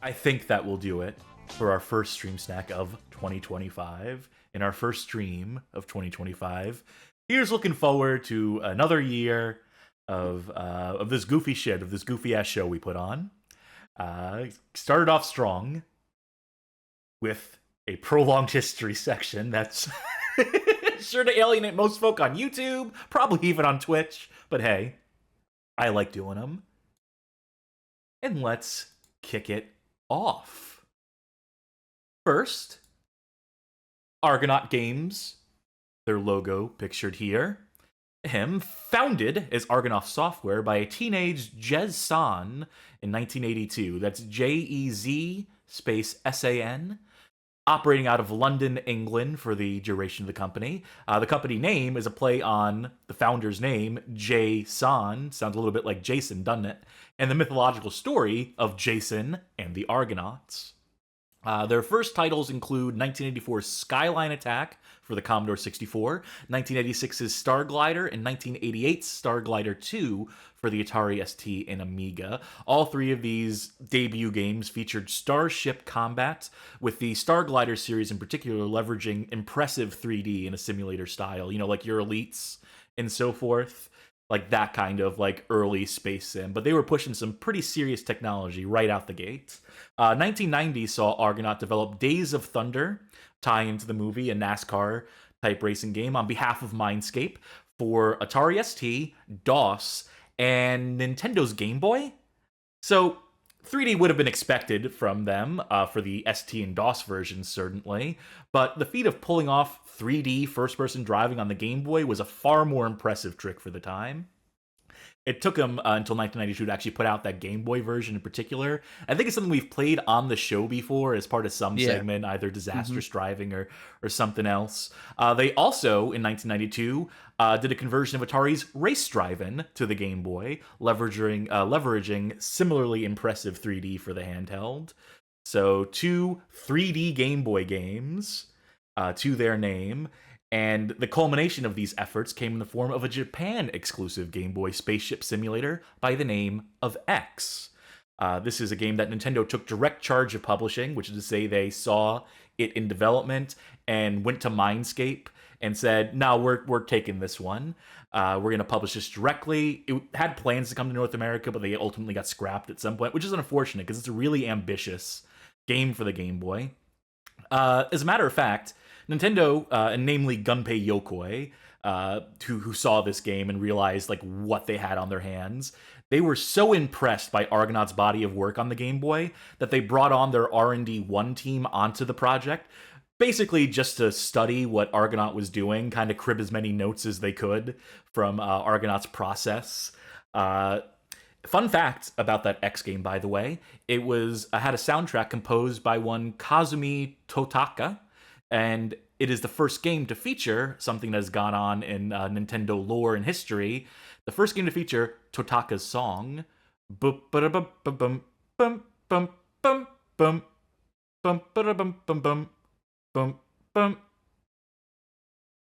I think that will do it for our first stream snack of 2025. In our first stream of 2025, here's looking forward to another year of this goofy shit, of this goofy ass show we put on. Started off strong with a prolonged history section that's sure to alienate most folk on YouTube, probably even on Twitch. But hey, I like doing them. And let's kick it off. First, Argonaut Games, their logo pictured here. Founded as Argonaut Software by a teenage Jez San in 1982. That's Jez space S-A-N. Operating out of London, England for the duration of the company. The company name is a play on the founder's name, Jay San. Sounds a little bit like Jason, doesn't it? And the mythological story of Jason and the Argonauts. Their first titles include 1984's Skyline Attack for the Commodore 64, 1986's Star Glider, and 1988's Star Glider 2 for the Atari ST and Amiga. All three of these debut games featured starship combat, with the Star Glider series in particular leveraging impressive 3D in a simulator style, you know, like your Elites and so forth. Like that kind of like early space sim, but they were pushing some pretty serious technology right out the gate. 1990 saw Argonaut develop Days of Thunder, tie into the movie, a NASCAR type racing game on behalf of Mindscape for Atari ST, DOS, and Nintendo's Game Boy. So 3D would have been expected from them for the ST and DOS versions, certainly, but the feat of pulling off 3D first-person driving on the Game Boy was a far more impressive trick for the time. It took them until 1992 to actually put out that Game Boy version in particular. I think it's something we've played on the show before as part of some segment, either disastrous driving or something else. They also, in 1992, did a conversion of Atari's Race Drivin' to the Game Boy, leveraging similarly impressive 3D for the handheld. So 2 3D Game Boy games to their name. And the culmination of these efforts came in the form of a Japan-exclusive Game Boy spaceship simulator by the name of X. This is a game that Nintendo took direct charge of publishing, which is to say they saw it in development and went to Mindscape and said, no, we're taking this one. We're going to publish this directly. It had plans to come to North America, but they ultimately got scrapped at some point, which is unfortunate because it's a really ambitious game for the Game Boy. As a matter of fact, Nintendo, and namely Gunpei Yokoi, who saw this game and realized like what they had on their hands, they were so impressed by Argonaut's body of work on the Game Boy that they brought on their R&D 1 team onto the project, basically just to study what Argonaut was doing, kind of crib as many notes as they could from Argonaut's process. Fun fact about that X game, by the way, it had a soundtrack composed by one Kazumi Totaka, and it is the first game to feature something that has gone on in Nintendo lore and history. The first game to feature Totaka's song,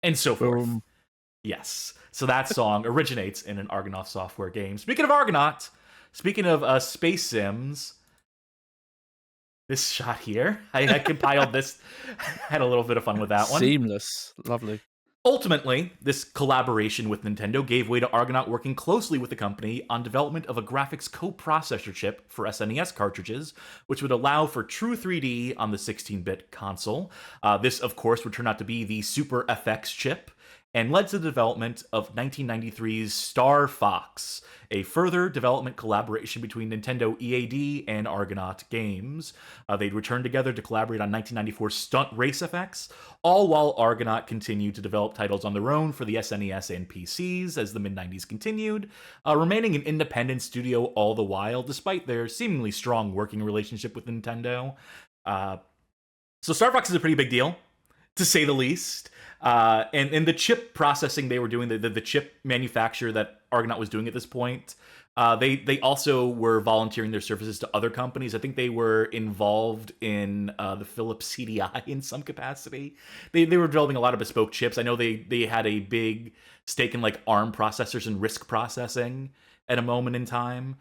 and so forth. Yes, so that song originates in an Argonaut Software game. Speaking of Argonaut, speaking of space sims, this shot here, I compiled this, had a little bit of fun with that one. Seamless, lovely. Ultimately, this collaboration with Nintendo gave way to Argonaut working closely with the company on development of a graphics coprocessor chip for SNES cartridges, which would allow for true 3D on the 16-bit console. This, of course, would turn out to be the Super FX chip, and led to the development of 1993's Star Fox, a further development collaboration between Nintendo EAD and Argonaut Games. They'd return together to collaborate on 1994's Stunt Race FX, all while Argonaut continued to develop titles on their own for the SNES and PCs as the mid-90s continued, remaining an independent studio all the while, despite their seemingly strong working relationship with Nintendo. So Star Fox is a pretty big deal, to say the least. And the chip processing they were doing, the chip manufacture that Argonaut was doing at this point, they also were volunteering their services to other companies. I think they were involved in the Philips CDI in some capacity. They were developing a lot of bespoke chips. I know they had a big stake in like ARM processors and RISC processing at a moment in time.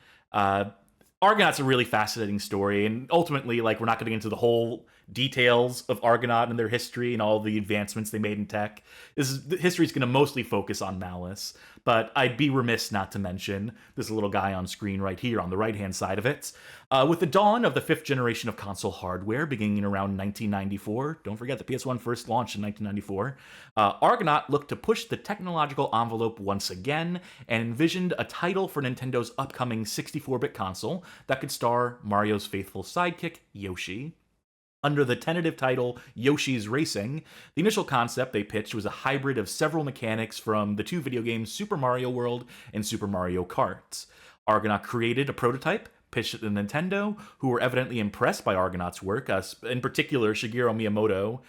Argonaut's a really fascinating story, and ultimately, like, we're not getting into the whole details of Argonaut and their history and all the advancements they made in tech. History is going to mostly focus on Malice, but I'd be remiss not to mention this little guy on screen right here on the right-hand side of it. With the dawn of the 5th generation of console hardware beginning around 1994, don't forget the PS1 first launched in 1994, Argonaut looked to push the technological envelope once again and envisioned a title for Nintendo's upcoming 64-bit console that could star Mario's faithful sidekick, Yoshi. Under the tentative title Yoshi's Racing, the initial concept they pitched was a hybrid of several mechanics from the two video games Super Mario World and Super Mario Kart. Argonaut created a prototype, pitched it to Nintendo, who were evidently impressed by Argonaut's work. In particular, Shigeru Miyamoto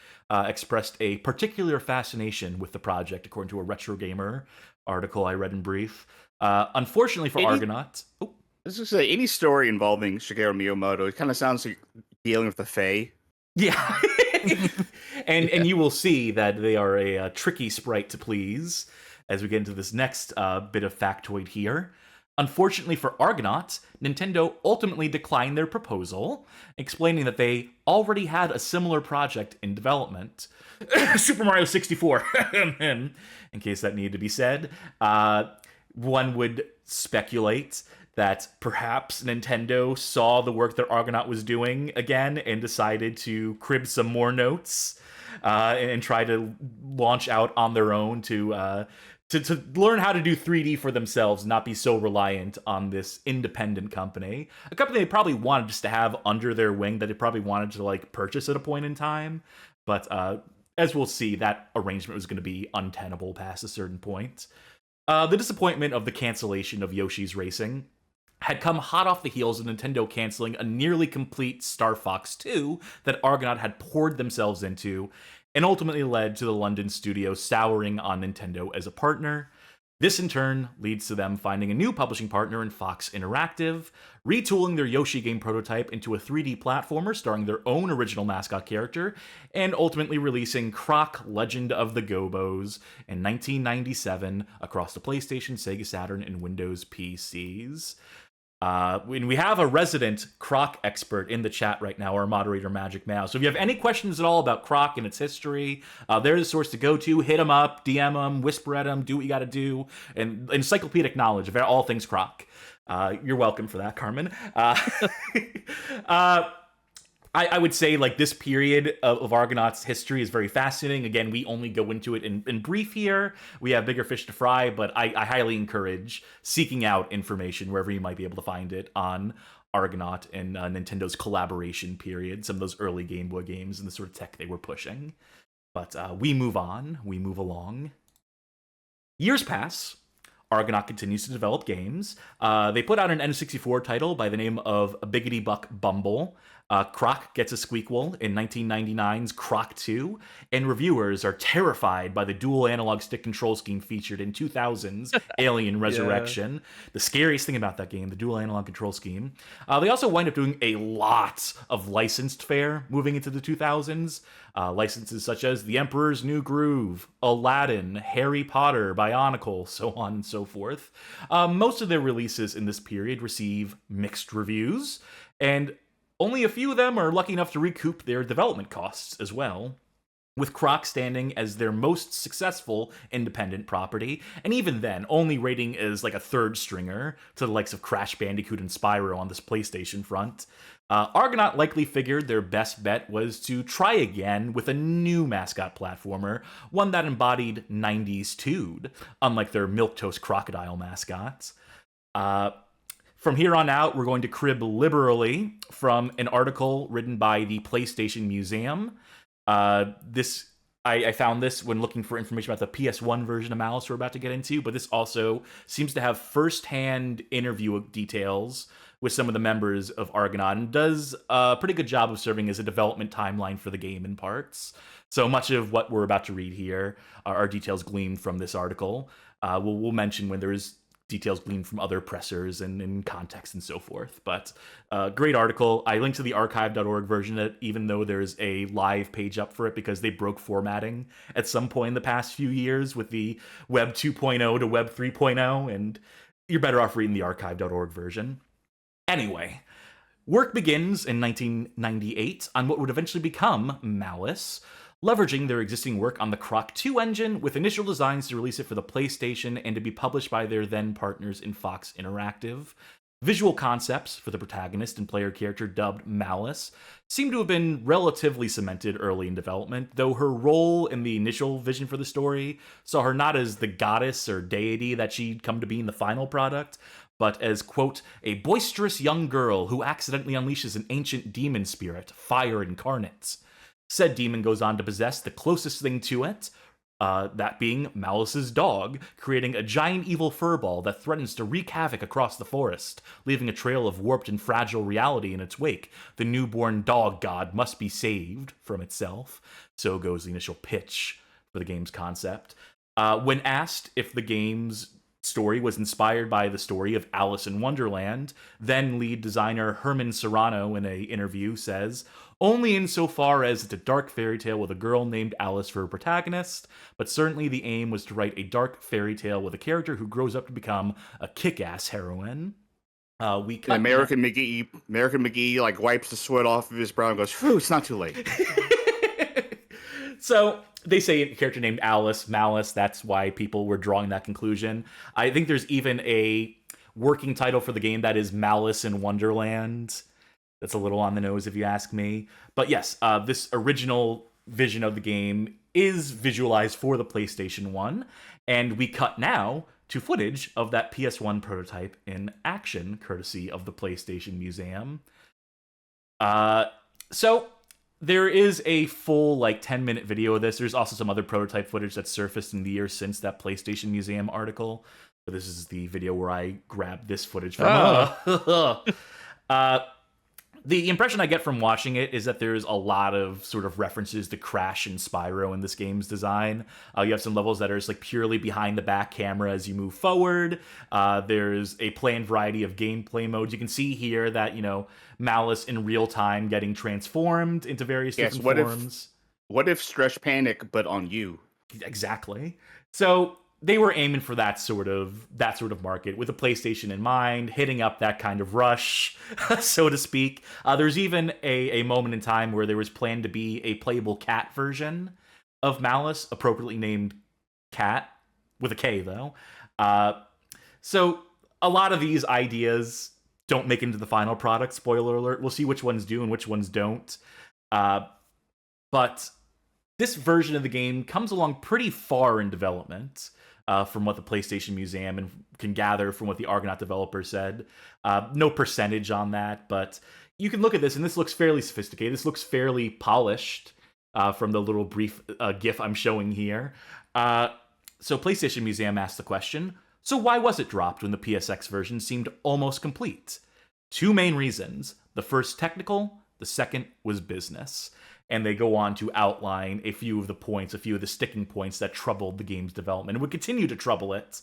expressed a particular fascination with the project, according to a Retro Gamer article I read in brief. Unfortunately for Argonaut... I was going to say, any story involving Shigeru Miyamoto, it kind of sounds like dealing with the Fae. Yeah. and you will see that they are a tricky sprite to please as we get into this next bit of factoid here. Unfortunately for Argonaut, Nintendo ultimately declined their proposal, explaining that they already had a similar project in development. Super Mario 64, in case that needed to be said. One would speculate that perhaps Nintendo saw the work that Argonaut was doing again and decided to crib some more notes and try to launch out on their own to learn how to do 3D for themselves, not be so reliant on this independent company. A company they probably wanted just to have under their wing, that they probably wanted to like purchase at a point in time. But as we'll see, that arrangement was going to be untenable past a certain point. The disappointment of the cancellation of Yoshi's Racing had come hot off the heels of Nintendo canceling a nearly complete Star Fox 2 that Argonaut had poured themselves into, and ultimately led to the London studio souring on Nintendo as a partner. This in turn leads to them finding a new publishing partner in Fox Interactive, retooling their Yoshi game prototype into a 3D platformer starring their own original mascot character, and ultimately releasing Croc Legend of the Gobos in 1997 across the PlayStation, Sega Saturn, and Windows PCs. When we have a resident Croc expert in the chat right now, our moderator Magic Mouse. So if you have any questions at all about Croc and its history, they're the source to go to. Hit them up, DM them, whisper at them, do what you got to do, and encyclopedic knowledge of all things Croc. You're welcome for that, Carmen. I would say like this period of Argonaut's history is very fascinating. Again, we only go into it in brief here. We have bigger fish to fry, but I highly encourage seeking out information wherever you might be able to find it on Argonaut and Nintendo's collaboration period, some of those early Game Boy games and the sort of tech they were pushing. But we move on, we move along. Years pass. Argonaut continues to develop games. They put out an N64 title by the name of Biggity Buck Bumble. Croc gets a squeakquel in 1999's Croc 2, and reviewers are terrified by the dual analog stick control scheme featured in 2000's Alien Resurrection. Yeah. The scariest thing about that game, the dual analog control scheme. They also wind up doing a lot of licensed fare moving into the 2000s. Licenses such as The Emperor's New Groove, Aladdin, Harry Potter, Bionicle, so on and so forth. Most of their releases in this period receive mixed reviews, and only a few of them are lucky enough to recoup their development costs as well, with Croc standing as their most successful independent property, and even then, only rating as like a third stringer to the likes of Crash Bandicoot and Spyro on this PlayStation front. Argonaut likely figured their best bet was to try again with a new mascot platformer, one that embodied 90s Toad, unlike their milquetoast crocodile mascots. From here on out, we're going to crib liberally from an article written by the PlayStation Museum. I found this when looking for information about the PS1 version of Malice we're about to get into, but this also seems to have first-hand interview details with some of the members of Argonaut, and does a pretty good job of serving as a development timeline for the game in parts. So much of what we're about to read here are details gleaned from this article. We'll mention when there is details gleaned from other pressers and in context and so forth. But great article. I linked to the archive.org version, even though there's a live page up for it because they broke formatting at some point in the past few years with the Web 2.0 to Web 3.0, and you're better off reading the archive.org version. Anyway, work begins in 1998 on what would eventually become Malice, leveraging their existing work on the Croc 2 engine with initial designs to release it for the PlayStation and to be published by their then partners in Fox Interactive. Visual concepts for the protagonist and player character dubbed Malice seem to have been relatively cemented early in development, though her role in the initial vision for the story saw her not as the goddess or deity that she'd come to be in the final product, but as, quote, a boisterous young girl who accidentally unleashes an ancient demon spirit, fire incarnate. Said demon goes on to possess the closest thing to it, that being Malice's dog, creating a giant evil furball that threatens to wreak havoc across the forest, leaving a trail of warped and fragile reality in its wake. The newborn dog god must be saved from itself. So goes the initial pitch for the game's concept. When asked if the game's story was inspired by the story of Alice in Wonderland, then lead designer Herman Serrano in an interview says, only insofar as it's a dark fairy tale with a girl named Alice for a protagonist, but certainly the aim was to write a dark fairy tale with a character who grows up to become a kick-ass heroine. American McGee like wipes the sweat off of his brow and goes, "Phew, it's not too late." So they say a character named Alice, Malice, that's why people were drawing that conclusion. I think there's even a working title for the game that is Malice in Wonderland. That's a little on the nose if you ask me. But yes, this original vision of the game is visualized for the PlayStation 1, and we cut now to footage of that PS1 prototype in action, courtesy of the PlayStation Museum. So there is a full 10-minute video of this. There's also some other prototype footage that's surfaced in the years since that PlayStation Museum article. But this is the video where I grabbed this footage from. The impression I get from watching it is that there's a lot of sort of references to Crash and Spyro in this game's design. You have some levels that are just purely behind the back camera as you move forward. There's a planned variety of gameplay modes. You can see here that, Malice in real time getting transformed into various different forms. What if Stretch Panic, but on you? Exactly. So they were aiming for that sort of market with the PlayStation in mind, hitting up that kind of rush, so to speak. There's even a moment in time where there was planned to be a playable cat version of Malice, appropriately named Cat, with a K though. So a lot of these ideas don't make it into the final product, spoiler alert. We'll see which ones do and which ones don't. But this version of the game comes along pretty far in development. From what the PlayStation Museum and can gather from what the Argonaut developer said. No percentage on that, but you can look at this, and this looks fairly sophisticated. This looks fairly polished from the little brief GIF I'm showing here. So PlayStation Museum asked the question, so why was it dropped when the PSX version seemed almost complete? Two main reasons. The first, technical. The second was business. And they go on to outline a few of the sticking points that troubled the game's development and would continue to trouble it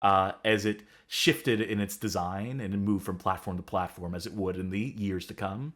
as it shifted in its design and moved from platform to platform as it would in the years to come.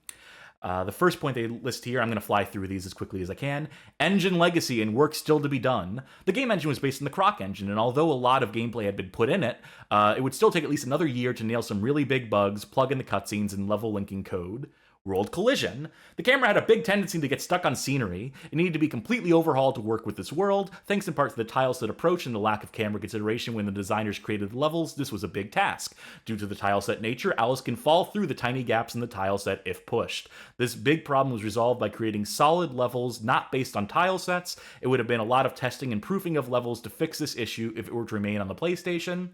The first point they list here, I'm going to fly through these as quickly as I can. Engine legacy and work still to be done. The game engine was based on the Croc engine, and although a lot of gameplay had been put in it, it would still take at least another year to nail some really big bugs, plug in the cutscenes, and level linking code. World collision. The camera had a big tendency to get stuck on scenery. It needed to be completely overhauled to work with this world. Thanks in part to the tileset approach and the lack of camera consideration when the designers created the levels, this was a big task. Due to the tileset nature, Alice can fall through the tiny gaps in the tileset if pushed. This big problem was resolved by creating solid levels not based on tilesets. It would have been a lot of testing and proofing of levels to fix this issue if it were to remain on the PlayStation.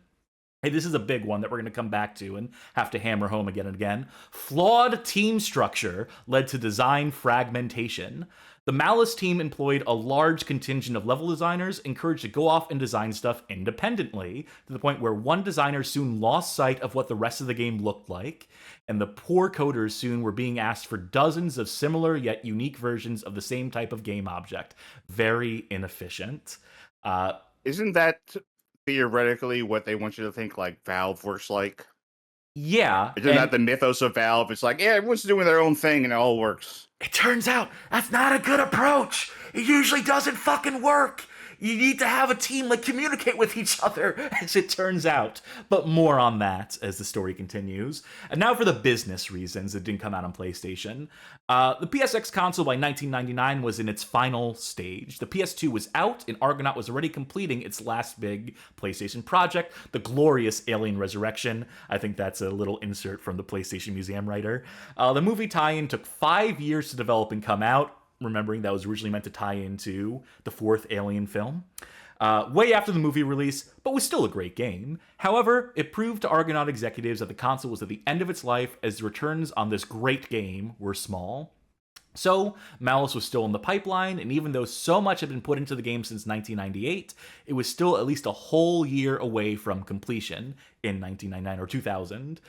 Hey, this is a big one that we're going to come back to and have to hammer home again and again. Flawed team structure led to design fragmentation. The Malice team employed a large contingent of level designers encouraged to go off and design stuff independently, to the point where one designer soon lost sight of what the rest of the game looked like, and the poor coders soon were being asked for dozens of similar yet unique versions of the same type of game object. Very inefficient. Isn't that theoretically what they want you to think Valve works like? Yeah. Isn't that the mythos of Valve? It's everyone's doing their own thing and it all works. It turns out that's not a good approach. It usually doesn't fucking work. You need to have a team like communicate with each other, as it turns out. But more on that as the story continues. And now for the business reasons it didn't come out on PlayStation. The PSX console by 1999 was in its final stage. The PS2 was out, and Argonaut was already completing its last big PlayStation project, the glorious Alien Resurrection. I think that's a little insert from the PlayStation Museum writer. The movie tie-in took 5 years to develop and come out, remembering that was originally meant to tie into the fourth Alien film. Way after the movie release, but was still a great game. However, it proved to Argonaut executives that the console was at the end of its life, as the returns on this great game were small. So, Malice was still in the pipeline, and even though so much had been put into the game since 1998, it was still at least a whole year away from completion in 1999 or 2000.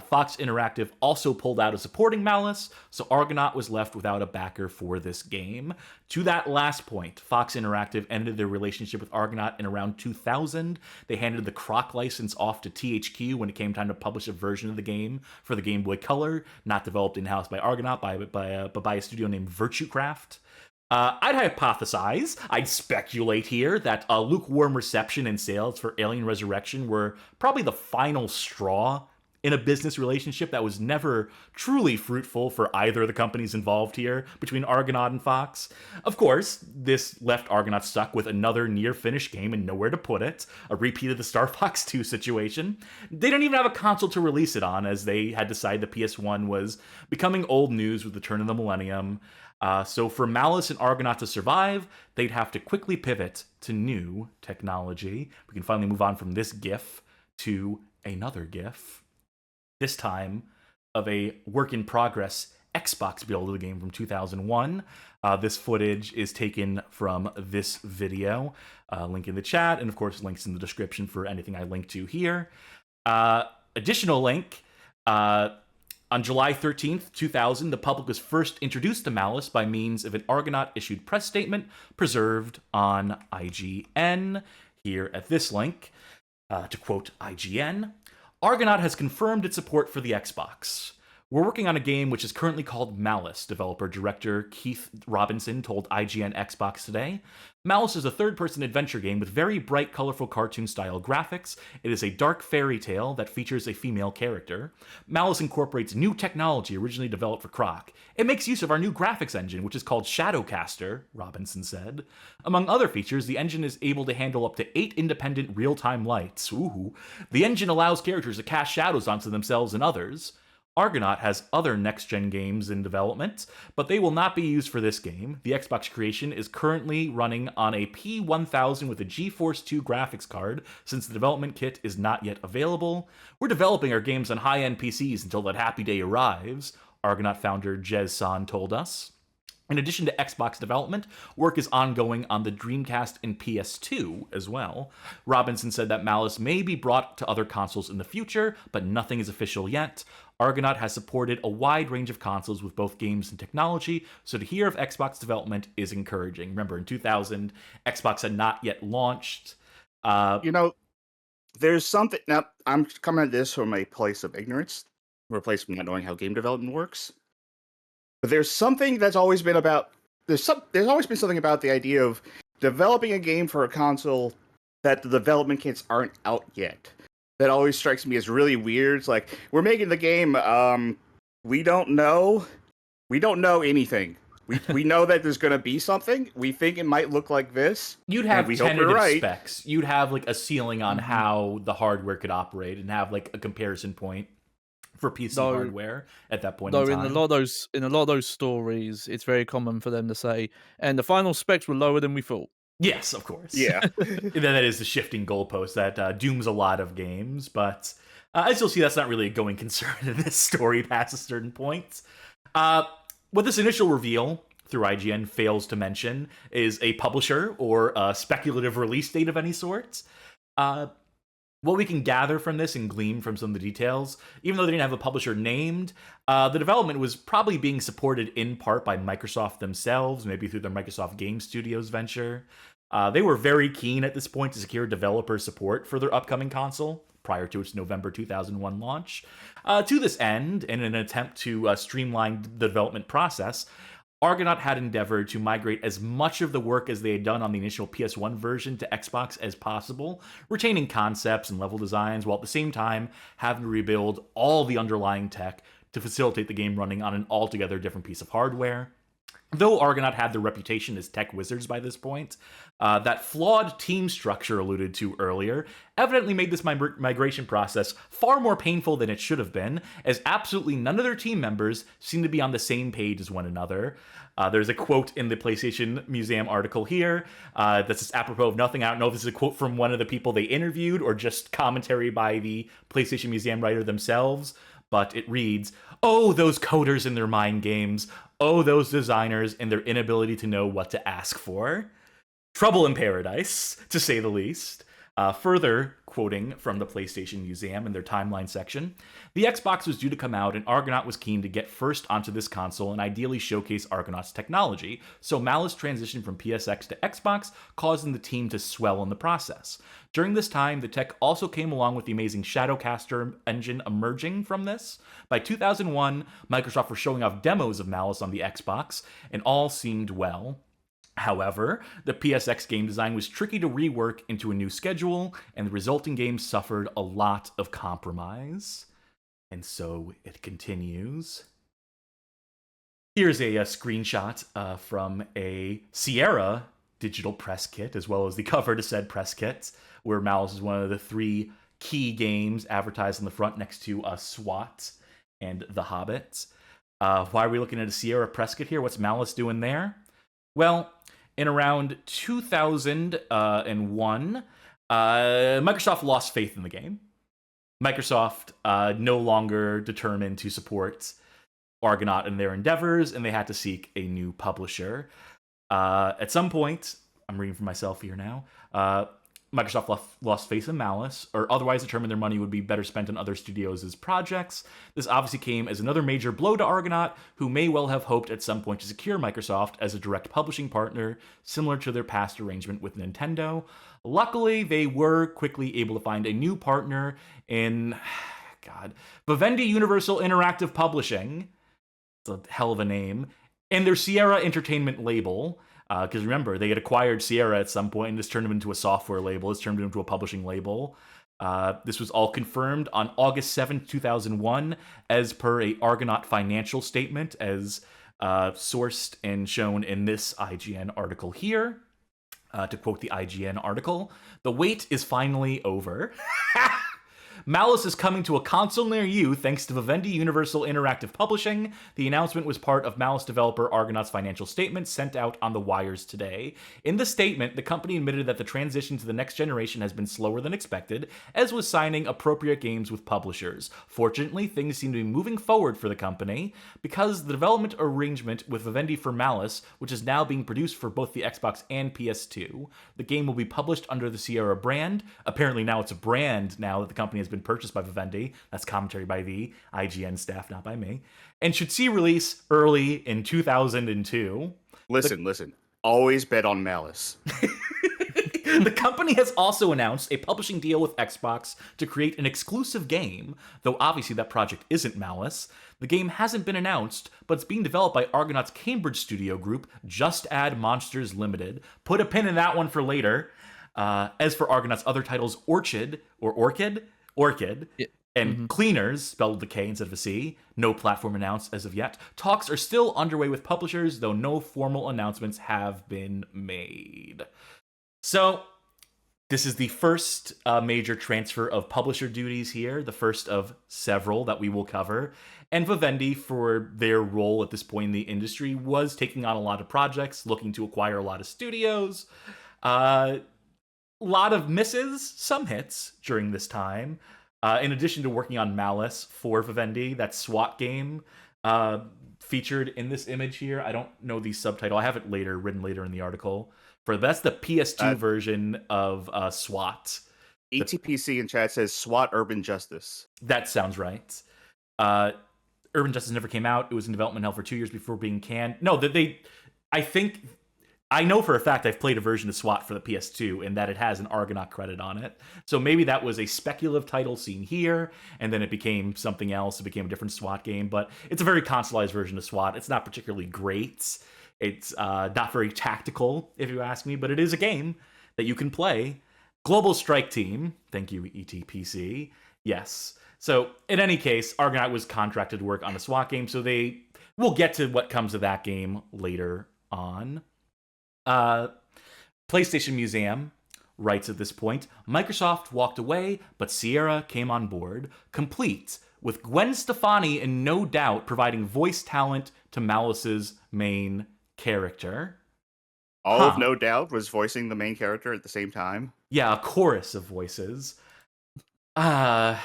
Fox Interactive also pulled out of supporting Malice, so Argonaut was left without a backer for this game. To that last point, Fox Interactive ended their relationship with Argonaut in around 2000. They handed the Croc license off to THQ when it came time to publish a version of the game for the Game Boy Color, not developed in-house by Argonaut, but by a studio named Virtuecraft. I'd hypothesize, I'd speculate here, that a lukewarm reception and sales for Alien Resurrection were probably the final straw in a business relationship that was never truly fruitful for either of the companies involved here, between Argonaut and Fox. Of course, this left Argonaut stuck with another near-finished game and nowhere to put it, a repeat of the Star Fox 2 situation. They don't even have a console to release it on, as they had decided the PS1 was becoming old news with the turn of the millennium. So for Malice and Argonaut to survive, they'd have to quickly pivot to new technology. We can finally move on from this GIF to another GIF. This time of a work-in-progress Xbox build of the game from 2001. This footage is taken from this video. Link in the chat, and of course links in the description for anything I link to here. Additional link, on July 13th, 2000, the public was first introduced to Malice by means of an Argonaut-issued press statement preserved on IGN. Here at this link, to quote IGN, Argonaut has confirmed its support for the Xbox. We're working on a game which is currently called Malice, developer-director Keith Robinson told IGN Xbox Today. Malice is a third-person adventure game with very bright, colorful cartoon-style graphics. It is a dark fairy tale that features a female character. Malice incorporates new technology originally developed for Croc. It makes use of our new graphics engine, which is called Shadowcaster, Robinson said. Among other features, the engine is able to handle up to 8 independent real-time lights. Ooh. The engine allows characters to cast shadows onto themselves and others. Argonaut has other next-gen games in development, but they will not be used for this game. The Xbox creation is currently running on a P1000 with a GeForce 2 graphics card, since the development kit is not yet available. We're developing our games on high-end PCs until that happy day arrives, Argonaut founder Jez San told us. In addition to Xbox development, work is ongoing on the Dreamcast and PS2 as well. Robinson said that Malice may be brought to other consoles in the future, but nothing is official yet. Argonaut has supported a wide range of consoles with both games and technology, so to hear of Xbox development is encouraging. Remember, in 2000, Xbox had not yet launched. There's something... Now, I'm coming at this from a place of ignorance, or a place of not knowing how game development works. But there's something that's always been about... There's always been something about the idea of developing a game for a console that the development kits aren't out yet. That always strikes me as really weird. It's like, we're making the game, we don't know anything. We know that there's going to be something. We think it might look like this. You'd have tentative specs. You'd have like a ceiling on how the hardware could operate and have like a comparison point for PC hardware at that point in time. In a lot of those stories, it's very common for them to say, and the final specs were lower than we thought. Yes, of course. Yeah. That is the shifting goalpost that dooms a lot of games, but as you'll see, that's not really a going concern in this story past a certain point. What this initial reveal through IGN fails to mention is a publisher or a speculative release date of any sort. What we can gather from this and glean from some of the details, even though they didn't have a publisher named, the development was probably being supported in part by Microsoft themselves, maybe through their Microsoft Game Studios venture. They were very keen at this point to secure developer support for their upcoming console prior to its November 2001 launch. To this end, in an attempt to streamline the development process, Argonaut had endeavored to migrate as much of the work as they had done on the initial PS1 version to Xbox as possible, retaining concepts and level designs, while at the same time having to rebuild all the underlying tech to facilitate the game running on an altogether different piece of hardware. Though Argonaut had their reputation as tech wizards by this point, that flawed team structure alluded to earlier evidently made this migration process far more painful than it should have been, as absolutely none of their team members seemed to be on the same page as one another. There's a quote in the PlayStation Museum article here that's just apropos of nothing. I don't know if this is a quote from one of the people they interviewed or just commentary by the PlayStation Museum writer themselves, but it reads, "Oh, those coders and their mind games. Oh, those designers and their inability to know what to ask for. Trouble in paradise, to say the least." Further quoting from the PlayStation Museum in their timeline section, the Xbox was due to come out and Argonaut was keen to get first onto this console and ideally showcase Argonaut's technology, so Malice transitioned from PSX to Xbox, causing the team to swell in the process. During this time, the tech also came along with the amazing Shadowcaster engine emerging from this. By 2001, Microsoft was showing off demos of Malice on the Xbox, and all seemed well. However, the PSX game design was tricky to rework into a new schedule, and the resulting game suffered a lot of compromise. And so it continues. Here's a screenshot from a Sierra digital press kit, as well as the cover to said press kit, where Malice is one of the 3 key games advertised on the front next to SWAT and The Hobbit. Why are we looking at a Sierra press kit here? What's Malice doing there? Well, in around 2001, Microsoft lost faith in the game. Microsoft no longer determined to support Argonaut in their endeavors, and they had to seek a new publisher. At some point, I'm reading for myself here now, Microsoft lost faith in Malice, or otherwise determined their money would be better spent on other studios' projects. This obviously came as another major blow to Argonaut, who may well have hoped at some point to secure Microsoft as a direct publishing partner, similar to their past arrangement with Nintendo. Luckily, they were quickly able to find a new partner in, Vivendi Universal Interactive Publishing. It's a hell of a name. And their Sierra Entertainment label. Because remember, they had acquired Sierra at some point and this turned them into a software label. It's turned them into a publishing label. This was all confirmed on August 7th, 2001, as per a Argonaut financial statement, as sourced and shown in this IGN article here. To quote the IGN article, "The wait is finally over. Malice is coming to a console near you thanks to Vivendi Universal Interactive Publishing." The announcement was part of Malice developer Argonaut's financial statement sent out on the wires today. In the statement, the company admitted that the transition to the next generation has been slower than expected, as was signing appropriate games with publishers. Fortunately, things seem to be moving forward for the company, because the development arrangement with Vivendi for Malice, which is now being produced for both the Xbox and PS2. The game will be published under the Sierra brand. Apparently now it's a brand now that the company has been purchased by Vivendi. That's commentary by the IGN staff, not by me. And should see release early in 2002. Listen. Always bet on Malice. The company has also announced a publishing deal with Xbox to create an exclusive game, though obviously that project isn't Malice. The game hasn't been announced, but it's being developed by Argonaut's Cambridge studio group, Just Add Monsters Limited. Put a pin in that one for later. As for Argonaut's other titles, Orchid, yeah. And Cleaners, spelled with a K instead of a C, no platform announced as of yet. Talks are still underway with publishers, though no formal announcements have been made. So, this is the first major transfer of publisher duties here, the first of several that we will cover. And Vivendi, for their role at this point in the industry, was taking on a lot of projects, looking to acquire a lot of studios. Lot of misses, some hits during this time. In addition to working on Malice for Vivendi, that SWAT game featured in this image here. I don't know the subtitle. I have it written later in the article. That's the PS2 version of SWAT. ETPC in chat says SWAT Urban Justice. That sounds right. Urban Justice never came out. It was in development hell for 2 years before being canned. No, I think I know for a fact I've played a version of SWAT for the PS2 and that it has an Argonaut credit on it. So maybe that was a speculative title seen here, and then it became something else. It became a different SWAT game, but it's a very consoleized version of SWAT. It's not particularly great. It's not very tactical, if you ask me, but it is a game that you can play. Global Strike Team, thank you, ETPC. Yes. So in any case, Argonaut was contracted to work on a SWAT game, so we'll get to what comes of that game later on. PlayStation Museum writes at this point, Microsoft walked away, but Sierra came on board, complete, with Gwen Stefani and No Doubt providing voice talent to Malice's main character. All of No Doubt was voicing the main character at the same time? Yeah, a chorus of voices. Okay.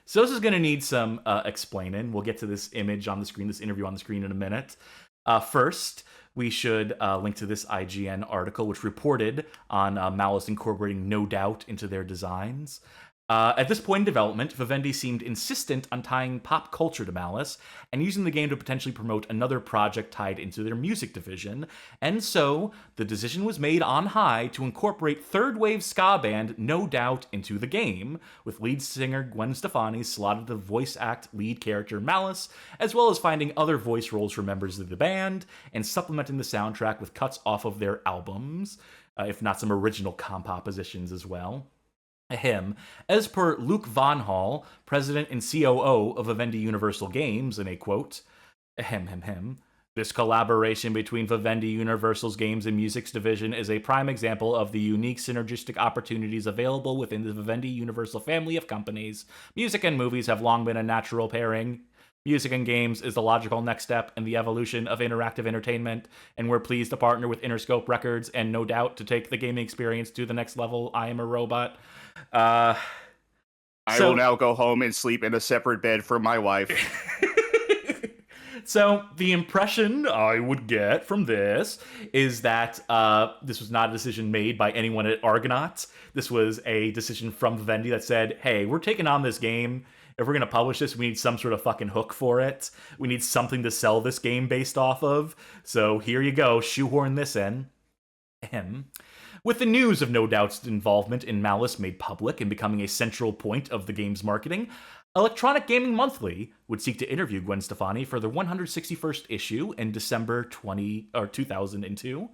So this is going to need some explaining. We'll get to this image on the screen, this interview on the screen in a minute. First, we should link to this IGN article, which reported on Malice incorporating No Doubt into their designs. At this point in development, Vivendi seemed insistent on tying pop culture to Malice and using the game to potentially promote another project tied into their music division, and so the decision was made on high to incorporate third-wave ska band No Doubt into the game, with lead singer Gwen Stefani slotted to voice act lead character Malice, as well as finding other voice roles for members of the band, and supplementing the soundtrack with cuts off of their albums, if not some original compositions as well. As per Luke Von Hall, president and COO of Vivendi Universal Games, in a quote, this collaboration between Vivendi Universal's games and music's division is a prime example of the unique synergistic opportunities available within the Vivendi Universal family of companies. Music and movies have long been a natural pairing. Music and games is the logical next step in the evolution of interactive entertainment, and we're pleased to partner with Interscope Records and No Doubt to take the gaming experience to the next level. I am a robot. I will now go home and sleep in a separate bed from my wife. So the impression I would get from this is that this was not a decision made by anyone at Argonaut. This was a decision from Vivendi that said, hey, we're taking on this game. If we're going to publish this, we need some sort of fucking hook for it. We need something to sell this game based off of. So here you go, shoehorn this in. With the news of No Doubt's involvement in Malice made public and becoming a central point of the game's marketing, Electronic Gaming Monthly would seek to interview Gwen Stefani for their 161st issue in December 2002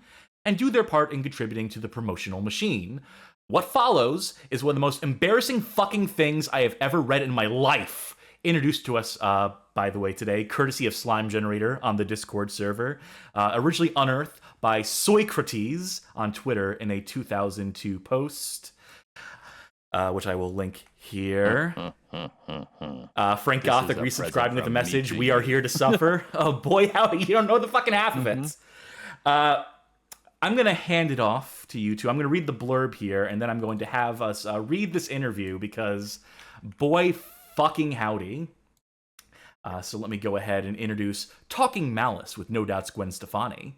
and do their part in contributing to the promotional machine. What follows is one of the most embarrassing fucking things I have ever read in my life. Introduced to us, by the way, today, courtesy of Slime Generator on the Discord server. Originally unearthed by Soicrates on Twitter in a 2002 post, which I will link here. Frank Gothic resubscribing with the message, "We are here to suffer." Oh boy, how you don't know the fucking half of it. I'm going to hand it off to you two. I'm going to read the blurb here, and then I'm going to have us read this interview because, boy fucking howdy. So let me go ahead and introduce Talking Malice with No Doubt's Gwen Stefani.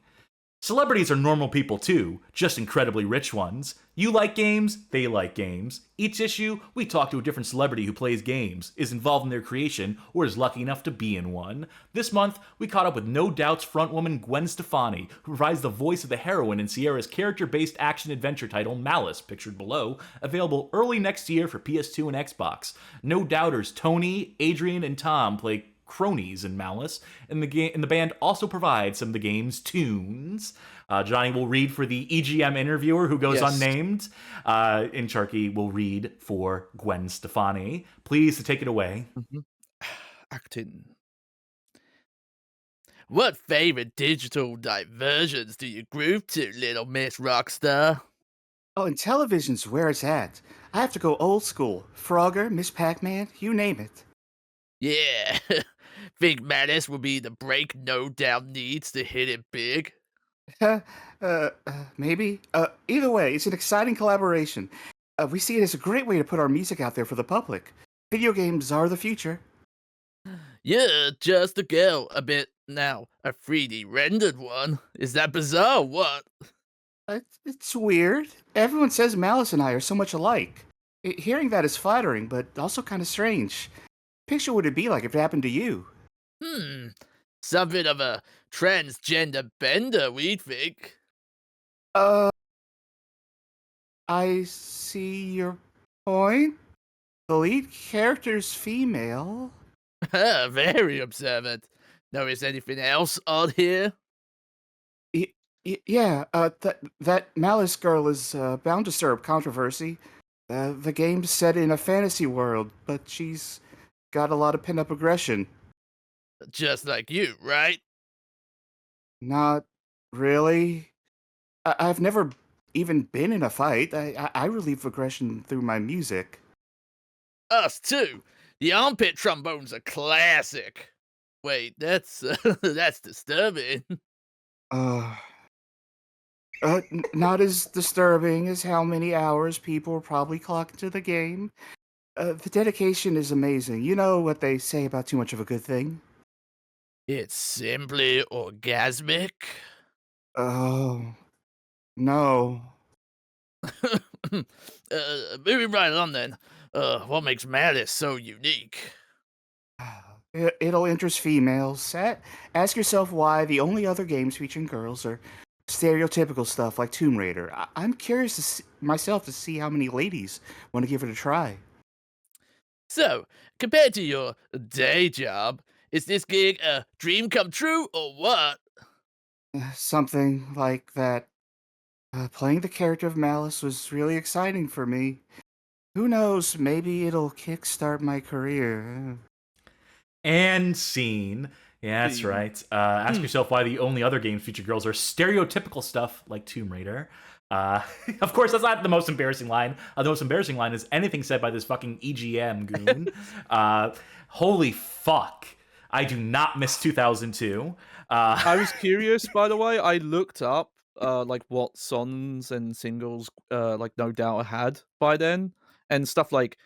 Celebrities are normal people too, just incredibly rich ones. You like games, they like games. Each issue, we talk to a different celebrity who plays games, is involved in their creation, or is lucky enough to be in one. This month, we caught up with No Doubt's frontwoman Gwen Stefani, who provides the voice of the heroine in Sierra's character-based action-adventure title Malice, pictured below, available early next year for PS2 and Xbox. No Doubters Tony, Adrian, and Tom play cronies in Malice, and the band also provides some of the game's tunes. Johnny will read for the EGM interviewer who goes unnamed, and Sharky will read for Gwen Stefani. Please to take it away. Acting. What favorite digital diversions do you groove to, little Miss Rockstar? Oh, and television's where it's at. I have to go old school. Frogger, Miss Pac-Man, you name it. Yeah. Think Malice will be the break No Doubt needs to hit it big? Maybe. Either way, it's an exciting collaboration. We see it as a great way to put our music out there for the public. Video games are the future. Yeah, just a girl. A bit now. A 3D rendered one. Is that bizarre or what? It's weird. Everyone says Malice and I are so much alike. Hearing that is flattering, but also kind of strange. Picture what it'd be like if it happened to you. Something of a transgender bender, we think. Uh, I see your point. The lead character's female. Very observant. Notice anything else odd here? Yeah, that Malice girl is bound to stir up controversy. The game's set in a fantasy world, but she's got a lot of pent-up aggression. Just like you, right? Not really. I've never even been in a fight. I relieve aggression through my music. Us too. The armpit trombone's a classic. Wait, that's that's disturbing. Uh, not as disturbing as how many hours people probably clock into the game. The dedication is amazing. You know what they say about too much of a good thing? It's simply orgasmic. Oh, no. Moving right on then. What makes Malice so unique? It'll interest females. Ask yourself why the only other games featuring girls are stereotypical stuff like Tomb Raider. I'm curious myself to see how many ladies want to give it a try. So, compared to your day job, is this gig a dream come true or what? Something like that. Playing the character of Malice was really exciting for me. Who knows, maybe it'll kickstart my career. And scene. Yeah, that's right. Ask yourself why the only other games feature girls are stereotypical stuff like Tomb Raider. Of course, that's not the most embarrassing line. The most embarrassing line is anything said by this fucking EGM goon. Holy fuck. I do not miss 2002. I was curious, by the way. I looked up like what songs and singles like No Doubt had by then, and stuff like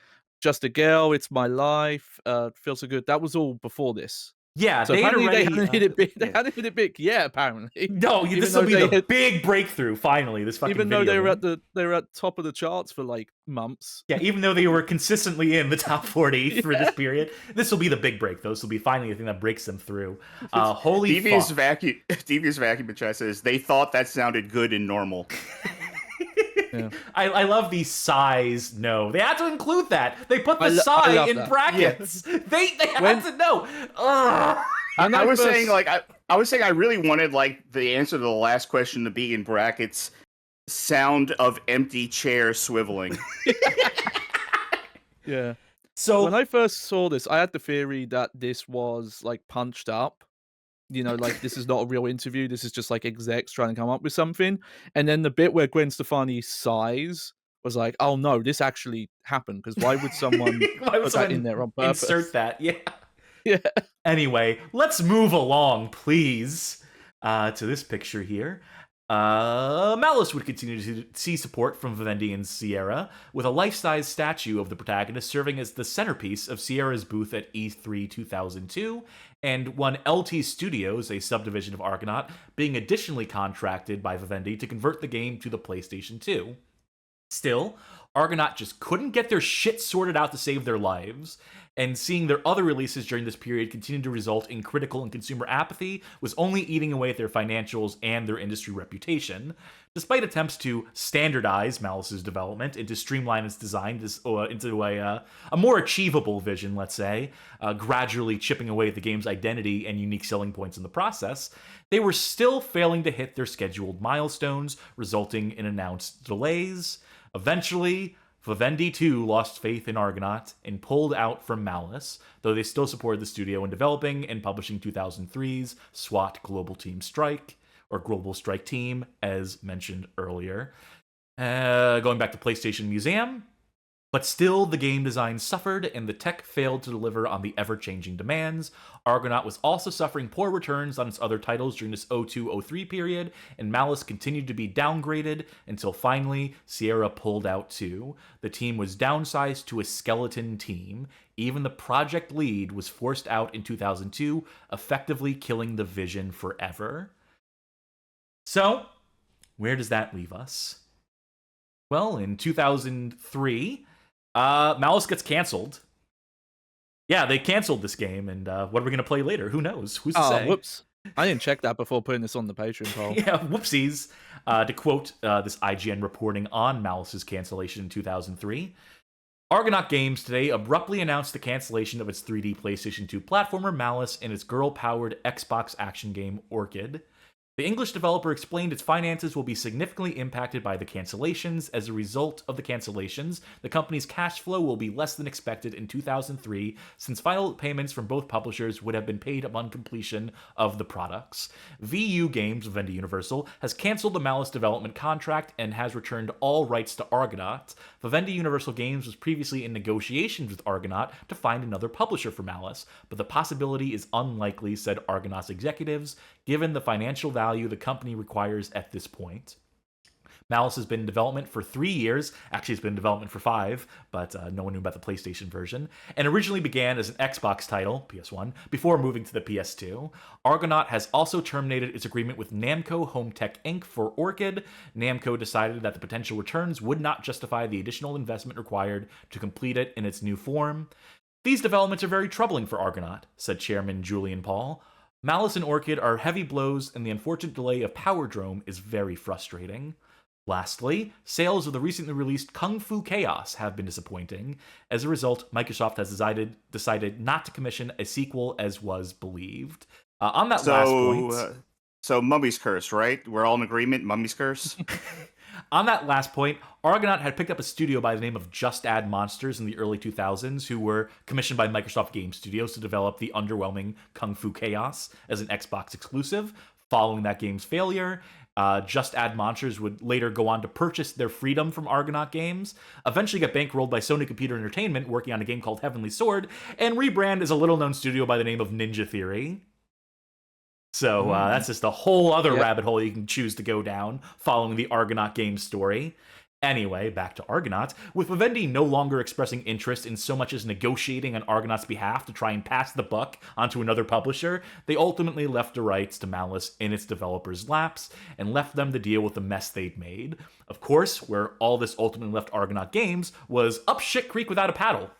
Just a Girl, It's My Life, Feels So Good. That was all before this. Yeah, So they had apparently already. they hadn't hit it big. They hadn't hit it big. Yeah, apparently. No, Even this will though be they the had- big breakthrough. Finally, this fucking. Even though video they were game. they were at top of the charts for like months. Yeah, even though they were consistently in the top 40 for this period, this will be the big break. Though this will be finally the thing that breaks them through. Holy Devious fuck! vacuum. Devious vacuum chat says they thought that sounded good and normal. Yeah. I love the size. No, they had to include that. They put the I sigh love in that. brackets. They had When- to know. Ugh. And I was first- saying like I was saying I really wanted like the answer to the last question to be in brackets. Sound of empty chair swiveling. Yeah. So When I first saw this, I had the theory that this was like punched up. You know, like this is not a real interview. This is just like execs trying to come up with something. And then the bit where Gwen Stefani sighs was like, oh no, this actually happened. Because why would someone why would put that someone in there on purpose? insert that? Yeah. Yeah. Anyway, let's move along, please, to this picture here. Malice would continue to see support from Vivendi and Sierra, with a life-size statue of the protagonist serving as the centerpiece of Sierra's booth at E3 2002, and one LT Studios, a subdivision of Argonaut, being additionally contracted by Vivendi to convert the game to the PlayStation 2. Still, Argonaut just couldn't get their shit sorted out to save their lives, and seeing their other releases during this period continue to result in critical and consumer apathy was only eating away at their financials and their industry reputation. Despite attempts to standardize Malice's development and to streamline its design into a more achievable vision, let's say, gradually chipping away at the game's identity and unique selling points in the process, they were still failing to hit their scheduled milestones, resulting in announced delays. Eventually, Vivendi too lost faith in Argonaut and pulled out from Malice, though they still supported the studio in developing and publishing 2003's SWAT Global Team Strike, or Global Strike Team, as mentioned earlier. Going back to PlayStation Museum, but still the game design suffered and the tech failed to deliver on the ever-changing demands. Argonaut was also suffering poor returns on its other titles during this 02-03 period, and Malice continued to be downgraded until finally Sierra pulled out too. The team was downsized to a skeleton team. Even the project lead was forced out in 2002, effectively killing the vision forever. So, where does that leave us? Well, in 2003, Malice gets canceled. Yeah, they canceled this game, and what are we going to play later? Who knows? Who's to Oh, say? whoops. I didn't check that before putting this on the Patreon poll. Yeah, whoopsies. To quote this IGN reporting on Malice's cancellation in 2003, Argonaut Games today abruptly announced the cancellation of its 3D PlayStation 2 platformer Malice and its girl-powered Xbox action game Orchid. The English developer explained its finances will be significantly impacted by the cancellations. As a result of the cancellations, the company's cash flow will be less than expected in 2003, since final payments from both publishers would have been paid upon completion of the products. VU Games, Vivendi Universal, has canceled the Malice development contract and has returned all rights to Argonaut. Vivendi Universal Games was previously in negotiations with Argonaut to find another publisher for Malice, but the possibility is unlikely, said Argonaut's executives, given the financial value the company requires at this point. Malice has been in development for 3 years. Actually, it's been in development for 5, but no one knew about the PlayStation version, and originally began as an Xbox title, PS1, before moving to the PS2. Argonaut has also terminated its agreement with Namco Home Tech Inc. for Orchid. Namco decided that the potential returns would not justify the additional investment required to complete it in its new form. These developments are very troubling for Argonaut, said Chairman Julian Paul. Malice and Orchid are heavy blows, and the unfortunate delay of Powerdrome is very frustrating. Lastly, sales of the recently released Kung Fu Chaos have been disappointing. As a result, Microsoft has decided not to commission a sequel as was believed. On that last point... So Mummy's Curse, right? We're all in agreement, Mummy's Curse? On that last point, Argonaut had picked up a studio by the name of Just Add Monsters in the early 2000s, who were commissioned by Microsoft Game Studios to develop the underwhelming Kung Fu Chaos as an Xbox exclusive. Following that game's failure, Just Add Monsters would later go on to purchase their freedom from Argonaut Games, eventually get bankrolled by Sony Computer Entertainment working on a game called Heavenly Sword, and rebrand as a little-known studio by the name of Ninja Theory. So that's just a whole other rabbit hole you can choose to go down following the Argonaut Games story. Anyway, back to Argonaut. With Vivendi no longer expressing interest in so much as negotiating on Argonaut's behalf to try and pass the buck onto another publisher, they ultimately left the rights to Malice in its developers' laps and left them to deal with the mess they'd made. Of course, where all this ultimately left Argonaut Games was up shit creek without a paddle.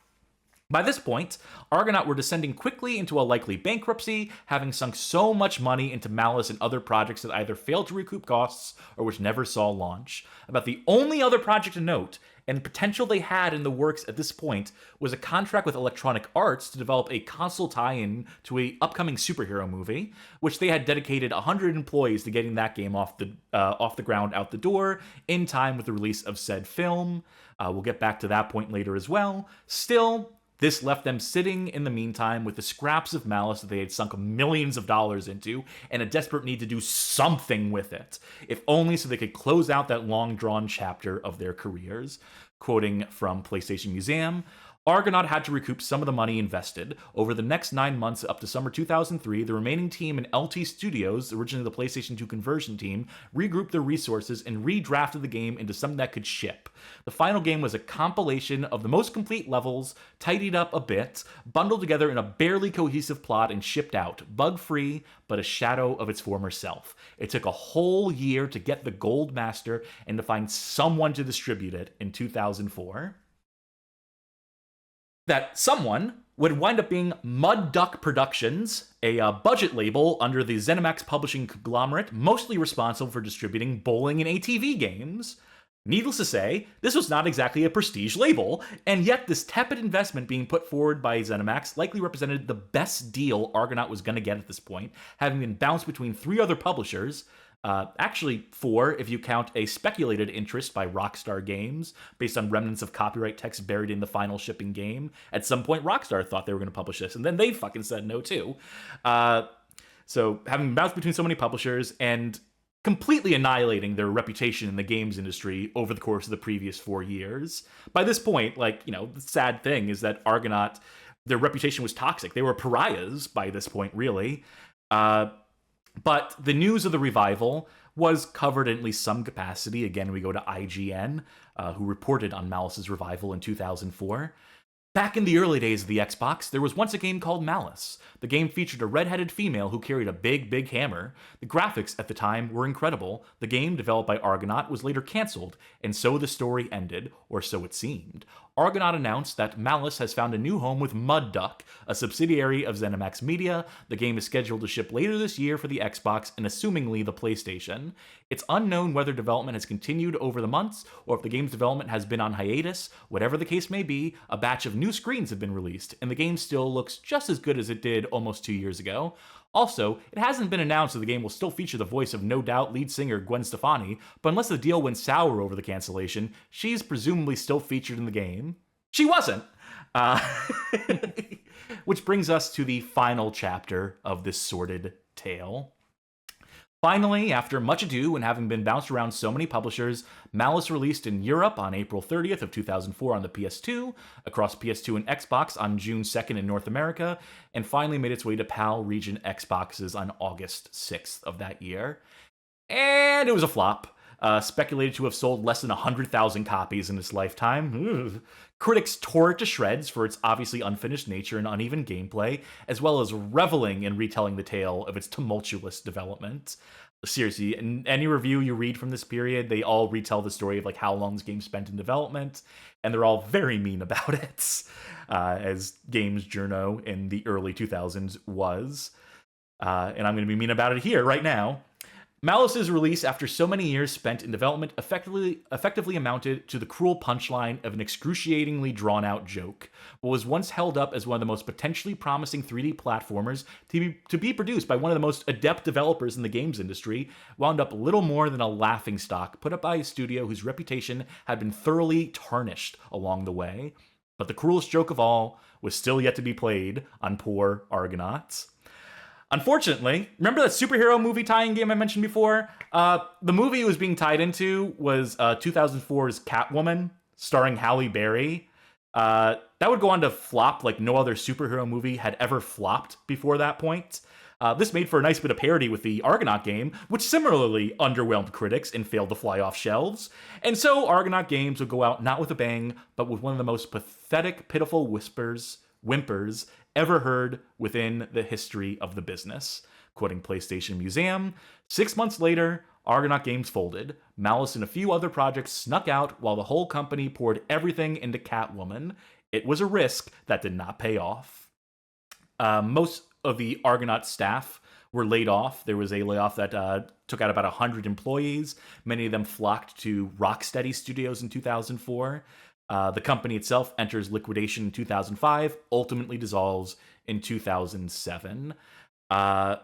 By this point, Argonaut were descending quickly into a likely bankruptcy, having sunk so much money into Malice and other projects that either failed to recoup costs or which never saw launch. About the only other project to note, and potential they had in the works at this point, was a contract with Electronic Arts to develop a console tie-in to an upcoming superhero movie, which they had dedicated 100 employees to getting that game off the ground out the door in time with the release of said film. We'll get back to that point later as well. Still, this left them sitting in the meantime with the scraps of Malice that they had sunk millions of dollars into and a desperate need to do something with it, if only so they could close out that long-drawn chapter of their careers. Quoting from PlayStation Museum, Argonaut had to recoup some of the money invested. Over the next 9 months up to summer 2003, the remaining team in LT Studios, originally the PlayStation 2 conversion team, regrouped their resources and redrafted the game into something that could ship. The final game was a compilation of the most complete levels, tidied up a bit, bundled together in a barely cohesive plot and shipped out, bug-free, but a shadow of its former self. It took a whole year to get the Gold Master and to find someone to distribute it in 2004. That someone would wind up being Mud Duck Productions, a budget label under the ZeniMax publishing conglomerate, mostly responsible for distributing bowling and ATV games. Needless to say, this was not exactly a prestige label, and yet this tepid investment being put forward by ZeniMax likely represented the best deal Argonaut was going to get at this point, having been bounced between 3 other publishers. Actually 4 if you count a speculated interest by Rockstar Games based on remnants of copyright text buried in the final shipping game. At some point, Rockstar thought they were going to publish this, and then they fucking said no too. So having bounced between so many publishers and completely annihilating their reputation in the games industry over the course of the previous 4 years. By this point, the sad thing is that Argonaut, their reputation was toxic. They were pariahs by this point, really. But the news of the revival was covered in at least some capacity. Again, we go to IGN, who reported on Malice's revival in 2004. Back in the early days of the Xbox, there was once a game called Malice. The game featured a red-headed female who carried a big hammer. The graphics at the time were incredible. The game, developed by Argonaut, was later cancelled, and so the story ended, or so it seemed. Argonaut announced that Malice has found a new home with Mud Duck, a subsidiary of ZeniMax Media. The game is scheduled to ship later this year for the Xbox and assumingly the PlayStation. It's unknown whether development has continued over the months or if the game's development has been on hiatus. Whatever the case may be, a batch of new screens have been released, and the game still looks just as good as it did almost 2 years ago. Also, it hasn't been announced that the game will still feature the voice of No Doubt lead singer Gwen Stefani, but unless the deal went sour over the cancellation, she's presumably still featured in the game. She wasn't! Which brings us to the final chapter of this sordid tale. Finally, after much ado and having been bounced around so many publishers, Malice released in Europe on April 30th of 2004 on the PS2, across PS2 and Xbox on June 2nd in North America, and finally made its way to PAL region Xboxes on August 6th of that year. And it was a flop. Speculated to have sold less than 100,000 copies in its lifetime. Ugh. Critics tore it to shreds for its obviously unfinished nature and uneven gameplay, as well as reveling in retelling the tale of its tumultuous development. Seriously, in any review you read from this period, they all retell the story of like how long this game spent in development, and they're all very mean about it, as Games Journo in the early 2000s was. And I'm going to be mean about it here right now. Malice's release after so many years spent in development effectively amounted to the cruel punchline of an excruciatingly drawn-out joke. What was once held up as one of the most potentially promising 3D platformers to be produced by one of the most adept developers in the games industry wound up little more than a laughingstock put up by a studio whose reputation had been thoroughly tarnished along the way. But the cruelest joke of all was still yet to be played on poor Argonauts. Unfortunately, remember that superhero movie tie-in game I mentioned before? The movie it was being tied into was 2004's Catwoman, starring Halle Berry. That would go on to flop like no other superhero movie had ever flopped before that point. This made for a nice bit of parody with the Argonaut game, which similarly underwhelmed critics and failed to fly off shelves. And so Argonaut games would go out not with a bang, but with one of the most pathetic, pitiful whimpers ever heard within the history of the business. Quoting PlayStation Museum, 6 months later, Argonaut Games folded. Malice and a few other projects snuck out while the whole company poured everything into Catwoman. It was a risk that did not pay off. Most of the Argonaut staff were laid off. There was a layoff that took out about 100 employees. Many of them flocked to Rocksteady Studios in 2004. The company itself enters liquidation in 2005, ultimately dissolves in 2007. And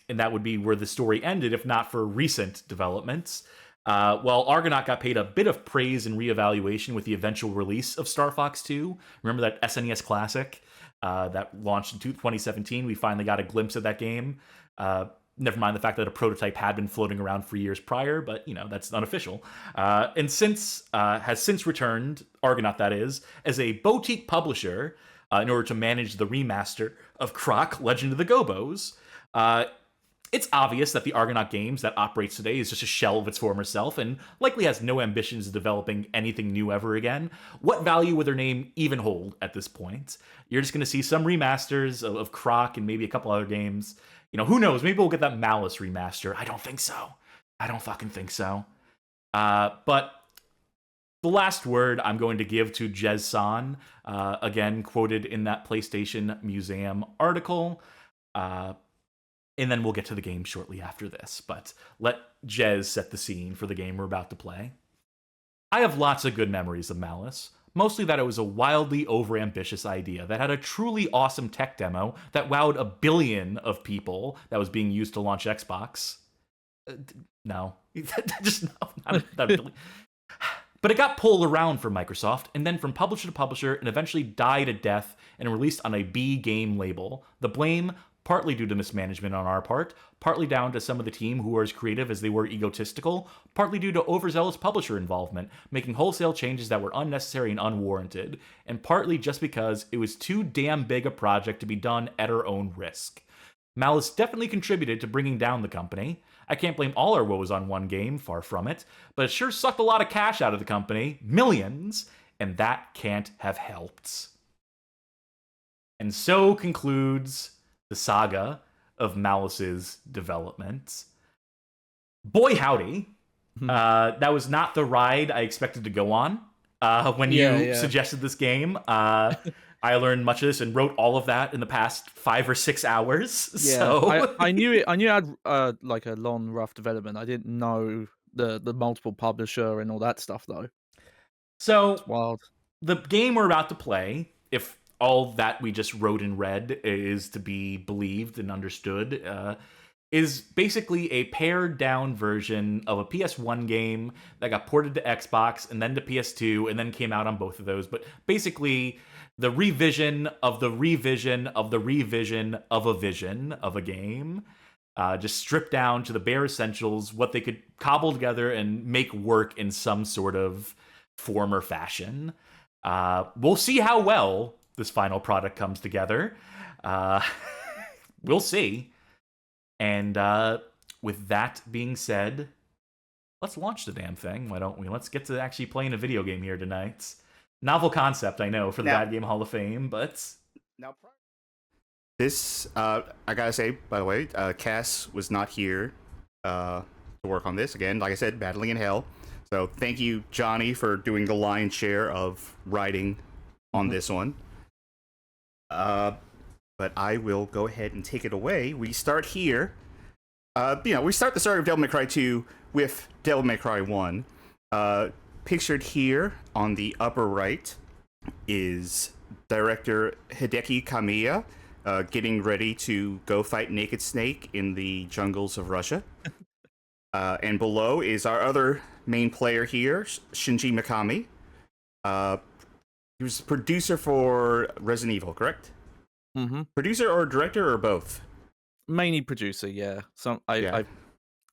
that would be where the story ended, if not for recent developments. While Argonaut got paid a bit of praise and reevaluation with the eventual release of Star Fox 2. Remember that SNES classic that launched in 2017? We finally got a glimpse of that game. Never mind the fact that a prototype had been floating around for years prior, but, you know, that's unofficial. And has since returned, Argonaut that is, as a boutique publisher in order to manage the remaster of Croc, Legend of the Gobos. It's obvious that the Argonaut Games that operates today is just a shell of its former self and likely has no ambitions of developing anything new ever again. What value would their name even hold at this point? You're just going to see some remasters of Croc and maybe a couple other games. You know, who knows? Maybe we'll get that Malice remaster. I don't think so. I don't fucking think so. But the last word I'm going to give to Jez-san, again, quoted in that PlayStation Museum article. And then we'll get to the game shortly after this. But let Jez set the scene for the game we're about to play. I have lots of good memories of Malice. Mostly that it was a wildly overambitious idea that had a truly awesome tech demo that wowed a billion of people that was being used to launch Xbox. No. Just no. Not a billion. But it got pulled around for Microsoft, and then from publisher to publisher, and eventually died a death and released on a B game label. The blame, partly due to mismanagement on our part, partly down to some of the team who were as creative as they were egotistical, partly due to overzealous publisher involvement, making wholesale changes that were unnecessary and unwarranted, and partly just because it was too damn big a project to be done at our own risk. Malice definitely contributed to bringing down the company. I can't blame all our woes on one game, far from it, but it sure sucked a lot of cash out of the company, millions, and that can't have helped. And so concludes the saga of Malice's development. Boy, howdy. That was not the ride I expected to go on when you suggested this game. I learned much of this and wrote all of that in the past 5 or 6 hours. Yeah, So I knew it. I knew it had like a long, rough development. I didn't know the multiple publisher and all that stuff though. So It's wild. the game we're about to play, if all that we just wrote and read is to be believed and understood, is basically a pared down version of a PS1 game that got ported to Xbox and then to PS2 and then came out on both of those. But basically, the revision of the revision of the revision of a vision of a game. Just stripped down to the bare essentials, what they could cobble together and make work in some sort of form or fashion. We'll see how well this final product comes together. We'll see. And with that being said, let's launch the damn thing. Why don't we? Let's get to actually playing a video game here tonight. Novel concept, I know, for the Bad Game Hall of Fame, but... Now, this, I gotta say, by the way, Cass was not here to work on this. Again, like I said, battling in hell. So thank you, Johnny, for doing the lion's share of writing on this one. But I will go ahead and take it away. We start here. We start the story of Devil May Cry 2 with Devil May Cry 1. Pictured here on the upper right is director Hideki Kamiya getting ready to go fight Naked Snake in the jungles of Russia. And below is our other main player here, Shinji Mikami. He was producer for Resident Evil, correct? Mm-hmm. Producer or director or both? Mainly producer, yeah.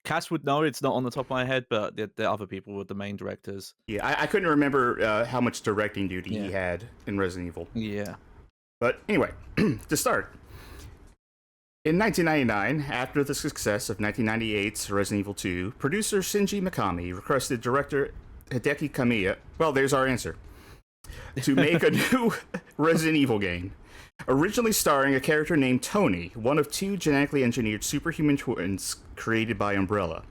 Cass would know, it's not on the top of my head, but the other people were the main directors. Yeah, I couldn't remember how much directing duty he had in Resident Evil. Yeah. But anyway, to start. In 1999, after the success of 1998's Resident Evil 2, producer Shinji Mikami requested director Hideki Kamiya, well, there's our answer, to make a new Resident Evil game. Originally starring a character named Tony, one of 2 genetically engineered superhuman twins created by Umbrella.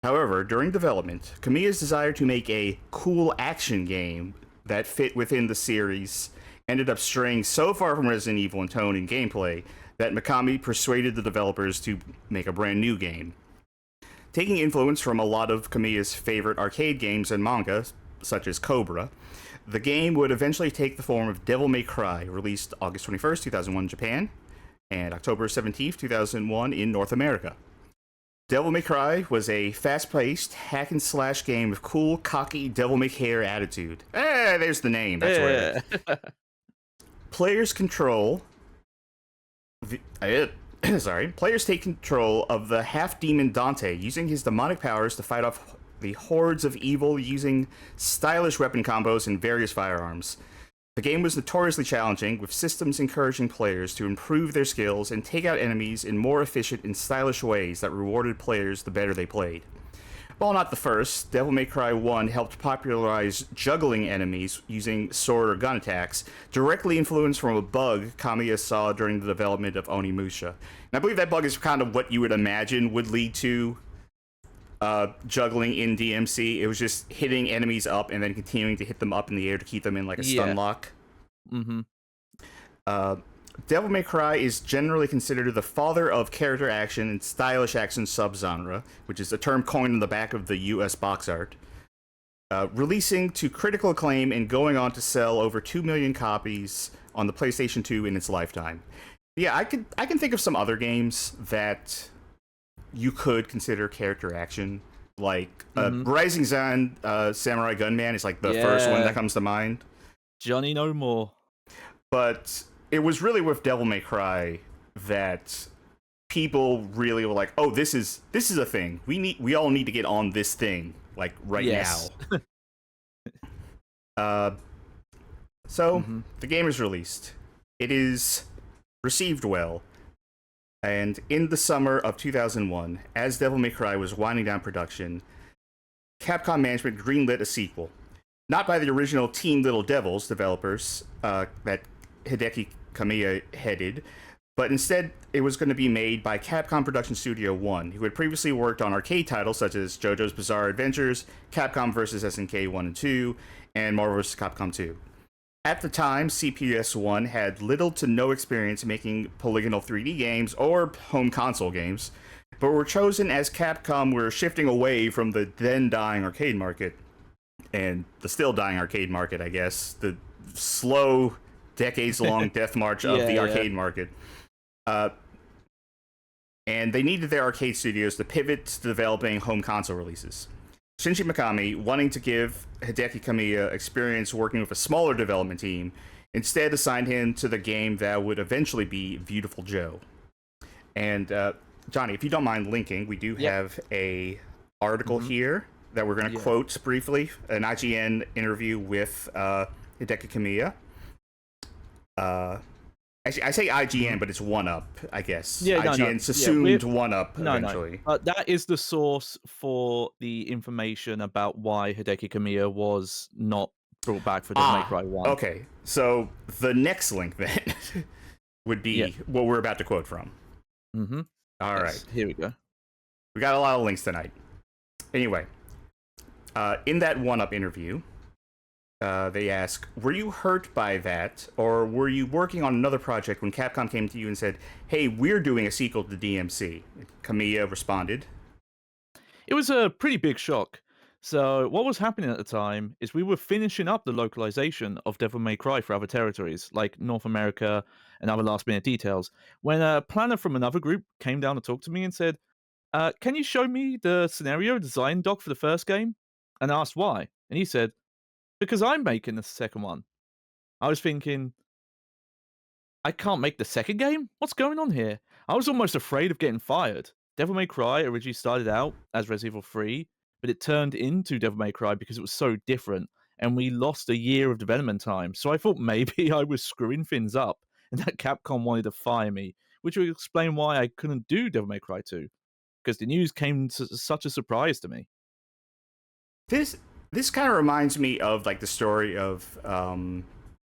However, during development, Kamiya's desire to make a cool action game that fit within the series ended up straying so far from Resident Evil in tone and gameplay that Mikami persuaded the developers to make a brand new game. Taking influence from a lot of Kamiya's favorite arcade games and manga, such as Cobra, the game would eventually take the form of Devil May Cry, released August 21st, 2001 in Japan, and October 17th, 2001 in North America. Devil May Cry was a fast-paced, hack-and-slash game with cool, cocky, devil-may-care attitude. There's the name, that's where it is. Players take control of the half-demon Dante, using his demonic powers to fight off the hordes of evil using stylish weapon combos and various firearms. The game was notoriously challenging, with systems encouraging players to improve their skills and take out enemies in more efficient and stylish ways that rewarded players the better they played. While not the first, Devil May Cry 1 helped popularize juggling enemies using sword or gun attacks, directly influenced from a bug Kamiya saw during the development of Onimusha. And I believe that bug is kind of what you would imagine would lead to juggling in DMC. It was just hitting enemies up and then continuing to hit them up in the air to keep them in like a stun lock. Mm-hmm. Devil May Cry is generally considered the father of character action and stylish action subgenre, which is a term coined in the back of the US box art. Releasing to critical acclaim and going on to sell over 2 million copies on the PlayStation 2 in its lifetime. Yeah, I can think of some other games that you could consider character action, like Rising Sun Samurai Gunman is like the first one that comes to mind. Johnny No More. But it was really with Devil May Cry that people really were like, "Oh, this is a thing. We all need to get on this thing like right now." So the game is released. It is received well. And in the summer of 2001, as Devil May Cry was winding down production, Capcom management greenlit a sequel. Not by the original Team Little Devils developers that Hideki Kamiya headed, but instead it was going to be made by Capcom Production Studio 1, who had previously worked on arcade titles such as JoJo's Bizarre Adventures, Capcom vs. SNK 1 and 2, and Marvel vs. Capcom 2. At the time, CPS1 had little to no experience making polygonal 3D games or home console games, but were chosen as Capcom were shifting away from the then dying arcade market, and the still dying arcade market, I guess, the slow, decades-long death march of the arcade market. And they needed their arcade studios to pivot to developing home console releases. Shinji Mikami, wanting to give Hideki Kamiya experience working with a smaller development team, instead assigned him to the game that would eventually be Beautiful Joe. And Johnny, if you don't mind linking, we do have a article here that we're going to quote briefly, an IGN interview with Hideki Kamiya. Actually, I say IGN, but it's 1UP, I guess. Yeah, IGN's assumed 1UP eventually. That is the source for the information about why Hideki Kamiya was not brought back for Devil May Cry 1. Okay, so the next link then would be what we're about to quote from. Mm-hmm. All right. Here we go. We got a lot of links tonight. Anyway, in that 1UP interview, they ask, were you hurt by that, or were you working on another project when Capcom came to you and said, hey, we're doing a sequel to DMC? Kamiya responded, it was a pretty big shock. So what was happening at the time is we were finishing up the localization of Devil May Cry for other territories, like North America and other last-minute details, when a planner from another group came down to talk to me and said, can you show me the scenario design doc for the first game? And I asked why. And he said, because I'm making the second one. I was thinking, I can't make the second game? What's going on here? I was almost afraid of getting fired. Devil May Cry originally started out as Resident Evil 3, but it turned into Devil May Cry because it was so different, and we lost a year of development time. So I thought maybe I was screwing things up, and that Capcom wanted to fire me, which would explain why I couldn't do Devil May Cry 2, because the news came to such a surprise to me. This kind of reminds me of like the story of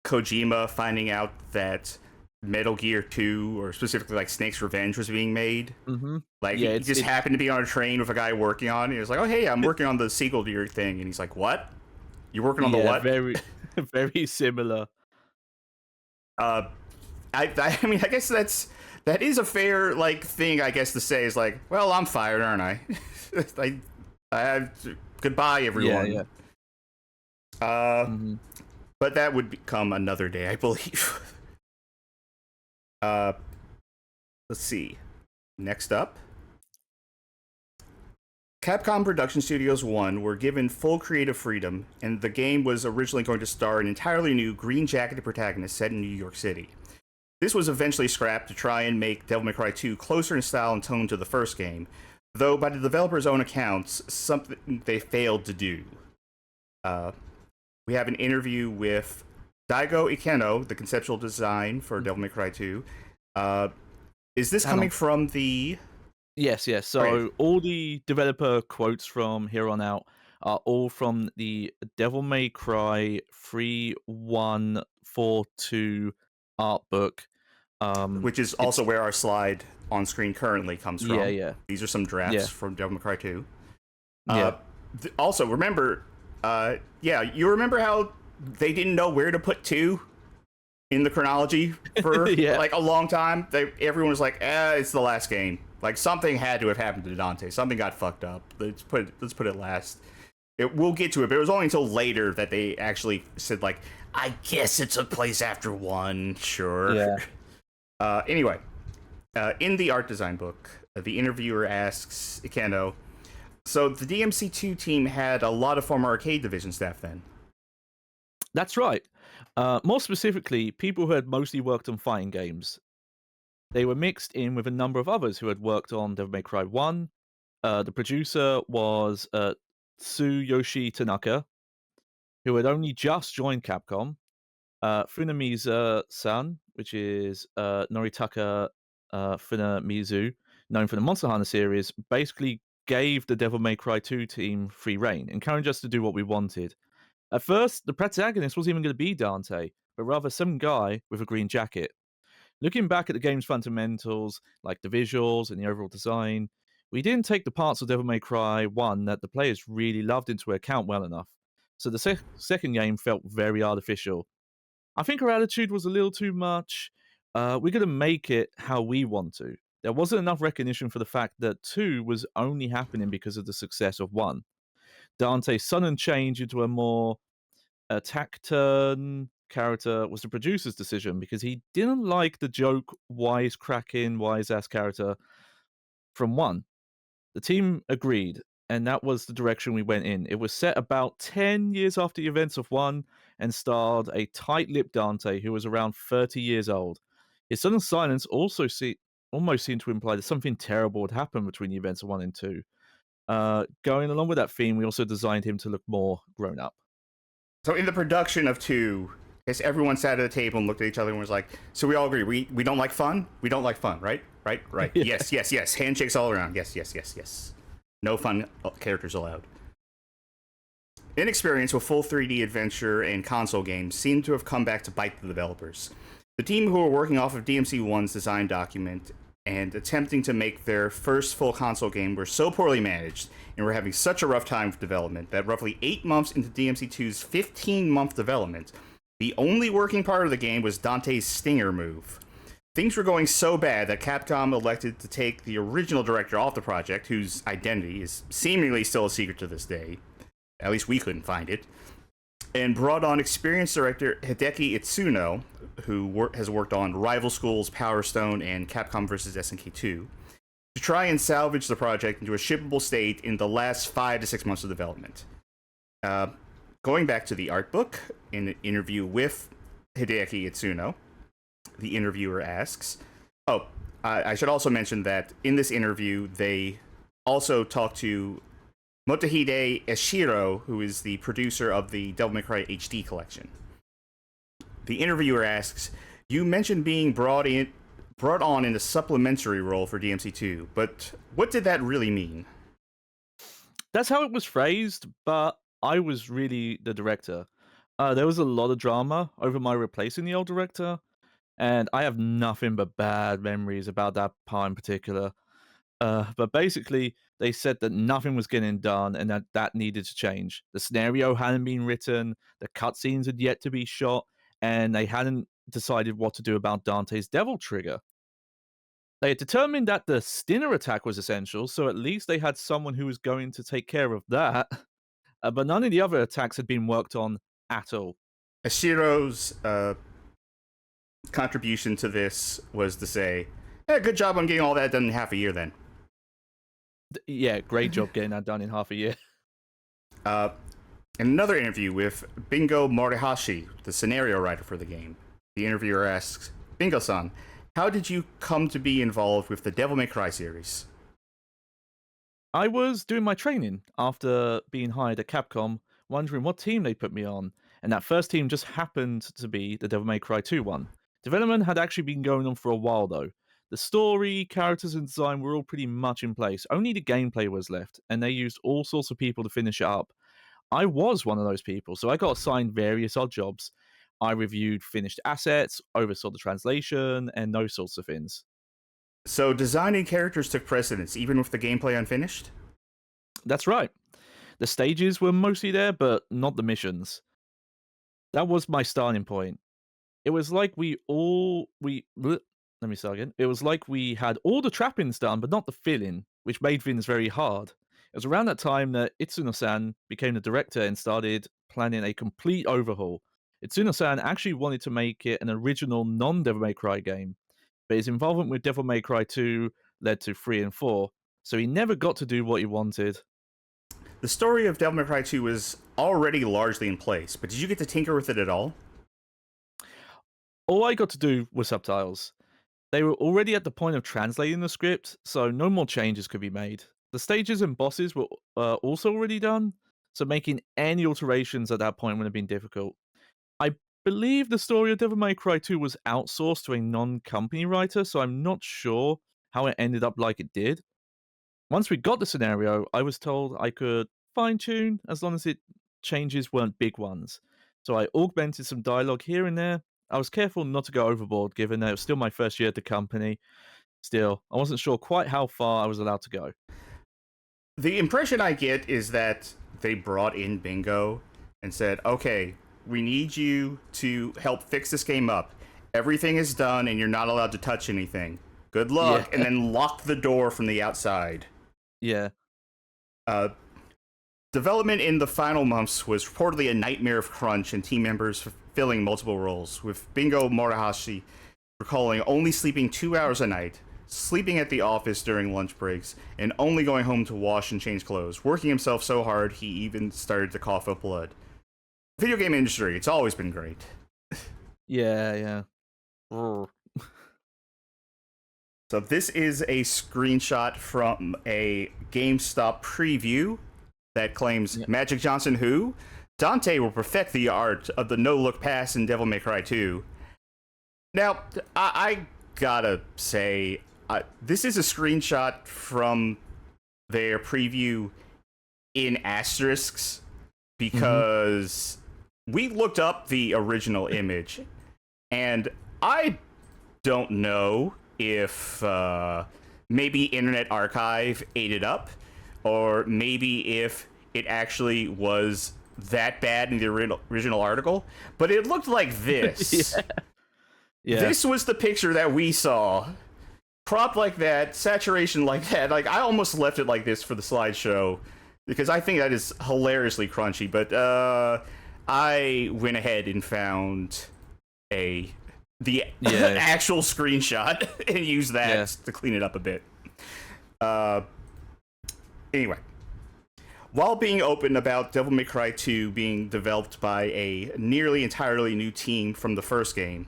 Kojima finding out that Metal Gear 2, or specifically like Snake's Revenge, was being made. Mm-hmm. Like he just happened to be on a train with a guy working on it. He was like, "Oh hey, I'm working on the sequel to your thing," and he's like, "What? You're working on the what?" Very, very similar. I mean, I guess that is a fair like thing, I guess, to say is like, well, I'm fired, aren't I? I have goodbye, everyone. Yeah. But that would become another day, I believe. Let's see. Next up, Capcom Production Studios 1 were given full creative freedom, and the game was originally going to star an entirely new green-jacketed protagonist set in New York City. This was eventually scrapped to try and make Devil May Cry 2 closer in style and tone to the first game, though by the developer's own accounts, something they failed to do. We have an interview with Daigo Ikeno, the conceptual design for Devil May Cry 2. Is this coming from the... Yes. So all the developer quotes from here on out are all from the Devil May Cry 3142 art book. Which is also where our slide on screen currently comes from. Yeah. These are some drafts from Devil May Cry 2. Also, remember... you remember how they didn't know where to put 2 in the chronology for like a long time? Everyone was like, it's the last game. Like something had to have happened to Dante. Something got fucked up. Let's put it last. We'll get to it, but it was only until later that they actually said like, I guess it took place after 1. Sure. Yeah. Anyway, in the art design book, the interviewer asks Ikeno, so the DMC2 team had a lot of former arcade division staff then? That's right. More specifically, people who had mostly worked on fighting games. They were mixed in with a number of others who had worked on Devil May Cry 1. The producer was Tsuyoshi Tanaka, who had only just joined Capcom. Funamizu-san, which is Noritaka Funamizu, known for the Monster Hunter series, basically gave the Devil May Cry 2 team free reign, encouraged us to do what we wanted. At first, the protagonist wasn't even going to be Dante, but rather some guy with a green jacket. Looking back at the game's fundamentals, like the visuals and the overall design, we didn't take the parts of Devil May Cry 1 that the players really loved into account well enough. So the second game felt very artificial. I think our attitude was a little too much. We're going to make it how we want to. There wasn't enough recognition for the fact that 2 was only happening because of the success of 1. Dante's sudden change into a more taciturn character was the producer's decision because he didn't like the joke wisecracking wise ass character from 1. The team agreed, and that was the direction we went in. It was set about 10 years after the events of 1 and starred a tight-lipped Dante who was around 30 years old. His sudden silence also almost seemed to imply that something terrible had happened between the events of 1 and 2. Going along with that theme, we also designed him to look more grown up. So in the production of 2, I guess everyone sat at a table and looked at each other and was like, so we all agree, we don't like fun? We don't like fun, right? Right? Yeah. Yes, yes, yes. Handshakes all around. Yes, yes, yes, yes. No fun characters allowed. Inexperience with full 3D adventure and console games seemed to have come back to bite the developers. The team who were working off of DMC1's design document and attempting to make their first full console game were so poorly managed and were having such a rough time with development that roughly 8 months into DMC2's 15-month development, the only working part of the game was Dante's stinger move. Things were going so bad that Capcom elected to take the original director off the project, whose identity is seemingly still a secret to this day. At least we couldn't find it. And brought on experienced director Hideki Itsuno, who has worked on Rival Schools, Power Stone, and Capcom vs. SNK 2, to try and salvage the project into a shippable state in the last 5 to 6 months of development. Going back to the art book, in an interview with Hideki Itsuno, the interviewer asks, I should also mention that in this interview, they also talked to Motohide Eshiro, who is the producer of the Devil May Cry HD collection. The interviewer asks, you mentioned being brought on in a supplementary role for DMC2, but what did that really mean? That's how it was phrased, but I was really the director. There was a lot of drama over my replacing the old director, and I have nothing but bad memories about that part in particular. But basically, they said that nothing was getting done and that needed to change. The scenario hadn't been written, the cutscenes had yet to be shot, and they hadn't decided what to do about Dante's devil trigger. They had determined that the Stinner attack was essential, so at least they had someone who was going to take care of that. But none of the other attacks had been worked on at all. Eshiro's contribution to this was to say, hey, good job on getting all that done in half a year then. Yeah, great job getting that done in half a year. In another interview with Bingo Morihashi, the scenario writer for the game, the interviewer asks, Bingo-san, how did you come to be involved with the Devil May Cry series? I was doing my training after being hired at Capcom, wondering what team they put me on, and that first team just happened to be the Devil May Cry 2 one. Development had actually been going on for a while though. The story, characters, and design were all pretty much in place. Only the gameplay was left, and they used all sorts of people to finish it up. I was one of those people, so I got assigned various odd jobs. I reviewed finished assets, oversaw the translation, and those sorts of things. So designing characters took precedence, even with the gameplay unfinished? That's right. The stages were mostly there, but not the missions. That was my starting point. It was like let me start again. It was like we had all the trappings done, but not the filling, which made things very hard. It was around that time that Itsuno-san became the director and started planning a complete overhaul. Itsuno-san actually wanted to make it an original non-Devil May Cry game, but his involvement with Devil May Cry 2 led to 3 and 4, so he never got to do what he wanted. The story of Devil May Cry 2 was already largely in place, but did you get to tinker with it at all? All I got to do was subtitles. They were already at the point of translating the script, so no more changes could be made. The stages and bosses were also already done, so making any alterations at that point would have been difficult. I believe the story of Devil May Cry 2 was outsourced to a non-company writer, so I'm not sure how it ended up like it did. Once we got the scenario, I was told I could fine-tune as long as changes weren't big ones. So I augmented some dialogue here and there, I was careful not to go overboard, given that it was still my first year at the company. Still, I wasn't sure quite how far I was allowed to go. The impression I get is that they brought in Bingo and said, okay, we need you to help fix this game up. Everything is done and you're not allowed to touch anything. Good luck. Yeah. And then lock the door from the outside. Yeah. Development in the final months was reportedly a nightmare of crunch and team members fulfilling multiple roles, with Bingo Morihashi recalling only sleeping 2 hours a night, sleeping at the office during lunch breaks, and only going home to wash and change clothes, working himself so hard he even started to cough up blood. Video game industry, it's always been great. Yeah. So this is a screenshot from a GameStop preview that claims Magic Johnson who? Dante will perfect the art of the no-look pass in Devil May Cry 2. Now, I gotta say, this is a screenshot from their preview in asterisks because we looked up the original image, and I don't know if maybe Internet Archive ate it up, or maybe if it actually was that bad in the original article, but it looked like this. Yeah. This was the picture that we saw. Crop like that, saturation like that. Like, I almost left it like this for the slideshow because I think that is hilariously crunchy, but I went ahead and found the actual screenshot and used that to clean it up a bit. Anyway, while being open about Devil May Cry 2 being developed by a nearly entirely new team from the first game,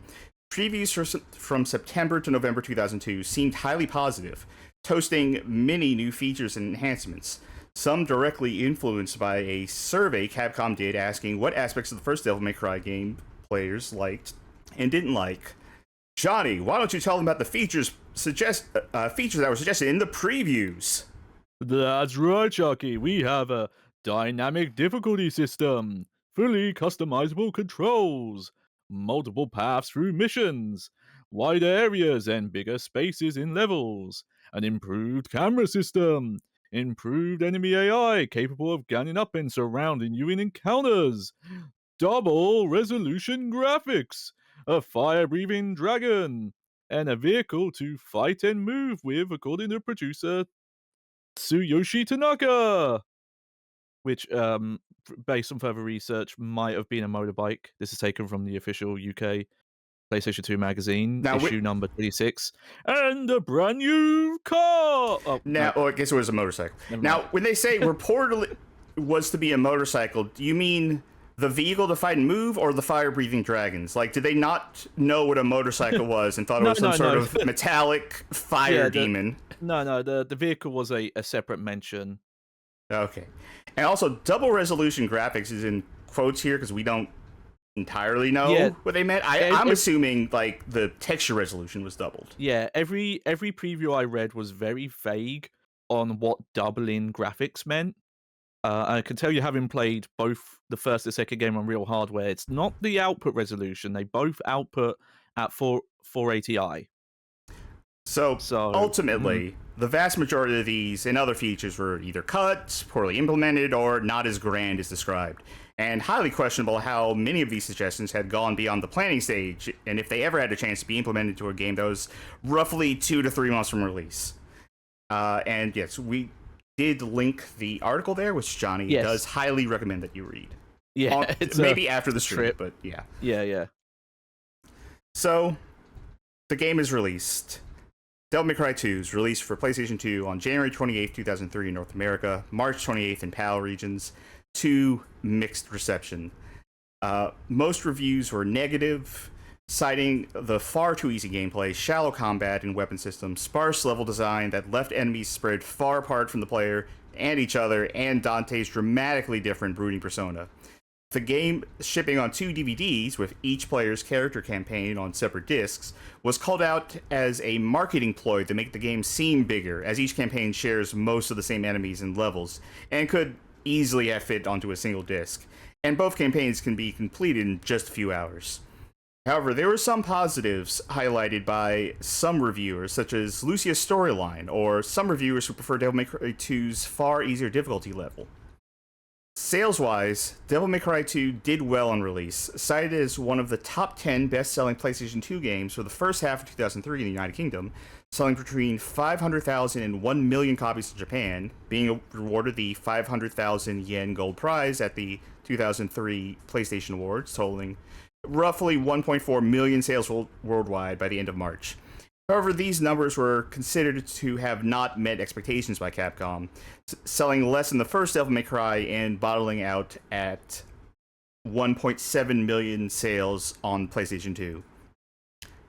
previews from September to November 2002 seemed highly positive, toasting many new features and enhancements, some directly influenced by a survey Capcom did asking what aspects of the first Devil May Cry game players liked and didn't like. Johnny, why don't you tell them about the features that were suggested in the previews? That's right, Chucky. We have a dynamic difficulty system, fully customizable controls, multiple paths through missions, wider areas and bigger spaces in levels, an improved camera system, improved enemy AI capable of ganning up and surrounding you in encounters, double resolution graphics, a fire-breathing dragon, and a vehicle to fight and move with, according to producer Tsuyoshi Tanaka, which, based on further research, might have been a motorbike. This is taken from the official UK PlayStation 2 magazine, issue number 26, and a brand new car! I guess it was a motorcycle. Now, when they say reportedly was to be a motorcycle, do you mean the vehicle to fight and move, or the fire-breathing dragons? Like, did they not know what a motorcycle was and thought it was some sort of metallic fire demon? No, the vehicle was a separate mention. Okay. And also, double resolution graphics is in quotes here because we don't entirely know what they meant. I'm assuming, like, the texture resolution was doubled. Yeah, every preview I read was very vague on what doubling graphics meant. I can tell you, having played both the first and second game on real hardware, it's not the output resolution. They both output at 480i. So ultimately, the vast majority of these and other features were either cut, poorly implemented, or not as grand as described. And highly questionable how many of these suggestions had gone beyond the planning stage, and if they ever had a chance to be implemented into a game that was roughly 2 to 3 months from release. And yes, we did link the article there, which Johnny does highly recommend that you read. Yeah, it's maybe after the stream, but yeah. Yeah. So, the game is released. Devil May Cry 2 is released for PlayStation 2 on January 28th, 2003 in North America, March 28th in PAL regions, to mixed reception. Most reviews were negative, citing the far too easy gameplay, shallow combat and weapon systems, sparse level design that left enemies spread far apart from the player and each other, and Dante's dramatically different brooding persona. The game, shipping on 2 DVDs with each player's character campaign on separate discs, was called out as a marketing ploy to make the game seem bigger, as each campaign shares most of the same enemies and levels, and could easily have fit onto a single disc. And both campaigns can be completed in just a few hours. However, there were some positives highlighted by some reviewers, such as Lucia's storyline, or some reviewers who prefer Devil May Cry 2's far easier difficulty level. Sales-wise, Devil May Cry 2 did well on release, cited as one of the top 10 best-selling PlayStation 2 games for the first half of 2003 in the United Kingdom, selling between 500,000 and 1 million copies in Japan, being rewarded the 500,000 yen gold prize at the 2003 PlayStation Awards, totaling roughly 1.4 million sales worldwide by the end of March. However, these numbers were considered to have not met expectations by Capcom, selling less than the first Devil May Cry and bottling out at 1.7 million sales on PlayStation 2.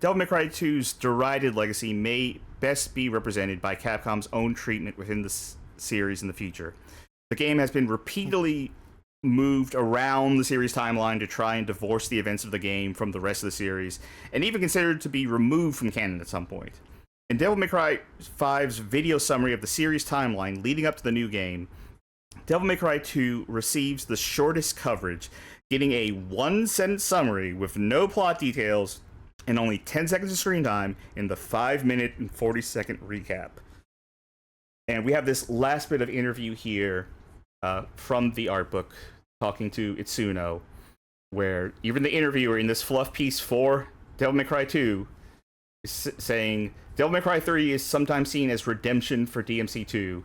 Devil May Cry 2's derided legacy may best be represented by Capcom's own treatment within the series in the future. The game has been repeatedly moved around the series timeline to try and divorce the events of the game from the rest of the series, and even considered to be removed from canon at some point. In Devil May Cry 5's video summary of the series timeline leading up to the new game, Devil May Cry 2 receives the shortest coverage, getting a one-sentence summary with no plot details and only 10 seconds of screen time in the 5-minute and 40-second recap. And we have this last bit of interview here from the art book, talking to Itsuno, where even the interviewer in this fluff piece for Devil May Cry 2 is saying, Devil May Cry 3 is sometimes seen as redemption for DMC2.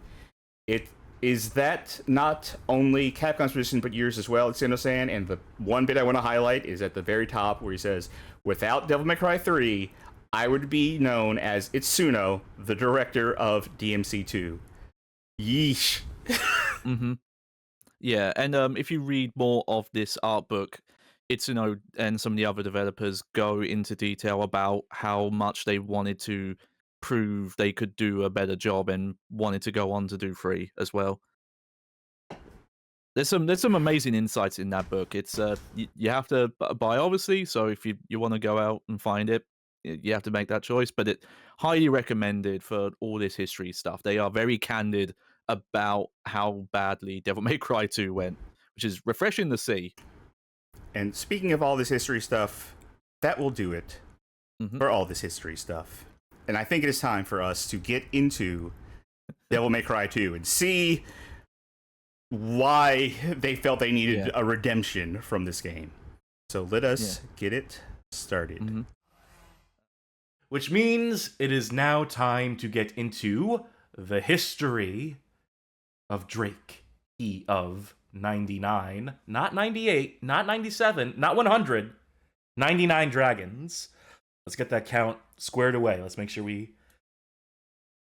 Is that not only Capcom's position, but yours as well, Itsuno-san? And the one bit I want to highlight is at the very top, where he says, without Devil May Cry 3, I would be known as Itsuno, the director of DMC2. Yeesh. Mm-hmm. Yeah, and if you read more of this art book, Itsuno and some of the other developers go into detail about how much they wanted to prove they could do a better job and wanted to go on to do 3 as well. There's some amazing insights in that book. It's you have to buy, obviously, so if you want to go out and find it, you have to make that choice, but it highly recommended for all this history stuff. They are very candid about how badly Devil May Cry 2 went, which is refreshing to see. And speaking of all this history stuff, that will do it for all this history stuff. And I think it is time for us to get into Devil May Cry 2 and see why they felt they needed a redemption from this game. So let us get it started. Which means it is now time to get into the history of Drake. He of 99, not 98, not 97, not 100, 99 dragons. Let's get that count squared away. Let's make sure we...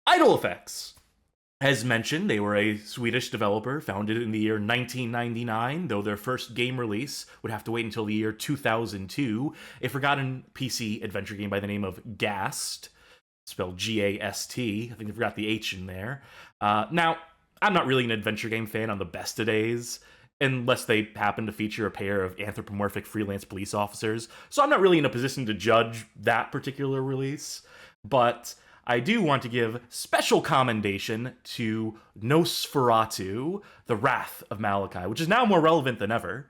Idle Effects. As mentioned, they were a Swedish developer founded in the year 1999, though their first game release would have to wait until the year 2002, a forgotten PC adventure game by the name of Gast, spelled G-A-S-T. I think they forgot the H in there. Now, I'm not really an adventure game fan on the best of days, unless they happen to feature a pair of anthropomorphic freelance police officers, so I'm not really in a position to judge that particular release, but I do want to give special commendation to Nosferatu, The Wrath of Malachi, which is now more relevant than ever,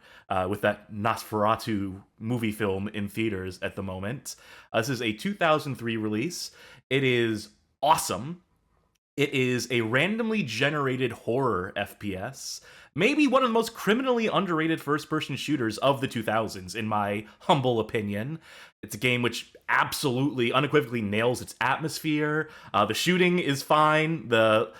with that Nosferatu movie film in theaters at the moment. This is a 2003 release. It is awesome. It is a randomly generated horror FPS. Maybe one of the most criminally underrated first-person shooters of the 2000s, in my humble opinion. It's a game which absolutely, unequivocally nails its atmosphere. The shooting is fine. The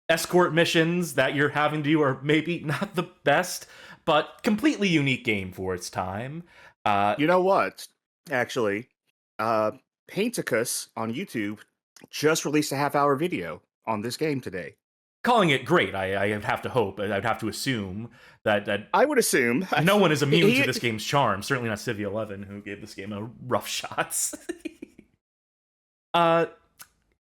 escort missions that you're having to do are maybe not the best, but completely unique game for its time. You know what? Actually, Painticus on YouTube just released a half-hour video on this game today. Calling it great, I have to hope, I'd have to assume that I would assume no one is immune to this game's charm. Certainly not Civ 11, who gave this game a rough shots.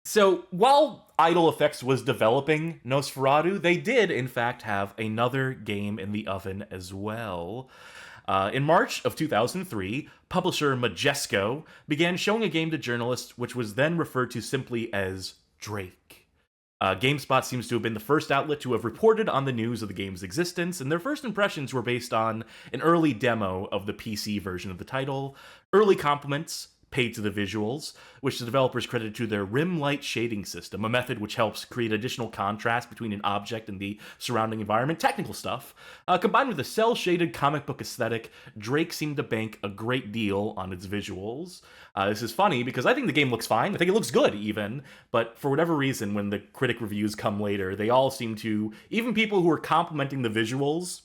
So while Idle Effects was developing Nosferatu, they did in fact have another game in the oven as well. In March of 2003, publisher Majesco began showing a game to journalists which was then referred to simply as Drake. GameSpot seems to have been the first outlet to have reported on the news of the game's existence, and their first impressions were based on an early demo of the PC version of the title, early compliments paid to the visuals, which the developers credited to their rim light shading system, a method which helps create additional contrast between an object and the surrounding environment. Technical stuff. Combined with a cel-shaded comic book aesthetic, Drake seemed to bank a great deal on its visuals. This is funny because I think the game looks fine. I think it looks good, even. But for whatever reason, when the critic reviews come later, they all seem to, even people who are complimenting the visuals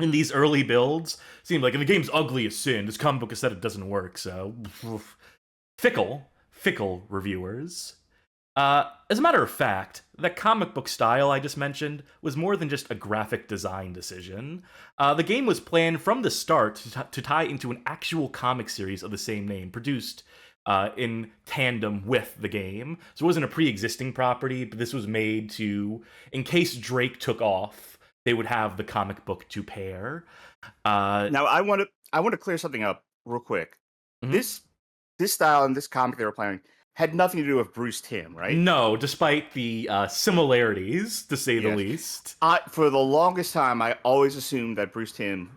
in these early builds, seem like, if the game's ugly as sin, this comic book aesthetic doesn't work, so fickle reviewers. As a matter of fact, that comic book style I just mentioned was more than just a graphic design decision. The game was planned from the start to tie into an actual comic series of the same name, produced in tandem with the game. So it wasn't a pre-existing property, but this was made to, in case Drake took off, they would have the comic book to pair. Now, I want to clear something up real quick. Mhm. This style and this comic they were playing had nothing to do with Bruce Timm, right? No, despite the similarities, to say the least. For the longest time, I always assumed that Bruce Timm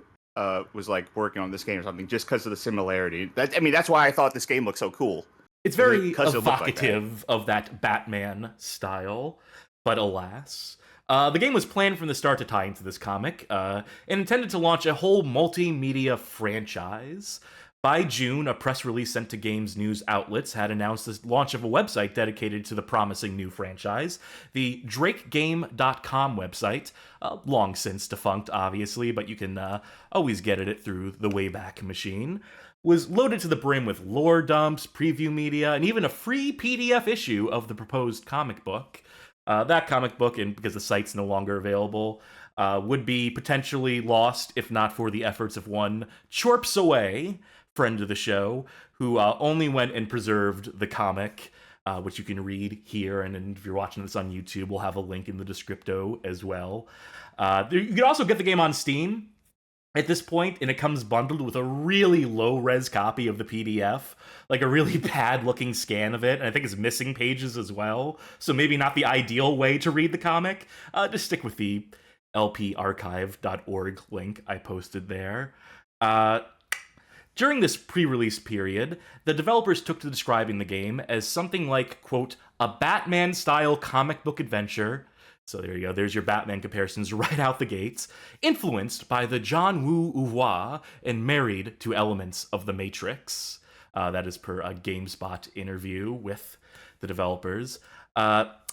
was like working on this game or something, just because of the similarity. That's why I thought this game looked so cool. It's very Because it looked like that. evocative of that Batman style, but alas. The game was planned from the start to tie into this comic, and intended to launch a whole multimedia franchise. By June, a press release sent to games news outlets had announced the launch of a website dedicated to the promising new franchise. The drakegame.com website, long since defunct, obviously, but you can always get at it through the Wayback Machine, was loaded to the brim with lore dumps, preview media, and even a free PDF issue of the proposed comic book. That comic book, and because the site's no longer available, would be potentially lost if not for the efforts of one Chorps Away, friend of the show, who only went and preserved the comic, which you can read here, and if you're watching this on YouTube, we'll have a link in the descripto as well. You can also get the game on Steam at this point, and it comes bundled with a really low-res copy of the PDF, like a really bad-looking scan of it, and I think it's missing pages as well, so maybe not the ideal way to read the comic. Just stick with the lparchive.org link I posted there. During this pre-release period, the developers took to describing the game as something like, quote, a Batman-style comic book adventure. So there you go, there's your Batman comparisons right out the gates. Influenced by the John Woo oeuvre and married to elements of The Matrix. That is per a GameSpot interview with the developers.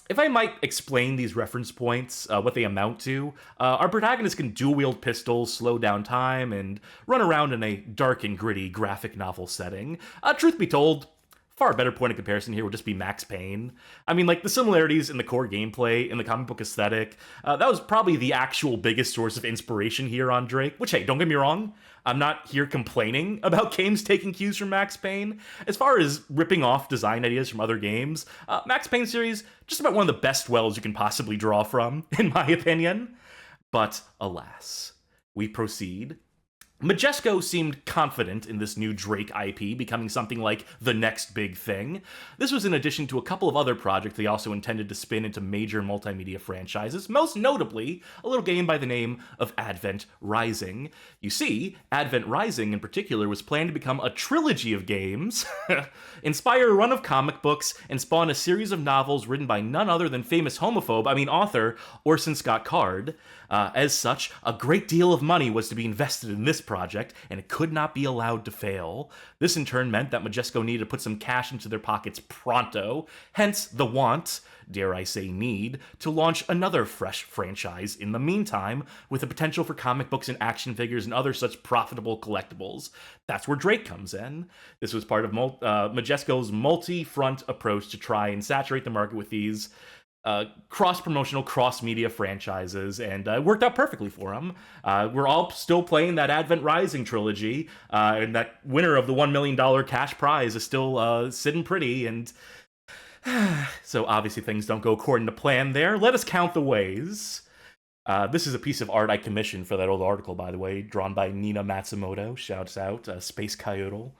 If I might explain these reference points, what they amount to, our protagonist can dual-wield pistols, slow down time, and run around in a dark and gritty graphic novel setting. Truth be told, far better point of comparison here would just be Max Payne. I mean, like, the similarities in the core gameplay, in the comic book aesthetic, that was probably the actual biggest source of inspiration here on Drake, which, hey, don't get me wrong, I'm not here complaining about games taking cues from Max Payne. As far as ripping off design ideas from other games, Max Payne series, just about one of the best wells you can possibly draw from, in my opinion. But alas, we proceed. Majesco seemed confident in this new Drake IP becoming something like the next big thing. This was in addition to a couple of other projects they also intended to spin into major multimedia franchises, most notably a little game by the name of Advent Rising. You see, Advent Rising in particular was planned to become a trilogy of games, inspire a run of comic books, and spawn a series of novels written by none other than famous author Orson Scott Card. As such, a great deal of money was to be invested in this project, and it could not be allowed to fail. This in turn meant that Majesco needed to put some cash into their pockets pronto, hence the want, dare I say need, to launch another fresh franchise in the meantime, with the potential for comic books and action figures and other such profitable collectibles. That's where Drake comes in. This was part of Majesco's multi-front approach to try and saturate the market with these cross-promotional, cross-media franchises, and it worked out perfectly for them. We're all still playing that Advent Rising trilogy, and that winner of the $1 million cash prize is still sitting pretty, and so obviously things don't go according to plan there. Let us count the ways. This is a piece of art I commissioned for that old article, by the way, drawn by Nina Matsumoto. Shouts out, Space Coyote.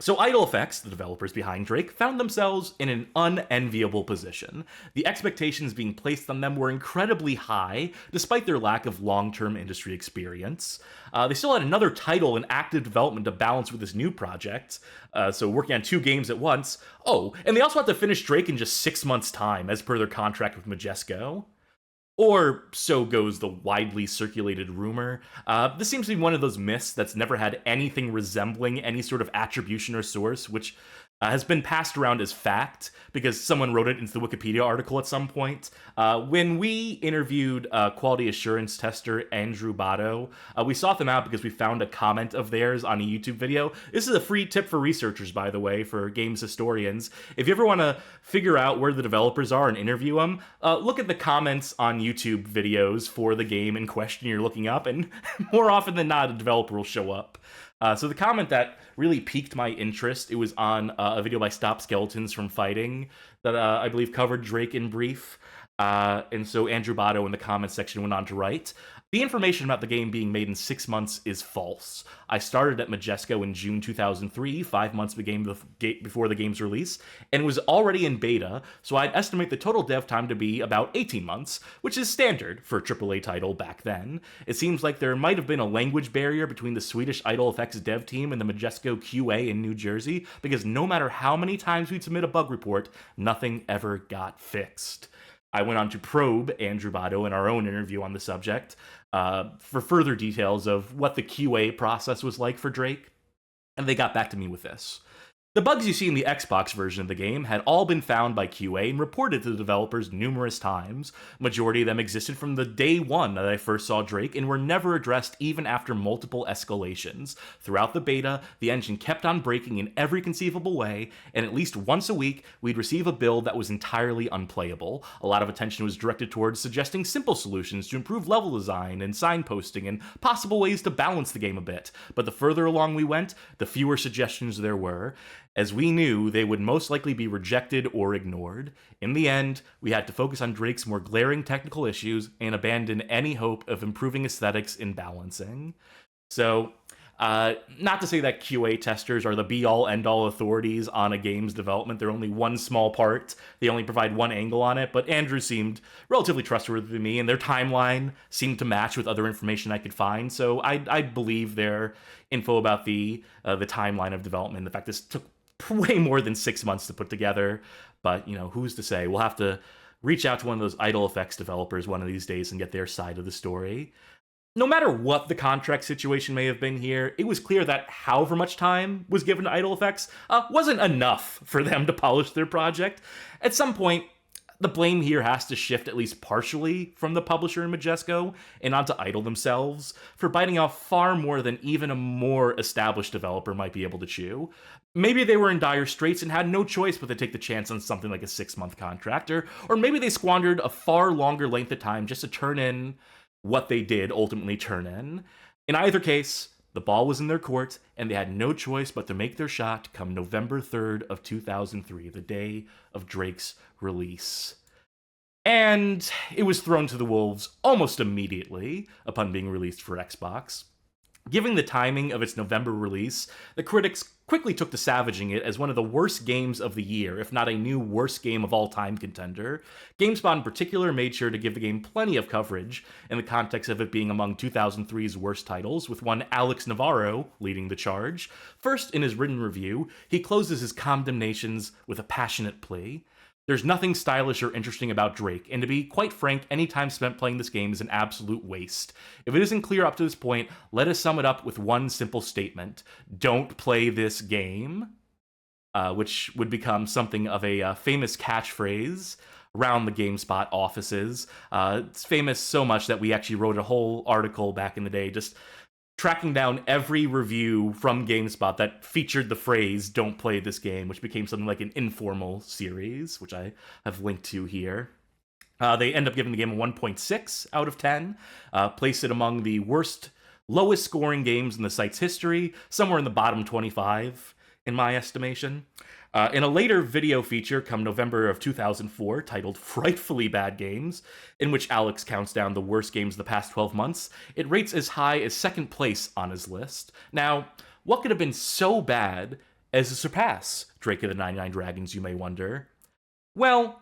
So Idle Effects, the developers behind Drake, found themselves in an unenviable position. The expectations being placed on them were incredibly high, despite their lack of long-term industry experience. They still had another title in active development to balance with this new project, so working on 2 games at once. Oh, and they also had to finish Drake in just 6 months' time, as per their contract with Majesco. Or so goes the widely circulated rumor. This seems to be one of those myths that's never had anything resembling any sort of attribution or source, which has been passed around as fact because someone wrote it into the Wikipedia article at some point. When we interviewed quality assurance tester Andrew Botto, we sought them out because we found a comment of theirs on a YouTube video. This is a free tip for researchers, by the way, for games historians. If you ever want to figure out where the developers are and interview them, look at the comments on YouTube videos for the game in question you're looking up, and more often than not, a developer will show up. So the comment that really piqued my interest, it was on a video by Stop Skeletons from Fighting that I believe covered Drake in brief. And so Andrew Botto in the comments section went on to write, "The information about the game being made in 6 months is false. I started at Majesco in June 2003, 5 months before the game's release, and it was already in beta, so I'd estimate the total dev time to be about 18 months, which is standard for a AAA title back then. It seems like there might have been a language barrier between the Swedish Idle Effects dev team and the Majesco QA in New Jersey, because no matter how many times we'd submit a bug report, nothing ever got fixed." I went on to probe Andrew Botto in our own interview on the subject for further details of what the QA process was like for Drake, and they got back to me with this. "The bugs you see in the Xbox version of the game had all been found by QA and reported to the developers numerous times. Majority of them existed from the day one that I first saw Drake and were never addressed even after multiple escalations. Throughout the beta, the engine kept on breaking in every conceivable way, and at least once a week, we'd receive a build that was entirely unplayable. A lot of attention was directed towards suggesting simple solutions to improve level design and signposting and possible ways to balance the game a bit, but the further along we went, the fewer suggestions there were, as we knew they would most likely be rejected or ignored. In the end, we had to focus on Drake's more glaring technical issues and abandon any hope of improving aesthetics and balancing." So, not to say that QA testers are the be-all, end-all authorities on a game's development. They're only one small part. They only provide one angle on it, but Andrew seemed relatively trustworthy to me, and their timeline seemed to match with other information I could find, so I believe their info about the timeline of development. The fact this took way more than 6 months to put together, but, who's to say? We'll have to reach out to one of those Idle Effects developers one of these days and get their side of the story. No matter what the contract situation may have been here, it was clear that however much time was given to Idle Effects wasn't enough for them to polish their project. At some point, the blame here has to shift at least partially from the publisher and Majesco and onto Idle themselves for biting off far more than even a more established developer might be able to chew. Maybe they were in dire straits and had no choice but to take the chance on something like a 6-month contract, or maybe they squandered a far longer length of time just to turn in what they did ultimately turn in. In either case, the ball was in their court, and they had no choice but to make their shot come November 3rd of 2003, the day of Drake's release. And it was thrown to the wolves almost immediately upon being released for Xbox. Given the timing of its November release, the critics quickly took to savaging it as one of the worst games of the year, if not a new worst game of all time contender. GameSpot in particular made sure to give the game plenty of coverage in the context of it being among 2003's worst titles, with one Alex Navarro leading the charge. First, in his written review, he closes his condemnations with a passionate plea. "There's nothing stylish or interesting about Drake, and to be quite frank, any time spent playing this game is an absolute waste. If it isn't clear up to this point, let us sum it up with one simple statement. Don't play this game," which would become something of a famous catchphrase around the GameSpot offices. It's famous so much that we actually wrote a whole article back in the day just tracking down every review from GameSpot that featured the phrase "don't play this game," which became something like an informal series, which I have linked to here. They end up giving the game a 1.6 out of 10, place it among the lowest scoring games in the site's history, somewhere in the bottom 25, in my estimation. In a later video feature come November of 2004, titled Frightfully Bad Games, in which Alex counts down the worst games of the past 12 months, it rates as high as second place on his list. Now, what could have been so bad as to surpass Drake of the 99 Dragons, you may wonder? Well,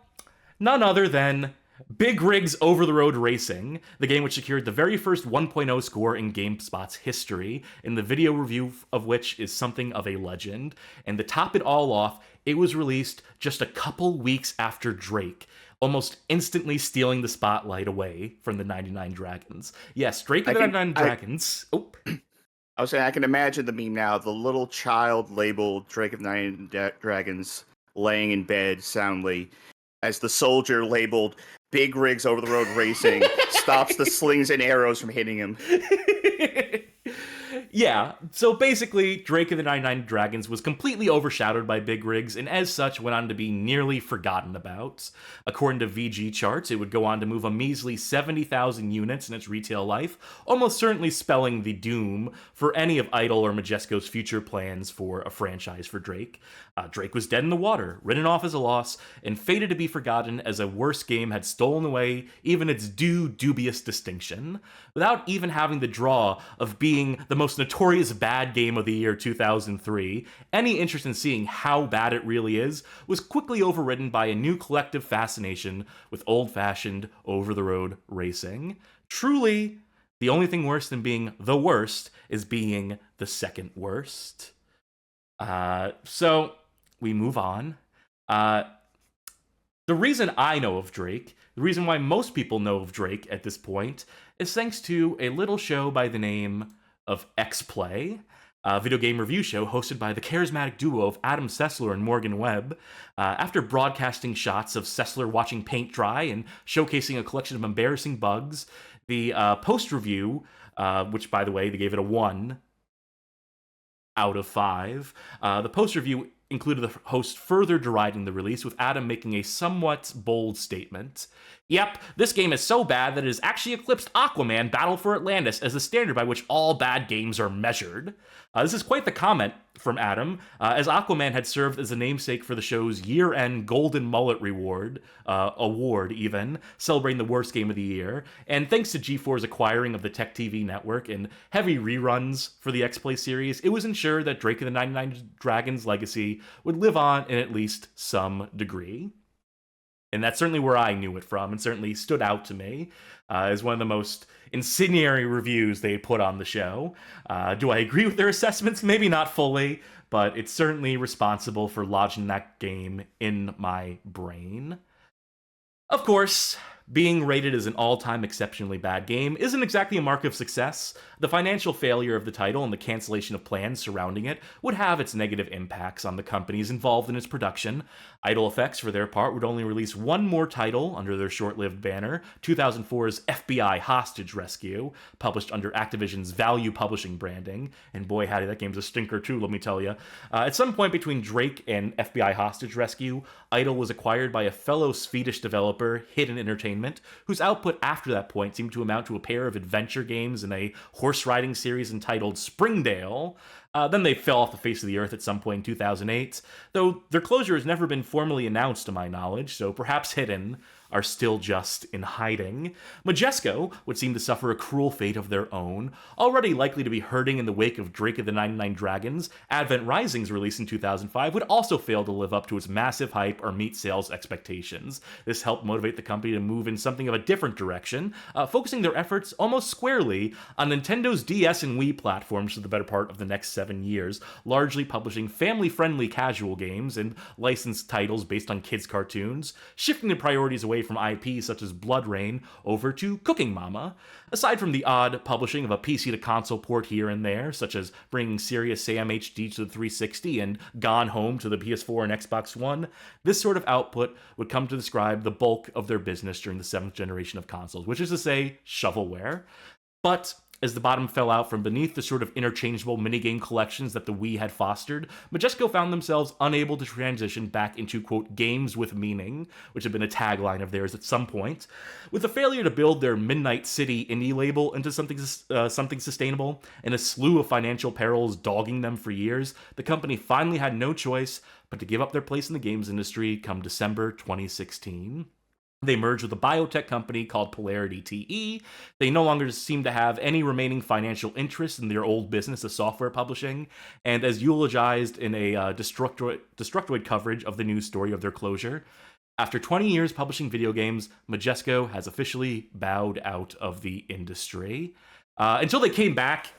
none other than Big Rigs Over the Road Racing, the game which secured the very first 1.0 score in GameSpot's history, and the video review of which is something of a legend. And to top it all off, it was released just a couple weeks after Drake, almost instantly stealing the spotlight away from the 99 Dragons. Yes, Drake of the 99 Dragons. I was saying, I can imagine the meme now, the little child labeled Drake of 99 Dragons laying in bed soundly as the soldier labeled Big Rigs Over the Road Racing stops the slings and arrows from hitting him. Yeah, so basically, Drake of the 99 Dragons was completely overshadowed by Big Rigs, and as such went on to be nearly forgotten about. According to VG charts, it would go on to move a measly 70,000 units in its retail life, almost certainly spelling the doom for any of Idle or Majesco's future plans for a franchise for Drake. Drake was dead in the water, written off as a loss, and fated to be forgotten as a worse game had stolen away even its due dubious distinction, without even having the draw of being the most notorious bad game of the year 2003. Any interest in seeing how bad it really is was quickly overridden by a new collective fascination with old-fashioned over-the-road racing. Truly, the only thing worse than being the worst is being the second worst. So we move on. The reason I know of Drake, the reason why most people know of Drake at this point, is thanks to a little show by the name of X-Play, a video game review show hosted by the charismatic duo of Adam Sessler and Morgan Webb. After broadcasting shots of Sessler watching paint dry and showcasing a collection of embarrassing bugs, the post-review, which, by the way, they gave it a 1 out of 5, the post-review included the host further deriding the release, with Adam making a somewhat bold statement. Yep, this game is so bad that it has actually eclipsed Aquaman Battle for Atlantis as the standard by which all bad games are measured. This is quite the comment from Adam, as Aquaman had served as the namesake for the show's year-end Golden Mullet award even, celebrating the worst game of the year. And thanks to G4's acquiring of the Tech TV network and heavy reruns for the X-Play series, it was ensured that Drake of the 99 Dragons legacy would live on in at least some degree. And that's certainly where I knew it from, and certainly stood out to me as one of the most incendiary reviews they put on the show. Do I agree with their assessments? Maybe not fully, but it's certainly responsible for lodging that game in my brain. Of course, being rated as an all-time exceptionally bad game isn't exactly a mark of success. The financial failure of the title and the cancellation of plans surrounding it would have its negative impacts on the companies involved in its production. Idle Effects, for their part, would only release one more title under their short-lived banner, 2004's FBI Hostage Rescue, published under Activision's Value Publishing branding. And boy, howdy, that game's a stinker too, let me tell you. At some point between Drake and FBI Hostage Rescue, Idle was acquired by a fellow Swedish developer, Hidden Entertainment, whose output after that point seemed to amount to a pair of adventure games and a horse riding series entitled Springdale. Then they fell off the face of the earth at some point in 2008, though their closure has never been formally announced to my knowledge, so perhaps Hidden are still just in hiding. Majesco would seem to suffer a cruel fate of their own, already likely to be hurting in the wake of Drake of the 99 Dragons. Advent Rising's release in 2005 would also fail to live up to its massive hype or meet sales expectations. This helped motivate the company to move in something of a different direction, focusing their efforts almost squarely on Nintendo's DS and Wii platforms for the better part of the next 7 years, largely publishing family-friendly casual games and licensed titles based on kids' cartoons, shifting the priorities away from IPs such as Blood Rain over to Cooking Mama. Aside from the odd publishing of a PC to console port here and there, such as bringing Serious Sam HD to the 360 and Gone Home to the PS4 and Xbox One, this sort of output would come to describe the bulk of their business during the 7th generation of consoles, which is to say, shovelware. But as the bottom fell out from beneath the sort of interchangeable minigame collections that the Wii had fostered, Majesco found themselves unable to transition back into, quote, games with meaning, which had been a tagline of theirs at some point. With the failure to build their Midnight City indie label into something sustainable, and a slew of financial perils dogging them for years, the company finally had no choice but to give up their place in the games industry come December 2016. They merged with a biotech company called Polarity TE. They no longer seem to have any remaining financial interest in their old business of software publishing. And as eulogized in a Destructoid coverage of the news story of their closure, after 20 years publishing video games, Majesco has officially bowed out of the industry. Until they came back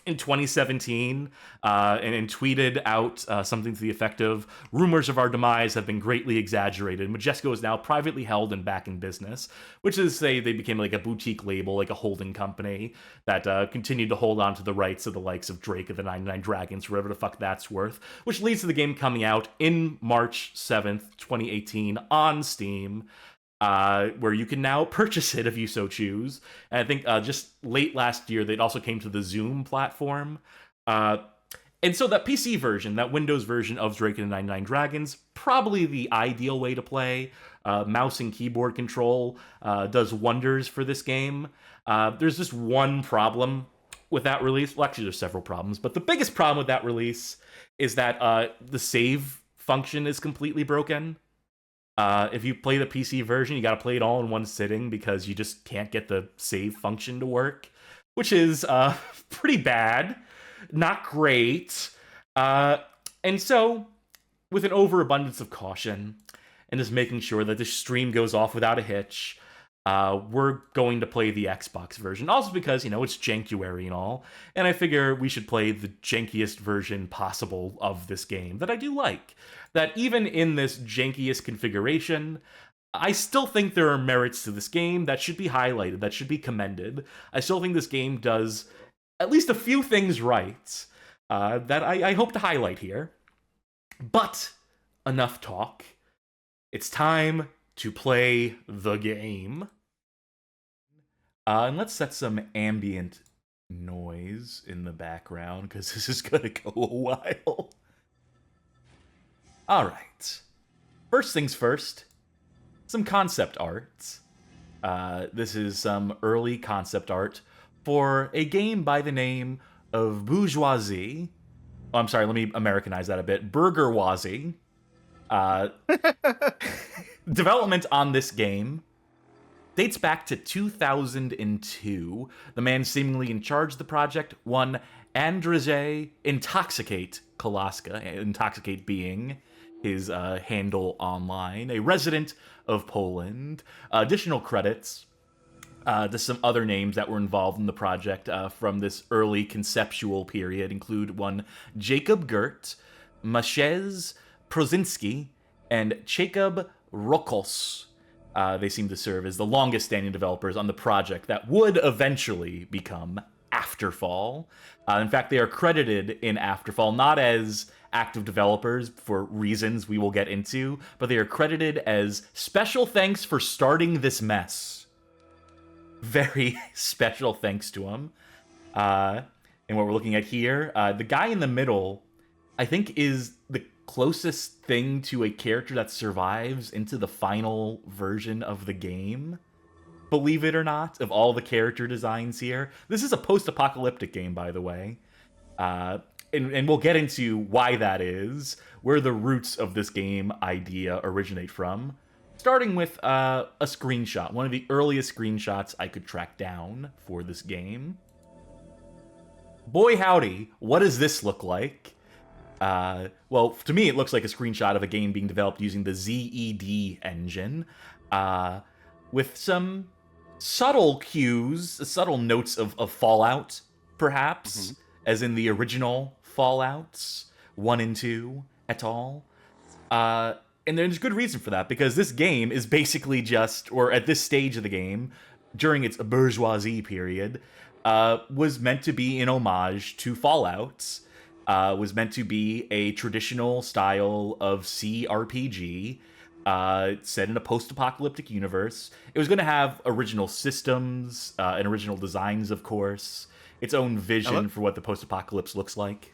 in 2017 and tweeted out something to the effect of, rumors of our demise have been greatly exaggerated. Majesco is now privately held and back in business, which is to say they became like a boutique label, like a holding company that continued to hold on to the rights of the likes of Drake of the 99 Dragons, whatever the fuck that's worth, which leads to the game coming out in March 7th, 2018 on Steam. Where you can now purchase it if you so choose. And I think just late last year, they also came to the Zoom platform. And so that PC version, that Windows version of Drake and the 99 Dragons, probably the ideal way to play. Mouse and keyboard control does wonders for this game. There's just one problem with that release. Well, actually, there's several problems. But the biggest problem with that release is that the save function is completely broken. If you play the PC version, you gotta play it all in one sitting because you just can't get the save function to work, which is pretty bad, not great. And so, with an overabundance of caution, and just making sure that the stream goes off without a hitch, we're going to play the Xbox version. Also because, you know, it's jankuary and all, and I figure we should play the jankiest version possible of this game that I do like. That even in this jankiest configuration, I still think there are merits to this game that should be highlighted, that should be commended. I still think this game does at least a few things right that I hope to highlight here. But enough talk. It's time to play the game. And let's set some ambient noise in the background because this is going to go a while. All right. First things first, some concept art. This is some early concept art for a game by the name of Bourgeoisie. Oh, I'm sorry, let me Americanize that a bit. Burgerwazi. Development on this game dates back to 2002. The man seemingly in charge of the project, one Andrzej Intoxicate Kolaska, Intoxicate being his handle online, a resident of Poland. Additional credits to some other names that were involved in the project from this early conceptual period include one Jacob Gert, Maciej Prozinski, and Jacob Rokos. They seem to serve as the longest-standing developers on the project that would eventually become Afterfall. In fact, they are credited in Afterfall not as active developers for reasons we will get into, but they are credited as special thanks for starting this mess. Very special thanks to them. And what we're looking at here, the guy in the middle, I think, is the closest thing to a character that survives into the final version of the game. Believe it or not, of all the character designs here. This is a post-apocalyptic game, by the way. And we'll get into why that is, where the roots of this game idea originate from. Starting with a screenshot, one of the earliest screenshots I could track down for this game. Boy howdy, what does this look like? Well, to me, it looks like a screenshot of a game being developed using the ZED engine, with some subtle cues, subtle notes of Fallout, perhaps, as in the original Fallouts 1 and 2 et al. And there's good reason for that, because this game is basically just, or at this stage of the game, during its bourgeoisie period, was meant to be an homage to Fallout. Was meant to be a traditional style of CRPG, set in a post-apocalyptic universe. It was going to have original systems and original designs, of course, its own vision for what the post-apocalypse looks like.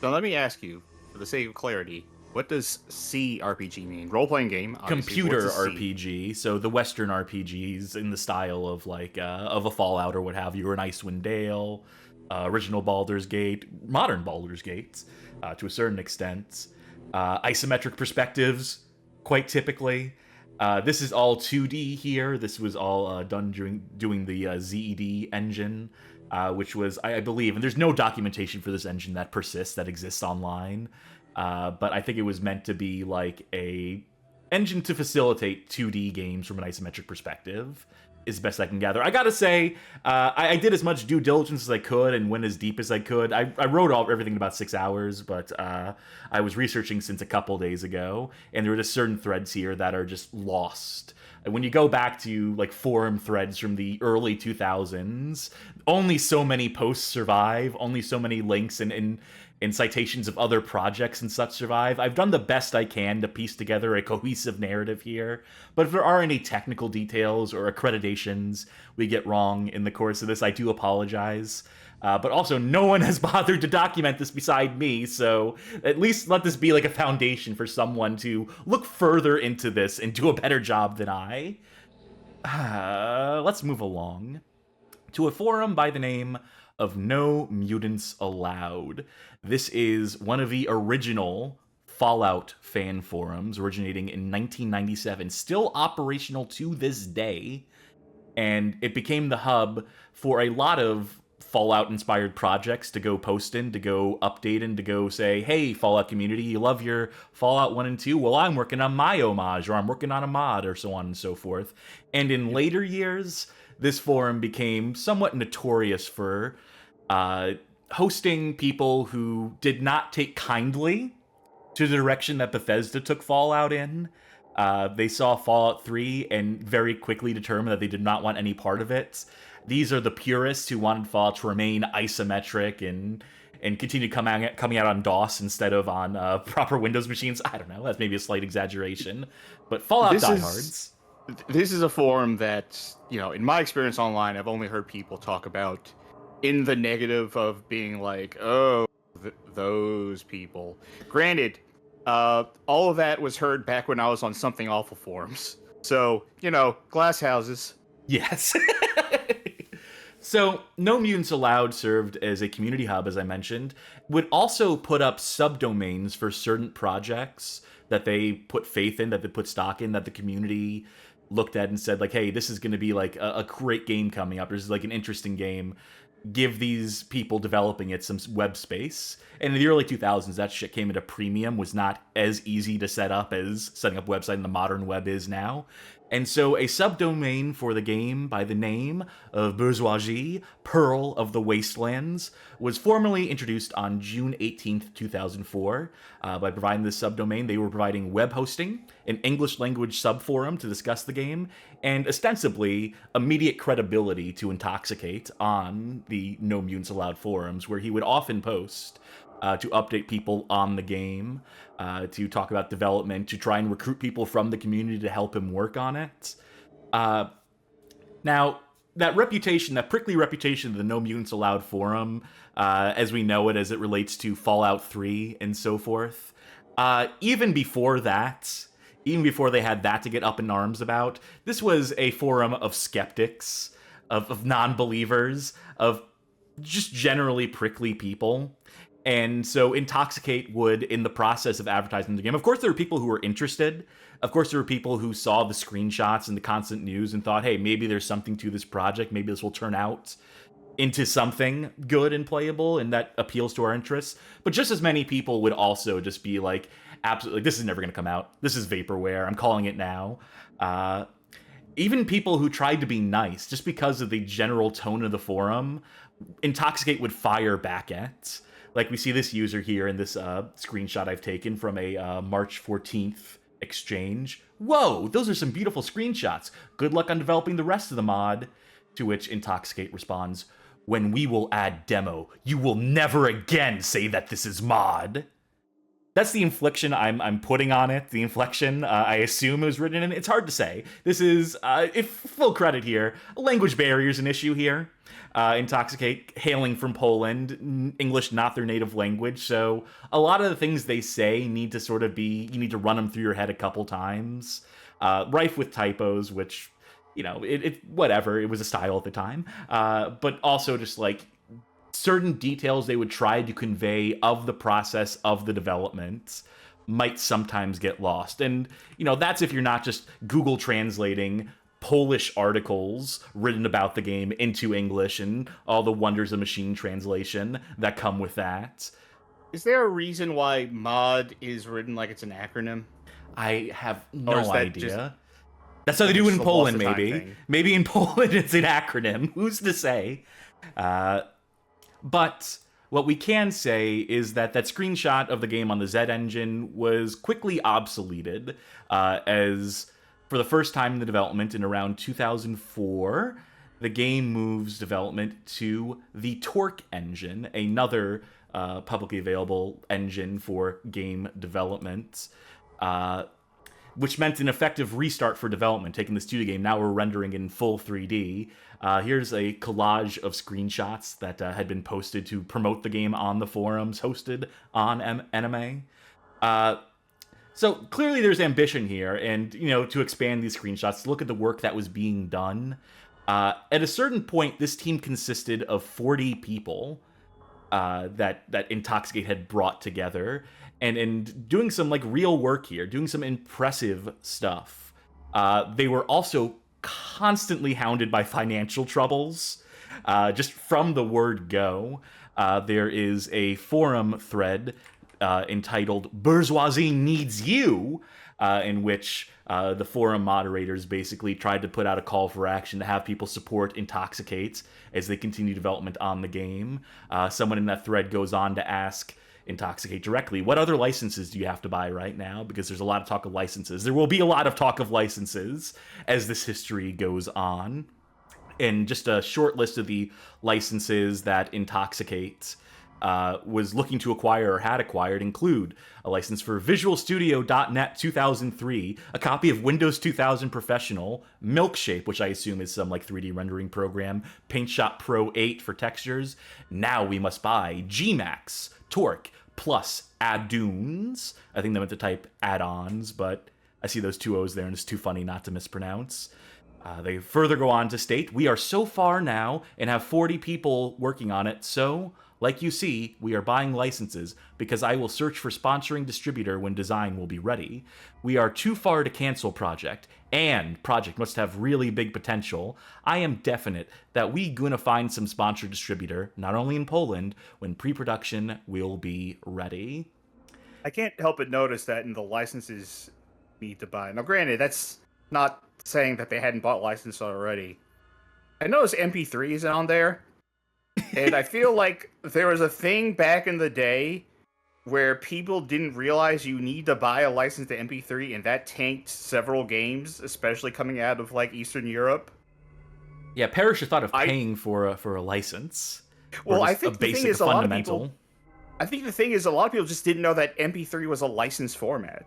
So let me ask you, for the sake of clarity, what does CRPG mean? Role-playing game, obviously. Computer RPG, so the Western RPGs in the style of like of a Fallout or what have you, or an Icewind Dale, original Baldur's Gate, modern Baldur's Gate, to a certain extent. Isometric perspectives, quite typically. This is all 2D here. This was all done doing the ZED engine, which was, I believe, and there's no documentation for this engine that persists, that exists online, but I think it was meant to be like a engine to facilitate 2D games from an isometric perspective, is best I can gather. I gotta say, I did as much due diligence as I could and went as deep as I could. I wrote everything in about 6 hours, but I was researching since a couple days ago, and there are just certain threads here that are just lost. And when you go back to like forum threads from the early 2000s, only so many posts survive, only so many links and citations of other projects and such survive. I've done the best I can to piece together a cohesive narrative here, but if there are any technical details or accreditations we get wrong in the course of this, I do apologize. But also, no one has bothered to document this beside me, so at least let this be like a foundation for someone to look further into this and do a better job than I. Let's move along to a forum by the name of No Mutants Allowed. This is one of the original Fallout fan forums, originating in 1997, still operational to this day, and it became the hub for a lot of Fallout-inspired projects to go post in, to go update in, to go say, hey, Fallout community, you love your Fallout 1 and 2? Well, I'm working on my homage, or I'm working on a mod, or so on and so forth. And in later years, this forum became somewhat notorious for hosting people who did not take kindly to the direction that Bethesda took Fallout in. They saw Fallout 3 and very quickly determined that they did not want any part of it. These are the purists who wanted Fallout to remain isometric and continue coming out on DOS instead of on proper Windows machines. I don't know, that's maybe a slight exaggeration. But Fallout diehards. This is a forum that, in my experience online, I've only heard people talk about in the negative of being like, oh, those people. Granted, all of that was heard back when I was on Something Awful forums. So, glass houses. Yes. So, No Mutants Allowed served as a community hub, as I mentioned, would also put up subdomains for certain projects that they put faith in, that they put stock in, that the community looked at and said, like, hey, this is going to be like a great game coming up. This is like an interesting game. Give these people developing it some web space. And in the early 2000s, that shit came at a premium, was not as easy to set up as setting up a website in the modern web is now. And so a subdomain for the game by the name of Bourgeoisie, Pearl of the Wastelands, was formally introduced on June 18th, 2004. By providing this subdomain, they were providing web hosting, an English language subforum to discuss the game, and ostensibly immediate credibility to Intoxicate on the No Mutants Allowed forums, where he would often post to update people on the game, to talk about development, to try and recruit people from the community to help him work on it. Now, that reputation, that prickly reputation of the No Mutants Allowed forum, as we know it as it relates to Fallout 3 and so forth, even before that, even before they had that to get up in arms about, this was a forum of skeptics, of non-believers, of just generally prickly people. And so Intoxicate would, in the process of advertising the game, of course there were people who were interested. Of course there were people who saw the screenshots and the constant news and thought, hey, maybe there's something to this project. Maybe this will turn out into something good and playable and that appeals to our interests. But just as many people would also just be like, absolutely, this is never going to come out. This is vaporware. I'm calling it now. Even people who tried to be nice, just because of the general tone of the forum, Intoxicate would fire back at. Like we see this user here in this screenshot I've taken from a March 14th exchange. Whoa, those are some beautiful screenshots. Good luck on developing the rest of the mod. To which Intoxicate responds, when we will add demo, you will never again say that this is mod. That's the inflection I'm putting on it. The inflection I assume it was written in. It's hard to say. This is, if full credit here, language barrier is an issue here. Intoxicate, hailing from Poland, English not their native language, so a lot of the things they say need to sort of be, you need to run them through your head a couple times. Rife with typos, which, it whatever, it was a style at the time. But also just like certain details they would try to convey of the process of the development might sometimes get lost. And, that's if you're not just Google translating Polish articles written about the game into English and all the wonders of machine translation that come with that. Is there a reason why mod is written like it's an acronym? I have Or no is that idea. just- That's how they do it in just a Poland, lost of time maybe. thing? Maybe in Poland it's an acronym. Who's to say? But what we can say is that screenshot of the game on the Z engine was quickly obsoleted, as for the first time in the development in around 2004, the game moves development to the Torque engine, another publicly available engine for game development, which meant an effective restart for development. Taking the studio game, now we're rendering in full 3D. Here's a collage of screenshots that had been posted to promote the game on the forums hosted on NMA. So clearly there's ambition here, and, to expand these screenshots, to look at the work that was being done. At a certain point, this team consisted of 40 people that Intoxicate had brought together, and doing some real work here, doing some impressive stuff. They were also constantly hounded by financial troubles, just from the word go. There is a forum thread entitled "Bourgeoisie Needs You," in which the forum moderators basically tried to put out a call for action to have people support Intoxicate as they continue development on the game. Someone in that thread goes on to ask Intoxicate directly, what other licenses do you have to buy right now? Because there's a lot of talk of licenses. There will be a lot of talk of licenses as this history goes on. And just a short list of the licenses that Intoxicate was looking to acquire or had acquired include a license for Visual Studio.NET 2003, a copy of Windows 2000 Professional, Milkshape, which I assume is some 3D rendering program, PaintShop Pro 8 for textures. Now we must buy Gmax, Torque, plus Addunes. I think they meant to type add-ons, but I see those two O's there and it's too funny not to mispronounce. They further go on to state, we are so far now and have 40 people working on it, so, like you see, we are buying licenses because I will search for sponsoring distributor when design will be ready. We are too far to cancel project, and project must have really big potential. I am definite that we gonna find some sponsor distributor, not only in Poland, when pre-production will be ready. I can't help but notice that in the licenses you need to buy. Now, granted, that's not saying that they hadn't bought license already. I noticed MP3 is on there, and I feel like there was a thing back in the day where people didn't realize you need to buy a license to MP3, and that tanked several games, especially coming out of Eastern Europe. Yeah, Parrish thought of paying for a license. Well, I think the thing is, a lot of people. I think the thing is, a lot of people just didn't know that MP3 was a licensed format.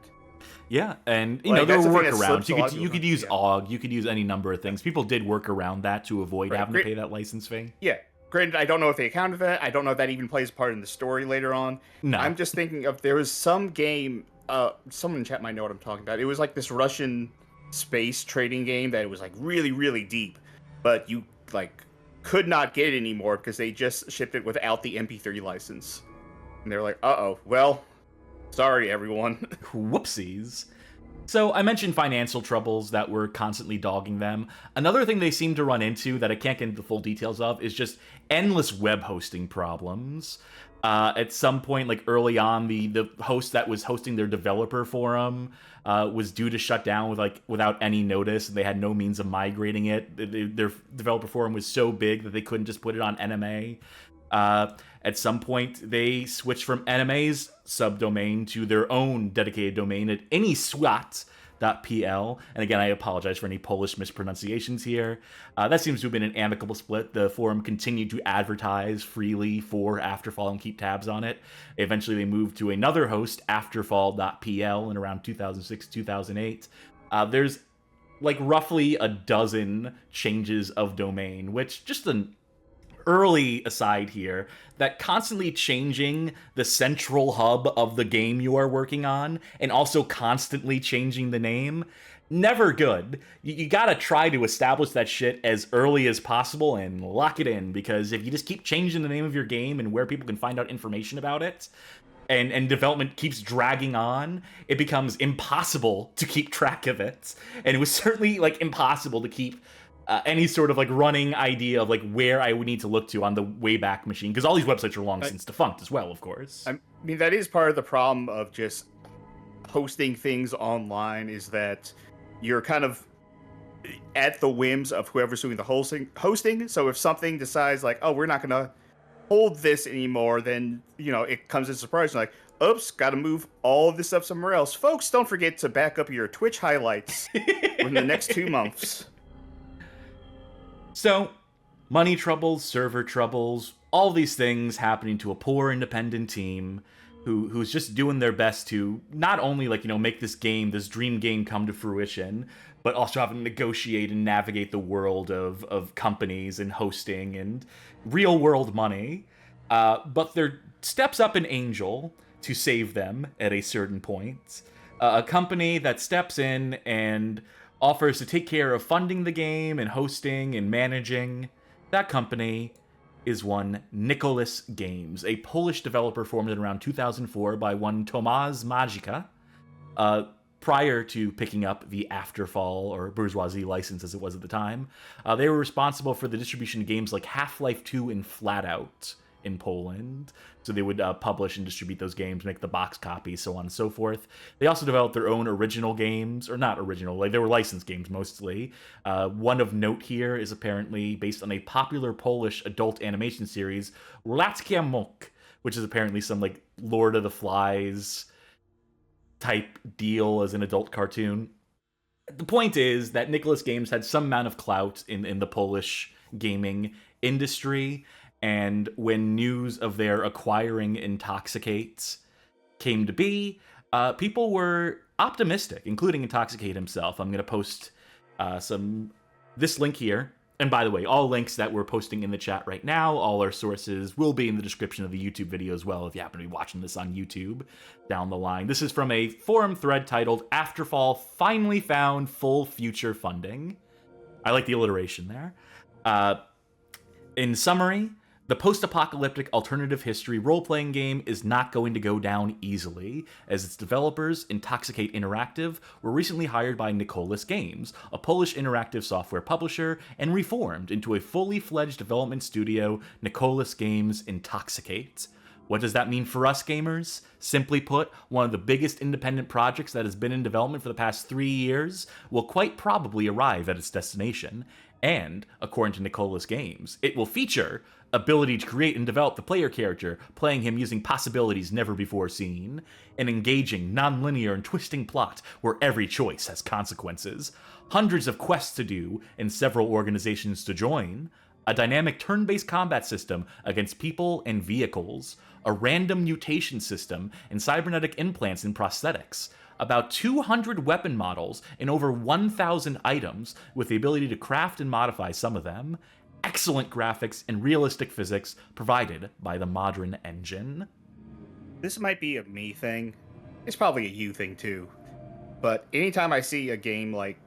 Yeah, and there were workarounds. You could use yeah. OGG, you could use any number of things. People did work around that to avoid having to pay that license fee. Yeah. Granted, I don't know if they accounted for that. I don't know if that even plays a part in the story later on. No. I'm just thinking of, there was some game, someone in chat might know what I'm talking about. It was this Russian space trading game that was really, really deep, but you could not get it anymore because they just shipped it without the MP3 license. And they're like, uh-oh, well, sorry everyone. Whoopsies. So I mentioned financial troubles that were constantly dogging them. Another thing they seem to run into that I can't get into the full details of is just endless web hosting problems. At some point, early on, the host that was hosting their developer forum was due to shut down without any notice, and they had no means of migrating it. Their developer forum was so big that they couldn't just put it on NMA. At some point, they switched from NMA's subdomain to their own dedicated domain at anyswat.pl. And again, I apologize for any Polish mispronunciations here. That seems to have been an amicable split. The forum continued to advertise freely for Afterfall and keep tabs on it. Eventually, they moved to another host, afterfall.pl, in around 2006-2008. There's roughly a dozen changes of domain, which just an early aside here, that constantly changing the central hub of the game you are working on and also constantly changing the name, never good. You gotta try to establish that shit as early as possible and lock it in, because if you just keep changing the name of your game and where people can find out information about it, and development keeps dragging on, it becomes impossible to keep track of it. And it was certainly like impossible to keep any sort of like running idea of like where I would need to look to on the Wayback Machine, because all these websites are long since defunct as well, of course. I mean, that is part of the problem of just hosting things online, is that you're kind of at the whims of whoever's doing the hosting. So if something decides like, oh, we're not going to hold this anymore, then, you know, it comes as a surprise. Like, oops, got to move all of this stuff somewhere else. Folks, don't forget to back up your Twitch highlights in the next 2 months. So, money troubles, server troubles, all these things happening to a poor independent team who's just doing their best to not only, like, you know, make this game, this dream game, come to fruition, but also having to negotiate and navigate the world of companies and hosting and real world money. But there steps up an angel to save them at a certain point. A company that steps in and offers to take care of funding the game and hosting and managing. That company is one Nicholas Games, a Polish developer formed in around 2004 by one Tomasz Magica, prior to picking up the Afterfall, or Bourgeoisie license as it was at the time. They were responsible for the distribution of games like Half-Life 2 and Flatout in Poland. So they would publish and distribute those games, make the box copies, so on and so forth. They also developed their own original games, or not original, like they were licensed games mostly. One of note here is apparently based on a popular Polish adult animation series, Wretched, which is apparently some like Lord of the Flies type deal as an adult cartoon. The point is that Nicholas Games had some amount of clout in the Polish gaming industry, and when news of their acquiring Intoxicate came to be, people were optimistic, including Intoxicate himself. I'm going to post this link here. And by the way, all links that we're posting in the chat right now, all our sources will be in the description of the YouTube video as well if you happen to be watching this on YouTube down the line. This is from a forum thread titled Afterfall Finally Found Full Future Funding. I like the alliteration there. In summary, the post-apocalyptic alternative history role-playing game is not going to go down easily, as its developers, Intoxicate Interactive, were recently hired by Nicholas Games, a Polish interactive software publisher, and reformed into a fully fledged development studio, Nicholas Games Intoxicate. What does that mean for us gamers? Simply put, one of the biggest independent projects that has been in development for the past 3 years will quite probably arrive at its destination, and, according to Nicholas Games, it will feature ability to create and develop the player character, playing him using possibilities never before seen, an engaging, non-linear, and twisting plot where every choice has consequences, hundreds of quests to do, and several organizations to join, a dynamic turn-based combat system against people and vehicles, a random mutation system, and cybernetic implants and prosthetics, about 200 weapon models and over 1,000 items with the ability to craft and modify some of them, excellent graphics and realistic physics provided by the modern engine. This might be a me thing. It's probably a you thing too. But anytime I see a game like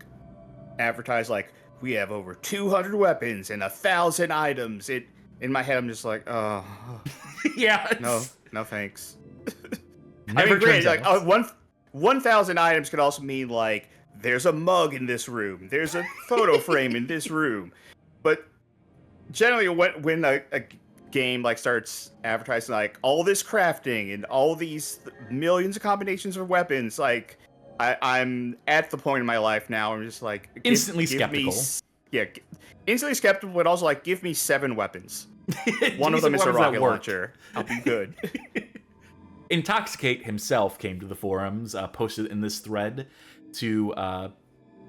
advertised like, we have over 200 weapons and 1,000 items, in my head I'm just like, oh. Yeah. No thanks. Never I mean, great, turns like out. 1,000 items could also mean like, there's a mug in this room, there's a photo frame in this room. But generally, when a game like starts advertising like all this crafting and all these millions of combinations of weapons, like I'm at the point in my life now I'm just like Instantly skeptical. Instantly skeptical, but also like, give me 7 weapons. One of them is a weapons that rocket work. launcher. I'll be good. Intoxicate himself came to the forums, posted in this thread to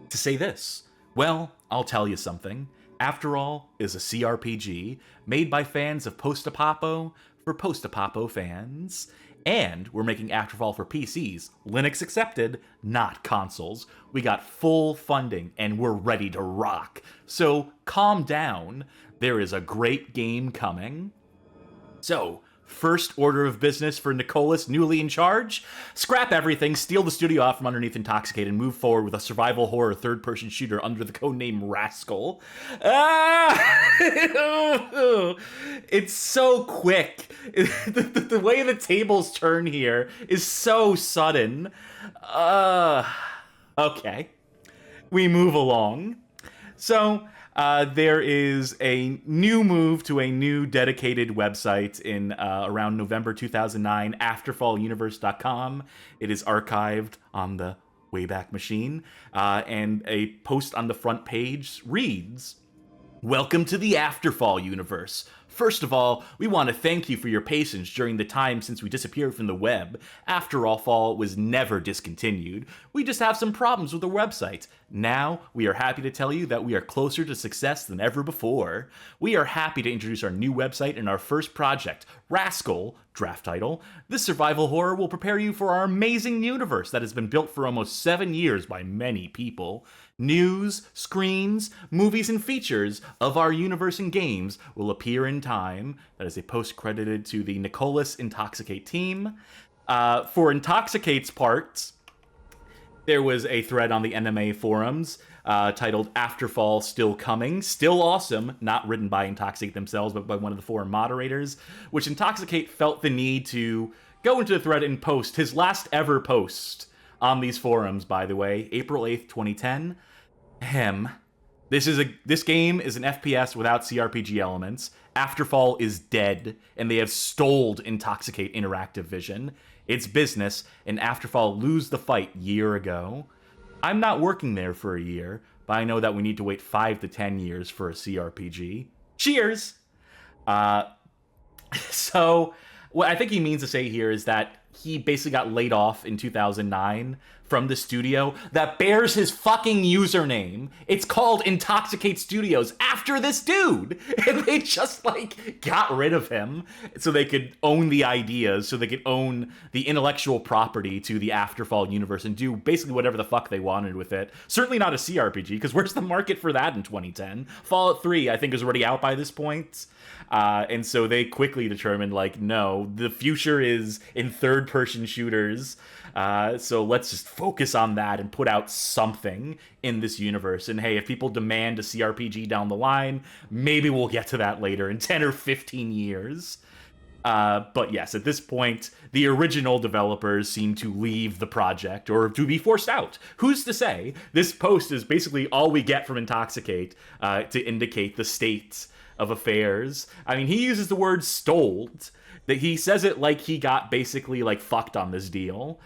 say this. Well, I'll tell you something. Afterfall is a CRPG made by fans of Post-Apopo for Post-Apopo fans. And we're making Afterfall for PCs, Linux accepted, not consoles. We got full funding and we're ready to rock. So calm down. There is a great game coming. So, first order of business for Nicholas, newly in charge: scrap everything, steal the studio out from underneath Intoxicate, and move forward with a survival horror third-person shooter under the codename Rascal. It's so quick. The way the tables turn here is so sudden. Okay. We move along. So, there is a new move to a new dedicated website in around November 2009, afterfalluniverse.com. It is archived on the Wayback Machine, and a post on the front page reads, "Welcome to the Afterfall universe. First of all, we want to thank you for your patience during the time since we disappeared from the web. Afterfall was never discontinued. We just have some problems with the website. Now, we are happy to tell you that we are closer to success than ever before. We are happy to introduce our new website and our first project, Rascal, draft title. This survival horror will prepare you for our amazing universe that has been built for almost 7 years by many people. News, screens, movies, and features of our universe and games will appear in time." That is a post credited to the Nicholas Intoxicate team. For Intoxicate's part, there was a thread on the NMA forums titled "Afterfall Still Coming." Still awesome, not written by Intoxicate themselves, but by one of the forum moderators, which Intoxicate felt the need to go into the thread and post his last ever post on these forums, by the way, April 8th, 2010. This game is an FPS without CRPG elements. Afterfall is dead, and they have stole Intoxicate Interactive Vision. It's business, and Afterfall lose the fight year ago. I'm not working there for a year, but I know that we need to wait 5 to 10 years for a CRPG. Cheers! So, what I think he means to say here is that he basically got laid off in 2009 from the studio that bears his fucking username. It's called Intoxicate Studios after this dude. And they just, like, got rid of him so they could own the ideas, so they could own the intellectual property to the Afterfall universe and do basically whatever the fuck they wanted with it. Certainly not a CRPG, because where's the market for that in 2010? Fallout 3, I think, is already out by this point. And so they quickly determined, like, no, the future is in third-person shooters, so let's just focus on that and put out something in this universe. And hey, if people demand a CRPG down the line, maybe we'll get to that later in 10 or 15 years. But yes, at this point, the original developers seem to leave the project or to be forced out. Who's to say? This post is basically all we get from Intoxicate to indicate the state of affairs. I mean, he uses the word "stoled." That he says it like he got basically like fucked on this deal.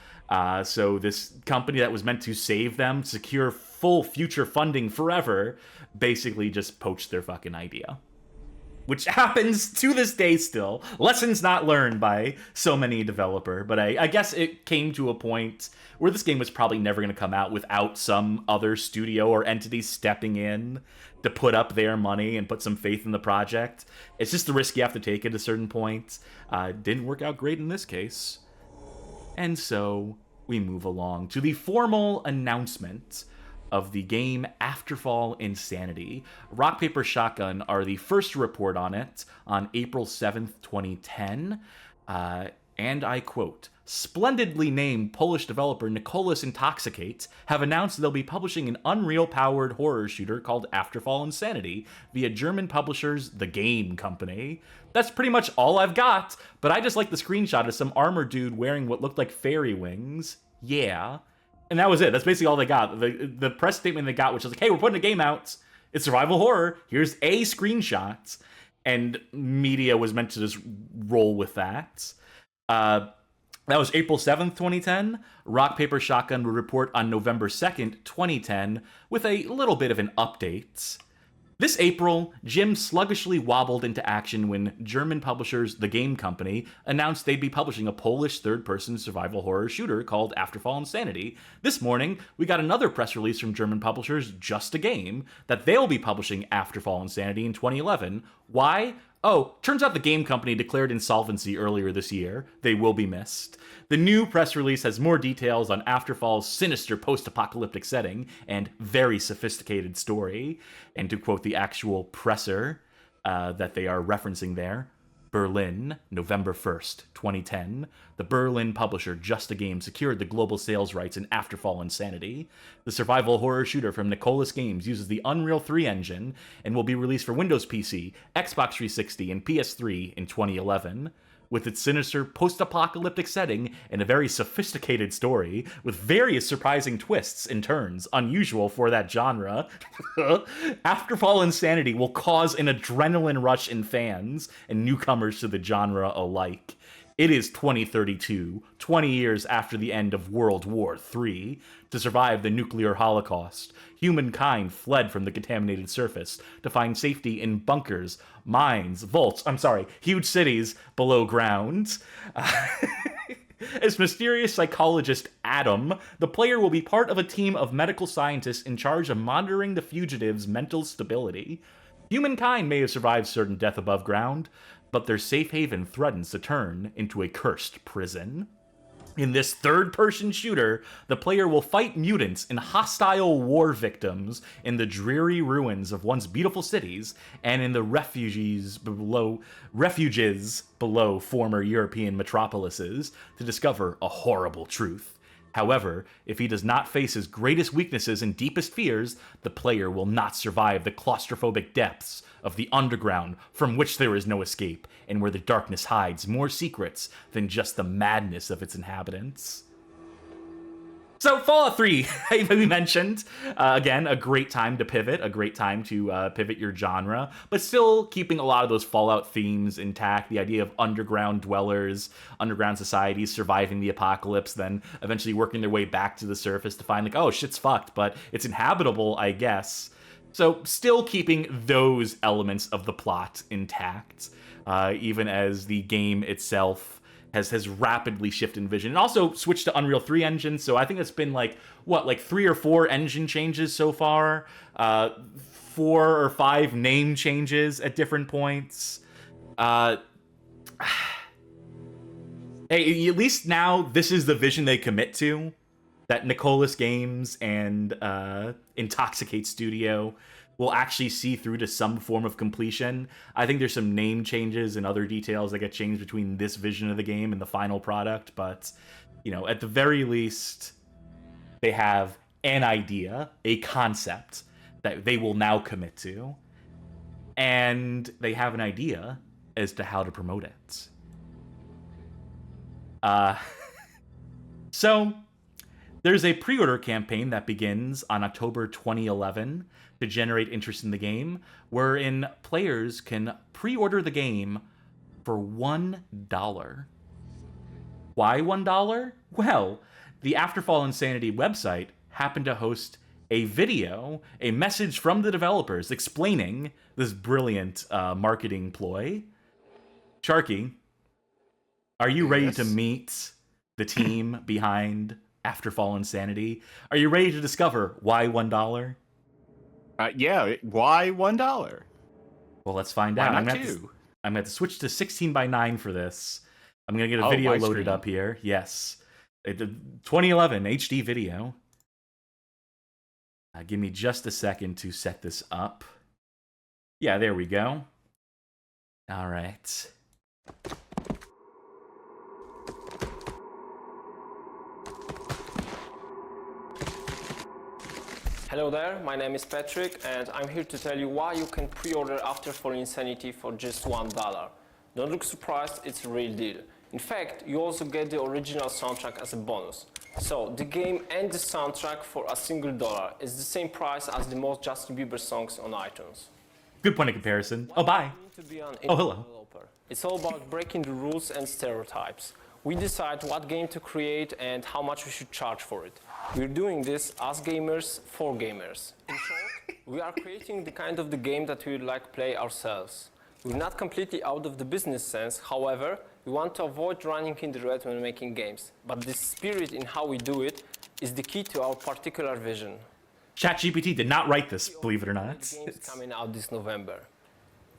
So this company that was meant to save them, secure full future funding forever, basically just poached their fucking idea. Which happens to this day still. Lessons not learned by so many developer. But I guess it came to a point where this game was probably never going to come out without some other studio or entity stepping in to put up their money and put some faith in the project. It's just the risk you have to take at a certain point. Didn't work out great in this case. And so we move along to the formal announcement of the game Afterfall Insanity. Rock, Paper, Shotgun are the first to report on it on April 7th, 2010. And I quote, "Splendidly named Polish developer Nicholas Intoxicate have announced they'll be publishing an Unreal-powered horror shooter called Afterfall Insanity via German publishers The Game Company." That's pretty much all I've got, but I just like the screenshot of some armored dude wearing what looked like fairy wings. Yeah. And that was it. That's basically all they got. The press statement they got, which was like, hey, we're putting a game out. It's survival horror. Here's a screenshot. And media was meant to just roll with that. That was April 7th, 2010. Rock, Paper, Shotgun would report on November 2nd, 2010, with a little bit of an update. This April, Jim sluggishly wobbled into action when German publishers The Game Company announced they'd be publishing a Polish third-person survival horror shooter called Afterfall Insanity. This morning, we got another press release from German publishers Just a Game that they'll be publishing Afterfall Insanity in 2011. Why? Oh, turns out The Game Company declared insolvency earlier this year. They will be missed. The new press release has more details on Afterfall's sinister post-apocalyptic setting and very sophisticated story. And to quote the actual presser that they are referencing there, Berlin, November 1st, 2010. The Berlin publisher Just a Game secured the global sales rights in Afterfall Insanity. The survival horror shooter from Nicholas Games uses the Unreal 3 engine and will be released for Windows PC, Xbox 360, and PS3 in 2011. with its sinister post-apocalyptic setting and a very sophisticated story with various surprising twists and turns unusual for that genre. Afterfall Insanity will cause an adrenaline rush in fans and newcomers to the genre alike. It is 2032, 20 years after the end of World War III. To survive the nuclear holocaust, humankind fled from the contaminated surface to find safety in bunkers, mines, vaults, huge cities below ground. As mysterious psychologist Adam, the player will be part of a team of medical scientists in charge of monitoring the fugitives' mental stability. Humankind may have survived certain death above ground, but their safe haven threatens to turn into a cursed prison. In this third-person shooter, the player will fight mutants and hostile war victims in the dreary ruins of once beautiful cities and in the refuges below former European metropolises to discover a horrible truth. However, if he does not face his greatest weaknesses and deepest fears, the player will not survive the claustrophobic depths of the underground from which there is no escape, and where the darkness hides more secrets than just the madness of its inhabitants. So Fallout 3, we mentioned, again, a great time to pivot, a great time to pivot your genre, but still keeping a lot of those Fallout themes intact, the idea of underground dwellers, underground societies surviving the apocalypse, then eventually working their way back to the surface to find, like, oh, shit's fucked, but it's inhabitable, I guess. So still keeping those elements of the plot intact, even as the game itself has rapidly shifted in vision, and also switched to Unreal 3 engine. So I think it's been like 3 or 4 engine changes so far, 4 or 5 name changes at different points. Hey, at least now this is the vision they commit to, that Nicholas Games and Intoxicate Studio will actually see through to some form of completion. I think there's some name changes and other details that get changed between this vision of the game and the final product, but, you know, at the very least, they have an idea, a concept that they will now commit to, and they have an idea as to how to promote it. So, there's a pre-order campaign that begins on October 2011 to generate interest in the game, wherein players can pre-order the game for $1. Why $1? Well, the Afterfall Insanity website happened to host a video, a message from the developers explaining this brilliant marketing ploy. Sharky, are you ready to meet the team behind Afterfall Insanity? Are you ready to discover why $1? Yeah, why $1? Well, let's find out. I'm going to have to switch to 16:9 for this. I'm going to get a video loaded up here. Yes. 2011 HD video. Give me just a second to set this up. Yeah, there we go. All right. Hello there, my name is Patrick and I'm here to tell you why you can pre-order Afterfall Insanity for just $1. Don't look surprised, it's a real deal. In fact, you also get the original soundtrack as a bonus. So, the game and the soundtrack for a single $1 is the same price as the most Justin Bieber songs on iTunes. Good point of comparison. Oh, bye. Oh, hello. It's all about breaking the rules and stereotypes. We decide what game to create and how much we should charge for it. We're doing this as gamers for gamers. In short, we are creating the kind of the game that we would like to play ourselves. We're not completely out of the business sense, however, we want to avoid running in the red when making games. But the spirit in how we do it is the key to our particular vision. ChatGPT did not write this, believe it or not. Games coming out this November.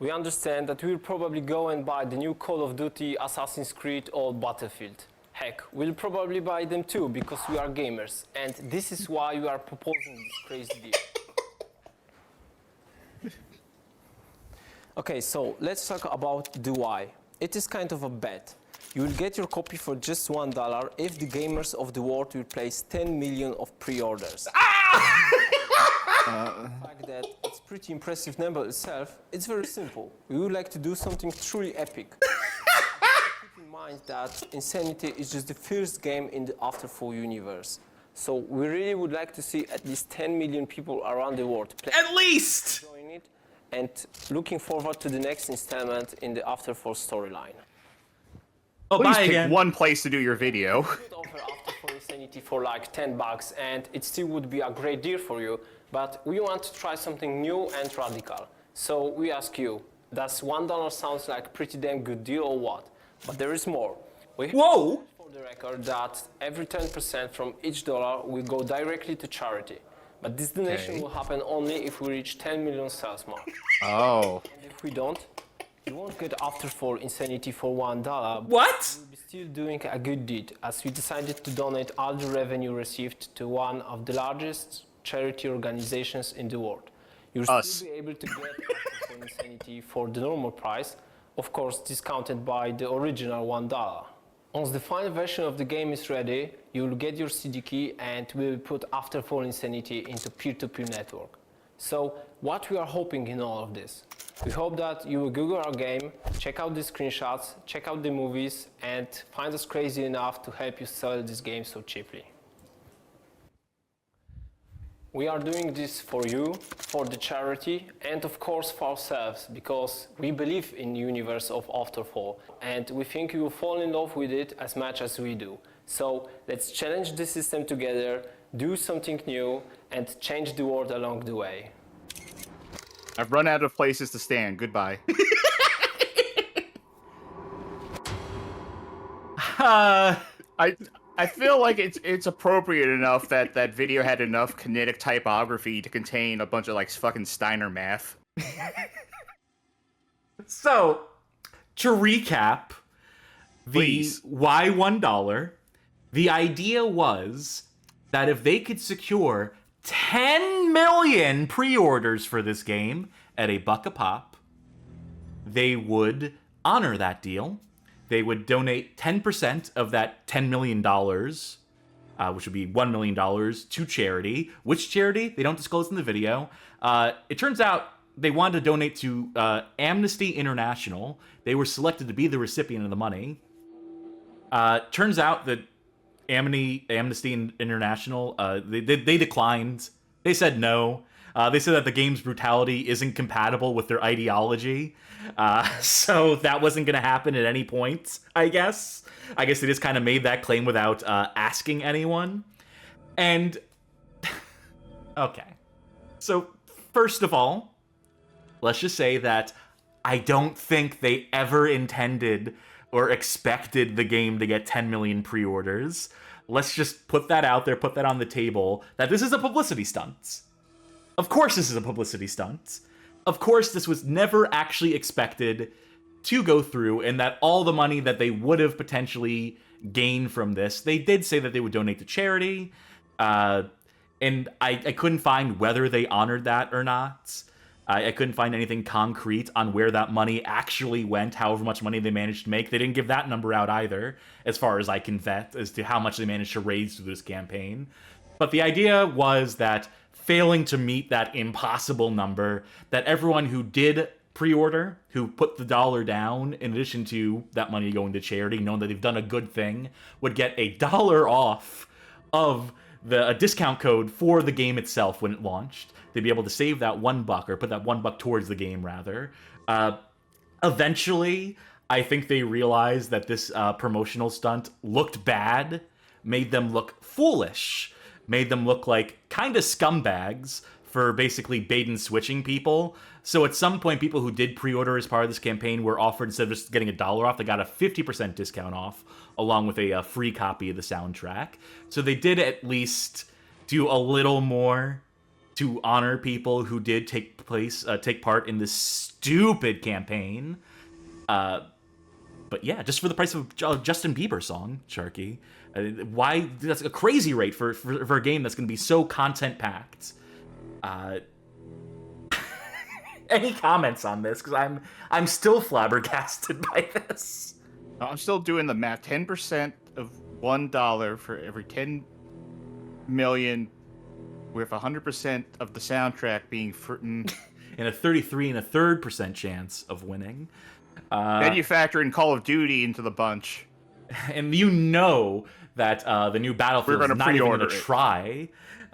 We understand that we'll probably go and buy the new Call of Duty, Assassin's Creed or Battlefield. Heck, we'll probably buy them too because we are gamers, and this is why we are proposing this crazy deal. Okay, so let's talk about the why. It is kind of a bet. You will get your copy for just $1 if the gamers of the world will place 10 million of pre-orders. The fact that it's a pretty impressive number itself, it's very simple. We would like to do something truly epic. in mind that Insanity is just the first game in the Afterfall universe. So we really would like to see at least 10 million people around the world At least! join it, and looking forward to the next installment in the Afterfall storyline. Oh, Please bye pick again. one place to do your video. We could offer Afterfall Insanity for like $10, and it still would be a great deal for you, but we want to try something new and radical. So we ask you, does $1 sound like a pretty damn good deal or what? But there is more. We Whoa! for the record that every 10% from each dollar will go directly to charity. But this donation will happen only if we reach 10 million sales mark. Oh. And if we don't, you won't get Afterfall Insanity for $1. What? We'll be still doing a good deed, as we decided to donate all the revenue received to one of the largest charity organizations in the world. You'll Us. still be able to get Afterfall Insanity for the normal price, of course discounted by the original $1. Once the final version of the game is ready, you'll get your CD key and we'll put Afterfall Insanity into peer-to-peer network. So what we are hoping in all of this? We hope that you will Google our game, check out the screenshots, check out the movies, and find us crazy enough to help you sell this game so cheaply. We are doing this for you, for the charity, and of course for ourselves, because we believe in the universe of Afterfall, and we think you will fall in love with it as much as we do. So let's challenge the system together, do something new, and change the world along the way. I've run out of places to stand. Goodbye. I feel like it's appropriate enough that that video had enough kinetic typography to contain a bunch of like fucking Steiner math. So, to recap, the Please. why $1, the idea was that if they could secure 10 million pre-orders for this game at $1 a pop, they would honor that deal. They would donate 10% of that $10 million, which would be $1 million, to charity. Which charity? They don't disclose in the video. It turns out they wanted to donate to Amnesty International. They were selected to be the recipient of the money. Turns out that Amnesty International, they declined. They said no. They said that the game's brutality isn't compatible with their ideology. So that wasn't going to happen at any point, I guess. I guess they just kind of made that claim without asking anyone. And, okay. So, first of all, let's just say that I don't think they ever intended or expected the game to get 10 million pre-orders. Let's just put that out there, put that on the table, that this is a publicity stunt. Of course this is a publicity stunt. Of course this was never actually expected to go through, and that all the money that they would have potentially gained from this, they did say that they would donate to charity, and I couldn't find whether they honored that or not. I couldn't find anything concrete on where that money actually went, however much money they managed to make. They didn't give that number out either, as far as I can vet, as to how much they managed to raise through this campaign. But the idea was that failing to meet that impossible number, that everyone who did pre-order, who put the dollar down, in addition to that money going to charity, knowing that they've done a good thing, would get $1 off of a discount code for the game itself when it launched. They'd be able to save that $1, or put that $1 towards the game, rather. Eventually, I think they realized that this promotional stunt looked bad, made them look foolish, made them look like kind of scumbags for basically bait and switching people. So at some point, people who did pre-order as part of this campaign were offered, instead of just getting $1 off, they got a 50% discount off, along with a free copy of the soundtrack. So they did at least do a little more to honor people who did take part in this stupid campaign. But yeah, just for the price of a Justin Bieber song, Sharky. Why? That's a crazy rate for a game that's going to be so content-packed. Any comments on this? Because I'm still flabbergasted by this. I'm still doing the math. 10% of $1 for every 10 million, with 100% of the soundtrack being and a 33 1/3% chance of winning. Then you factor in Call of Duty into the bunch. And you know that the new Battlefield is gonna not even going to pre-order it. try.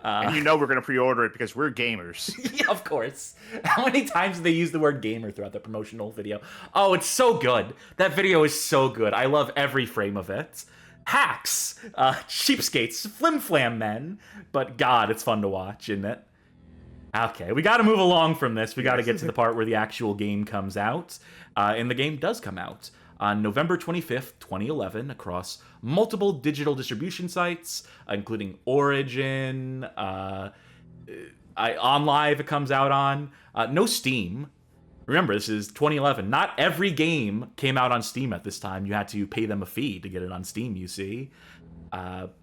And you know we're going to pre-order it because we're gamers. Yeah, of course. How many times did they use the word gamer throughout the promotional video? Oh, it's so good. That video is so good. I love every frame of it. Hacks, cheapskates, flim-flam men. But God, it's fun to watch, isn't it? Okay, we got to move along from this. We got to get to the part where the actual game comes out. And the game does come out on November 25th, 2011, across multiple digital distribution sites, including Origin, OnLive it comes out on. No Steam. Remember, this is 2011. Not every game came out on Steam at this time. You had to pay them a fee to get it on Steam, you see.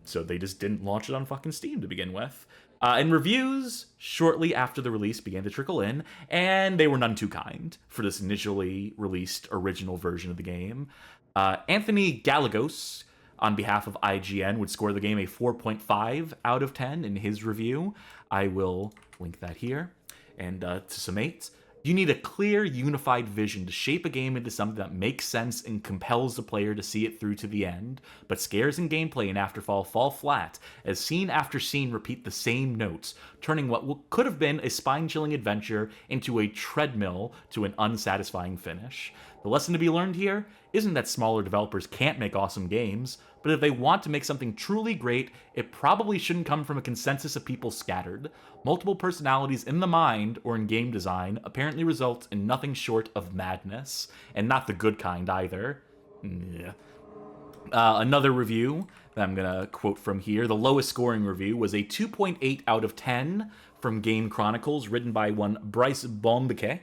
So they just didn't launch it on fucking Steam to begin with. And reviews shortly after the release began to trickle in, and they were none too kind for this initially released original version of the game. Anthony Gallegos, on behalf of IGN, would score the game a 4.5 out of 10 in his review. I will link that here. And to summate, you need a clear, unified vision to shape a game into something that makes sense and compels the player to see it through to the end, but scares and gameplay in Afterfall fall flat, as scene after scene repeat the same notes, turning what could have been a spine-chilling adventure into a treadmill to an unsatisfying finish. The lesson to be learned here isn't that smaller developers can't make awesome games, but if they want to make something truly great, it probably shouldn't come from a consensus of people scattered. Multiple personalities in the mind or in game design apparently result in nothing short of madness, and not the good kind either. Yeah. Another review that I'm going to quote from here, the lowest scoring review was a 2.8 out of 10 from Game Chronicles, written by one Bryce Bombeke,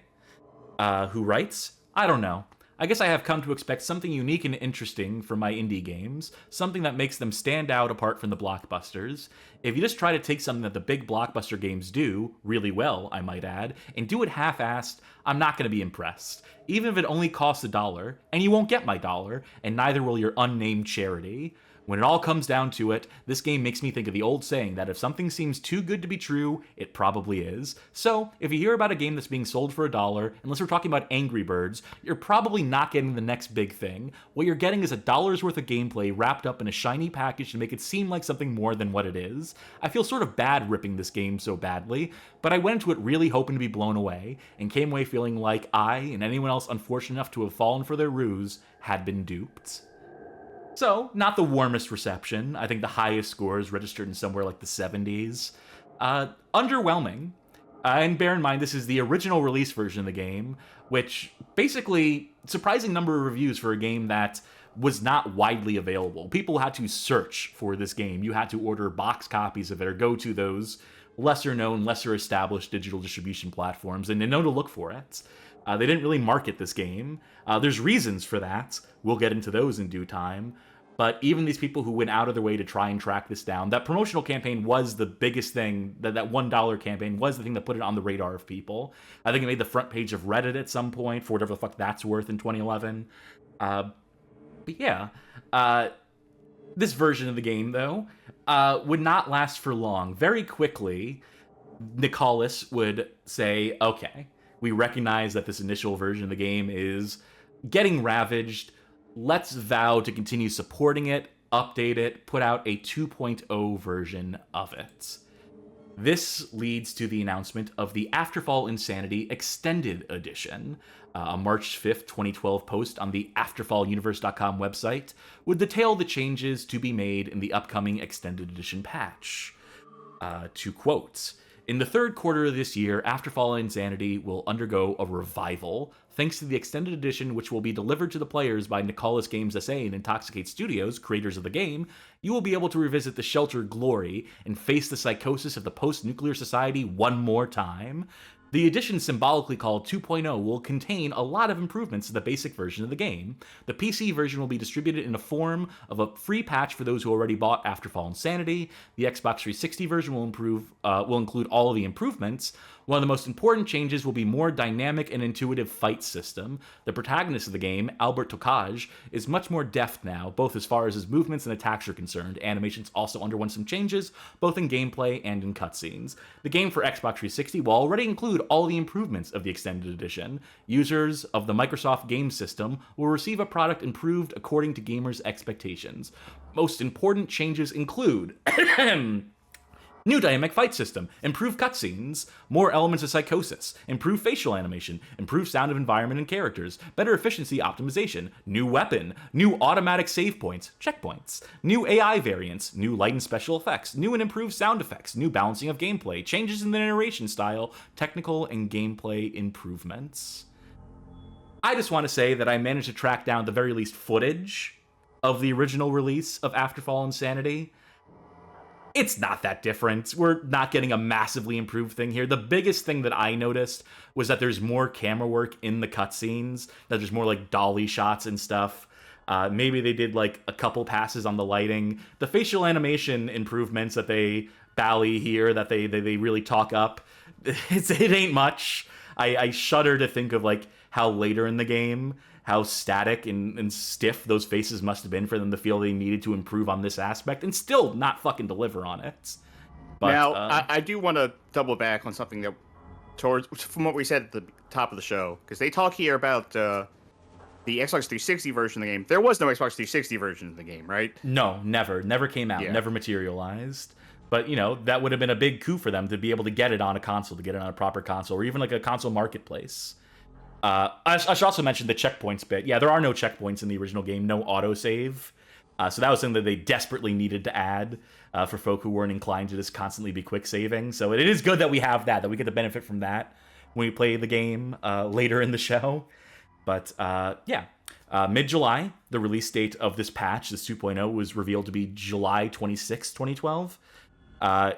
who writes, I don't know. I guess I have come to expect something unique and interesting from my indie games, something that makes them stand out apart from the blockbusters. If you just try to take something that the big blockbuster games do, really well, I might add, and do it half-assed, I'm not going to be impressed. Even if it only costs $1, and you won't get my dollar, and neither will your unnamed charity. When it all comes down to it, this game makes me think of the old saying that if something seems too good to be true, it probably is. So, if you hear about a game that's being sold for $1, unless we're talking about Angry Birds, you're probably not getting the next big thing. What you're getting is $1 worth of gameplay wrapped up in a shiny package to make it seem like something more than what it is. I feel sort of bad ripping this game so badly, but I went into it really hoping to be blown away, and came away feeling like I, and anyone else unfortunate enough to have fallen for their ruse, had been duped. So, not the warmest reception. I think the highest scores registered in somewhere like the 70s. Underwhelming. And bear in mind, this is the original release version of the game, which basically, surprising number of reviews for a game that was not widely available. People had to search for this game. You had to order box copies of it or go to those lesser known, lesser established digital distribution platforms and know to look for it. They didn't really market this game. There's reasons for that. We'll get into those in due time. But even these people who went out of their way to try and track this down, that promotional campaign was the biggest thing. That $1 campaign was the thing that put it on the radar of people. I think it made the front page of Reddit at some point, for whatever the fuck that's worth in 2011. But yeah, this version of the game, though, would not last for long. Very quickly, Nicholas would say, okay, we recognize that this initial version of the game is getting ravaged. Let's vow to continue supporting it, update it, put out a 2.0 version of it. This leads to the announcement of the Afterfall Insanity Extended Edition. A March 5th, 2012 post on the AfterfallUniverse.com website would detail the changes to be made in the upcoming Extended Edition patch. To quote, in the third quarter of this year, Afterfall Insanity will undergo a revival, thanks to the Extended Edition, which will be delivered to the players by Nicholas Games SA and Intoxicate Studios, creators of the game. You will be able to revisit the sheltered glory and face the psychosis of the post-nuclear society one more time. The edition, symbolically called 2.0, will contain a lot of improvements to the basic version of the game. The PC version will be distributed in a form of a free patch for those who already bought Afterfall Insanity. The Xbox 360 version will include all of the improvements. One of the most important changes will be more dynamic and intuitive fight system. The protagonist of the game, Albert Tokaj, is much more deft now, both as far as his movements and attacks are concerned. Animations also underwent some changes, both in gameplay and in cutscenes. The game for Xbox 360 will already include all the improvements of the extended edition. Users of the Microsoft game system will receive a product improved according to gamers' expectations. Most important changes include new dynamic fight system, improved cutscenes, more elements of psychosis, improved facial animation, improved sound of environment and characters, better efficiency optimization, new weapon, new automatic save points, checkpoints, new AI variants, new light and special effects, new and improved sound effects, new balancing of gameplay, changes in the narration style, technical and gameplay improvements. I just want to say that I managed to track down at the very least footage of the original release of Afterfall Insanity. It's not that different. We're not getting a massively improved thing here. The biggest thing that I noticed was that there's more camera work in the cutscenes, that there's more like dolly shots and stuff. Maybe they did like a couple passes on the lighting. The facial animation improvements that they bally here, that they really talk up, it ain't much. I shudder to think of like how later in the game, how static and stiff those faces must have been for them to feel they needed to improve on this aspect and still not fucking deliver on it. But, now, I do want to double back on something that, from what we said at the top of the show, because they talk here about the Xbox 360 version of the game. There was no Xbox 360 version of the game, right? No, never came out, never materialized. But, you know, that would have been a big coup for them to be able to get it on a console, to get it on a proper console, or even like a console marketplace. I should also mention the checkpoints bit. Yeah, there are no checkpoints in the original game, no autosave. So that was something that they desperately needed to add for folk who weren't inclined to just constantly be quick saving. So it is good that we have that we get to benefit from that when we play the game later in the show. But yeah, mid-July, the release date of this patch, this 2.0, was revealed to be July 26, 2012.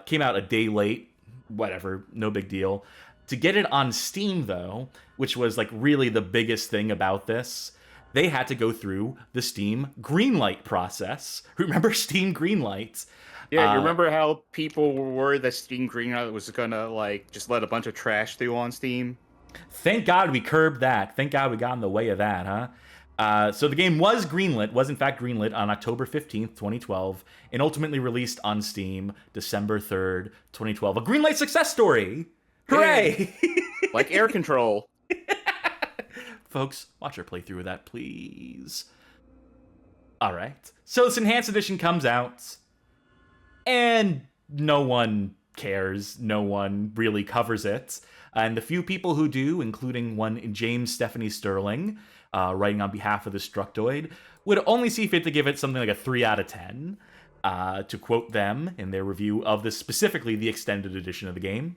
Came out a day late, whatever, no big deal. To get it on Steam, though, which was like really the biggest thing about this, they had to go through the Steam Greenlight process. Remember Steam Greenlight? Yeah, you remember how people were worried that Steam Greenlight was gonna like just let a bunch of trash through on Steam? Thank God we curbed that. Thank God we got in the way of that, huh? So the game was in fact greenlit on October 15th, 2012, and ultimately released on Steam December 3rd, 2012. A Greenlight success story! Hooray! Like air control. Folks, watch our playthrough of that, please. Alright, so this Enhanced Edition comes out, and no one cares. No one really covers it. And the few people who do, including one James Stephanie Sterling, writing on behalf of the Structoid, would only see fit to give it something like a 3 out of 10. To quote them in their review of this, specifically the extended edition of the game.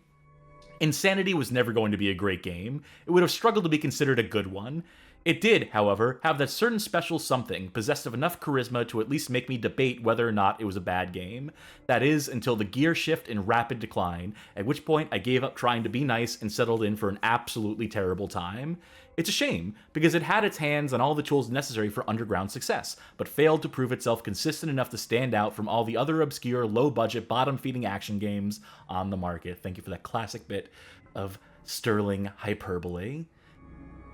Insanity was never going to be a great game. It would have struggled to be considered a good one. It did, however, have that certain special something, possessed of enough charisma to at least make me debate whether or not it was a bad game. That is, until the gear shift in rapid decline, at which point I gave up trying to be nice and settled in for an absolutely terrible time. It's a shame, because it had its hands on all the tools necessary for underground success, but failed to prove itself consistent enough to stand out from all the other obscure, low-budget, bottom-feeding action games on the market. Thank you for that classic bit of sterling hyperbole.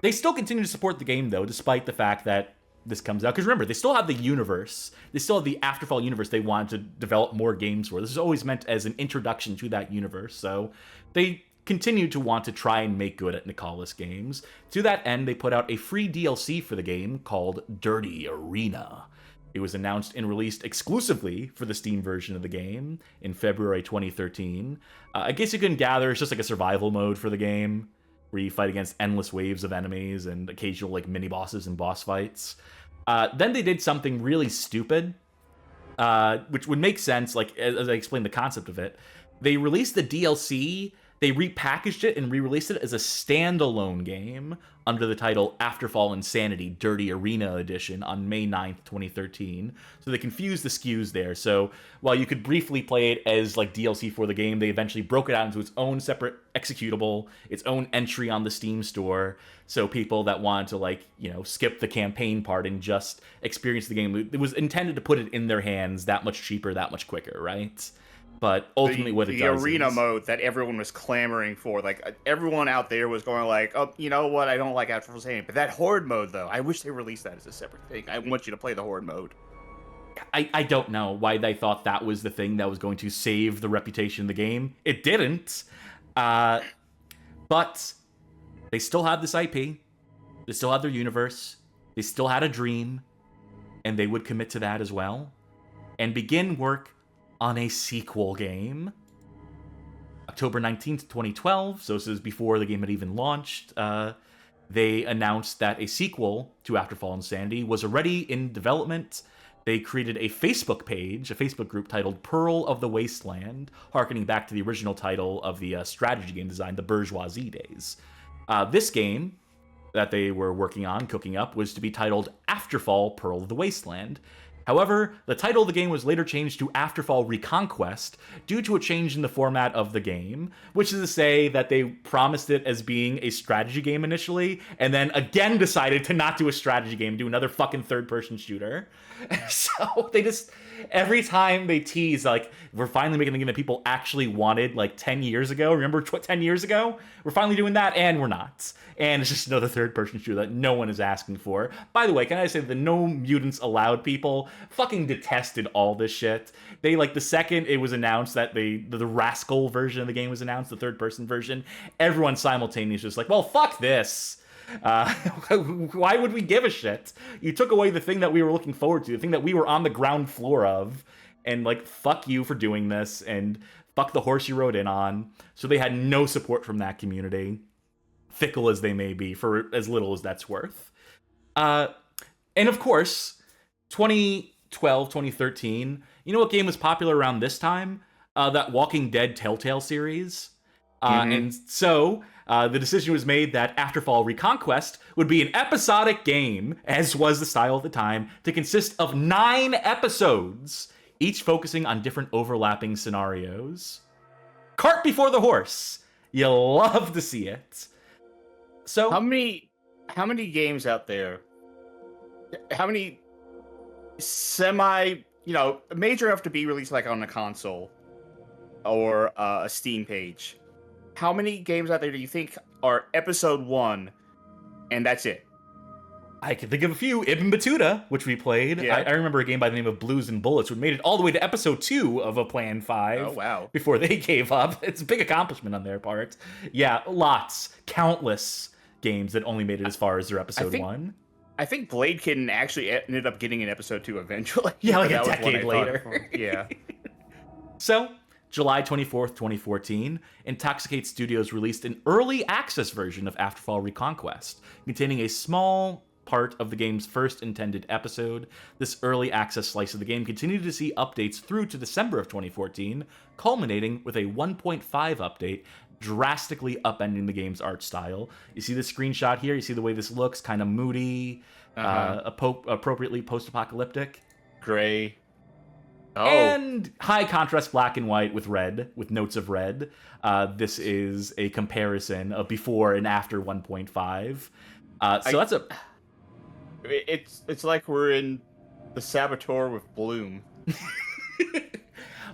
They still continue to support the game, though, despite the fact that this comes out. Because remember, they still have the universe. They still have the Afterfall universe they wanted to develop more games for. This is always meant as an introduction to that universe, so they continue to want to try and make good at Nicalis games. To that end, they put out a free DLC for the game called Dirty Arena. It was announced and released exclusively for the Steam version of the game in February 2013. I guess you can gather it's just like a survival mode for the game, where you fight against endless waves of enemies and occasional like mini bosses and boss fights. Then they did something really stupid, which would make sense, like as I explained the concept of it. They released the DLC. They repackaged it and re-released it as a standalone game under the title Afterfall Insanity Dirty Arena Edition on May 9th, 2013. So they confused the SKUs there. So while you could briefly play it as like DLC for the game, they eventually broke it out into its own separate executable, its own entry on the Steam store. So people that wanted to like, you know, skip the campaign part and just experience the game, it was intended to put it in their hands that much cheaper, that much quicker, right? But ultimately what it does the arena is, mode that everyone was clamoring for, like everyone out there was going like, oh, you know what, I don't like Afterfall Insanity, but that horde mode though, I wish they released that as a separate thing. I want you to play the horde mode. I don't know why they thought that was the thing that was going to save the reputation of the game. It didn't. But they still have this IP. They still had their universe. They still had a dream. And they would commit to that as well. And begin work on a sequel game. October 19th, 2012, so this is before the game had even launched, they announced that a sequel to Afterfall Insanity was already in development. They created a Facebook page, a Facebook group titled Pearl of the Wasteland, harkening back to the original title of the strategy game design, The Bourgeoisie Days. This game that they were working on, cooking up, was to be titled Afterfall Pearl of the Wasteland. However, the title of the game was later changed to Afterfall Reconquest due to a change in the format of the game, which is to say that they promised it as being a strategy game initially, and then again decided to not do a strategy game, do another fucking third-person shooter. So they just, every time they tease, like, we're finally making the game that people actually wanted, like, 10 years ago. Remember 10 years ago? We're finally doing that, and we're not. And it's just another third-person shooter that no one is asking for. By the way, can I say the No Mutants Allowed people fucking detested all this shit. They, like, the second it was announced that the Rascal version of the game was announced, the third-person version, everyone simultaneously was like, well, fuck this. Why would we give a shit? You took away the thing that we were looking forward to, the thing that we were on the ground floor of, and, like, fuck you for doing this, and fuck the horse you rode in on. So they had no support from that community, fickle as they may be, for as little as that's worth. And of course, 2012, 2013, you know what game was popular around this time? That Walking Dead Telltale series. And so the decision was made that Afterfall Reconquest would be an episodic game, as was the style at the time, to consist of 9 episodes, each focusing on different overlapping scenarios. Cart before the horse. You love to see it. So How many games out there? How many major enough to be released like on a console or a Steam page? How many games out there do you think are episode 1 and that's it? I can think of a few. Ibn Battuta, which we played. Yeah. I remember a game by the name of Blues and Bullets, which made it all the way to episode 2 of a Plan 5. Oh, wow. Before they gave up. It's a big accomplishment on their part. Yeah, lots. Countless games that only made it as far as their episode 1. I think Blade Kitten actually ended up getting an episode 2 eventually. Yeah, like That a was one I decade thought- later. Yeah. So, July 24th, 2014, Intoxicate Studios released an early access version of Afterfall Reconquest, containing a small part of the game's first intended episode. This early access slice of the game continued to see updates through to December of 2014, culminating with a 1.5 update, drastically upending the game's art style. You see the screenshot here? You see the way this looks? Kind of moody, appropriately post-apocalyptic. Gray. Oh. And high contrast black and white with red, with notes of red. This is a comparison of before and after 1.5. That's a... It's like we're in the Saboteur with Bloom.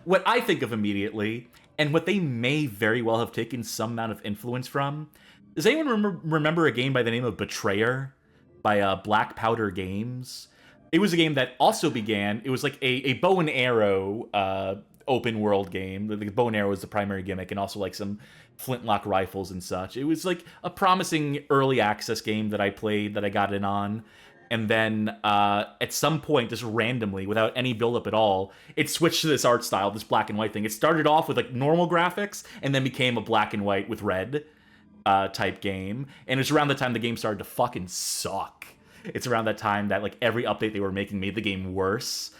What I think of immediately, and what they may very well have taken some amount of influence from, does anyone remember a game by the name of Betrayer by Black Powder Games? It was a game that also began, it was like a bow and arrow open world game. The bow and arrow was the primary gimmick, and also like some flintlock rifles and such. It was like a promising early access game that I played, that I got in on. And then at some point, just randomly, without any build-up at all, it switched to this art style, this black and white thing. It started off with like normal graphics, and then became a black and white with red type game. And it's around the time the game started to fucking suck. It's around that time that like every update they were making made the game worse.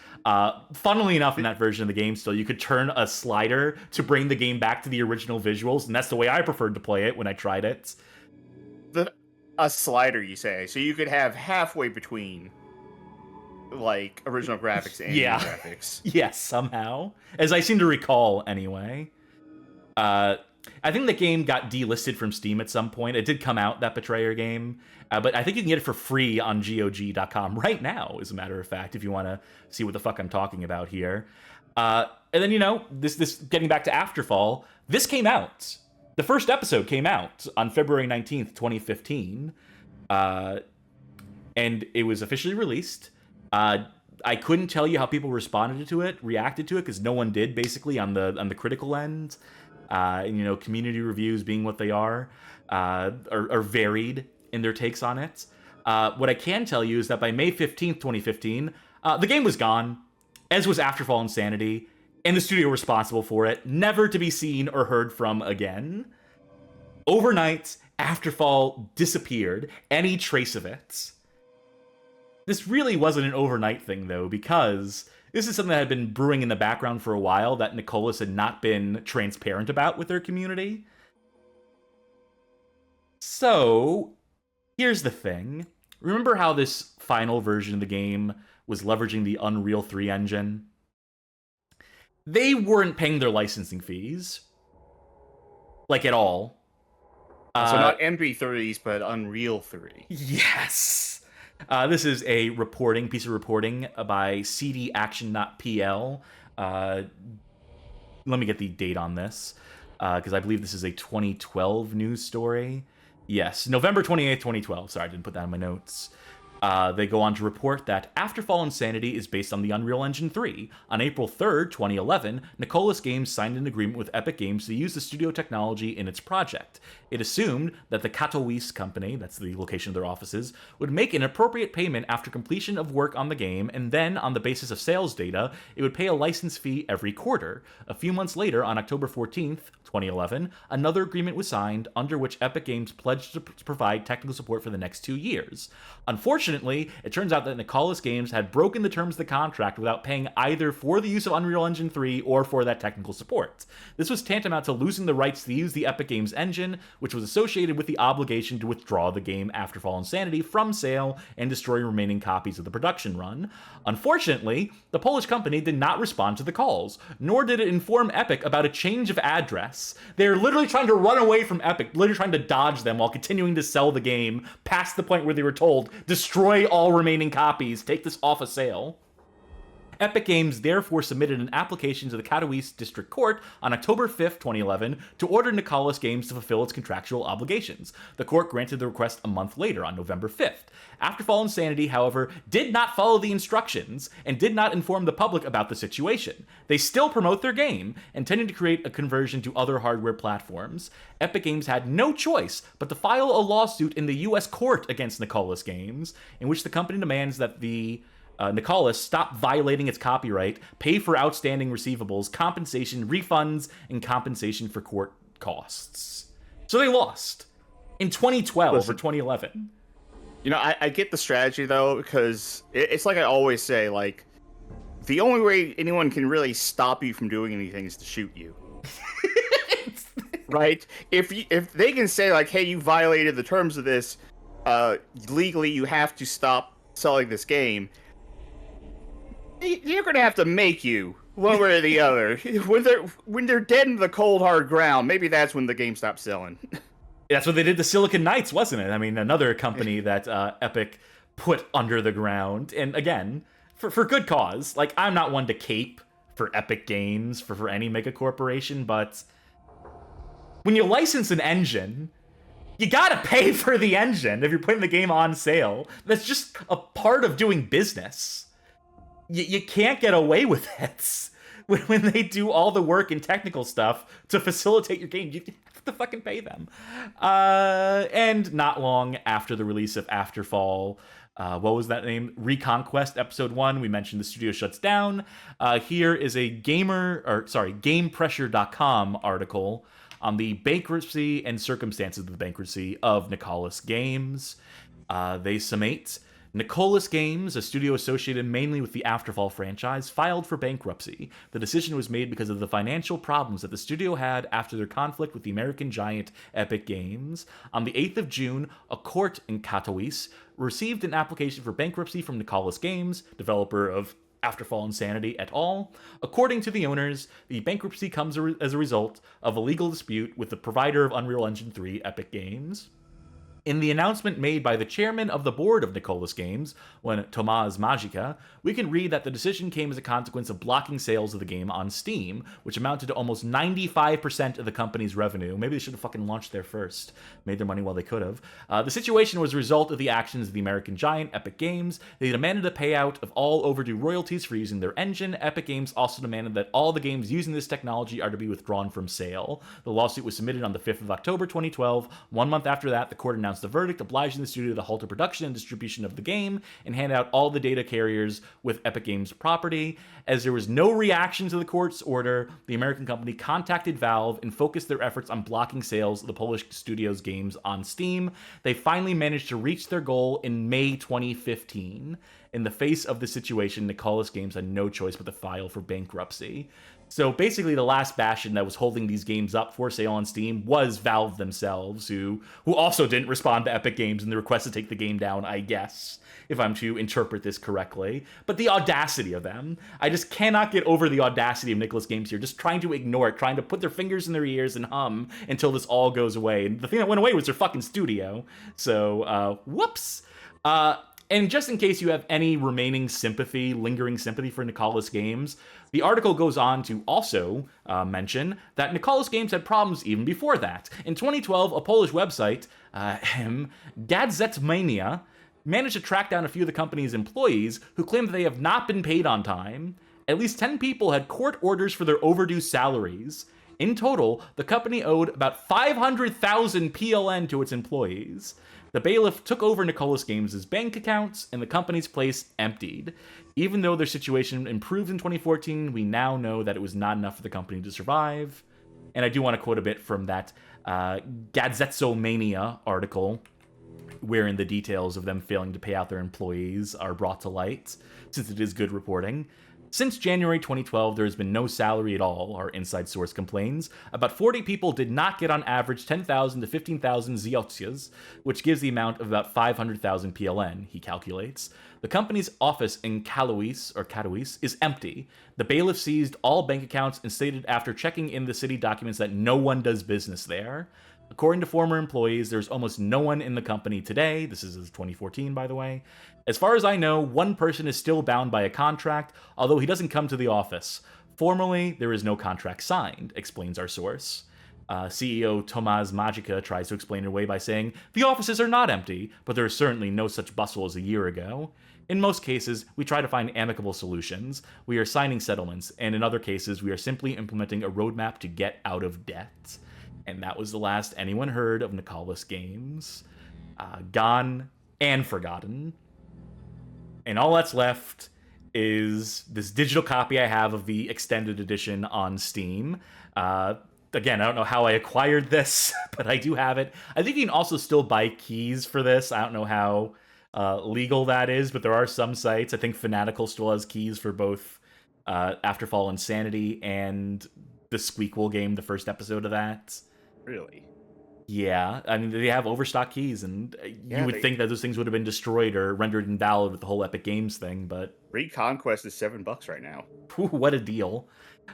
Funnily enough, in that version of the game still, you could turn a slider to bring the game back to the original visuals, and that's the way I preferred to play it when I tried it. A slider, you say? So you could have halfway between, like, original graphics and new graphics. Yes, somehow. As I seem to recall, anyway. I think the game got delisted from Steam at some point. It did come out, that Betrayer game. But I think you can get it for free on GOG.com right now, as a matter of fact, if you want to see what the fuck I'm talking about here. And then, this getting back to Afterfall, this came out. The first episode came out on February 19th, 2015. And it was officially released. I couldn't tell you how people reacted to it, because no one did, basically, on the critical end. Community reviews being what they are. are varied in their takes on it. What I can tell you is that by May 15th, 2015, the game was gone, as was Afterfall Insanity, and the studio responsible for it, never to be seen or heard from again. Overnight, Afterfall disappeared, any trace of it. This really wasn't an overnight thing, though, because this is something that had been brewing in the background for a while that Nicholas had not been transparent about with their community. So, here's the thing. Remember how this final version of the game was leveraging the Unreal 3 engine? They weren't paying their licensing fees. Like, at all. So not MP3s, but Unreal 3. Yes! This is a piece of reporting by cdaction.pl. Let me get the date on this, because I believe this is a 2012 news story. Yes, November 28th, 2012. Sorry, I didn't put that in my notes. They go on to report that Afterfall Insanity is based on the Unreal Engine 3. On April 3rd, 2011, Nicholas Games signed an agreement with Epic Games to use the studio technology in its project. It assumed that the Katowice company, that's the location of their offices, would make an appropriate payment after completion of work on the game, and then, on the basis of sales data, it would pay a license fee every quarter. A few months later, on October 14th, 2011, another agreement was signed under which Epic Games pledged to provide technical support for the next 2 years. Unfortunately, it turns out that Nicholas Games had broken the terms of the contract without paying either for the use of Unreal Engine 3 or for that technical support. This was tantamount to losing the rights to use the Epic Games engine, which was associated with the obligation to withdraw the game Afterfall Insanity from sale and destroy remaining copies of the production run. Unfortunately, the Polish company did not respond to the calls, nor did it inform Epic about a change of address. They're literally trying to run away from Epic, literally trying to dodge them while continuing to sell the game past the point where they were told, destroy all remaining copies, take this off a sale. Epic Games therefore submitted an application to the Katowice District Court on October 5th, 2011, to order Nicholas Games to fulfill its contractual obligations. The court granted the request a month later, on November 5th. Afterfall Insanity, however, did not follow the instructions and did not inform the public about the situation. They still promote their game, intending to create a conversion to other hardware platforms. Epic Games had no choice but to file a lawsuit in the U.S. court against Nicholas Games, in which the company demands that the Nicholas stop violating its copyright, pay for outstanding receivables, compensation, refunds, and compensation for court costs. So they lost in 2012 or 2011. You know, I get the strategy, though, because it's like I always say, like, the only way anyone can really stop you from doing anything is to shoot you. Right? If they can say, like, hey, you violated the terms of this, legally you have to stop selling this game, you're gonna have to make you one way or the other. When they're dead in the cold hard ground, maybe that's when the game stops selling. That's what they did to Silicon Knights, wasn't it? I mean, another company that Epic put under the ground, and again, for good cause. Like, I'm not one to cape for Epic Games for any mega corporation, but when you license an engine, you gotta pay for the engine if you're putting the game on sale. That's just a part of doing business. You can't get away with it. When they do all the work and technical stuff to facilitate your game, you have to fucking pay them. And not long after the release of Afterfall, what was that name? Reconquest Episode 1, we mentioned the studio shuts down. Here is a GamePressure.com article on the bankruptcy and circumstances of the bankruptcy of Nicholas Games. They summate: Nicholas Games, a studio associated mainly with the Afterfall franchise, filed for bankruptcy. The decision was made because of the financial problems that the studio had after their conflict with the American giant Epic Games. On the 8th of June, a court in Katowice received an application for bankruptcy from Nicholas Games, developer of Afterfall Insanity et al. According to the owners, the bankruptcy comes as a result of a legal dispute with the provider of Unreal Engine 3, Epic Games. In the announcement made by the chairman of the board of Nicholas Games, when Tomás Magica, we can read that the decision came as a consequence of blocking sales of the game on Steam, which amounted to almost 95% of the company's revenue. Maybe they should have fucking launched there first, made their money while they could have. The situation was a result of the actions of the American giant Epic Games. They demanded a payout of all overdue royalties for using their engine. Epic Games also demanded that all the games using this technology are to be withdrawn from sale. The lawsuit was submitted on the 5th of October 2012. 1 month after that, the court announced the verdict, obliging the studio to halt the production and distribution of the game and hand out all the data carriers with Epic Games property. As there was no reaction to the court's order, the American company contacted Valve and focused their efforts on blocking sales of the Polish studio's games on Steam. They finally managed to reach their goal in May 2015. In the face of the situation, Nicholas Games had no choice but to file for bankruptcy. So basically, the last bastion that was holding these games up for sale on Steam was Valve themselves, who also didn't respond to Epic Games and the request to take the game down, I guess, if I'm to interpret this correctly. But the audacity of them. I just cannot get over the audacity of Nicholas Games here, just trying to ignore it, trying to put their fingers in their ears and hum until this all goes away. And the thing that went away was their fucking studio. So, whoops. And just in case you have any remaining sympathy, lingering sympathy for Nicholas Games, the article goes on to also mention that Nicholas Games had problems even before that. In 2012, a Polish website, Gadzetmania, managed to track down a few of the company's employees who claim that they have not been paid on time. At least 10 people had court orders for their overdue salaries. In total, the company owed about 500,000 PLN to its employees. The bailiff took over Nicholas Games' bank accounts, and the company's place emptied. Even though their situation improved in 2014, we now know that it was not enough for the company to survive. And I do want to quote a bit from that Gadzetsomania article, wherein the details of them failing to pay out their employees are brought to light, since it is good reporting. Since January 2012, there has been no salary at all, our inside source complains. About 40 people did not get on average 10,000 to 15,000 zlotys, which gives the amount of about 500,000 PLN, he calculates. The company's office in Katowice is empty. The bailiff seized all bank accounts and stated after checking in the city documents that no one does business there. According to former employees, there's almost no one in the company today. This is 2014, by the way. As far as I know, one person is still bound by a contract, although he doesn't come to the office. Formally, there is no contract signed, explains our source. CEO Tomás Magica tries to explain it away by saying, the offices are not empty, but there is certainly no such bustle as a year ago. In most cases, we try to find amicable solutions. We are signing settlements, and in other cases, we are simply implementing a roadmap to get out of debt. And that was the last anyone heard of Nicholas Games. Gone and forgotten. And all that's left is this digital copy I have of the extended edition on Steam. Again, I don't know how I acquired this, but I do have it. I think you can also still buy keys for this. I don't know how legal that is, but there are some sites. I think Fanatical still has keys for both Afterfall Insanity and the Squeakquel game, the first episode of that. Really? Yeah, I mean, they have overstock keys, and you would think that those things would have been destroyed or rendered invalid with the whole Epic Games thing, but... Reconquest is $7 right now. Whew, what a deal.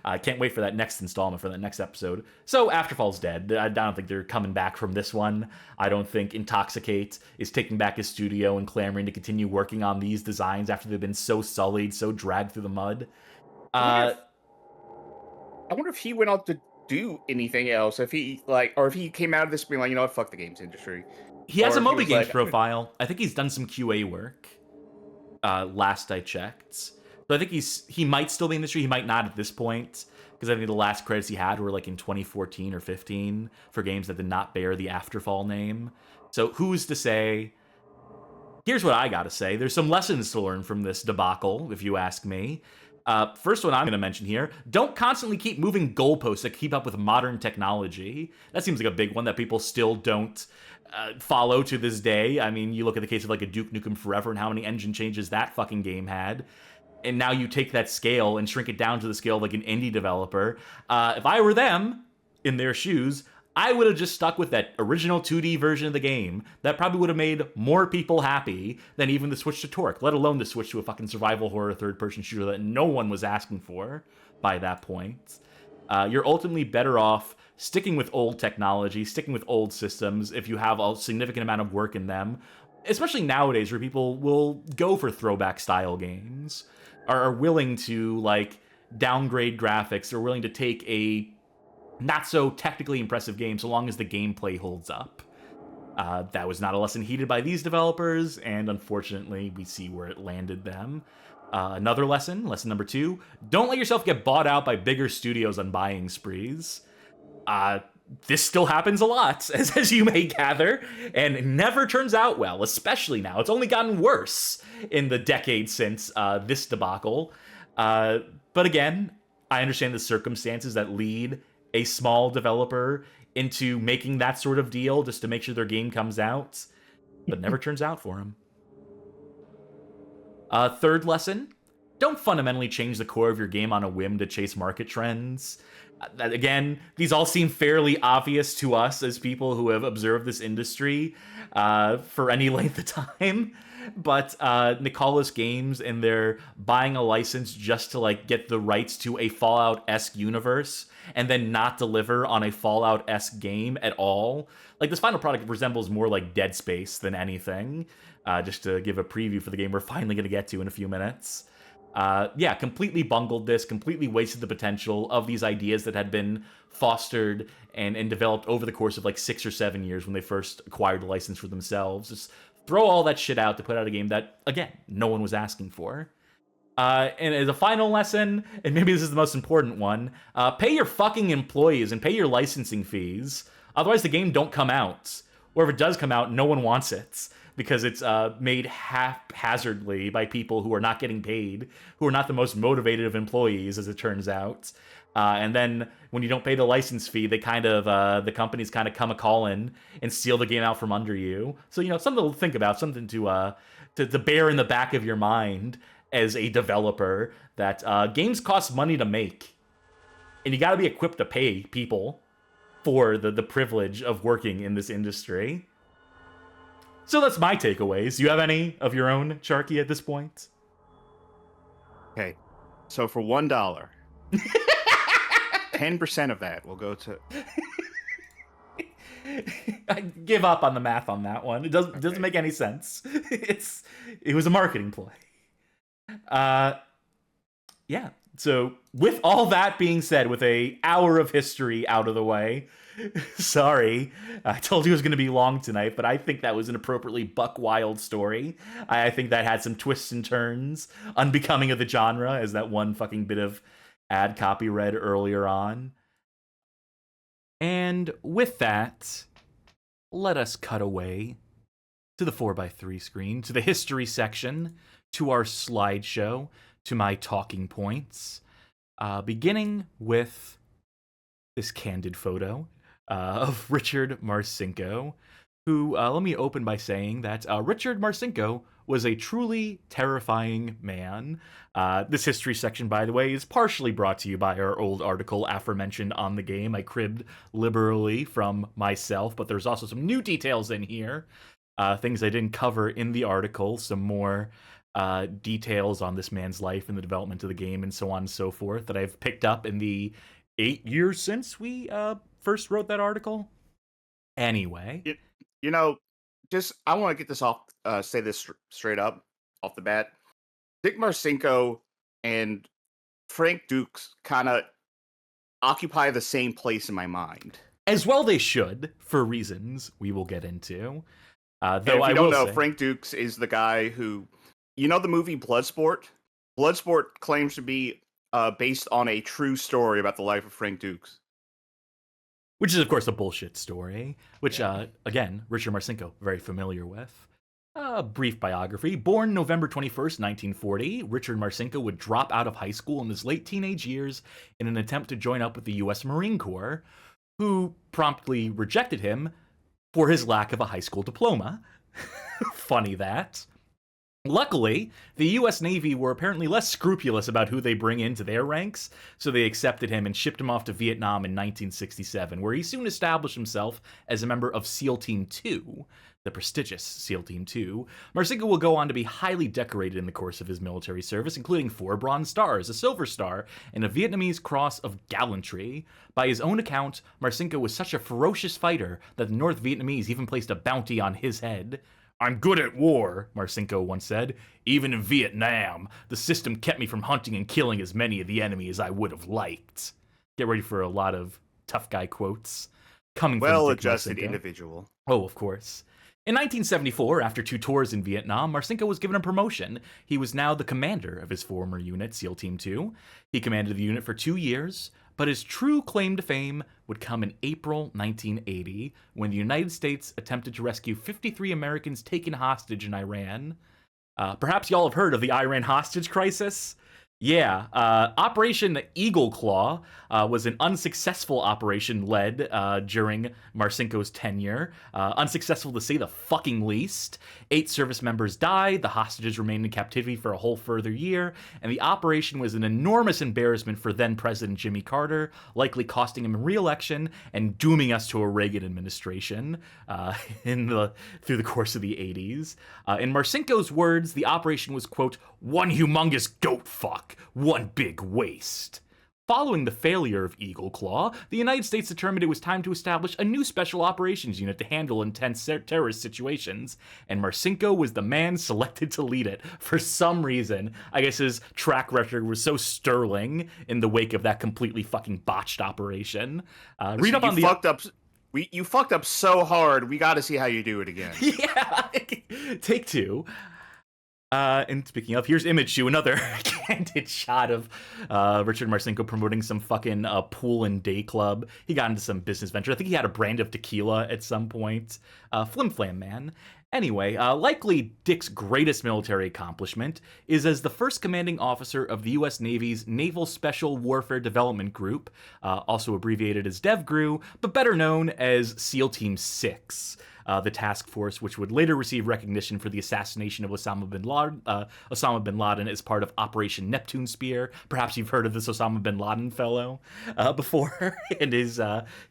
I can't wait for that next installment, for that next episode. So, Afterfall's dead. I don't think they're coming back from this one. I don't think Intoxicate is taking back his studio and clamoring to continue working on these designs after they've been so sullied, so dragged through the mud. I wonder if he went on to do anything else, if he or if he came out of this being like, you know what, fuck the games industry. He has or a Moby Games like, profile. I think he's done some QA work. Last I checked, so I think he might still be in the industry. He might not at this point, because I think the last credits he had were like in 2014 or 15 for games that did not bear the Afterfall name. So who's to say? Here's what I gotta say: there's some lessons to learn from this debacle, if you ask me. First one I'm going to mention here, don't constantly keep moving goalposts to keep up with modern technology. That seems like a big one that people still don't follow to this day. I mean, you look at the case of like a Duke Nukem Forever and how many engine changes that fucking game had. And now you take that scale and shrink it down to the scale of like an indie developer. If I were them, in their shoes, I would have just stuck with that original 2D version of the game. That probably would have made more people happy than even the switch to Torque, let alone the switch to a fucking survival horror third-person shooter that no one was asking for by that point. you're ultimately better off sticking with old technology, sticking with old systems if you have a significant amount of work in them, especially nowadays where people will go for throwback style games, are willing to like downgrade graphics, are willing to take a not so technically impressive game so long as the gameplay holds up. That was not a lesson heeded by these developers, and unfortunately, we see where it landed them. Another lesson number 2, don't let yourself get bought out by bigger studios on buying sprees. This still happens a lot, as you may gather, and it never turns out well, especially now. It's only gotten worse in the decade since this debacle. But again, I understand the circumstances that lead a small developer into making that sort of deal just to make sure their game comes out, but never turns out for them. Third lesson, don't fundamentally change the core of your game on a whim to chase market trends. Again, these all seem fairly obvious to us as people who have observed this industry for any length of time. But Nicalis Games and their buying a license just to like get the rights to a Fallout-esque universe and then not deliver on a Fallout-esque game at all. Like, this final product resembles more like Dead Space than anything. Just to give a preview for the game we're finally going to get to in a few minutes. Yeah, completely bungled this, completely wasted the potential of these ideas that had been fostered and developed over the course of like 6 or 7 years when they first acquired the license for themselves. Just throw all that shit out to put out a game that, again, no one was asking for. And as a final lesson, and maybe this is the most important one, pay your fucking employees and pay your licensing fees. Otherwise, the game don't come out. Or if it does come out, no one wants it, because it's made haphazardly by people who are not getting paid, who are not the most motivated of employees, as it turns out. And then when you don't pay the license fee, they kind of the companies kind of come a-calling and steal the game out from under you. So, you know, something to think about, something to bear in the back of your mind as a developer, that games cost money to make, and you got to be equipped to pay people for the privilege of working in this industry. So that's my takeaways. Do you have any of your own, Sharky, at this point? Okay, so for $1, 10% of that will go to... I give up on the math on that one. It doesn't make any sense. It was a marketing play. Yeah. So with all that being said, with an hour of history out of the way, sorry, I told you it was going to be long tonight, but I think that was an appropriately buck wild story. I think that had some twists and turns unbecoming of the genre, as that one fucking bit of ad copy read earlier on. And with that, let us cut away to the 4x3 screen, to the history section, to our slideshow, to my talking points, beginning with this candid photo of Richard Marcinko, who, let me open by saying that Richard Marcinko was a truly terrifying man. This history section, by the way, is partially brought to you by our old article aforementioned on the game. I cribbed liberally from myself, but there's also some new details in here, things I didn't cover in the article, some more details on this man's life and the development of the game and so on and so forth that I've picked up in the 8 years since we first wrote that article. Anyway. You know, I want to get this off, say this straight up off the bat. Dick Marcinko and Frank Dukes kind of occupy the same place in my mind. As well they should, for reasons we will get into. Though if you I don't will know, say, Frank Dukes is the guy who... You know the movie Bloodsport? Bloodsport claims to be based on a true story about the life of Frank Dukes. which is, of course, a bullshit story, which, again, Richard Marcinko, very familiar with. Brief biography. Born November 21st, 1940, Richard Marcinko would drop out of high school in his late teenage years in an attempt to join up with the U.S. Marine Corps, who promptly rejected him for his lack of a high school diploma. Funny that. Luckily, the U.S. Navy were apparently less scrupulous about who they bring into their ranks, so they accepted him and shipped him off to Vietnam in 1967, where he soon established himself as a member of SEAL Team 2, the prestigious SEAL Team 2, Marcinko will go on to be highly decorated in the course of his military service, including 4 Bronze Stars, a Silver Star, and a Vietnamese Cross of Gallantry. By his own account, Marcinko was such a ferocious fighter that the North Vietnamese even placed a bounty on his head. "I'm good at war," Marcinko once said. "Even in Vietnam, the system kept me from hunting and killing as many of the enemy as I would have liked." Get ready for a lot of tough guy quotes coming from Dick Well-adjusted Marcinko. individual. Oh, of course. In 1974, after 2 tours in Vietnam, Marcinko was given a promotion. He was now the commander of his former unit, SEAL Team 2. He commanded the unit for 2 years, but his true claim to fame would come in April 1980, when the United States attempted to rescue 53 Americans taken hostage in Iran. Perhaps y'all have heard of the Iran hostage crisis? Yeah, Operation Eagle Claw was an unsuccessful operation led during Marcinko's tenure. Unsuccessful to say the fucking least. 8 service members died, the hostages remained in captivity for a whole further year, and the operation was an enormous embarrassment for then-President Jimmy Carter, likely costing him re-election and dooming us to a Reagan administration through the course of the 80s. In Marcinko's words, the operation was, quote, "one humongous goat fuck, one big waste." Following the failure of Eagle Claw, the United States determined it was time to establish a new special operations unit to handle intense terrorist situations, and Marcinko was the man selected to lead it. For some reason, I guess his track record was so sterling in the wake of that completely fucking botched operation. Read up on the... You fucked up so hard, we gotta see how you do it again. Yeah, take 2. And speaking of, here's Image Shoe, another candid shot of Richard Marcinko promoting some fucking pool and day club. He got into some business venture. I think he had a brand of tequila at some point. Flim Flam Man. Anyway, likely Dick's greatest military accomplishment is as the first commanding officer of the U.S. Navy's Naval Special Warfare Development Group, also abbreviated as DevGRU, but better known as SEAL Team 6. The task force, which would later receive recognition for the assassination of Osama bin Laden as part of Operation Neptune Spear. Perhaps you've heard of this Osama bin Laden fellow before and his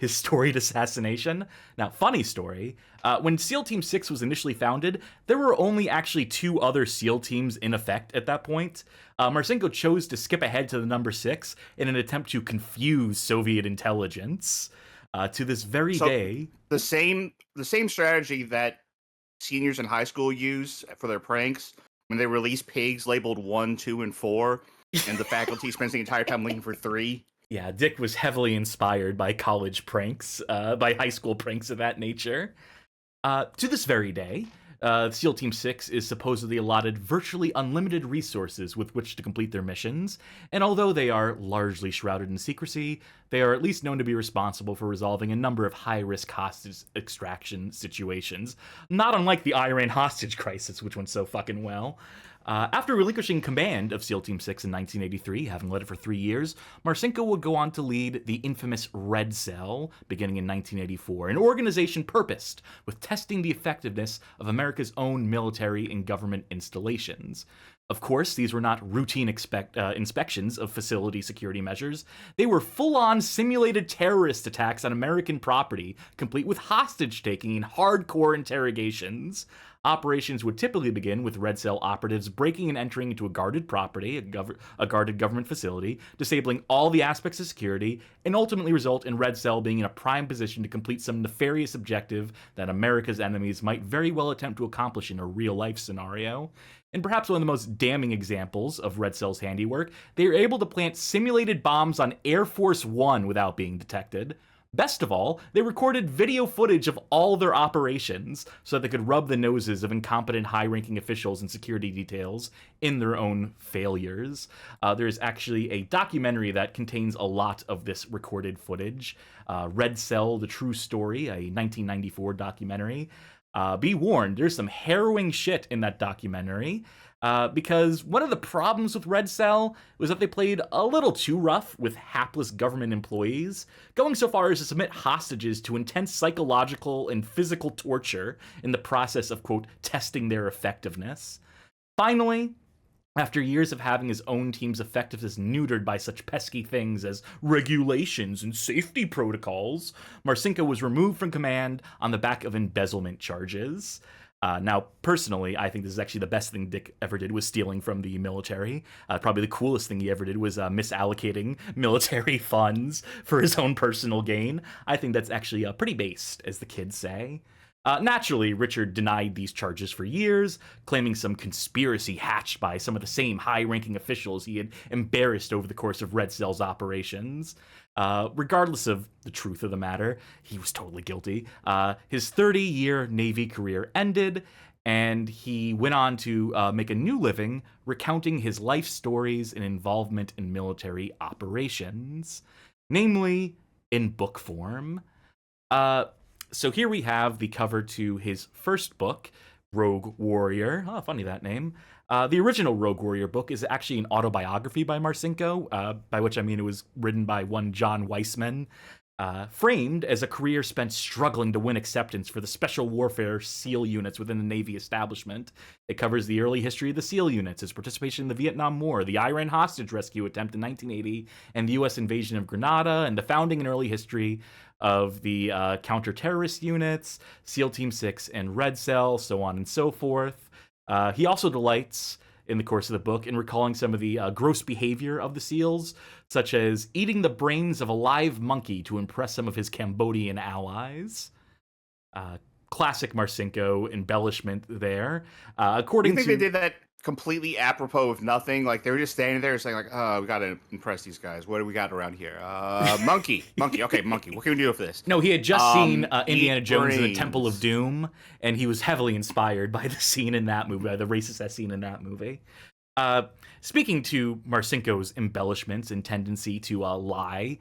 storied assassination. Now, funny story, when SEAL Team 6 was initially founded, there were only actually 2 other SEAL teams in effect at that point. Marcinko chose to skip ahead to the number 6 in an attempt to confuse Soviet intelligence. To this very day, the same strategy that seniors in high school use for their pranks when they release pigs labeled 1, 2, and 4, and the faculty spends the entire time looking for 3. Yeah, Dick was heavily inspired by college pranks, by high school pranks of that nature. To this very day, SEAL Team 6 is supposedly allotted virtually unlimited resources with which to complete their missions, and although they are largely shrouded in secrecy, they are at least known to be responsible for resolving a number of high-risk hostage extraction situations, not unlike the Iran hostage crisis, which went so fucking well. After relinquishing command of SEAL Team 6 in 1983, having led it for 3 years, Marcinko would go on to lead the infamous Red Cell, beginning in 1984, an organization purposed with testing the effectiveness of America's own military and government installations. Of course, these were not routine inspections of facility security measures. They were full-on simulated terrorist attacks on American property, complete with hostage-taking and hardcore interrogations. Operations would typically begin with Red Cell operatives breaking and entering into a guarded property, a guarded government facility, disabling all the aspects of security, and ultimately result in Red Cell being in a prime position to complete some nefarious objective that America's enemies might very well attempt to accomplish in a real-life scenario. And perhaps one of the most damning examples of Red Cell's handiwork, they were able to plant simulated bombs on Air Force One without being detected. Best of all, they recorded video footage of all their operations so that they could rub the noses of incompetent high-ranking officials and security details in their own failures. There's actually a documentary that contains a lot of this recorded footage. Red Cell, The True Story, a 1994 documentary. Be warned, there's some harrowing shit in that documentary. Because one of the problems with Red Cell was that they played a little too rough with hapless government employees, going so far as to submit hostages to intense psychological and physical torture in the process of, quote, testing their effectiveness. Finally, After years of having his own team's effectiveness neutered by such pesky things as regulations and safety protocols, Marcinko was removed from command on the back of embezzlement charges. Now, personally, I think this is actually the best thing Dick ever did was stealing from the military. Probably the coolest thing he ever did was misallocating military funds for his own personal gain. I think that's actually pretty based, as the kids say. Naturally, Richard denied these charges for years, claiming some conspiracy hatched by some of the same high-ranking officials he had embarrassed over the course of Red Cell's operations. Regardless of the truth of the matter, he was totally guilty. His 30-year Navy career ended, and he went on to make a new living recounting his life stories and involvement in military operations, namely in book form. So here we have the cover to his first book, Rogue Warrior. Oh, funny that name. The original Rogue Warrior book is actually an autobiography by Marcinko, by which I mean it was written by one John Weissman, framed as a career spent struggling to win acceptance for the special warfare SEAL units within the Navy establishment. It covers the early history of the SEAL units, his participation in the Vietnam War, the Iran hostage rescue attempt in 1980, and the U.S. invasion of Grenada, and the founding and early history of the counter-terrorist units, SEAL Team 6 and Red Cell, so on and so forth. He also delights, in the course of the book, in recalling some of the gross behavior of the SEALs, such as eating the brains of a live monkey to impress some of his Cambodian allies. Classic Marcinko embellishment there. According You think to... they did that completely apropos of nothing? Like, they were just standing there saying, like, oh, we got to impress these guys. What do we got around here? Monkey. Okay, monkey. What can we do for this? No, he had just seen Indiana Jones and the brains. Temple of Doom, and he was heavily inspired by the scene in that movie, by the racist ass scene in that movie. Speaking to Marcinko's embellishments and tendency to lie,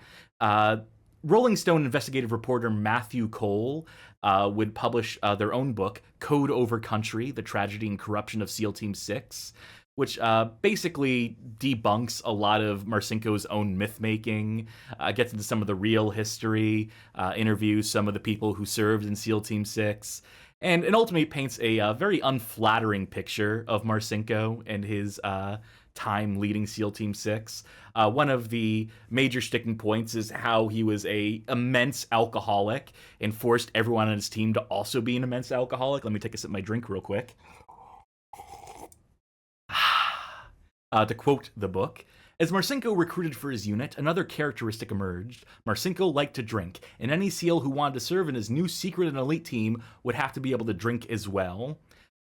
Rolling Stone investigative reporter Matthew Cole would publish their own book, Code Over Country, The Tragedy and Corruption of SEAL Team 6, which basically debunks a lot of Marcinko's own myth-making, gets into some of the real history, interviews some of the people who served in SEAL Team 6, and ultimately paints a very unflattering picture of Marcinko and his time leading SEAL Team 6. One of the major sticking points is how he was a immense alcoholic and forced everyone on his team to also be an immense alcoholic. Let me take a sip of my drink real quick. To quote the book, as Marcinko recruited for his unit, another characteristic emerged. Marcinko liked to drink, and any SEAL who wanted to serve in his new secret and elite team would have to be able to drink as well.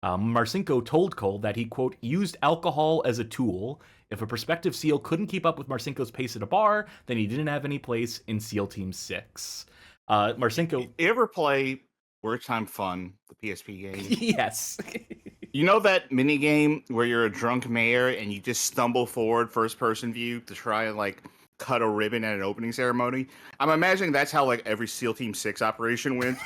Marcinko told Cole that he, quote, used alcohol as a tool. If a prospective SEAL couldn't keep up with Marcinko's pace at a bar, then he didn't have any place in SEAL Team 6. Marcinko... You ever play Work Time Fun, the PSP game? Yes. You know that mini game where you're a drunk mayor and you just stumble forward first person view to try and like cut a ribbon at an opening ceremony? I'm imagining that's how like every SEAL Team 6 operation went.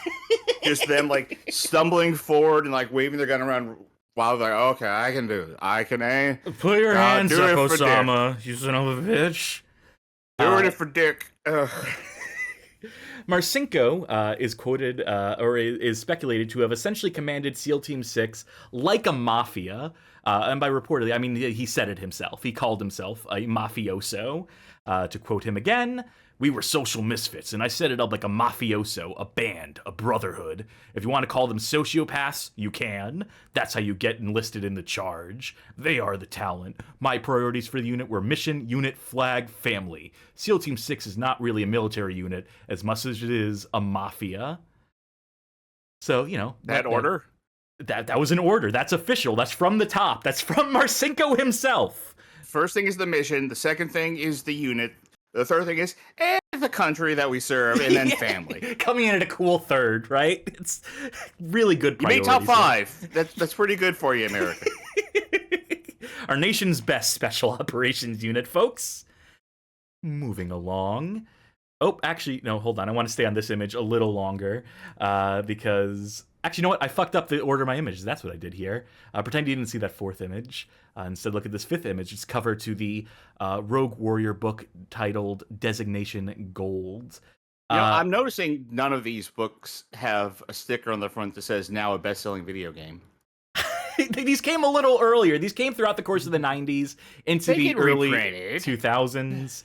Just them like stumbling forward and like waving their gun around while they're like, okay, I can do it. I can aim. Put your hands do up, it for Osama, you son of a bitch. Doing it for Dick. Marcinko is quoted, or is speculated to have essentially commanded SEAL Team 6 like a mafia. And by reportedly, I mean, he said it himself. He called himself a mafioso. To quote him again, we were social misfits, and I set it up like a mafioso, a band, a brotherhood. If you want to call them sociopaths, you can. That's how you get enlisted in the charge. They are the talent. My priorities for the unit were mission, unit, flag, family. SEAL Team 6 is not really a military unit as much as it is a mafia. So, you know. That order? That was an order. That's official. That's from the top. That's from Marcinko himself. First thing is the mission. The second thing is the unit. The third thing is the country that we serve, and then family. Coming in at a cool third, right? It's really good You priorities. made top 5. That's pretty good for you, America. Our nation's best special operations unit, folks. Moving along. Oh, actually, no, hold on. I want to stay on this image a little longer because... Actually, you know what? I fucked up the order of my images. That's what I did here. Pretend you didn't see that 4th image. Instead, look at this 5th image. It's cover to the Rogue Warrior book titled Designation Gold. You know, I'm noticing none of these books have a sticker on the front that says now a best-selling video game. these came a little earlier. These came throughout the course of the 90s into They the get early reprinted. 2000s.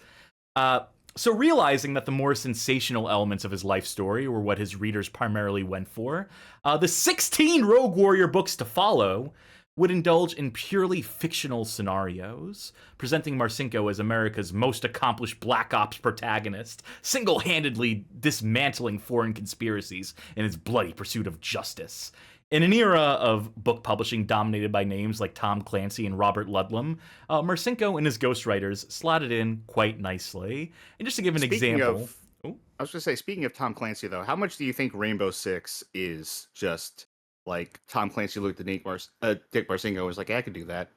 So realizing that the more sensational elements of his life story were what his readers primarily went for, the 16 Rogue Warrior books to follow would indulge in purely fictional scenarios, presenting Marcinko as America's most accomplished Black Ops protagonist, single-handedly dismantling foreign conspiracies in his bloody pursuit of justice. In an era of book publishing dominated by names like Tom Clancy and Robert Ludlum, Marcinko and his ghostwriters slotted in quite nicely. And just to give an example... I was going to say, speaking of Tom Clancy, though, how much do you think Rainbow Six is just like Tom Clancy looked at Dick Marcinko was like, I could do that?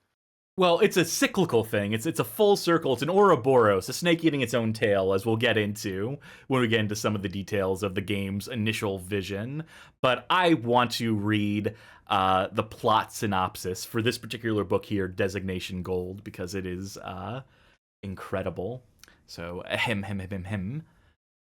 Well, it's a cyclical thing. It's a full circle. It's an Ouroboros, a snake eating its own tail, as we'll get into when we get into some of the details of the game's initial vision. But I want to read the plot synopsis for this particular book here, Designation Gold, because it is incredible. So, The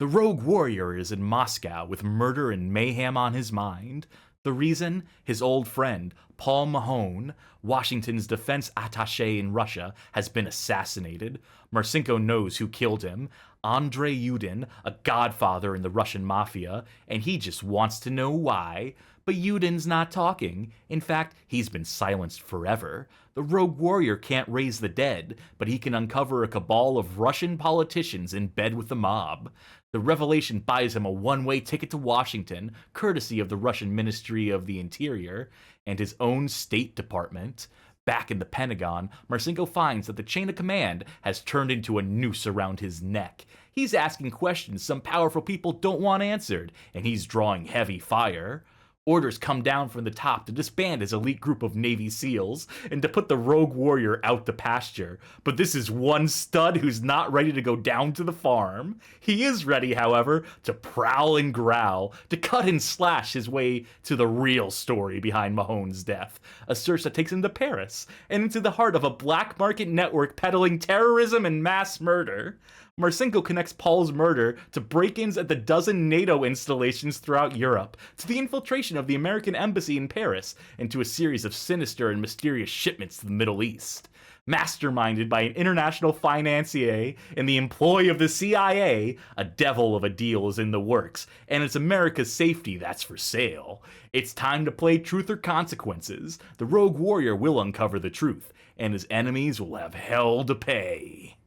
Rogue Warrior is in Moscow with murder and mayhem on his mind. The reason? His old friend, Paul Mahone, Washington's defense attaché in Russia, has been assassinated. Marcinko knows who killed him, Andrei Yudin, a godfather in the Russian mafia, and he just wants to know why. But Yudin's not talking. In fact, he's been silenced forever. The Rogue Warrior can't raise the dead, but he can uncover a cabal of Russian politicians in bed with the mob. The revelation buys him a one-way ticket to Washington, courtesy of the Russian Ministry of the Interior and his own State Department. Back in the Pentagon, Marcinko finds that the chain of command has turned into a noose around his neck. He's asking questions some powerful people don't want answered, and he's drawing heavy fire. Orders come down from the top to disband his elite group of Navy SEALs and to put the Rogue Warrior out to pasture. But this is one stud who's not ready to go down to the farm. He is ready, however, to prowl and growl, to cut and slash his way to the real story behind Mahone's death. A search that takes him to Paris and into the heart of a black market network peddling terrorism and mass murder. Marcinko connects Paul's murder to break-ins at the dozen NATO installations throughout Europe, to the infiltration of the American embassy in Paris, and to a series of sinister and mysterious shipments to the Middle East. Masterminded by an international financier in the employ of the CIA, a devil of a deal is in the works, and it's America's safety that's for sale. It's time to play Truth or Consequences. The Rogue Warrior will uncover the truth, and his enemies will have hell to pay.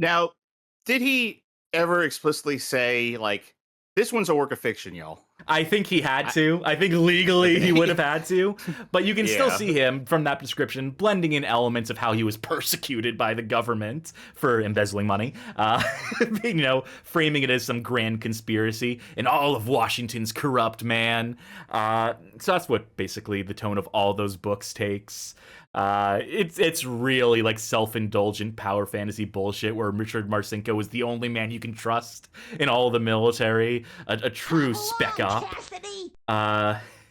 Now, did he ever explicitly say, like, this one's a work of fiction, y'all? I think he had to. I think legally he would have had to. But you can still Yeah. see him from that description blending in elements of how he was persecuted by the government for embezzling money. Framing it as some grand conspiracy and all of Washington's corrupt, man. So that's what basically the tone of all those books takes. It's really like self-indulgent power fantasy bullshit where Richard Marcinko is the only man you can trust in all the military, a true spec op.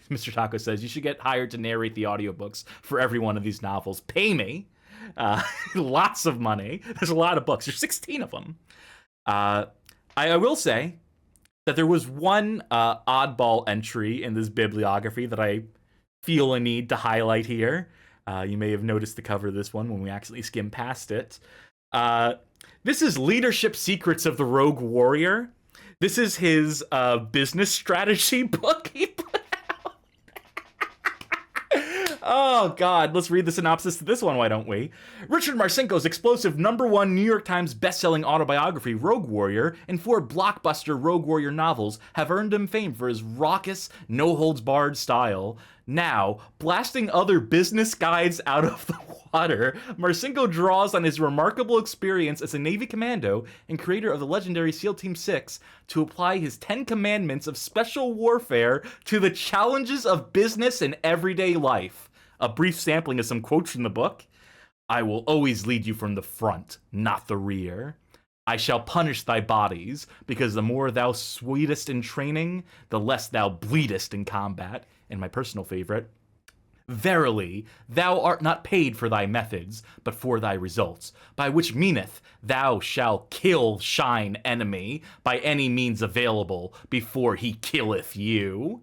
Mr. Taco says, you should get hired to narrate the audiobooks for every one of these novels. Pay me. Lots of money. There's a lot of books. There's 16 of them. I will say that there was one oddball entry in this bibliography that I feel a need to highlight here. You may have noticed the cover of this one when we accidentally skimmed past it. This is Leadership Secrets of the Rogue Warrior. This is his business strategy book he put out. Oh, God. Let's read the synopsis to this one, why don't we? Richard Marcinko's explosive #1 New York Times bestselling autobiography, Rogue Warrior, and 4 blockbuster Rogue Warrior novels have earned him fame for his raucous, no-holds-barred style. Now, blasting other business guides out of the water, Marcinko draws on his remarkable experience as a Navy commando and creator of the legendary SEAL Team 6 to apply his 10 commandments of special warfare to the challenges of business and everyday life. A brief sampling of some quotes from the book. I will always lead you from the front, not the rear. I shall punish thy bodies, because the more thou sweetest in training, the less thou bleedest in combat. And my personal favorite, verily, thou art not paid for thy methods, but for thy results, by which meaneth thou shalt kill shine enemy by any means available before he killeth you.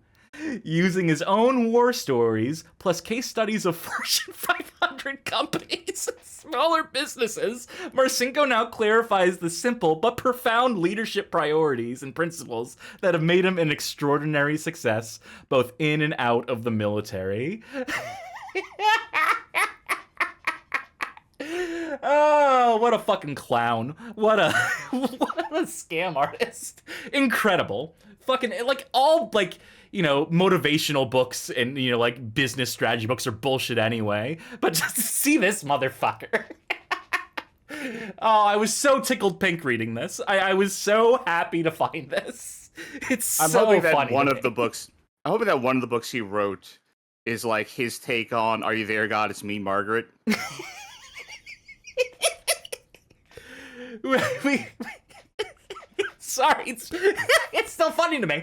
using his own war stories plus case studies of Fortune 500 companies and smaller businesses. Marcinko now clarifies the simple but profound leadership priorities and principles that have made him an extraordinary success, both in and out of the military. Oh, what a fucking clown. What a scam artist. Incredible. Fucking, like, all, like, you know, motivational books and, you know, like, business strategy books are bullshit anyway. But just to see this motherfucker. Oh, I was so tickled pink reading this. I was so happy to find this. It's so funny. I'm hoping that one of the books he wrote is, like, his take on Are You There, God? It's Me, Margaret. Sorry, it's still funny to me.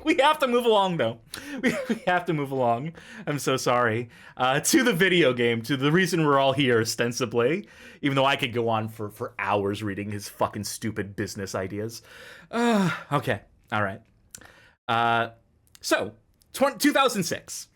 We have to move along, though. We have to move along. I'm so sorry. To the video game, to the reason we're all here, ostensibly. Even though I could go on for hours reading his fucking stupid business ideas. Okay, all right. So, 2006.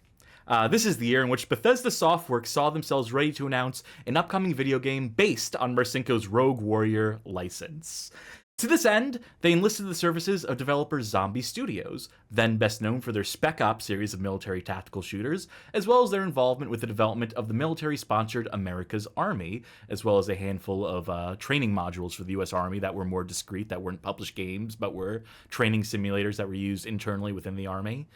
This is the year in which Bethesda Softworks saw themselves ready to announce an upcoming video game based on Marcinko's Rogue Warrior license. To this end, they enlisted the services of developer Zombie Studios, then best known for their Spec Ops series of military tactical shooters, as well as their involvement with the development of the military-sponsored America's Army, as well as a handful of training modules for the US Army that were more discreet, that weren't published games, but were training simulators that were used internally within the Army.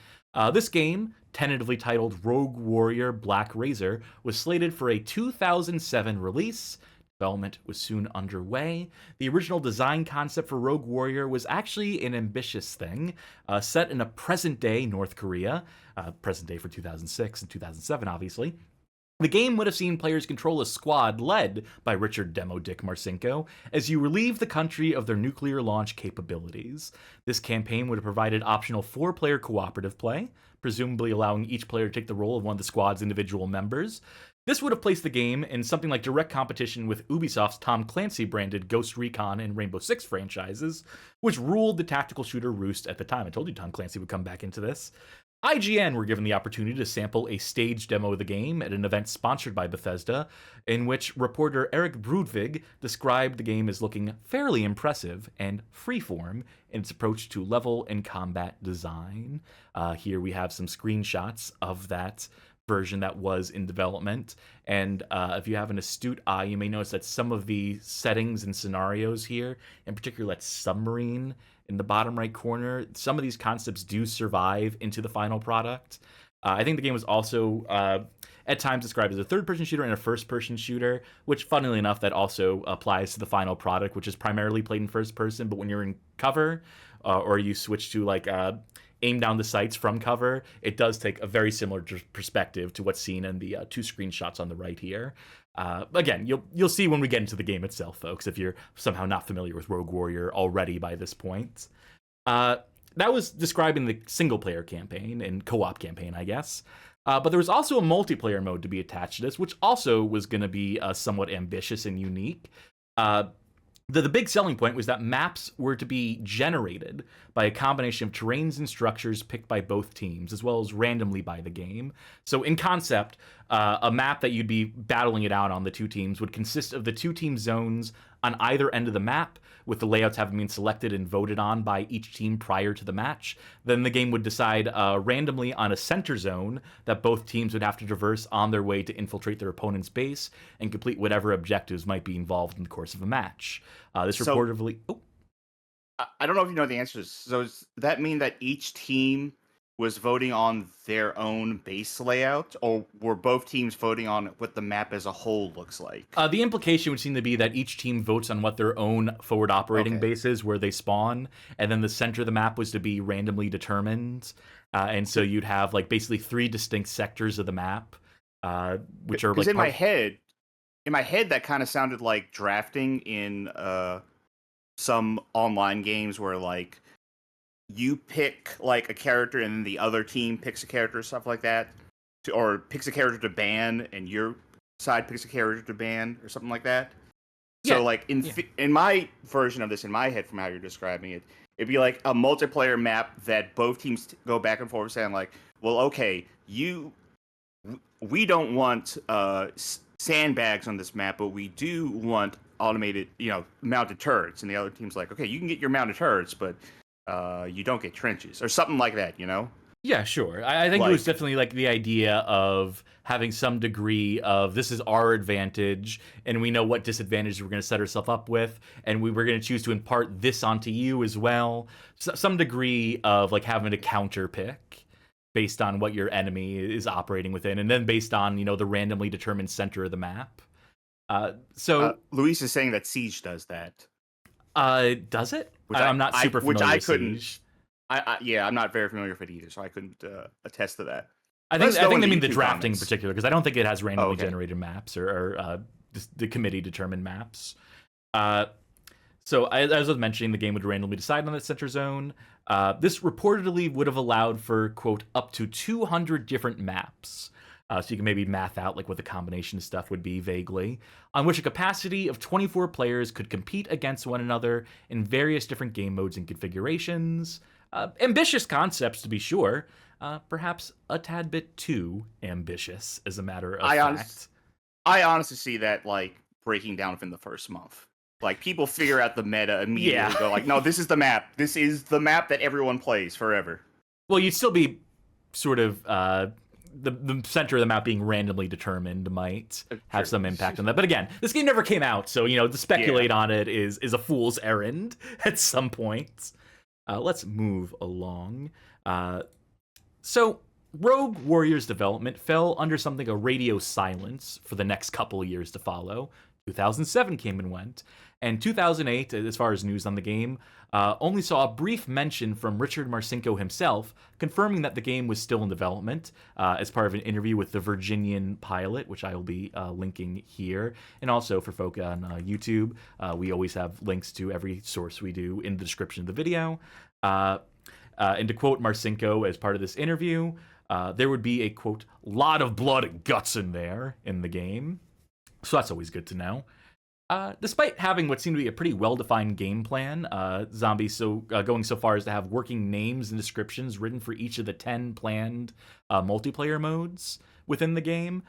This game, tentatively titled Rogue Warrior Black Razor, was slated for a 2007 release. Development was soon underway. The original design concept for Rogue Warrior was actually an ambitious thing, set in a present-day North Korea, present day for 2006 and 2007, obviously. The game would have seen players control a squad led by Richard Demo Dick Marcinko as you relieve the country of their nuclear launch capabilities. This campaign would have provided optional 4-player cooperative play, presumably allowing each player to take the role of one of the squad's individual members. This would have placed the game in something like direct competition with Ubisoft's Tom Clancy-branded Ghost Recon and Rainbow Six franchises, which ruled the tactical shooter roost at the time. I told you Tom Clancy would come back into this. IGN were given the opportunity to sample a stage demo of the game at an event sponsored by Bethesda, in which reporter Eric Brudvig described the game as looking fairly impressive and freeform in its approach to level and combat design. Here we have some screenshots of that version that was in development, and if you have an astute eye, you may notice that some of the settings and scenarios here, in particular that submarine in the bottom right corner, some of these concepts do survive into the final product. I think the game was also at times described as a third-person shooter and a first-person shooter, which, funnily enough, that also applies to the final product, which is primarily played in first person, but when you're in cover, or you switch to like aim down the sights from cover, it does take a very similar perspective to what's seen in the 2 screenshots on the right here. Again, you'll see when we get into the game itself, folks, if you're somehow not familiar with Rogue Warrior already by this point. That was describing the single-player campaign and co-op campaign, I guess. But there was also a multiplayer mode to be attached to this, which also was going to be somewhat ambitious and unique. The big selling point was that maps were to be generated by a combination of terrains and structures picked by both teams, as well as randomly by the game. So in concept, a map that you'd be battling it out on, the 2 teams, would consist of the 2 team zones on either end of the map, with the layouts having been selected and voted on by each team prior to the match. Then the game would decide randomly on a center zone that both teams would have to traverse on their way to infiltrate their opponent's base and complete whatever objectives might be involved in the course of a match. This reportedly... I don't know if you know the answers. So does that mean that each team was voting on their own base layout, or were both teams voting on what the map as a whole looks like? The implication would seem to be that each team votes on what their own forward operating base is, where they spawn, and then the center of the map was to be randomly determined. And so you'd have like basically 3 distinct sectors of the map, which are like... in my head, that kind of sounded like drafting in some online games where like you pick like a character and then the other team picks a character or stuff like that, or picks a character to ban and your side picks a character to ban or something like that. So like in my version of this, in my head from how you're describing it, It'd be like a multiplayer map that both teams go back and forth saying like, well, okay, we don't want sandbags on this map, but we do want automated, mounted turrets. And the other team's like, okay, you can get your mounted turrets, but you don't get trenches or something like that, Yeah, sure. I think it was definitely like the idea of having some degree of this is our advantage, and we know what disadvantages we're going to set ourselves up with, and we're going to choose to impart this onto you as well. So, some degree of like having a counter pick based on what your enemy is operating within, and then based on the randomly determined center of the map. Luis is saying that Siege does that. Does it? I'm not super familiar with Siege. I'm not very familiar with it either, so I couldn't attest to that. I think they mean the drafting in particular, because I don't think it has randomly generated maps or the committee determined maps. So as I was mentioning, the game would randomly decide on its center zone. This reportedly would have allowed for, quote, up to 200 different maps. So you can maybe math out like what the combination of stuff would be vaguely, on which a capacity of 24 players could compete against one another in various different game modes and configurations. Ambitious concepts, to be sure. Perhaps a tad bit too ambitious, as a matter of fact. I honestly see that like breaking down within the first month. Like people figure out the meta immediately. Yeah. Go like, no, this is the map. This is the map that everyone plays forever. Well, you'd still be sort of the center of the map being randomly determined might have some impact on that. But again, this game never came out, so to speculate on it is a fool's errand at some point. Let's move along. So Rogue Warrior's development fell under something of radio silence for the next couple of years to follow. 2007 came and went, and 2008, as far as news on the game, only saw a brief mention from Richard Marcinko himself, confirming that the game was still in development as part of an interview with the Virginian pilot, which I will be linking here. And also for folk on YouTube, we always have links to every source we do in the description of the video. And to quote Marcinko as part of this interview, there would be a, quote, lot of blood and guts in there in the game. So that's always good to know. Despite having what seemed to be a pretty well-defined game plan, Zombies going so far as to have working names and descriptions written for each of the 10 planned multiplayer modes within the game,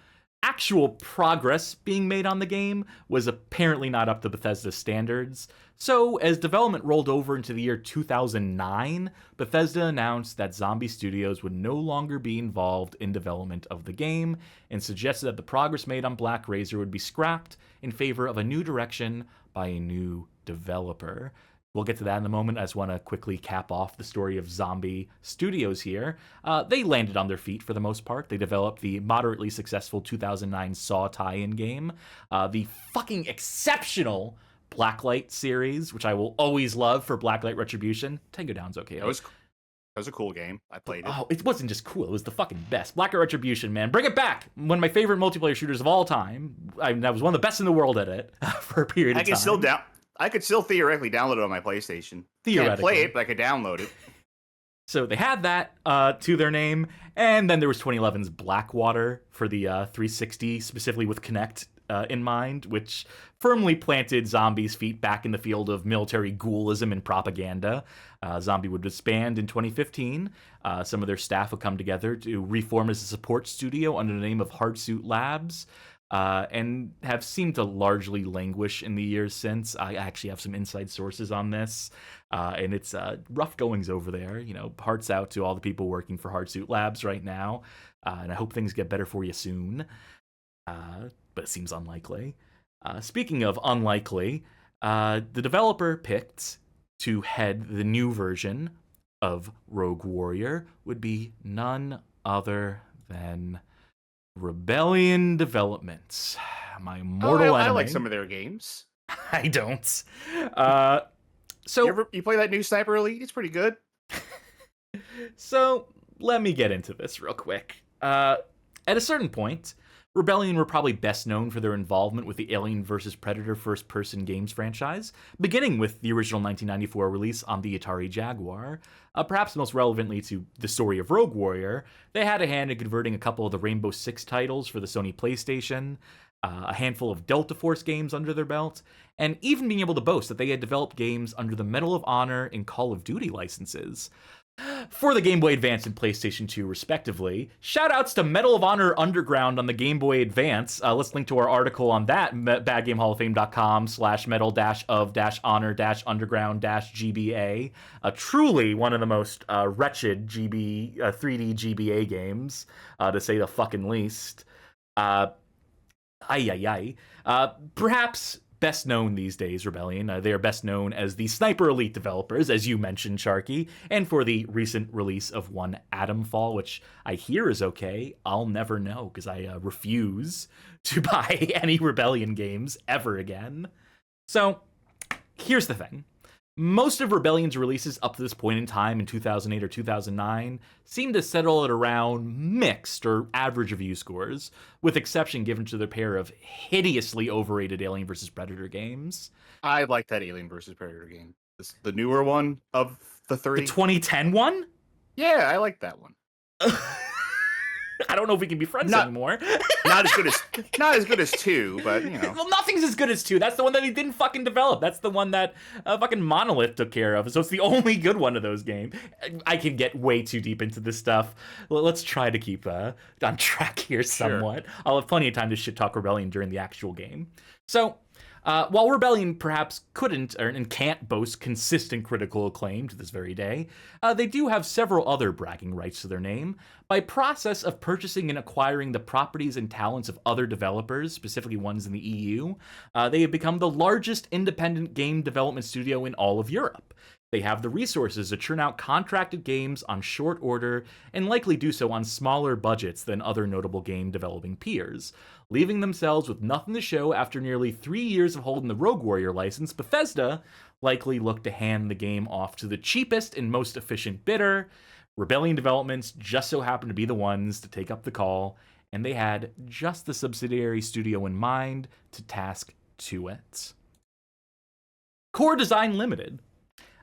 actual progress being made on the game was apparently not up to Bethesda's standards. So, as development rolled over into the year 2009, Bethesda announced that Zombie Studios would no longer be involved in development of the game, and suggested that the progress made on Black Razor would be scrapped in favor of a new direction by a new developer. We'll get to that in a moment. I just want to quickly cap off the story of Zombie Studios here. They landed on their feet for the most part. They developed the moderately successful 2009 Saw tie-in game, the fucking exceptional Blacklight series, which I will always love for Blacklight Retribution. Tango Down's okay. That was a cool game. I played it. Oh, it wasn't just cool. It was the fucking best. Blacklight Retribution, man. Bring it back. One of my favorite multiplayer shooters of all time. I was one of the best in the world at it for a period of time. I could still theoretically download it on my PlayStation. Can't play it, but I could download it. So they had that to their name, and then there was 2011's Blackwater for the 360, specifically with Kinect in mind, which firmly planted Zombies' feet back in the field of military ghoulism and propaganda. Zombie would disband in 2015. Some of their staff would come together to reform as a support studio under the name of Hardsuit Labs. And have seemed to largely languish in the years since. I actually have some inside sources on this, and it's rough goings over there. Hearts out to all the people working for Hardsuit Labs right now, and I hope things get better for you soon, but it seems unlikely. Speaking of unlikely, the developer picked to head the new version of Rogue Warrior would be none other than Rebellion Developments, my mortal enemy. I like some of their games. I don't. So you play that new Sniper Elite? It's pretty good. So let me get into this real quick. At a certain point, Rebellion were probably best known for their involvement with the Alien vs. Predator first-person games franchise, beginning with the original 1994 release on the Atari Jaguar. Perhaps most relevantly to the story of Rogue Warrior, they had a hand in converting a couple of the Rainbow Six titles for the Sony PlayStation. a handful of Delta Force games under their belt, and even being able to boast that they had developed games under the Medal of Honor and Call of Duty licenses for the Game Boy Advance and PlayStation 2, respectively. Shoutouts to Medal of Honor Underground on the Game Boy Advance. Let's link to our article on that, badgamehalloffame.com/medal-of-honor-underground-GBA. Truly one of the most wretched 3D GBA games, to say the fucking least. Perhaps best known these days, Rebellion. They are best known as the Sniper Elite developers, as you mentioned, Sharky, and for the recent release of one Atomfall, which I hear is okay. I'll never know, because I refuse to buy any Rebellion games ever again. So, here's the thing. Most of Rebellion's releases up to this point in time in 2008 or 2009 seem to settle at around mixed or average review scores, with exception given to their pair of hideously overrated Alien vs. Predator games. I like that Alien vs. Predator game. The newer one of the three. The 2010 one? Yeah, I like that one. I don't know if we can be friends anymore. not as good as 2, but you know. Well, nothing's as good as 2. That's the one that he didn't fucking develop. That's the one that fucking Monolith took care of. So it's the only good one of those games. I can get way too deep into this stuff. Let's try to keep on track here somewhat. Sure. I'll have plenty of time to shit talk Rebellion during the actual game. So, while Rebellion perhaps couldn't and can't boast consistent critical acclaim to this very day, they do have several other bragging rights to their name. By process of purchasing and acquiring the properties and talents of other developers, specifically ones in the EU, they have become the largest independent game development studio in all of Europe. They have the resources to churn out contracted games on short order and likely do so on smaller budgets than other notable game developing peers. Leaving themselves with nothing to show after nearly 3 years of holding the Rogue Warrior license, Bethesda likely looked to hand the game off to the cheapest and most efficient bidder. Rebellion Developments just so happened to be the ones to take up the call, and they had just the subsidiary studio in mind to task to it. Core Design Limited,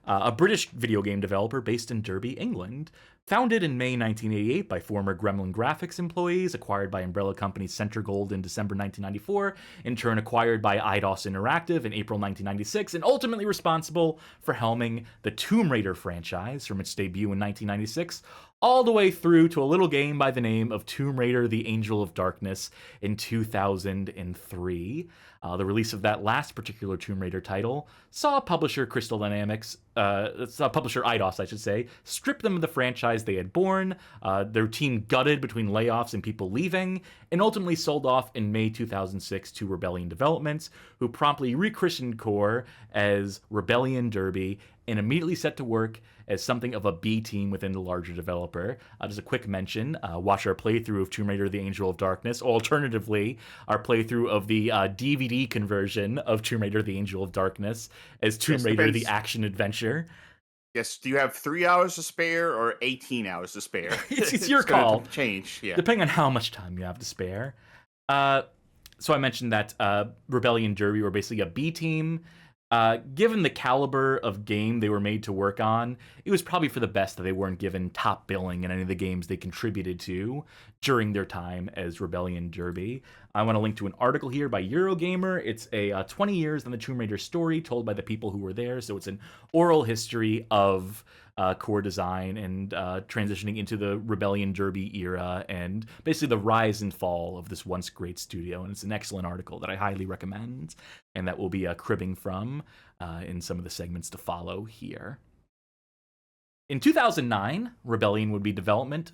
a British video game developer based in Derby, England. Founded in May 1988 by former Gremlin Graphics employees, acquired by umbrella company Center Gold in December 1994, in turn acquired by Eidos Interactive in April 1996, and ultimately responsible for helming the Tomb Raider franchise from its debut in 1996, all the way through to a little game by the name of Tomb Raider: The Angel of Darkness in 2003. The release of that last particular Tomb Raider title saw publisher Crystal Dynamics, publisher Eidos, I should say, strip them of the franchise they had born, their team gutted between layoffs and people leaving, and ultimately sold off in May 2006 to Rebellion Developments, who promptly rechristened Core as Rebellion Derby and immediately set to work as something of a B team within the larger developer. Just a quick mention, watch our playthrough of Tomb Raider: The Angel of Darkness, or alternatively, our playthrough of the DVD conversion of Tomb Raider: The Angel of Darkness as Tomb Raider: The Action Adventure. Yes, do you have 3 hours to spare or 18 hours to spare? It's your call. Change, yeah. Depending on how much time you have to spare. So I mentioned that Rebellion Derby were basically a B team. Given the caliber of game they were made to work on, it was probably for the best that they weren't given top billing in any of the games they contributed to during their time as Rebellion Derby. I want to link to an article here by Eurogamer. It's a 20 years on the Tomb Raider story told by the people who were there, so it's an oral history of Core Design and transitioning into the Rebellion Derby era and basically the rise and fall of this once great studio. And it's an excellent article that I highly recommend and that we'll be cribbing from in some of the segments to follow here. In 2009, Rebellion Developments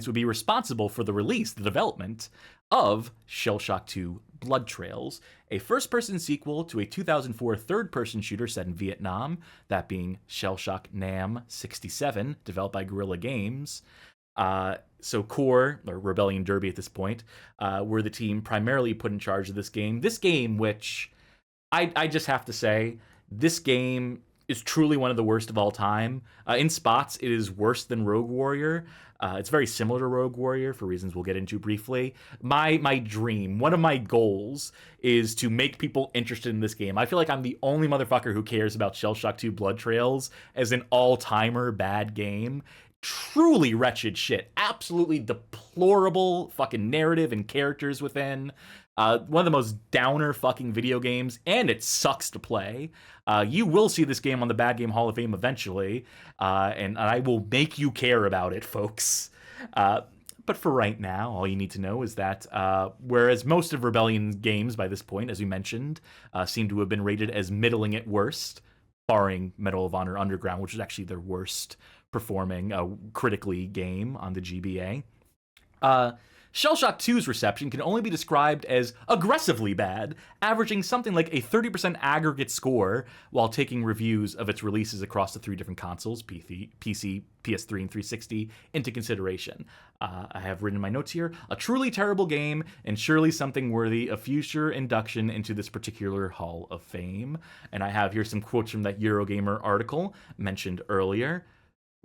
would be responsible for the development of Shellshock 2 Blood Trails, a first-person sequel to a 2004 third-person shooter set in Vietnam, that being Shellshock Nam 67, developed by Guerrilla Games. So Core, or Rebellion Derby at this point, were the team primarily put in charge of this game. This game, which I just have to say, this game is truly one of the worst of all time. In spots, it is worse than Rogue Warrior. It's very similar to Rogue Warrior for reasons we'll get into briefly. My dream, one of my goals, is to make people interested in this game. I feel like I'm the only motherfucker who cares about Shellshock 2 Blood Trails as an all-timer bad game. truly wretched shit. Absolutely deplorable fucking narrative and characters within. One of the most downer fucking video games, and it sucks to play. You will see this game on the Bad Game Hall of Fame eventually, and I will make you care about it, folks. But for right now, all you need to know is that whereas most of Rebellion's games by this point, as we mentioned, seem to have been rated as middling at worst, barring Medal of Honor Underground, which is actually their worst performing critically game on the GBA. Shellshock 2's reception can only be described as aggressively bad, averaging something like a 30% aggregate score while taking reviews of its releases across the 3 different consoles, PC, PS3, and 360, into consideration. I have written in my notes here, a truly terrible game, and surely something worthy of future induction into this particular Hall of Fame. And I have here some quotes from that Eurogamer article mentioned earlier.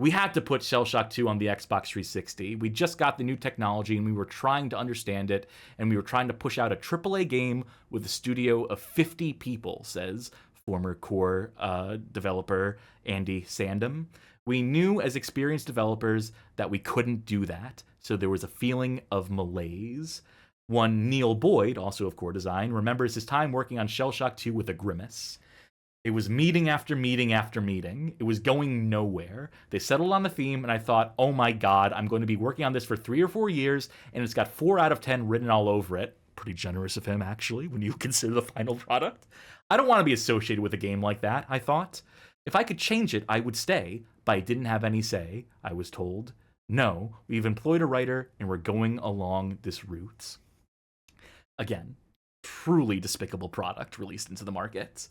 We had to put Shellshock 2 on the Xbox 360. We just got the new technology and we were trying to understand it, and we were trying to push out a AAA game with a studio of 50 people, says former core developer Andy Sandom. We knew as experienced developers that we couldn't do that, so there was a feeling of malaise. One Neil Boyd, also of core design, remembers his time working on Shellshock 2 with a grimace. It was meeting after meeting after meeting. It was going nowhere. They settled on the theme, and I thought, oh my god, I'm going to be working on this for 3 or 4 years, and it's got 4 out of 10 written all over it. Pretty generous of him, actually, when you consider the final product. I don't want to be associated with a game like that, I thought. If I could change it, I would stay, but I didn't have any say, I was told. No, we've employed a writer, and we're going along this route. Again, truly despicable product released into the market.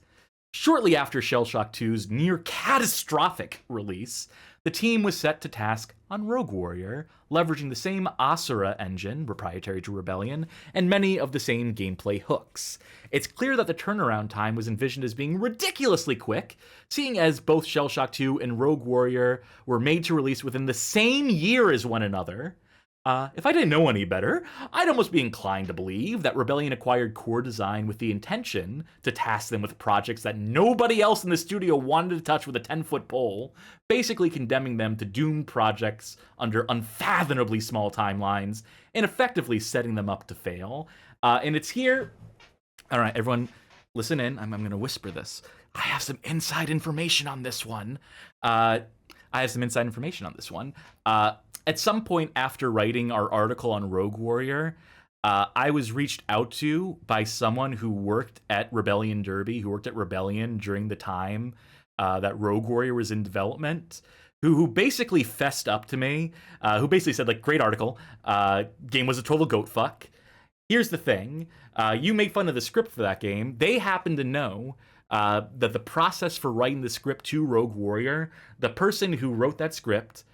Shortly after Shellshock 2's near catastrophic release, the team was set to task on Rogue Warrior, leveraging the same Asura engine, proprietary to Rebellion, and many of the same gameplay hooks. It's clear that the turnaround time was envisioned as being ridiculously quick, seeing as both Shellshock 2 and Rogue Warrior were made to release within the same year as one another. If I didn't know any better, I'd almost be inclined to believe that Rebellion acquired core design with the intention to task them with projects that nobody else in the studio wanted to touch with a 10-foot pole, basically condemning them to doomed projects under unfathomably small timelines, and effectively setting them up to fail. And it's here... All right, everyone, listen in. I'm going to whisper this. I have some inside information on this one. At some point after writing our article on Rogue Warrior, I was reached out to by someone who worked at Rebellion Derby, who worked at Rebellion during the time that Rogue Warrior was in development, who basically fessed up to me, who basically said, like, great article, game was a total goat fuck. Here's the thing, you made fun of the script for that game. They happen to know that the process for writing the script to Rogue Warrior, the person who wrote that script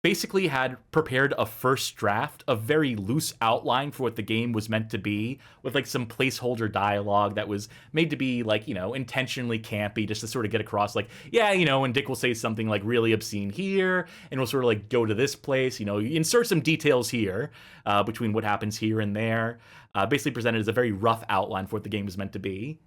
basically had prepared a first draft, a very loose outline for what the game was meant to be, with like some placeholder dialogue that was made to be like, you know, intentionally campy, just to sort of get across like, yeah, you know, and Dick will say something like really obscene here, and we'll sort of like go to this place, you know, you insert some details here between what happens here and there, basically presented as a very rough outline for what the game was meant to be.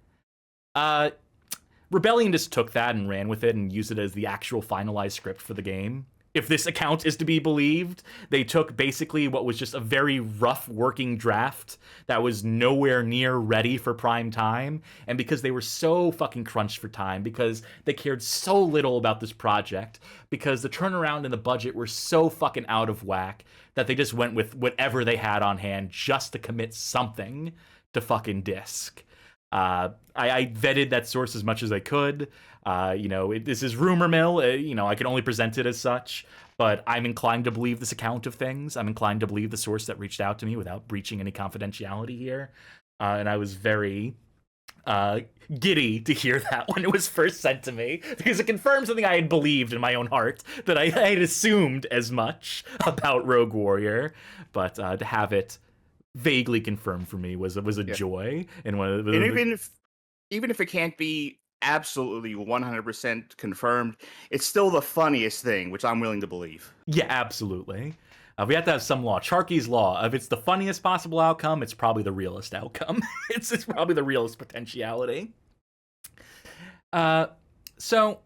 Rebellion just took that and ran with it and used it as the actual finalized script for the game. If this account is to be believed, they took basically what was just a very rough working draft that was nowhere near ready for prime time. And because they were so fucking crunched for time, because they cared so little about this project, because the turnaround and the budget were so fucking out of whack, that they just went with whatever they had on hand just to commit something to fucking disc. I vetted that source as much as I could. You know, this is rumor mill. You know, I can only present it as such, but I'm inclined to believe this account of things. I'm inclined to believe the source that reached out to me without breaching any confidentiality here. And I was very giddy to hear that when it was first sent to me, because it confirmed something I had believed in my own heart, that I had assumed as much about Rogue Warrior, but to have it vaguely confirmed for me was a joy. And even if it can't be absolutely 100% confirmed, it's still the funniest thing, which I'm willing to believe. Yeah, absolutely. We have to have some law. Sharky's law. If it's the funniest possible outcome, it's probably the realest outcome. It's probably the realest potentiality. So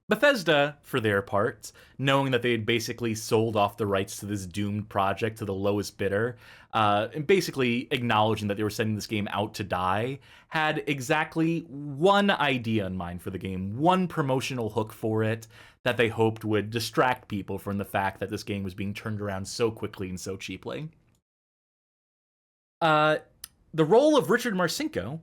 Bethesda, for their part, knowing that they had basically sold off the rights to this doomed project to the lowest bidder, and basically acknowledging that they were sending this game out to die, had exactly one idea in mind for the game, one promotional hook for it that they hoped would distract people from the fact that this game was being turned around so quickly and so cheaply. The role of Richard Marcinko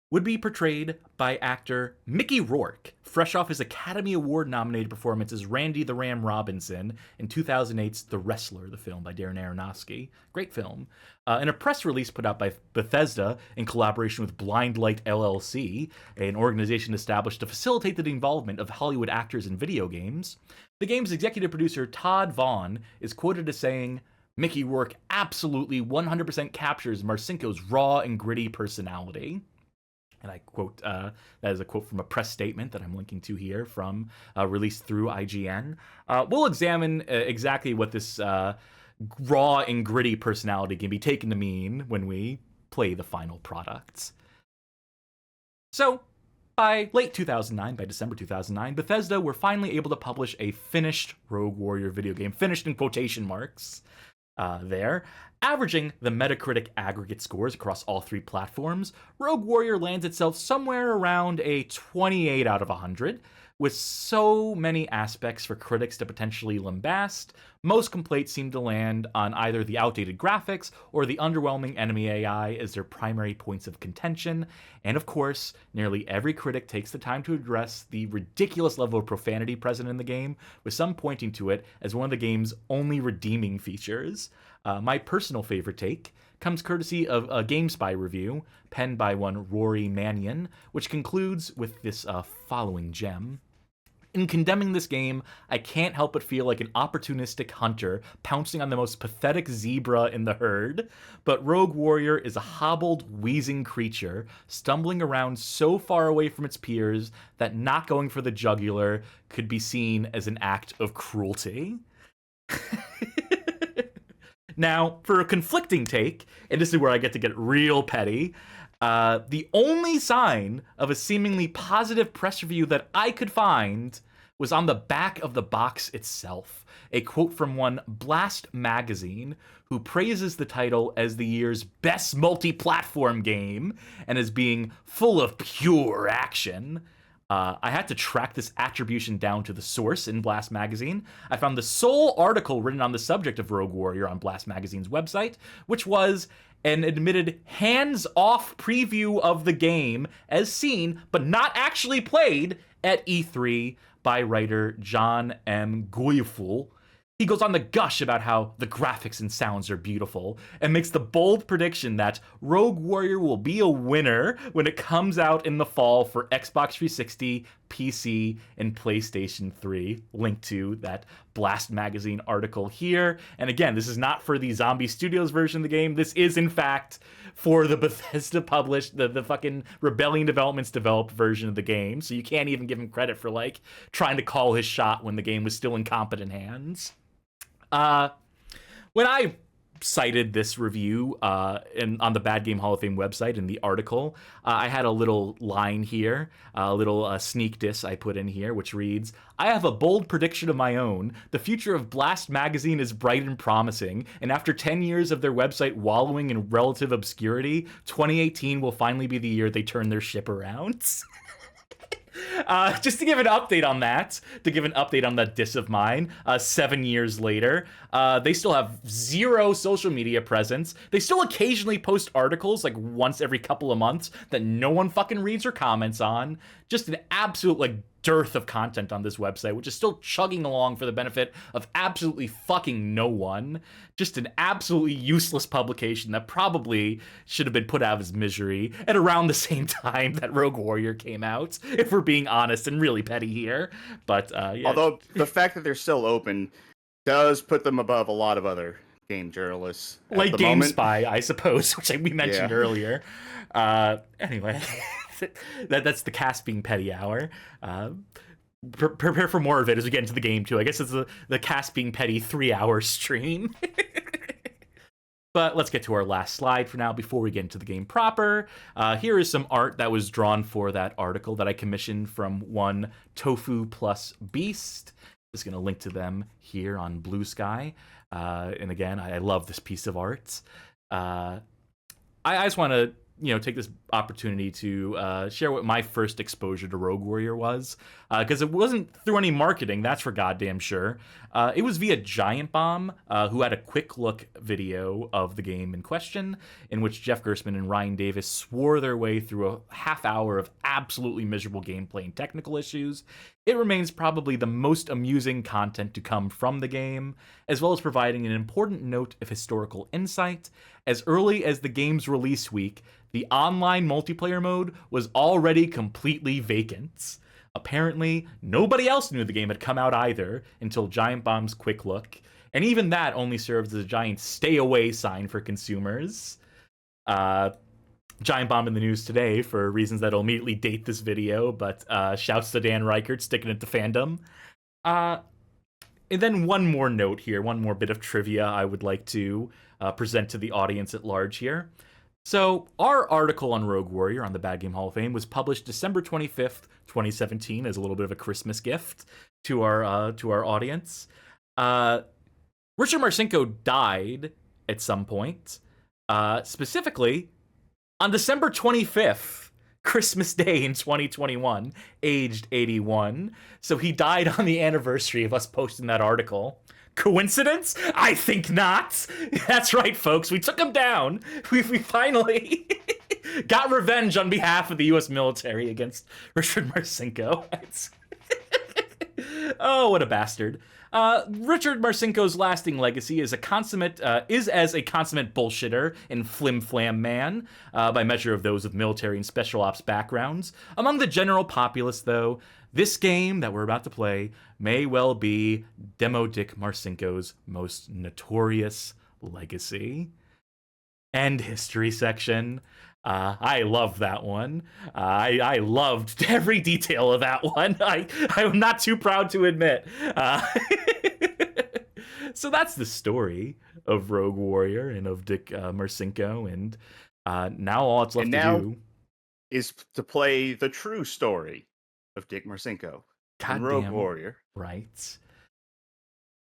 would be portrayed by actor Mickey Rourke, fresh off his Academy Award-nominated performance as Randy the Ram Robinson in 2008's The Wrestler, the film by Darren Aronofsky. Great film. In a press release put out by Bethesda in collaboration with Blind Light LLC, an organization established to facilitate the involvement of Hollywood actors in video games, the game's executive producer Todd Vaughn is quoted as saying, "Mickey Rourke absolutely 100% captures Marcinko's raw and gritty personality." And I quote, that is a quote from a press statement that I'm linking to here from released through IGN. We'll examine exactly what this raw and gritty personality can be taken to mean when we play the final products. So, by late 2009, by December 2009, Bethesda were finally able to publish a finished Rogue Warrior video game, finished in quotation marks there. Averaging the Metacritic aggregate scores across all three platforms, Rogue Warrior lands itself somewhere around a 28 out of 100, with so many aspects for critics to potentially lambast. Most complaints seem to land on either the outdated graphics or the underwhelming enemy AI as their primary points of contention, and of course, nearly every critic takes the time to address the ridiculous level of profanity present in the game, with some pointing to it as one of the game's only redeeming features. My personal favorite take comes courtesy of a GameSpy review penned by one Rory Mannion, which concludes with this following gem. In condemning this game, I can't help but feel like an opportunistic hunter pouncing on the most pathetic zebra in the herd, but Rogue Warrior is a hobbled, wheezing creature, stumbling around so far away from its peers that not going for the jugular could be seen as an act of cruelty. Now, for a conflicting take, and this is where I get to get real petty, the only sign of a seemingly positive press review that I could find was on the back of the box itself. A quote from one Blast Magazine, who praises the title as the year's best multi-platform game and as being full of pure action. I had to track this attribution down to the source in Blast Magazine. I found the sole article written on the subject of Rogue Warrior on Blast Magazine's website, which was an admitted hands-off preview of the game as seen, but not actually played, at E3 by writer John M. Guilfoyle. He goes on to gush about how the graphics and sounds are beautiful and makes the bold prediction that Rogue Warrior will be a winner when it comes out in the fall for Xbox 360, PC, and PlayStation 3. Link to that Blast Magazine article here. And again, this is not for the Zombie Studios version of the game. This is, in fact, for the Bethesda published, the fucking Rebellion Developments developed version of the game. So you can't even give him credit for, like, trying to call his shot when the game was still in competent hands. When I cited this review on the Bad Game Hall of Fame website in the article, I had a little line here, a little sneak diss I put in here, which reads, "I have a bold prediction of my own. The future of Blast Magazine is bright and promising, and after 10 years of their website wallowing in relative obscurity, 2018 will finally be the year they turn their ship around." Just to give an update on that, diss of mine, 7 years later, they still have zero social media presence. They still occasionally post articles like once every couple of months that no one fucking reads or comments on. Just an absolute like dearth of content on this website, which is still chugging along for the benefit of absolutely fucking no one. Just an absolutely useless publication that probably should have been put out of its misery at around the same time that Rogue Warrior came out, if we're being honest and really petty here. But yeah. Although the fact that they're still open does put them above a lot of other game journalists. Like GameSpy, I suppose, which we mentioned earlier. Anyway, that's the Caspian Petty Hour. Prepare for more of it as we get into the game, too. I guess it's the Caspian Petty 3-hour stream. But let's get to our last slide for now before we get into the game proper. Here is some art that was drawn for that article that I commissioned from one Tofu Plus Beast. Just going to link to them here on Blue Sky. And again, I love this piece of art. I just want to take this opportunity to share what my first exposure to Rogue Warrior was, because it wasn't through any marketing, that's for goddamn sure. It was via Giant Bomb, who had a quick look video of the game in question, in which Jeff Gerstmann and Ryan Davis swore their way through a half hour of absolutely miserable gameplay and technical issues. It remains probably the most amusing content to come from the game, as well as providing an important note of historical insight. As early as the game's release week, the online multiplayer mode was already completely vacant. Apparently, nobody else knew the game had come out either until Giant Bomb's quick look, and even that only serves as a giant stay away sign for consumers. Giant Bomb in the news today for reasons that'll immediately date this video, but shouts to Dan Reichert sticking it to fandom. And then one more note here, one more bit of trivia I would like to present to the audience at large here. So our article on Rogue Warrior on the Bad Game Hall of Fame was published December 25th, 2017, as a little bit of a Christmas gift to our audience. Richard Marcinko died at some point, specifically on December 25th, Christmas Day in 2021, aged 81. So he died on the anniversary of us posting that article. Coincidence? I think not. That's right, folks. We took him down. We finally got revenge on behalf of the U.S. military against Richard Marcinko. Oh, what a bastard. Richard Marcinko's lasting legacy is as a consummate bullshitter and flim-flam man, by measure of those with military and special ops backgrounds. Among the general populace, though, this game that we're about to play may well be Demo Dick Marcinko's most notorious legacy. End history section. I love that one. I loved every detail of that one. I'm not too proud to admit. So that's the story of Rogue Warrior and of Dick Marcinko, and now all it's left to do is to play the true story of Dick Marcinko and Rogue Warrior. Right.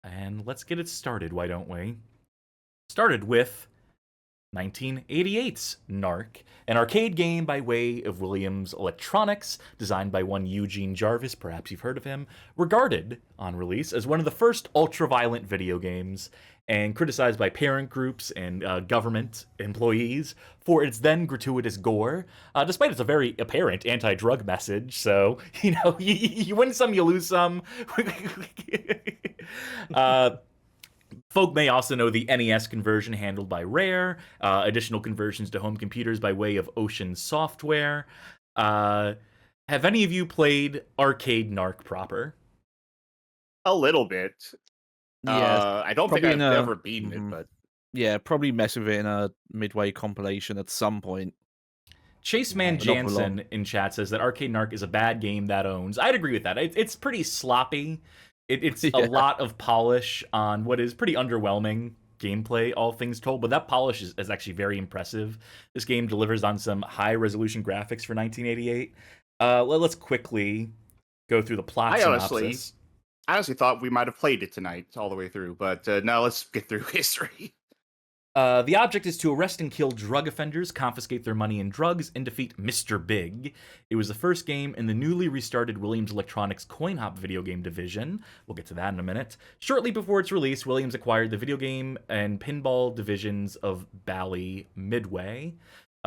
And let's get it started, why don't we? Started with 1988's NARC, an arcade game by way of Williams Electronics, designed by one Eugene Jarvis, perhaps you've heard of him, regarded on release as one of the first ultra-violent video games, and criticized by parent groups and government employees for its then gratuitous gore, despite its a very apparent anti-drug message. So, you win some, you lose some. Folk may also know the NES conversion handled by Rare, additional conversions to home computers by way of Ocean Software. Have any of you played arcade NARC proper? A little bit. Yeah, I don't think I've ever beaten it, but yeah, probably mess with it in a midway compilation at some point. Chase Man Jansen in chat says that Arcade NARC is a bad game that owns. I'd agree with that. It's pretty sloppy. It's a lot of polish on what is pretty underwhelming gameplay, all things told, but that polish is actually very impressive. This game delivers on some high-resolution graphics for 1988. Let's quickly go through the plot synopsis. I honestly thought we might have played it tonight all the way through, but now let's get through history. The object is to arrest and kill drug offenders, confiscate their money and drugs, and defeat Mr. Big. It was the first game in the newly restarted Williams Electronics Coin Hop video game division. We'll get to that in a minute. Shortly before its release, Williams acquired the video game and pinball divisions of Bally Midway.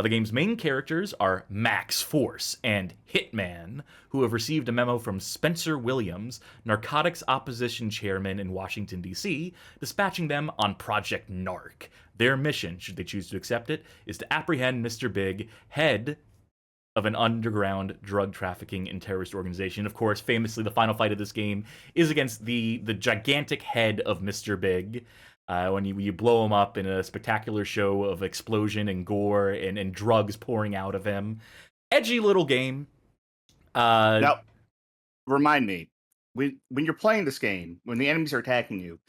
The game's main characters are Max Force and Hitman, who have received a memo from Spencer Williams, narcotics opposition chairman in Washington, D.C., dispatching them on Project NARC. Their mission, should they choose to accept it, is to apprehend Mr. Big, head of an underground drug trafficking and terrorist organization. Of course, famously, the final fight of this game is against the gigantic head of Mr. Big. When you blow him up in a spectacular show of explosion and gore and drugs pouring out of him. Edgy little game. Now, remind me, when you're playing this game, when the enemies are attacking you,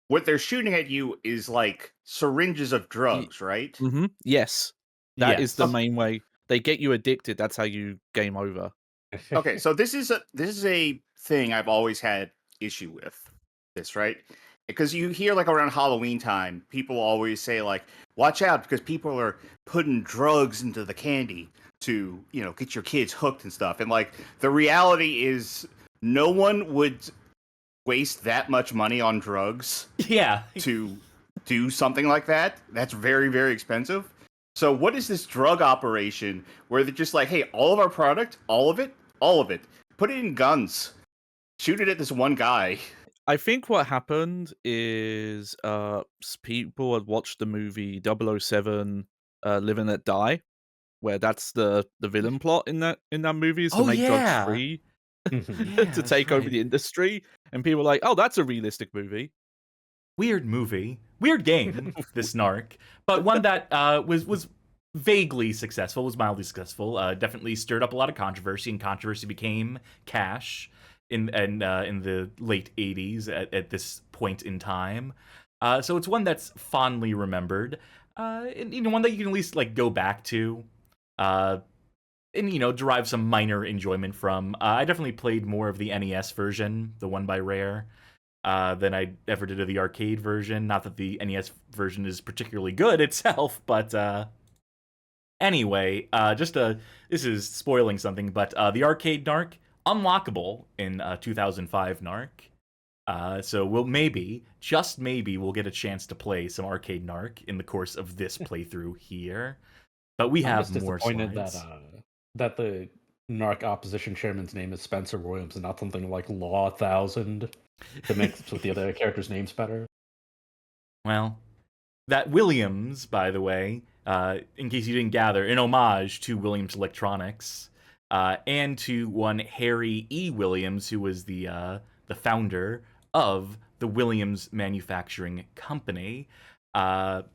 what they're shooting at you is like syringes of drugs, right? Yes. That is the Yes. main way. They get you addicted. That's how you game over. Okay, so this is a thing I've always had issue with this, right? Because you hear like around Halloween time, people always say like, "Watch out," because people are putting drugs into the candy to get your kids hooked and stuff. And like the reality is, no one would waste that much money on drugs Yeah. to do something like that. That's very, very expensive. So what is this drug operation where they're just like, hey, all of our product, all of it, put it in guns, shoot it at this one guy. I think what happened is people had watched the movie 007 Live and Let Die, where that's the villain plot in that movie is to Oh, make drugs yeah. free Yeah, to that's take over right. the industry, and people were like, "Oh, that's a realistic movie." Weird movie, weird game, this NARC, but one that was vaguely successful, was mildly successful. Definitely stirred up a lot of controversy, and controversy became cash in the late '80s at this point in time. So it's one that's fondly remembered, and one that you can at least like go back to, and derive some minor enjoyment from. I definitely played more of the NES version, the one by Rare, than I ever did of the arcade version. Not that the NES version is particularly good itself, but anyway, this is spoiling something, but the arcade NARC, unlockable in 2005 NARC. So we'll just maybe, we'll get a chance to play some arcade NARC in the course of this playthrough here. But we I'm have just more disappointed slides. that the NARC opposition chairman's name is Spencer Williams and not something like Law 1000 to make with the other characters' names better. Well, that Williams, by the way, in case you didn't gather, an homage to Williams Electronics, and to one Harry E. Williams, who was the founder of the Williams Manufacturing Company.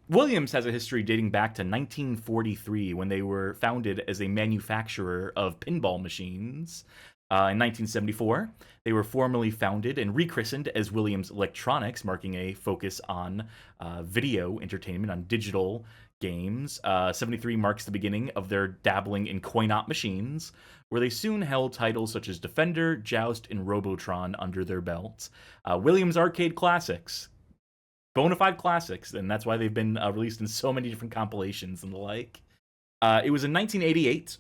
Williams has a history dating back to 1943, when they were founded as a manufacturer of pinball machines. In 1974, they were formally founded and rechristened as Williams Electronics, marking a focus on video entertainment, on digital games. 73 marks the beginning of their dabbling in coin-op machines, where they soon held titles such as Defender, Joust, and Robotron under their belts. Williams Arcade Classics, bona fide classics, and that's why they've been released in so many different compilations and the like. It was in 1988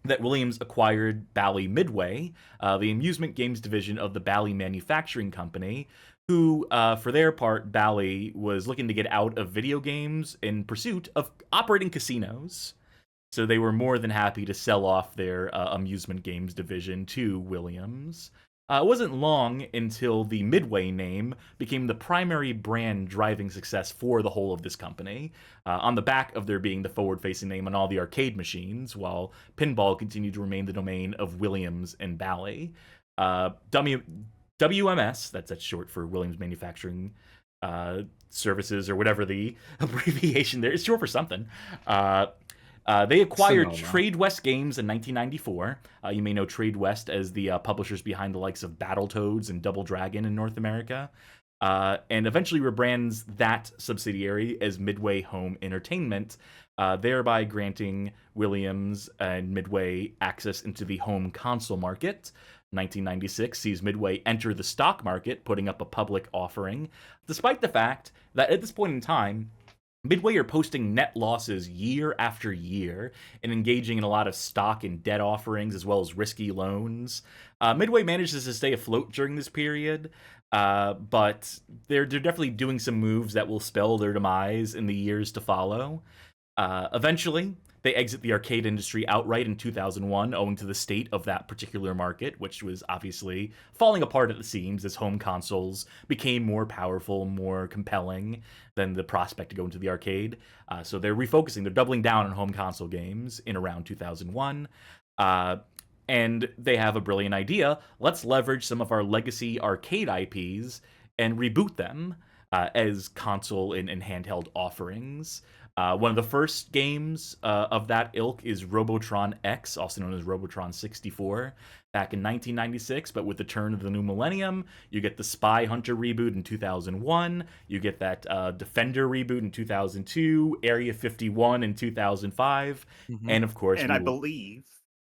that Williams acquired Bally Midway, the amusement games division of the Bally Manufacturing Company, who, for their part, Bally was looking to get out of video games in pursuit of operating casinos. So they were more than happy to sell off their amusement games division to Williams. It wasn't long until the Midway name became the primary brand driving success for the whole of this company, on the back of there being the forward-facing name on all the arcade machines, while pinball continued to remain the domain of Williams and Bally. WMS, that's short for Williams Manufacturing Services, or whatever the abbreviation there is, short for something. They acquired Sonoma. Trade West Games in 1994. You may know Trade West as the publishers behind the likes of Battletoads and Double Dragon in North America, and eventually rebrands that subsidiary as Midway Home Entertainment, thereby granting Williams and Midway access into the home console market. 1996 sees Midway enter the stock market, putting up a public offering, despite the fact that at this point in time, Midway are posting net losses year after year and engaging in a lot of stock and debt offerings as well as risky loans. Midway manages to stay afloat during this period, but they're definitely doing some moves that will spell their demise in the years to follow. Eventually, they exit the arcade industry outright in 2001, owing to the state of that particular market, which was obviously falling apart at the seams as home consoles became more powerful, more compelling than the prospect to go into the arcade. So they're refocusing, they're doubling down on home console games in around 2001. And they have a brilliant idea. Let's leverage some of our legacy arcade IPs and reboot them as console and handheld offerings. One of the first games of that ilk is Robotron X, also known as Robotron 64, back in 1996. But with the turn of the new millennium, you get the Spy Hunter reboot in 2001. You get that Defender reboot in 2002, Area 51 in 2005, and of course, And we I will- believe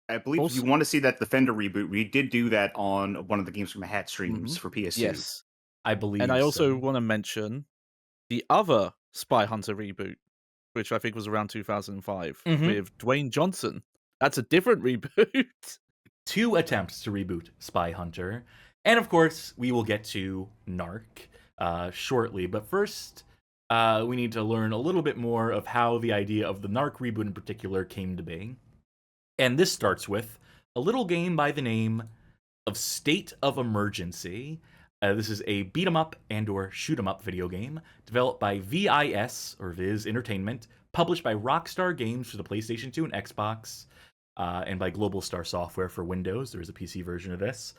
if Also- you want to see that Defender reboot, we did do that on one of the Games from Hat streams for PS2. Yes. I believe. And I also so. want to mention the other Spy Hunter reboot, which I think was around 2005, with Dwayne Johnson. That's a different reboot. 2 attempts to reboot Spy Hunter. And of course, we will get to NARC shortly. But first, we need to learn a little bit more of how the idea of the NARC reboot in particular came to be. And this starts with a little game by the name of State of Emergency. This is a beat 'em up and or shoot 'em up video game developed by VIS, or Viz Entertainment, published by Rockstar Games for the PlayStation 2 and Xbox, and by Global Star Software for Windows. There is a PC version of this.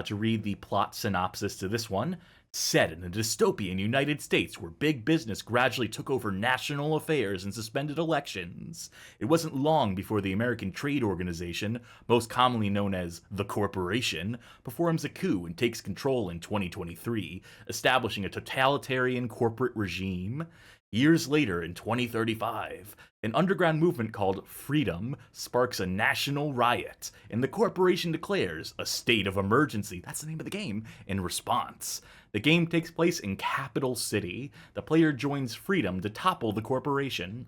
To read the plot synopsis to this one, set in a dystopian United States where big business gradually took over national affairs and suspended elections. It wasn't long before the American Trade Organization, most commonly known as the Corporation, performs a coup and takes control in 2023, establishing a totalitarian corporate regime. Years later, in 2035, an underground movement called Freedom sparks a national riot, and the corporation declares a state of emergency, that's the name of the game, in response. The game takes place in Capital City. The player joins Freedom to topple the corporation.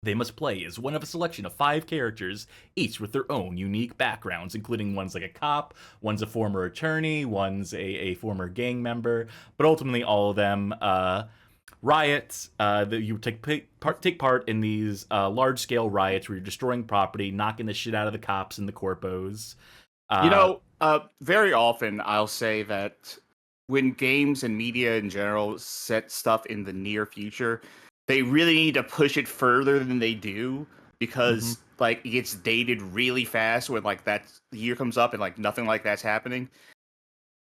They must play as one of a selection of 5 characters, each with their own unique backgrounds, including one's like a cop, one's a former attorney, one's a former gang member, but ultimately all of them riots. That you take part in these large-scale riots where you're destroying property, knocking the shit out of the cops and the corpos. Very often I'll say that when games and media in general set stuff in the near future, they really need to push it further than they do, because like it gets dated really fast when like that year comes up and like nothing like that's happening.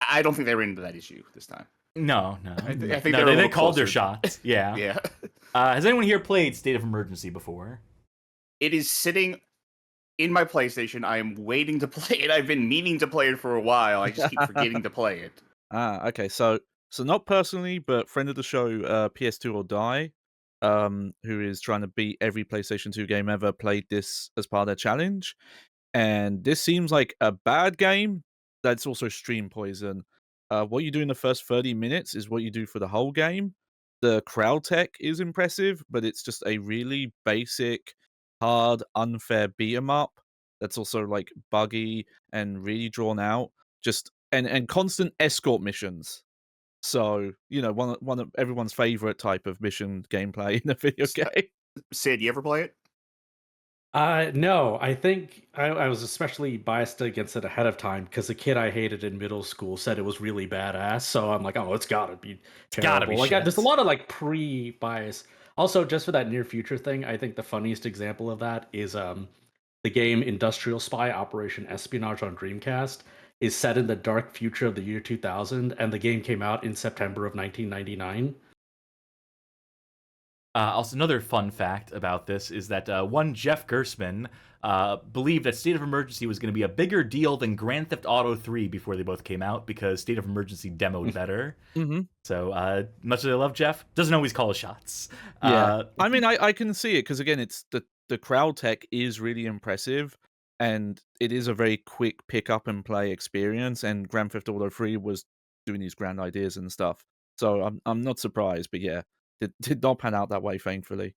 I don't think they ran into that issue this time. No. I think No, they're a they little called their closer. shots. Yeah. Yeah. Has anyone here played State of Emergency before? It is sitting in my PlayStation. I am waiting to play it. I've been meaning to play it for a while. I just keep forgetting to play it. Okay. So not personally, but friend of the show, PS2 or Die, who is trying to beat every PlayStation 2 game ever, played this as part of their challenge. And this seems like a bad game that's also stream poison. What you do in the first 30 minutes is what you do for the whole game. The crowd tech is impressive, but it's just a really basic, hard, unfair beat 'em up that's also like buggy and really drawn out. Just and constant escort missions. So, one of everyone's favorite type of mission gameplay in a video game. Sid, you ever play it? No, I think I was especially biased against it ahead of time because the kid I hated in middle school said it was really badass. So I'm like, oh, it's gotta be terrible. gotta be shit. There's a lot of like pre-bias. Also, just for that near future thing, I think the funniest example of that is the game Industrial Spy Operation Espionage on Dreamcast is set in the dark future of the year 2000, and the game came out in September of 1999. Also, another fun fact about this is that one Jeff Gersman believed that State of Emergency was going to be a bigger deal than Grand Theft Auto 3 before they both came out, because State of Emergency demoed better. So, much as I love Jeff, doesn't always call his shots. Yeah, I mean, I can see it because again, it's the crowd tech is really impressive, and it is a very quick pick up and play experience. And Grand Theft Auto 3 was doing these grand ideas and stuff, so I'm not surprised. But yeah, it did not pan out that way, thankfully.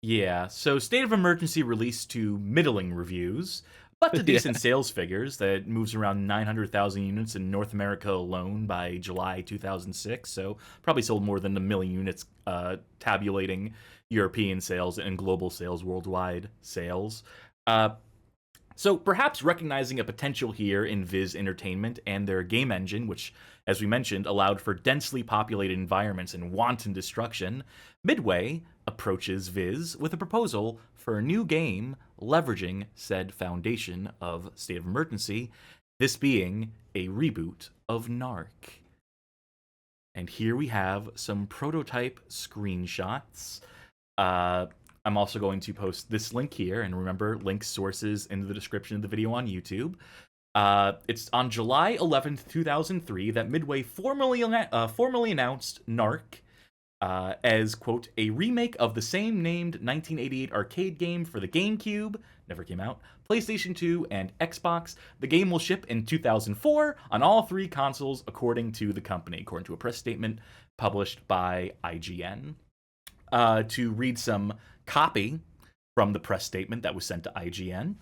Yeah, so State of Emergency released to middling reviews, but to decent sales figures. That moves around 900,000 units in North America alone by July 2006, so probably sold more than 1 million units, tabulating European sales and global sales, worldwide sales. So perhaps recognizing a potential here in Viz Entertainment and their game engine, which, as we mentioned, allowed for densely populated environments and wanton destruction, Midway approaches Viz with a proposal for a new game leveraging said foundation of State of Emergency, this being a reboot of NARC. And here we have some prototype screenshots. I'm also going to post this link here, and remember, link sources in the description of the video on YouTube. It's on July 11th, 2003, that Midway formally announced NARC as, quote, a remake of the same named 1988 arcade game for the GameCube, never came out, PlayStation 2, and Xbox. The game will ship in 2004 on all 3 consoles, according to the company, according to a press statement published by IGN. To read some copy from the press statement that was sent to IGN.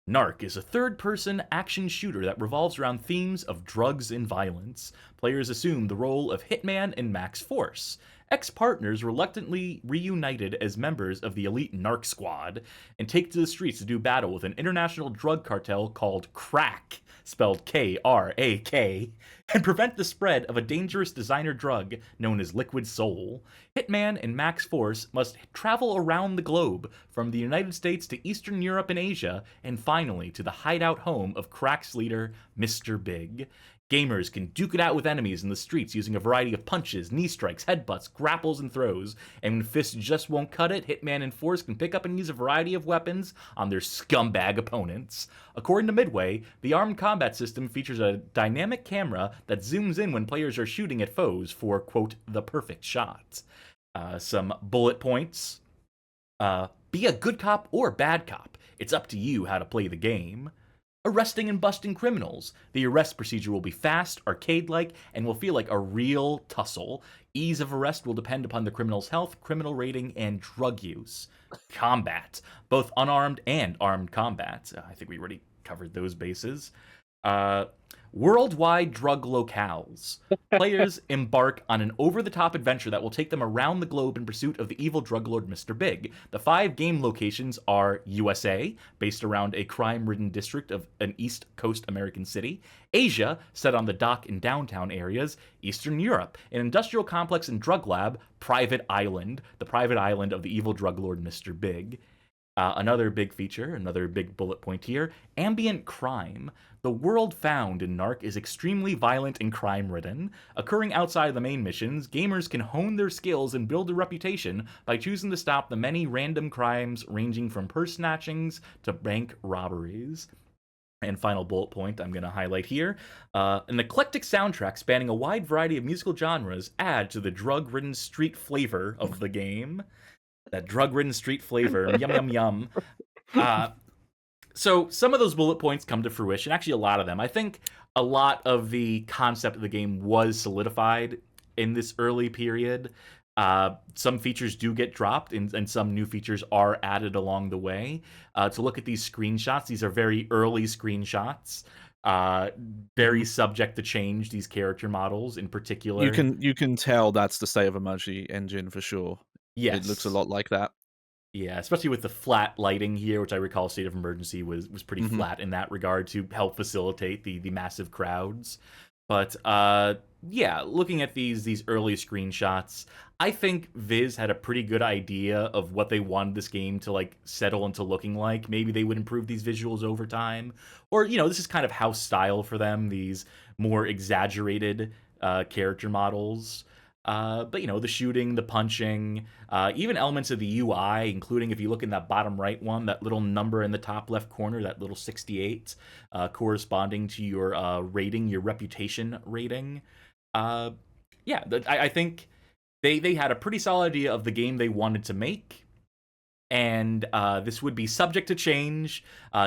NARC is a third-person action shooter that revolves around themes of drugs and violence. Players assume the role of Hitman and Max Force, ex-partners reluctantly reunited as members of the elite NARC squad, and take to the streets to do battle with an international drug cartel called Crack, spelled K-R-A-K, and prevent the spread of a dangerous designer drug known as Liquid Soul. Hitman and Max Force must travel around the globe, from the United States to Eastern Europe and Asia, and finally to the hideout home of Crack's leader, Mr. Big. Gamers can duke it out with enemies in the streets using a variety of punches, knee strikes, headbutts, grapples, and throws. And when fists just won't cut it, Hitman and Force can pick up and use a variety of weapons on their scumbag opponents. According to Midway, the armed combat system features a dynamic camera that zooms in when players are shooting at foes for, quote, the perfect shot. Some bullet points. Be a good cop or bad cop. It's up to you how to play the game. Arresting and busting criminals. The arrest procedure will be fast, arcade-like, and will feel like a real tussle. Ease of arrest will depend upon the criminal's health, criminal rating, and drug use. Combat. Both unarmed and armed combat. I think we already covered those bases. Worldwide drug locales. Players embark on an over-the-top adventure that will take them around the globe in pursuit of the evil drug lord Mr. Big. The 5 game locations are USA, based around a crime-ridden district of an East Coast American city. Asia, set on the dock and downtown areas. Eastern Europe, an industrial complex and drug lab. Private Island, the private island of the evil drug lord Mr. Big. Another big feature, another big bullet point here, ambient crime. The world found in NARC is extremely violent and crime-ridden. Occurring outside the main missions, gamers can hone their skills and build a reputation by choosing to stop the many random crimes ranging from purse snatchings to bank robberies. And final bullet point I'm going to highlight here. An eclectic soundtrack spanning a wide variety of musical genres add to the drug-ridden street flavor of the game. That drug-ridden street flavor. Yum, yum, yum. So some of those bullet points come to fruition. Actually, a lot of them. I think a lot of the concept of the game was solidified in this early period. Some features do get dropped, and some new features are added along the way. To look at these screenshots, these are very early screenshots. Very subject to change, these character models in particular. You can tell that's the State of Emergency engine for sure. Yes. It looks a lot like that. Yeah, especially with the flat lighting here, which I recall State of Emergency was pretty flat in that regard to help facilitate the massive crowds. But yeah, looking at these early screenshots, I think Viz had a pretty good idea of what they wanted this game to like settle into looking like. Maybe they would improve these visuals over time, or this is kind of house style for them. These more exaggerated character models. But the shooting, the punching, even elements of the UI, including if you look in that bottom right one, that little number in the top left corner, that little 68, corresponding to your rating, your reputation rating. Yeah, I think they had a pretty solid idea of the game they wanted to make. And this would be subject to change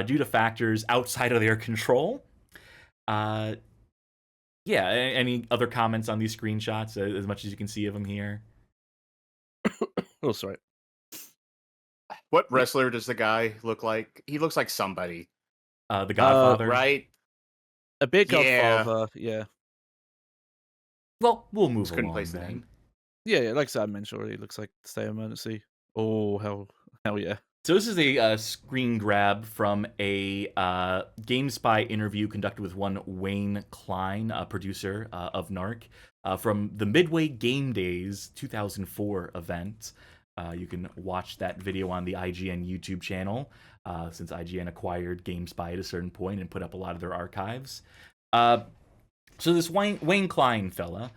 due to factors outside of their control. Yeah, any other comments on these screenshots, as much as you can see of them here? Oh, sorry. What wrestler does the guy look like? He looks like somebody. The Godfather. Right? A bit Yeah. Godfather, yeah. Well, we'll move Just couldn't along place the then. name. Yeah, like I mentioned already, it looks like State of Emergency. Oh, hell yeah. So this is a screen grab from a GameSpy interview conducted with one Wayne Klein, a producer of NARC, from the Midway Game Days 2004 event. You can watch that video on the IGN YouTube channel, since IGN acquired GameSpy at a certain point and put up a lot of their archives. So this Wayne Klein fella,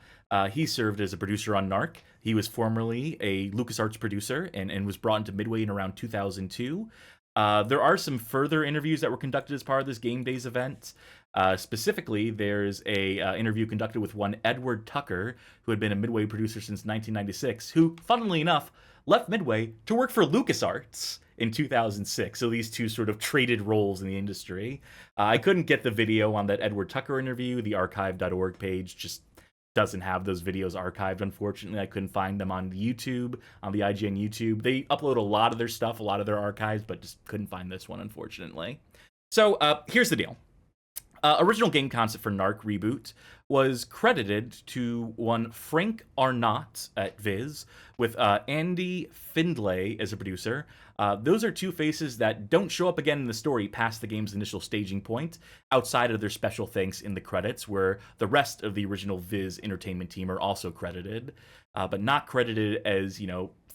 he served as a producer on NARC. He was formerly a LucasArts producer and was brought into Midway in around 2002. There are some further interviews that were conducted as part of this Game Days event. Specifically, there's a interview conducted with one Edward Tucker, who had been a Midway producer since 1996, who, funnily enough, left Midway to work for LucasArts in 2006. So these two sort of traded roles in the industry. I couldn't get the video on that Edward Tucker interview. The archive.org page just doesn't have those videos archived, unfortunately. I couldn't find them on YouTube, on the IGN YouTube. They upload a lot of their stuff, a lot of their archives, but just couldn't find this one, unfortunately. So here's the deal. Original game concept for NARC Reboot was credited to one Frank Arnott at Viz, with Andy Findlay as a producer. Those are two faces that don't show up again in the story past the game's initial staging point, outside of their special thanks in the credits, where the rest of the original Viz Entertainment team are also credited, but not credited as,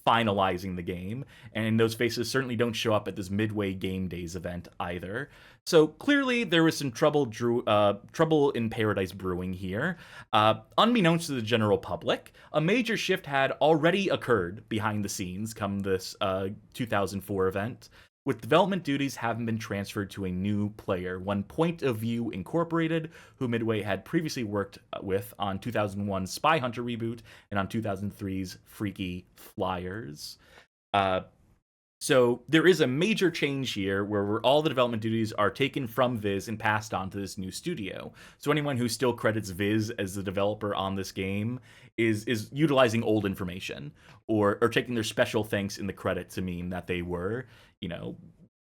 finalizing the game, and those faces certainly don't show up at this Midway Game Days event either. So clearly there was some trouble in paradise brewing here. Unbeknownst to the general public, a major shift had already occurred behind the scenes come this 2004 event, with development duties having been transferred to a new player, one Point of View Incorporated, who Midway had previously worked with on 2001's Spy Hunter reboot and on 2003's Freaky Flyers. So there is a major change here where all the development duties are taken from Viz and passed on to this new studio. So anyone who still credits Viz as the developer on this game is utilizing old information or taking their special thanks in the credit to mean that they were,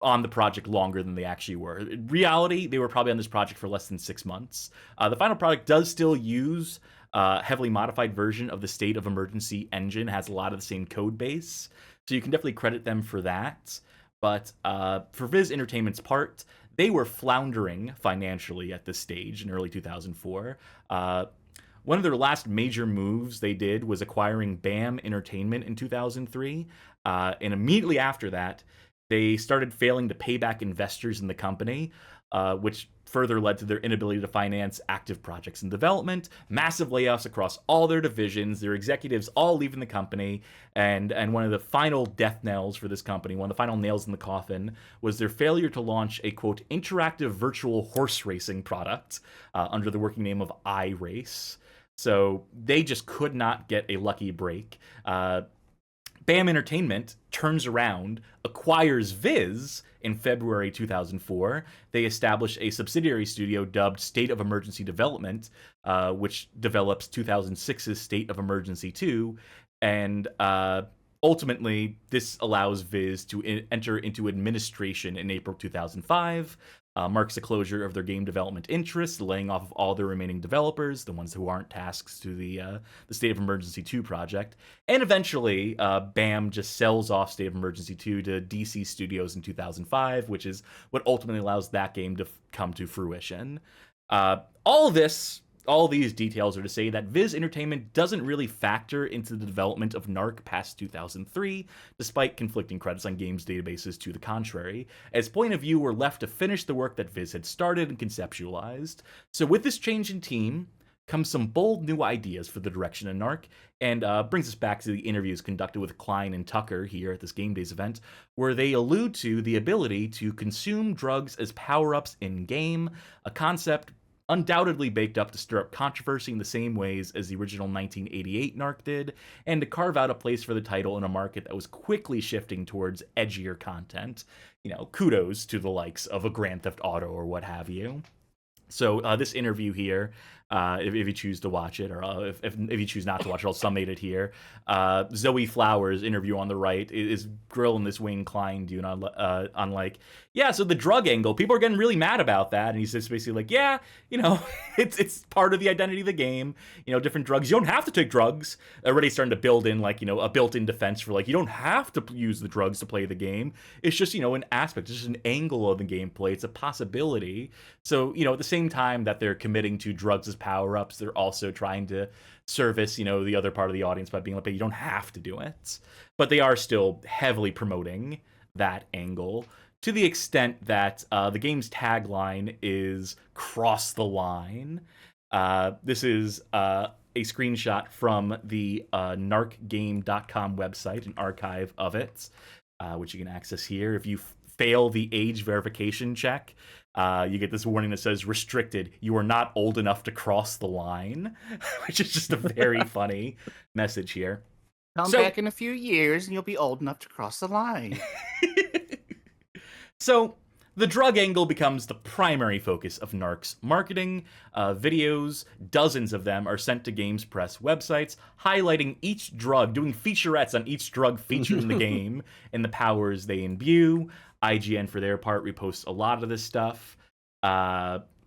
on the project longer than they actually were. In reality, they were probably on this project for less than 6 months. The final product does still use a heavily modified version of the State of Emergency engine, has a lot of the same code base. So you can definitely credit them for that. But for Viz Entertainment's part, they were floundering financially at this stage in early 2004. One of their last major moves they did was acquiring BAM Entertainment in 2003. And immediately after that, they started failing to pay back investors in the company, which further led to their inability to finance active projects in development, massive layoffs across all their divisions, their executives all leaving the company, and one of the final death knells for this company, one of the final nails in the coffin, was their failure to launch a, quote, interactive virtual horse racing product under the working name of iRace. So they just could not get a lucky break. BAM Entertainment turns around, acquires Viz in February 2004. They establish a subsidiary studio dubbed State of Emergency Development, which develops 2006's State of Emergency 2. And ultimately, this allows Viz to enter into administration in April 2005. Marks the closure of their game development interests, laying off of all their remaining developers, the ones who aren't tasked to the State of Emergency 2 project. And eventually, BAM just sells off State of Emergency 2 to DC Studios in 2005, which is what ultimately allows that game to come to fruition. All these details are to say that Viz Entertainment doesn't really factor into the development of NARC past 2003, despite conflicting credits on games databases to the contrary, as Point of View were left to finish the work that Viz had started and conceptualized. So with this change in team comes some bold new ideas for the direction of NARC, and brings us back to the interviews conducted with Klein and Tucker here at this Game Days event, where they allude to the ability to consume drugs as power-ups in-game, a concept undoubtedly baked up to stir up controversy in the same ways as the original 1988 NARC did, and to carve out a place for the title in a market that was quickly shifting towards edgier content. Kudos to the likes of a Grand Theft Auto or what have you. So this interview here, if you choose to watch it, or if you choose not to watch it, I'll summate it here. Zoe Flowers' interview on the right is grilling this Wayne Klein dude on like, yeah, so the drug angle, people are getting really mad about that, and he's just basically like, yeah, it's part of the identity of the game. Different drugs. You don't have to take drugs. Already starting to build in like a built-in defense for like you don't have to use the drugs to play the game. It's just an aspect, it's just an angle of the gameplay. It's a possibility. So at the same time that they're committing to drugs as power-ups, they're also trying to service the other part of the audience by being like, you don't have to do it. But they are still heavily promoting that angle, to the extent that the game's tagline is "Cross the Line." This is a screenshot from the narcgame.com website, an archive of it, which you can access here. If you fail the age verification check, you get this warning that says restricted. You are not old enough to cross the line, which is just a very funny message here. Come back in a few years and you'll be old enough to cross the line. So the drug angle becomes the primary focus of NARC's marketing. Videos, dozens of them, are sent to Games Press websites, highlighting each drug, doing featurettes on each drug featured in the game and the powers they imbue. IGN, for their part, reposts a lot of this stuff.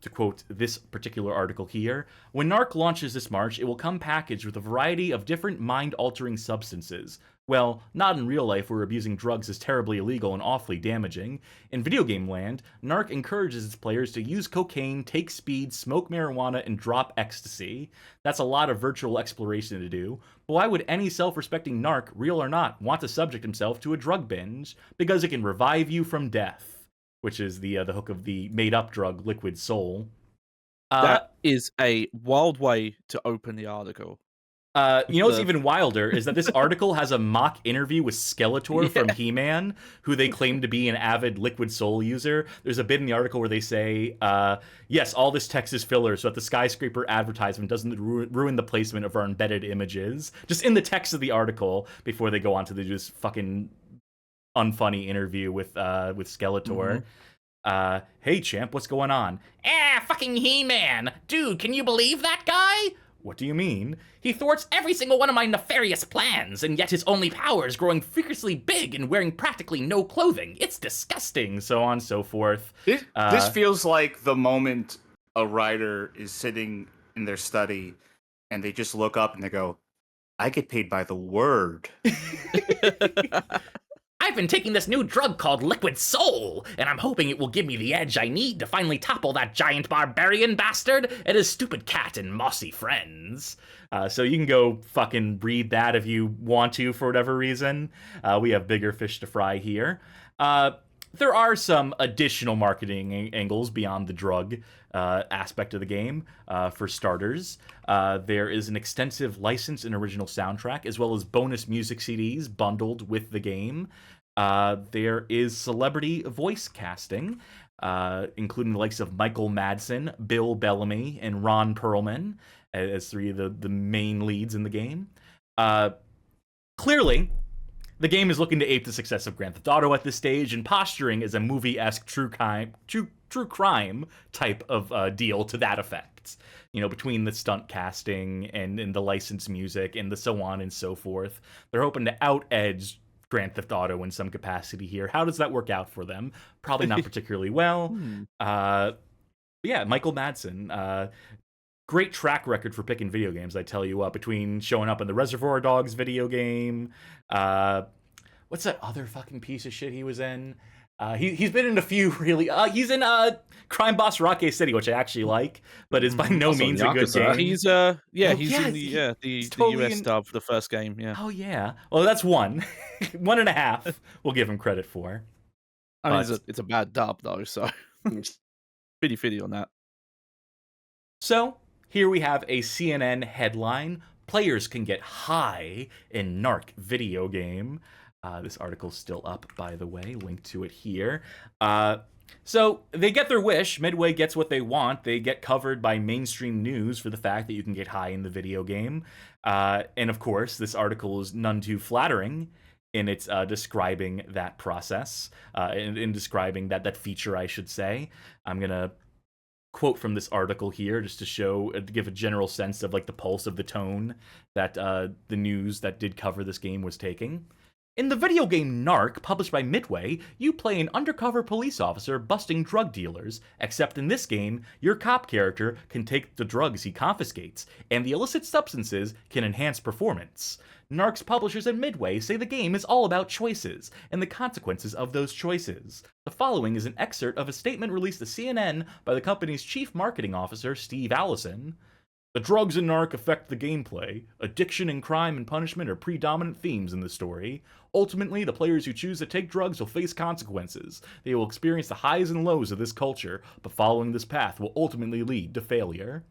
To quote this particular article here, when NARC launches this March, it will come packaged with a variety of different mind-altering substances. Well, not in real life, where abusing drugs is terribly illegal and awfully damaging. In video game land, NARC encourages its players to use cocaine, take speed, smoke marijuana, and drop ecstasy. That's a lot of virtual exploration to do. But why would any self-respecting NARC, real or not, want to subject himself to a drug binge? Because it can revive you from death. Which is the hook of the made-up drug Liquid Soul. That is a wild way to open the article. You know what's even wilder is that this article has a mock interview with Skeletor from He-Man, who they claim to be an avid Liquid Soul user. There's a bit in the article where they say, yes, all this text is filler so that the skyscraper advertisement doesn't ruin the placement of our embedded images. Just in the text of the article before they go on to this fucking unfunny interview with Skeletor. Hey champ, what's going on? Fucking He-Man! Dude, can you believe that guy? What do you mean? He thwarts every single one of my nefarious plans, and yet his only power is growing freakishly big and wearing practically no clothing. It's disgusting. So on and so forth. This feels like the moment a writer is sitting in their study and they just look up and they go, I get paid by the word. I've been taking this new drug called Liquid Soul, and I'm hoping it will give me the edge I need to finally topple that giant barbarian bastard and his stupid cat and mossy friends. So you can go fucking read that if you want to for whatever reason. We have bigger fish to fry here. There are some additional marketing angles beyond the drug aspect of the game. For starters, there is an extensive license and original soundtrack, as well as bonus music CDs bundled with the game. There is celebrity voice casting, including the likes of Michael Madsen, Bill Bellamy, and Ron Perlman as three of the main leads in the game. Clearly, the game is looking to ape the success of Grand Theft Auto at this stage and posturing as a movie-esque true crime type of deal to that effect. You know, between the stunt casting and the licensed music and the so on and so forth, they're hoping to out-edge Grand Theft Auto in some capacity here. How does that work out for them? Probably not particularly well. Yeah, Michael Madsen. Great track record for picking video games, I tell you what, between showing up in the Reservoir Dogs video game. What's that other fucking piece of shit he was in? He's been in a few really... he's in Crime Boss Rocket City, which I actually like, but is by no means a good game. He's in the US dub for the first game, yeah. Oh, yeah. Well, that's one. 1.5 we'll give him credit for. I mean, it's a bad dub, though, so... Fitty on that. So, here we have a CNN headline. Players can get high in NARC video game. This article's still up, by the way. Link to it here. So, they get their wish. Midway gets what they want. They get covered by mainstream news for the fact that you can get high in the video game. And, of course, this article is none too flattering in its describing that process. In describing that feature, I should say. I'm going to quote from this article here just to give a general sense of like the pulse of the tone that the news that did cover this game was taking. In the video game NARC, published by Midway, you play an undercover police officer busting drug dealers, except in this game, your cop character can take the drugs he confiscates, and the illicit substances can enhance performance. NARC's publishers at Midway say the game is all about choices, and the consequences of those choices. The following is an excerpt of a statement released to CNN by the company's chief marketing officer, Steve Allison. The drugs in NARC affect the gameplay. Addiction and crime and punishment are predominant themes in the story. Ultimately, the players who choose to take drugs will face consequences. They will experience the highs and lows of this culture, but following this path will ultimately lead to failure.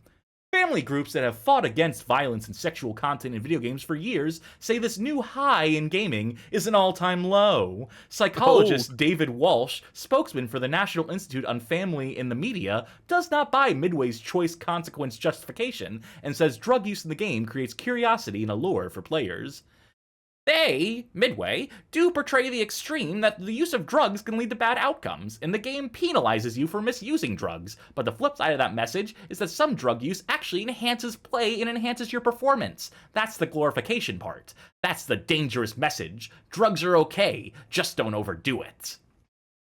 Family groups that have fought against violence and sexual content in video games for years say this new high in gaming is an all-time low. Psychologist David Walsh, spokesman for the National Institute on Family in the Media, does not buy Midway's choice consequence justification and says drug use in the game creates curiosity and allure for players. They, Midway, do portray the extreme that the use of drugs can lead to bad outcomes, and the game penalizes you for misusing drugs. But the flip side of that message is that some drug use actually enhances play and enhances your performance. That's the glorification part. That's the dangerous message. Drugs are okay, just don't overdo it.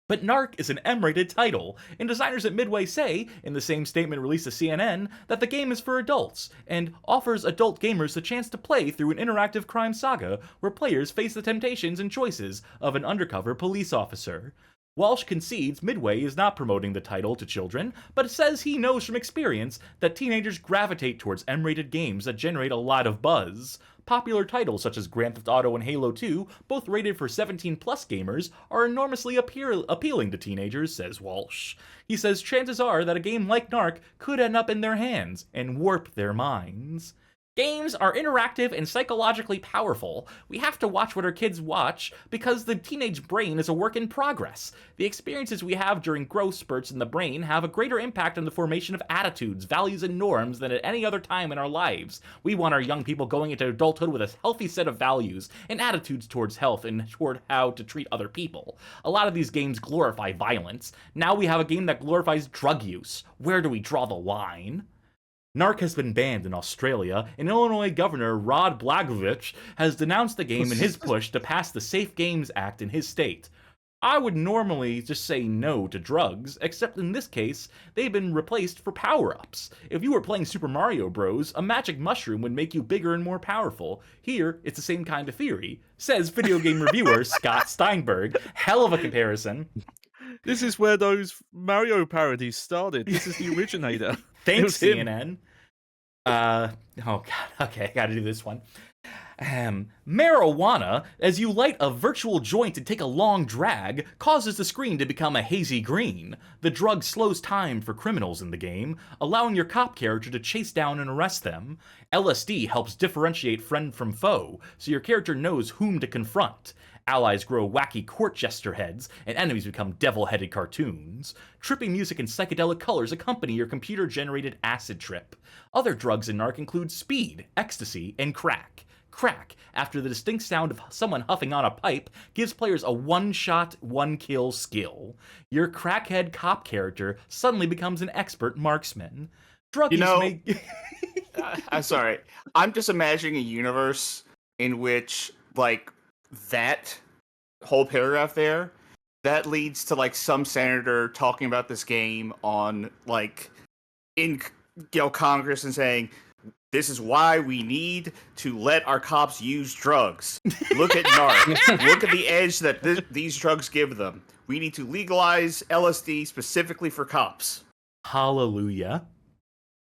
But NARC is an M-rated title, and designers at Midway say, in the same statement released to CNN, that the game is for adults, and offers adult gamers the chance to play through an interactive crime saga where players face the temptations and choices of an undercover police officer. Walsh concedes Midway is not promoting the title to children, but says he knows from experience that teenagers gravitate towards M-rated games that generate a lot of buzz. Popular titles such as Grand Theft Auto and Halo 2, both rated for 17-plus gamers, are enormously appealing to teenagers, says Walsh. He says chances are that a game like NARC could end up in their hands and warp their minds. Games are interactive and psychologically powerful. We have to watch what our kids watch because the teenage brain is a work in progress. The experiences we have during growth spurts in the brain have a greater impact on the formation of attitudes, values, and norms than at any other time in our lives. We want our young people going into adulthood with a healthy set of values and attitudes towards health and toward how to treat other people. A lot of these games glorify violence. Now we have a game that glorifies drug use. Where do we draw the line? NARC has been banned in Australia, and Illinois Governor Rod Blagojevich has denounced the game in his push to pass the Safe Games Act in his state. I would normally just say no to drugs, except in this case, they've been replaced for power-ups. If you were playing Super Mario Bros., a magic mushroom would make you bigger and more powerful. Here, it's the same kind of theory, says video game reviewer Scott Steinberg. Hell of a comparison. This is where those Mario parodies started. This is the originator. Thanks, CNN. Oh god, okay, I gotta do this one. Marijuana, as you light a virtual joint and take a long drag, causes the screen to become a hazy green. The drug slows time for criminals in the game, allowing your cop character to chase down and arrest them. LSD helps differentiate friend from foe, so your character knows whom to confront. Allies grow wacky court jester heads, and enemies become devil-headed cartoons. Trippy music and psychedelic colors accompany your computer-generated acid trip. Other drugs in NARC include speed, ecstasy, and crack. Crack, after the distinct sound of someone huffing on a pipe, gives players a one-shot, one-kill skill. Your crackhead cop character suddenly becomes an expert marksman. Drug use may... I'm sorry. I'm just imagining a universe in which, like, that whole paragraph there, that leads to, like, some senator talking about this game on, like, in, Congress and saying, this is why we need to let our cops use drugs. Look at NARC. Look at the edge that these drugs give them. We need to legalize LSD specifically for cops. Hallelujah.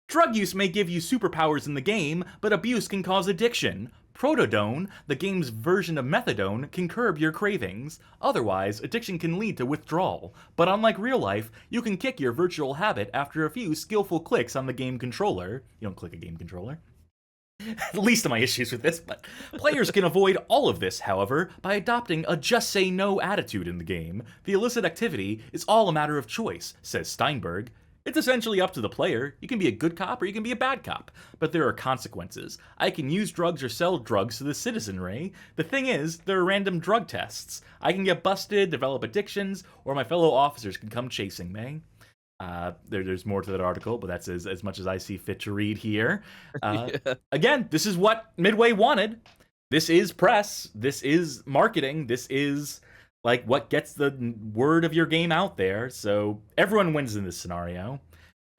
Drug use may give you superpowers in the game, but abuse can cause addiction. Protodone, the game's version of methadone, can curb your cravings. Otherwise, addiction can lead to withdrawal. But unlike real life, you can kick your virtual habit after a few skillful clicks on the game controller. You don't click a game controller. Least of my issues with this, but players can avoid all of this, however, by adopting a just say no attitude in the game. The illicit activity is all a matter of choice, says Steinberg. It's essentially up to the player. You can be a good cop or you can be a bad cop, but there are consequences. I can use drugs or sell drugs to the citizenry. The thing is, there are random drug tests. I can get busted, develop addictions, or my fellow officers can come chasing me. There's more to that article, but that's as much as I see fit to read here. Again, this is what Midway wanted. This is press. This is marketing. This is like what gets the word of your game out there. So everyone wins in this scenario.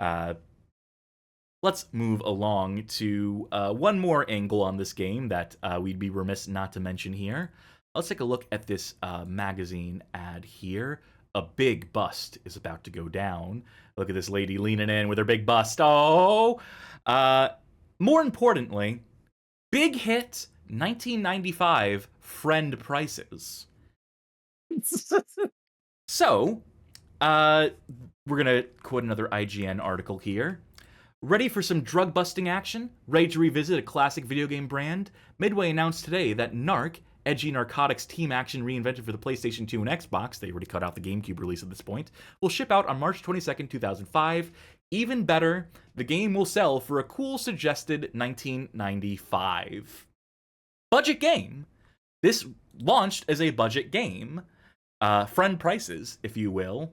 Let's move along to one more angle on this game that we'd be remiss not to mention here. Let's take a look at this magazine ad here. A big bust is about to go down. Look at this lady leaning in with her big bust. Oh! More importantly, big hit 1995 friend prices. So, we're going to quote another IGN article here. Ready for some drug-busting action? Ready to revisit a classic video game brand? Midway announced today that NARC, edgy narcotics team action reinvented for the PlayStation 2 and Xbox, they already cut out the GameCube release at this point, will ship out on March 22nd, 2005. Even better, the game will sell for a cool suggested $19.95. Budget game. This launched as a budget game. Friend prices, if you will.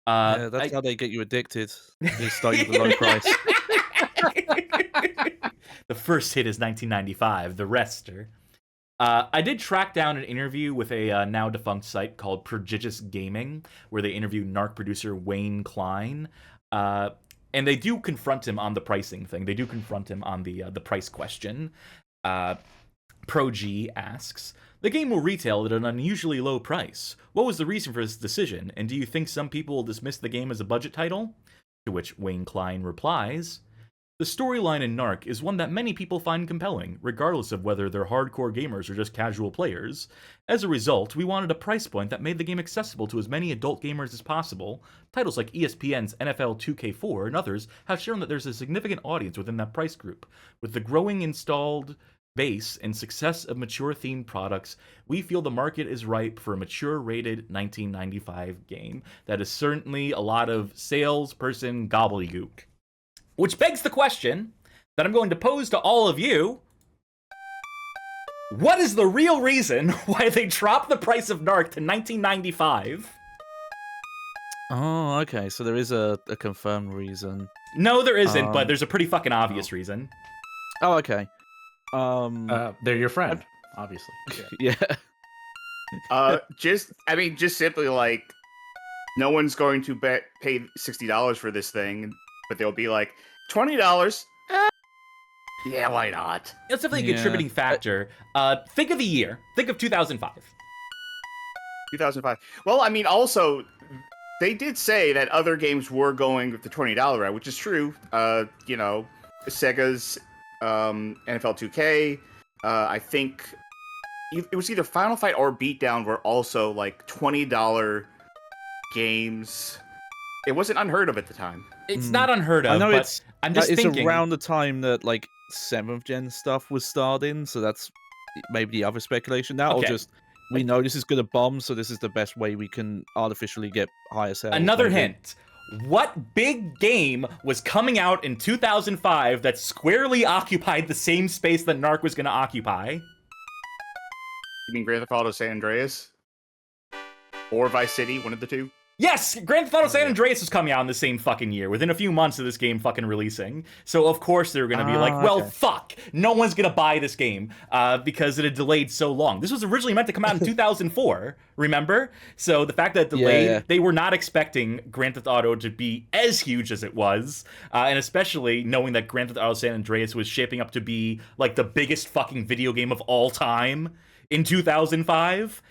Yeah, that's how they get you addicted. They start you with a low price. The first hit is 1995. The rest are. I did track down an interview with a now defunct site called Prodigious Gaming, where they interviewed NARC producer Wayne Klein, and they do confront him on the pricing thing. They do confront him on the price question. Pro G asks, the game will retail at an unusually low price. What was the reason for this decision, and do you think some people will dismiss the game as a budget title? To which Wayne Klein replies, the storyline in NARC is one that many people find compelling, regardless of whether they're hardcore gamers or just casual players. As a result, we wanted a price point that made the game accessible to as many adult gamers as possible. Titles like ESPN's NFL 2K4 and others have shown that there's a significant audience within that price group. With the growing installed base and success of mature-themed products, we feel the market is ripe for a mature-rated 1995 game. That is certainly a lot of salesperson gobbledygook. Which begs the question that I'm going to pose to all of you. What is the real reason why they dropped the price of NARC to $19.95? Oh, okay. So there is a confirmed reason. No, there isn't, but there's a pretty fucking obvious reason. Oh, okay. They're your friend, obviously. Yeah. Just simply like, no one's going to pay $60 for this thing, but they'll be like, $20. Yeah, why not? That's definitely a contributing factor. Think of the year. Think of 2005. 2005. Well, I mean, also, they did say that other games were going with the $20 route, which is true. Sega's NFL 2K. I think it was either Final Fight or Beatdown were also like $20 games. It wasn't unheard of at the time. It's not unheard of. I know but I'm just it's thinking. around the time that like 7th gen stuff was starting, so that's maybe the other speculation now, or just we know this is gonna bomb, so this is the best way we can artificially get higher sales. Another hint. What big game was coming out in 2005 that squarely occupied the same space that NARC was going to occupy? You mean Grand Theft Auto San Andreas? Or Vice City, one of the two? Yes! Grand Theft Auto San Andreas was coming out in the same fucking year, within a few months of this game fucking releasing. So of course they were going to be like, well, fuck! No one's going to buy this game, because it had delayed so long. This was originally meant to come out in 2004, remember? So the fact that it delayed, they were not expecting Grand Theft Auto to be as huge as it was, and especially knowing that Grand Theft Auto San Andreas was shaping up to be, like, the biggest fucking video game of all time in 2005.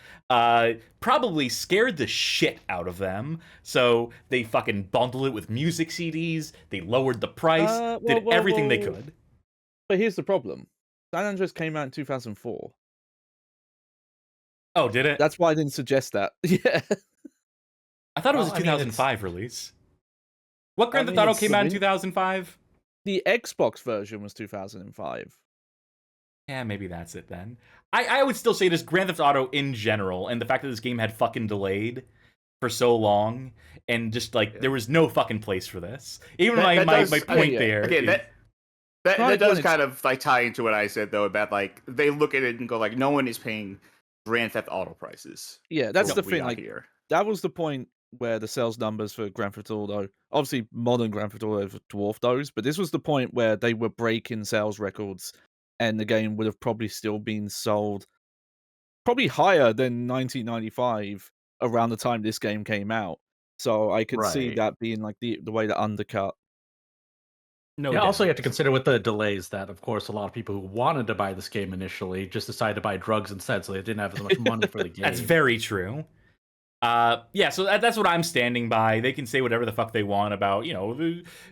Probably scared the shit out of them. So they fucking bundled it with music CDs. They lowered the price. Did everything they could. But here's the problem: San Andreas came out in 2004. Oh, did it? That's why I didn't suggest that. Yeah. I thought it was a 2005 release. What Grand Theft Auto came out in 2005? The Xbox version was 2005. Yeah, maybe that's it then. I would still say this Grand Theft Auto in general, and the fact that this game had fucking delayed for so long, and just like there was no fucking place for this. Even my point there. Okay, that does kind of like tie into what I said though about like they look at it and go like no one is paying Grand Theft Auto prices. Yeah, that's the thing. Like here. That was the point where the sales numbers for Grand Theft Auto, obviously modern Grand Theft Auto dwarfed those, but this was the point where they were breaking sales records. And the game would have probably still been sold probably higher than 1995 around the time this game came out. So I could see that being like the way to undercut. No, also you have to consider with the delays that, of course, a lot of people who wanted to buy this game initially just decided to buy drugs instead, so they didn't have as much money for the game. That's very true. So that's what I'm standing by. They can say whatever the fuck they want about,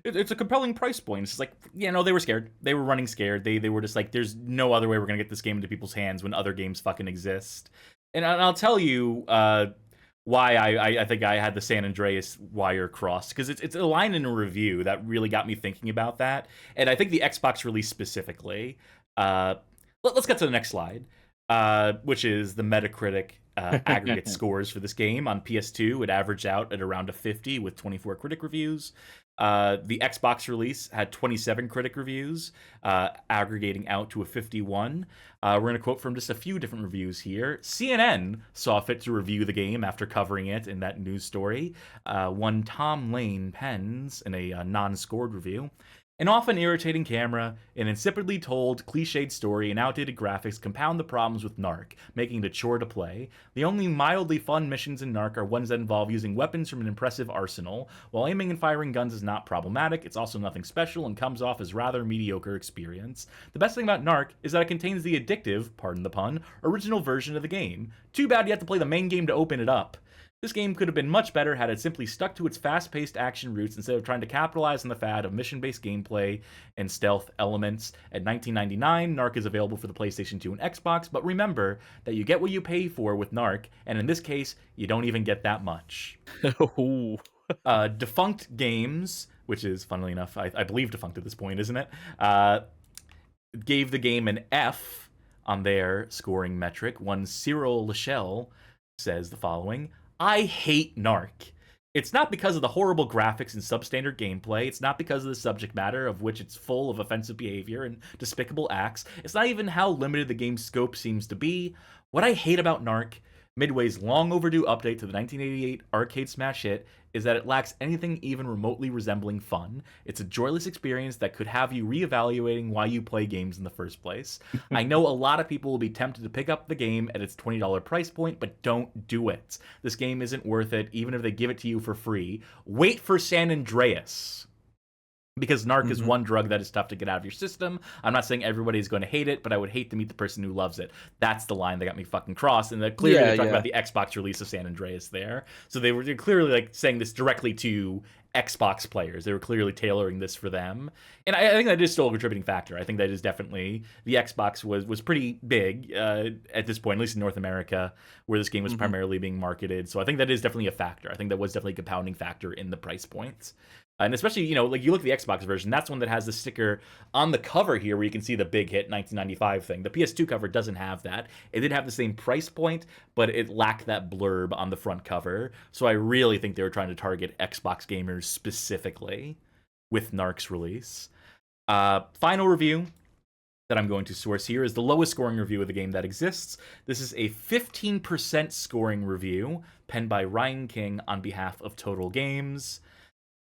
it's a compelling price point. It's like, they were scared. They were running scared. They were just like, there's no other way we're going to get this game into people's hands when other games fucking exist. And I'll tell you, why I think I had the San Andreas wire crossed, because it's a line in a review that really got me thinking about that, and I think the Xbox release specifically. Let's get to the next slide, which is the Metacritic aggregate scores for this game. On PS2, it averaged out at around a 50 with 24 critic reviews. The Xbox release had 27 critic reviews, aggregating out to a 51. We're going to quote from just a few different reviews here. CNN saw fit to review the game after covering it in that news story. One Tom Lane pens in a non-scored review. An often irritating camera, an insipidly told, cliched story, and outdated graphics compound the problems with NARC, making it a chore to play. The only mildly fun missions in NARC are ones that involve using weapons from an impressive arsenal. While aiming and firing guns is not problematic, it's also nothing special and comes off as rather mediocre experience. The best thing about NARC is that it contains the addictive, pardon the pun, original version of the game. Too bad you have to play the main game to open it up. This game could have been much better had it simply stuck to its fast-paced action roots instead of trying to capitalize on the fad of mission-based gameplay and stealth elements. At $19.99, NARC is available for the PlayStation 2 and Xbox, but remember that you get what you pay for with NARC, and in this case, you don't even get that much. Defunct Games, which is, funnily enough, I believe defunct at this point, isn't it? Gave the game an F on their scoring metric. One Cyril Lachelle says the following: I hate NARC. It's not because of the horrible graphics and substandard gameplay. It's not because of the subject matter, of which it's full of offensive behavior and despicable acts. It's not even how limited the game's scope seems to be. What I hate about NARC, Midway's long overdue update to the 1988 arcade smash hit, is that it lacks anything even remotely resembling fun. It's a joyless experience that could have you reevaluating why you play games in the first place. I know a lot of people will be tempted to pick up the game at its $20 price point, but don't do it. This game isn't worth it, even if they give it to you for free. Wait for San Andreas. Because NARC is one drug that is tough to get out of your system. I'm not saying everybody's going to hate it, but I would hate to meet the person who loves it. That's the line that got me fucking crossed. And they're clearly talking about the Xbox release of San Andreas there. So they're clearly like saying this directly to Xbox players. They were clearly tailoring this for them. And I think that is still a contributing factor. I think that is definitely, the Xbox was pretty big at this point, at least in North America, where this game was primarily being marketed. So I think that is definitely a factor. I think that was definitely a compounding factor in the price points. And especially, like you look at the Xbox version, that's one that has the sticker on the cover here where you can see the big hit 1995 thing. The PS2 cover doesn't have that. It did have the same price point, but it lacked that blurb on the front cover. So I really think they were trying to target Xbox gamers specifically with NARC's release. Final review that I'm going to source here is the lowest scoring review of the game that exists. This is a 15% scoring review penned by Ryan King on behalf of Total Games.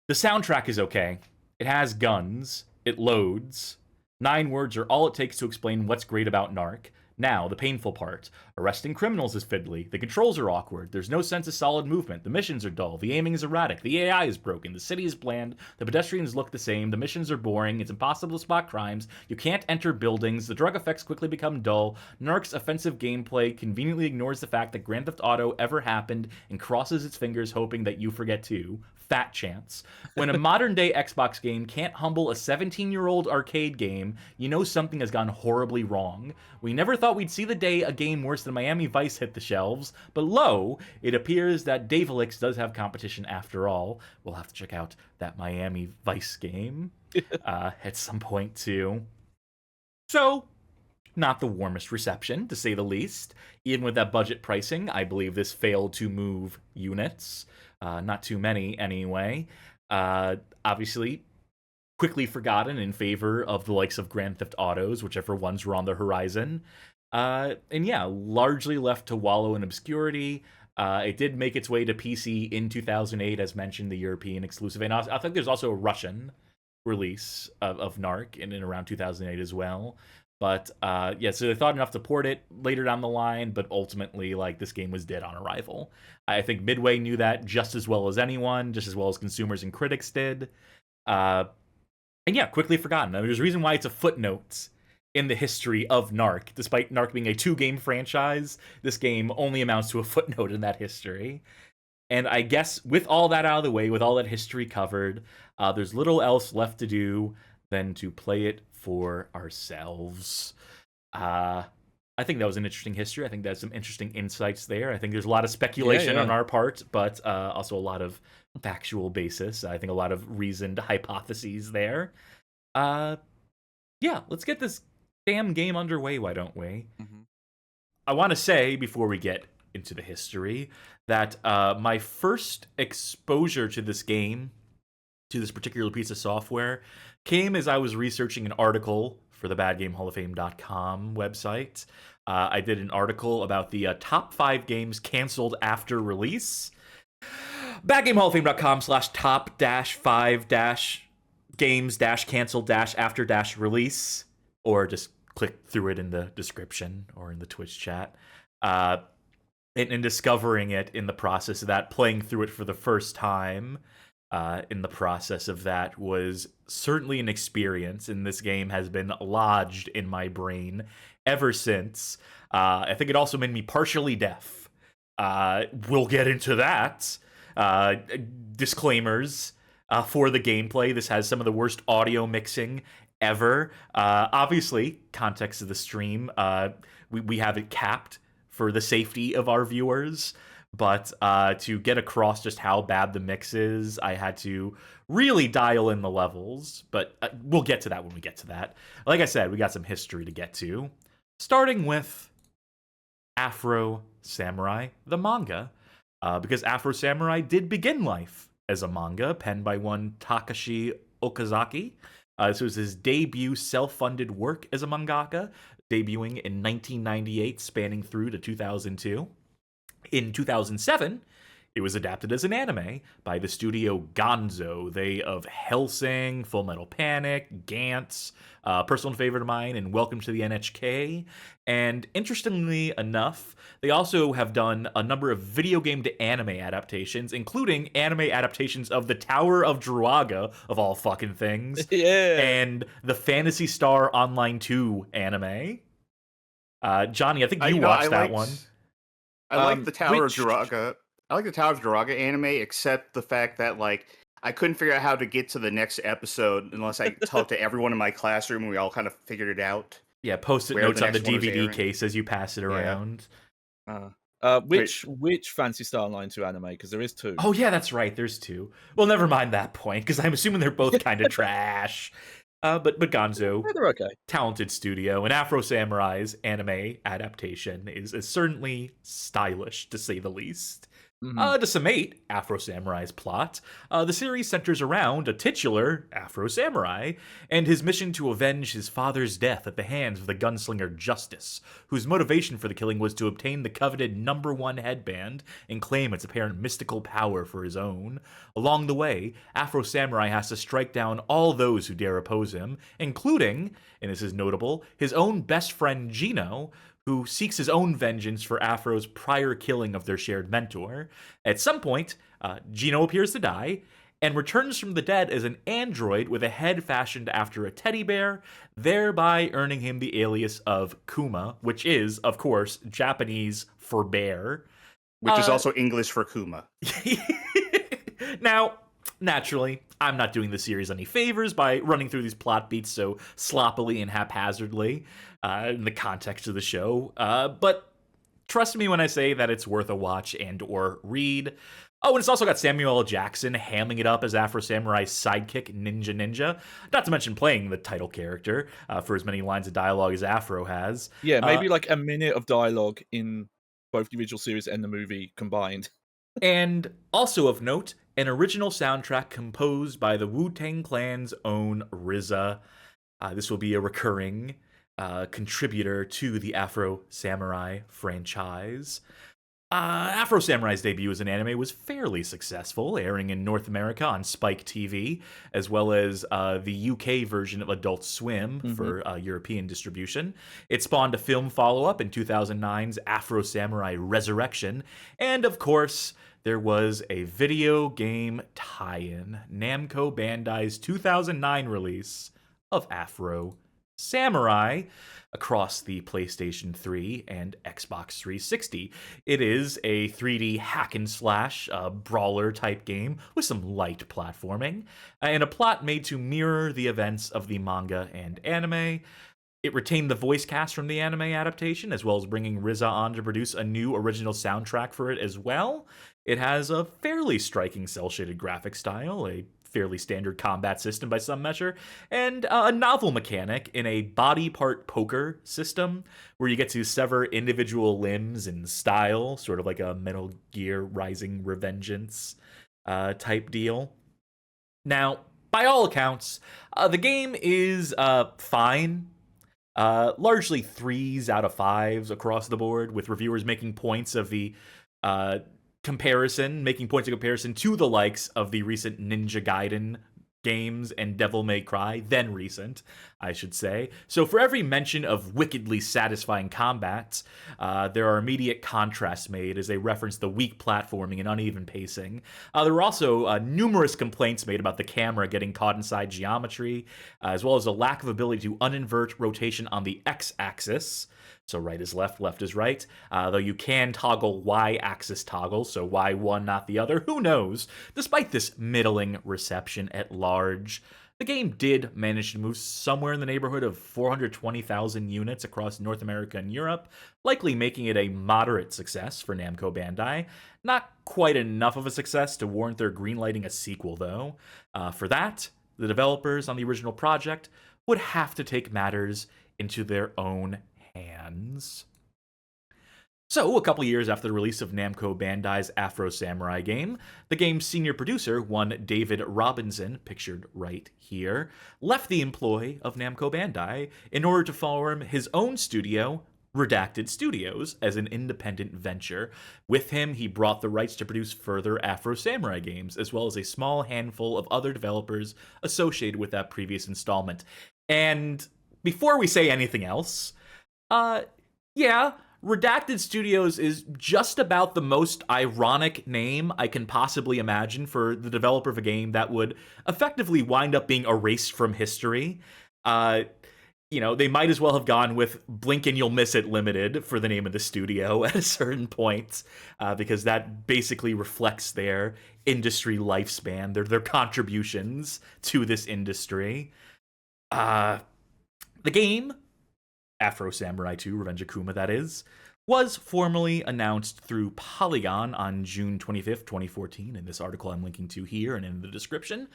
The soundtrack is okay. It has guns. It loads. 9 words are all it takes to explain what's great about NARC. Now, the painful part. Arresting criminals is fiddly. The controls are awkward. There's no sense of solid movement. The missions are dull. The aiming is erratic. The AI is broken. The city is bland. The pedestrians look the same. The missions are boring. It's impossible to spot crimes. You can't enter buildings. The drug effects quickly become dull. NARC's offensive gameplay conveniently ignores the fact that Grand Theft Auto ever happened and crosses its fingers hoping that you forget too. Fat chance. When a modern-day Xbox game can't humble a 17-year-old arcade game, you know something has gone horribly wrong. We never thought we'd see the day a game worse than Miami Vice hit the shelves, but lo, it appears that Davalix does have competition after all. We'll have to check out that Miami Vice game at some point too. So, not the warmest reception, to say the least. Even with that budget pricing, I believe this failed to move units. Not too many, anyway. Obviously, quickly forgotten in favor of the likes of Grand Theft Autos, whichever ones were on the horizon. And yeah, largely left to wallow in obscurity. It did make its way to PC in 2008, as mentioned, the European exclusive. And I think there's also a Russian release of NARC in around 2008 as well. But yeah, so they thought enough to port it later down the line, but ultimately, this game was dead on arrival. I think Midway knew that just as well as anyone, just as well as consumers and critics did. And yeah, quickly forgotten. There's a reason why it's a footnote in the history of NARC. Despite NARC being a 2-game franchise, this game only amounts to a footnote in that history. And I guess with all that out of the way, with all that history covered, there's little else left to do than to play it for ourselves. I think that was an interesting history. I think there's some interesting insights there. I think there's a lot of speculation on our part, but also a lot of factual basis. I think a lot of reasoned hypotheses there. Yeah, let's get this damn game underway, why don't we? Mm-hmm. I want to say, before we get into the history, that my first exposure to this game, to this particular piece of software, came as I was researching an article for the BadGameHallOfFame.com website. I did an article about the top 5 games canceled after release. BadGameHallOfFame.com/top-5-games-canceled-after-release, or just click through it in the description or in the Twitch chat. And discovering it in the process of that, playing through it for the first time in the process of that was certainly an experience, and this game has been lodged in my brain ever since. I think it also made me partially deaf. We'll get into that. Disclaimers for the gameplay. This has some of the worst audio mixing ever. Obviously, context of the stream, we have it capped for the safety of our viewers, but to get across just how bad the mix is, I had to really dial in the levels, but we'll get to that when we get to that. Like I said, we got some history to get to, starting with Afro Samurai, the manga, because Afro Samurai did begin life as a manga penned by one Takashi Okazaki. This was his debut self-funded work as a mangaka, debuting in 1998, spanning through to 2002. In 2007, it was adapted as an anime by the studio Gonzo, they of Hellsing, Full Metal Panic, Gantz, personal favorite of mine, and Welcome to the NHK. And interestingly enough, they also have done a number of video game to anime adaptations, including anime adaptations of The Tower of Druaga, of all fucking things, and the Phantasy Star Online 2 anime. Johnny, I think you watched that one. I like the Tower of Druaga. I like the Tower of Druaga anime, except the fact that I couldn't figure out how to get to the next episode unless I talked to everyone in my classroom and we all kind of figured it out. Yeah, post-it notes on the DVD case as you pass it around. Which Fancy Star Online 2 anime? Because there is 2. Oh yeah, that's right. There's 2. Well, never mind that point, because I'm assuming they're both kind of trash. But Gonzo, they're okay. Talented studio, and Afro Samurai's anime adaptation is certainly stylish, to say the least. To summate Afro Samurai's plot, the series centers around a titular Afro Samurai and his mission to avenge his father's death at the hands of the gunslinger Justice, whose motivation for the killing was to obtain the coveted #1 headband and claim its apparent mystical power for his own. Along the way, Afro Samurai has to strike down all those who dare oppose him, including, and this is notable, his own best friend Gino, who seeks his own vengeance for Afro's prior killing of their shared mentor. At some point, Gino appears to die and returns from the dead as an android with a head fashioned after a teddy bear, thereby earning him the alias of Kuma, which is, of course, Japanese for bear. Which is also English for Kuma. Now, naturally, I'm not doing the series any favors by running through these plot beats so sloppily and haphazardly in the context of the show, but trust me when I say that it's worth a watch and or read. Oh, and it's also got Samuel L. Jackson hamming it up as Afro Samurai's sidekick, Ninja, not to mention playing the title character for as many lines of dialogue as Afro has. Yeah, maybe like a minute of dialogue in both the original series and the movie combined. And also of note, an original soundtrack composed by the Wu-Tang Clan's own RZA. This will be a recurring contributor to the Afro Samurai franchise. Afro Samurai's debut as an anime was fairly successful, airing in North America on Spike TV, as well as the UK version of Adult Swim for European distribution. It spawned a film follow-up in 2009's Afro Samurai Resurrection, and of course, there was a video game tie-in, Namco Bandai's 2009 release of Afro Samurai across the PlayStation 3 and Xbox 360. It is a 3D hack and slash brawler type game with some light platforming and a plot made to mirror the events of the manga and anime. It retained the voice cast from the anime adaptation, as well as bringing RZA on to produce a new original soundtrack for it as well. It has a fairly striking cel-shaded graphic style, a fairly standard combat system by some measure, and a novel mechanic in a body part poker system where you get to sever individual limbs in style, sort of like a Metal Gear Rising Revengeance type deal. Now, by all accounts, the game is fine. Largely 3s out of 5s across the board, with reviewers making points of the making points of comparison to the likes of the recent Ninja Gaiden games and Devil May Cry, then recent, I should say. So for every mention of wickedly satisfying combats, there are immediate contrasts made as they reference the weak platforming and uneven pacing. There were also numerous complaints made about the camera getting caught inside geometry, as well as a lack of ability to uninvert rotation on the x-axis. So right is left, left is right. Though you can toggle y-axis toggle, so why one, not the other, who knows? Despite this middling reception at large, the game did manage to move somewhere in the neighborhood of 420,000 units across North America and Europe, likely making it a moderate success for Namco Bandai. Not quite enough of a success to warrant their greenlighting a sequel, though. For that, the developers on the original project would have to take matters into their own hands. So, a couple years after the release of Namco Bandai's Afro Samurai game, the game's senior producer, one David Robinson, pictured right here, left the employ of Namco Bandai in order to form his own studio, Redacted Studios, as an independent venture. With him, he brought the rights to produce further Afro Samurai games, as well as a small handful of other developers associated with that previous installment. And before we say anything else, yeah, Redacted Studios is just about the most ironic name I can possibly imagine for the developer of a game that would effectively wind up being erased from history. They might as well have gone with Blink and You'll Miss It Limited for the name of the studio at a certain point, because that basically reflects their industry lifespan, their contributions to this industry. The game, Afro Samurai 2, Revenge of Kuma, that is, was formally announced through Polygon on June 25th, 2014, in this article I'm linking to here and in the description,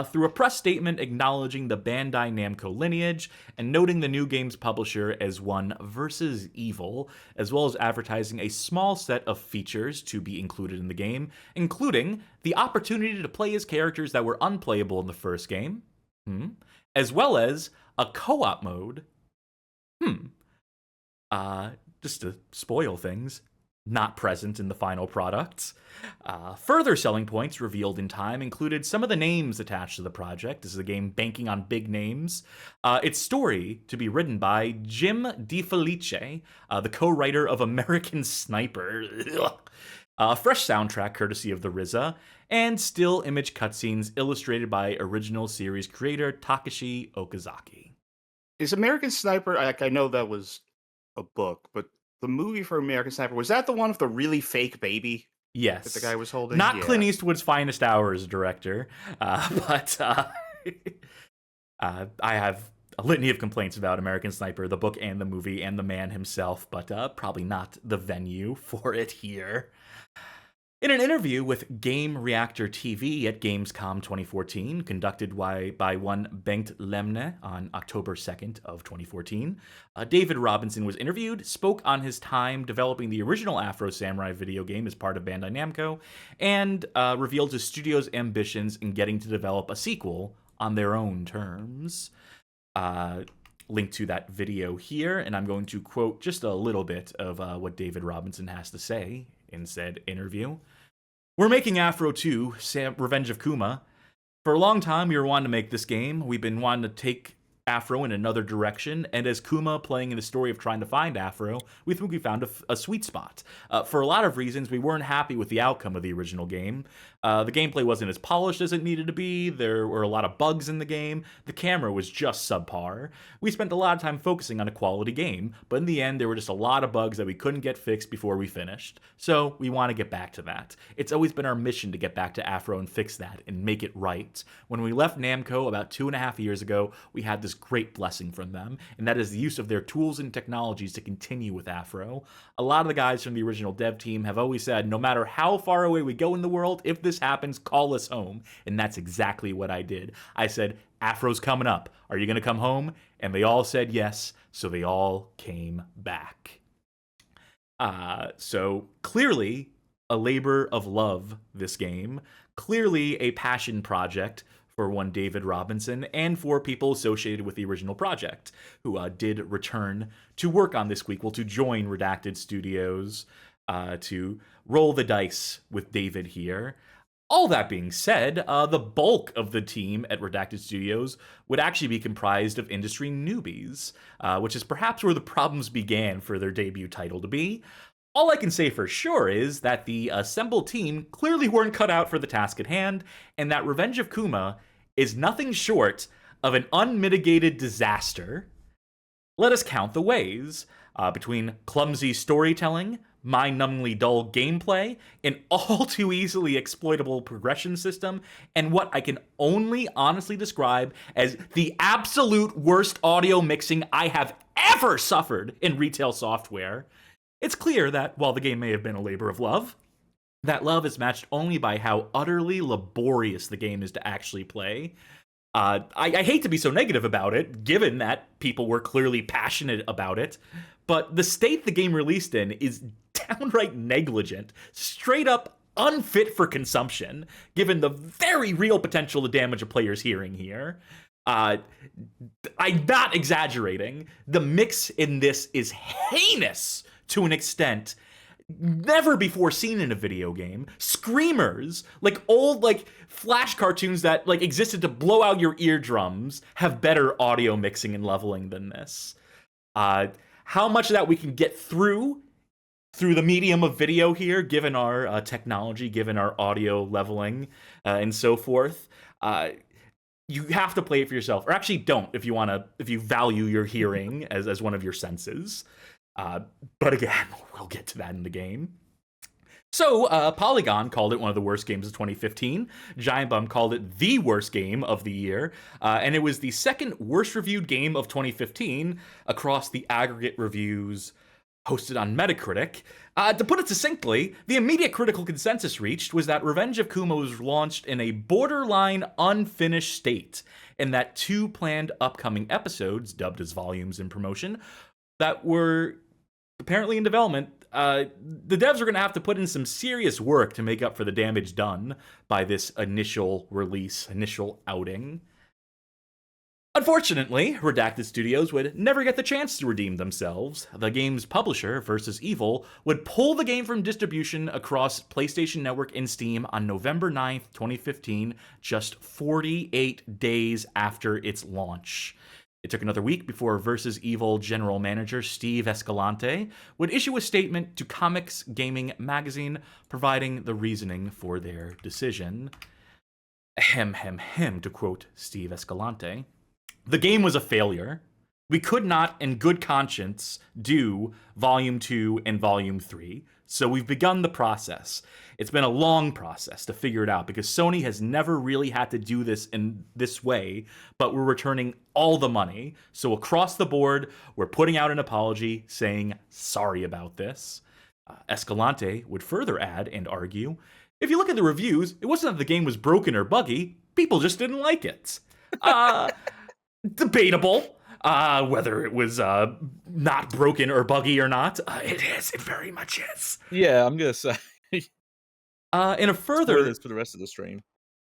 through a press statement acknowledging the Bandai Namco lineage and noting the new game's publisher as one versus evil, as well as advertising a small set of features to be included in the game, including the opportunity to play as characters that were unplayable in the first game, as well as a co-op mode. Just to spoil things, not present in the final products. Further selling points revealed in time included some of the names attached to the project. This is a game banking on big names. Its story to be written by Jim DeFelice, the co-writer of American Sniper. A fresh soundtrack courtesy of the RZA, and still image cutscenes illustrated by original series creator Takashi Okazaki. Is American Sniper, I know that was a book, but the movie for American Sniper, was that the one with the really fake baby? Yes. That the guy was holding? Not Clint Eastwood's finest hour as a director, but I have a litany of complaints about American Sniper, the book and the movie and the man himself, but probably not the venue for it here. In an interview with Game Reactor TV at Gamescom 2014, conducted by one Bengt Lemne on October 2nd of 2014, David Robinson was interviewed, spoke on his time developing the original Afro Samurai video game as part of Bandai Namco, and revealed his studio's ambitions in getting to develop a sequel on their own terms. Link to that video here, and I'm going to quote just a little bit of what David Robinson has to say in said interview. We're making Afro 2, Revenge of Kuma. For a long time, we were wanting to make this game. We've been wanting to take Afro in another direction, and as Kuma playing in the story of trying to find Afro, we think we found a sweet spot. For a lot of reasons, we weren't happy with the outcome of the original game. The gameplay wasn't as polished as it needed to be, there were a lot of bugs in the game, the camera was just subpar. We spent a lot of time focusing on a quality game, but in the end, there were just a lot of bugs that we couldn't get fixed before we finished. So, we want to get back to that. It's always been our mission to get back to Afro and fix that, and make it right. When we left Namco about 2.5 years ago, we had this this great blessing from them, and that is the use of their tools and technologies to continue with Afro. A lot of the guys from the original dev team have always said, no matter how far away we go in the world, if this happens, call us home. And that's exactly what I did. I said, Afro's coming up. Are you going to come home? And they all said yes, so they all came back. So clearly a labor of love, this game. Clearly a passion project for one David Robinson and for people associated with the original project who did return to work on this sequel, to join Redacted Studios, to roll the dice with David here. All that being said, the bulk of the team at Redacted Studios would actually be comprised of industry newbies, which is perhaps where the problems began for their debut title to be. All I can say for sure is that the assembled team clearly weren't cut out for the task at hand, and that Revenge of Kuma is nothing short of an unmitigated disaster. Let us count the ways. Between clumsy storytelling, mind-numbingly dull gameplay, an all-too-easily exploitable progression system, and what I can only honestly describe as the absolute worst audio mixing I have ever suffered in retail software, it's clear that while the game may have been a labor of love, that love is matched only by how utterly laborious the game is to actually play. I hate to be so negative about it, given that people were clearly passionate about it, but the state the game released in is downright negligent, straight up unfit for consumption, given the very real potential to damage a player's hearing here. I'm not exaggerating. The mix in this is heinous to an extent never before seen in a video game. Screamers, like old flash cartoons that existed to blow out your eardrums, have better audio mixing and leveling than this. How much of that we can get through the medium of video here, given our technology, given our audio leveling, and so forth, you have to play it for yourself, or actually don't if you value your hearing as one of your senses. But again, we'll get to that in the game. So, Polygon called it one of the worst games of 2015. Giant Bomb called it the worst game of the year. And it was the second worst reviewed game of 2015 across the aggregate reviews hosted on Metacritic. To put it succinctly, the immediate critical consensus reached was that Revenge of Kuma was launched in a borderline unfinished state, and that 2 planned upcoming episodes, dubbed as volumes in promotion, that were apparently in development, the devs are going to have to put in some serious work to make up for the damage done by this initial release, initial outing. Unfortunately, Redacted Studios would never get the chance to redeem themselves. The game's publisher, Versus Evil, would pull the game from distribution across PlayStation Network and Steam on November 9th, 2015, just 48 days after its launch. It took another week before Versus Evil general manager Steve Escalante would issue a statement to Comics Gaming Magazine providing the reasoning for their decision. To quote Steve Escalante, "The game was a failure. We could not, in good conscience, do Volume 2 and Volume 3, so we've begun the process. It's been a long process to figure it out because Sony has never really had to do this in this way, but we're returning all the money. So across the board, we're putting out an apology saying sorry about this." Escalante would further add and argue, "If you look at the reviews, it wasn't that the game was broken or buggy, people just didn't like it." Debatable. Whether it was not broken or buggy or not. It is. It very much is. Yeah, I'm gonna say. In a further Spoilers for the rest of the stream.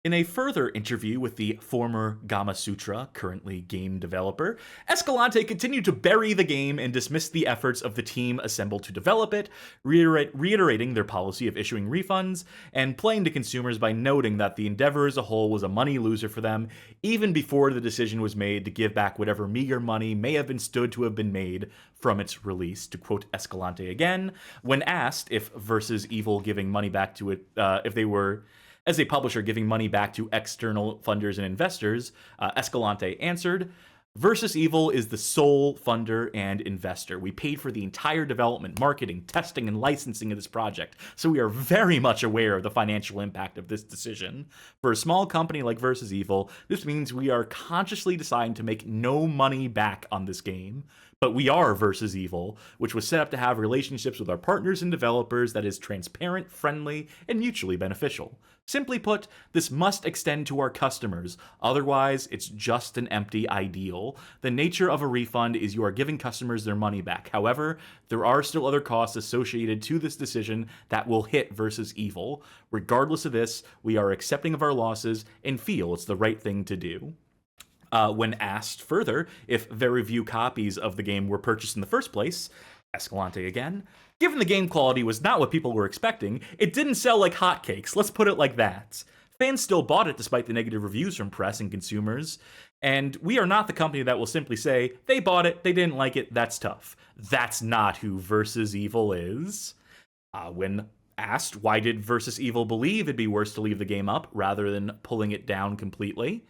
In a further interview with the former Gama Sutra, currently game developer, Escalante continued to bury the game and dismiss the efforts of the team assembled to develop it, reiterating their policy of issuing refunds and playing to consumers by noting that the endeavor as a whole was a money loser for them, even before the decision was made to give back whatever meager money may have been stood to have been made from its release. To quote Escalante again, when asked if Versus Evil giving money back to it, if they were, as a publisher, giving money back to external funders and investors, Escalante answered, Versus Evil is the sole funder and investor. We paid for the entire development, marketing, testing, and licensing of this project, so we are very much aware of the financial impact of this decision. For a small company like Versus Evil, this means we are consciously deciding to make no money back on this game. But we are Versus Evil, which was set up to have relationships with our partners and developers that is transparent, friendly, and mutually beneficial. Simply put, this must extend to our customers, otherwise it's just an empty ideal. The nature of a refund is you are giving customers their money back. However, there are still other costs associated to this decision that will hit Versus Evil. Regardless of this, we are accepting of our losses and feel it's the right thing to do. When asked further if very few copies of the game were purchased in the first place, Escalante again, given the game quality was not what people were expecting, it didn't sell like hotcakes, let's put it like that. Fans still bought it despite the negative reviews from press and consumers, and we are not the company that will simply say, they bought it, they didn't like it, that's tough. That's not who Versus Evil is. When asked why did Versus Evil believe it'd be worse to leave the game up rather than pulling it down completely,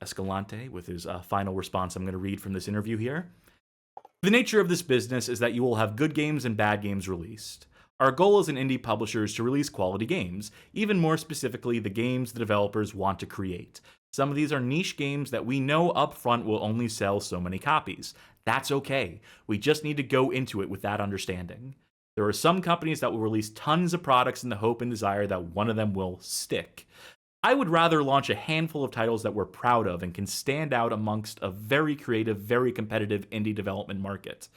Escalante, with his final response I'm going to read from this interview here. The nature of this business is that you will have good games and bad games released. Our goal as an indie publisher is to release quality games, even more specifically the games the developers want to create. Some of these are niche games that we know upfront will only sell so many copies. That's okay. We just need to go into it with that understanding. There are some companies that will release tons of products in the hope and desire that one of them will stick. I would rather launch a handful of titles that we're proud of and can stand out amongst a very creative, very competitive indie development market.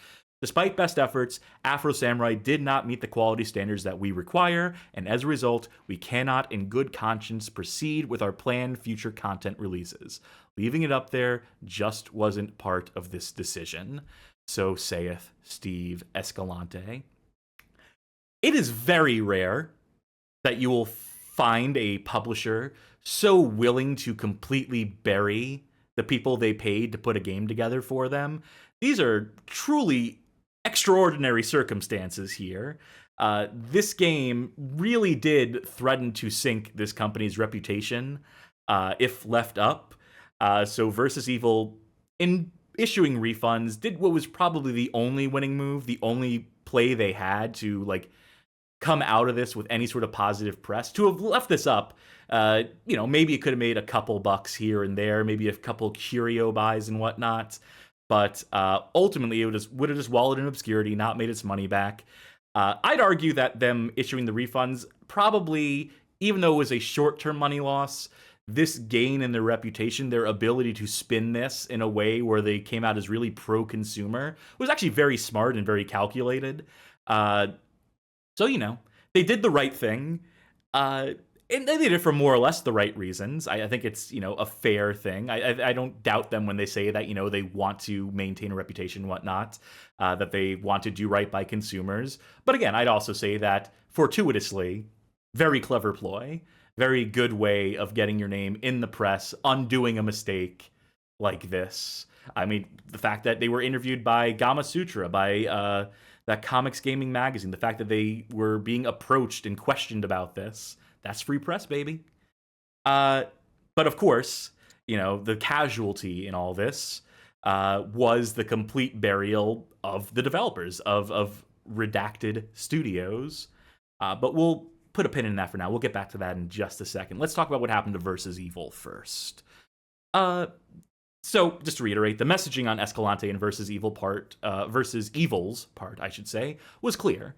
Despite best efforts, Afro Samurai did not meet the quality standards that we require, and as a result, we cannot in good conscience proceed with our planned future content releases. Leaving it up there just wasn't part of this decision. So saith Steve Escalante. It is very rare that you will find a publisher so willing to completely bury the people they paid to put a game together for them. These are truly extraordinary circumstances here. This game really did threaten to sink this company's reputation if left up. So Versus Evil, in issuing refunds, did what was probably the only winning move, the only play they had to come out of this with any sort of positive press. To have left this up, maybe it could have made a couple bucks here and there, maybe a couple curio buys and whatnot, but ultimately it would have just wallowed in obscurity, not made its money back. I'd argue that them issuing the refunds probably, even though it was a short-term money loss, this gain in their reputation, their ability to spin this in a way where they came out as really pro-consumer, was actually very smart and very calculated. So, they did the right thing, and they did it for more or less the right reasons. I think it's, a fair thing. I don't doubt them when they say that, they want to maintain a reputation and whatnot, that they want to do right by consumers. But again, I'd also say that, fortuitously, very clever ploy, very good way of getting your name in the press, undoing a mistake like this. I mean, the fact that they were interviewed by Gama Sutra, by that comics gaming magazine, the fact that they were being approached and questioned about this, that's free press, baby. But of course, the casualty in all this was the complete burial of the developers of Redacted Studios. But we'll put a pin in that for now. We'll get back to that in just a second. Let's talk about what happened to Versus Evil first. So, just to reiterate, the messaging on Escalante and Versus Evil's part, I should say, was clear.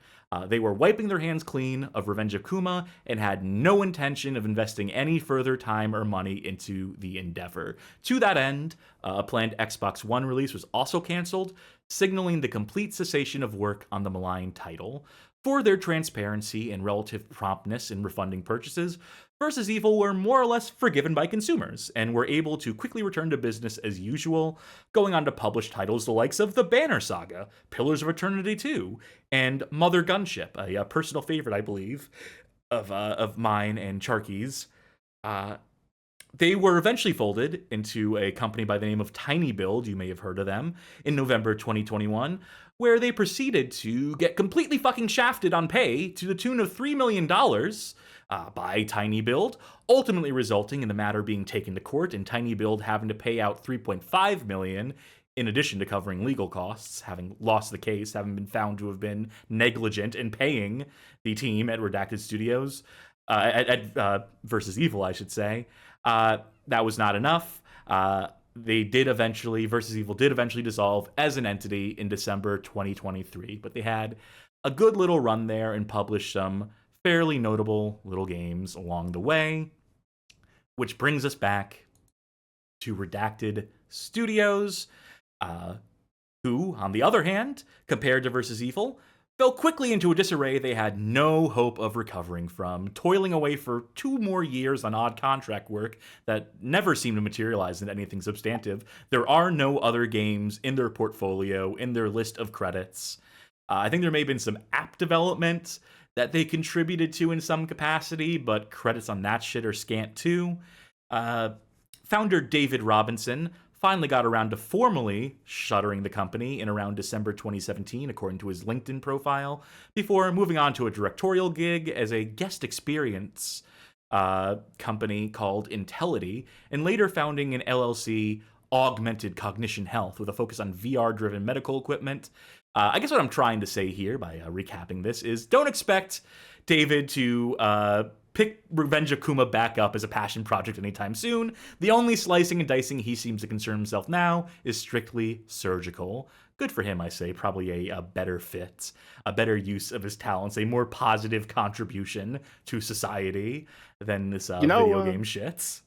They were wiping their hands clean of Revenge of Kuma and had no intention of investing any further time or money into the endeavor. To that end, a planned Xbox One release was also canceled, signaling the complete cessation of work on the maligned title. For their transparency and relative promptness in refunding purchases, Versus Evil were more or less forgiven by consumers, and were able to quickly return to business as usual, going on to publish titles the likes of The Banner Saga, Pillars of Eternity 2, and Mother Gunship, a personal favorite, I believe, of mine and Charky's. They were eventually folded into a company by the name of Tiny Build, you may have heard of them, in November 2021, where they proceeded to get completely fucking shafted on pay to the tune of $3 million by Tiny Build, ultimately resulting in the matter being taken to court and Tiny Build having to pay out $3.5 million in addition to covering legal costs, having lost the case, having been found to have been negligent in paying the team at Redacted Studios, at Versus Evil, I should say. That was not enough. They did eventually, Versus Evil did eventually dissolve as an entity in December 2023, but they had a good little run there and published some fairly notable little games along the way, which brings us back to Redacted Studios, who, on the other hand, compared to Versus Evil, fell quickly into a disarray they had no hope of recovering from, toiling away for 2 more years on odd contract work that never seemed to materialize into anything substantive. There are no other games in their portfolio, in their list of credits. I think there may have been some app development that they contributed to in some capacity, but credits on that shit are scant too. Founder David Robinson finally got around to formally shuttering the company in around December 2017, according to his LinkedIn profile, before moving on to a directorial gig as a guest experience company called Intellity, and later founding an LLC, Augmented Cognition Health, with a focus on VR-driven medical equipment. I guess what I'm trying to say here by recapping this is don't expect David to pick Revenge of Kuma back up as a passion project anytime soon. The only slicing and dicing he seems to concern himself now is strictly surgical. Good for him, I say. Probably a better fit, a better use of his talents, a more positive contribution to society than this video game shits.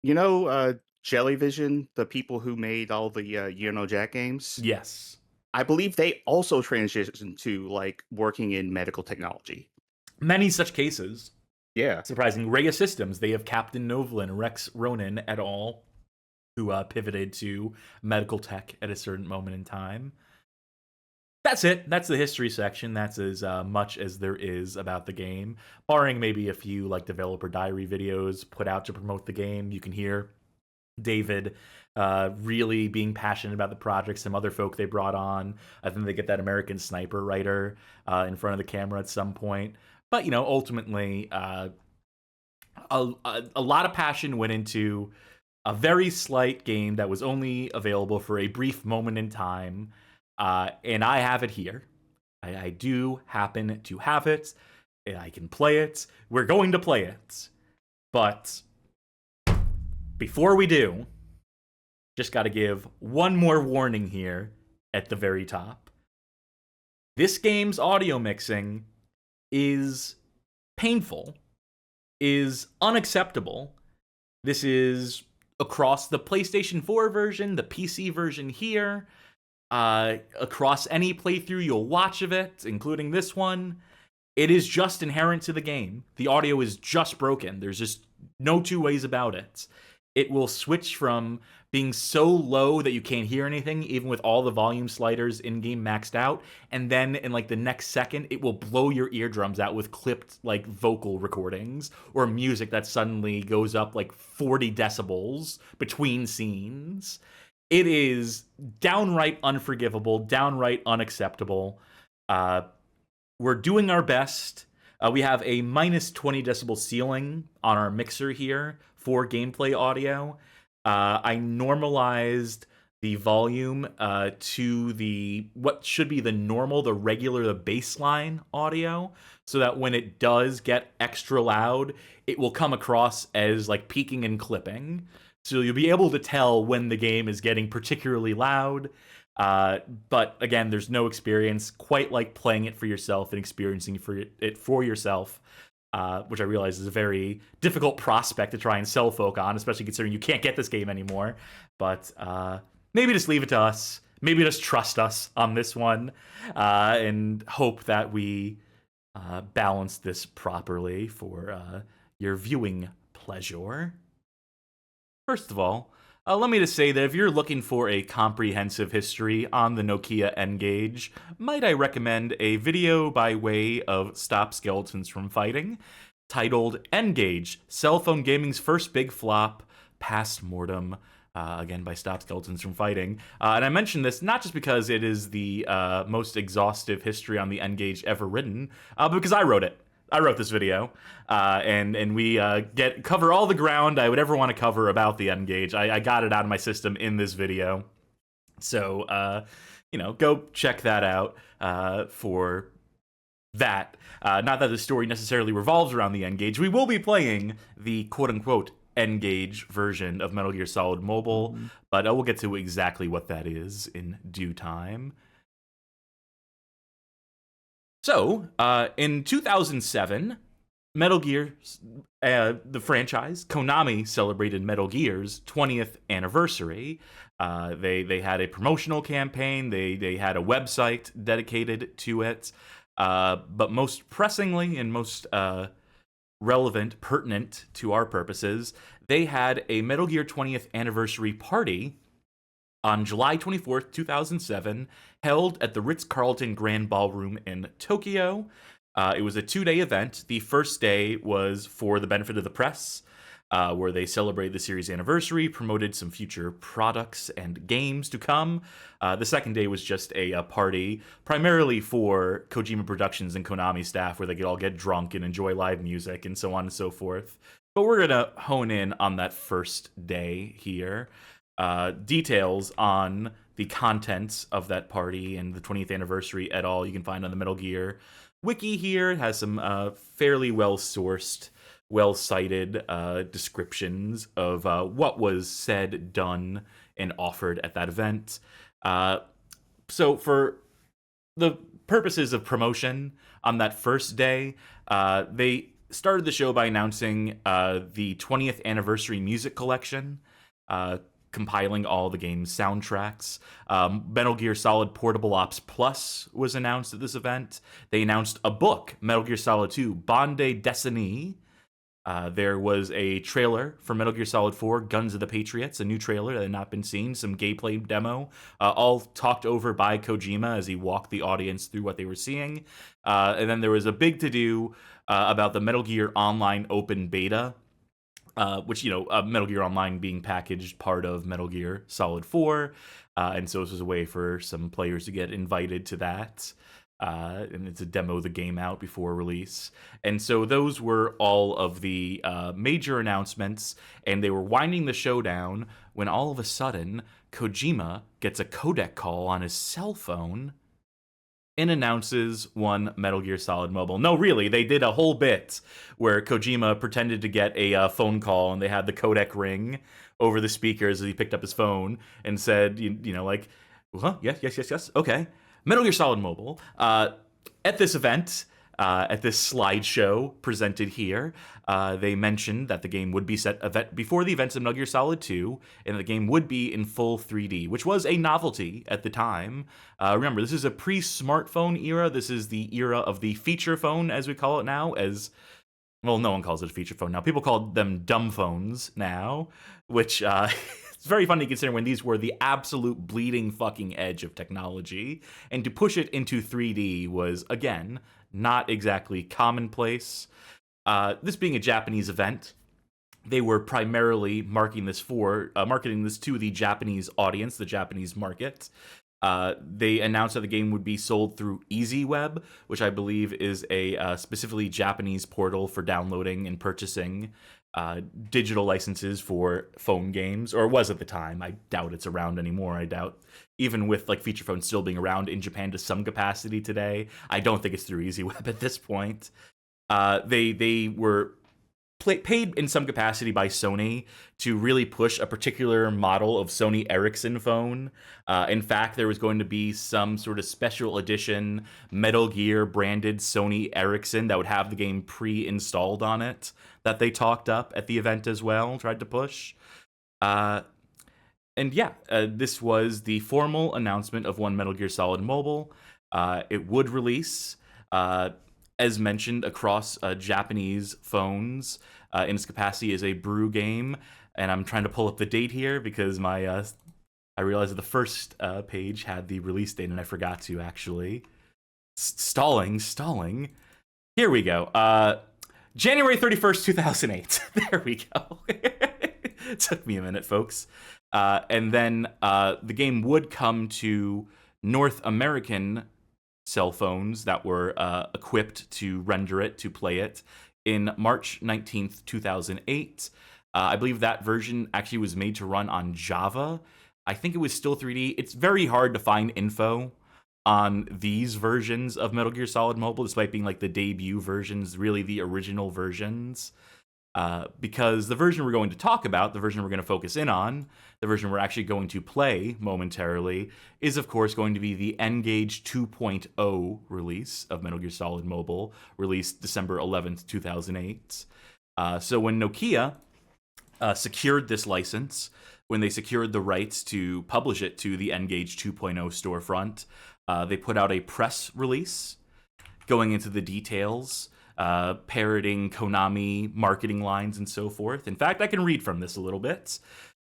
Jellyvision, the people who made all the Jack games? Yes. I believe they also transitioned to working in medical technology. Many such cases. Yeah. Surprising. Rhea Systems, they have Captain Novlin, Rex Ronan et al., who pivoted to medical tech at a certain moment in time. That's it. That's the history section. That's as much as there is about the game. Barring maybe a few developer diary videos put out to promote the game, you can hear David really being passionate about the project. Some other folk they brought on. I think they get that American Sniper writer in front of the camera at some point. But, ultimately, a lot of passion went into a very slight game that was only available for a brief moment in time. And I have it here. I do happen to have it. And I can play it. We're going to play it. But before we do, just got to give one more warning here at the very top. This game's audio mixing is painful, is unacceptable. This is across the PlayStation 4 version, the PC version here, across any playthrough you'll watch of it, including this one. It is just inherent to the game. The audio is just broken. There's just no two ways about it. It will switch from being so low that you can't hear anything, even with all the volume sliders in-game maxed out, and then in the next second, it will blow your eardrums out with clipped vocal recordings or music that suddenly goes up 40 decibels between scenes. It is downright unforgivable, downright unacceptable. We're doing our best. We have a minus 20 decibel ceiling on our mixer here for gameplay audio. I normalized the volume to what should be the regular, the baseline audio, so that when it does get extra loud, it will come across as peaking and clipping. So you'll be able to tell when the game is getting particularly loud. But again, there's no experience quite like playing it for yourself and experiencing it for yourself. Which I realize is a very difficult prospect to try and sell folk on, especially considering you can't get this game anymore. But maybe just leave it to us. Maybe just trust us on this one and hope that we balance this properly for your viewing pleasure. First of all, let me just say that if you're looking for a comprehensive history on the Nokia N-Gage, might I recommend a video by way of Stop Skeletons from Fighting, titled N-Gage, Cell Phone Gaming's First Big Flop, Past Mortem, again by Stop Skeletons from Fighting. And I mention this not just because it is the most exhaustive history on the N-Gage ever written, but because I wrote it. I wrote this video, and we cover all the ground I would ever want to cover about the N-Gage. I got it out of my system in this video. So, go check that out for that. Not that the story necessarily revolves around the N-Gage. We will be playing the quote-unquote N-Gage version of Metal Gear Solid Mobile, but we'll get to exactly what that is in due time. So, in 2007, Metal Gear, the franchise, Konami celebrated Metal Gear's 20th anniversary. They had a promotional campaign, they had a website dedicated to it, but most pressingly and most relevant, pertinent to our purposes, they had a Metal Gear 20th anniversary party on July 24th, 2007, held at the Ritz-Carlton Grand Ballroom in Tokyo. It was a 2-day event. The first day was for the benefit of the press, where they celebrated the series' anniversary, promoted some future products and games to come. The second day was just a party, primarily for Kojima Productions and Konami staff, where they could all get drunk and enjoy live music and so on and so forth. But we're going to hone in on that first day here. Details on the contents of that party and the 20th anniversary et al. You can find on the Metal Gear wiki here. It has some fairly well-sourced, well-cited descriptions of what was said, done, and offered at that event. So for the purposes of promotion on that first day, they started the show by announcing the 20th anniversary music collection, compiling all the game's soundtracks. Metal Gear Solid Portable Ops Plus was announced at this event. They announced a book, Metal Gear Solid 2, Bande Dessinée. There was a trailer for Metal Gear Solid 4, Guns of the Patriots, a new trailer that had not been seen, some gameplay demo, all talked over by Kojima as he walked the audience through what they were seeing. And then there was a big to-do about the Metal Gear Online Open Beta, which, Metal Gear Online being packaged part of Metal Gear Solid 4. And so this was a way for some players to get invited to that. And it's a demo the game out before release. And so those were all of the major announcements, and they were winding the show down when all of a sudden Kojima gets a codec call on his cell phone and announces one Metal Gear Solid Mobile. No, really, they did a whole bit where Kojima pretended to get a phone call, and they had the codec ring over the speakers as he picked up his phone and said, yes, okay. Metal Gear Solid Mobile. At this event, at this slideshow presented here, they mentioned that the game would be set before the events of Metal Gear Solid 2, and the game would be in full 3D, which was a novelty at the time. Remember, this is a pre-smartphone era. This is the era of the feature phone, as we call it now, well, no one calls it a feature phone now. People call them dumb phones now, which it's very funny considering when these were the absolute bleeding fucking edge of technology. And to push it into 3D was, again, not exactly commonplace. This being a Japanese event, they were primarily marketing this to the Japanese audience, the Japanese market. They announced that the game would be sold through EasyWeb, which I believe is a specifically Japanese portal for downloading and purchasing digital licenses for phone games, or was at the time. I doubt it's around anymore. I doubt, even with feature phones still being around in Japan to some capacity today, I don't think it's through EasyWeb at this point. They were paid in some capacity by Sony to really push a particular model of Sony Ericsson phone. In fact, there was going to be some sort of special edition Metal Gear branded Sony Ericsson that would have the game pre-installed on it that they talked up at the event as well, tried to push. This was the formal announcement of one Metal Gear Solid Mobile. It would release, as mentioned, across Japanese phones in its capacity as a brew game. And I'm trying to pull up the date here because I realized that the first page had the release date and I forgot to actually. Stalling. Here we go. January 31st, 2008. There we go. Took me a minute, folks. And then the game would come to North American cell phones that were equipped to render it, to play it, in March 19th, 2008. I believe that version actually was made to run on Java. I think it was still 3D. It's very hard to find info on these versions of Metal Gear Solid Mobile, despite being like the debut versions, really the original versions. Because the version we're going to talk about, the version we're going to focus in on, the version we're actually going to play momentarily, is of course going to be the N-Gage 2.0 release of Metal Gear Solid Mobile, released December 11th, 2008. So when Nokia secured this license, when they secured the rights to publish it to the N-Gage 2.0 storefront, they put out a press release going into the details, parroting Konami marketing lines and so forth. In fact, I can read from this a little bit.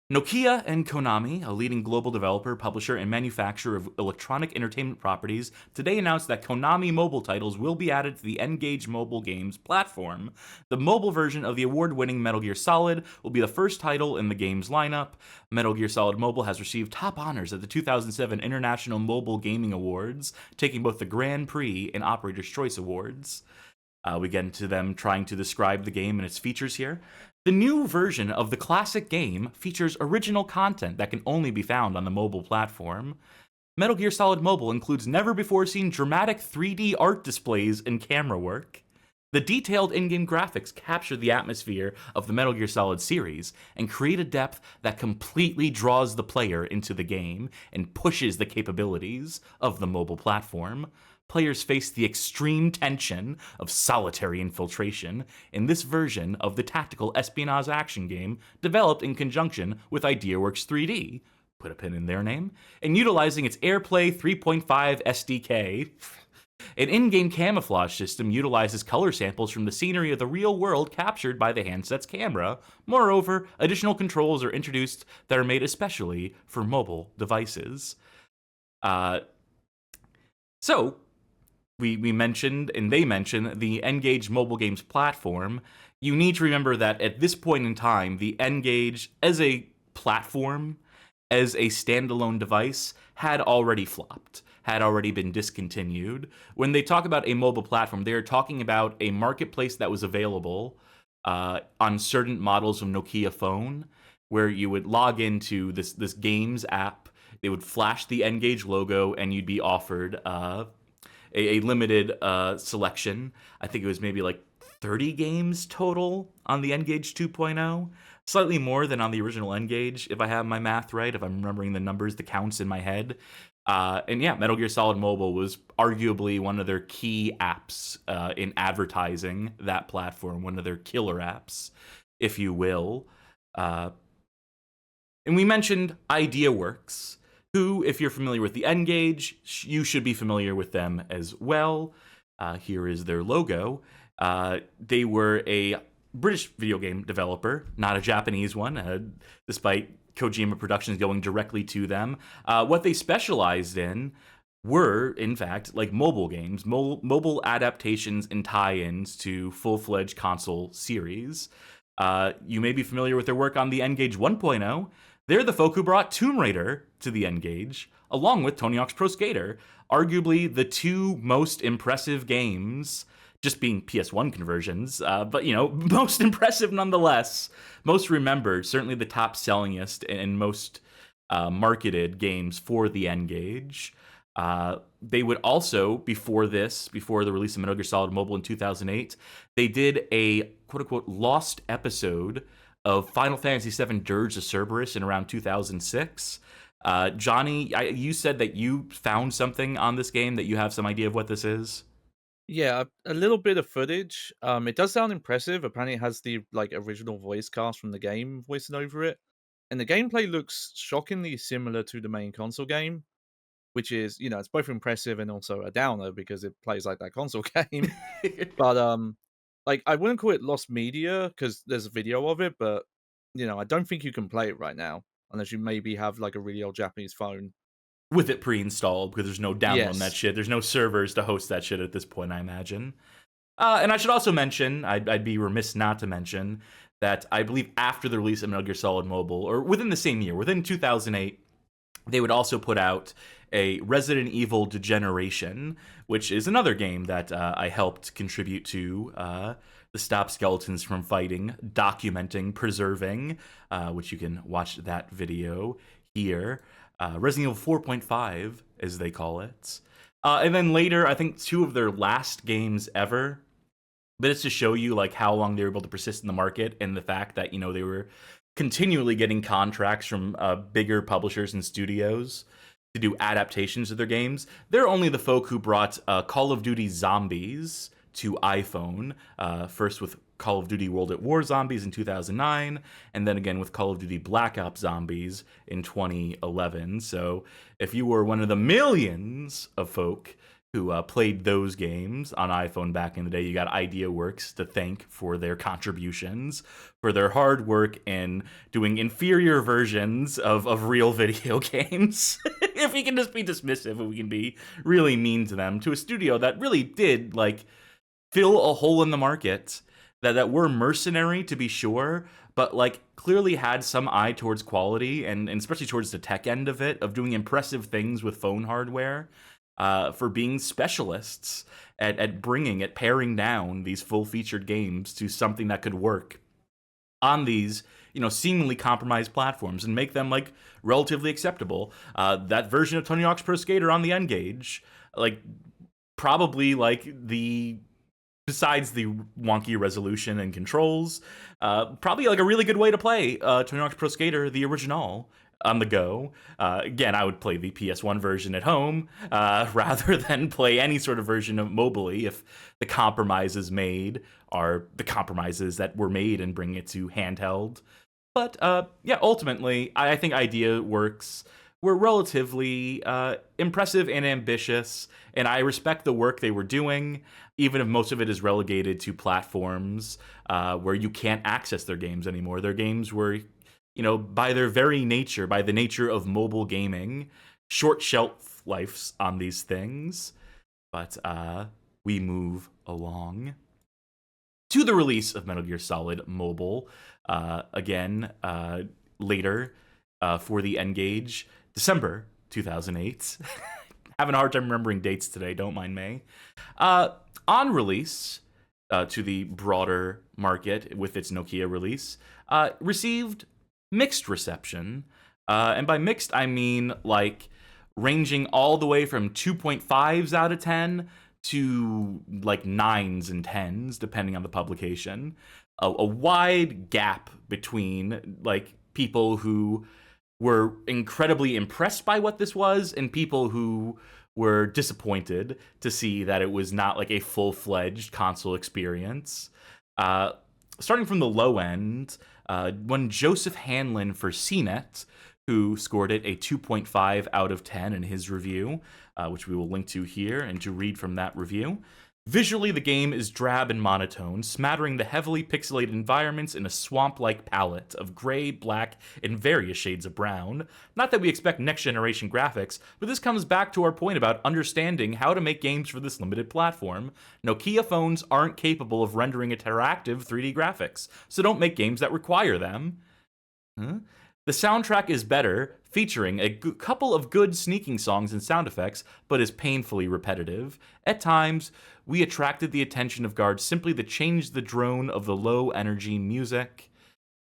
Nokia and Konami, a leading global developer, publisher, and manufacturer of electronic entertainment properties, today announced that Konami mobile titles will be added to the N-Gage mobile games platform. The mobile version of the award-winning Metal Gear Solid will be the first title in the game's lineup. Metal Gear Solid Mobile has received top honors at the 2007 International Mobile Gaming Awards, taking both the Grand Prix and Operator's Choice Awards. We get into them trying to describe the game and its features here. The new version of the classic game features original content that can only be found on the mobile platform. Metal Gear Solid Mobile includes never-before-seen dramatic 3D art displays and camera work. The detailed in-game graphics capture the atmosphere of the Metal Gear Solid series and create a depth that completely draws the player into the game and pushes the capabilities of the mobile platform. Players face the extreme tension of solitary infiltration in this version of the tactical espionage action game developed in conjunction with IdeaWorks 3D, put a pin in their name, and utilizing its AirPlay 3.5 SDK. An in-game camouflage system utilizes color samples from the scenery of the real world captured by the handset's camera. Moreover, additional controls are introduced that are made especially for mobile devices. We mentioned, and they mentioned, the N-Gage mobile games platform. You need to remember that at this point in time, the N-Gage as a platform, as a standalone device, had already flopped, had already been discontinued. When they talk about a mobile platform, they are talking about a marketplace that was available on certain models of Nokia phone, where you would log into this games app, they would flash the N-Gage logo, and you'd be offered a limited selection. I think it was maybe like 30 games total on the N-Gage 2.0. Slightly more than on the original N-Gage, if I have my math right, if I'm remembering the numbers, the counts in my head. And yeah, Metal Gear Solid Mobile was arguably one of their key apps in advertising that platform, one of their killer apps, if you will. And we mentioned IdeaWorks, who, if you're familiar with the N-Gage, you should be familiar with them as well. Here is their logo. They were a British video game developer, not a Japanese one, despite Kojima Productions going directly to them. What they specialized in were, in fact, like mobile games, mobile adaptations and tie-ins to full-fledged console series. You may be familiar with their work on the N-Gage 1.0. They're the folk who brought Tomb Raider to the N-Gage, along with Tony Hawk's Pro Skater, arguably the two most impressive games, just being PS1 conversions, but, you know, most impressive nonetheless, most remembered, certainly the top sellingest and most marketed games for the N-Gage. They would also, before the release of Metal Gear Solid Mobile in 2008, they did a quote-unquote lost episode of Final Fantasy VII Dirge of Cerberus in around 2006. Johnny, you said that you found something on this game, that you have some idea of what this is? Yeah, a little bit of footage. It does sound impressive. Apparently, it has the original voice cast from the game voicing over it, and the gameplay looks shockingly similar to the main console game, which is, it's both impressive and also a downer because it plays like that console game. But I wouldn't call it lost media because there's a video of it, but I don't think you can play it right now unless you maybe have a really old Japanese phone with it pre-installed, because there's no download on that Yes. shit. There's no servers to host that shit at this point, I imagine. And I should also mention, I'd be remiss not to mention, that I believe after the release of Metal Gear Solid Mobile, or within the same year, within 2008, they would also put out a Resident Evil Degeneration, which is another game that I helped contribute to the Stop Skeletons from Fighting, documenting, preserving, which you can watch that video here. Resident Evil 4.5, as they call it. And then later, I think 2 of their last games ever, but it's to show you like how long they were able to persist in the market, and the fact that, you know, they were continually getting contracts from bigger publishers and studios to do adaptations of their games. They're only the folk who brought Call of Duty Zombies to iPhone, first with Call of Duty World at War Zombies in 2009, and then again with Call of Duty Black Ops Zombies in 2011. So if you were one of the millions of folk who played those games on iPhone back in the day, you got IdeaWorks to thank for their contributions, for their hard work in doing inferior versions of real video games. If we can just be dismissive, if we can be really mean to them, to a studio that really did like fill a hole in the market, that were mercenary to be sure, but like clearly had some eye towards quality, and especially towards the tech end of it, of doing impressive things with phone hardware. For being specialists at paring down these full-featured games to something that could work on these, you know, seemingly compromised platforms and make them, like, relatively acceptable. That version of Tony Hawk's Pro Skater on the N-Gage, like, probably, like, besides the wonky resolution and controls, probably, like, a really good way to play Tony Hawk's Pro Skater, the original, on the go. Again, I would play the PS1 version at home rather than play any sort of version of mobily if the compromises made are the compromises that were made and bring it to handheld. But yeah, ultimately, I think IdeaWorks were relatively impressive and ambitious, and I respect the work they were doing, even if most of it is relegated to platforms where you can't access their games anymore. Their games were, you know, by their very nature, by the nature of mobile gaming, short shelf lives on these things. But we move along to the release of Metal Gear Solid Mobile. Again, later for the N-Gage, December 2008. Having a hard time remembering dates today, don't mind me. On release to the broader market with its Nokia release, received mixed reception, and by mixed I mean like ranging all the way from 2.5s out of 10 to like 9s and 10s depending on the publication. A wide gap between like people who were incredibly impressed by what this was and people who were disappointed to see that it was not like a full-fledged console experience. Starting from the low end, one Joseph Hanlon for CNET, who scored it a 2.5 out of 10 in his review, which we will link to here and to read from that review. Visually, the game is drab and monotone, smattering the heavily pixelated environments in a swamp-like palette of gray, black, and various shades of brown. Not that we expect next-generation graphics, but this comes back to our point about understanding how to make games for this limited platform. Nokia phones aren't capable of rendering interactive 3D graphics, so don't make games that require them. The soundtrack is better, featuring a couple of good sneaking songs and sound effects, but is painfully repetitive. At times, we attracted the attention of guards simply to change the drone of the low-energy music.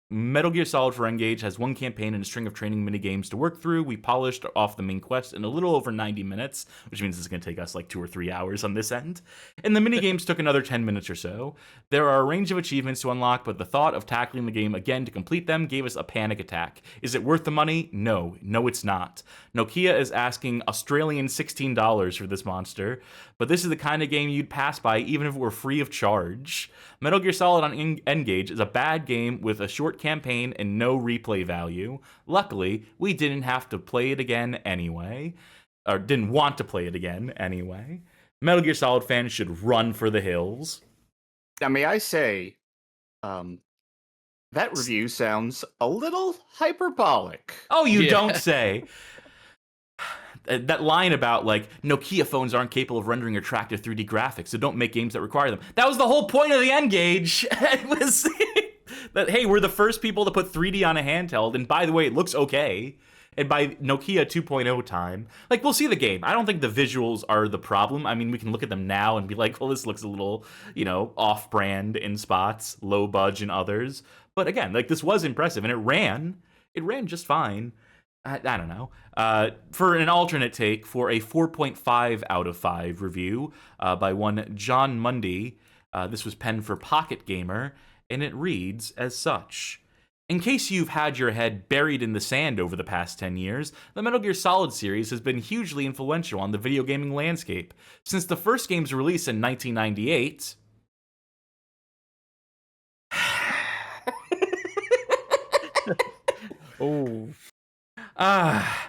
Metal Gear Solid for N-Gage has one campaign and a string of training minigames to work through. We polished off the main quest in a little over 90 minutes, which means it's going to take us like 2 or 3 hours on this end. And the minigames took another 10 minutes or so. There are a range of achievements to unlock, but the thought of tackling the game again to complete them gave us a panic attack. Is it worth the money? No. No, it's not. Nokia is asking Australian $16 for this monster, but this is the kind of game you'd pass by even if it were free of charge. Metal Gear Solid on N-Gage is a bad game with a short campaign and no replay value. Luckily, we didn't have to play it again anyway. Or didn't want to play it again anyway. Metal Gear Solid fans should run for the hills. Now, may I say, that review sounds a little hyperbolic. Oh, you don't say. That line about, like, Nokia phones aren't capable of rendering attractive 3D graphics, so don't make games that require them. That was the whole point of the N-Gage. It was that, hey, we're the first people to put 3D on a handheld, and by the way, it looks okay. And by Nokia 2.0 time, like, we'll see the game. I don't think the visuals are the problem. I mean, we can look at them now and be like, well, this looks a little, off-brand in spots, low budge in others. But again, like, this was impressive, and it ran just fine. I don't know. For an alternate take, for a 4.5 out of 5 review by one John Mundy, this was penned for Pocket Gamer, and it reads as such. In case you've had your head buried in the sand over the past 10 years, the Metal Gear Solid series has been hugely influential on the video gaming landscape. Since the first game's release in 1998... Oh.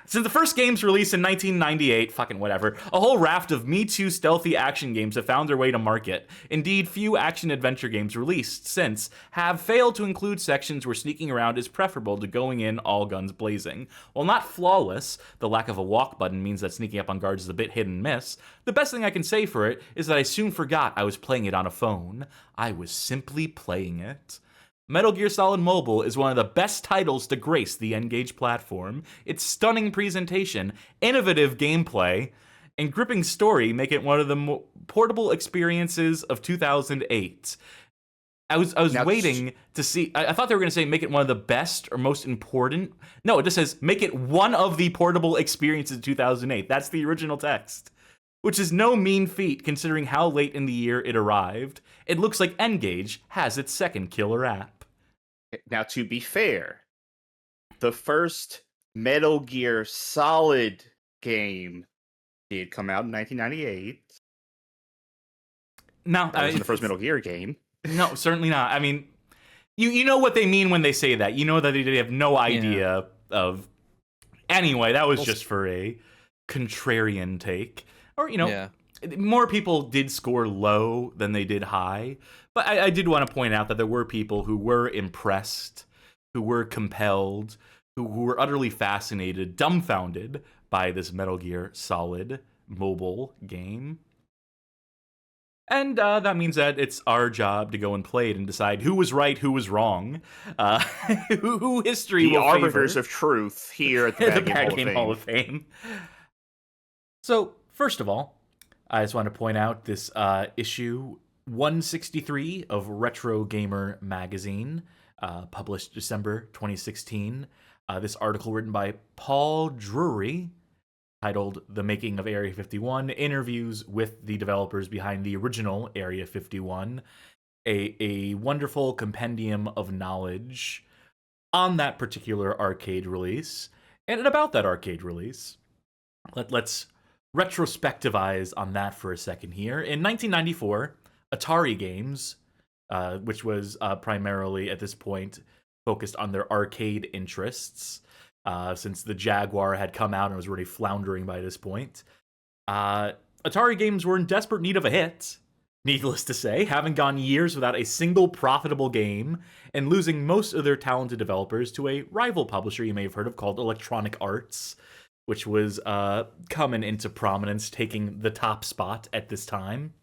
Since the first game's release in 1998, fucking whatever, a whole raft of Me Too stealthy action games have found their way to market. Indeed, few action-adventure games released since have failed to include sections where sneaking around is preferable to going in all guns blazing. While not flawless, the lack of a walk button means that sneaking up on guards is a bit hit and miss. The best thing I can say for it is that I soon forgot I was playing it on a phone. I was simply playing it. Metal Gear Solid Mobile is one of the best titles to grace the N-Gage platform. Its stunning presentation, innovative gameplay, and gripping story make it one of the portable experiences of 2008. I was waiting to see. I thought they were going to say make it one of the best or most important. No, it just says make it one of the portable experiences of 2008. That's the original text, which is no mean feat considering how late in the year it arrived. It looks like N-Gage has its second killer app. Now, to be fair, the first Metal Gear Solid game did come out in 1998. No, that wasn't the first Metal Gear game. No, certainly not. I mean, you know what they mean when they say that. You know that they have no idea of... Anyway, that was just for a contrarian take. Or, more people did score low than they did high. But I did want to point out that there were people who were impressed, who were compelled, who were utterly fascinated, dumbfounded by this Metal Gear Solid mobile game. And that means that it's our job to go and play it and decide who was right, who was wrong, who history will favor. The arbiters of truth here at the Bad Game Hall of Fame. So, first of all, I just want to point out this issue 163 of Retro Gamer magazine, published December 2016. This article written by Paul Drury, titled The Making of Area 51, interviews with the developers behind the original Area 51, a wonderful compendium of knowledge on that particular arcade release, and about that arcade release. Let's retrospectivize on that for a second here. In 1994, Atari Games, which was primarily at this point focused on their arcade interests, since the Jaguar had come out and was already floundering by this point. Atari Games were in desperate need of a hit, needless to say, having gone years without a single profitable game and losing most of their talented developers to a rival publisher you may have heard of called Electronic Arts, which was coming into prominence, taking the top spot at this time.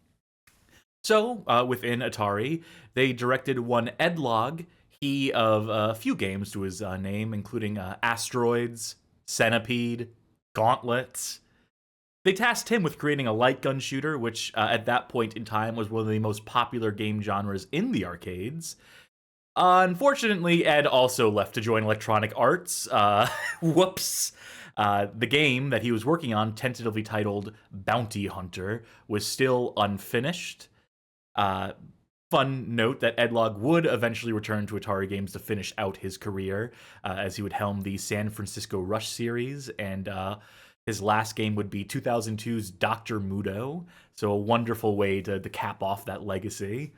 So, within Atari, they directed one Ed Log, he of a few games to his name, including Asteroids, Centipede, Gauntlet. They tasked him with creating a light gun shooter, which at that point in time was one of the most popular game genres in the arcades. Unfortunately, Ed also left to join Electronic Arts. Whoops. The game that he was working on, tentatively titled Bounty Hunter, was still unfinished. Fun note that Ed Log would eventually return to Atari Games to finish out his career, as he would helm the San Francisco Rush series, and his last game would be 2002's Dr. Mudo, so a wonderful way to cap off that legacy.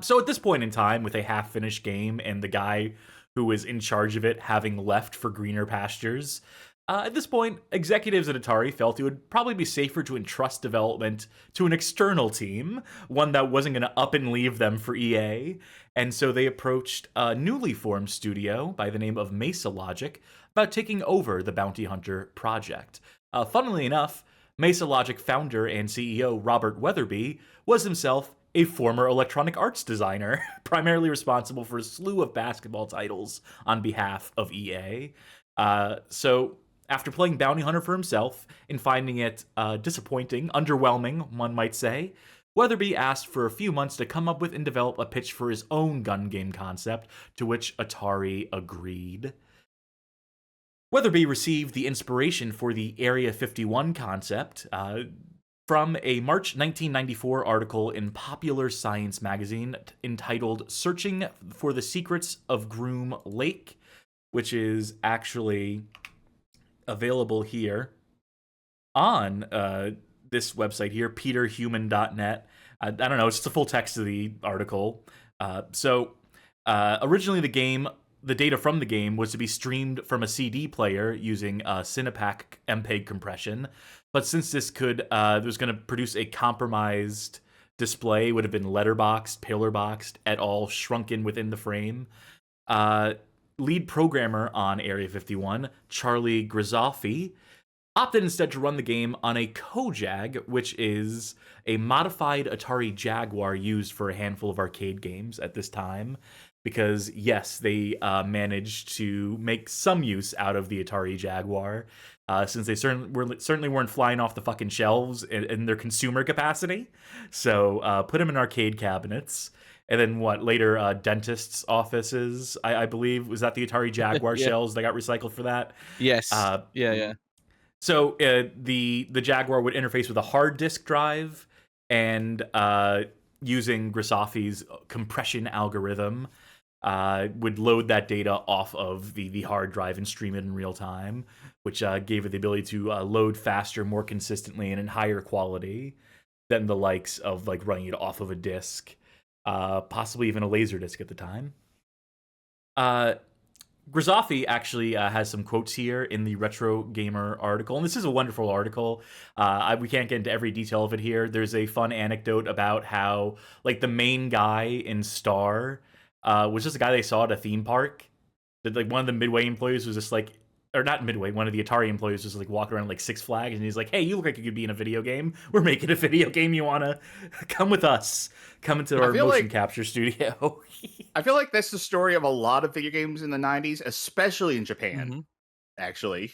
So at this point in time, with a half-finished game and the guy who was in charge of it having left for greener pastures, at this point, executives at Atari felt it would probably be safer to entrust development to an external team, one that wasn't going to up and leave them for EA, and so they approached a newly formed studio by the name of Mesa Logic about taking over the Bounty Hunter project. Funnily enough, Mesa Logic founder and CEO Robert Weatherby was himself a former Electronic Arts designer, primarily responsible for a slew of basketball titles on behalf of EA. So after playing Bounty Hunter for himself and finding it disappointing, underwhelming, one might say, Weatherby asked for a few months to come up with and develop a pitch for his own gun game concept, to which Atari agreed. Weatherby received the inspiration for the Area 51 concept from a March 1994 article in Popular Science magazine entitled Searching for the Secrets of Groom Lake, which is actually available here on this website here, peterhuman.net. I don't know, it's just a full text of the article. Originally the data from the game was to be streamed from a CD player using Cinepack MPEG compression. But since this was going to produce a compromised display, would have been letterboxed, pillarboxed, et al., shrunken within the frame. Lead programmer on Area 51, Charlie Grisoffi, opted instead to run the game on a Kojag, which is a modified Atari Jaguar used for a handful of arcade games at this time. Because, yes, they managed to make some use out of the Atari Jaguar, since they certainly weren't flying off the fucking shelves in their consumer capacity. So put them in arcade cabinets. And then later dentists' offices, I believe, was that the Atari Jaguar shells that got recycled for that? Yes. Yeah. So the Jaguar would interface with a hard disk drive, and using Grisoffi's compression algorithm, would load that data off of the hard drive and stream it in real time, which gave it the ability to load faster, more consistently, and in higher quality than the likes of running it off of a disk, possibly even a laser disc at the time. Grisoffi actually has some quotes here in the Retro Gamer article, and this is a wonderful article. We can't get into every detail of it here. There's a fun anecdote about how the main guy in Star was just a guy they saw at a theme park. That one of the Midway employees was just or not Midway, one of the Atari employees was walking around Six Flags, and he's like, "Hey, you look like you could be in a video game. We're making a video game. You wanna come with us? Come into our motion capture studio." I feel like that's the story of a lot of video games in the 90s, especially in Japan, actually.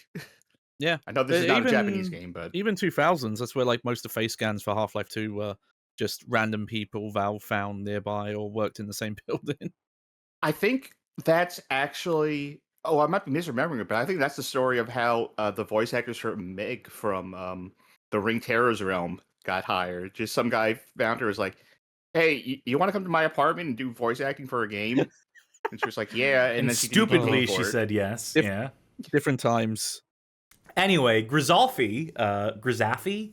Yeah. I know this is not a Japanese game, but... Even 2000s, that's where most of the face scans for Half-Life 2 were just random people Valve found nearby or worked in the same building. I think that's actually... Oh, I might be misremembering it, but I think that's the story of how the voice actors for Meg from the Ring Terrors realm got hired. Just some guy found her, was like, "Hey, you want to come to my apartment and do voice acting for a game?" And she was like, "Yeah." And then stupidly she said yes. Yeah. Different times. Anyway, Grisoffi, Grisafi,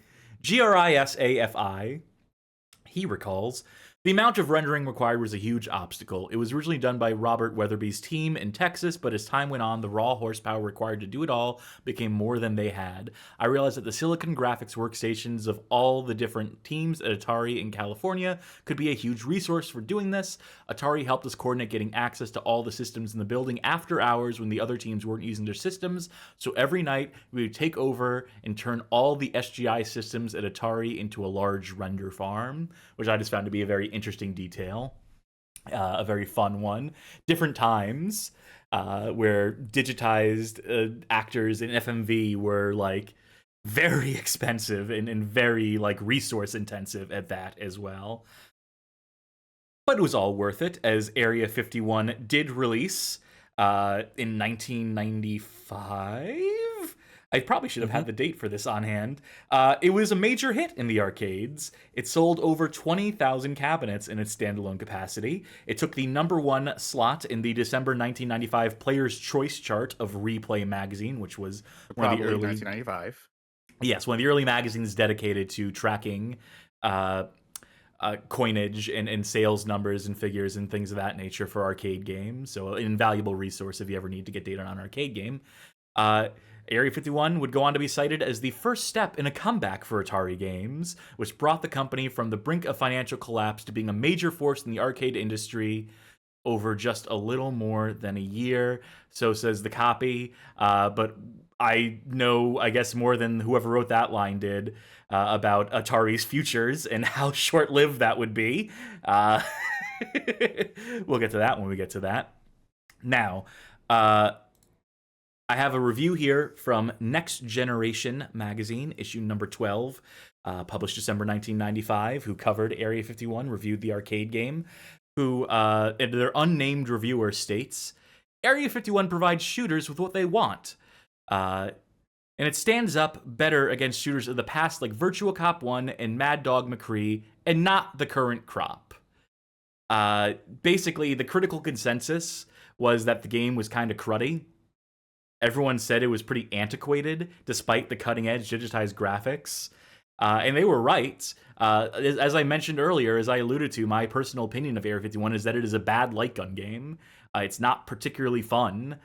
he recalls, "The amount of rendering required was a huge obstacle. It was originally done by Robert Weatherby's team in Texas, but as time went on, the raw horsepower required to do it all became more than they had. I realized that the Silicon Graphics workstations of all the different teams at Atari in California could be a huge resource for doing this. Atari helped us coordinate getting access to all the systems in the building after hours when the other teams weren't using their systems. So every night, we would take over and turn all the SGI systems at Atari into a large render farm," which I just found to be a very interesting detail, a very fun one. Different times where digitized actors in FMV were very expensive and very resource intensive at that as well. But it was all worth it, as Area 51 did release in 1995. I probably should have had the date for this on hand. It was a major hit in the arcades. It sold over 20,000 cabinets in its standalone capacity. It took the #1 slot in the December 1995 Player's Choice chart of Replay magazine, which was one of the early 1995. Yes, one of the early magazines dedicated to tracking coinage and sales numbers and figures and things of that nature for arcade games. So an invaluable resource if you ever need to get data on an arcade game. Area 51 would go on to be cited as the first step in a comeback for Atari games, which brought the company from the brink of financial collapse to being a major force in the arcade industry over just a little more than a year. So says the copy. But I know, I guess, more than whoever wrote that line did about Atari's futures and how short-lived that would be. We'll get to that when we get to that. Now, I have a review here from Next Generation magazine, issue number 12, published December 1995, who covered Area 51, reviewed the arcade game, who, their unnamed reviewer states, Area 51 provides shooters with what they want. And it stands up better against shooters of the past like Virtua Cop 1 and Mad Dog McCree, and not the current crop. Basically, the critical consensus was that the game was kind of cruddy. Everyone said it was pretty antiquated, despite the cutting-edge digitized graphics. And they were right. As I mentioned earlier, as I alluded to, my personal opinion of Area 51 is that it is a bad light gun game. It's not particularly fun.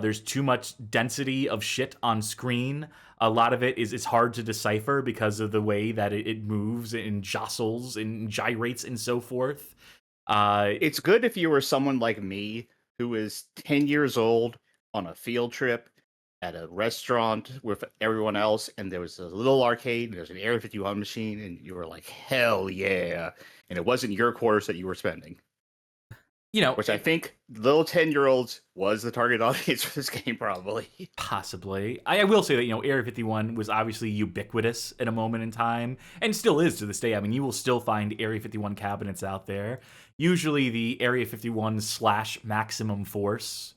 There's too much density of shit on screen. A lot of it is hard to decipher because of the way that it moves and jostles and gyrates and so forth. It's good if you were someone like me who is 10 years old on a field trip at a restaurant with everyone else, and there was a little arcade, and there's an Area 51 machine, and you were like, hell yeah. And it wasn't your quarters that you were spending. You know, which I think little 10-year-olds was the target audience for this game, probably. Possibly. I will say that, Area 51 was obviously ubiquitous at a moment in time, and still is to this day. I mean, you will still find Area 51 cabinets out there. Usually the Area 51/Maximum Force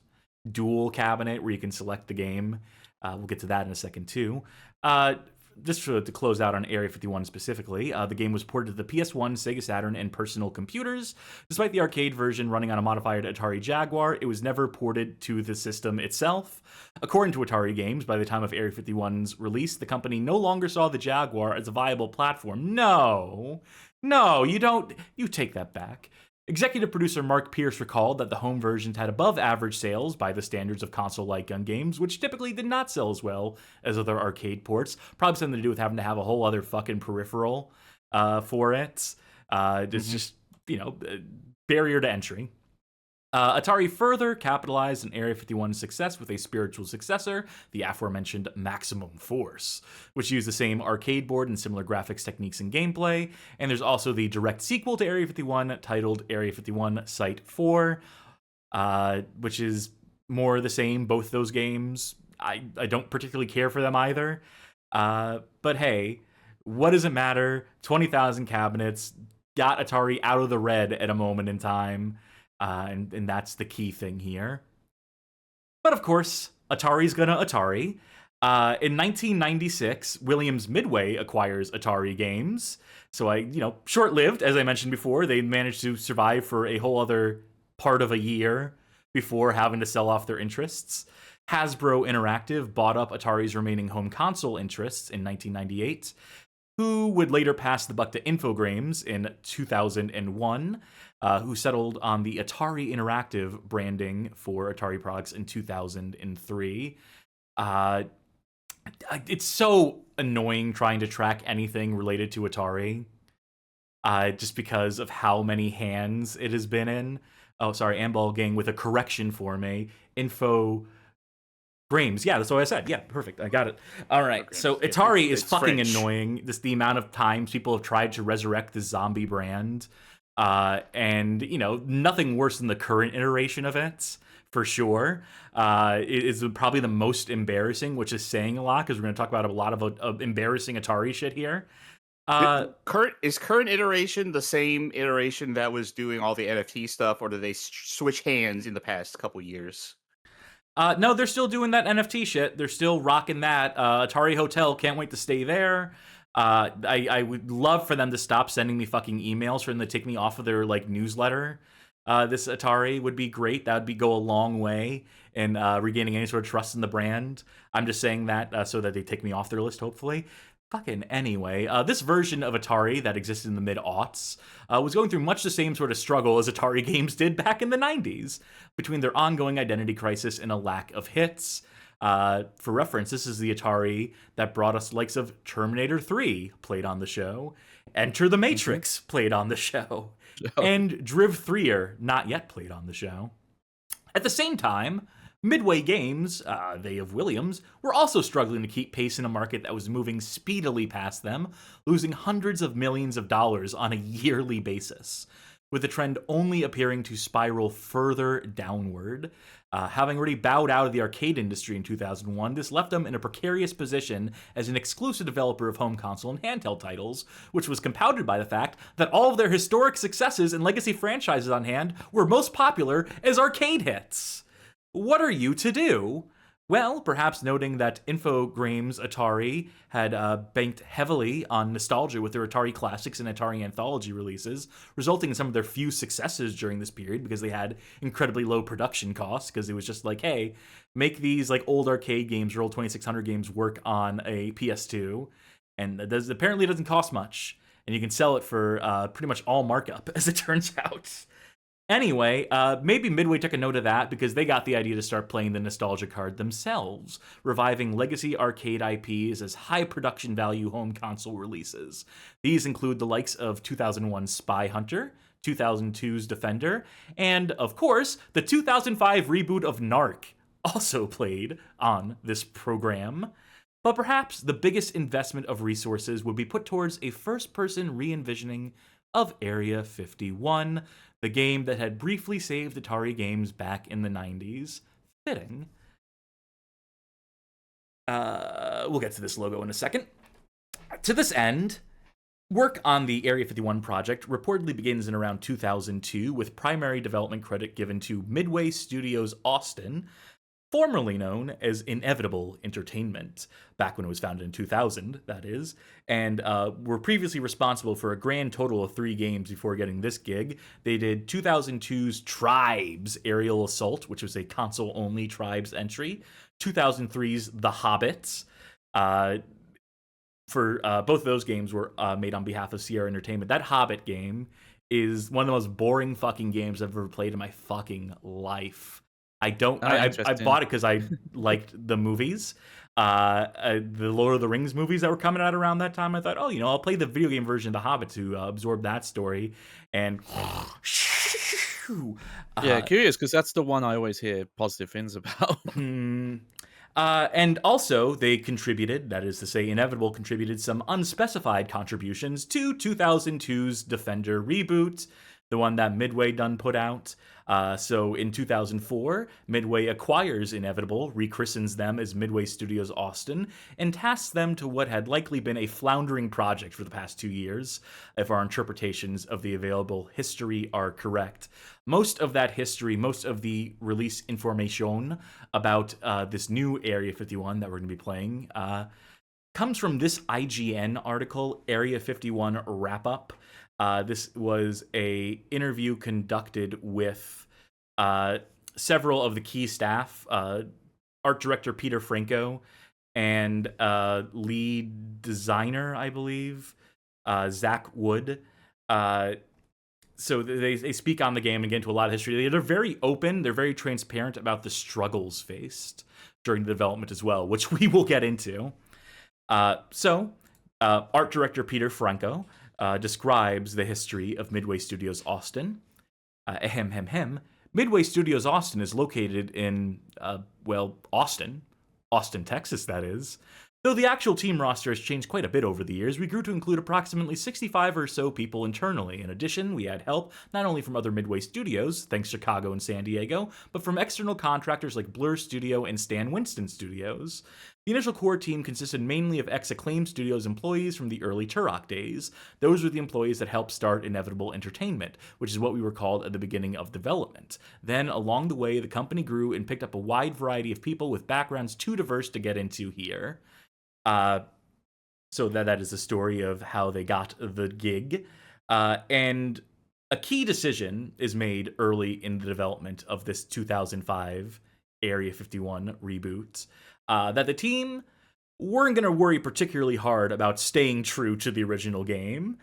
dual cabinet where you can select the game. We'll get to that in a second, too. Just to close out on Area 51 specifically, the game was ported to the PS1, Sega Saturn, and personal computers. Despite the arcade version running on a modified Atari Jaguar, it was never ported to the system itself. According to Atari Games, by the time of Area 51's release, the company no longer saw the Jaguar as a viable platform. No, you don't. You take that back. Executive producer Mark Pierce recalled that the home versions had above-average sales by the standards of console light gun games, which typically did not sell as well as other arcade ports. Probably something to do with having to have a whole other fucking peripheral for it. It's just, barrier to entry. Atari further capitalized on Area 51's success with a spiritual successor, the aforementioned Maximum Force, which used the same arcade board and similar graphics techniques and gameplay. And there's also the direct sequel to Area 51 titled Area 51 Site 4, which is more the same, both those games. I don't particularly care for them either. But hey, what does it matter? 20,000 cabinets got Atari out of the red at a moment in time. And that's the key thing here. But of course, Atari's gonna Atari. In 1996, Williams Midway acquires Atari Games. So short-lived, as I mentioned before, they managed to survive for a whole other part of a year before having to sell off their interests. Hasbro Interactive bought up Atari's remaining home console interests in 1998, who would later pass the buck to Infogrames in 2001. Who settled on the Atari Interactive branding for Atari products in 2003. It's so annoying trying to track anything related to Atari, just because of how many hands it has been in. Oh, sorry, Amball Gang with a correction for me. Infogrames. Yeah, that's what I said. Yeah, perfect. I got it. All right. So Atari is fucking French. Annoying. Just the amount of times people have tried to resurrect the zombie brand. And nothing worse than the current iteration of it, for sure. It is probably the most embarrassing, which is saying a lot because we're going to talk about a lot of embarrassing Atari shit here. Current iteration the same iteration that was doing all the NFT stuff, or did they switch hands in the past couple years? No, they're still doing that NFT shit. They're still rocking that. Atari Hotel, can't wait to stay there. I would love for them to stop sending me fucking emails, for them to take me off of their newsletter. This Atari would be great. That would go a long way in regaining any sort of trust in the brand. I'm just saying that so that they take me off their list, hopefully. Fucking anyway, this version of Atari that existed in the mid-aughts was going through much the same sort of struggle as Atari Games did back in the 90s, between their ongoing identity crisis and a lack of hits. For reference, this is the Atari that brought us the likes of Terminator 3 played on the show, Enter the Matrix played on the show, and Driv 3er not yet played on the show. At the same time, Midway Games, they of Williams, were also struggling to keep pace in a market that was moving speedily past them, losing hundreds of millions of dollars on a yearly basis, with the trend only appearing to spiral further downward. Having already bowed out of the arcade industry in 2001, this left them in a precarious position as an exclusive developer of home console and handheld titles, which was compounded by the fact that all of their historic successes and legacy franchises on hand were most popular as arcade hits. What are you to do? Well, perhaps noting that Infogrames Atari had banked heavily on nostalgia with their Atari Classics and Atari Anthology releases, resulting in some of their few successes during this period because they had incredibly low production costs, because it was just like, hey, make these like old arcade games or old 2600 games work on a PS2, and apparently it doesn't cost much, and you can sell it for pretty much all markup, as it turns out. Anyway, maybe Midway took a note of that because they got the idea to start playing the nostalgia card themselves, reviving legacy arcade IPs as high production value home console releases. These include the likes of 2001's Spy Hunter, 2002's Defender, and, of course, the 2005 reboot of NARC, also played on this program. But perhaps the biggest investment of resources would be put towards a first-person re-envisioning of Area 51, the game that had briefly saved Atari games back in the 90s. Fitting. We'll get to this logo in a second. To this end, work on the Area 51 project reportedly begins in around 2002, with primary development credit given to Midway Studios Austin, formerly known as Inevitable Entertainment, back when it was founded in 2000, that is, and were previously responsible for a grand total of 3 games before getting this gig. They did 2002's Tribes Aerial Assault, which was a console-only Tribes entry, 2003's The Hobbits. For both of those games were made on behalf of Sierra Entertainment. That Hobbit game is one of the most boring fucking games I've ever played in my fucking life. I bought it because I liked the movies. The Lord of the Rings movies that were coming out around that time. I thought, I'll play the video game version of The Hobbit to absorb that story. And yeah, curious, because that's the one I always hear positive things about. And also, they contributed, that is to say, Inevitable contributed some unspecified contributions to 2002's Defender reboot, the one that Midway done put out. So in 2004, Midway acquires Inevitable, rechristens them as Midway Studios Austin, and tasks them to what had likely been a floundering project for the past 2 years, if our interpretations of the available history are correct. Most of that history, most of the release information about this new Area 51 that we're going to be playing, comes from this IGN article, Area 51 Wrap-Up. This was a interview conducted with several of the key staff, art director Peter Franco, and lead designer, I believe, Zach Wood. So they speak on the game and get into a lot of history. They're very open. They're very transparent about the struggles faced during the development as well, which we will get into. So art director Peter Franco describes the history of Midway Studios Austin. Midway Studios Austin is located in, Austin, Texas, that is. Though the actual team roster has changed quite a bit over the years, we grew to include approximately 65 or so people internally. In addition, we had help not only from other Midway studios, thanks Chicago and San Diego, but from external contractors like Blur Studio and Stan Winston Studios. The initial core team consisted mainly of ex-Acclaim Studios employees from the early Turok days. Those were the employees that helped start Inevitable Entertainment, which is what we were called at the beginning of development. Then, along the way, the company grew and picked up a wide variety of people with backgrounds too diverse to get into here. So that is the story of how they got the gig. And a key decision is made early in the development of this 2005 Area 51 reboot, that the team weren't going to worry particularly hard about staying true to the original game.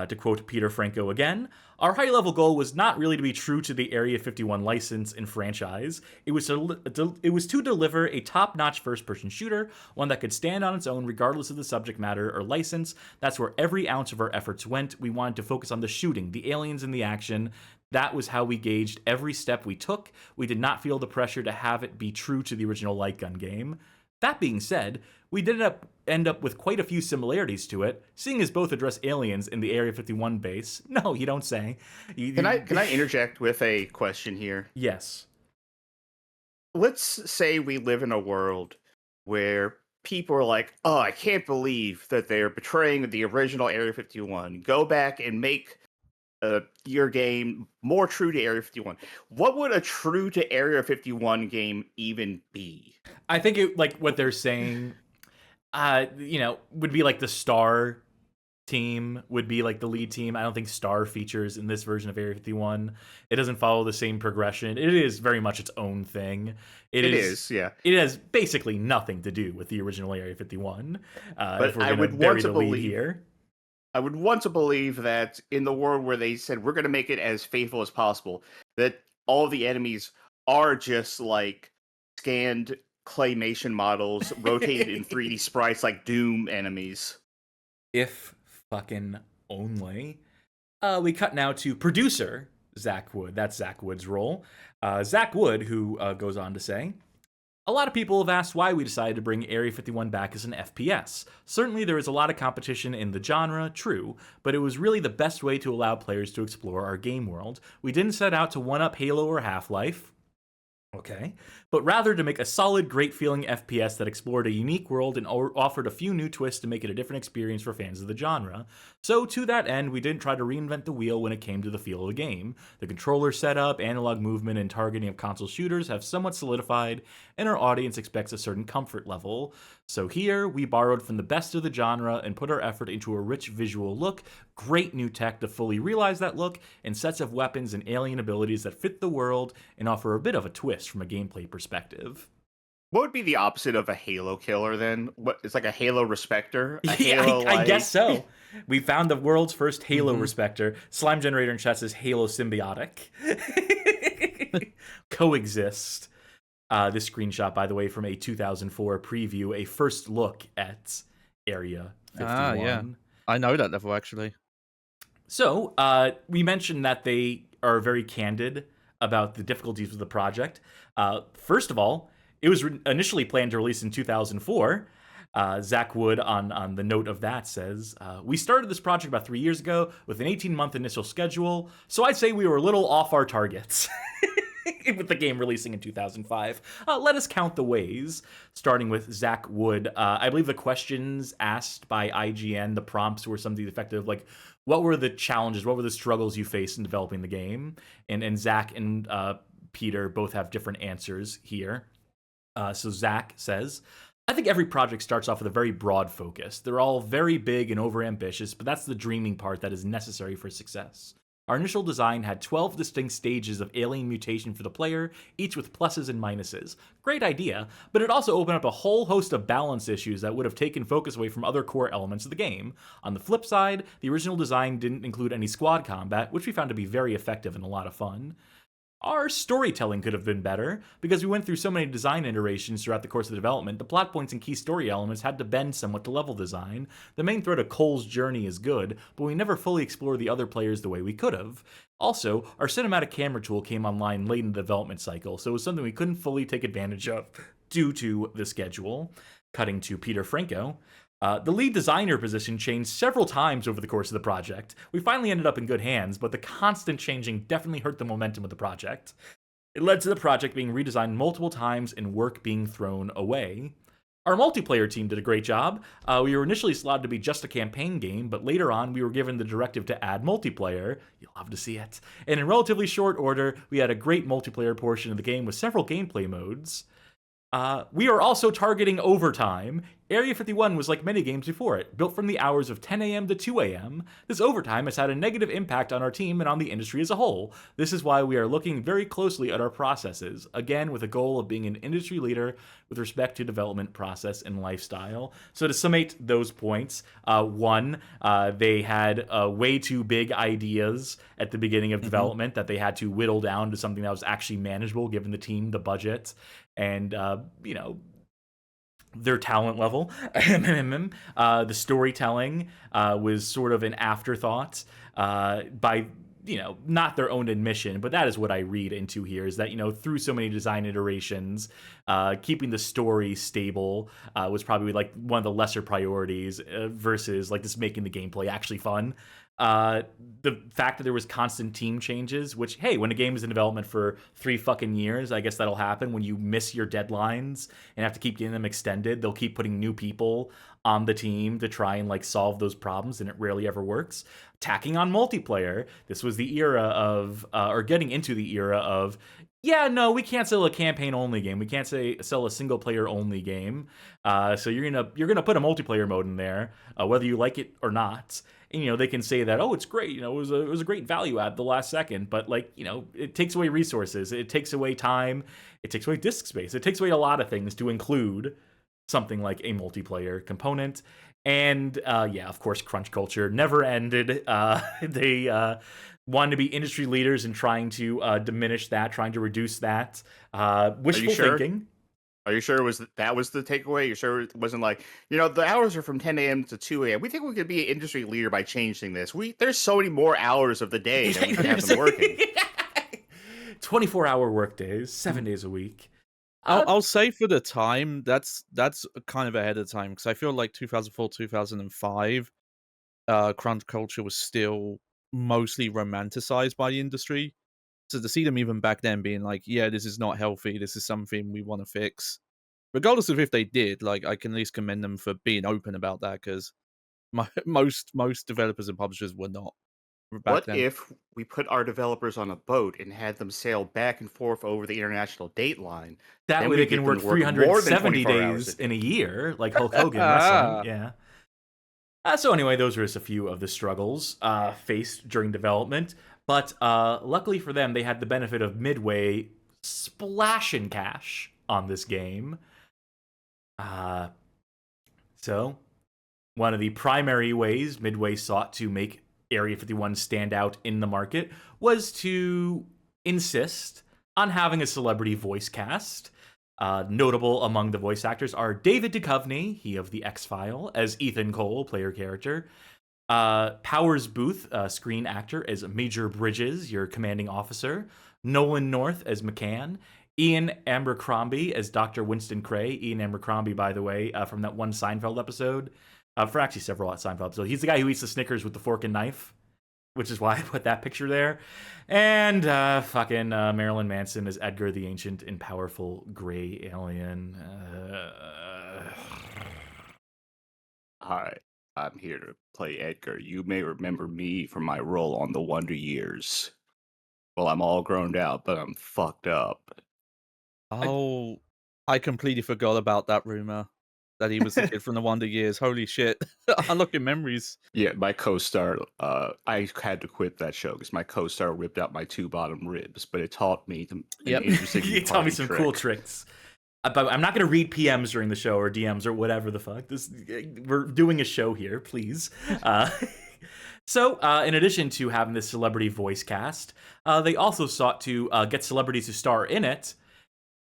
To quote Peter Franco again, our high-level goal was not really to be true to the Area 51 license and franchise. It was to deliver a top-notch first-person shooter, one that could stand on its own regardless of the subject matter or license. That's where every ounce of our efforts went. We wanted to focus on the shooting, the aliens, and the action. That was how we gauged every step we took. We did not feel the pressure to have it be true to the original light gun game. That being said, we did end up with quite a few similarities to it, seeing as both address aliens in the Area 51 base. No, you don't say. Can I interject with a question here? Yes. Let's say we live in a world where people are like, oh, I can't believe that they're betraying the original Area 51. Go back and make your game more true to Area 51. What would a true to Area 51 game even be? I think it, like what they're saying, would be like the Star team would be like the lead team. I don't think Star features in this version of Area 51. It doesn't follow the same progression. It is very much its own thing. It is, yeah. It has basically nothing to do with the original Area 51. But if we're I would bury want to the lead believe here. I would want to believe that in the world where they said we're going to make it as faithful as possible, that all the enemies are just like scanned claymation models rotated in 3D sprites like Doom enemies. If fucking only. We cut now to producer Zach Wood. That's Zach Wood's role. Zach Wood, who goes on to say, a lot of people have asked why we decided to bring Area 51 back as an FPS. Certainly there is a lot of competition in the genre, true, but it was really the best way to allow players to explore our game world. We didn't set out to one-up Halo or Half-Life. Okay. But rather to make a solid, great-feeling FPS that explored a unique world and offered a few new twists to make it a different experience for fans of the genre. So, to that end, we didn't try to reinvent the wheel when it came to the feel of the game. The controller setup, analog movement, and targeting of console shooters have somewhat solidified, and our audience expects a certain comfort level. So here, we borrowed from the best of the genre and put our effort into a rich visual look, great new tech to fully realize that look, and sets of weapons and alien abilities that fit the world and offer a bit of a twist from a gameplay perspective. What would be the opposite of a Halo killer then? What, it's like a Halo respecter? A Yeah, Halo, I guess so. We found the world's first Halo respecter. Slime Generator in chat says Halo symbiotic. Coexist. This screenshot, by the way, from a 2004 preview, a first look at Area 51. Ah, yeah. I know that level, actually. So, we mentioned that they are very candid about the difficulties with the project. First of all, it was initially planned to release in 2004. Zach Wood, on the note of that, says, we started this project about 3 years ago with an 18-month initial schedule, so I'd say we were a little off our targets. With the game releasing in 2005. Let us count the ways, starting with Zach Wood. I believe the questions asked by IGN, the prompts were something effective, like, what were the challenges, what were the struggles you faced in developing the game? And Zach and Peter both have different answers here. So Zach says, I think every project starts off with a very broad focus. They're all very big and overambitious, but that's the dreaming part that is necessary for success. Our initial design had 12 distinct stages of alien mutation for the player, each with pluses and minuses. Great idea, but it also opened up a whole host of balance issues that would have taken focus away from other core elements of the game. On the flip side, the original design didn't include any squad combat, which we found to be very effective and a lot of fun. Our storytelling could have been better, because we went through so many design iterations throughout the course of the development, the plot points and key story elements had to bend somewhat to level design. The main thread of Cole's journey is good, but we never fully explored the other players the way we could have. Also, our cinematic camera tool came online late in the development cycle, so it was something we couldn't fully take advantage of due to the schedule. Cutting to Peter Franco. The lead designer position changed several times over the course of the project. We finally ended up in good hands, but the constant changing definitely hurt the momentum of the project. It led to the project being redesigned multiple times and work being thrown away. Our multiplayer team did a great job. We were initially slotted to be just a campaign game, but later on we were given the directive to add multiplayer. You'll love to see it. And in relatively short order, we had a great multiplayer portion of the game with several gameplay modes. We are also targeting overtime. Area 51 was like many games before it, built from the hours of 10 a.m. to 2 a.m. This overtime has had a negative impact on our team and on the industry as a whole. This is why we are looking very closely at our processes, again with a goal of being an industry leader with respect to development process and lifestyle. So to summate those points, one, they had way too big ideas at the beginning of development that they had to whittle down to something that was actually manageable given the team, the budget, and, their talent level. The storytelling was sort of an afterthought by not their own admission, but that is what I read into here, is that, through so many design iterations, keeping the story stable was probably like one of the lesser priorities versus like just making the gameplay actually fun. The fact that there was constant team changes, which, hey, when a game is in development for 3 fucking years, I guess that'll happen. When you miss your deadlines and have to keep getting them extended, they'll keep putting new people on the team to try and like solve those problems, and it rarely ever works. Tacking on multiplayer, this was the era of, or getting into the era of, yeah, no, we can't sell a campaign only game. We can't sell a single player only game. So you're gonna put a multiplayer mode in there, whether you like it or not. And they can say that, oh, it's great. It was a great value add the last second, but like it takes away resources, it takes away time, it takes away disk space, it takes away a lot of things to include something like a multiplayer component. And yeah, of course, crunch culture never ended. They wanted to be industry leaders in trying to diminish that, trying to reduce that. Wishful thinking. Are you sure that was the takeaway? You're sure it wasn't like, the hours are from 10 a.m. to 2 a.m. We think we could be an industry leader by changing this. There's so many more hours of the day that we can have them working. 24-hour work days, 7 days a week. I'll say for the time, that's kind of ahead of time, because I feel like 2004, 2005, crunch culture was still mostly romanticized by the industry. So to see them even back then being like, yeah, this is not healthy, this is something we want to fix, regardless of if they did, like, I can at least commend them for being open about that, because most developers and publishers were not. What if we put our developers on a boat and had them sail back and forth over the international date line? That way they can work 370 days in a year, like Hulk Hogan wrestling. Yeah. So anyway, those are just a few of the struggles faced during development. But luckily for them, they had the benefit of Midway splashing cash on this game. So one of the primary ways Midway sought to make Area 51 stand out in the market was to insist on having a celebrity voice cast. Notable among the voice actors are David Duchovny, he of The X-File, as Ethan Cole, player character. Powers Booth, screen actor, as Major Bridges, your commanding officer. Nolan North as McCann. Ian Abercrombie as Dr. Winston Cray. Ian Abercrombie, by the way, from that one Seinfeld episode. For actually several Seinfeld episodes. He's the guy who eats the Snickers with the fork and knife, which is why I put that picture there. And fucking Marilyn Manson as Edgar, the ancient and powerful gray alien. Hi, I'm here to play Edgar. You may remember me from my role on The Wonder Years. Well, I'm all grown out, but I'm fucked up. Oh, I completely forgot about that rumor that he was the kid from The Wonder Years. Holy shit. Unlocking memories. Yeah, my co-star, I had to quit that show because my co-star ripped out my 2 bottom ribs, but it taught me an interesting It taught me some cool tricks. But I'm not going to read PMs during the show or DMs or whatever the fuck. We're doing a show here, please. So, in addition to having this celebrity voice cast, they also sought to get celebrities to star in it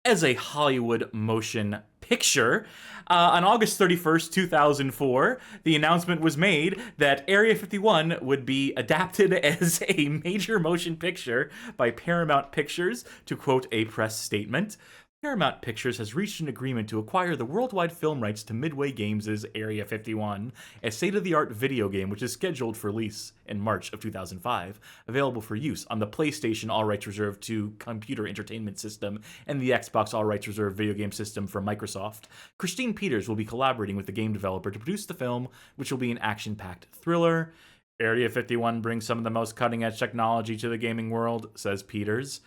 as a Hollywood motion picture. On August 31st, 2004, the announcement was made that Area 51 would be adapted as a major motion picture by Paramount Pictures, to quote a press statement. Paramount Pictures has reached an agreement to acquire the worldwide film rights to Midway Games' Area 51, a state-of-the-art video game which is scheduled for release in March of 2005, available for use on the PlayStation All Rights Reserved 2 computer entertainment system and the Xbox All Rights Reserved video game system from Microsoft. Christine Peters will be collaborating with the game developer to produce the film, which will be an action-packed thriller. Area 51 brings some of the most cutting-edge technology to the gaming world, says Peters.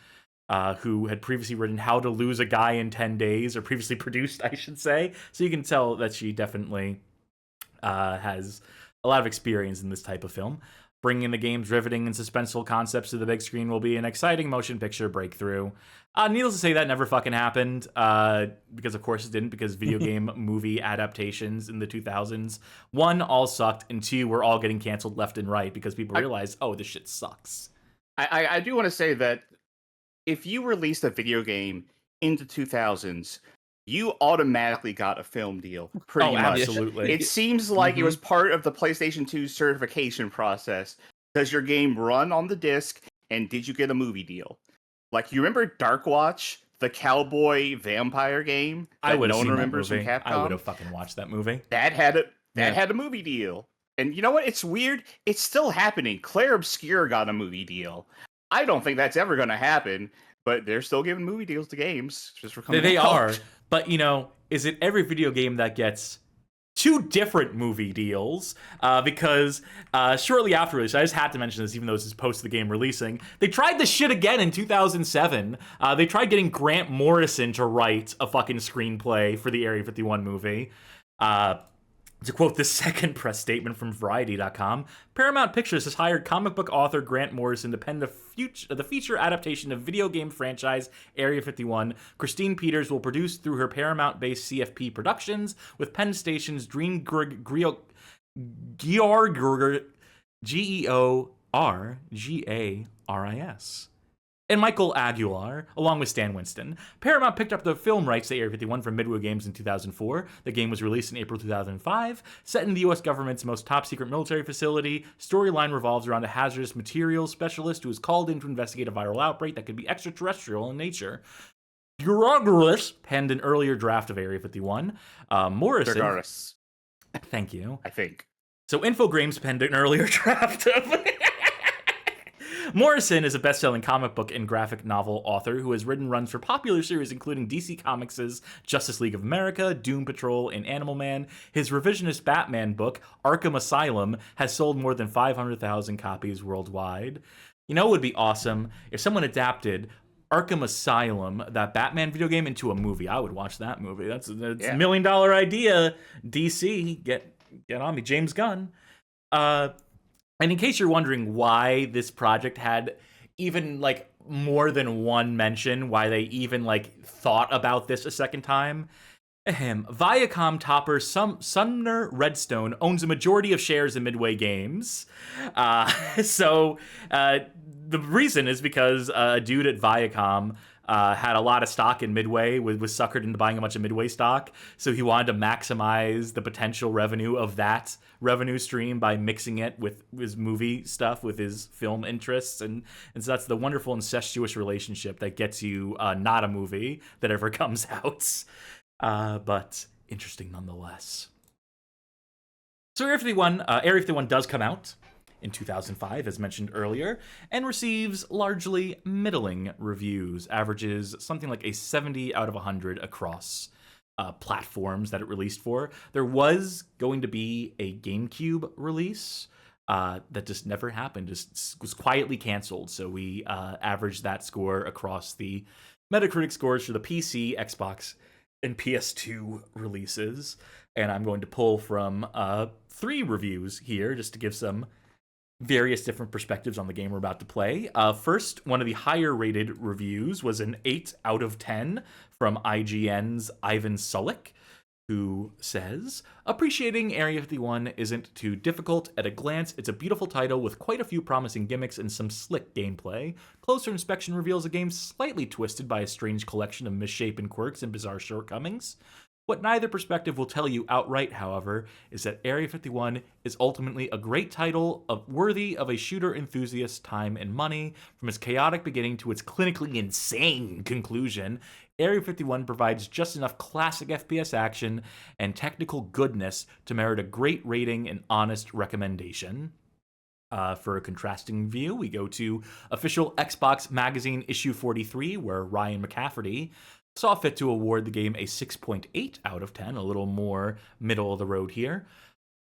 Who had previously written How to Lose a Guy in 10 Days, or previously produced, I should say. So you can tell that she definitely has a lot of experience in this type of film. Bringing the game's riveting and suspenseful concepts to the big screen will be an exciting motion picture breakthrough. Needless to say, that never fucking happened, because of course it didn't, because video game movie adaptations in the 2000s, 1, all sucked, and 2, were all getting canceled left and right because people realized, oh, this shit sucks. I do want to say that if you released a video game in the 2000s, you automatically got a film deal. Pretty much. Absolutely. It seems like it was part of the PlayStation 2 certification process Does your game run on the disc? And did you get a movie deal? Like, you remember Dark Watch, the cowboy vampire game I that would no have one seen that remembers from movie. Capcom? I would have fucking watched that movie. That had a Yeah. had a movie deal. And you know what? It's weird. It's still happening. Claire Obscure got a movie deal. I don't think that's ever going to happen, but they're still giving movie deals to games just for coming They out. are, but you know, is it every video game that gets 2 different movie deals? Because shortly after release, I just had to mention this, even though this is post the game releasing, they tried this shit again in 2007. They tried getting Grant Morrison to write a fucking screenplay for the Area 51 movie. To quote the second press statement from Variety.com, Paramount Pictures has hired comic book author Grant Morrison to pen the feature adaptation of video game franchise Area 51. Christine Peters will produce through her Paramount-based CFP Productions, with Penn Station's Dream Georgris, Georgaris, and Michael Aguilar, along with Stan Winston. Paramount picked up the film rights to Area 51 from Midway Games in 2004. The game was released in April 2005. Set in the U.S. government's most top-secret military facility, storyline revolves around a hazardous materials specialist who is called in to investigate a viral outbreak that could be extraterrestrial in nature. Georgaris penned an earlier draft of Area 51. Morrison... Georgaris, Thank you. I think. So Infogrames penned an earlier draft of... Morrison is a best-selling comic book and graphic novel author who has written runs for popular series including DC Comics' Justice League of America, Doom Patrol, and Animal Man. His revisionist Batman book, Arkham Asylum, has sold more than 500,000 copies worldwide. You know, it would be awesome if someone adapted Arkham Asylum, that Batman video game, into a movie. I would watch that movie. That's a $1 million idea. DC, get on me, James Gunn. And in case you're wondering why this project had even, like, more than one mention, why they even, like, thought about this a second time, Viacom topper Sumner Redstone owns a majority of shares in Midway Games. So the reason is because a dude at Viacom had a lot of stock in Midway, was suckered into buying a bunch of Midway stock, so he wanted to maximize the potential revenue of that revenue stream by mixing it with his movie stuff, with his film interests, and so that's the wonderful incestuous relationship that gets you not a movie that ever comes out, but interesting nonetheless. So Area 51 does come out in 2005, as mentioned earlier, and receives largely middling reviews, averages something like a 70 out of 100 across platforms that it released for. There was going to be a GameCube release that just never happened, just was quietly canceled, so we averaged that score across the Metacritic scores for the PC, Xbox, and PS2 releases, and I'm going to pull from 3 reviews here just to give some various different perspectives on the game we're about to play. First, one of the higher rated reviews was an 8 out of 10 from IGN's Ivan Sulik, who says, appreciating Area 51 isn't too difficult. At a glance, it's a beautiful title with quite a few promising gimmicks and some slick gameplay. Closer inspection reveals a game slightly twisted by a strange collection of misshapen quirks and bizarre shortcomings. What neither perspective will tell you outright, however, is that Area 51 is ultimately a great title worthy of a shooter enthusiast's time and money. From its chaotic beginning to its clinically insane conclusion, Area 51 provides just enough classic FPS action and technical goodness to merit a great rating and honest recommendation. For a contrasting view, we go to official Xbox Magazine issue 43, where Ryan McCafferty saw fit to award the game a 6.8 out of 10, a little more middle of the road here.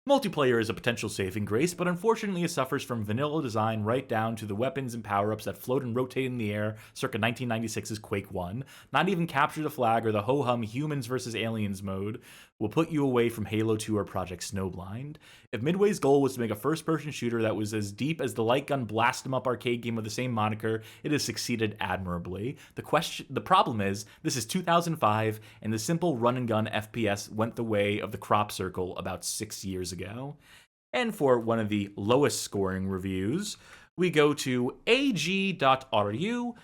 Multiplayer is a potential saving grace, but unfortunately it suffers from vanilla design right down to the weapons and power-ups that float and rotate in the air circa 1996's Quake 1. Not even Capture the Flag or the ho-hum humans versus aliens mode will put you away from Halo 2 or Project Snowblind. If Midway's goal was to make a first-person shooter that was as deep as the light gun blast 'em up arcade game of the same moniker, it has succeeded admirably. The problem is, this is 2005, and the simple run-and-gun FPS went the way of the crop circle about 6 years ago. And for one of the lowest scoring reviews, we go to ag.ru,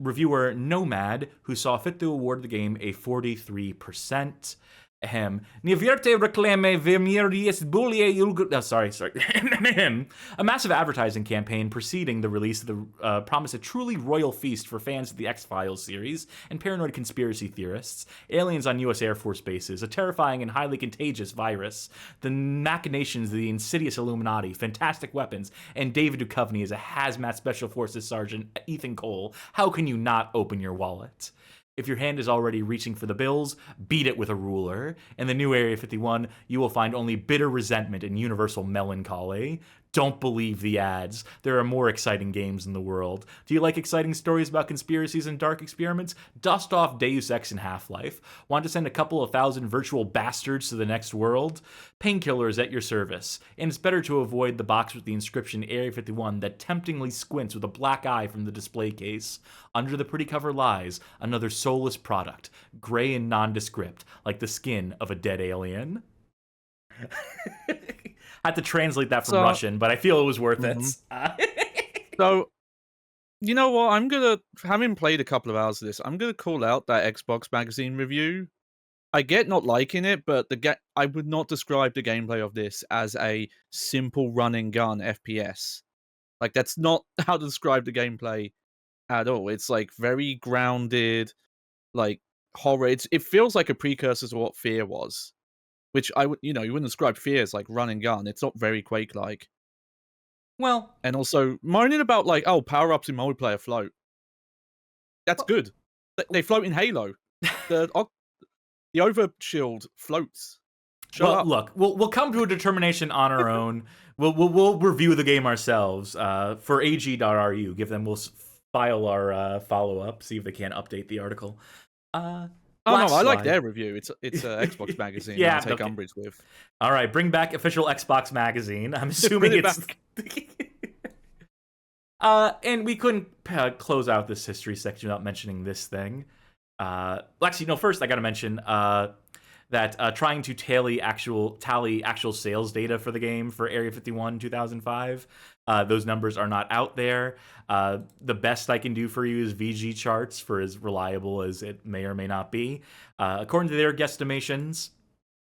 reviewer Nomad, who saw fit to award the game a 43%. Nie vierte reclame vimiris bulie ulgu. Oh, sorry. A massive advertising campaign preceding the release of the promised a truly royal feast for fans of the X-Files series and paranoid conspiracy theorists, aliens on U.S. Air Force bases, a terrifying and highly contagious virus, the machinations of the insidious Illuminati, fantastic weapons, and David Duchovny as a hazmat special forces sergeant Ethan Cole. How can you not open your wallet? If your hand is already reaching for the bills, beat it with a ruler. In the new Area 51, you will find only bitter resentment and universal melancholy. Don't believe the ads. There are more exciting games in the world. Do you like exciting stories about conspiracies and dark experiments? Dust off Deus Ex and Half-Life. Want to send a couple of thousand virtual bastards to the next world? Painkiller is at your service, and it's better to avoid the box with the inscription Area 51 that temptingly squints with a black eye from the display case. Under the pretty cover lies another soulless product, gray and nondescript, like the skin of a dead alien. I had to translate that from Russian, but I feel it was worth it. So, you know what? Having played a couple of hours of this, I'm gonna call out that Xbox Magazine review. I get not liking it, but I would not describe the gameplay of this as a simple run and gun FPS. Like, that's not how to describe the gameplay at all. It's like very grounded, like horror. It feels like a precursor to what Fear was. Which you wouldn't describe Fear as like run and gun. It's not very Quake-like. Well, and also moaning about like, oh, power-ups in multiplayer float. That's good. They float in Halo. The overshield floats. Look, we'll come to a determination on our own. We'll review the game ourselves. For ag.ru, we'll file our follow-up, see if they can update the article. I like their review. It's Xbox Magazine. Yeah, I'll take umbrage with. All right, bring back official Xbox Magazine. I'm assuming it's. And we couldn't close out this history section without mentioning this thing. Actually, no. First, I got to mention that trying to tally actual sales data for the game for Area 51 2005. Those numbers are not out there. The best I can do for you is VG charts, for as reliable as it may or may not be. According to their guesstimations,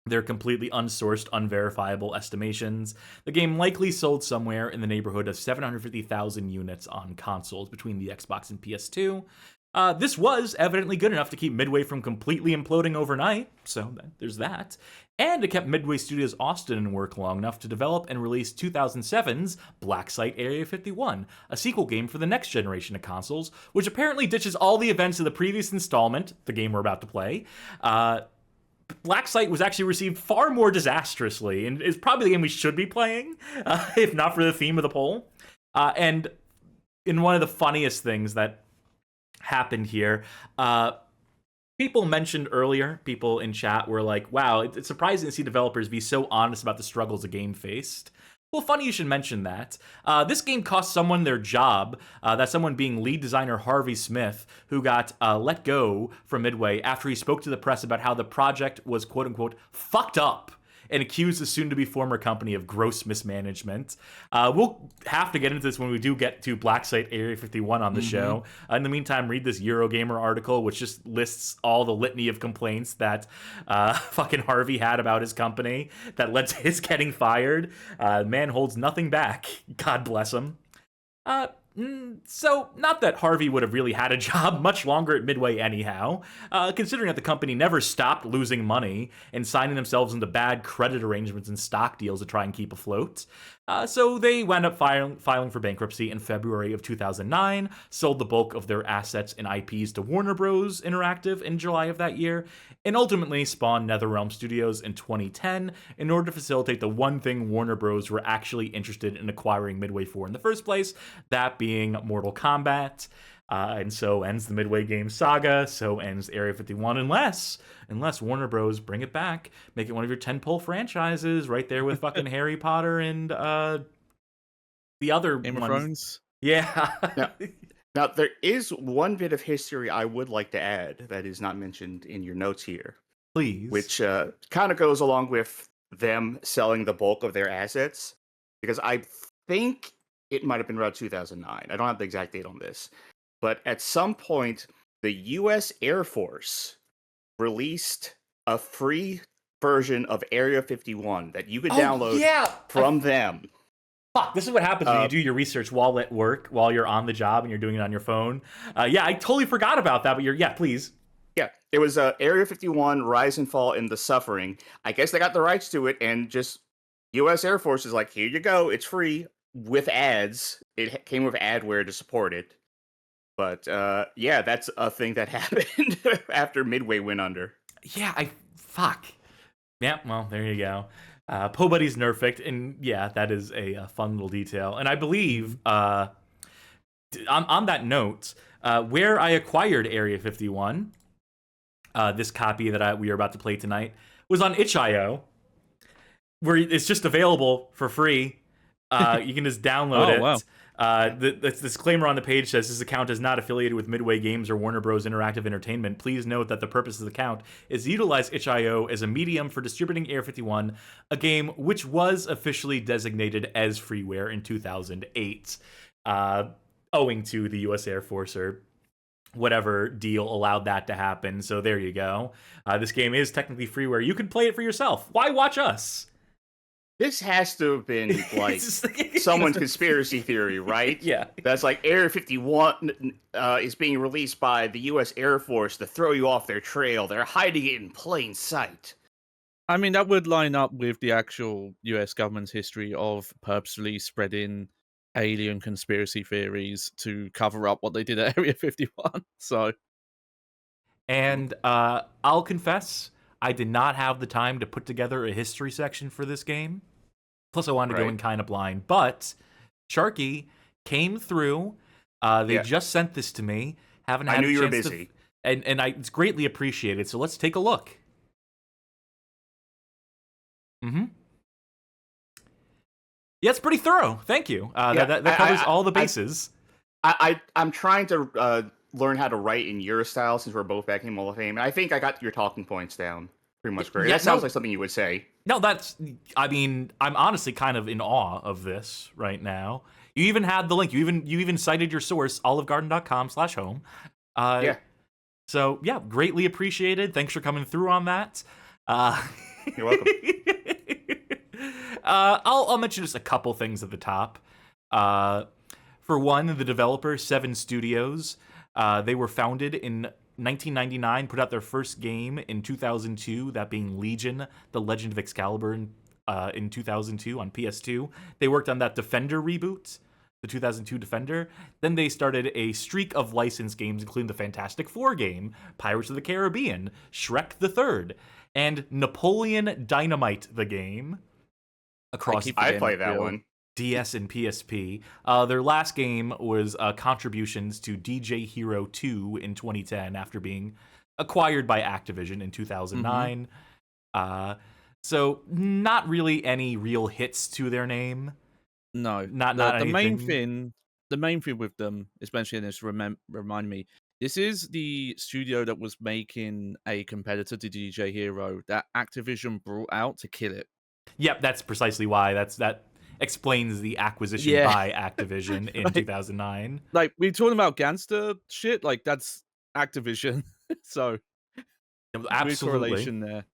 they're completely unsourced, unverifiable estimations. The game likely sold somewhere in the neighborhood of 750,000 units on consoles between the Xbox and PS2. This was evidently good enough to keep Midway from completely imploding overnight, so there's that. And it kept Midway Studios Austin in work long enough to develop and release 2007's Black Site Area 51, a sequel game for the next generation of consoles, which apparently ditches all the events of the previous installment, the game we're about to play. Black Site was actually received far more disastrously, and is probably the game we should be playing, if not for the theme of the poll. And in one of the funniest things that happened here, people mentioned earlier, people in chat were like, wow, it's surprising to see developers be so honest about the struggles the game faced. Well, funny you should mention that. This game cost someone their job, that someone being lead designer Harvey Smith, who got let go from Midway after he spoke to the press about how the project was quote-unquote fucked up and accused the soon-to-be former company of gross mismanagement. We'll have to get into this when we do get to Black Site Area 51 on the show. In the meantime, read this Eurogamer article, which just lists all the litany of complaints that fucking Harvey had about his company that led to his getting fired. Man holds nothing back. God bless him. So, not that Harvey would have really had a job much longer at Midway anyhow, considering that the company never stopped losing money and signing themselves into bad credit arrangements and stock deals to try and keep afloat. So they wound up filing for bankruptcy in February of 2009, sold the bulk of their assets and IPs to Warner Bros. Interactive in July of that year, and ultimately spawned NetherRealm Studios in 2010 in order to facilitate the one thing Warner Bros. Were actually interested in acquiring Midway for in the first place, that being Mortal Kombat. And so ends the Midway Games saga, so ends Area 51, unless Warner Bros. Bring it back, make it one of your tentpole franchises, right there with fucking Harry Potter and the other Game of ones. Thrones? Yeah. Now, there is one bit of history I would like to add that is not mentioned in your notes here. Please. Which kind of goes along with them selling the bulk of their assets, because I think it might have been around 2009. I don't have the exact date on this. But at some point, the U.S. Air Force released a free version of Area 51 that you could Oh, download yeah. from them. Fuck, this is what happens when you Uh, do your research while at work, while you're on the job and you're doing it on your phone. Yeah, I totally forgot about that, but yeah, please. Yeah, it was Area 51, Rise and Fall, and The Suffering. I guess they got the rights to it, and just U.S. Air Force is like, here you go, it's free with ads. It came with adware to support it. But yeah, that's a thing that happened after Midway went under. Yeah, fuck. Yeah, well, there you go. Po Buddy's nerfed, and yeah, that is a fun little detail. And I believe, on that note, where I acquired Area 51, this copy that we are about to play tonight, was on itch.io, where it's just available for free. You can just download it. Wow. The disclaimer on the page says this account is not affiliated with Midway Games or Warner Bros. Interactive Entertainment. Please note that the purpose of the account is to utilize itch.io as a medium for distributing Area 51, a game which was officially designated as freeware in 2008, owing to the U.S. Air Force or whatever deal allowed that to happen. So there you go. This game is technically freeware. You can play it for yourself. Why watch us? This has to have been like someone's conspiracy theory, right? Yeah. That's like Area 51 is being released by the U.S. Air Force to throw you off their trail. They're hiding it in plain sight. I mean, that would line up with the actual US government's history of purposely spreading alien conspiracy theories to cover up what they did at Area 51. So, And I'll confess, I did not have the time to put together a history section for this game. Plus, I wanted to go in kind of blind. But Sharky came through. They just sent this to me. Haven't had I knew a you were chance busy. and it's greatly appreciated. So let's take a look. Mm-hmm. Yeah, it's pretty thorough. Thank you. That covers all the bases. I'm trying to learn how to write in your style since we're both back in Hall of Fame. And I think I got your talking points down pretty much correct. Yeah, That sounds like something you would say. No, I mean, I'm honestly kind of in awe of this right now. You even had the link. You even cited your source, olivegarden.com/home. Yeah. So, yeah, greatly appreciated. Thanks for coming through on that. You're welcome. I'll mention just a couple things at the top. For one, the developer, 7 Studios, they were founded in 1999, put out their first game in 2002, that being Legion, The Legend of Excalibur in 2002 on PS2. They worked on that Defender reboot, the 2002 Defender. Then they started a streak of licensed games, including the Fantastic Four game, Pirates of the Caribbean, Shrek the Third, and Napoleon Dynamite the game. Across I played that one. DS and PSP. Their last game was contributions to DJ Hero 2 in 2010 after being acquired by Activision in 2009. So not really any real hits to their name. no. Not the main anything. thing with them, especially in this, remind me, this is the studio that was making a competitor to DJ Hero that Activision brought out to kill it. Yep, that's precisely why. That explains the acquisition Yeah. by Activision in 2009. Like, we're talking about gangster shit, like, that's Activision. So, weird Absolutely. correlation there.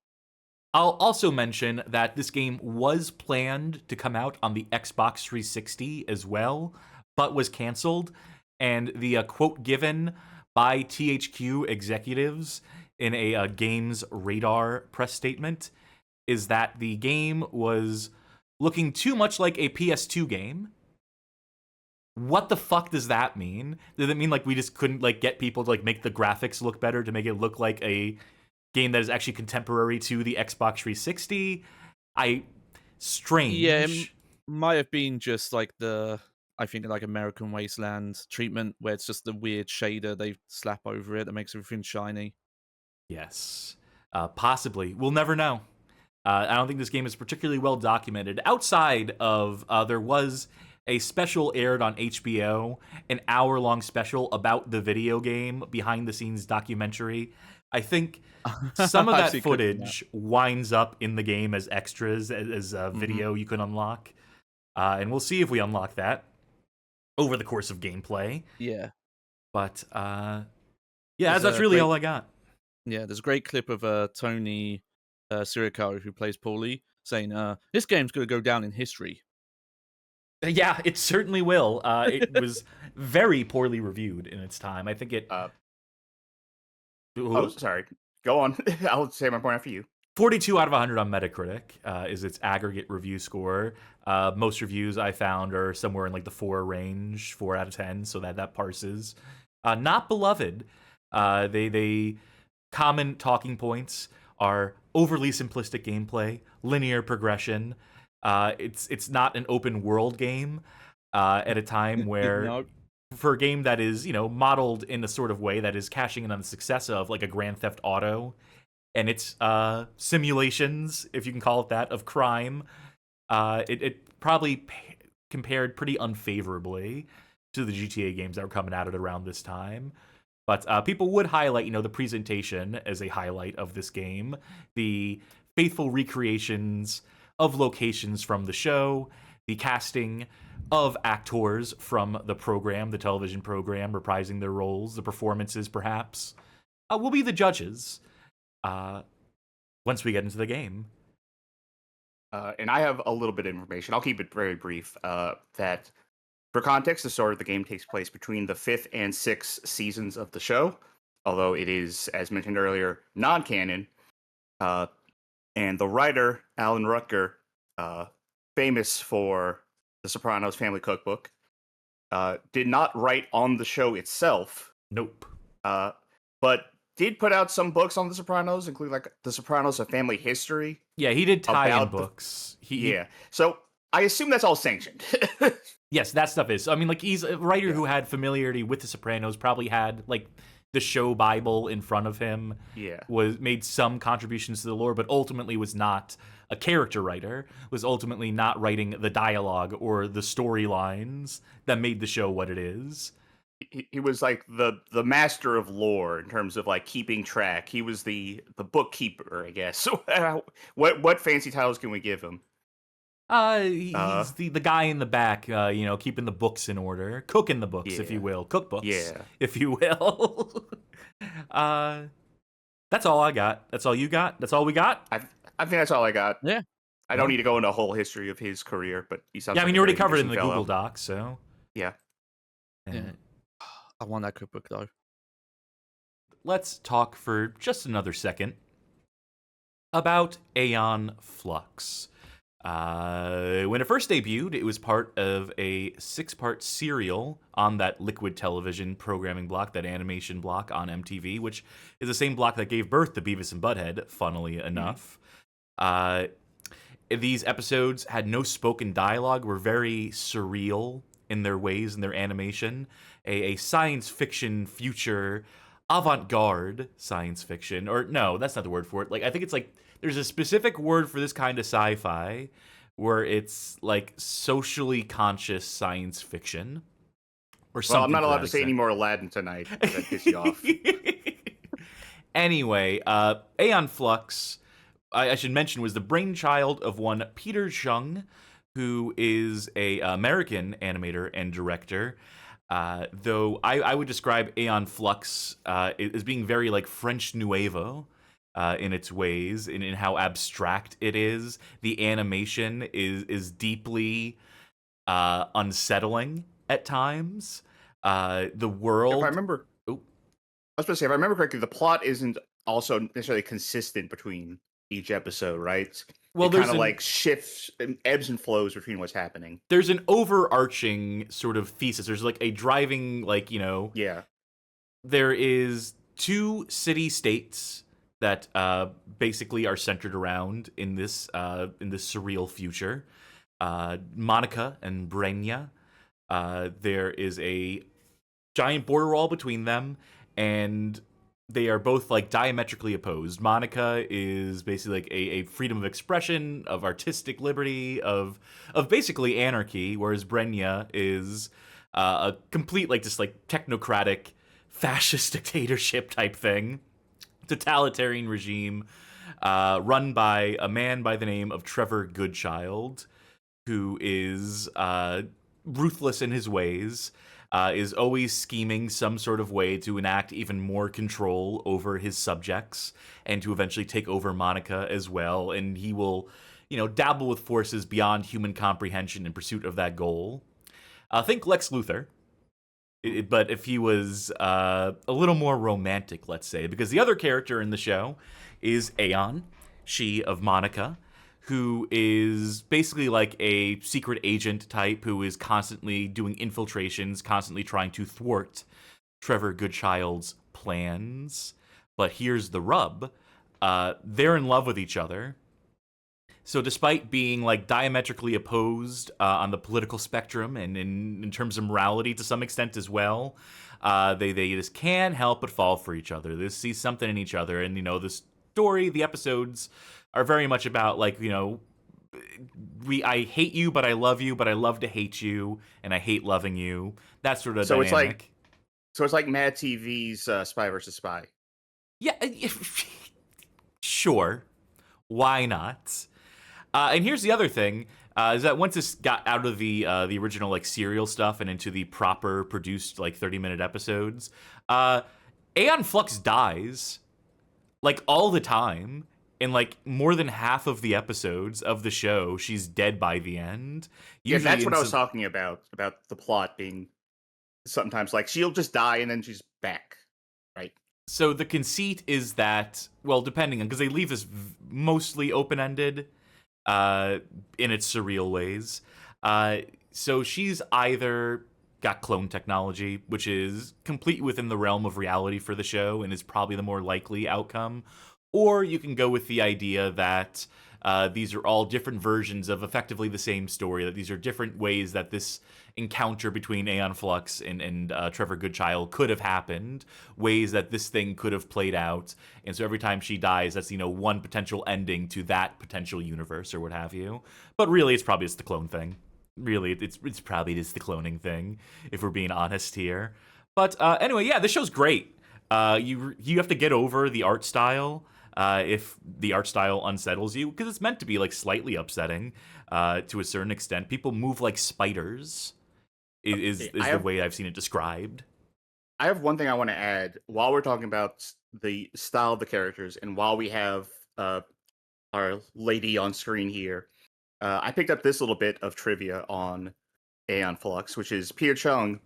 I'll also mention that this game was planned to come out on the Xbox 360 as well, but was canceled. And the quote given by THQ executives in a Games Radar press statement is that the game was looking too much like a PS2 game. What the fuck does that mean? Does it mean like we just couldn't like get people to like make the graphics look better to make it look like a game that is actually contemporary to the Xbox 360? Strange. Yeah, it might have been just like I think like American Wasteland treatment, where it's just the weird shader they slap over it that makes everything shiny. Yes. Possibly. We'll never know. I don't think this game is particularly well documented. Outside of, there was a special aired on HBO, an hour-long special about the video game, behind-the-scenes documentary. I think some of I've that seen clips of footage winds up in the game as extras, as a video you can unlock. And we'll see if we unlock that over the course of gameplay. Yeah. But, yeah, There's that's a really great- all I got. Yeah, there's a great clip of Tony Siriko, who plays Paulie, saying, "This game's gonna go down in history." Yeah, it certainly will. It was very poorly reviewed in its time. I think it. Oh, sorry. Go on. I'll say my point after you. 42 out of 100 on Metacritic is its aggregate review score. Most reviews I found are somewhere in like the 4 range, 4 out of 10, so that parses. Not beloved. They common talking points are overly simplistic gameplay, linear progression. It's not an open world game at a time where No. for a game that is, modeled in a sort of way that is cashing in on the success of like a Grand Theft Auto and its simulations, if you can call it that, of crime, it probably compared pretty unfavorably to the GTA games that were coming out at around this time. But people would highlight, the presentation as a highlight of this game, the faithful recreations of locations from the show, the casting of actors from the program, the television program, reprising their roles, the performances, perhaps. We'll be the judges once we get into the game. And I have a little bit of information. I'll keep it very brief. That, for context, the story of the game takes place between the 5th and 6th seasons of the show, although it is, as mentioned earlier, non-canon. And the writer, Alan Rutger, famous for the Sopranos family cookbook, did not write on the show itself. Nope. But did put out some books on The Sopranos, including like The Sopranos: A Family History. Yeah, he did tie-in about books. Yeah. So I assume that's all sanctioned. Yes, that stuff is. I mean, like, he's a writer who had familiarity with The Sopranos, probably had, like, the show Bible in front of him. Yeah. Made some contributions to the lore, but ultimately was not a character writer, was ultimately not writing the dialogue or the storylines that made the show what it is. He was like the master of lore in terms of like keeping track. He was the bookkeeper, I guess. So what fancy titles can we give him? He's the guy in the back, keeping the books in order, cooking the books, if you will, cookbooks, if you will. That's all I got. That's all you got. That's all we got. I think that's all I got. Yeah. I don't need to go into a whole history of his career, but he sounds. Yeah, I mean, like you a already very covered it in the interesting fellow. Google Doc, so Yeah. Yeah. I want that cookbook though. Let's talk for just another second about Aeon Flux. When it first debuted, it was part of a 6-part serial on that Liquid Television programming block, that animation block on MTV, which is the same block that gave birth to Beavis and Butthead, funnily enough. These episodes had no spoken dialogue, were very surreal in their ways, in their animation. A science fiction future, avant-garde science fiction, or no, that's not the word for it. Like, I think it's like, there's a specific word for this kind of sci-fi where it's like socially conscious science fiction or something. Well, I'm not to allowed that to say extent. any more Aladdin tonight. That pisses you off. Anyway, Aeon Flux, I should mention, was the brainchild of one Peter Chung, who is a American animator and director. Though I would describe Aeon Flux as being very like French Nuevo in its ways, in how abstract it is. The animation is deeply unsettling at times. The world. If I remember, I was supposed to say, if I remember correctly, the plot isn't also necessarily consistent between each episode, right? Well, it there's kind of like shifts and ebbs and flows between what's happening. There's an overarching sort of thesis. There's like a driving, Yeah. There is 2 city-states that basically are centered around in this surreal future. Monica and Brenya. There is a giant border wall between them, and they are both like diametrically opposed. Monica is basically like a freedom of expression, of artistic liberty, of basically anarchy, whereas Brenya is a complete like just like technocratic fascist dictatorship type thing, totalitarian regime run by a man by the name of Trevor Goodchild, who is ruthless in his ways, is always scheming some sort of way to enact even more control over his subjects and to eventually take over Monica as well. And he will, dabble with forces beyond human comprehension in pursuit of that goal. Think Lex Luthor. But if he was a little more romantic, let's say, because the other character in the show is Aeon, she of Monica, who is basically like a secret agent type who is constantly doing infiltrations, constantly trying to thwart Trevor Goodchild's plans. But here's the rub. They're in love with each other. So despite being like diametrically opposed on the political spectrum and in terms of morality to some extent as well, they just can't help but fall for each other. They see something in each other. And, the story, the episodes are very much about like, I hate you, but I love you, but I love to hate you, and I hate loving you. That sort of dynamic. It's like Mad TV's Spy vs. Spy. Yeah, sure. Why not? And here's the other thing, is that once this got out of the original like serial stuff and into the proper produced like 30-minute episodes, Aeon Flux dies like all the time. In like more than half of the episodes of the show, she's dead by the end. Usually that's what I was talking about the plot being sometimes like she'll just die and then she's back, right? So the conceit is that, well, depending on, because they leave this mostly open-ended, in its surreal ways. So she's either got clone technology, which is complete within the realm of reality for the show and is probably the more likely outcome, or you can go with the idea that these are all different versions of effectively the same story, that these are different ways that this encounter between Aeon Flux and Trevor Goodchild could have happened, ways that this thing could have played out. And so every time she dies, that's, one potential ending to that potential universe or what have you. But really, it's probably just the clone thing. Really, it's probably just the cloning thing, if we're being honest here. But anyway, yeah, this show's great. You have to get over the art style. If the art style unsettles you, because it's meant to be like slightly upsetting to a certain extent. People move like spiders, is the way I've seen it described. I have one thing I want to add while we're talking about the style of the characters, and while we have our lady on screen here. I picked up this little bit of trivia on Aeon Flux, which is Peter Chung,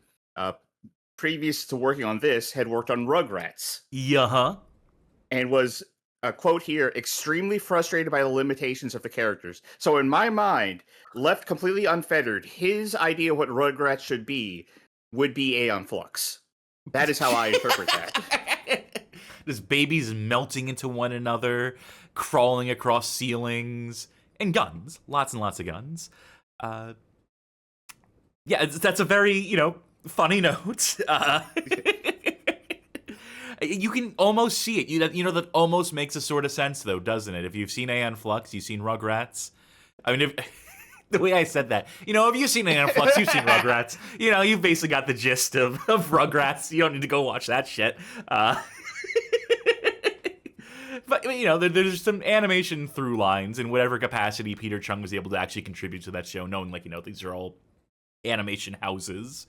previous to working on this, had worked on Rugrats. Yeah. And was, a quote here, extremely frustrated by the limitations of the characters. So in my mind, left completely unfettered, his idea of what Rugrats should be would be Aeon Flux. That is how I interpret that. There's babies melting into one another, crawling across ceilings, and guns. Lots and lots of guns. Yeah, that's a very, funny note. You can almost see it. That almost makes a sort of sense, though, doesn't it? If you've seen Aeon Flux, you've seen Rugrats. I mean, the way I said that, if you've seen Aeon Flux, you've seen Rugrats. You've basically got the gist of Rugrats. You don't need to go watch that shit. But, there's some animation through lines in whatever capacity Peter Chung was able to actually contribute to that show, knowing, these are all animation houses,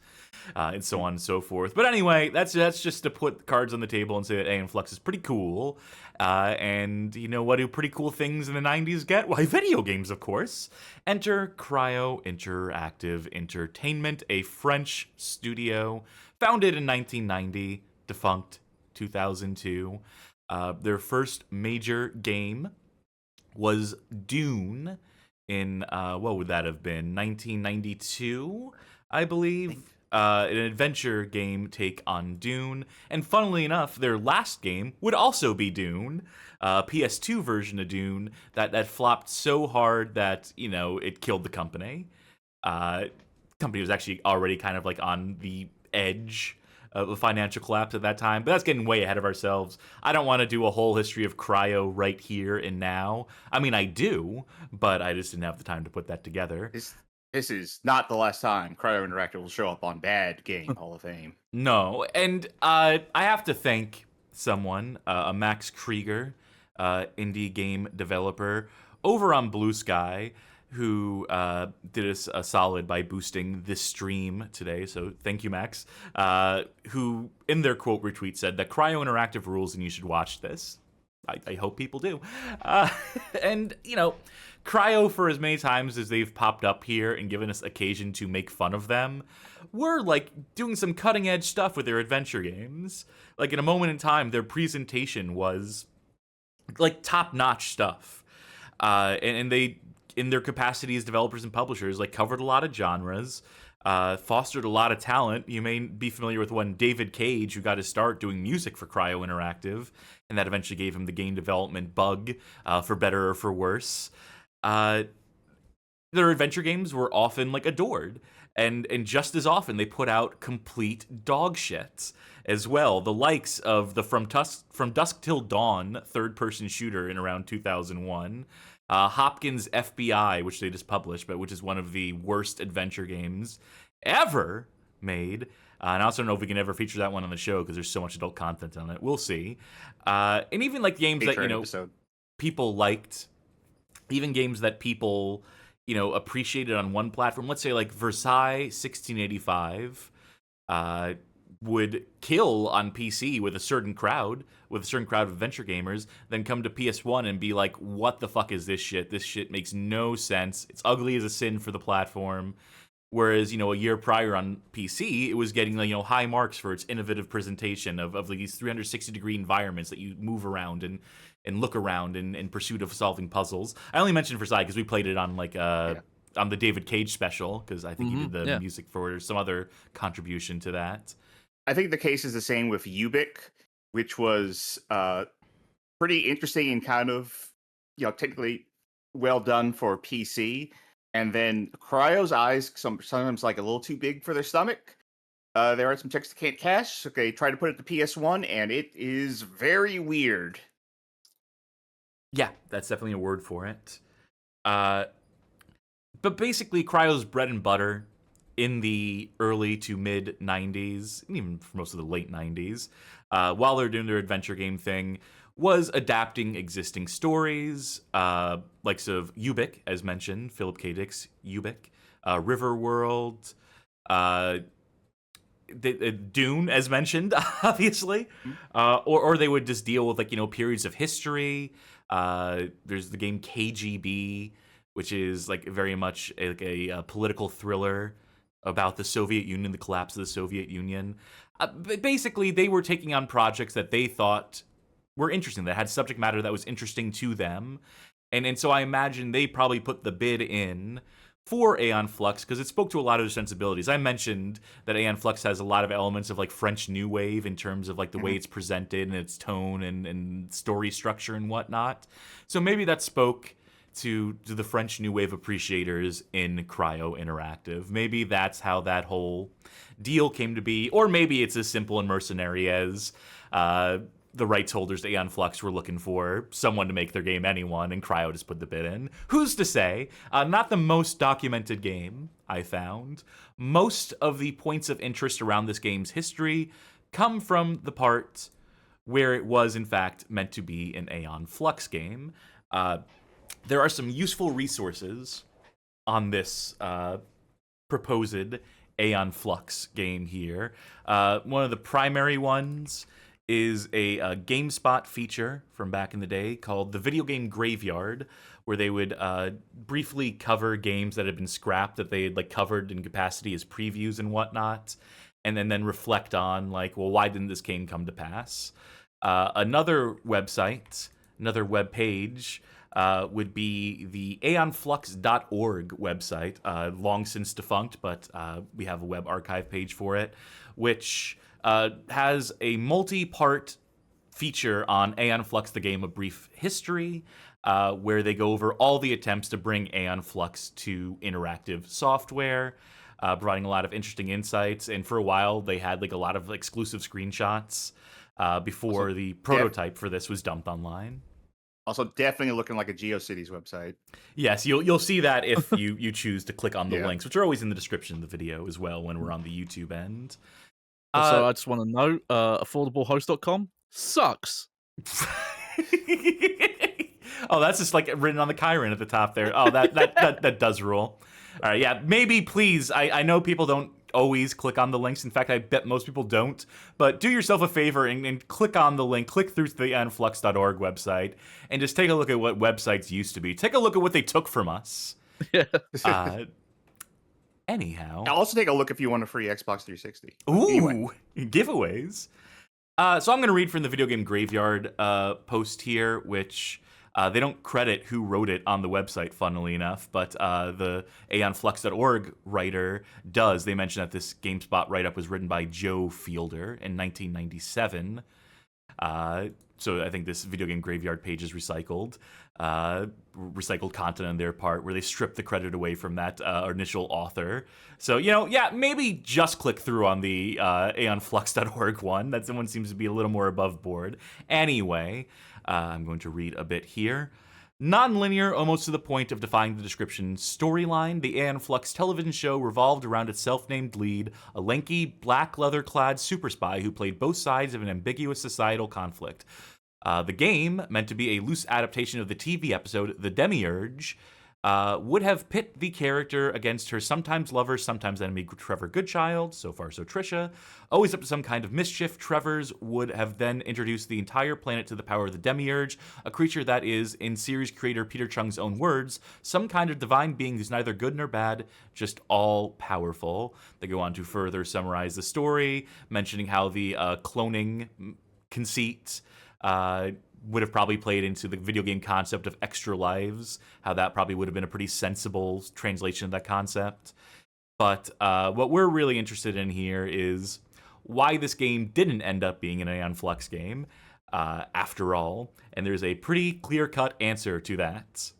and so on and so forth. But anyway, that's just to put cards on the table and say that Aeon Flux is pretty cool. And what do pretty cool things in the 90s get? Why, video games, of course. Enter Cryo Interactive Entertainment, a French studio founded in 1990, defunct 2002. Their first major game was Dune in, what would that have been, 1992, I believe? An adventure game take on Dune. And funnily enough, their last game would also be Dune, PS2 version of Dune, that flopped so hard that, it killed the company. Company was actually already kind of on the edge of a financial collapse at that time, but that's getting way ahead of ourselves. I don't want to do a whole history of Cryo right here and now. I mean, I do, but I just didn't have the time to put that together. This is not the last time Cryo Interactive will show up on Bad Game Hall of Fame. No, and I have to thank someone, a Max Krieger, indie game developer, over on Blue Sky, who did us a solid by boosting this stream today. So thank you, Max. Who, in their quote retweet, said that Cryo Interactive rules and you should watch this. I hope people do. And, you know, Cryo, for as many times as they've popped up here and given us occasion to make fun of them, were, like, doing some cutting-edge stuff with their adventure games. Like, in a moment in time, their presentation was, like, top-notch stuff. And they, in their capacity as developers and publishers, like, covered a lot of genres, fostered a lot of talent. You may be familiar with one David Cage, who got his start doing music for Cryo Interactive, and that eventually gave him the game development bug, for better or for worse. Their adventure games were often, like, adored, and just as often they put out complete dog shit as well. The likes of the From Dusk Till Dawn third-person shooter in around 2001, Hopkins FBI, which they just published, but which is one of the worst adventure games ever made. And I also don't know if we can ever feature that one on the show because there's so much adult content on it. We'll see. And even like games that, you know, people liked, even games that people, you know, appreciated on one platform. Let's say like Versailles 1685 would kill on PC with a certain crowd of adventure gamers, then come to PS1 and be like, what the fuck is this shit? This shit makes no sense. It's ugly as a sin for the platform. Whereas, you know, a year prior on PC, it was getting, you know, high marks for its innovative presentation of these 360-degree environments that you move around and look around in pursuit of solving puzzles. I only mentioned Versailles because we played it on, like, on the David Cage special, because I think he did the music for some other contribution to that. I think the case is the same with Ubik, which was pretty interesting and kind of, you know, technically well done for PC. And then Cryo's eyes sometimes like a little too big for their stomach. There are some checks that can't cache. So they try to put it to PS1, and it is very weird. Yeah, that's definitely a word for it. But basically, Cryo's bread and butter in the early to mid 90s, and even for most of the late 90s, while they're doing their adventure game thing, was adapting existing stories, likes of Ubik, as mentioned, Philip K. Dick's Ubik, Riverworld, Dune, as mentioned, obviously, or they would just deal with, like, you know, periods of history. There's the game KGB, which is like very much a political thriller about the Soviet Union, the collapse of the Soviet Union. Basically, they were taking on projects that they thought were interesting, that had subject matter that was interesting to them. And so I imagine they probably put the bid in for Aeon Flux because it spoke to a lot of their sensibilities. I mentioned that Aeon Flux has a lot of elements of like French New Wave in terms of like the way it's presented and its tone and story structure and whatnot. So maybe that spoke to the French New Wave appreciators in Cryo Interactive. Maybe that's how that whole deal came to be. Or maybe it's as simple and mercenary as the rights holders to Aeon Flux were looking for someone to make their game, anyone, and Cryo just put the bid in. Who's to say? Not the most documented game I found. Most of the points of interest around this game's history come from the part where it was, in fact, meant to be an Aeon Flux game. There are some useful resources on this proposed Aeon Flux game here. One of the primary ones is a GameSpot feature from back in the day called the Video Game Graveyard, where they would briefly cover games that had been scrapped that they had like covered in capacity as previews and whatnot, and then reflect on like, well, why didn't this game come to pass? Another website, another web page would be the aeonflux.org website, long since defunct, but we have a web archive page for it, which has a multi-part feature on Aeon Flux, the game, A Brief History, where they go over all the attempts to bring Aeon Flux to interactive software, providing a lot of interesting insights. And for a while, they had like a lot of exclusive screenshots before the prototype for this was dumped online. Also, definitely looking like a GeoCities website. Yes, you'll see that if you choose to click on the links, which are always in the description of the video as well when we're on the YouTube end. Also, I just want to note, affordablehost.com sucks. Oh, that's just like written on the Chiron at the top there. Oh, that does rule. All right, yeah, maybe please. I know people don't always click on the links. In fact, I bet most people don't. But do yourself a favor and click on the link. Click through to the enflux.org website and just take a look at what websites used to be. Take a look at what they took from us. Yeah. Anyhow. I'll also take a look if you want a free Xbox 360. Ooh, Anyway. giveaways. So I'm going to read from the Video Game Graveyard post here, which they don't credit who wrote it on the website, funnily enough, but the aeonflux.org writer does. They mention that this GameSpot write-up was written by Joe Fielder in 1997. So I think this Video Game Graveyard page is recycled content on their part, where they strip the credit away from that initial author. So, yeah, maybe just click through on the aeonflux.org one. That one seems to be a little more above board. Anyway, I'm going to read a bit here. Non-linear, almost to the point of defying the description storyline, the Aeon Flux television show revolved around its self-named lead, a lanky, black leather-clad super spy who played both sides of an ambiguous societal conflict. The game, meant to be a loose adaptation of the TV episode The Demiurge, would have pit the character against her sometimes lover, sometimes enemy Trevor Goodchild, so far so Trisha. Always up to some kind of mischief, Trevor's would have then introduced the entire planet to the power of the Demiurge, a creature that is, in series creator Peter Chung's own words, some kind of divine being who's neither good nor bad, just all-powerful. They go on to further summarize the story, mentioning how the cloning conceit would have probably played into the video game concept of extra lives, how that probably would have been a pretty sensible translation of that concept. But what we're really interested in here is why this game didn't end up being an Aeon Flux game, after all, and there's a pretty clear-cut answer to that.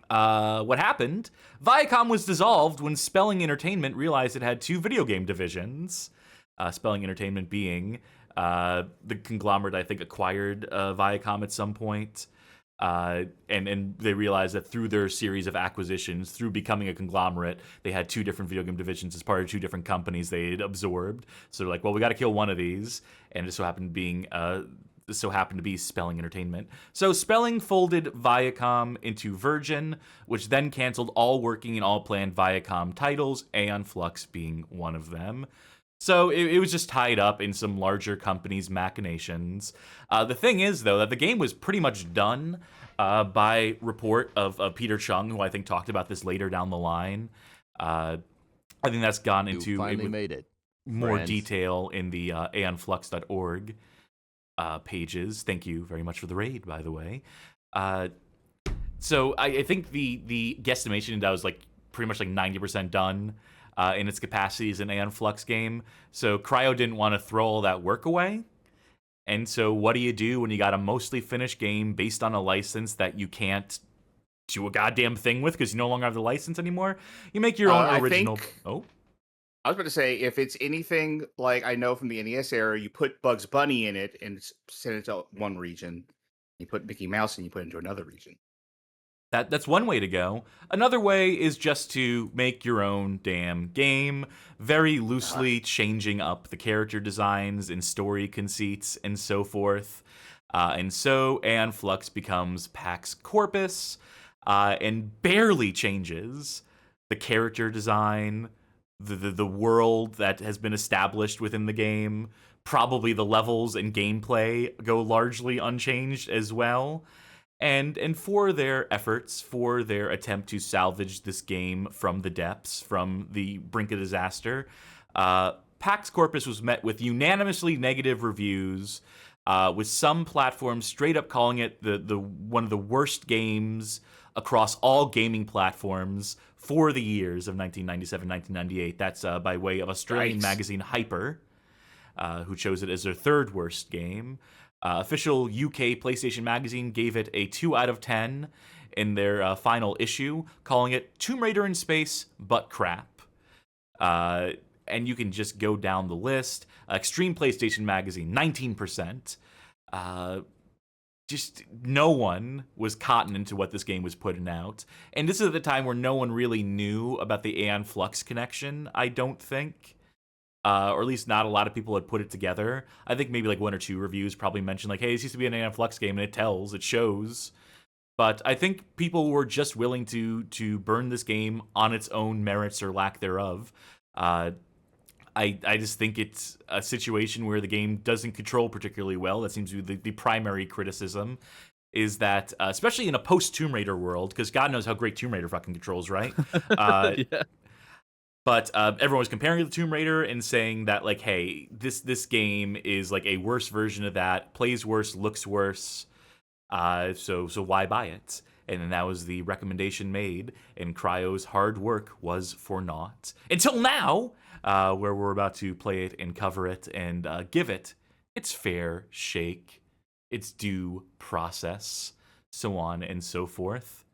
What happened? Viacom was dissolved when Spelling Entertainment realized it had two video game divisions. Spelling Entertainment being the conglomerate, I think, acquired Viacom at some point. And they realized that through their series of acquisitions, through becoming a conglomerate, they had two different video game divisions as part of two different companies they had absorbed. So they're like, well, we got to kill one of these, and it so happened to be Spelling Entertainment. So Spelling folded Viacom into Virgin, which then canceled all working and all planned Viacom titles, Aeon Flux being one of them. So it was just tied up in some larger companies' machinations. The thing is, though, that the game was pretty much done by report of Peter Chung, who I think talked about this later down the line. I think that's gone into more detail in the aeonflux.org pages. Thank you very much for the raid, by the way. So I think the guesstimation that was like pretty much like 90% done in its capacity as an Aeon Flux game. So Cryo didn't want to throw all that work away. And so what do you do when you got a mostly finished game based on a license that you can't do a goddamn thing with because you no longer have the license anymore? You make your own original... I was about to say, if it's anything like I know from the NES era, you put Bugs Bunny in it and send it to one region. You put Mickey Mouse and you put it into another region. That's one way to go. Another way is just to make your own damn game, very loosely changing up the character designs and story conceits and so forth. And so Aeon Flux becomes Pax Corpus and barely changes the character design, the world that has been established within the game. Probably the levels and gameplay go largely unchanged as well. And for their efforts, for their attempt to salvage this game from the depths, from the brink of disaster, Pax Corpus was met with unanimously negative reviews, with some platforms straight up calling it the one of the worst games across all gaming platforms for the years of 1997-1998. That's by way of Australian magazine Hyper, who chose it as their third worst game. Official UK PlayStation Magazine gave it a 2 out of 10 in their final issue, calling it Tomb Raider in space, but crap. And you can just go down the list. Extreme PlayStation Magazine, 19%. Just no one was cotton into what this game was putting out. And this is at the time where no one really knew about the Aeon Flux connection, I don't think. Or at least not a lot of people had put it together. I think maybe like one or two reviews probably mentioned like, hey, this used to be an Aeon Flux game, and it shows. But I think people were just willing to burn this game on its own merits or lack thereof. I just think it's a situation where the game doesn't control particularly well. That seems to be the primary criticism, is that, especially in a post-Tomb Raider world, because God knows how great Tomb Raider fucking controls, right? Yeah. But everyone was comparing it to Tomb Raider and saying that, like, hey, this game is like a worse version of that, plays worse, looks worse, so why buy it? And then that was the recommendation made, and Cryo's hard work was for naught. Until now, where we're about to play it and cover it and give it its fair shake, its due process, so on and so forth.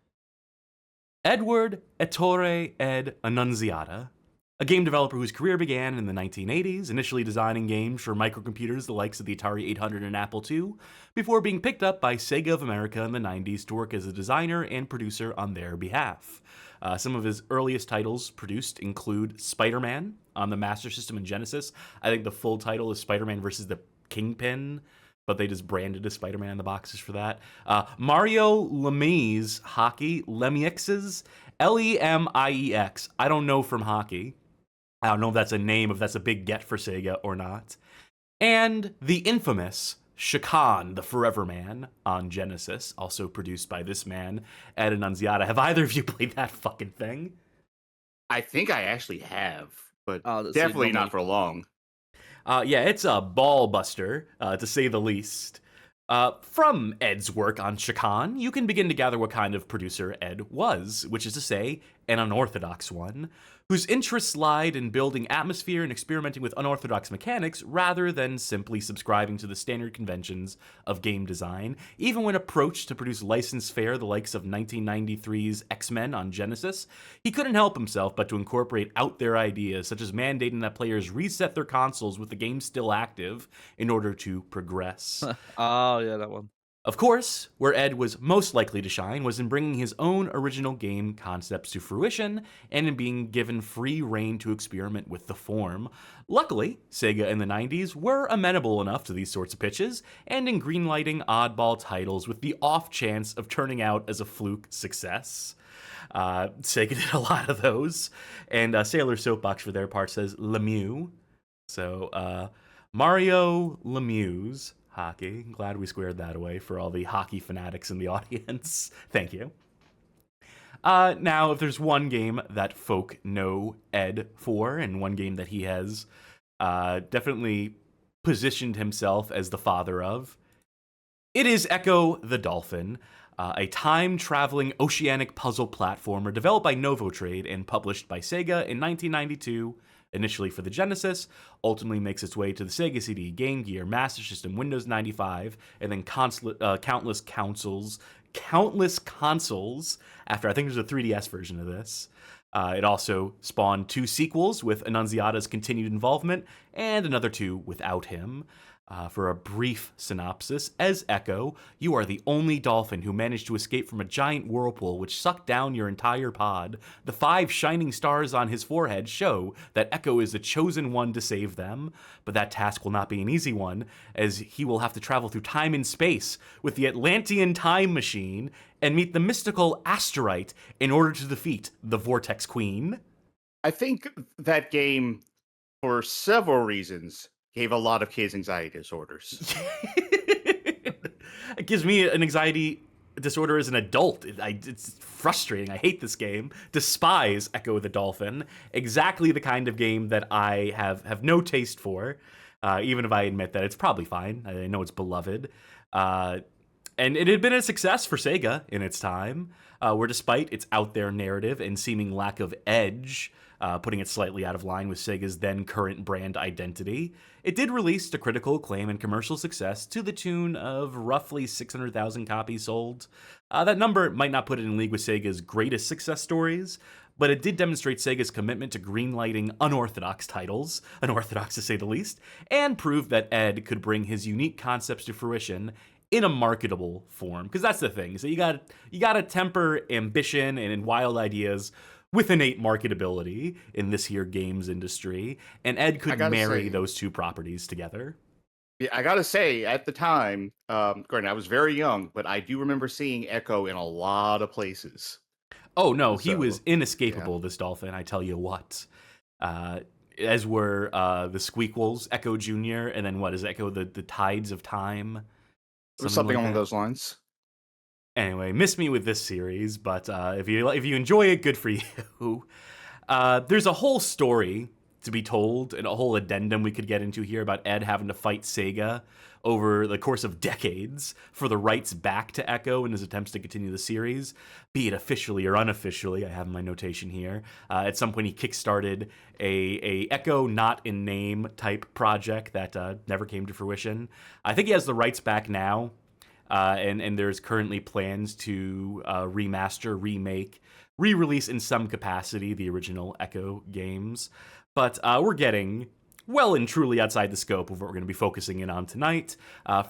Edward Ettore ed Annunziata, a game developer whose career began in the 1980s, initially designing games for microcomputers the likes of the Atari 800 and Apple II, before being picked up by Sega of America in the 90s to work as a designer and producer on their behalf. Some of his earliest titles produced include Spider-Man on the Master System and Genesis. I think the full title is Spider-Man versus the Kingpin, but they just branded as Spider-Man in the boxes for that. Mario Lemieux Hockey, Lemiex's, Lemieux. I don't know from hockey. I don't know if that's a name, if that's a big get for Sega or not. And the infamous Shakan, the Forever Man on Genesis, also produced by this man, Ed Annunziata. Have either of you played that fucking thing? I think I actually have, but That's definitely it, not for long. Yeah, it's a ball buster, to say the least. From Ed's work on Shakan, you can begin to gather what kind of producer Ed was, which is to say, an unorthodox one, whose interests lied in building atmosphere and experimenting with unorthodox mechanics rather than simply subscribing to the standard conventions of game design. Even when approached to produce licensed fare the likes of 1993's X-Men on Genesis, he couldn't help himself but to incorporate out there ideas, such as mandating that players reset their consoles with the game still active in order to progress. Oh, yeah, that one. Of course, where Ed was most likely to shine was in bringing his own original game concepts to fruition and in being given free rein to experiment with the form. Luckily, Sega in the 90s were amenable enough to these sorts of pitches and in greenlighting oddball titles with the off chance of turning out as a fluke success. Sega did a lot of those, and Sailor Soapbox for their part says Lemieux. So, Mario Lemieux Hockey. Glad we squared that away for all the hockey fanatics in the audience. Thank you. Now, if there's one game that folk know Ed for, and one game that he has definitely positioned himself as the father of, it is Echo the Dolphin, a time-traveling oceanic puzzle platformer developed by Novotrade and published by Sega in 1992, initially for the Genesis, ultimately makes its way to the Sega CD, Game Gear, Master System, Windows 95, and then countless consoles after. I think there's a 3DS version of this. It also spawned 2 sequels with Annunziata's continued involvement, and another 2 without him. For a brief synopsis, as Echo, you are the only dolphin who managed to escape from a giant whirlpool which sucked down your entire pod. The 5 shining stars on his forehead show that Echo is the chosen one to save them, but that task will not be an easy one, as he will have to travel through time and space with the Atlantean time machine and meet the mystical Asterite in order to defeat the Vortex Queen. I think that game, for several reasons, gave a lot of kids anxiety disorders. It gives me an anxiety disorder as an adult. It's frustrating. I hate this game. Despise Echo the Dolphin. Exactly the kind of game that I have no taste for, even if I admit that it's probably fine. I know it's beloved. And it had been a success for Sega in its time, where despite its out there narrative and seeming lack of edge, putting it slightly out of line with Sega's then current brand identity, it did release to critical acclaim and commercial success to the tune of roughly 600,000 copies sold. That number might not put it in league with Sega's greatest success stories, but it did demonstrate Sega's commitment to greenlighting unorthodox titles, unorthodox to say the least, and prove that Ed could bring his unique concepts to fruition in a marketable form. Because that's the thing. So you gotta temper ambition and wild ideas with innate marketability in this here games industry, and Ed could marry those two properties together. Yeah, I gotta say, at the time, granted, I was very young, but I do remember seeing Echo in a lot of places. Oh no, he was So, yeah. inescapable, this dolphin, I tell you what. Uh, as were the Squeakquels, Echo Jr., and then what is Echo, the Tides of Time? It was Something something like along that. those lines. Anyway, miss me with this series, but if you enjoy it, good for you. There's a whole story to be told and a whole addendum we could get into here about Ed having to fight Sega over the course of decades for the rights back to Echo in his attempts to continue the series, be it officially or unofficially. I have my notation here. At some point, he kickstarted a Echo not in name type project that never came to fruition. I think he has the rights back now. And there's currently plans to remaster, remake, re-release in some capacity the original Echo games. But we're getting well and truly outside the scope of what we're going to be focusing in on tonight.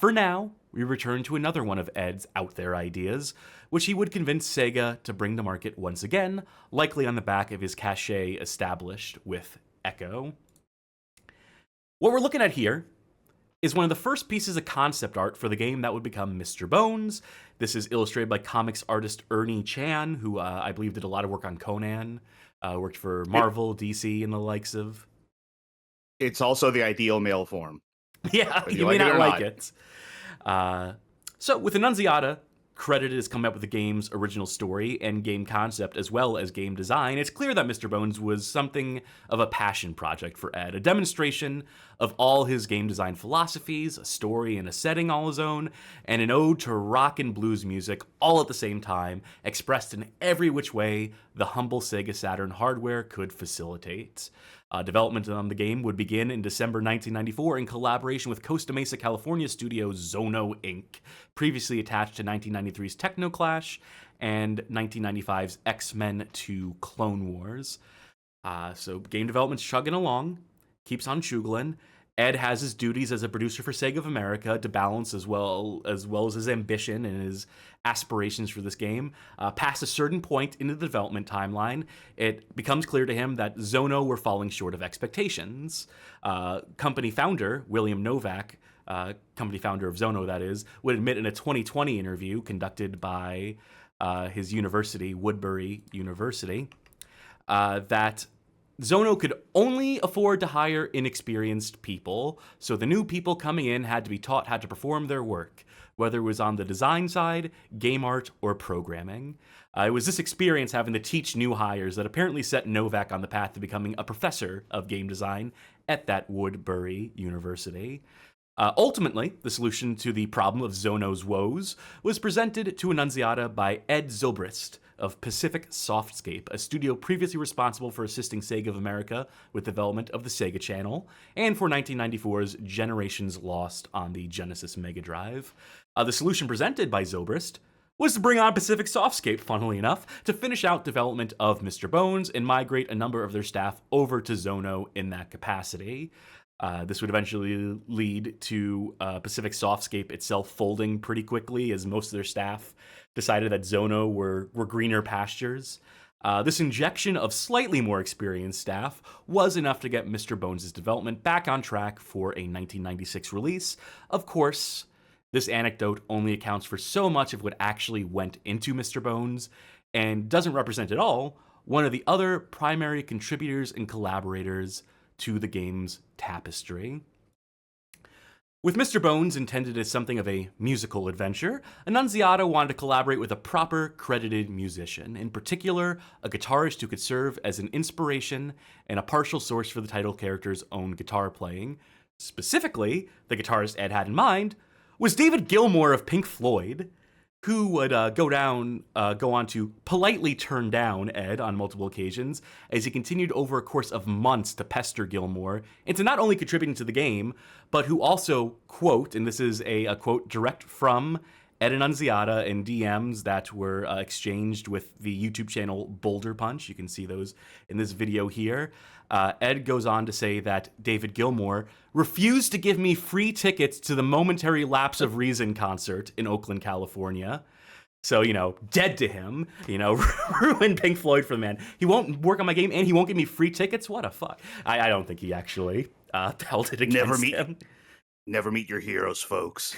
For now, we return to another one of Ed's out there ideas, which he would convince Sega to bring to market once again, likely on the back of his cachet established with Echo. What we're looking at here is one of the first pieces of concept art for the game that would become Mr. Bones. This is illustrated by comics artist Ernie Chan, who I believe did a lot of work on Conan, worked for Marvel, DC, and the likes of. It's also the ideal male form. Yeah, Whether you may like it not or like not. it. So, with Annunziata credited as coming up with the game's original story and game concept as well as game design, it's clear that Mr. Bones was something of a passion project for Ed, a demonstration of all his game design philosophies, a story and a setting all his own, and an ode to rock and blues music all at the same time, expressed in every which way the humble Sega Saturn hardware could facilitate. Development on the game would begin in December 1994 in collaboration with Costa Mesa, California studio Zono Inc., previously attached to 1993's Technoclash and 1995's X-Men 2 Clone Wars. So game development's chugging along, keeps on chuggling. Ed has his duties as a producer for Sega of America to balance as well as his ambition and his aspirations for this game. Past a certain point in the development timeline, it becomes clear to him that Zono were falling short of expectations. Company founder William Novak, company founder of Zono that is, would admit in a 2020 interview conducted by his university, Woodbury University, that Zono could only afford to hire inexperienced people, so the new people coming in had to be taught how to perform their work, whether it was on the design side, game art, or programming. It was this experience having to teach new hires that apparently set Novak on the path to becoming a professor of game design at that Woodbury University. Ultimately, the solution to the problem of Zono's woes was presented to Annunziata by Ed Zobrist of Pacific Softscape, a studio previously responsible for assisting Sega of America with development of the Sega Channel, and for 1994's Generations Lost on the Genesis Mega Drive. The solution presented by Zobrist was to bring on Pacific Softscape, funnily enough, to finish out development of Mr. Bones and migrate a number of their staff over to Zono in that capacity. This would eventually lead to Pacific Softscape itself folding pretty quickly, as most of their staff decided that Zono were greener pastures. This injection of slightly more experienced staff was enough to get Mr. Bones' development back on track for a 1996 release. Of course, this anecdote only accounts for so much of what actually went into Mr. Bones, and doesn't represent at all one of the other primary contributors and collaborators to the game's tapestry. With Mr. Bones intended as something of a musical adventure, Annunziata wanted to collaborate with a proper credited musician, in particular, a guitarist who could serve as an inspiration and a partial source for the title character's own guitar playing. Specifically, the guitarist Ed had in mind was David Gilmour of Pink Floyd, who would go on to politely turn down Ed on multiple occasions as he continued over a course of months to pester Gilmour into not only contributing to the game, but who also, quote, and this is a quote direct from Ed Annunziata in DMs that were exchanged with the YouTube channel Boulder Punch. You can see those in this video here. Ed goes on to say that David Gilmour refused to give me free tickets to the Momentary Lapse of Reason concert in Oakland, California. So, dead to him, ruined Pink Floyd for the man. He won't work on my game and he won't give me free tickets? What a fuck. I don't think he actually held it against him. Never meet your heroes, folks.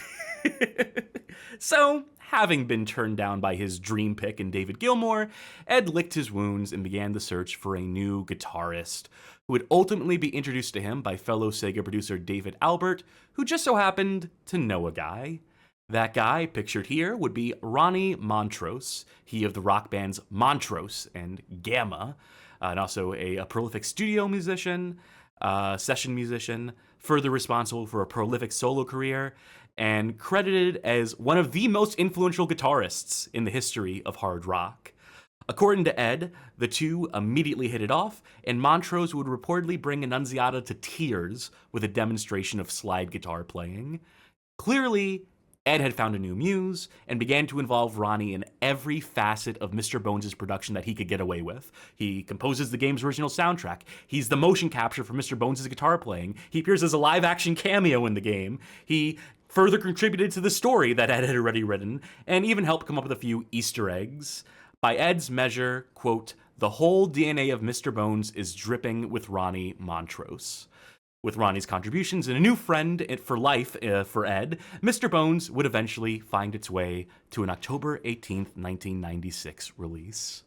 So, having been turned down by his dream pick in David Gilmour, Ed licked his wounds and began the search for a new guitarist, who would ultimately be introduced to him by fellow Sega producer David Albert, who just so happened to know a guy. That guy, pictured here, would be Ronnie Montrose, he of the rock bands Montrose and Gamma, and also a prolific studio musician, session musician, further responsible for a prolific solo career, and credited as one of the most influential guitarists in the history of hard rock. According to Ed, the two immediately hit it off, and Montrose would reportedly bring Annunziata to tears with a demonstration of slide guitar playing. Clearly, Ed had found a new muse and began to involve Ronnie in every facet of Mr. Bones' production that he could get away with. He composes the game's original soundtrack. He's the motion capture for Mr. Bones' guitar playing. He appears as a live-action cameo in the game. He further contributed to the story that Ed had already written, and even helped come up with a few Easter eggs. By Ed's measure, quote, the whole DNA of Mr. Bones is dripping with Ronnie Montrose. With Ronnie's contributions and a new friend for life for Ed, Mr. Bones would eventually find its way to an October 18th, 1996 release.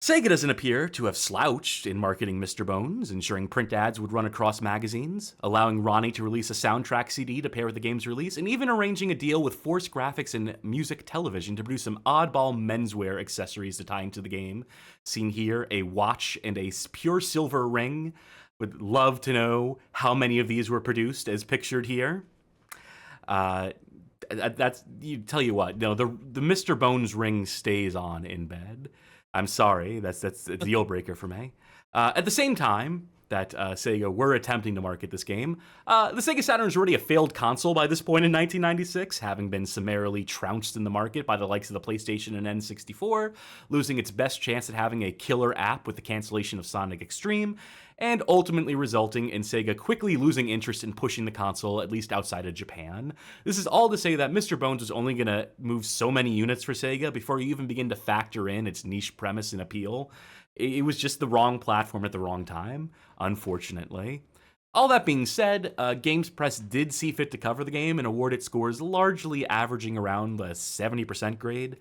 Sega doesn't appear to have slouched in marketing Mr. Bones, ensuring print ads would run across magazines, allowing Ronnie to release a soundtrack CD to pair with the game's release, and even arranging a deal with Force Graphics and Music Television to produce some oddball menswear accessories to tie into the game. Seen here, a watch and a pure silver ring. Would love to know how many of these were produced as pictured here. That's, tell you what, no, the Mr. Bones ring stays on in bed. I'm sorry, that's a deal breaker for me. At the same time that Sega were attempting to market this game, the Sega Saturn is already a failed console by this point in 1996, having been summarily trounced in the market by the likes of the PlayStation and N64, losing its best chance at having a killer app with the cancellation of Sonic Extreme, and ultimately resulting in Sega quickly losing interest in pushing the console, at least outside of Japan. This is all to say that Mr. Bones was only going to move so many units for Sega before you even begin to factor in its niche premise and appeal. It was just the wrong platform at the wrong time, unfortunately. All that being said, Games Press did see fit to cover the game and award it scores largely averaging around the 70% grade.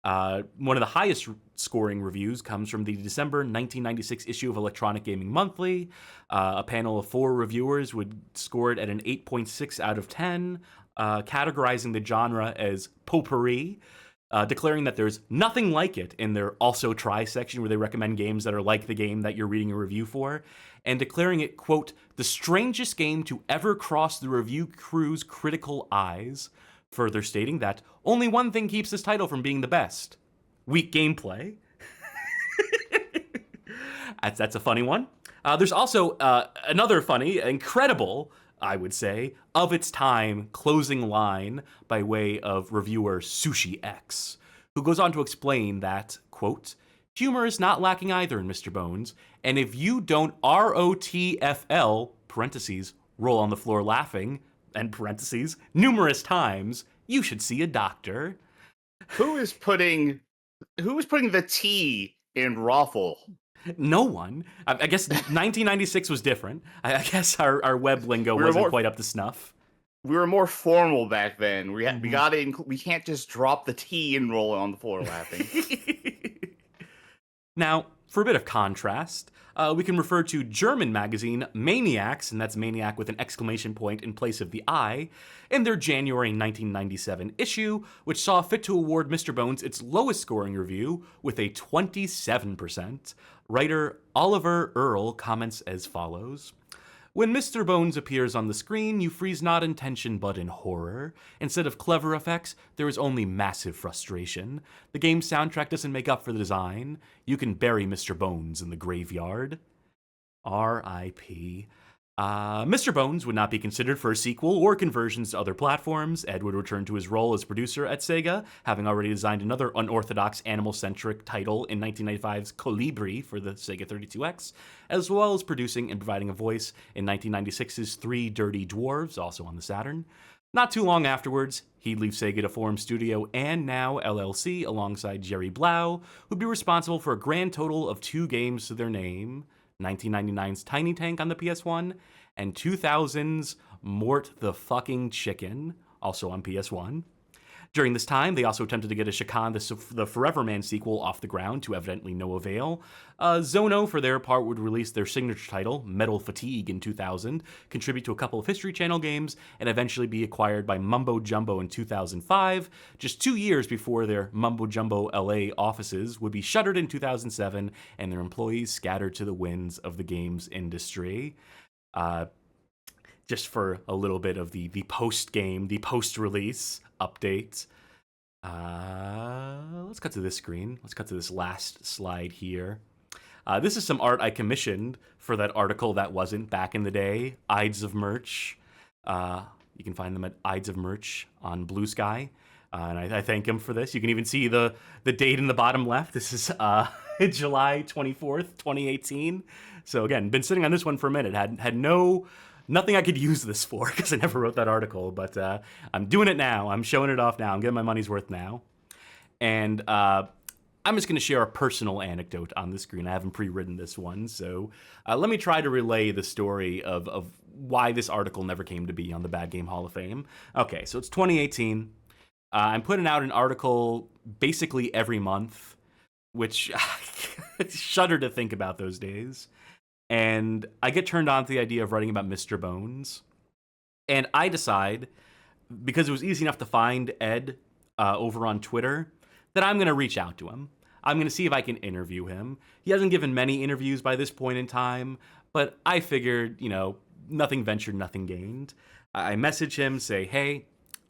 One of the highest scoring reviews comes from the December 1996 issue of Electronic Gaming Monthly. A panel of 4 reviewers would score it at an 8.6 out of 10, categorizing the genre as potpourri, declaring that there's nothing like it in their also try section where they recommend games that are like the game that you're reading a review for, and declaring it, quote, the strangest game to ever cross the review crew's critical eyes. Further stating that only one thing keeps this title from being the best: weak gameplay. That's a funny one. There's also another funny, incredible, I would say, of its time closing line by way of reviewer Sushi X, who goes on to explain that, quote, humor is not lacking either in Mr. Bones, and if you don't ROTFL, parentheses, roll on the floor laughing, and parentheses, numerous times, you should see a doctor. Who is putting the T in Raffle? No one. I guess 1996 was different. I guess our web lingo wasn't quite up to snuff. We were more formal back then. We can't just drop the T and roll on the floor laughing. Now, for a bit of contrast, we can refer to German magazine Maniacs, and that's Maniac with an exclamation point in place of the I, in their January 1997 issue, which saw fit to award Mr. Bones its lowest scoring review with a 27%. Writer Oliver Earle comments as follows: when Mr. Bones appears on the screen, you freeze not in tension but in horror. Instead of clever effects, there is only massive frustration. The game's soundtrack doesn't make up for the design. You can bury Mr. Bones in the graveyard. R.I.P. Mr. Bones would not be considered for a sequel or conversions to other platforms. Ed would return to his role as producer at Sega, having already designed another unorthodox animal-centric title in 1995's Colibri for the Sega 32X, as well as producing and providing a voice in 1996's Three Dirty Dwarves, also on the Saturn. Not too long afterwards, he'd leave Sega to form Studio and Now LLC alongside Jerry Blau, who'd be responsible for a grand total of 2 games to their name. 1999's Tiny Tank on the PS1, and 2000's Mort the Fucking Chicken, also on PS1. During this time, they also attempted to get a Shakan the Forever Man sequel off the ground, to evidently no avail. Zono, for their part, would release their signature title, Metal Fatigue, in 2000, contribute to a couple of History Channel games, and eventually be acquired by Mumbo Jumbo in 2005, just 2 years before their Mumbo Jumbo LA offices would be shuttered in 2007, and their employees scattered to the winds of the games industry. Just for a little bit of the post-game, the post-release update. Let's cut to this screen. Let's cut to this last slide here. This is some art I commissioned for that article that wasn't back in the day, Ides of Merch. You can find them at Ides of Merch on Blue Sky. And I thank him for this. You can even see the date in the bottom left. This is July 24th, 2018. So again, been sitting on this one for a minute. Had nothing I could use this for because I never wrote that article, but I'm doing it now. I'm showing it off now. I'm getting my money's worth now. And I'm just going to share a personal anecdote on the screen. I haven't pre-written this one, so let me try to relay the story of why this article never came to be on the Bad Game Hall of Fame. Okay, so it's 2018. I'm putting out an article basically every month, which shudder to think about those days. And I get turned on to the idea of writing about Mr. Bones. And I decide, because it was easy enough to find Ed over on Twitter, that I'm going to reach out to him. I'm going to see if I can interview him. He hasn't given many interviews by this point in time, but I figured, nothing ventured, nothing gained. I message him, say, hey,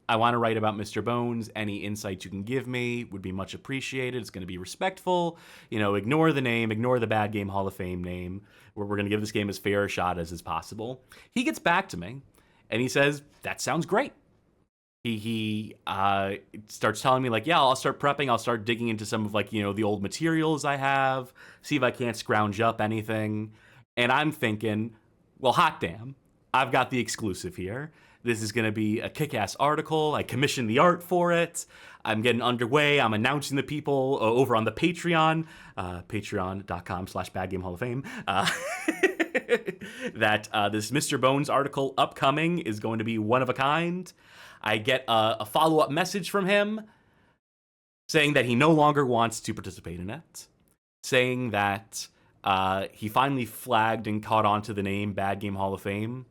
I want to write about Mr. Bones. Any insight you can give me would be much appreciated. It's going to be respectful. Ignore the name, ignore the Bad Game Hall of Fame name. We're going to give this game as fair a shot as is possible. He gets back to me, and he says, that sounds great. He starts telling me, yeah, I'll start prepping. I'll start digging into some of, the old materials I have, see if I can't scrounge up anything. And I'm thinking, well, hot damn, I've got the exclusive here. This is going to be a kick-ass article. I commissioned the art for it. I'm getting underway. I'm announcing the people over on the Patreon, patreon.com/badgamehalloffame, that this Mr. Bones article upcoming is going to be one of a kind. I get a follow-up message from him saying that he no longer wants to participate in it, saying that he finally flagged and caught on to the name Bad Game Hall of Fame,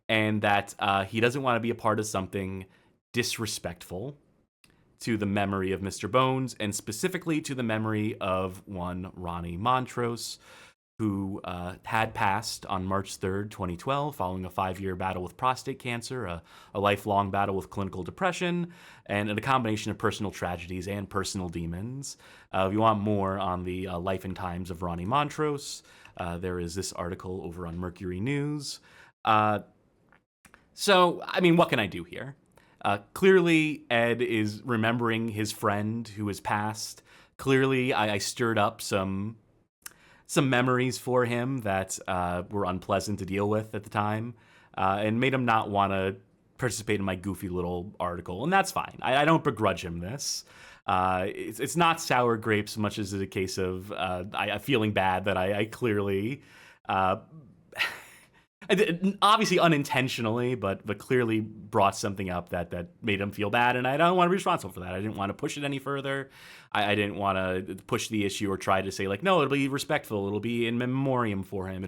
and that he doesn't want to be a part of something disrespectful to the memory of Mr. Bones, and specifically to the memory of one Ronnie Montrose, who had passed on March 3rd, 2012, following a 5-year battle with prostate cancer, a lifelong battle with clinical depression, and a combination of personal tragedies and personal demons. If you want more on the life and times of Ronnie Montrose, there is this article over on Mercury News. So, what can I do here? Clearly, Ed is remembering his friend who has passed. Clearly, I stirred up some memories for him that were unpleasant to deal with at the time, and made him not want to participate in my goofy little article, and that's fine. I don't begrudge him this. It's not sour grapes so much as it's a case of I feeling bad that I clearly... obviously unintentionally, but clearly brought something up that made him feel bad, and I don't want to be responsible for that. I didn't want to push it any further. I didn't want to push the issue or try to say, no, it'll be respectful. It'll be in memoriam for him.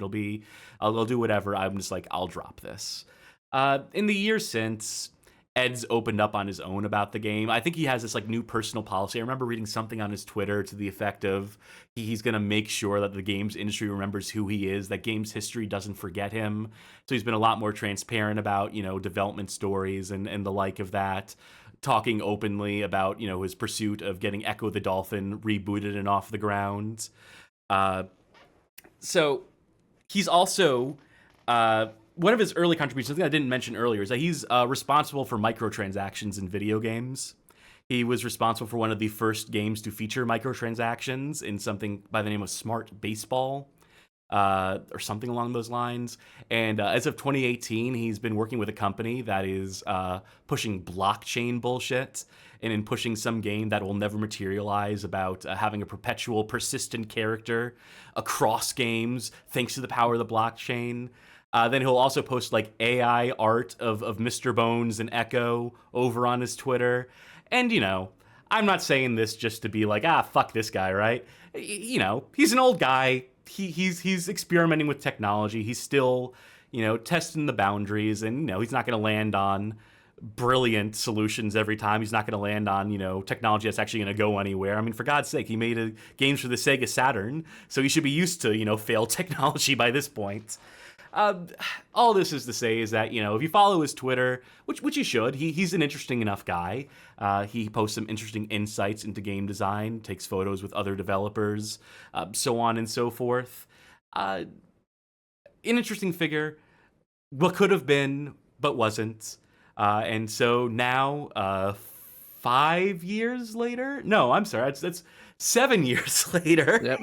I'll do whatever. I'm just I'll drop this. In the years since, Ed's opened up on his own about the game. I think he has this new personal policy. I remember reading something on his Twitter to the effect of he's going to make sure that the games industry remembers who he is, that games history doesn't forget him. So he's been a lot more transparent about, development stories and the like of that, talking openly about, his pursuit of getting Echo the Dolphin rebooted and off the ground. So he's also... one of his early contributions, something I didn't mention earlier, is that he's responsible for microtransactions in video games. He was responsible for one of the first games to feature microtransactions in something by the name of Smart Baseball. or something along those lines. And as of 2018, he's been working with a company that is pushing blockchain bullshit and in pushing some game that will never materialize about having a perpetual, persistent character across games thanks to the power of the blockchain. Then he'll also post like AI art of Mr. Bones and Echo over on his Twitter. And, I'm not saying this just to be like, fuck this guy, right? He's an old guy. He's experimenting with technology. He's still, testing the boundaries, and he's not going to land on brilliant solutions every time. He's not going to land on, technology that's actually going to go anywhere. I mean, for God's sake, he made games for the Sega Saturn, so he should be used to, failed technology by this point. All this is to say is that, if you follow his Twitter, which you should, he's an interesting enough guy. He posts some interesting insights into game design, takes photos with other developers, so on and so forth. An interesting figure, what could have been, but wasn't. And so now, 5 years later? No, I'm sorry, that's 7 years later. Yep.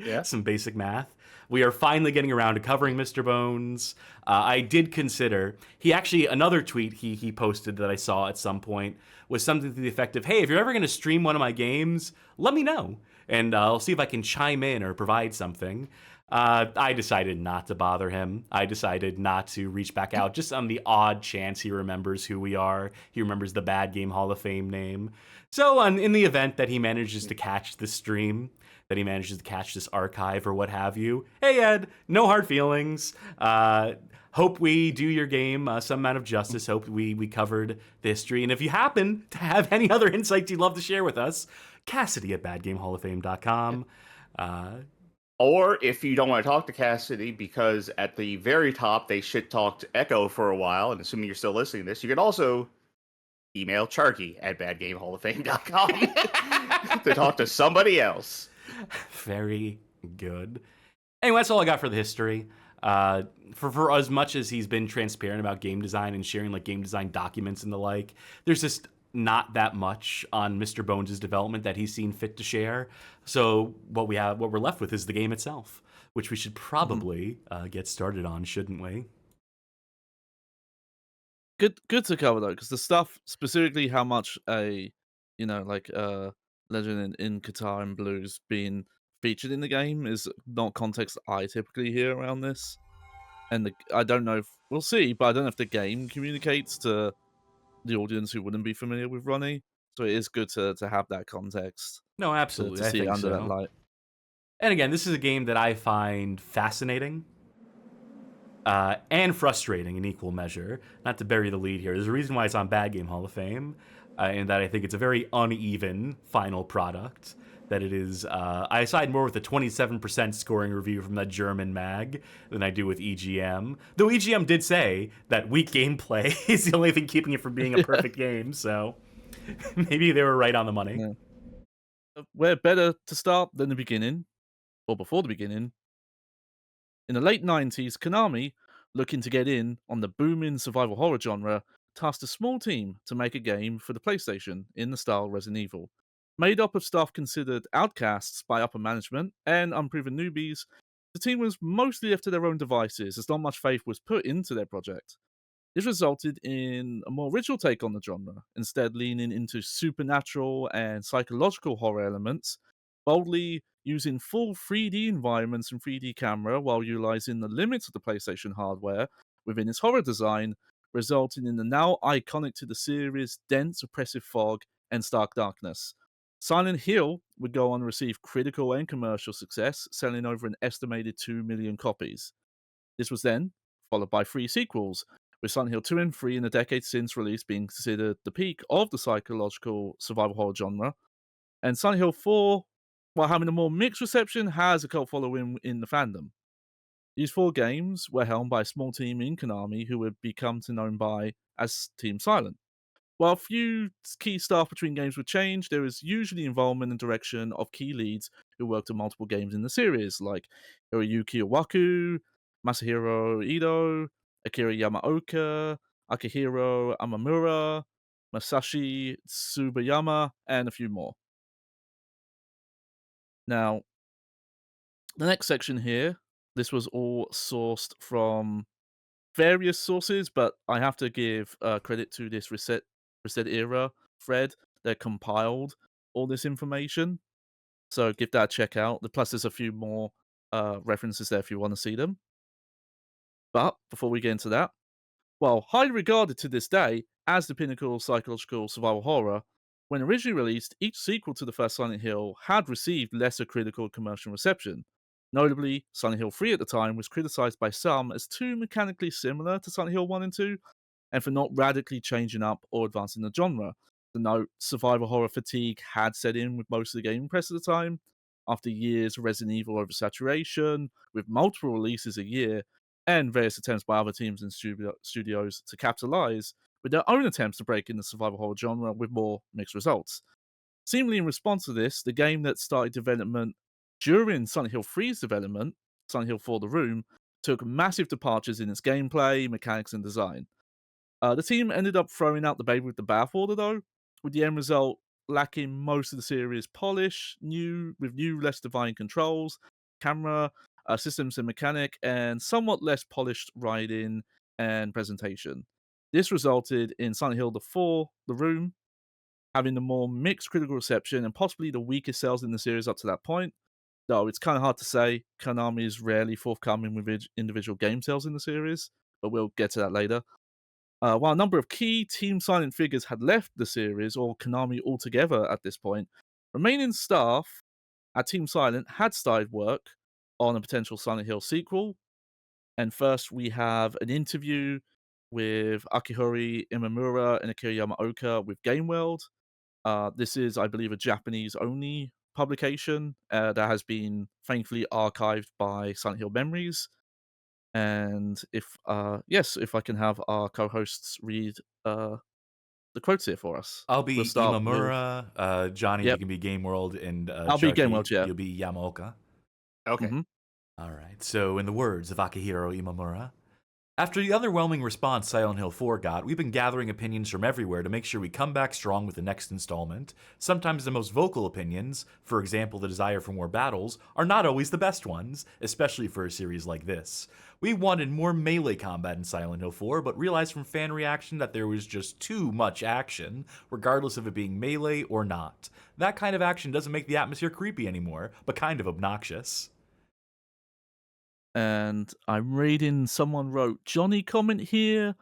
Yeah. Some basic math. We are finally getting around to covering Mr. Bones. I did consider, another tweet he posted that I saw at some point was something to the effect of, hey, if you're ever going to stream one of my games, let me know, and I'll see if I can chime in or provide something. I decided not to bother him. I decided not to reach back out, just on the odd chance he remembers who we are. He remembers the Bad Game Hall of Fame name. So in the event that he manages to catch the stream, that he manages to catch this archive or what have you, hey Ed, no hard feelings. Hope we do your game some amount of justice. Hope we covered the history. And if you happen to have any other insights you'd love to share with us, Cassidy at badgamehalloffame.com. Or if you don't want to talk to Cassidy, because at the very top they shit talked Echo for a while, and assuming you're still listening to this, you can also email Charky at badgamehalloffame.com to talk to somebody else. Very good. Anyway, that's all I got for the history. For as much as he's been transparent about game design and sharing like game design documents and the like, there's just not that much on Mr. Bones' development that he's seen fit to share. So what we're left with is the game itself, which we should probably get started on, shouldn't we? Good to cover though, because the stuff specifically how much Legend in Guitar and Blues being featured in the game is not context I typically hear around this. And I don't know if we'll see, but I don't know if the game communicates to the audience who wouldn't be familiar with Ronnie. So it is good to have that context. No, absolutely. To see it under that light. And again, this is a game that I find fascinating and frustrating in equal measure. Not to bury the lead here. There's a reason why it's on Bad Game Hall of Fame, in that I think it's a very uneven final product. That it is, I side more with the 27% scoring review from that German mag than I do with EGM. Though EGM did say that weak gameplay is the only thing keeping it from being a perfect game, so maybe they were right on the money. Yeah. Where better to start than the beginning, or before the beginning. In the late 90s, Konami, looking to get in on the booming survival horror genre, tasked a small team to make a game for the PlayStation in the style Resident Evil. Made up of staff considered outcasts by upper management and unproven newbies, the team was mostly left to their own devices as not much faith was put into their project. This resulted in a more original take on the genre, instead leaning into supernatural and psychological horror elements, boldly using full 3D environments and 3D camera while utilizing the limits of the PlayStation hardware within its horror design, resulting in the now iconic to the series dense oppressive fog and stark darkness. Silent Hill would go on to receive critical and commercial success, selling over an estimated 2 million copies. This was then followed by 3 sequels, with Silent Hill 2 and 3 in the decade since release being considered the peak of the psychological survival horror genre, and Silent Hill 4, while having a more mixed reception, has a cult following in the fandom. These 4 games were helmed by a small team in Konami who would become known by as Team Silent. While a few key staff between games would change, there is usually involvement and direction of key leads who worked on multiple games in the series, like Hiroyuki Iwaku, Masahiro Ito, Akira Yamaoka, Akihiro Amamura, Masashi Tsubayama, and a few more. Now, the next section here This was all sourced from various sources, but I have to give credit to this reset era thread that compiled all this information. So give that a check out. Plus, there's a few more references there if you want to see them. But before we get into that, while highly regarded to this day as the pinnacle of psychological survival horror, when originally released, each sequel to the first Silent Hill had received lesser critical commercial reception. Notably, Silent Hill 3 at the time was criticized by some as too mechanically similar to Silent Hill 1 and 2, and for not radically changing up or advancing the genre. To note, survival horror fatigue had set in with most of the gaming press at the time. After years of Resident Evil oversaturation, with multiple releases a year, and various attempts by other teams and studios to capitalize with their own attempts to break in the survival horror genre with more mixed results. Seemingly in response to this, the game that started development during Silent Hill 3's development, Silent Hill 4 The Room, took massive departures in its gameplay, mechanics, and design. The team ended up throwing out the baby with the bathwater, though, with the end result lacking most of the series' polish, with new, less defined controls, camera, systems and mechanic, and somewhat less polished writing and presentation. This resulted in Silent Hill 4 The Room having the more mixed critical reception and possibly the weakest sales in the series up to that point. Though it's kind of hard to say, Konami is rarely forthcoming with individual game sales in the series, but we'll get to that later. While a number of key Team Silent figures had left the series or Konami altogether at this point, remaining staff at Team Silent had started work on a potential Silent Hill sequel. And first, we have an interview with Akihori Imamura and Akira Yamaoka with GameWorld. This is, I believe, a Japanese-only publication that has been thankfully archived by Silent Hill Memories. And if I can have our co-hosts read the quotes here for us. I'll be We'll start with- Imamura. Johnny, you Yep. can be Game World, and I'll be Chucky, Game World, yeah. You'll be Yamaoka. Okay. Mhm. All right. So, in the words of Akihiro Imamura, after the underwhelming response Silent Hill 4 got, we've been gathering opinions from everywhere to make sure we come back strong with the next installment. Sometimes the most vocal opinions, for example the desire for more battles, are not always the best ones, especially for a series like this. We wanted more melee combat in Silent Hill 4, but realized from fan reaction that there was just too much action, regardless of it being melee or not. That kind of action doesn't make the atmosphere creepy anymore, but kind of obnoxious. And I'm reading someone wrote, Johnny comment here,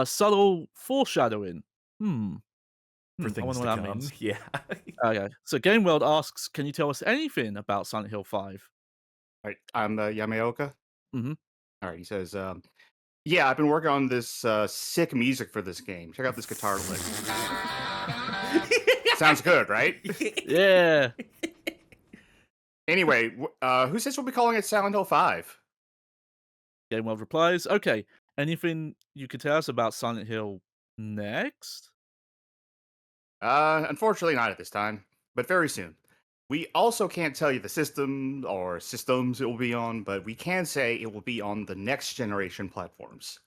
subtle foreshadowing. For I things wonder to what that come. means. Yeah. Okay. So Game World asks, can you tell us anything about Silent Hill 5? All right. I'm Yamaoka. Mhm. All right. He says, yeah, I've been working on this sick music for this game. Check out this guitar lick. Sounds good, right? Yeah. Anyway, who says we'll be calling it Silent Hill 5? Game World replies, okay, anything you could tell us about Silent Hill next? Unfortunately, not at this time, but very soon. We also can't tell you the system or systems it will be on, but we can say it will be on the next generation platforms.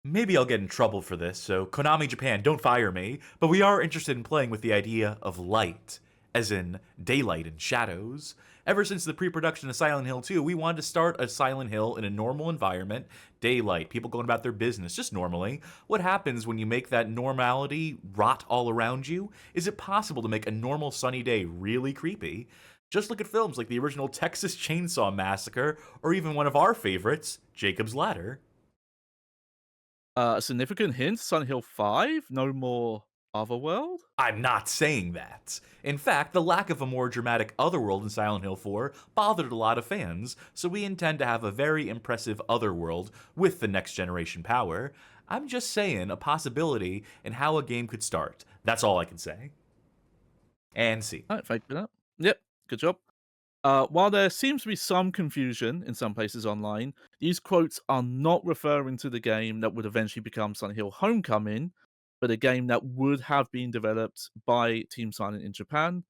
Maybe I'll get in trouble for this, so Konami Japan, don't fire me, but we are interested in playing with the idea of light, as in daylight and shadows. Ever since the pre-production of Silent Hill 2, we wanted to start a Silent Hill in a normal environment, daylight, people going about their business, just normally. What happens when you make that normality rot all around you? Is it possible to make a normal sunny day really creepy? Just look at films like the original Texas Chainsaw Massacre, or even one of our favorites, Jacob's Ladder. A significant hint, Silent Hill 5? No more Otherworld? I'm not saying that. In fact, the lack of a more dramatic Otherworld in Silent Hill 4 bothered a lot of fans, so we intend to have a very impressive Otherworld with the next generation power. I'm just saying a possibility in how a game could start. That's all I can say. And see. All right, thank you for that. Yep, good job. While there seems to be some confusion in some places online, these quotes are not referring to the game that would eventually become Silent Hill Homecoming, but a game that would have been developed by Team Silent in Japan.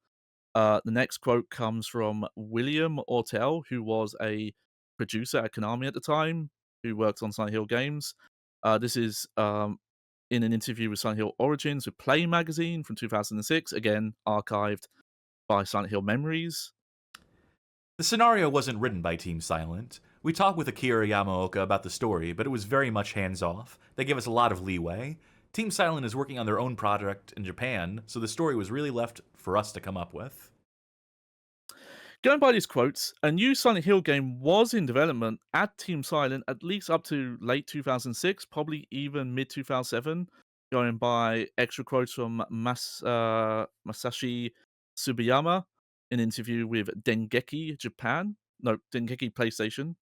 The next quote comes from William Ortel, who was a producer at Konami at the time, who worked on Silent Hill games. This is in an interview with Silent Hill Origins with Play magazine from 2006, again archived by Silent Hill Memories. The scenario wasn't written by Team Silent. We talked with Akira Yamaoka about the story, but it was very much hands-off. They gave us a lot of leeway. Team Silent is working on their own project in Japan, so the story was really left for us to come up with. Going by these quotes, a new Silent Hill game was in development at Team Silent at least up to late 2006, probably even mid 2007. Going by extra quotes from Masashi Tsubayama, an interview with Dengeki PlayStation,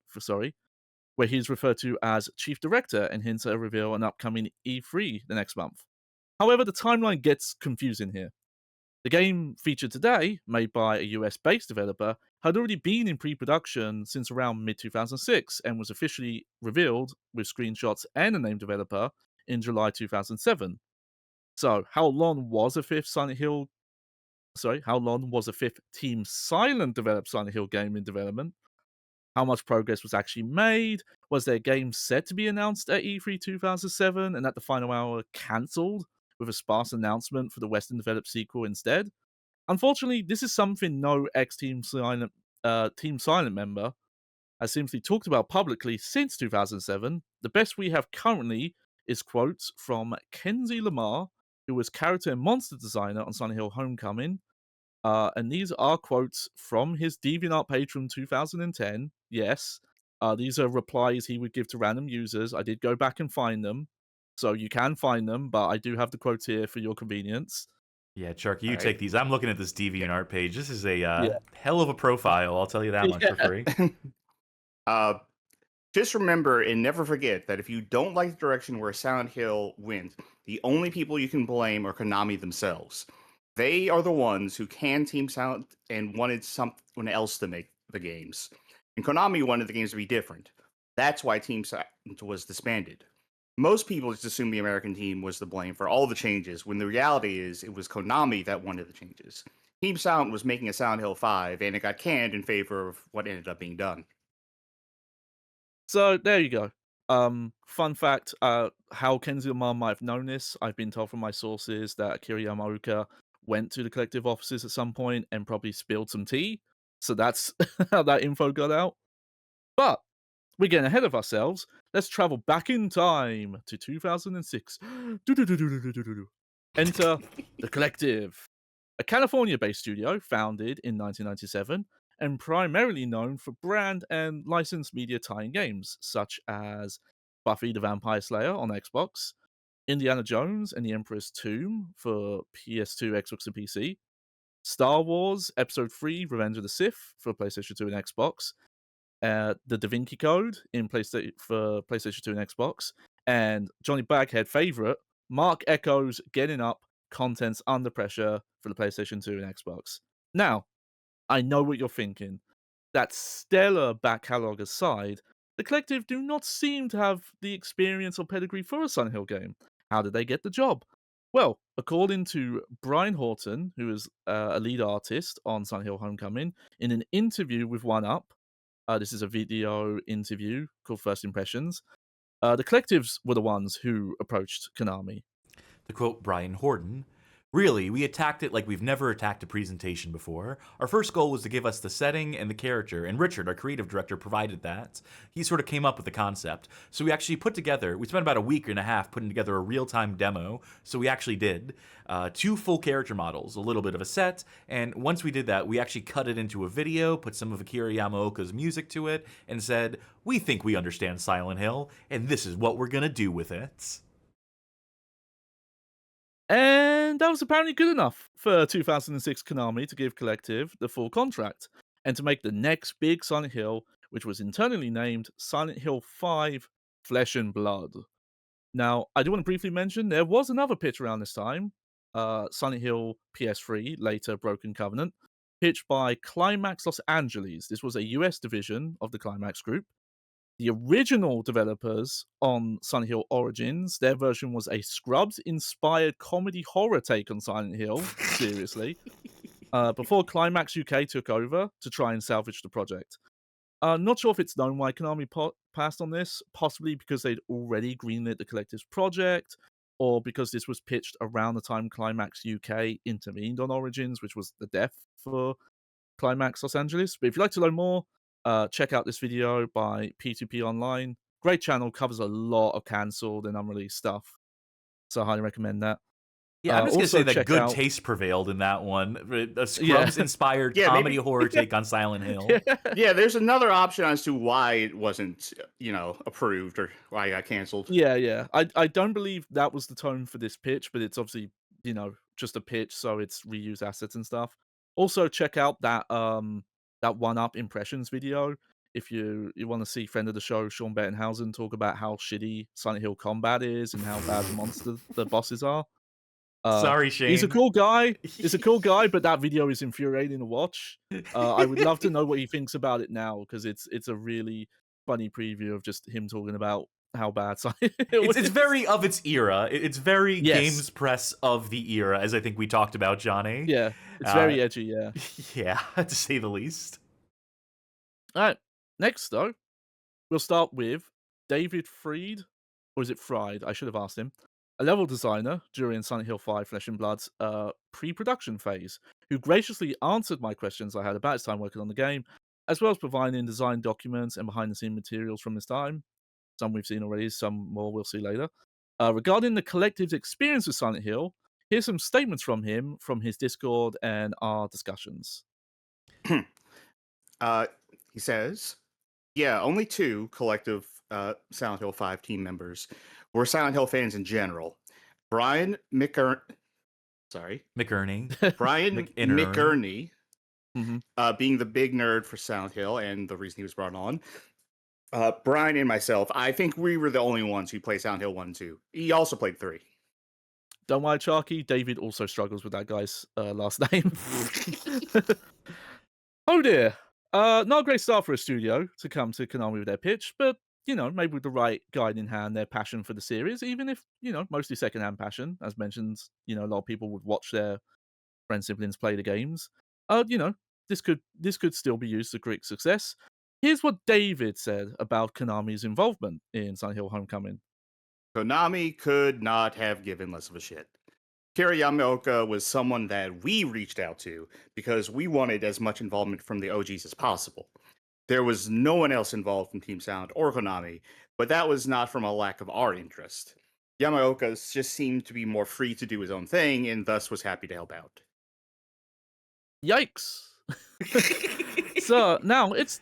where he's referred to as chief director and hints at a reveal an upcoming E3 the next month. However, the timeline gets confusing here. The game featured today, made by a US-based developer, had already been in pre-production since around mid-2006 and was officially revealed with screenshots and a named developer in July 2007. So, how long was a fifth Team Silent developed Silent Hill game in development? How much progress was actually made? Was their game set to be announced at E3 2007 and at the final hour cancelled with a sparse announcement for the Western developed sequel instead? Unfortunately, this is something no ex-Team Silent member has simply talked about publicly since 2007. The best we have currently is quotes from Kenzie Lamar, who was character and monster designer on Silent Hill Homecoming. And these are quotes from his DeviantArt page from 2010. Yes, these are replies he would give to random users. I did go back and find them, so you can find them, but I do have the quotes here for your convenience. Yeah, Charky, you All take right. these. I'm looking at this DeviantArt page. This is a hell of a profile, I'll tell you that much for free. Just remember and never forget that if you don't like the direction where Silent Hill went, the only people you can blame are Konami themselves. They are the ones who canned Team Silent and wanted someone else to make the games. And Konami wanted the games to be different. That's why Team Silent was disbanded. Most people just assume the American team was to blame for all the changes, when the reality is it was Konami that wanted the changes. Team Silent was making a Silent Hill 5, and it got canned in favor of what ended up being done. So there you go. Fun fact, how Kenzie Lamar might have known this, I've been told from my sources that Akira Yamaoka went to the collective offices at some point and probably spilled some tea. So that's how that info got out. But we're getting ahead of ourselves. Let's travel back in time to 2006. Enter the Collective, a California-based studio founded in 1997 and primarily known for brand and licensed media tie-in games such as Buffy the Vampire Slayer on Xbox, Indiana Jones and the Emperor's Tomb for PS2, Xbox, and PC, Star Wars Episode 3 Revenge of the Sith for PlayStation 2 and Xbox, the Da Vinci Code for PlayStation 2 and Xbox, and Johnny Baghead favorite, Mark Echo's Getting Up Contents Under Pressure for the PlayStation 2 and Xbox. Now, I know what you're thinking. That stellar back catalogue aside, the Collective do not seem to have the experience or pedigree for a Silent Hill game. How did they get the job? Well, according to Brian Horton, who is a lead artist on Silent Hill Homecoming, in an interview with 1UP, this is a video interview called First Impressions, the Collectives were the ones who approached Konami. To quote Brian Horton, "Really, we attacked it like we've never attacked a presentation before. Our first goal was to give us the setting and the character, and Richard, our creative director, provided that. He sort of came up with the concept. So we actually we spent about a week and a half putting together a real-time demo, so we actually did 2 full character models, a little bit of a set, and once we did that, we actually cut it into a video, put some of Akira Yamaoka's music to it, and said, we think we understand Silent Hill, and this is what we're gonna do with it." And that was apparently good enough for 2006 Konami to give Collective the full contract and to make the next big Silent Hill, which was internally named Silent Hill 5 Flesh and Blood. Now, I do want to briefly mention there was another pitch around this time, Silent Hill PS3, later Broken Covenant, pitched by Climax Los Angeles. This was a US division of the Climax Group. The original developers on Silent Hill Origins, their version was a Scrubs-inspired comedy horror take on Silent Hill. Seriously. Before Climax UK took over to try and salvage the project. Not sure if it's known why Konami passed on this, possibly because they'd already greenlit the Collective's project, or because this was pitched around the time Climax UK intervened on Origins, which was the death for Climax Los Angeles. But if you'd like to learn more, check out this video by P2P Online. Great channel, covers a lot of cancelled and unreleased stuff. So I highly recommend that. Yeah, I'm just gonna Also say that check good out- taste prevailed in that one. A Yeah. Scrubs-inspired Yeah, comedy maybe- horror take on Silent Hill. Yeah, there's another option as to why it wasn't, approved or why it got canceled. Yeah. I don't believe that was the tone for this pitch, but it's obviously, just a pitch, so it's reuse assets and stuff. Also check out that that one-up impressions video if you want to see friend of the show Sean Bettenhausen talk about how shitty Silent Hill combat is and how bad the bosses are. Sorry, Shane. He's a cool guy. He's a cool guy, but that video is infuriating to watch. I would love to know what he thinks about it now because it's a really funny preview of just him talking about how bad Silent Hill It's is. very of its era. It's very Yes. games press of the era, as I think we talked about, Johnny. Yeah, it's very edgy. Yeah. Yeah, to say the least. All right. Next, though, we'll start with David Fried, or is it Fried? I should have asked him. A level designer during Silent Hill 5 Flesh and Blood's pre-production phase, who graciously answered my questions I had about his time working on the game, as well as providing design documents and behind-the-scenes materials from his time. Some we've seen already, some more we'll see later. Regarding the collective's experience with Silent Hill, here's some statements from him from his Discord and our discussions. He says, yeah, only 2 collective Silent Hill 5 team members were Silent Hill fans in general. Brian McErney. Brian McInerney. McInerney, being the big nerd for Silent Hill and the reason he was brought on. Brian and myself, I think we were the only ones who played Silent Hill 1 and 2. He also played 3. Don't worry, Sharky. David also struggles with that guy's last name. Oh dear. Not a great start for a studio to come to Konami with their pitch, but, maybe with the right guide in hand, their passion for the series, even if, mostly secondhand passion, as mentioned, a lot of people would watch their friends, siblings play the games. This could still be used to great success. Here's what David said about Konami's involvement in Silent Hill Homecoming. Konami could not have given less of a shit. Kira Yamaoka was someone that we reached out to because we wanted as much involvement from the OGs as possible. There was no one else involved from Team Sound or Konami, but that was not from a lack of our interest. Yamaoka just seemed to be more free to do his own thing and thus was happy to help out. Yikes. So now it's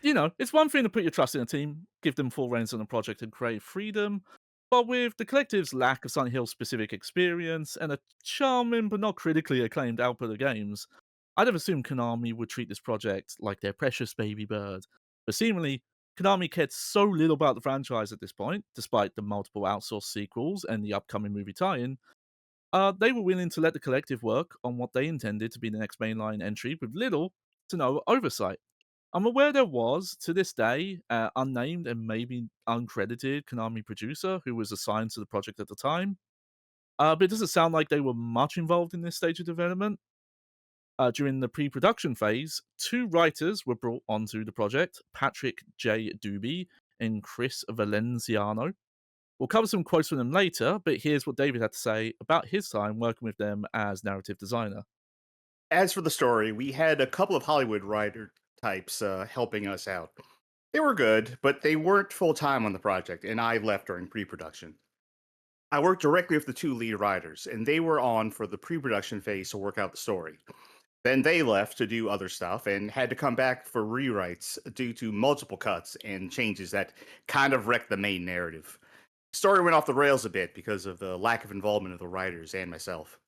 one thing to put your trust in a team, give them full reins on a project and create freedom. But with the collective's lack of Silent Hill specific experience and a charming but not critically acclaimed output of games, I'd have assumed Konami would treat this project like their precious baby bird. But seemingly, Konami cared so little about the franchise at this point, despite the multiple outsourced sequels and the upcoming movie tie-in, they were willing to let the collective work on what they intended to be the next mainline entry with little to no oversight. I'm aware there was, to this day, unnamed and maybe uncredited Konami producer who was assigned to the project at the time. But it doesn't sound like they were much involved in this stage of development. During the pre-production phase, 2 writers were brought onto the project, Patrick J. Doobie and Chris Valenciano. We'll cover some quotes from them later, but here's what David had to say about his time working with them as narrative designer. As for the story, we had a couple of Hollywood writer types helping us out. They were good, but they weren't full-time on the project, and I left during pre-production. I worked directly with the 2 lead writers, and they were on for the pre-production phase to work out the story. Then they left to do other stuff and had to come back for rewrites due to multiple cuts and changes that kind of wrecked the main narrative. The story went off the rails a bit because of the lack of involvement of the writers and myself.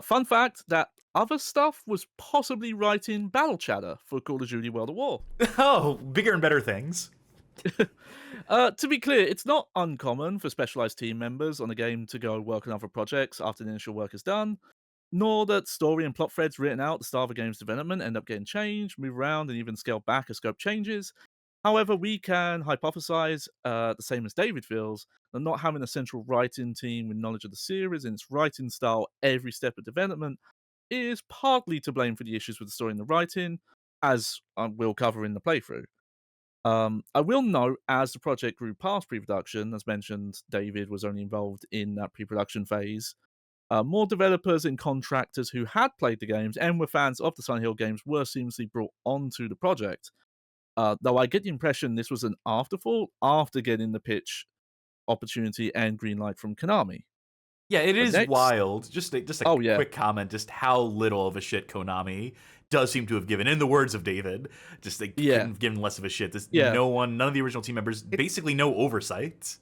Fun fact, that other stuff was possibly writing battle chatter for Call of Duty World at War. Oh, bigger and better things. To be clear, it's not uncommon for specialized team members on a game to go work on other projects after the initial work is done, nor that story and plot threads written out at the start of a game's development end up getting changed, moved around, and even scaled back as scope changes. However, we can hypothesize, the same as David feels, that not having a central writing team with knowledge of the series and its writing style every step of development is partly to blame for the issues with the story and the writing, as we'll cover in the playthrough. I will note, as the project grew past pre-production, as mentioned, David was only involved in that pre-production phase. More developers and contractors who had played the games and were fans of the Silent Hill games were seamlessly brought onto the project. Though I get the impression this was an Afterfall after getting the pitch opportunity and green light from Konami. Yeah, it But is next- wild. Just a Oh, yeah. quick comment, just how little of a shit Konami does seem to have given. In the words of David, just they Yeah. couldn't have given less of a shit. This Yeah. none of the original team members, basically no oversight.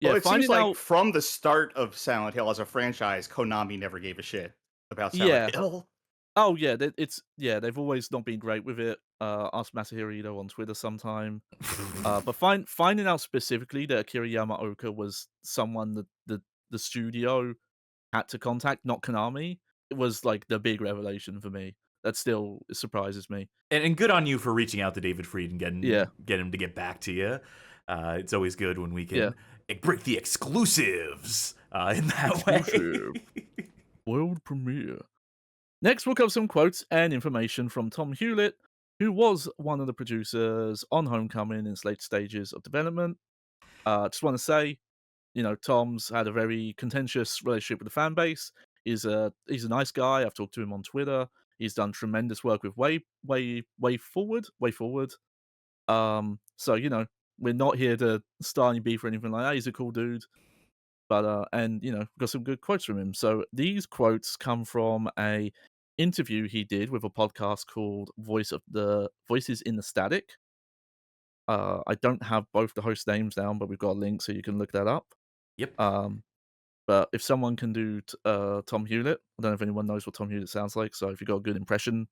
Yeah, Well, it seems finding like out. from the start of Silent Hill as a franchise, Konami never gave a shit about Silent Yeah. Hill. Oh yeah, they've always not been great with it. Ask Masahiro Ito on Twitter sometime. But finding out specifically that Akira Yamaoka was someone that the studio had to contact, not Konami, it was like the big revelation for me. That still surprises me. And good on you for reaching out to David Freed and Yeah. get him to get back to you. It's always good when we can Yeah. break the exclusives in that way. Exclusive. World premiere. Next, we'll cover some quotes and information from Tom Hewlett, who was one of the producers on Homecoming in its late stages of development. Just want to say, Tom's had a very contentious relationship with the fan base. He's a nice guy. I've talked to him on Twitter. He's done tremendous work with Way Forward. So we're not here to start any beef or anything like that. He's a cool dude. But and we've got some good quotes from him. So these quotes come from a interview he did with a podcast called Voices in the Static. I don't have both the host names down, but we've got a link so you can look that up. Yep. But if someone can do Tom Hewlett, I don't know if anyone knows what Tom Hewlett sounds like. So if you got a good impression,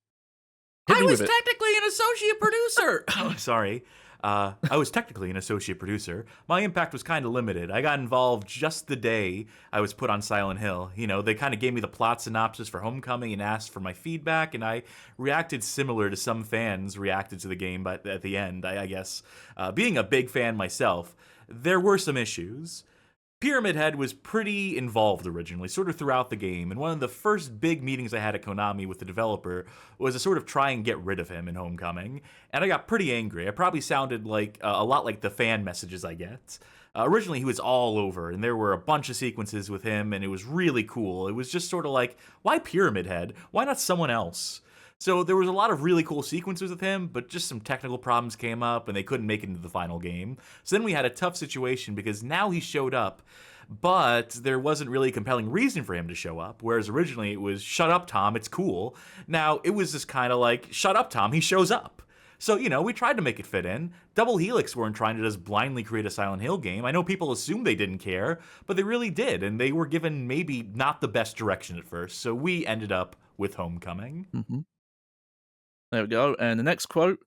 hit I me was with it. technically an associate producer. Sorry. I was technically an associate producer. My impact was kind of limited. I got involved just the day I was put on Silent Hill. They kind of gave me the plot synopsis for Homecoming and asked for my feedback, and I reacted similar to some fans reacted to the game, but at the end, I guess. Being a big fan myself, there were some issues. Pyramid Head was pretty involved originally, sort of throughout the game, and one of the first big meetings I had at Konami with the developer was to sort of try and get rid of him in Homecoming, and I got pretty angry. I probably sounded like a lot like the fan messages I get. Originally, he was all over, and there were a bunch of sequences with him, and it was really cool. It was just sort of like, why Pyramid Head? Why not someone else? So there was a lot of really cool sequences with him, but just some technical problems came up and they couldn't make it into the final game. So then we had a tough situation because now he showed up, but there wasn't really a compelling reason for him to show up, whereas originally it was, shut up, Tom, it's cool. Now it was just kind of like, shut up, Tom, he shows up. So, we tried to make it fit in. Double Helix weren't trying to just blindly create a Silent Hill game. I know people assumed they didn't care, but they really did, and they were given maybe not the best direction at first, so we ended up with Homecoming. Mm-hmm. There we go. And the next quote,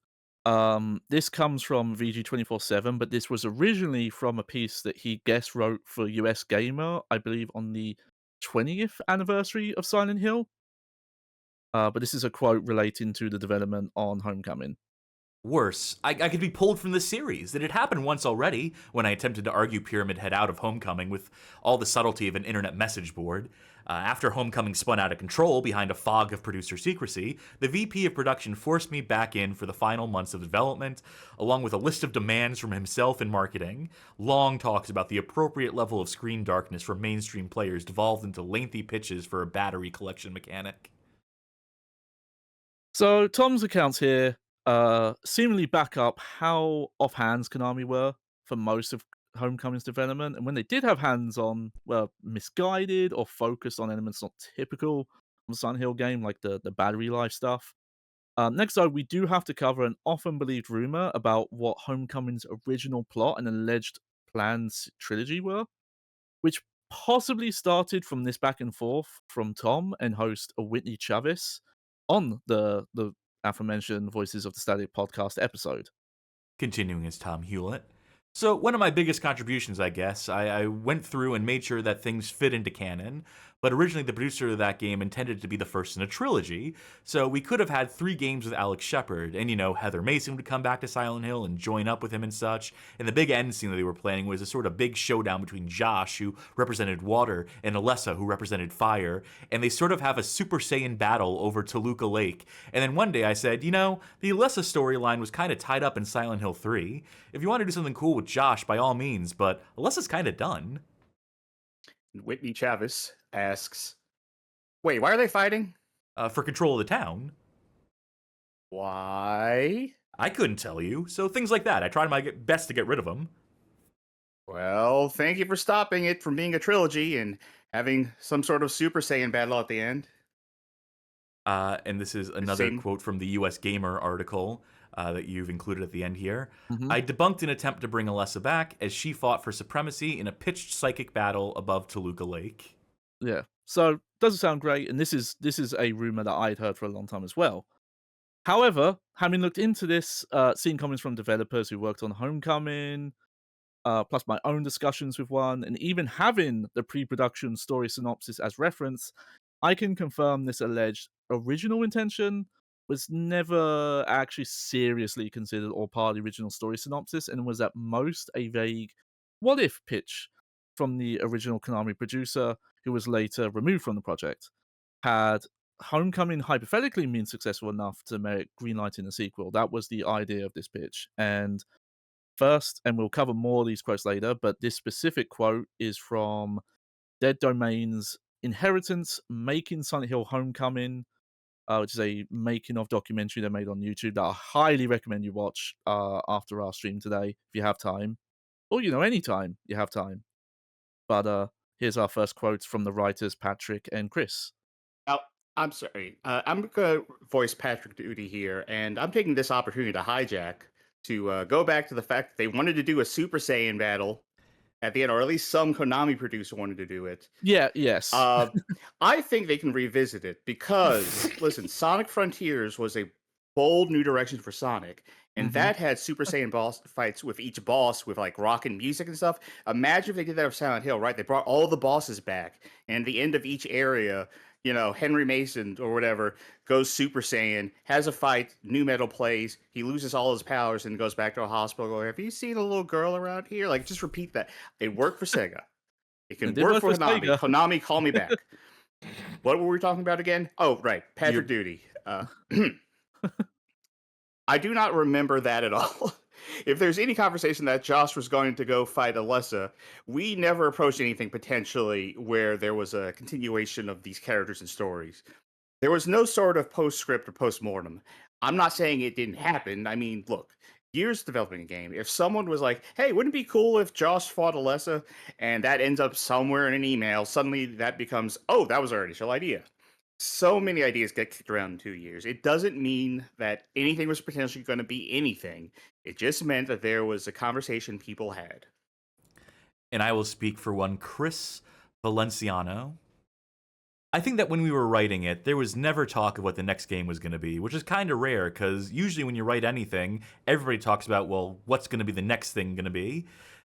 this comes from VG247, but this was originally from a piece that he guest wrote for US Gamer, I believe on the 20th anniversary of Silent Hill. But this is a quote relating to the development on Homecoming. Worse, I could be pulled from the series. It had happened once already when I attempted to argue Pyramid Head out of Homecoming with all the subtlety of an internet message board. After Homecoming spun out of control behind a fog of producer secrecy, the VP of production forced me back in for the final months of development, along with a list of demands from himself and marketing. Long talks about the appropriate level of screen darkness for mainstream players devolved into lengthy pitches for a battery collection mechanic. So Tom's accounts here seemingly back up how off-hands Konami were for most of Homecoming's development, and when they did have hands on, were misguided or focused on elements not typical of a Silent Hill game, like the battery life stuff. Next, though, we do have to cover an often believed rumor about what Homecoming's original plot and alleged plans trilogy were, which possibly started from this back and forth from Tom and host Whitney Chavis on the aforementioned Voices of the Static podcast episode. Continuing as Tom Hewlett. So one of my biggest contributions, I guess, I went through and made sure that things fit into canon, but originally the producer of that game intended to be the first in a trilogy, so we could have had 3 games with Alex Shepard, and Heather Mason would come back to Silent Hill and join up with him and such, and the big end scene that they were planning was a sort of big showdown between Josh, who represented water, and Alessa, who represented fire, and they sort of have a Super Saiyan battle over Toluca Lake, and then one day I said, the Alessa storyline was kind of tied up in Silent Hill 3. If you want to do something cool with Josh, by all means, but Alessa's kind of done. Whitney Chavis asks, wait, why are they fighting? For control of the town. Why? I couldn't tell you. So things like that. I tried my best to get rid of them. Well, thank you for stopping it from being a trilogy and having some sort of Super Saiyan battle at the end. And this is another Same. quote from the US Gamer article that you've included at the end here. Mhm. I debunked an attempt to bring Alessa back as she fought for supremacy in a pitched psychic battle above Toluca Lake. Yeah. So doesn't sound great, and this is a rumor that I'd heard for a long time as well. However, having looked into this, seen comments from developers who worked on Homecoming, plus my own discussions with one, and even having the pre-production story synopsis as reference, I can confirm this alleged original intention was never actually seriously considered or part of the original story synopsis, and was at most a vague what if pitch from the original Konami producer, who was later removed from the project. Had Homecoming hypothetically been successful enough to merit greenlighting a sequel, that was the idea of this pitch. And first, and we'll cover more of these quotes later, but this specific quote is from Dead Domain's Inheritance Making Silent Hill Homecoming, which is a making of documentary they made on YouTube that I highly recommend you watch after our stream today if you have time, or anytime you have time. But here's our first quotes from the writers Patrick and Chris. Now, I'm sorry. I'm going to voice Patrick Duty here, and I'm taking this opportunity to hijack to go back to the fact that they wanted to do a Super Saiyan battle at the end, or at least some Konami producer wanted to do it. Yes. I think they can revisit it because, listen, Sonic Frontiers was a bold new direction for Sonic, and that had Super Saiyan boss fights with each boss with like rock and music and stuff. Imagine if they did that with Silent Hill, right? They brought all the bosses back, and at the end of each area, Henry Mason or whatever goes Super Saiyan, has a fight, new metal plays, he loses all his powers and goes back to a hospital going, have you seen a little girl around here? Like, just repeat that. It worked for Sega. It can work for Konami. Sega. Konami, call me back. What were we talking about again? Oh, right. Patrick Duty. I do not remember that at all. If there's any conversation that Josh was going to go fight Alessa, we never approached anything potentially where there was a continuation of these characters and stories. There was no sort of postscript or postmortem. I'm not saying it didn't happen. I mean, look, years developing a game. If someone was like, hey, wouldn't it be cool if Josh fought Alessa? And that ends up somewhere in an email, suddenly that becomes, oh, that was our initial idea. So many ideas get kicked around in 2 years. It doesn't mean that anything was potentially going to be anything. It just meant that there was a conversation people had. And I will speak for one Chris Valenciano. I think that when we were writing it, there was never talk of what the next game was going to be, which is kind of rare because usually when you write anything, everybody talks about, well, what's going to be the next thing going to be?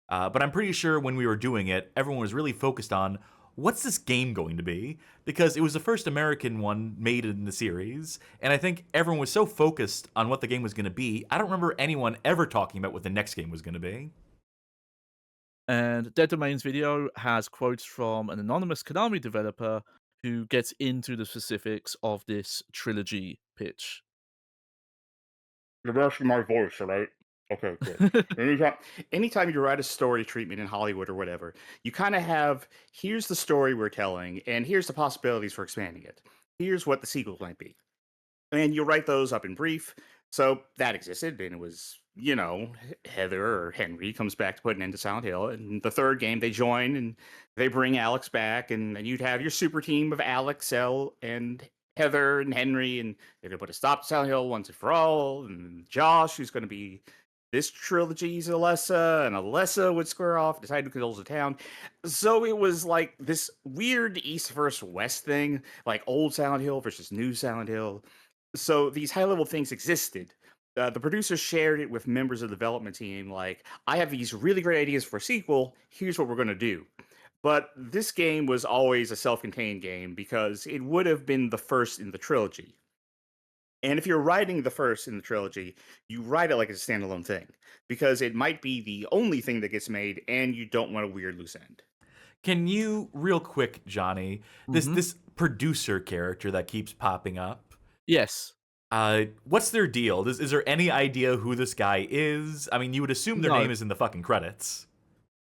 But I'm pretty sure when we were doing it, everyone was really focused on what's this game going to be? Because it was the first American one made in the series, and I think everyone was so focused on what the game was going to be, I don't remember anyone ever talking about what the next game was going to be. And Dead Domain's video has quotes from an anonymous Konami developer who gets into the specifics of this trilogy pitch. You're rushing my voice, all right? Okay, good. Anytime you write a story treatment in Hollywood or whatever, you kind of have, here's the story we're telling, and here's the possibilities for expanding it. Here's what the sequel might be. And you write those up in brief. So that existed, and it was, Heather or Henry comes back to put an end to Silent Hill. And the third game, they join, and they bring Alex back, and you'd have your super team of Alex, Elle, and Heather, and Henry, and they're going to put a stop to Silent Hill once and for all. And Josh, who's going to be this trilogy's Alessa, and Alessa would square off, decide who controls the town. So it was like this weird East versus West thing, like old Silent Hill versus new Silent Hill. So these high-level things existed. The producers shared it with members of the development team, like, I have these really great ideas for a sequel, here's what we're going to do. But this game was always a self-contained game because it would have been the first in the trilogy. And if you're writing the first in the trilogy, you write it like it's a standalone thing, because it might be the only thing that gets made, and you don't want a weird loose end. Can you, real quick, Johnny, this producer character that keeps popping up? Yes. What's their deal? Is there any idea who this guy is? I mean, you would assume their name is in the fucking credits.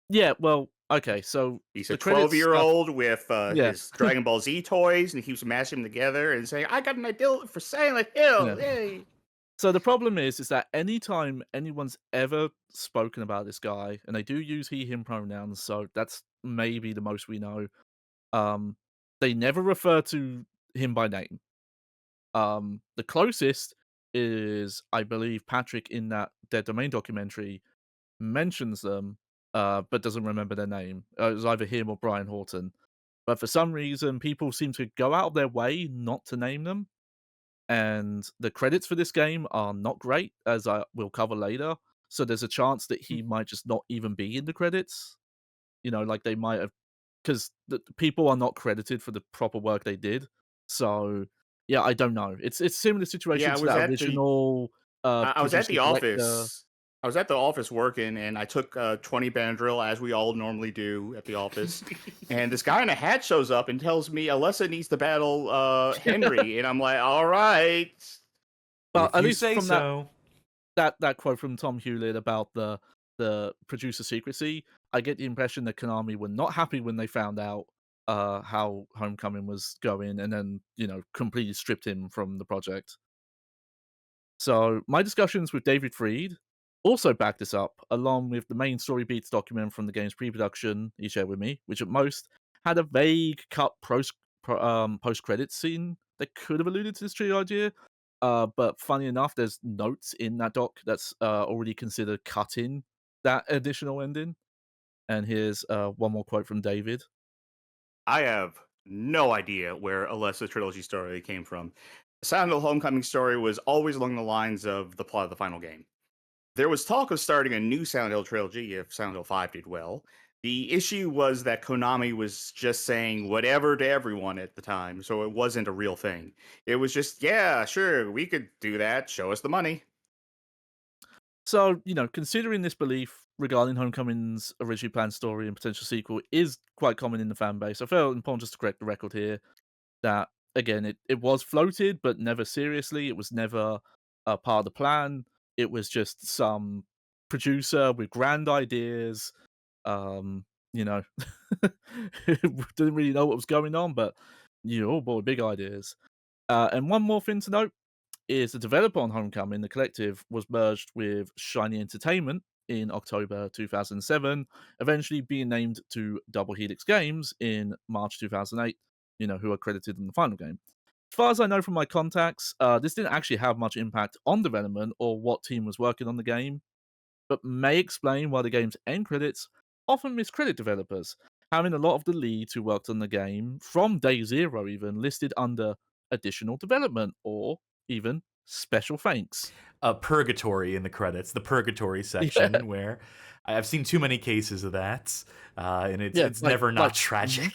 Yeah, well, okay, so he's a 12-year-old with his Dragon Ball Z toys, and he keeps mashing them together and saying, I got an idea for Silent Hill. Yeah. Yay. So the problem is that anytime anyone's ever spoken about this guy, and they do use he, him pronouns, so that's maybe the most we know. Um, they never refer to him by name. The closest is, I believe, Patrick in that Dead Domain documentary mentions them, but doesn't remember their name. It was either him or Brian Horton. But for some reason, people seem to go out of their way not to name them. And the credits for this game are not great, as I will cover later. So there's a chance that he might just not even be in the credits. Like they might have, because the people are not credited for the proper work they did. So yeah, I don't know. It's similar situation Yeah, I to was that at the original I was at producer the director. office. I was at the office working, and I took 20 Benadryl, as we all normally do at the office. And this guy in a hat shows up and tells me Alessa needs to battle Henry, and I'm like, all right. Well, If at you least say from so. that quote from Tom Hewlett about the producer secrecy, I get the impression that Konami were not happy when they found out how Homecoming was going, and then completely stripped him from the project. So my discussions with David Freed also back this up, along with the main story beats document from the game's pre-production he shared with me, which at most had a vague cut post-credits scene that could have alluded to this tree idea. But funny enough, there's notes in that doc that's already considered cutting that additional ending. And here's one more quote from David. I have no idea where Alessa's trilogy story came from. Silent Hill Homecoming story was always along the lines of the plot of the final game. There was talk of starting a new Silent Hill trilogy if Silent Hill 5 did well. The issue was that Konami was just saying whatever to everyone at the time, so it wasn't a real thing. It was just, yeah, sure, we could do that. Show us the money. So, considering this belief regarding Homecoming's originally planned story and potential sequel is quite common in the fan base, I felt important just to correct the record here that, again, it was floated, but never seriously. It was never a part of the plan. It was just some producer with grand ideas, um, you know, didn't really know what was going on, but, oh boy, big ideas. And one more thing to note is the developer on Homecoming, the collective, was merged with Shiny Entertainment in October 2007, eventually being named to Double Helix Games in March 2008, who are credited in the final game. As far as I know from my contacts, this didn't actually have much impact on development or what team was working on the game, but may explain why the game's end credits often miscredit developers, having a lot of the leads who worked on the game from day zero even listed under additional development or even special thanks. Purgatory in the credits, the purgatory section, Yeah. where I've seen too many cases of that, and it's Yeah, it's never not tragic.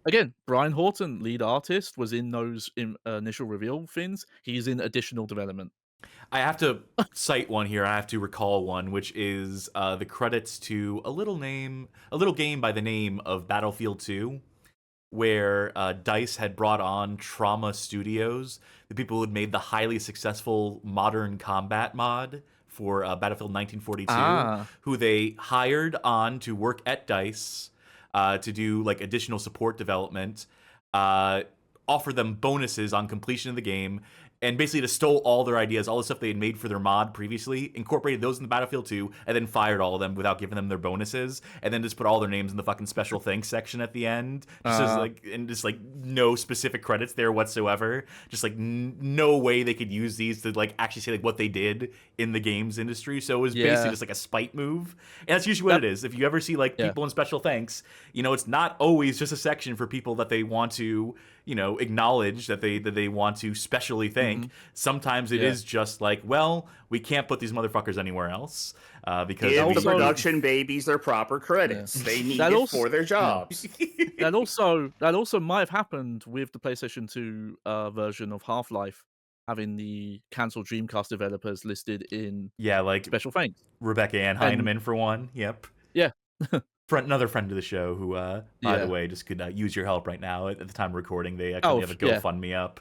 Again, Brian Horton, lead artist, was in those initial reveal things. He's in additional development. I have to cite one here. I have to recall one, which is the credits to a little game by the name of Battlefield 2, where DICE had brought on Trauma Studios, the people who had made the highly successful Modern Combat mod for Battlefield 1942, who they hired on to work at DICE to do like additional support development, offer them bonuses on completion of the game, and basically just stole all their ideas, all the stuff they had made for their mod previously, incorporated those in the Battlefield 2, and then fired all of them without giving them their bonuses, and then just put all their names in the fucking special thanks section at the end, just no specific credits there whatsoever. Just like no way they could use these to like actually say like what they did in the games industry. So it was basically just like a spite move, and that's usually what it is. If you ever see like people in special thanks, it's not always just a section for people that they want to acknowledge that they want to specially thank. Sometimes it is just like, well, we can't put these motherfuckers anywhere else because give the production babies their proper credits. They need it for their jobs. That also might have happened with the PlayStation 2 version of Half-Life, having the cancelled Dreamcast developers listed in like special thanks. Rebecca Ann Heineman for one. Yep. Yeah. Another friend of the show who, by the way, just could use your help right now. At the time of recording, they actually have a GoFundMe up.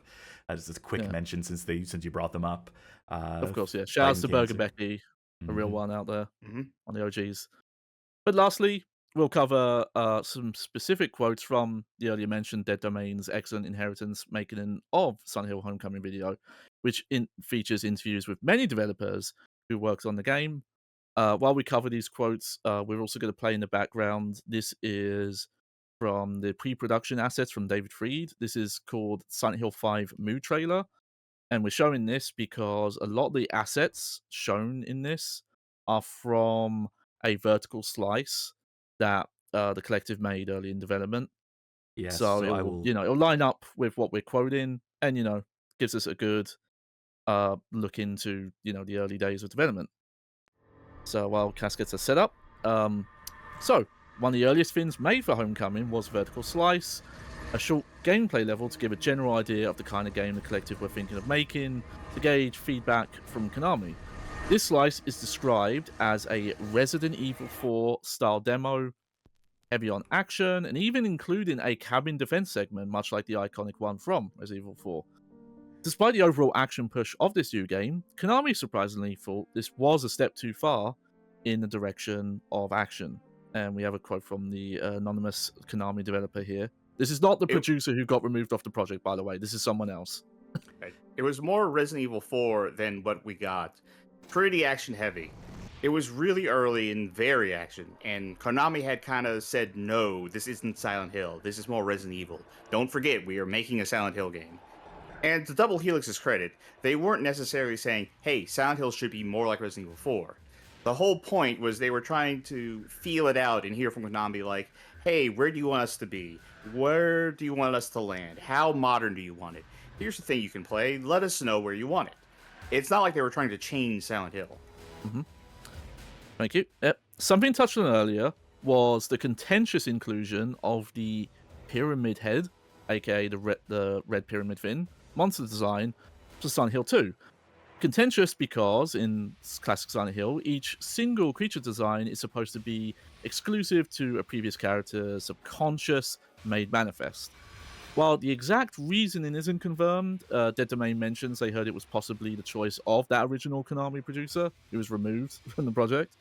Just a quick mention since you brought them up. Of course, yeah. Shout out to Burger Becky, a real one out there on the OGs. But lastly, we'll cover some specific quotes from the earlier mentioned Dead Domain's excellent Inheritance making of Silent Hill Homecoming video, which features interviews with many developers who worked on the game. While we cover these quotes, we're also going to play in the background. This is from the pre-production assets from David Fried. This is called Silent Hill 5 Mood Trailer. And we're showing this because a lot of the assets shown in this are from a vertical slice that the collective made early in development. Yes, So, so I it'll, will. it'll line up with what we're quoting, and gives us a good look into the early days of development. So while caskets are set up, so one of the earliest things made for Homecoming was Vertical Slice, a short gameplay level to give a general idea of the kind of game the collective were thinking of making, to gauge feedback from Konami. This slice is described as a Resident Evil 4 style demo, heavy on action, and even including a cabin defense segment, much like the iconic one from Resident Evil 4. Despite the overall action push of this new game, Konami surprisingly thought this was a step too far in the direction of action. And we have a quote from the anonymous Konami developer here. This is not the producer who got removed off the project, by the way. This is someone else. It was more Resident Evil 4 than what we got. Pretty action heavy. It was really early and very action, and Konami had kind of said, no, this isn't Silent Hill. This is more Resident Evil. Don't forget, we are making a Silent Hill game. And to Double Helix's credit, they weren't necessarily saying, hey, Silent Hill should be more like Resident Evil 4. The whole point was they were trying to feel it out and hear from Konami like, hey, where do you want us to be? Where do you want us to land? How modern do you want it? Here's the thing you can play. Let us know where you want it. It's not like they were trying to change Silent Hill. Mm-hmm. Thank you. Something touched on earlier was the contentious inclusion of the Pyramid Head, aka the red pyramid fin, monster design for Silent Hill 2. Contentious because in classic Silent Hill, each single creature design is supposed to be exclusive to a previous character's subconscious made manifest. While the exact reasoning isn't confirmed, Dead Domain mentions they heard it was possibly the choice of that original Konami producer who was removed from the project.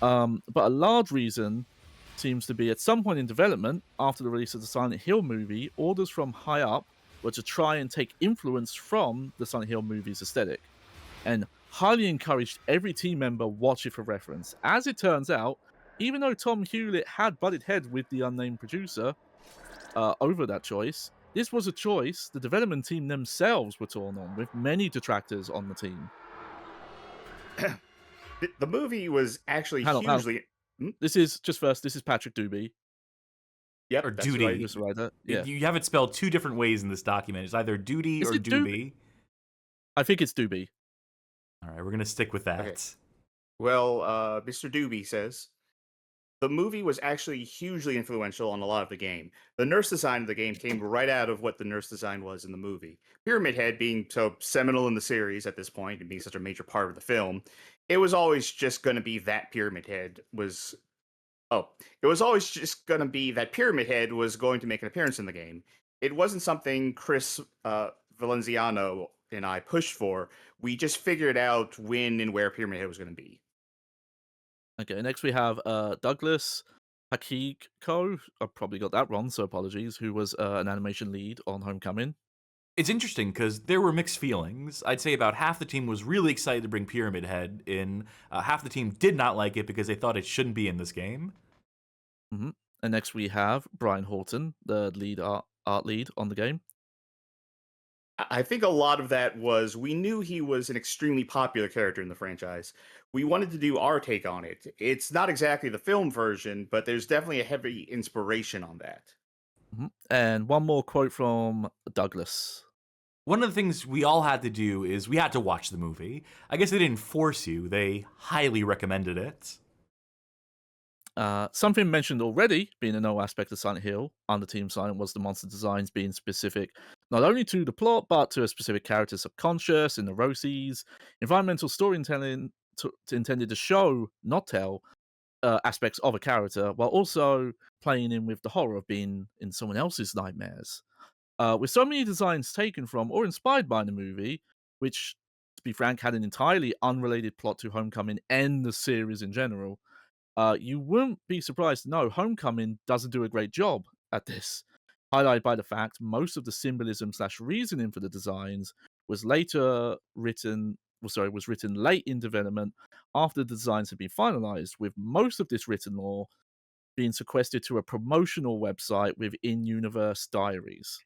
But a large reason seems to be at some point in development, after the release of the Silent Hill movie, orders from high up were to try and take influence from the Silent Hill movie's aesthetic, and highly encouraged every team member watch it for reference. As it turns out, even though Tom Hewlett had butted heads with the unnamed producer over that choice, this was a choice the development team themselves were torn on, with many detractors on the team. The movie was actually hugely... This is Patrick Doobie. Yep, or that's Duty. right. Yeah. You have it spelled two different ways in this document. It's either Duty Is or it Doobie. I think it's Doobie. All right, we're going to stick with that. Okay. Well, Mr. Doobie says, the movie was actually hugely influential on a lot of the game. The nurse design of the game came right out of what the nurse design was in the movie. Pyramid Head being so seminal in the series at this point and being such a major part of the film, it was always just going to be that Pyramid Head was... it was always just going to be that Pyramid Head was going to make an appearance in the game. It wasn't something Chris Valenciano and I pushed for. We just figured out when and where Pyramid Head was going to be. Okay, next we have Douglas Pakiko. I probably got that wrong, so apologies. Who was an animation lead on Homecoming. It's interesting because there were mixed feelings. I'd say about half the team was really excited to bring Pyramid Head in. Half the team did not like it because they thought it shouldn't be in this game. Mm-hmm. And next we have Brian Horton, the lead art lead on the game. I think a lot of that was we knew he was an extremely popular character in the franchise. We wanted to do our take on it. It's not exactly the film version, but there's definitely a heavy inspiration on that. Mm-hmm. And one more quote from Douglas. One of the things we all had to do is we had to watch the movie. I guess they didn't force you. They highly recommended it. Something mentioned already, being a no aspect of Silent Hill under Team Silent, was the monster designs being specific not only to the plot, but to a specific character's subconscious and neuroses. Environmental storytelling intended to show, not tell, aspects of a character, while also playing in with the horror of being in someone else's nightmares. With so many designs taken from or inspired by the movie, which, to be frank, had an entirely unrelated plot to Homecoming and the series in general, you wouldn't be surprised to know Homecoming doesn't do a great job at this, highlighted by the fact most of the symbolism/reasoning for the designs was written late in development after the designs had been finalized, with most of this written lore being sequestered to a promotional website with in-universe diaries.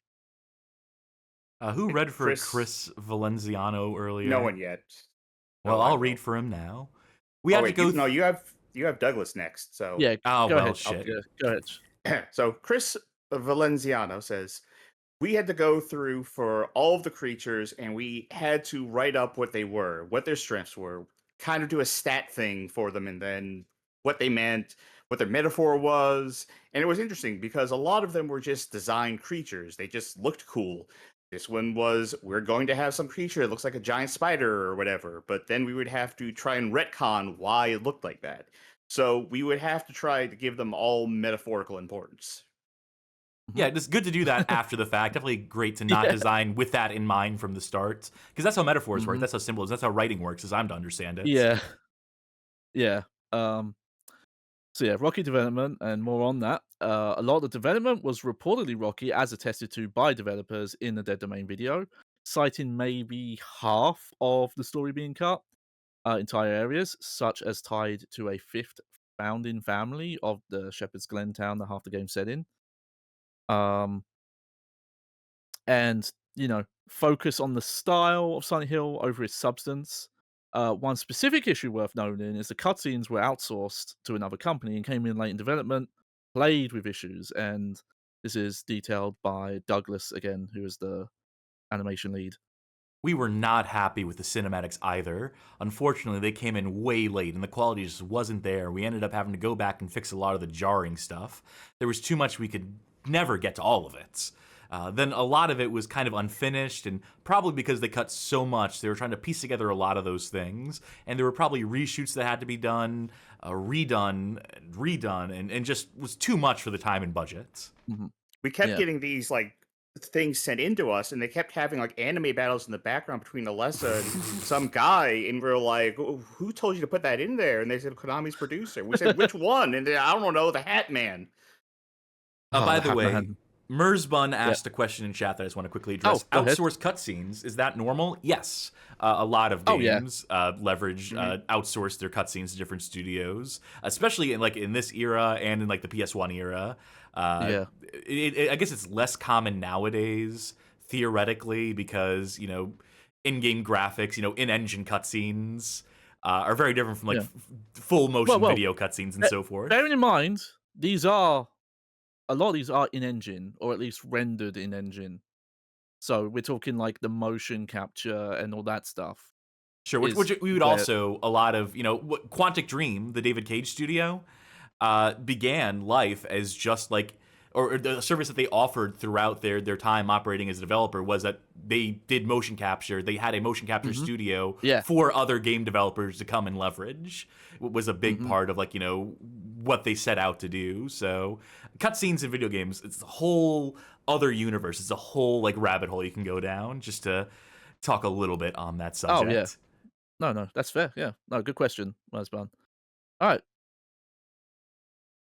Who read for Chris- Chris Valenziano earlier? No one yet. Well, Oh, I I'll will. read for him now. We Oh, have wait, to go. no, you have Douglas next. So Yeah, Oh, go well, ahead. shit. Yeah, go ahead. So Chris Valenziano says we had to go through for all of the creatures, and we had to write up what they were, what their strengths were, kind of do a stat thing for them, and then what they meant, what their metaphor was. And it was interesting because a lot of them were just designed creatures. They just looked cool. This one was, we're going to have some creature that looks like a giant spider or whatever, but then we would have to try and retcon why it looked like that. So we would have to try to give them all metaphorical importance. Yeah, it's good to do that after the fact. Definitely great to not Yeah. design with that in mind from the start, because that's how metaphors work. Mhm. That's how symbols. That's how writing works, as I'm to understand it. Yeah. Yeah. So yeah, rocky development and more on that. A lot of the development was reportedly rocky, as attested to by developers in the Dead Domain video, citing maybe half of the story being cut, entire areas, such as tied to a fifth founding family of the Shepherd's Glen town that half the game set in. And focus on the style of Silent Hill over its substance. One specific issue worth noting is the cutscenes were outsourced to another company and came in late in development, played with issues, and this is detailed by Douglas again, who is the animation lead. We were not happy with the cinematics either. Unfortunately, they came in way late and the quality just wasn't there. We ended up having to go back and fix a lot of the jarring stuff. There was too much, we could never get to all of it. Then a lot of it was kind of unfinished, and probably because they cut so much, they were trying to piece together a lot of those things, and there were probably reshoots that had to be done, redone, and just was too much for the time and budget. We kept Yeah. getting these like things sent into us, and they kept having like anime battles in the background between Alessa and some guy, and we are like, "Who told you to put that in there?" And they said, "Konami's producer." We said, "Which one?" And I don't know, the Hat Man. By the way, Man. Merzbun asked a question in chat that I just want to quickly address. go ahead. Outsourced cutscenes, is that normal? Yes. A lot of Oh, yeah. games leverage, outsource their cutscenes to different studios, especially in this era and in like the PS1 era. Yeah. I guess it's less common nowadays, theoretically, because, in-game graphics, in-engine cutscenes are very different from Yeah. full motion Well, video cutscenes and so forth. Bearing in mind, a lot of these are in engine, or at least rendered in engine. So we're talking like the motion capture and all that stuff. Sure, which we would where- also, a lot of, Quantic Dream, the David Cage studio, began life as just or the service that they offered throughout their time operating as a developer was that they did motion capture. They had a motion capture studio Yeah. for other game developers to come and leverage. It was a big part of what they set out to do. So cutscenes in video games, it's a whole other universe. It's a whole rabbit hole you can go down, just to talk a little bit on that subject. Oh, yeah. No, that's fair. Yeah. No, good question, Mazban. All right.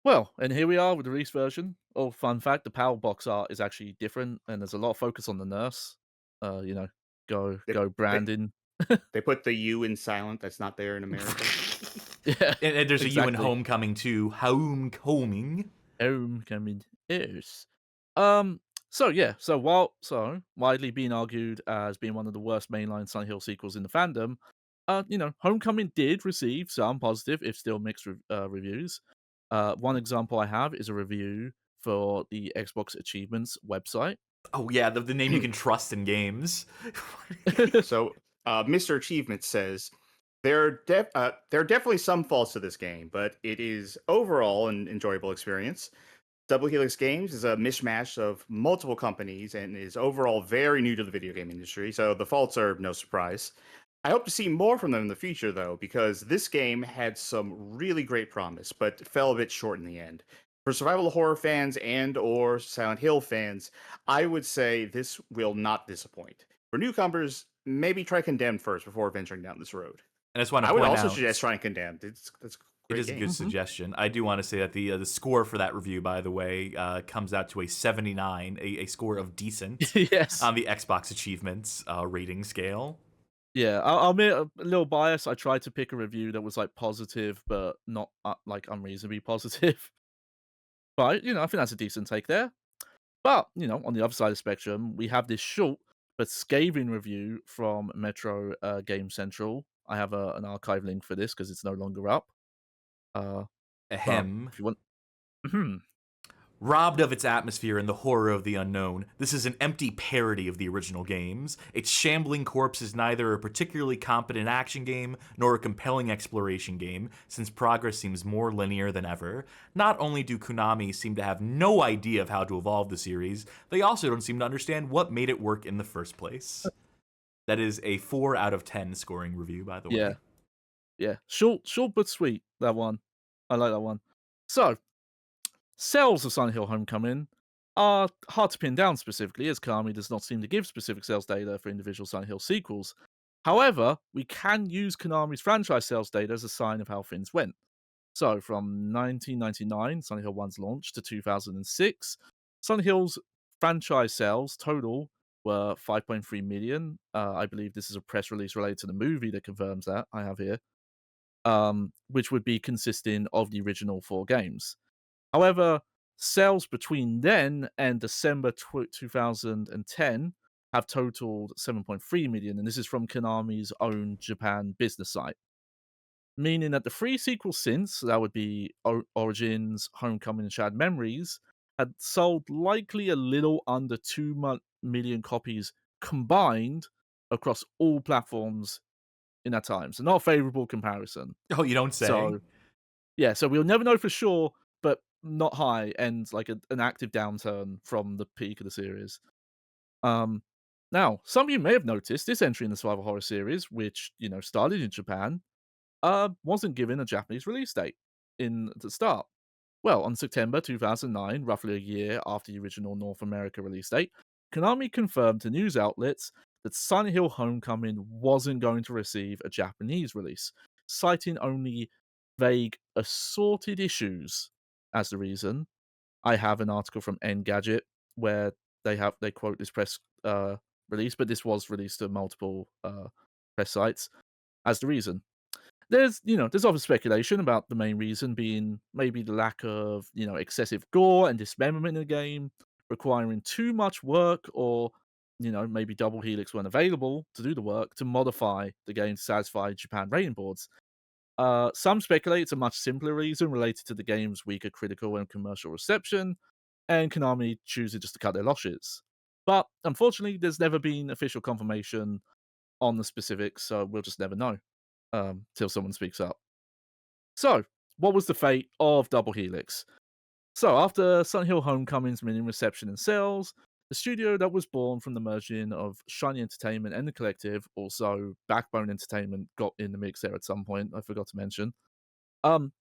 Well, and here we are with the release version. Oh, fun fact, the power box art is actually different, and there's a lot of focus on the nurse. Go branding. They put the U in silent. That's not there in America. Yeah. And there's a U in Exactly. Homecoming too. Homecoming. Homecoming is. So widely being argued as being one of the worst mainline Silent Hill sequels in the fandom, Homecoming did receive some positive, if still mixed reviews. One example I have is a review for the Xbox Achievements website. Oh yeah, the name you can trust in games. So, Mr. Achievement says there are definitely some faults to this game, but it is overall an enjoyable experience. Double Helix Games is a mishmash of multiple companies and is overall very new to the video game industry, so the faults are no surprise. I hope to see more from them in the future, though, because this game had some really great promise, but fell a bit short in the end. For survival horror fans and/or Silent Hill fans, I would say this will not disappoint. For newcomers, maybe try Condemned first before venturing down this road. And I just want to I would point also out, suggest trying Condemned. It's great is a game. good suggestion. I do want to say that the score for that review, by the way, comes out to a 79, a score of decent Yes. on the Xbox achievements rating scale. Yeah, I'll admit a little bias. I tried to pick a review that was like positive, but not like unreasonably positive. But I think that's a decent take there. But on the other side of the spectrum, we have this short but scathing review from Metro Game Central. I have an archive link for this because it's no longer up. But Ahem. if you want, Mhm. Robbed of its atmosphere and the horror of the unknown, this is an empty parody of the original games. Its shambling corpse is neither a particularly competent action game nor a compelling exploration game, since progress seems more linear than ever. Not only do Konami seem to have no idea of how to evolve the series, they also don't seem to understand what made it work in the first place. That is a 4 out of 10 scoring review, by the way. Yeah, short but sweet. That one, I like that one. So, sales of Silent Hill Homecoming are hard to pin down specifically, as Konami does not seem to give specific sales data for individual Silent Hill sequels. However, we can use Konami's franchise sales data as a sign of how things went. So, from 1999, Silent Hill 1's launch, to 2006, Silent Hill's franchise sales total were 5.3 million. I believe this is a press release related to the movie that confirms that. I have here. Which would be consisting of the original 4 games. However, sales between then and December 2010 have totaled 7.3 million, and this is from Konami's own Japan business site. Meaning that the 3 sequels since, that would be Origins, Homecoming, and Shattered Memories, had sold likely a little under 2 million copies combined across all platforms in that time. So not a favorable comparison. Oh, you don't say? So, yeah, so we'll never know for sure, but not high, and like an active downturn from the peak of the series. Now, some of you may have noticed this entry in the survival horror series, which started in Japan, wasn't given a Japanese release date in the start. Well, on September 2009, roughly a year after the original North America release date, Konami confirmed to news outlets that Silent Hill Homecoming wasn't going to receive a Japanese release, citing only vague assorted issues as the reason. I have an article from Engadget where they quote this press release, but this was released to multiple press sites as the reason. There's other speculation about the main reason being maybe the lack of excessive gore and dismemberment in the game, requiring too much work, or maybe Double Helix weren't available to do the work to modify the game to satisfy Japan rating boards. Some speculate it's a much simpler reason related to the game's weaker critical and commercial reception, and Konami choosing just to cut their losses. But unfortunately, there's never been official confirmation on the specifics, so we'll just never know till someone speaks up. So, what was the fate of Double Helix? So, after Silent Hill Homecoming's minimum reception and sales, the studio that was born from the merging of Shiny Entertainment and the Collective, also Backbone Entertainment, got in the mix there at some point, I forgot to mention.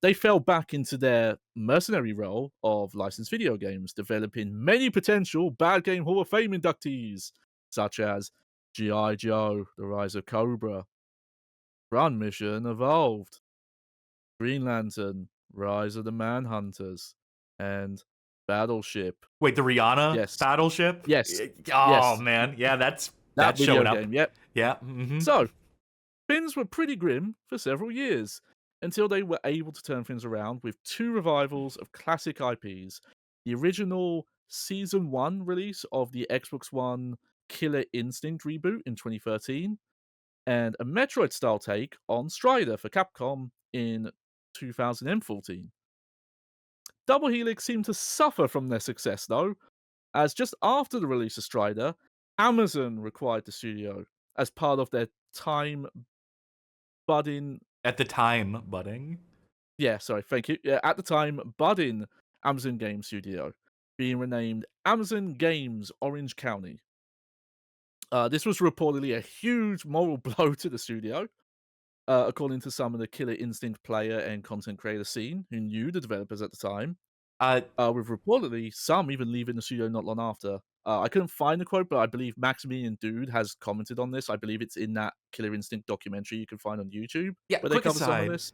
They fell back into their mercenary role of licensed video games, developing many potential Bad Game Hall of Fame inductees, such as G.I. Joe, The Rise of Cobra, Run Mission Evolved, Green Lantern, Rise of the Manhunters, and Battleship. Wait, the Rihanna Yes. Battleship? Yes. Oh, Yes. man. Yeah, that's video showing up. game, yep. Yeah. Mm-hmm. So, things were pretty grim for several years, until they were able to turn things around with 2 revivals of classic IPs. The original Season 1 release of the Xbox One Killer Instinct reboot in 2013, and a Metroid-style take on Strider for Capcom in 2014. Double Helix seemed to suffer from their success, though, as just after the release of Strider, Amazon required the studio, as part of their budding... At the time, budding. Yeah, sorry, thank you. Yeah, at the time, budding Amazon Game Studio, being renamed Amazon Games Orange County. This was reportedly a huge moral blow to the studio, according to some of the Killer Instinct player and content creator scene who knew the developers at the time. With reportedly some even leaving the studio not long after. I couldn't find the quote, but I believe Maximilian Dude has commented on this. I believe it's in that Killer Instinct documentary you can find on YouTube. Yeah, where they quick cover some of aside. this.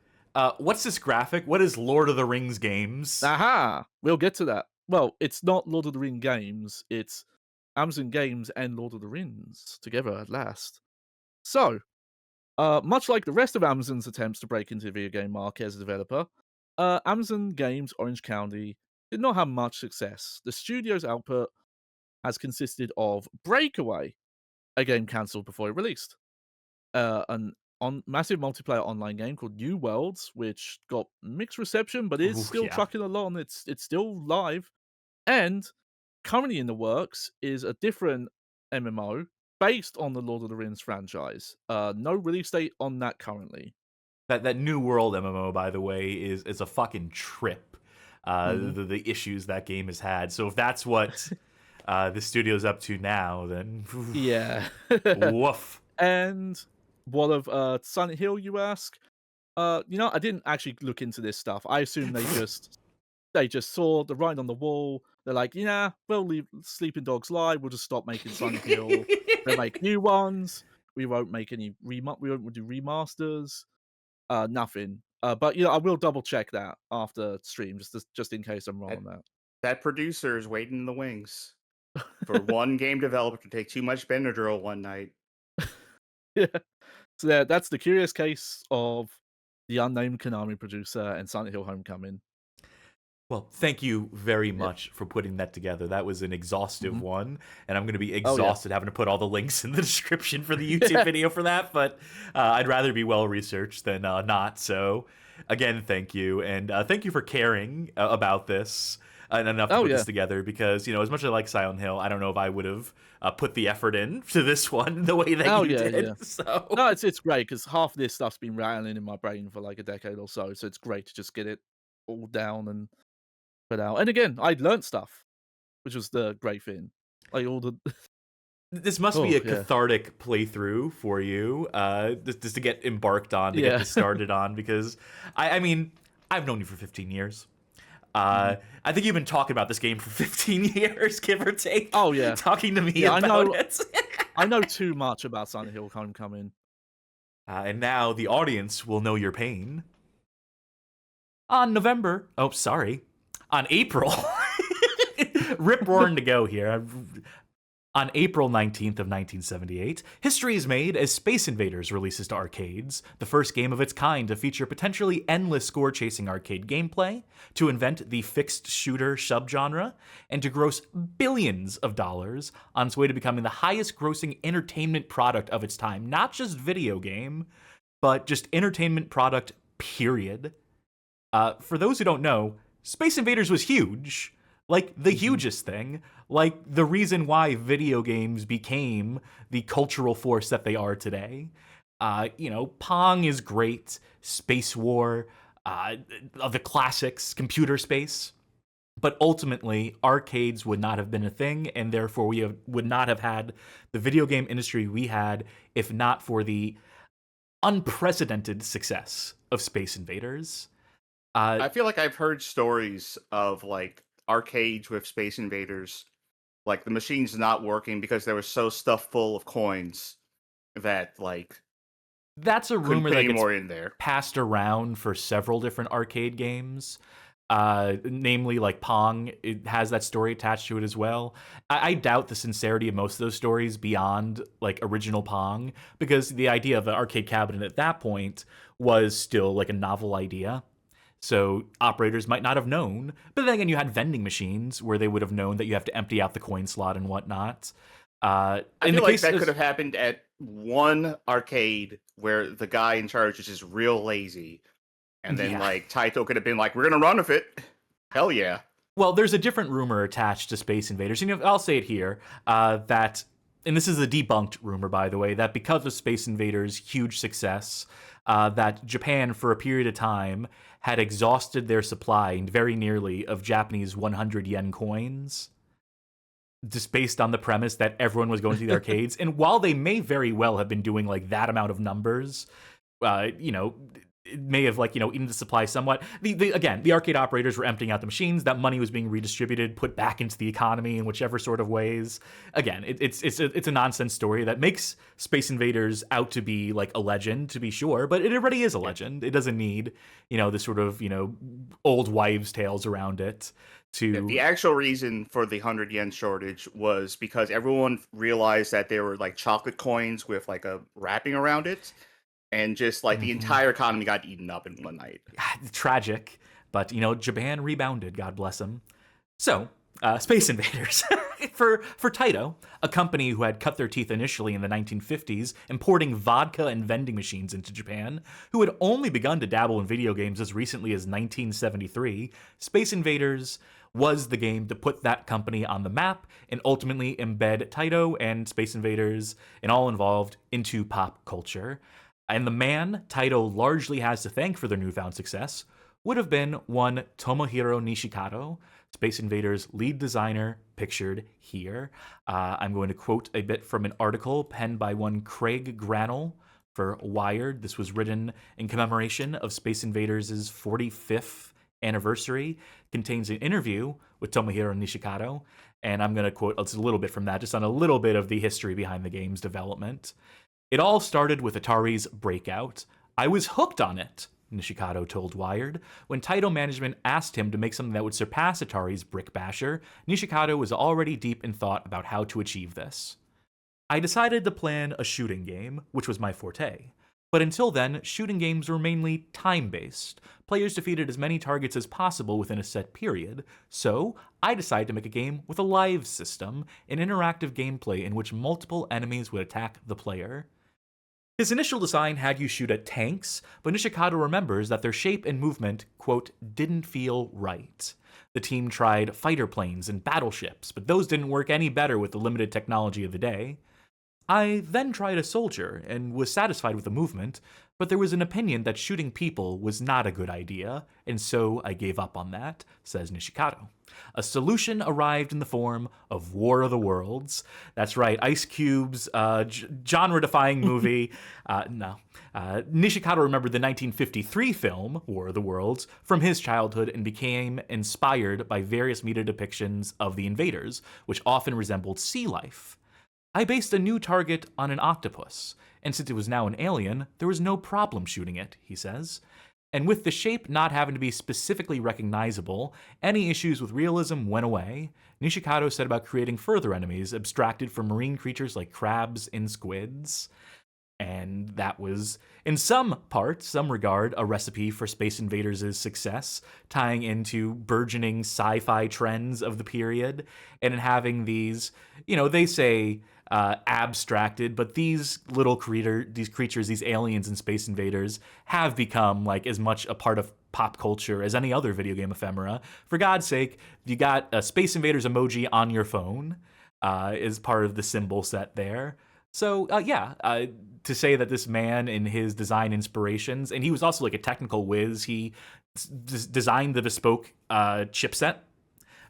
What's this graphic? What is Lord of the Rings games? Aha! We'll get to that. Well, it's not Lord of the Ring games. It's Amazon Games and Lord of the Rings together at last. So, much like the rest of Amazon's attempts to break into the video game market as a developer, Amazon Games Orange County did not have much success. The studio's output has consisted of Breakaway, a game cancelled before it released, an massive multiplayer online game called New Worlds, which got mixed reception but is Ooh, still yeah. trucking along. It's still live, and currently in the works is a different MMO based on the Lord of the Rings franchise. No release date on that currently. That New World MMO, by the way, is a fucking trip. The issues that game has had. So if that's what the studio's up to now, then Yeah. woof. And what of Silent Hill, you ask? I didn't actually look into this stuff. I assume they just saw the writing on the wall. They're like, yeah, we'll leave Sleeping Dogs Lie. We'll just stop making Silent Hill. We'll make new ones. We won't make any we won't do remasters. Nothing. But I will double check that after stream just in case I'm wrong on that. That producer is waiting in the wings for one game developer to take too much Benadryl one night. Yeah. So that's the curious case of the unnamed Konami producer and Silent Hill Homecoming. Well, thank you very much for putting that together. That was an exhaustive one, and I'm going to be exhausted having to put all the links in the description for the YouTube video for that, but I'd rather be well-researched than not. So, again, thank you, and thank you for caring about this and enough to put this together, because, as much as I like Silent Hill, I don't know if I would have put the effort in to this one the way that you did. Yeah. So. No, it's great, because half this stuff's been rattling in my brain for like a decade or so it's great to just get it all down and put out. And again, I learned stuff, which was the great thing. Like all the This must be a cathartic playthrough for you, just to get embarked on, to get this started on, because I mean, I've known you for 15 years. I think you've been talking about this game for 15 years, give or take. Oh yeah, talking to me about it. I know too much about Silent Hill Homecoming. And now the audience will know your pain. On April. Rip roaring to go here. On April 19th of 1978, history is made as Space Invaders releases to arcades, the first game of its kind to feature potentially endless score-chasing arcade gameplay, to invent the fixed shooter subgenre, and to gross billions of dollars on its way to becoming the highest-grossing entertainment product of its time. Not just video game, but just entertainment product, period. For those who don't know, Space Invaders was huge. Like, the hugest thing. Like, the reason why video games became the cultural force that they are today. Pong is great. Space War, the classics, computer space. But ultimately, arcades would not have been a thing, and therefore we would not have had the video game industry we had if not for the unprecedented success of Space Invaders. I feel like I've heard stories of, like, arcades with Space Invaders, like the machines not working because they were so stuffed full of coins that, like, that's a rumor that gets more in there. Passed around for several different arcade games, namely like Pong. It has that story attached to it as well. I doubt the sincerity of most of those stories beyond like original Pong, because the idea of an arcade cabinet at that point was still like a novel idea. So operators might not have known, but then again, you had vending machines where they would have known that you have to empty out the coin slot and whatnot. I feel like that could have happened at one arcade where the guy in charge is just real lazy, and then like Taito could have been like, "We're gonna run with it, hell yeah." Well, there's a different rumor attached to Space Invaders, and I'll say it here that, and this is a debunked rumor, by the way, that because of Space Invaders' huge success, that Japan, for a period of time, had exhausted their supply very nearly of Japanese 100 yen coins, just based on the premise that everyone was going to the arcades. And while they may very well have been doing like that amount of numbers, it may have eaten the supply somewhat. Again, the arcade operators were emptying out the machines. That money was being redistributed, put back into the economy in whichever sort of ways. Again, it's a nonsense story that makes Space Invaders out to be like a legend, to be sure, but it already is a legend. It doesn't need the sort of old wives' tales around it. The actual reason for the 100 yen shortage was because everyone realized that there were like chocolate coins with like a wrapping around it. And just like the entire economy got eaten up in one night. Tragic, but Japan rebounded, God bless them. So, Space Invaders. for Taito, a company who had cut their teeth initially in the 1950s, importing vodka and vending machines into Japan, who had only begun to dabble in video games as recently as 1973, Space Invaders was the game to put that company on the map and ultimately embed Taito and Space Invaders and all involved into pop culture. And the man Taito largely has to thank for their newfound success would have been one Tomohiro Nishikado, Space Invaders' lead designer, pictured here. I'm going to quote a bit from an article penned by one Craig Granell for Wired. This was written in commemoration of Space Invaders' 45th anniversary. Contains an interview with Tomohiro Nishikado, and I'm going to quote a little bit from that, just on a little bit of the history behind the game's development. It all started with Atari's Breakout. I was hooked on it, Nishikado told Wired. When Taito management asked him to make something that would surpass Atari's Brick Basher, Nishikado was already deep in thought about how to achieve this. I decided to plan a shooting game, which was my forte. But until then, shooting games were mainly time-based. Players defeated as many targets as possible within a set period, so I decided to make a game with a live system, an interactive gameplay in which multiple enemies would attack the player. His initial design had you shoot at tanks, but Nishikado remembers that their shape and movement, quote, didn't feel right. The team tried fighter planes and battleships, but those didn't work any better with the limited technology of the day. I then tried a soldier and was satisfied with the movement, but there was an opinion that shooting people was not a good idea, and so I gave up on that, says Nishikado. A solution arrived in the form of War of the Worlds. That's right, Ice Cube's genre-defying movie. Nishikado remembered the 1953 film, War of the Worlds, from his childhood and became inspired by various media depictions of the invaders, which often resembled sea life. I based a new target on an octopus, and since it was now an alien, there was no problem shooting it, he says. And with the shape not having to be specifically recognizable, any issues with realism went away. Nishikado set about creating further enemies abstracted from marine creatures like crabs and squids. And that was, in some regard, a recipe for Space Invaders' success, tying into burgeoning sci-fi trends of the period, and in having these, they say abstracted, but these creatures, these aliens and Space Invaders, have become like as much a part of pop culture as any other video game ephemera. For God's sake, you got a Space Invaders emoji on your phone is part of the symbol set there. So, to say that this man and his design inspirations, and he was also like a technical whiz, he designed the bespoke chipset,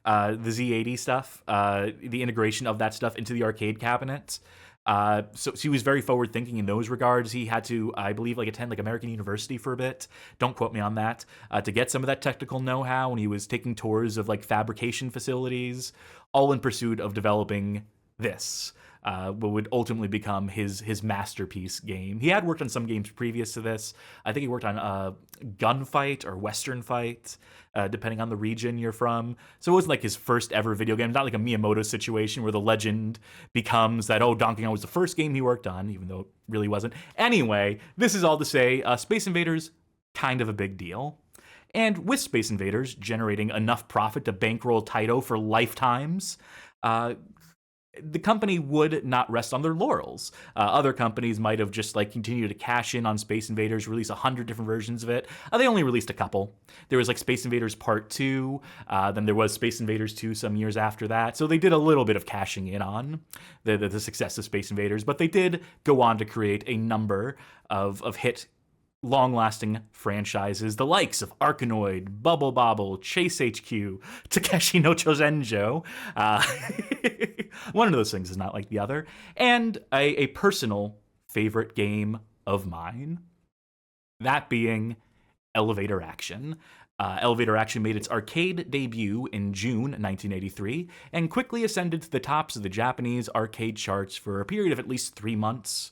the Z80 stuff, the integration of that stuff into the arcade cabinet. So he was very forward thinking in those regards. He had to, I believe, attend American University for a bit. Don't quote me on that. To get some of that technical know-how, when he was taking tours of fabrication facilities, all in pursuit of developing this. What would ultimately become his masterpiece game. He had worked on some games previous to this. I think he worked on Gunfight or Western Fight, depending on the region you're from. So it wasn't his first ever video game. Not like a Miyamoto situation where the legend becomes that, Donkey Kong was the first game he worked on, even though it really wasn't. Anyway, this is all to say, Space Invaders, kind of a big deal. And with Space Invaders generating enough profit to bankroll Taito for lifetimes, the company would not rest on their laurels. Other companies might have just continued to cash in on Space Invaders, release 100 different versions of it. They only released a couple. There was Space Invaders Part 2, then there was Space Invaders 2 some years after that. So they did a little bit of cashing in on the success of Space Invaders, but they did go on to create a number of hit long-lasting franchises, the likes of Arkanoid, Bubble Bobble, Chase HQ, Takeshi no Chozenjo. One of those things is not like the other. And a personal favorite game of mine, that being Elevator Action. Elevator Action made its arcade debut in June 1983 and quickly ascended to the tops of the Japanese arcade charts for a period of at least 3 months.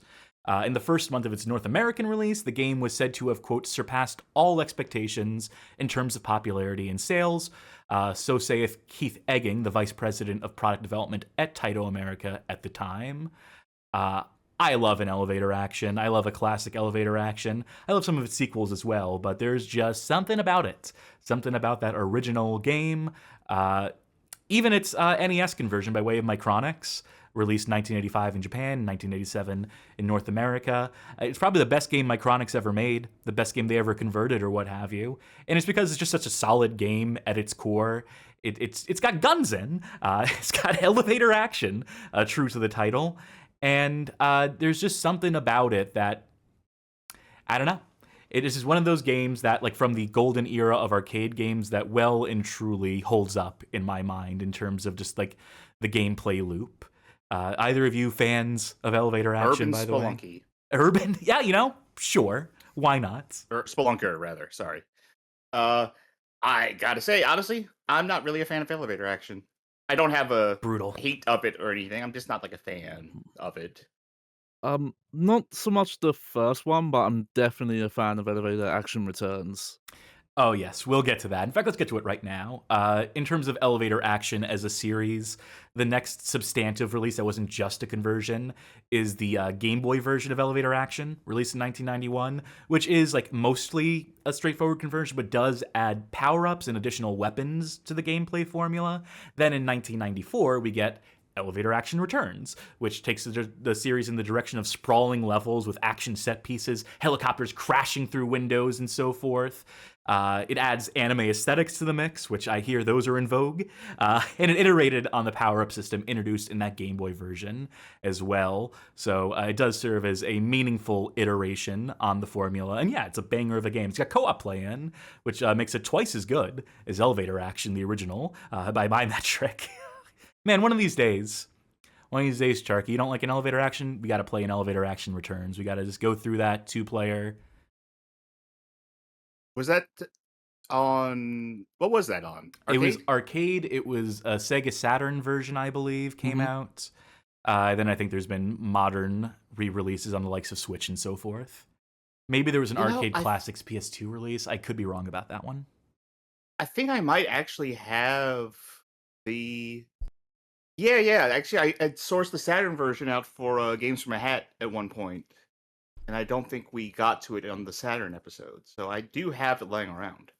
In the first month of its North American release, the game was said to have, quote, surpassed all expectations in terms of popularity and sales. So saith Keith Egging, the vice president of product development at Taito America at the time. I love an Elevator Action. I love a classic Elevator Action. I love some of its sequels as well, but there's just something about it. Something about that original game. Even its NES conversion by way of Micronics, released 1985 in Japan, 1987 in North America. It's probably the best game Micronics ever made, the best game they ever converted or what have you. And it's because it's just such a solid game at its core. It's got guns in. It's got elevator action, true to the title. And there's just something about it that, I don't know. It is just one of those games that, like, from the golden era of arcade games that well and truly holds up in my mind in terms of just, like, the gameplay loop. Either of you fans of Elevator Action, Urban by the Spelunky. way? Urban? Yeah, you know, sure. Why not? Or Spelunker, rather. Sorry. I gotta say, honestly, I'm not really a fan of Elevator Action. I don't have a Brutal. hate of it or anything. I'm just not like a fan of it. Not so much the first one, but I'm definitely a fan of Elevator Action Returns. Oh, yes, we'll get to that. In fact, let's get to it right now. In terms of Elevator Action as a series, the next substantive release that wasn't just a conversion is the Game Boy version of Elevator Action, released in 1991, which is like mostly a straightforward conversion, but does add power-ups and additional weapons to the gameplay formula. Then in 1994, we get Elevator Action Returns, which takes the series in the direction of sprawling levels with action set pieces, helicopters crashing through windows, and so forth. It adds anime aesthetics to the mix, which I hear those are in vogue, and it iterated on the power-up system introduced in that Game Boy version as well. So it does serve as a meaningful iteration on the formula. And yeah, it's a banger of a game. It's got co-op play in, which makes it twice as good as Elevator Action, the original, by my metric. Man, one of these days, Charky, you don't like an Elevator Action? We got to play an Elevator Action Returns. We got to just go through that 2-player. Was that on... What was that on? It was arcade. It was a Sega Saturn version, I believe, came out. Then I think there's been modern re-releases on the likes of Switch and so forth. Maybe there was an Arcade Classics PS2 release. I could be wrong about that one. I think I might actually have the... Yeah. Actually, I sourced the Saturn version out for Games from a Hat at one point. And I don't think we got to it on the Saturn episode. So I do have it laying around.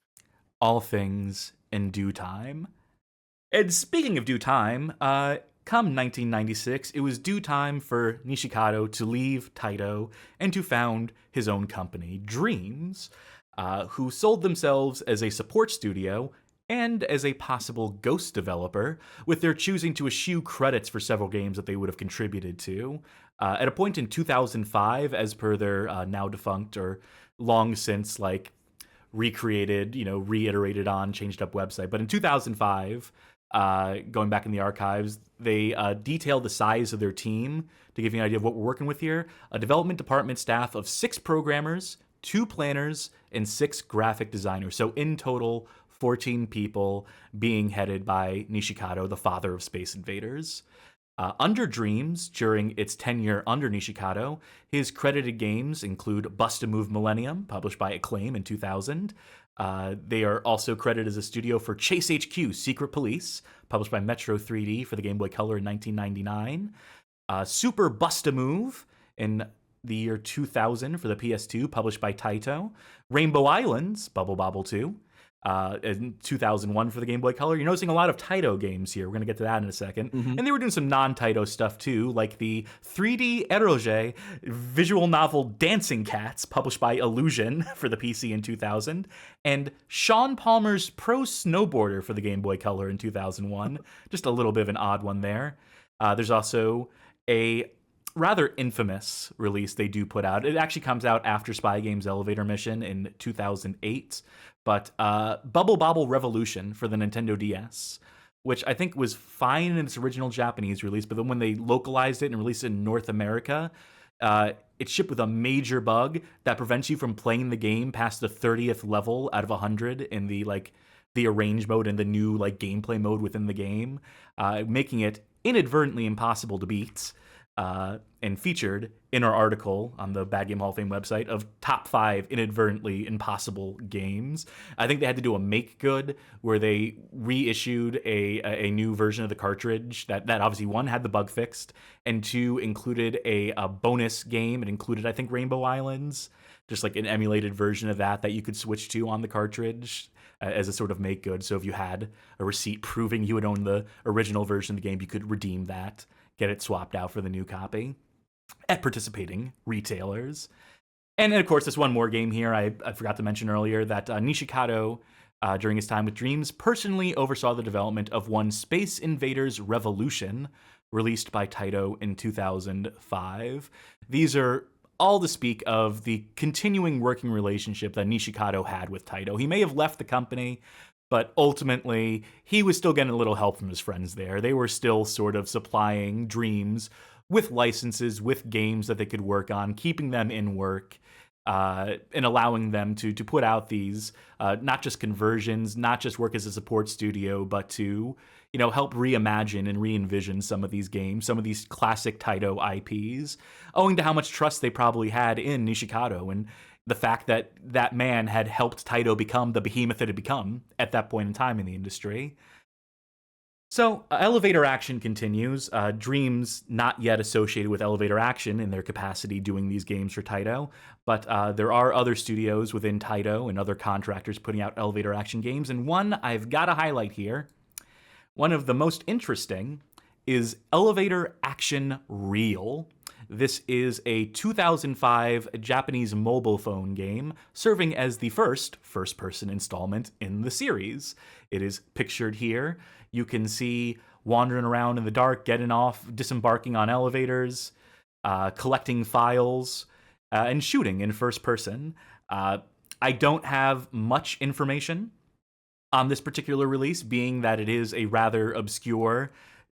All things in due time. And speaking of due time, come 1996, it was due time for Nishikado to leave Taito and to found his own company, Dreams, who sold themselves as a support studio and as a possible ghost developer, with their choosing to eschew credits for several games that they would have contributed to. At a point in 2005, as per their now defunct or long since like recreated, reiterated on, changed up website. But in 2005, going back in the archives, they detailed the size of their team to give you an idea of what we're working with here. A development department staff of 6 programmers, 2 planners, and 6 graphic designers. So in total, 14 people being headed by Nishikado, the father of Space Invaders. Under Dreams, during its tenure under Nishikado, his credited games include Bust-A-Move Millennium, published by Acclaim in 2000. They are also credited as a studio for Chase HQ, Secret Police, published by Metro 3D for the Game Boy Color in 1999. Super Bust-A-Move in the year 2000 for the PS2, published by Taito. Rainbow Islands, Bubble Bobble 2. In 2001 for the Game Boy Color. You're noticing a lot of Taito games here. We're going to get to that in a second. And they were doing some non-Taito stuff too, like the 3D eroge visual novel Dancing Cats, published by Illusion for the PC in 2000, and Sean Palmer's Pro Snowboarder for the Game Boy Color in 2001. Just a little bit of an odd one there. There's also a rather infamous release they do put out. It actually comes out after Spy Games Elevator Mission in 2008. But Bubble Bobble Revolution for the Nintendo DS, which I think was fine in its original Japanese release, but then when they localized it and released it in North America, It's shipped with a major bug that prevents you from playing the game past the 30th level out of 100 in the arrange mode and the new gameplay mode within the game, making it inadvertently impossible to beat. And featured in our article on the Bad Game Hall of Fame website of top 5 inadvertently impossible games. I think they had to do a make good where they reissued a new version of the cartridge that obviously, 1, had the bug fixed, and 2, included a bonus game. It included, I think, Rainbow Islands, just like an emulated version of that you could switch to on the cartridge as a sort of make good. So if you had a receipt proving you had owned the original version of the game, you could redeem that, get it swapped out for the new copy at participating retailers. And of course, there's one more game here I forgot to mention earlier, that Nishikado, during his time with Dreams, personally oversaw the development of one Space Invaders Revolution, released by Taito in 2005. These are all to speak of the continuing working relationship that Nishikado had with Taito. He may have left the company, but ultimately, he was still getting a little help from his friends there. They were still sort of supplying Dreams with licenses, with games that they could work on, keeping them in work, and allowing them to put out these, not just conversions, not just work as a support studio, but to, help reimagine and re-envision some of these games, some of these classic Taito IPs, owing to how much trust they probably had in Nishikado and the fact that that man had helped Taito become the behemoth it had become at that point in time in the industry. So, Elevator Action continues. Dreams not yet associated with Elevator Action in their capacity doing these games for Taito, but there are other studios within Taito and other contractors putting out Elevator Action games, and one I've got to highlight here, one of the most interesting, is Elevator Action Real. This is a 2005 Japanese mobile phone game serving as the first-person installment in the series. It is pictured here. You can see wandering around in the dark, getting off, disembarking on elevators, collecting files, and shooting in first person. I don't have much information on this particular release, being that it is a rather obscure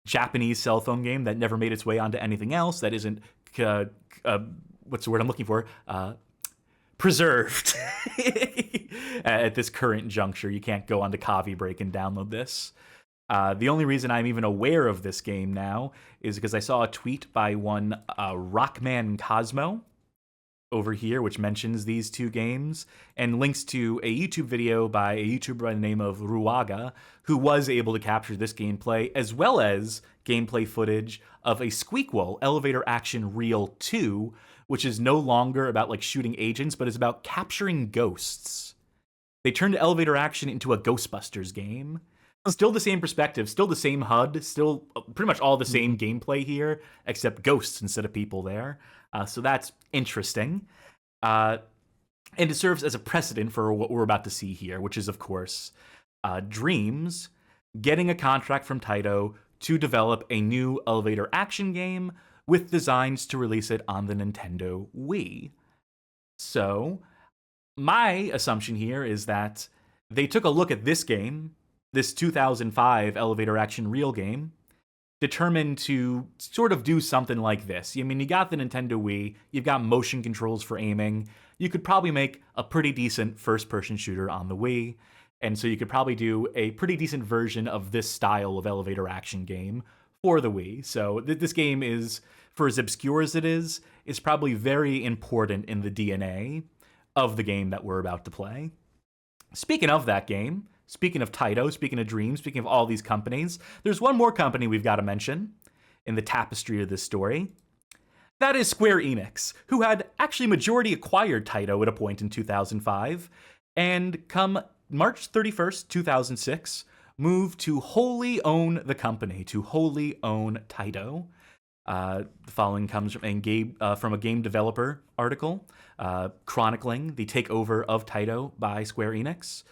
Japanese cell phone game that never made its way onto anything else, that isn't what's the word I'm looking for? Preserved at this current juncture. You can't go onto Coffee Break and download this. The only reason I'm even aware of this game now is because I saw a tweet by one Rockman Cosmo over here, which mentions these two games and links to a YouTube video by a YouTuber by the name of Ruaga, who was able to capture this gameplay, as well as gameplay footage of a Squeakquel Elevator Action Reel 2, which is no longer about shooting agents, but is about capturing ghosts. They turned Elevator Action into a Ghostbusters game. Still the same perspective, still the same HUD, still pretty much all the same gameplay here, except ghosts instead of people there. So that's interesting. And it serves as a precedent for what we're about to see here, which is, of course, Dreams getting a contract from Taito to develop a new elevator action game with designs to release it on the Nintendo Wii. So, my assumption here is that they took a look at this game, this 2005 elevator action Reel game, determined to sort of do something like this. I mean, you got the Nintendo Wii, you've got motion controls for aiming, you could probably make a pretty decent first-person shooter on the Wii, and so you could probably do a pretty decent version of this style of elevator action game for the Wii. So this game is, for as obscure as it is probably very important in the DNA of the game that we're about to play. Speaking of that game, speaking of Taito, speaking of Dreams, speaking of all these companies, there's one more company we've got to mention in the tapestry of this story. That is Square Enix, who had actually majority acquired Taito at a point in 2005, and come March 31st, 2006, moved to wholly own the company, to wholly own Taito. The following comes from a game developer article chronicling the takeover of Taito by Square Enix.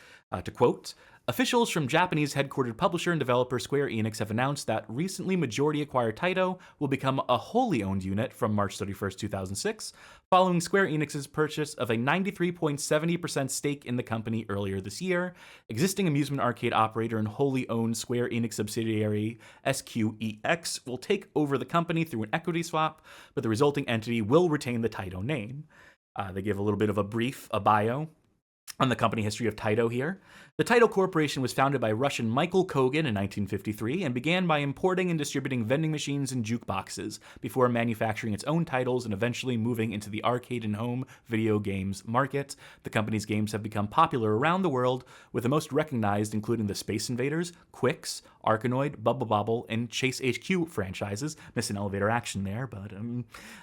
To quote, Officials from Japanese headquartered publisher and developer Square Enix have announced that recently majority acquired Taito will become a wholly owned unit from March 31st, 2006, following Square Enix's purchase of a 93.70% stake in the company earlier this year. Existing amusement arcade operator and wholly owned Square Enix subsidiary SQEX will take over the company through an equity swap, but the resulting entity will retain the Taito name. They give a little bit of a bio on the company history of Taito here. The Taito Corporation was founded by Russian Michael Kogan in 1953 and began by importing and distributing vending machines and jukeboxes before manufacturing its own titles and eventually moving into the arcade and home video games market. The company's games have become popular around the world, with the most recognized including the Space Invaders, Quicks, Arkanoid, Bubble Bobble, and Chase HQ franchises. Missing elevator action there, but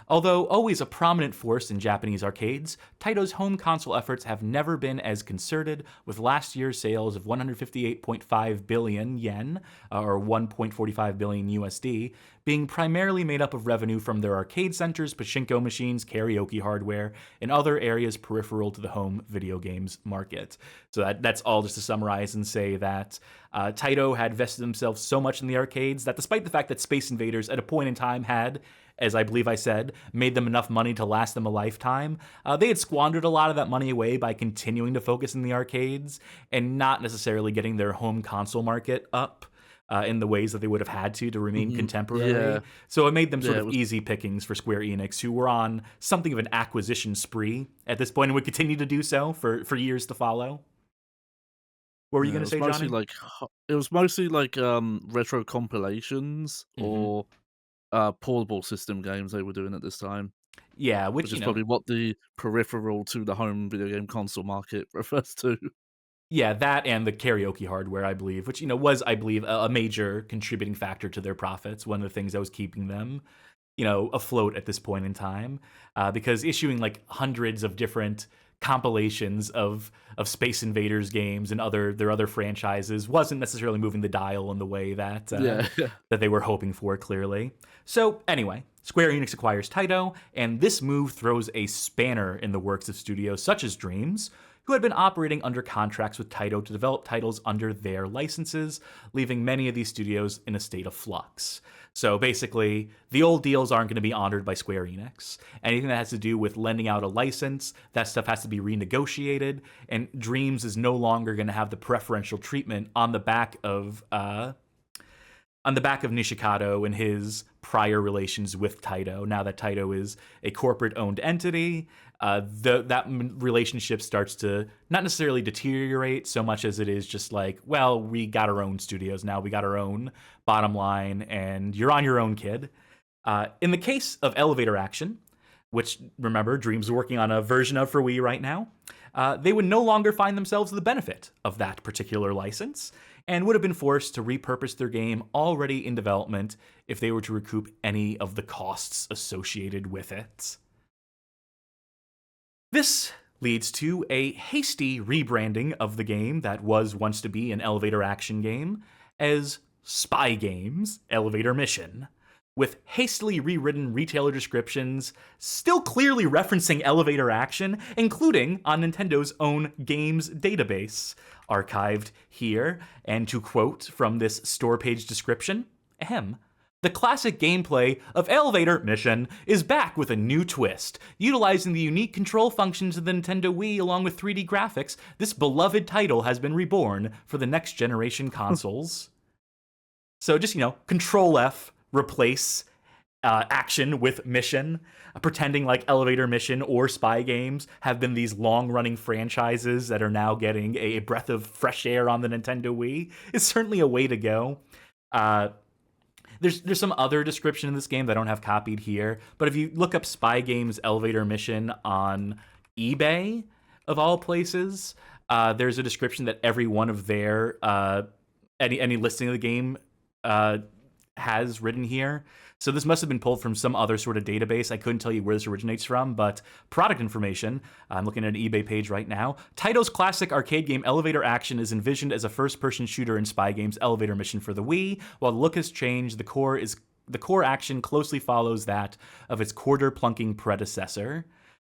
although always a prominent force in Japanese arcades, Taito's home console efforts have never been as concerted, with last year's sales of 158.5 billion yen, or 1.45 billion USD, being primarily made up of revenue from their arcade centers, pachinko machines, karaoke hardware, and other areas peripheral to the home video games market. So that's all just to summarize and say that Taito had vested themselves so much in the arcades that despite the fact that Space Invaders at a point in time had, as I believe I said, made them enough money to last them a lifetime, they had squandered a lot of that money away by continuing to focus in the arcades and not necessarily getting their home console market up in the ways that they would have had to remain contemporary. Yeah. So it made them sort of easy pickings for Square Enix, who were on something of an acquisition spree at this point and would continue to do so for years to follow. What were you going to say, Johnny? It was mostly like retro compilations or portable system games they were doing at this time. Yeah, Which is probably what the peripheral to the home video game console market refers to. Yeah, that and the karaoke hardware, I believe, which, was, I believe, a major contributing factor to their profits. One of the things that was keeping them, afloat at this point in time, because issuing like hundreds of different compilations of Space Invaders games and their other franchises wasn't necessarily moving the dial in the way that that they were hoping for, clearly. So anyway, Square Enix acquires Taito, and this move throws a spanner in the works of studios such as Dreams, who had been operating under contracts with Taito to develop titles under their licenses, leaving many of these studios in a state of flux. So basically, the old deals aren't going to be honored by Square Enix. Anything that has to do with lending out a license, that stuff has to be renegotiated, and Dreams is no longer going to have the preferential treatment on the back of Nishikado and his prior relations with Taito. Now that Taito is a corporate-owned entity, that relationship starts to not necessarily deteriorate so much as it is just like, well, we got our own studios now, we got our own bottom line, and you're on your own, kid. In the case of Elevator Action, which, remember, Dream's working on a version of for Wii right now, they would no longer find themselves the benefit of that particular license, and would have been forced to repurpose their game already in development if they were to recoup any of the costs associated with it. This leads to a hasty rebranding of the game that was once to be an elevator action game as Spy Games Elevator Mission, with hastily rewritten retailer descriptions still clearly referencing elevator action, including on Nintendo's own games database, archived here. And to quote from this store page description, "The classic gameplay of Elevator Mission is back with a new twist. Utilizing the unique control functions of the Nintendo Wii along with 3D graphics, this beloved title has been reborn for the next generation consoles." So just, Control F, replace action with mission, pretending like Elevator Mission or Spy Games have been these long-running franchises that are now getting a breath of fresh air on the Nintendo Wii is certainly a way to go. There's some other description in this game that I don't have copied here, but if you look up Spy Games Elevator Mission on eBay, of all places, there's a description that every one of their any listing of the game has written here. So this must have been pulled from some other sort of database. I couldn't tell you where this originates from, but product information, I'm looking at an eBay page right now. Taito's classic arcade game Elevator Action is envisioned as a first-person shooter in Spy Games Elevator Mission for the Wii. While the look has changed, the core action closely follows that of its quarter-plunking predecessor.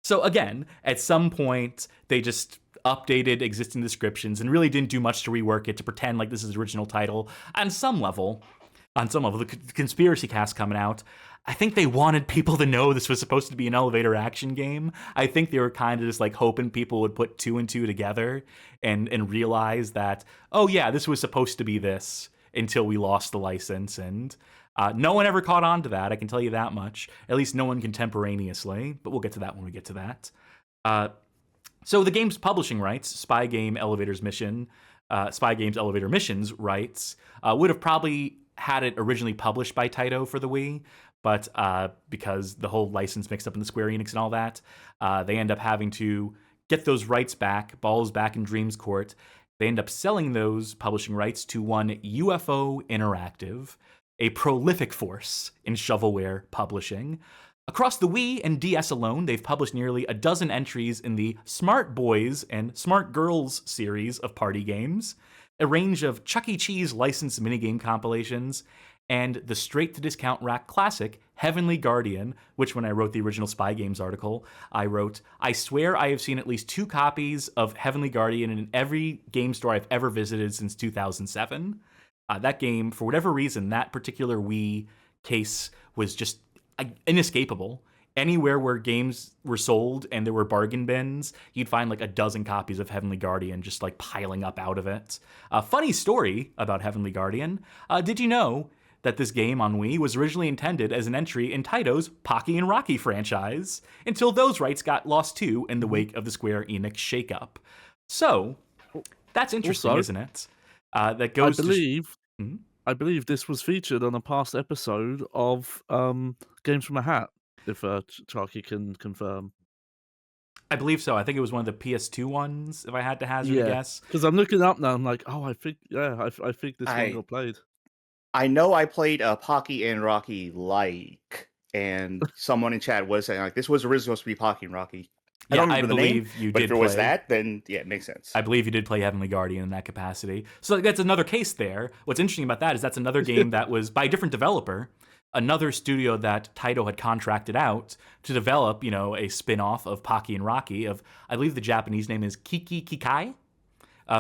So again, at some point, they just updated existing descriptions and really didn't do much to rework it to pretend like this is the original title. On some level, the conspiracy cast coming out, I think they wanted people to know this was supposed to be an elevator action game. I think they were kind of just like hoping people would put 2 and 2 together and realize that, oh yeah, this was supposed to be this, until we lost the license. And no one ever caught on to that, I can tell you that much. At least no one contemporaneously, but we'll get to that when we get to that. So the game's publishing rights, Spy Games Elevator Missions rights, would have probably had it originally published by Taito for the Wii, but because the whole license mixed up in the Square Enix and all that, they end up having to get those rights back, balls back in Dream's court. They end up selling those publishing rights to one UFO Interactive, a prolific force in shovelware publishing. Across the Wii and DS alone, they've published nearly a dozen entries in the Smart Boys and Smart Girls series of party games, a range of Chuck E. Cheese licensed minigame compilations, and the straight-to-discount rack classic, Heavenly Guardian, which when I wrote the original Spy Games article, I wrote, I swear I have seen at least 2 copies of Heavenly Guardian in every game store I've ever visited since 2007. That game, for whatever reason, that particular Wii case was just inescapable. Anywhere where games were sold and there were bargain bins, you'd find like a dozen copies of Heavenly Guardian just like piling up out of it. Funny story about Heavenly Guardian. Did you know that this game on Wii was originally intended as an entry in Taito's Pocky and Rocky franchise, until those rights got lost too in the wake of the Square Enix shakeup. So, that's interesting, Also, isn't it? That goes I believe this was featured on a past episode of Games from a Hat, if Chalky can confirm. I believe so. I think it was one of the PS2 ones, if I had to hazard a guess. Because I'm looking up now, I'm like, oh, I think this one got played. I know I played Pocky and Rocky like, and someone in chat was saying like this was originally supposed to be Pocky and Rocky. I don't remember the name, but if it was that, then yeah, it makes sense. I believe you did play Heavenly Guardian in that capacity. So that's another case there. What's interesting about that is that's another game that was by a different developer, another studio that Taito had contracted out to develop, a spin-off of Pocky and Rocky of, I believe the Japanese name is Kiki Kikai.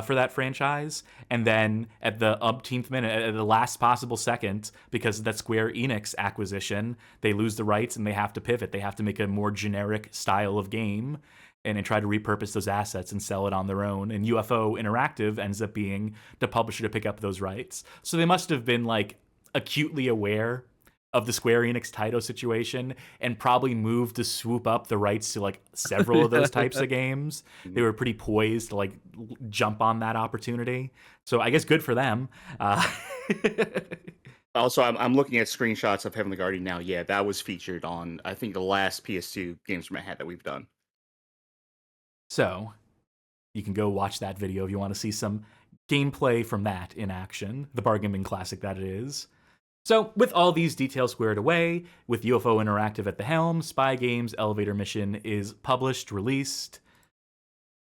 For that franchise, and then at the umpteenth minute, at the last possible second, because of that Square Enix acquisition, they lose the rights and they have to pivot. They have to make a more generic style of game and try to repurpose those assets and sell it on their own. And UFO Interactive ends up being the publisher to pick up those rights. So they must have been like acutely aware of the Square Enix Taito situation and probably moved to swoop up the rights to like several of those types of games. They were pretty poised to like jump on that opportunity. So I guess good for them. Also, I'm looking at screenshots of Heavenly Guardian now. Yeah, that was featured on, I think, the last PS2 Games from a Hat that we've done. So you can go watch that video if you want to see some gameplay from that in action, the bargain bin classic that it is. So, with all these details squared away, with UFO Interactive at the helm, Spy Games Elevator Mission is published, released,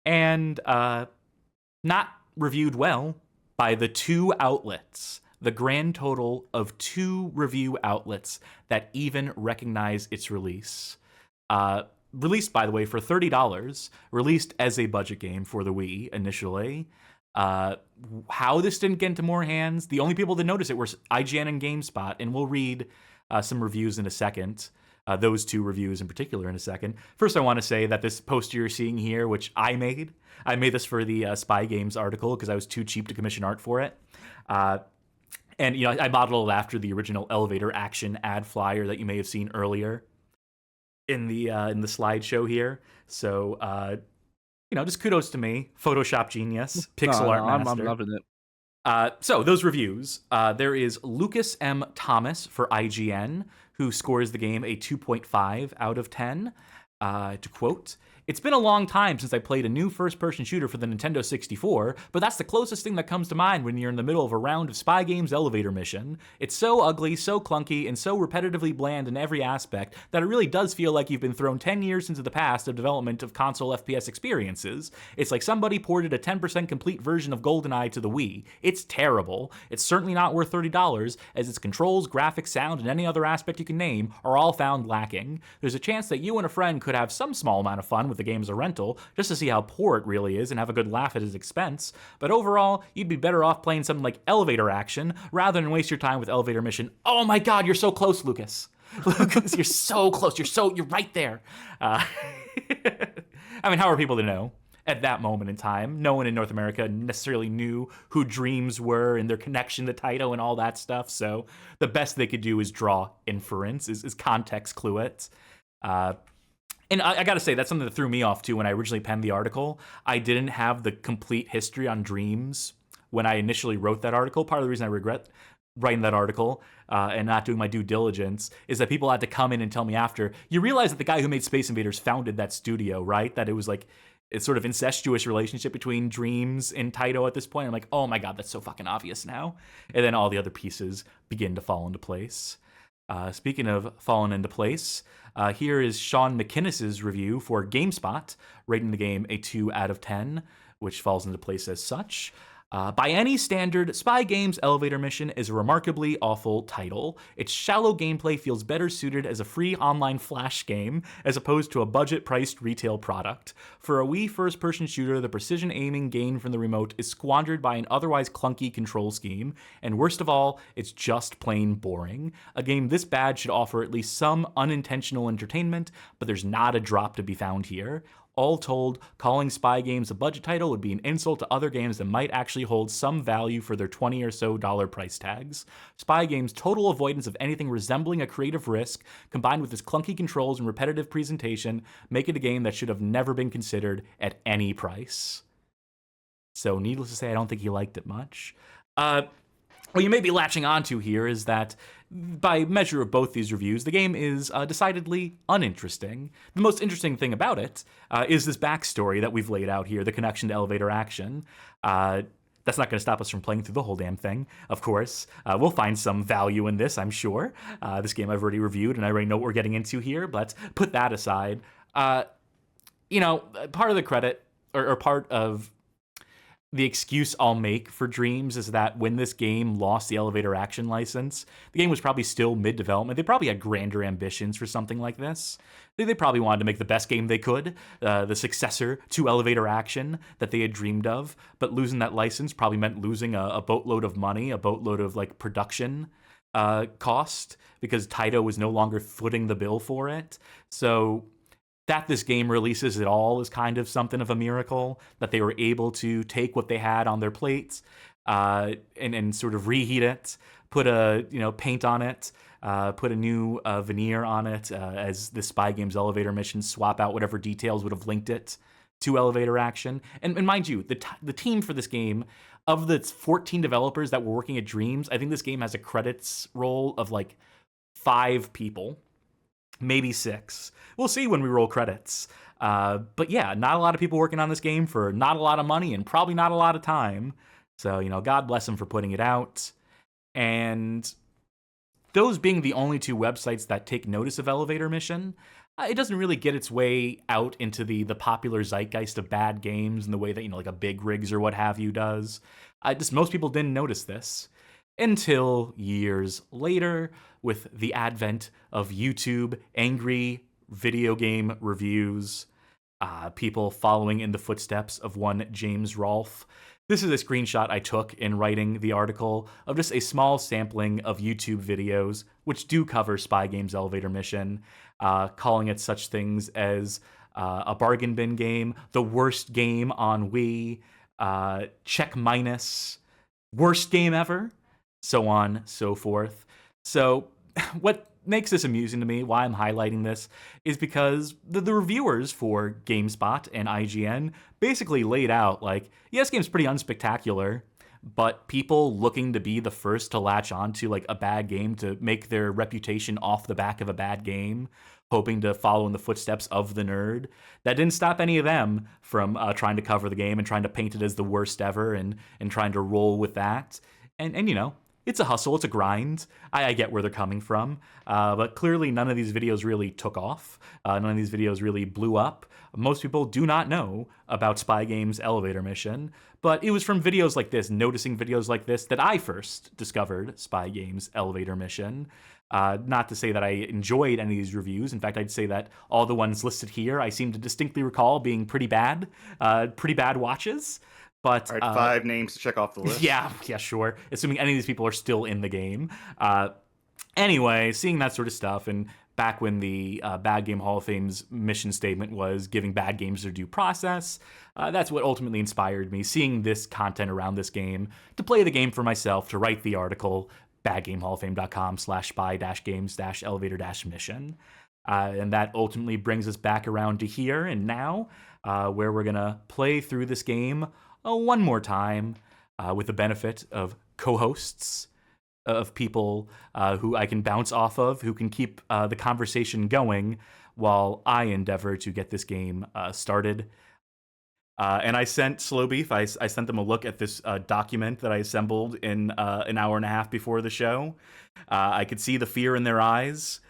and not reviewed well by the 2 outlets, the grand total of 2 review outlets that even recognize its release. Released, by the way, for $30, released as a budget game for the Wii initially. How this didn't get into more hands, the only people that noticed it were IGN and GameSpot, and we'll read some reviews in a second, those 2 reviews in particular in a second. First, I want to say that this poster you're seeing here, which I made this for the Spy Games article because I was too cheap to commission art for it. And I modeled it after the original elevator action ad flyer that you may have seen earlier in the slideshow here. So just kudos to me, Photoshop genius, pixel art master. I'm loving it. So those reviews, there is Lucas M. Thomas for IGN, who scores the game a 2.5 out of 10. To quote, "It's been a long time since I played a new first-person shooter for the Nintendo 64, but that's the closest thing that comes to mind when you're in the middle of a round of Spy Games Elevator Mission. It's so ugly, so clunky, and so repetitively bland in every aspect that it really does feel like you've been thrown 10 years into the past of development of console FPS experiences. It's like somebody ported a 10% complete version of GoldenEye to the Wii. It's terrible. It's certainly not worth $30, as its controls, graphics, sound, and any other aspect you can name are all found lacking. There's a chance that you and a friend could have some small amount of fun with the game as a rental, just to see how poor it really is and have a good laugh at his expense. But overall, you'd be better off playing something like Elevator Action rather than waste your time with Elevator Mission. Oh my god, you're so close, Lucas. Lucas, you're so close. You're right there. I mean, how are people to know? At that moment in time, no one in North America necessarily knew who Dreams were and their connection to Taito and all that stuff. So the best they could do is draw inference, is context clue it. And I gotta say, that's something that threw me off too when I originally penned the article. I didn't have the complete history on Dreams when I initially wrote that article. Part of the reason I regret writing that article and not doing my due diligence is that people had to come in and tell me after. You realize that the guy who made Space Invaders founded that studio, right? That it was like it's sort of incestuous relationship between Dreams and Taito at this point. I'm like, oh my god, that's so fucking obvious now. And then all the other pieces begin to fall into place. Speaking of falling into place, here is Sean McInnes's review for GameSpot, rating the game a 2 out of 10, which falls into place as such. By any standard, Spy Games Elevator Mission is a remarkably awful title. Its shallow gameplay feels better suited as a free online flash game as opposed to a budget-priced retail product. For a Wii first-person shooter, the precision aiming gained from the remote is squandered by an otherwise clunky control scheme, and worst of all, it's just plain boring. A game this bad should offer at least some unintentional entertainment, but there's not a drop to be found here. All told, calling Spy Games a budget title would be an insult to other games that might actually hold some value for their $20 or so price tags. Spy Games' total avoidance of anything resembling a creative risk, combined with its clunky controls and repetitive presentation, make it a game that should have never been considered at any price. So, needless to say, I don't think he liked it much. What you may be latching onto here is that, by measure of both these reviews, the game is decidedly uninteresting. The most interesting thing about it is this backstory that we've laid out here, the connection to Elevator Action. That's not going to stop us from playing through the whole damn thing, of course. We'll find some value in this, I'm sure. This game I've already reviewed, and I already know what we're getting into here, but put that aside. Part of the credit, or part of the excuse I'll make for Dreams is that when this game lost the Elevator Action license, the game was probably still mid-development. They probably had grander ambitions for something like this. They probably wanted to make the best game they could, the successor to Elevator Action that they had dreamed of, but losing that license probably meant losing a boatload of money, a boatload of production cost, because Taito was no longer footing the bill for it. So that this game releases at all is kind of something of a miracle, that they were able to take what they had on their plates and sort of reheat it, put a paint on it, put a new veneer on it as the Spy Games Elevator Mission, swap out whatever details would have linked it to Elevator Action. And mind you, the team for this game, of the 14 developers that were working at Dreams, I think this game has a credits roll of 5 people. Maybe 6. We'll see when we roll credits. But yeah, not a lot of people working on this game for not a lot of money and probably not a lot of time. So, God bless them for putting it out. And those being the only 2 websites that take notice of Elevator Mission, it doesn't really get its way out into the popular zeitgeist of bad games in the way that, like a Big Rigs or what have you does. Most people didn't notice this until years later, with the advent of YouTube, angry video game reviews, people following in the footsteps of one James Rolfe. This is a screenshot I took in writing the article of just a small sampling of YouTube videos which do cover Spy Games Elevator Mission, calling it such things as a bargain bin game, the worst game on Wii, check minus, worst game ever, so on, so forth. So what makes this amusing to me, why I'm highlighting this, is because the reviewers for GameSpot and IGN basically laid out, this game's pretty unspectacular, but people looking to be the first to latch onto a bad game to make their reputation off the back of a bad game, hoping to follow in the footsteps of the nerd, that didn't stop any of them from trying to cover the game and trying to paint it as the worst ever and trying to roll with that. And it's a hustle, it's a grind. I get where they're coming from, but clearly none of these videos really took off. None of these videos really blew up. Most people do not know about Spy Games Elevator Mission, but it was from videos like this, noticing videos like this, that I first discovered Spy Games Elevator Mission. Not to say that I enjoyed any of these reviews. In fact, I'd say that all the ones listed here, I seem to distinctly recall being pretty bad watches. But all right, 5 names to check off the list. Yeah, sure. Assuming any of these people are still in the game. Anyway, seeing that sort of stuff, and back when the Bad Game Hall of Fame's mission statement was giving bad games their due process, that's what ultimately inspired me, seeing this content around this game, to play the game for myself, to write the article, badgamehalloffame.com/spy-games-elevator-mission. And that ultimately brings us back around to here and now, where we're going to play through this game one more time, with the benefit of co-hosts, of people who I can bounce off of, who can keep the conversation going while I endeavor to get this game started. And I sent Slow Beef, I sent them a look at this document that I assembled in an hour and a half before the show. I could see the fear in their eyes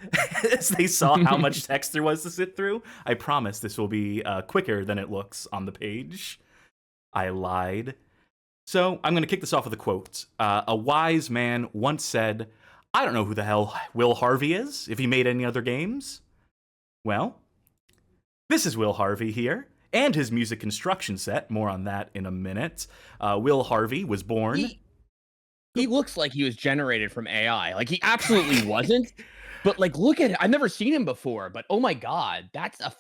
as they saw how much text there was to sit through. I promise this will be quicker than it looks on the page. I lied. So I'm going to kick this off with a quote. A wise man once said, "I don't know who the hell Will Harvey is, if he made any other games." Well, this is Will Harvey here, and his music construction set. More on that in a minute. Will Harvey was born... He looks like he was generated from AI. Like, he absolutely wasn't. But, like, look at it. I've never seen him before, but oh my God, that's a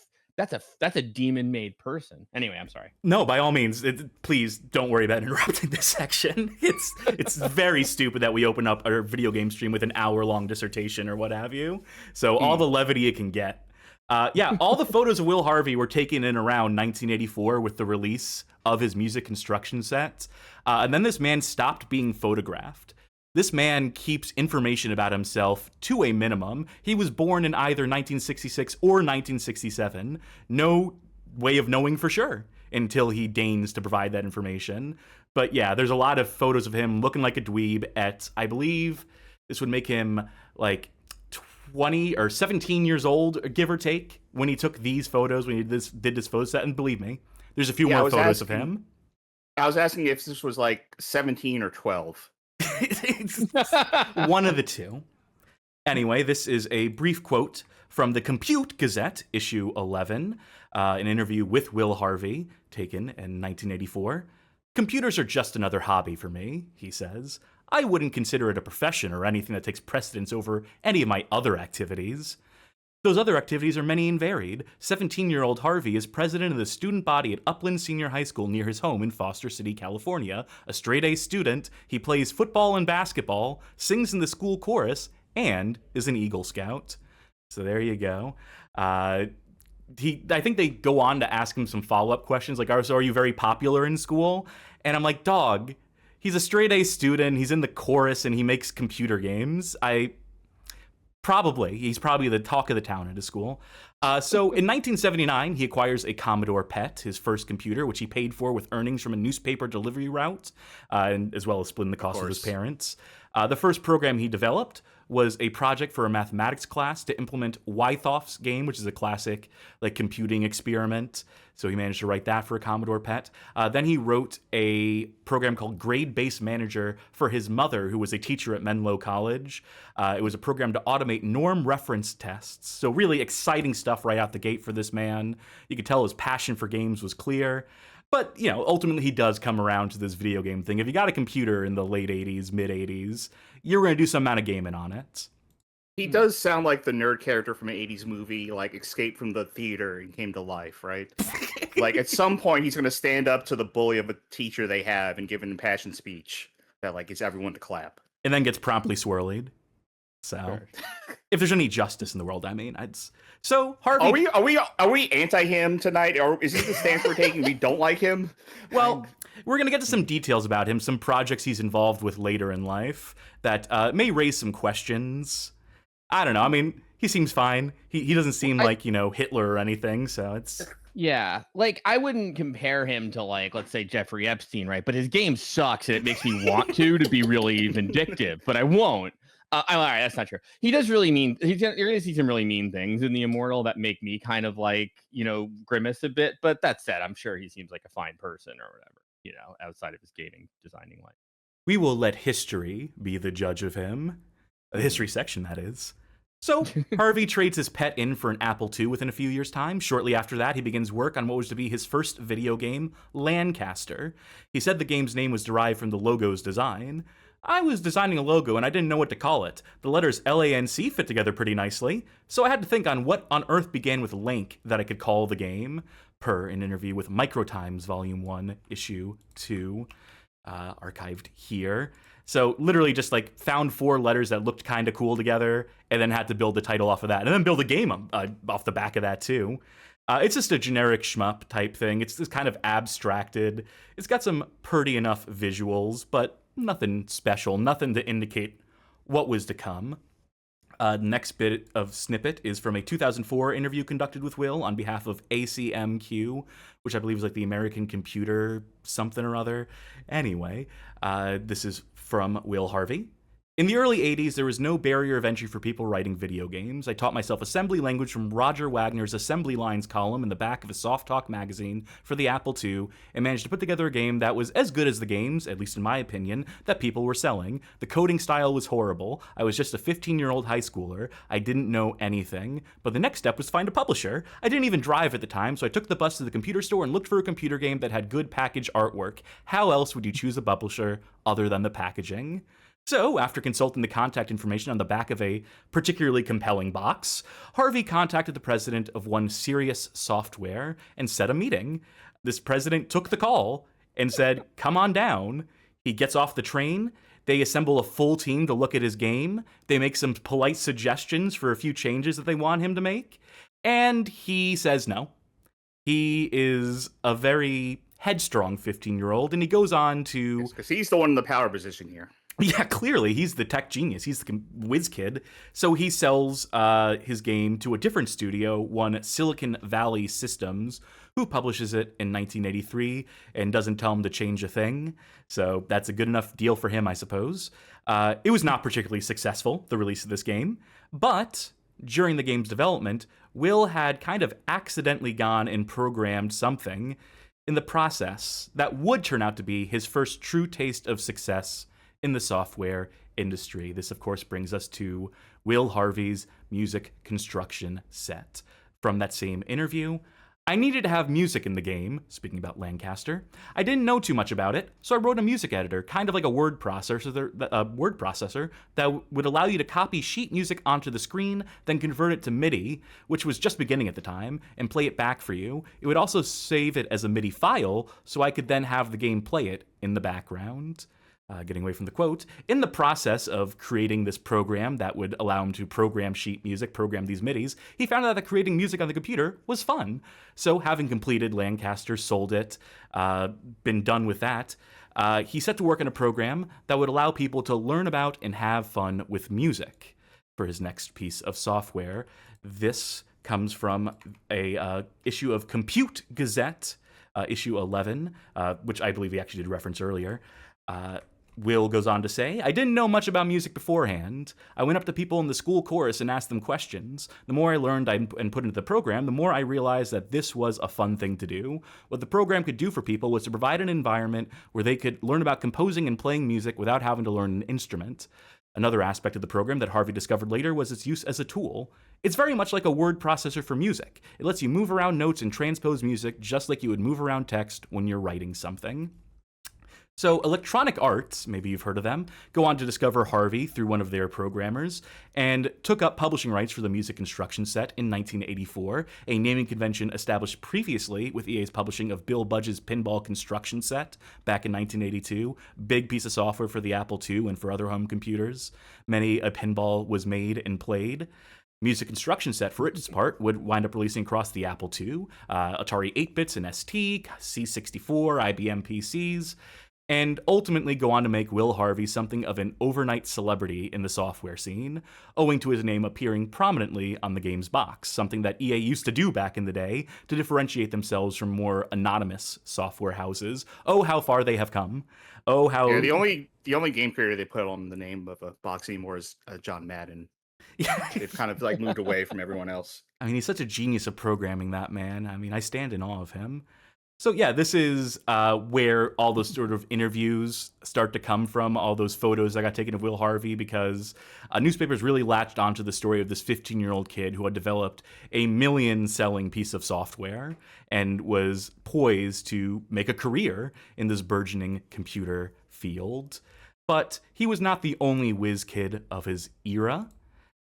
demon-made person. Anyway, I'm sorry. No, by all means, please don't worry about interrupting this section. It's very stupid that we open up our video game stream with an hour-long dissertation or what have you. So all the levity it can get. All the photos of Will Harvey were taken in around 1984 with the release of his music construction set. And then this man stopped being photographed. This man keeps information about himself to a minimum. He was born in either 1966 or 1967. No way of knowing for sure until he deigns to provide that information. But yeah, there's a lot of photos of him looking like a dweeb at, I believe, this would make him like 20 or 17 years old, give or take, when he took these photos, when he did this photo set. And believe me, there's a few more photos of him. I was asking if this was like 17 or 12. One of the two. Anyway, this is a brief quote from the Compute Gazette, issue 11, an interview with Will Harvey, taken in 1984. "Computers are just another hobby for me," he says. "I wouldn't consider it a profession or anything that takes precedence over any of my other activities. Those other activities are many and varied. 17-year-old Harvey is president of the student body at Upland Senior High School near his home in Foster City, California. A straight-A student, he plays football and basketball, sings in the school chorus, and is an Eagle Scout." So there you go. I think they go on to ask him some follow-up questions, like, so are you very popular in school? And I'm like, dog, he's a straight-A student, he's in the chorus, and he makes computer games. He's probably the talk of the town at his school. So in 1979, he acquires a Commodore PET, his first computer, which he paid for with earnings from a newspaper delivery route, and as well as splitting the cost of his parents. The first program he developed was a project for a mathematics class to implement Wythoff's game, which is a classic like computing experiment. So he managed to write that for a Commodore PET. Then he wrote a program called Grade Base Manager for his mother, who was a teacher at Menlo College. It was a program to automate norm reference tests. So really exciting stuff right out the gate for this man. You could tell his passion for games was clear. But, ultimately he does come around to this video game thing. If you got a computer in the late 80s, mid 80s, you're going to do some amount of gaming on it. He does sound like the nerd character from an 80s movie, like escaped from the theater and came to life, right? Like at some point he's going to stand up to the bully of a teacher they have and give an impassioned speech that like gets everyone to clap. And then gets promptly swirled. So, if there's any justice in the world, I mean, so Harvey. Are we anti him tonight? Or is this the stance we're taking? We don't like him. Well, we're gonna get to some details about him, some projects he's involved with later in life that may raise some questions. I don't know. I mean, he seems fine. He doesn't seem like Hitler or anything. So it's. Yeah, like I wouldn't compare him to like, let's say Jeffrey Epstein, right? But his game sucks, and it makes me want to be really vindictive, but I won't. All right, that's not true. He does really mean. You're going to see some really mean things in the Immortal that make me kind of like, grimace a bit. But that said, I'm sure he seems like a fine person or whatever, outside of his gaming designing life. We will let history be the judge of him. The history section, that is. So, Harvey trades his pet in for an Apple II within a few years' time. Shortly after that, he begins work on what was to be his first video game, Lancaster. He said the game's name was derived from the logo's design. I was designing a logo and I didn't know what to call it. The letters LANC fit together pretty nicely, so I had to think on what on earth began with Lank that I could call the game, per an interview with Microtimes Volume 1, Issue 2, archived here. So literally just like found 4 letters that looked kind of cool together and then had to build the title off of that and then build a game off the back of that too. It's just a generic shmup type thing. It's just kind of abstracted. It's got some pretty enough visuals, but nothing special, nothing to indicate what was to come. Next bit of snippet is from a 2004 interview conducted with Will on behalf of ACMQ, which I believe is like the American Computer something or other. Anyway, this is from Will Harvey. In the early 80s, there was no barrier of entry for people writing video games. I taught myself assembly language from Roger Wagner's Assembly Lines column in the back of a Soft Talk magazine for the Apple II, and managed to put together a game that was as good as the games, at least in my opinion, that people were selling. The coding style was horrible. I was just a 15-year-old high schooler. I didn't know anything. But the next step was find a publisher. I didn't even drive at the time, so I took the bus to the computer store and looked for a computer game that had good package artwork. How else would you choose a publisher other than the packaging? So, after consulting the contact information on the back of a particularly compelling box, Harvey contacted the president of one Sirius Software and set a meeting. This president took the call and said, "Come on down." He gets off the train. They assemble a full team to look at his game. They make some polite suggestions for a few changes that they want him to make. And he says no. He is a very headstrong 15-year-old, and he goes on to... Because he's the one in the power position here. Yeah, clearly, he's the tech genius. He's the whiz kid. So he sells his game to a different studio, one Silicon Valley Systems, who publishes it in 1983 and doesn't tell him to change a thing. So that's a good enough deal for him, I suppose. It was not particularly successful, the release of this game, but during the game's development, Will had kind of accidentally gone and programmed something in the process that would turn out to be his first true taste of success in the software industry. This, of course, brings us to Will Harvey's music construction set. From that same interview, I needed to have music in the game, speaking about Lancaster. I didn't know too much about it, so I wrote a music editor, kind of like a word processor that would allow you to copy sheet music onto the screen, then convert it to MIDI, which was just beginning at the time, and play it back for you. It would also save it as a MIDI file, so I could then have the game play it in the background. Getting away from the quote, in the process of creating this program that would allow him to program sheet music, program these MIDIs, he found out that creating music on the computer was fun. So having completed Lancaster, sold it, been done with that, he set to work on a program that would allow people to learn about and have fun with music for his next piece of software. This comes from a issue of Compute Gazette, issue 11, which I believe he actually did reference earlier. Will goes on to say, I didn't know much about music beforehand. I went up to people in the school chorus and asked them questions. The more I learned and put into the program, the more I realized that this was a fun thing to do. What the program could do for people was to provide an environment where they could learn about composing and playing music without having to learn an instrument. Another aspect of the program that Harvey discovered later was its use as a tool. It's very much like a word processor for music. It lets you move around notes and transpose music just like you would move around text when you're writing something. So Electronic Arts, maybe you've heard of them, go on to discover Harvey through one of their programmers and took up publishing rights for the music construction set in 1984, a naming convention established previously with EA's publishing of Bill Budge's pinball construction set back in 1982. Big piece of software for the Apple II and for other home computers. Many a pinball was made and played. Music construction set, for its part, would wind up releasing across the Apple II, Atari 8-bits and ST, C64, IBM PCs. and ultimately go on to make Will Harvey something of an overnight celebrity in the software scene, owing to his name appearing prominently on the game's box, something that EA used to do back in the day to differentiate themselves from more anonymous software houses. Oh, how far they have come. Oh, how... Yeah, the only game creator they put on the name of a box anymore is John Madden. They've kind of like moved away from everyone else. I mean, he's such a genius of programming, that man. I mean, I stand in awe of him. So yeah, this is where all those sort of interviews start to come from, all those photos that got taken of Will Harvey, because newspapers really latched onto the story of this 15-year-old kid who had developed a million-selling piece of software and was poised to make a career in this burgeoning computer field. But he was not the only whiz kid of his era.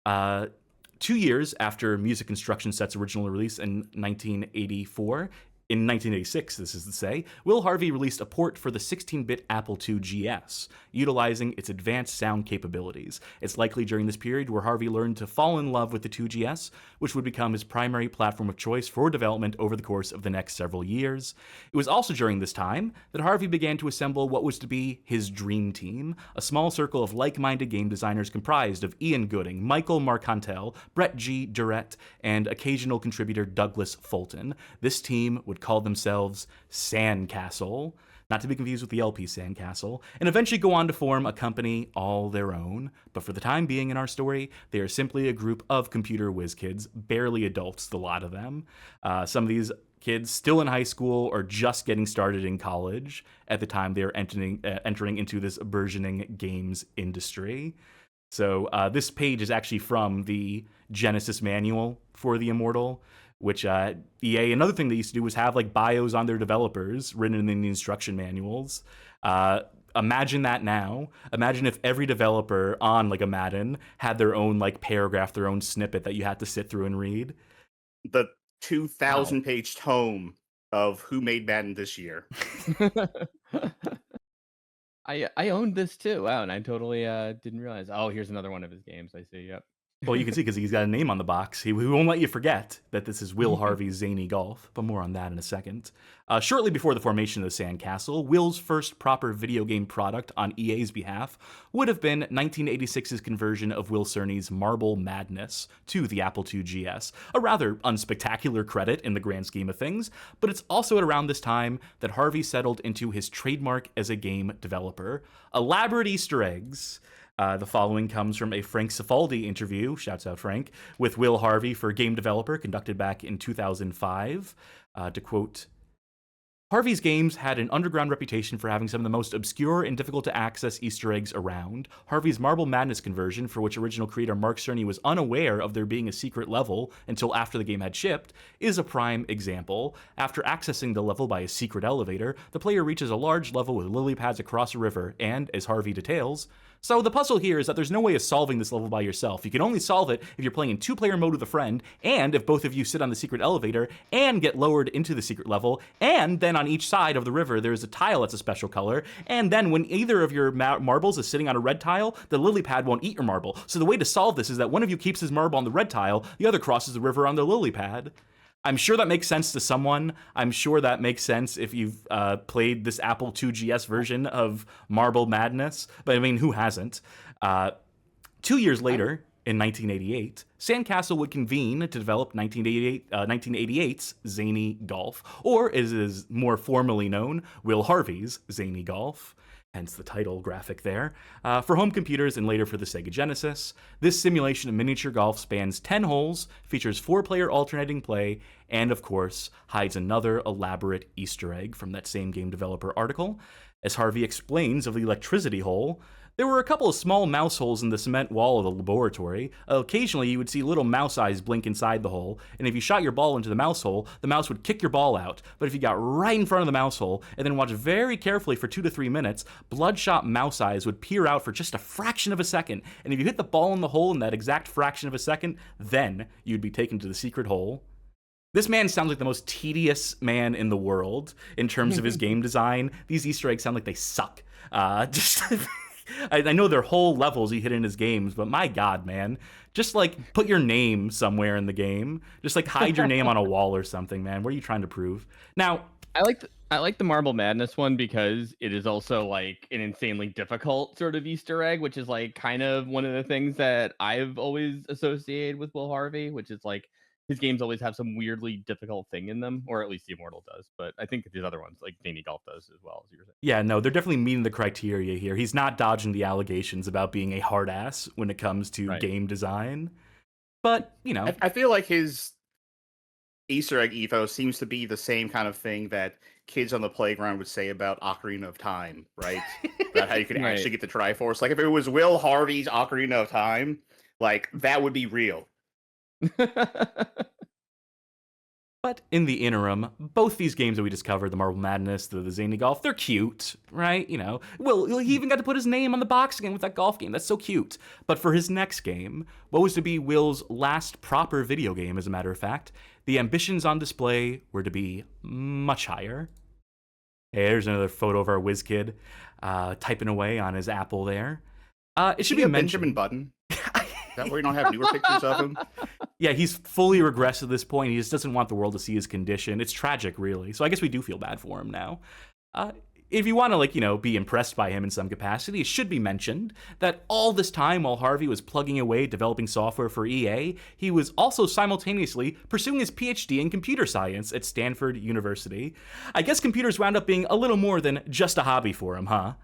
2 years after Music Instruction Set's original release in 1984, in 1986, this is to say, Will Harvey released a port for the 16-bit Apple II GS, utilizing its advanced sound capabilities. It's likely during this period where Harvey learned to fall in love with the 2GS, which would become his primary platform of choice for development over the course of the next several years. It was also during this time that Harvey began to assemble what was to be his dream team, a small circle of like-minded game designers comprised of Ian Gooding, Michael Marcantel, Brett G. Durrett, and occasional contributor Douglas Fulton. This team would call themselves Sandcastle, not to be confused with the LP Sandcastle, and eventually go on to form a company all their own. But for the time being in our story, they are simply a group of computer whiz kids, barely adults, the lot of them. Some of these kids still in high school or just getting started in college at the time they are entering into this burgeoning games industry. So this page is actually from the Genesis manual for the Immortal, which EA, another thing they used to do was have like bios on their developers written in the instruction manuals. Imagine that now. Imagine if every developer on like a Madden had their own like paragraph, their own snippet that you had to sit through and read. The 2,000-page tome of who made Madden this year. I owned this too. Wow, and I totally didn't realize. Oh, here's another one of his games. I see. Yep. Well, you can see because he's got a name on the box. He won't let you forget that this is Will Harvey's Zany Golf, but more on that in a second. Shortly before the formation of the Sandcastle, Will's first proper video game product on EA's behalf would have been 1986's conversion of Will Cerny's Marble Madness to the Apple II GS, a rather unspectacular credit in the grand scheme of things, but it's also at around this time that Harvey settled into his trademark as a game developer. Elaborate Easter eggs. The following comes from a Frank Cifaldi interview, shouts out Frank, with Will Harvey for Game Developer, conducted back in 2005. To quote, Harvey's games had an underground reputation for having some of the most obscure and difficult to access Easter eggs around. Harvey's Marble Madness conversion, for which original creator Mark Cerny was unaware of there being a secret level until after the game had shipped, is a prime example. After accessing the level by a secret elevator, the player reaches a large level with lily pads across a river, and, as Harvey details, so the puzzle here is that there's no way of solving this level by yourself. You can only solve it if you're playing in two-player mode with a friend, and if both of you sit on the secret elevator and get lowered into the secret level, and then on each side of the river there's a tile that's a special color, and then when either of your marbles is sitting on a red tile, the lily pad won't eat your marble. So the way to solve this is that one of you keeps his marble on the red tile, the other crosses the river on the lily pad. I'm sure that makes sense to someone. I'm sure that makes sense if you've played this Apple II GS version of Marble Madness. But I mean, who hasn't? 2 years later, in 1988, Sandcastle would convene to develop 1988's Zany Golf, or as it is more formally known, Will Harvey's Zany Golf. Hence the title graphic there, for home computers and later for the Sega Genesis. This simulation of miniature golf spans 10 holes, features 4-player alternating play, and of course, hides another elaborate Easter egg from that same game developer article. As Harvey explains of the electricity hole, there were a couple of small mouse holes in the cement wall of the laboratory. Occasionally, you would see little mouse eyes blink inside the hole, and if you shot your ball into the mouse hole, the mouse would kick your ball out. But if you got right in front of the mouse hole, and then watched very carefully for 2 to 3 minutes, bloodshot mouse eyes would peer out for just a fraction of a second, and if you hit the ball in the hole in that exact fraction of a second, then you'd be taken to the secret hole. This man sounds like the most tedious man in the world in terms of his game design. These Easter eggs sound like they suck. I know they're whole levels he hit in his games, but my God, man. Just, like, put your name somewhere in the game. Just, like, hide your name on a wall or something, man. What are you trying to prove? Now, I like I like the Marble Madness one because it is also like an insanely difficult sort of Easter egg, which is like kind of one of the things that I've always associated with Will Harvey, which is like his games always have some weirdly difficult thing in them, or at least the Immortal does. But I think these other ones, like Danny Golf does as well, as you were saying. Yeah, no, they're definitely meeting the criteria here. He's not dodging the allegations about being a hard ass when it comes to Right. game design. But, you know, I feel like his Easter egg ethos seems to be the same kind of thing that kids on the playground would say about Ocarina of Time, right? About how you can Right. actually get the Triforce. Like if it was Will Harvey's Ocarina of Time, like that would be real. but in the interim, both these games that we just covered, the Marble Madness, the Zany Golf, they're cute, right? You know, Will, he even got to put his name on the box again with that golf game. That's so cute. But for his next game, what was to be Will's last proper video game, as a matter of fact, the ambitions on display were to be much higher. Hey, there's another photo of our whiz kid typing away on his Apple there. It should be a mentioned. Benjamin Button. That way we don't have newer pictures of him. Yeah, he's fully regressed at this point. He just doesn't want the world to see his condition. It's tragic, really. So I guess we do feel bad for him now. If you want to, like, you know, be impressed by him in some capacity, it should be mentioned that all this time while Harvey was plugging away developing software for EA, he was also simultaneously pursuing his PhD in computer science at Stanford University. I guess computers wound up being a little more than just a hobby for him, huh?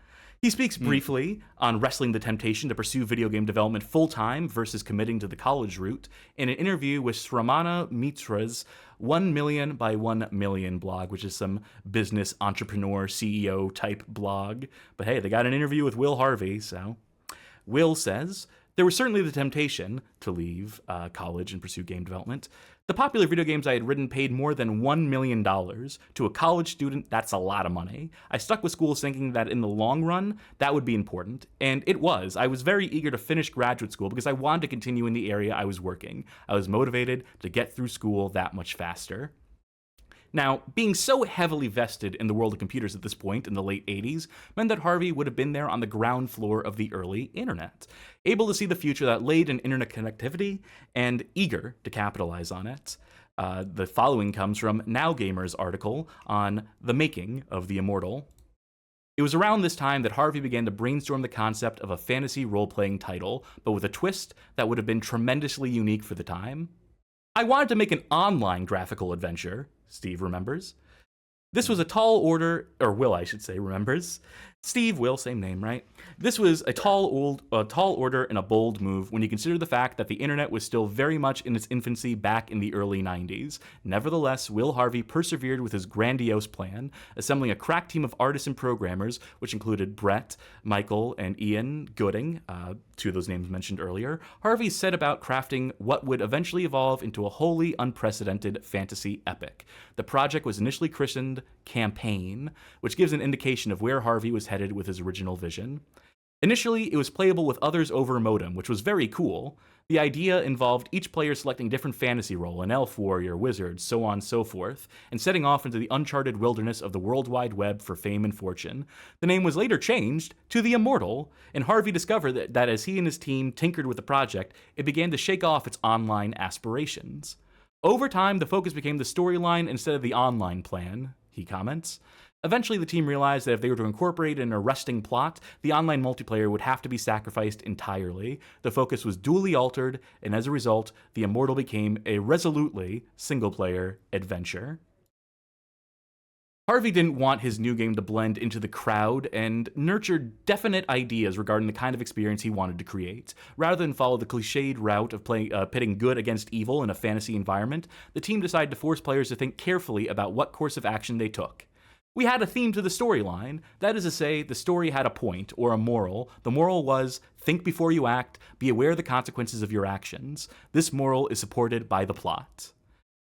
He speaks briefly on wrestling the temptation to pursue video game development full-time versus committing to the college route in an interview with Sramana Mitra's 1 million by 1 million blog, which is some business entrepreneur CEO type blog. But hey, they got an interview with Will Harvey, so. Will says, there was certainly the temptation to leave college and pursue game development. The popular video games I had written paid more than $1 million. To a college student, that's a lot of money. I stuck with school thinking that in the long run, that would be important. And it was. I was very eager to finish graduate school because I wanted to continue in the area I was working. I was motivated to get through school that much faster. Now, being so heavily vested in the world of computers at this point in the late 80s meant that Harvey would have been there on the ground floor of the early internet, able to see the future that laid in internet connectivity and eager to capitalize on it. The following comes from NowGamer's article on the making of the Immortal. It was around this time that Harvey began to brainstorm the concept of a fantasy role-playing title, but with a twist that would have been tremendously unique for the time. I wanted to make an online graphical adventure, Steve remembers. This was a tall order, or Will, I should say, remembers. Steve, Will, same name, right? This was a tall order and a bold move when you consider the fact that the internet was still very much in its infancy back in the early 90s. Nevertheless, Will Harvey persevered with his grandiose plan, assembling a crack team of artists and programmers, which included Brett, Michael, and Ian Gooding, two of those names mentioned earlier. Harvey set about crafting what would eventually evolve into a wholly unprecedented fantasy epic. The project was initially christened Campaign, which gives an indication of where Harvey was headed with his original vision. Initially, it was playable with others over a modem, which was very cool. The idea involved each player selecting a different fantasy role, an elf, warrior, wizard, so on and so forth, and setting off into the uncharted wilderness of the World Wide Web for fame and fortune. The name was later changed to the Immortal, and Harvey discovered that as he and his team tinkered with the project, it began to shake off its online aspirations. Over time, the focus became the storyline instead of the online plan, he comments. Eventually, the team realized that if they were to incorporate an arresting plot, the online multiplayer would have to be sacrificed entirely. The focus was duly altered, and as a result, the Immortal became a resolutely single-player adventure. Harvey didn't want his new game to blend into the crowd and nurtured definite ideas regarding the kind of experience he wanted to create. Rather than follow the cliched route of pitting good against evil in a fantasy environment, the team decided to force players to think carefully about what course of action they took. We had a theme to the storyline. That is to say, the story had a point, or a moral. The moral was, think before you act, be aware of the consequences of your actions. This moral is supported by the plot.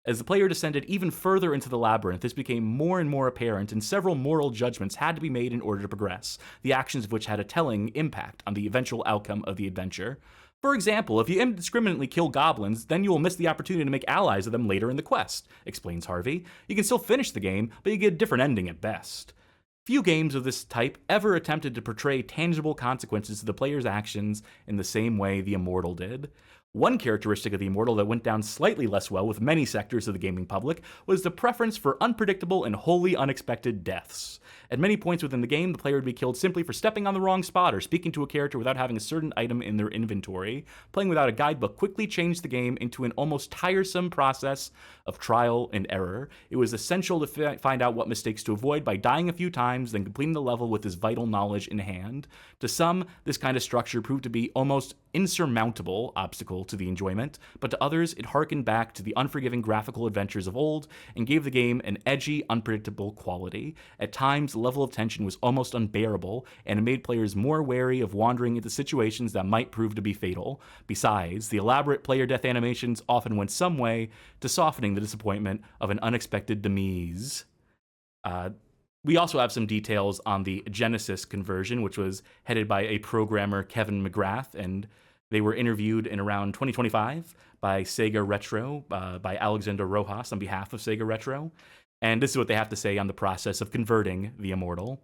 As the player descended even further into the labyrinth, this became more and more apparent, and several moral judgments had to be made in order to progress, the actions of which had a telling impact on the eventual outcome of the adventure. For example, if you indiscriminately kill goblins, then you will miss the opportunity to make allies of them later in the quest, explains Harvey. You can still finish the game, but you get a different ending at best. Few games of this type ever attempted to portray tangible consequences to the player's actions in the same way the Immortal did. One characteristic of the Immortal that went down slightly less well with many sectors of the gaming public was the preference for unpredictable and wholly unexpected deaths. At many points within the game, the player would be killed simply for stepping on the wrong spot or speaking to a character without having a certain item in their inventory. Playing without a guidebook quickly changed the game into an almost tiresome process of trial and error. It was essential to find out what mistakes to avoid by dying a few times, then completing the level with this vital knowledge in hand. To some, this kind of structure proved to be almost insurmountable obstacle to the enjoyment, but to others, it harkened back to the unforgiving graphical adventures of old and gave the game an edgy, unpredictable quality. At times, the level of tension was almost unbearable, and it made players more wary of wandering into situations that might prove to be fatal. Besides, the elaborate player death animations often went some way to softening the disappointment of an unexpected demise. We also have some details on the Genesis conversion, which was headed by a programmer, Kevin McGrath, and they were interviewed in around 2025 by Sega Retro, by Alexander Rojas on behalf of Sega Retro. And this is what they have to say on the process of converting the Immortal.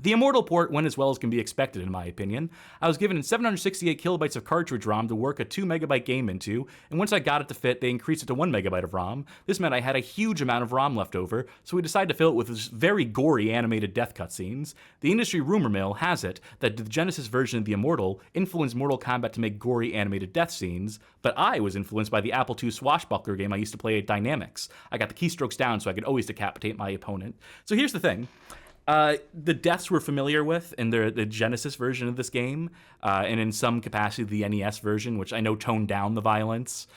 The Immortal port went as well as can be expected, in my opinion. I was given 768 kilobytes of cartridge ROM to work a 2 megabyte game into, and once I got it to fit, they increased it to 1 megabyte of ROM. This meant I had a huge amount of ROM left over, so we decided to fill it with this very gory animated death cutscenes. The industry rumor mill has it that the Genesis version of the Immortal influenced Mortal Kombat to make gory animated death scenes, but I was influenced by the Apple II swashbuckler game I used to play at Dynamics. I got the keystrokes down so I could always decapitate my opponent. So here's the thing. The deaths we're familiar with in the Genesis version of this game, and in some capacity the NES version, which I know toned down the violence,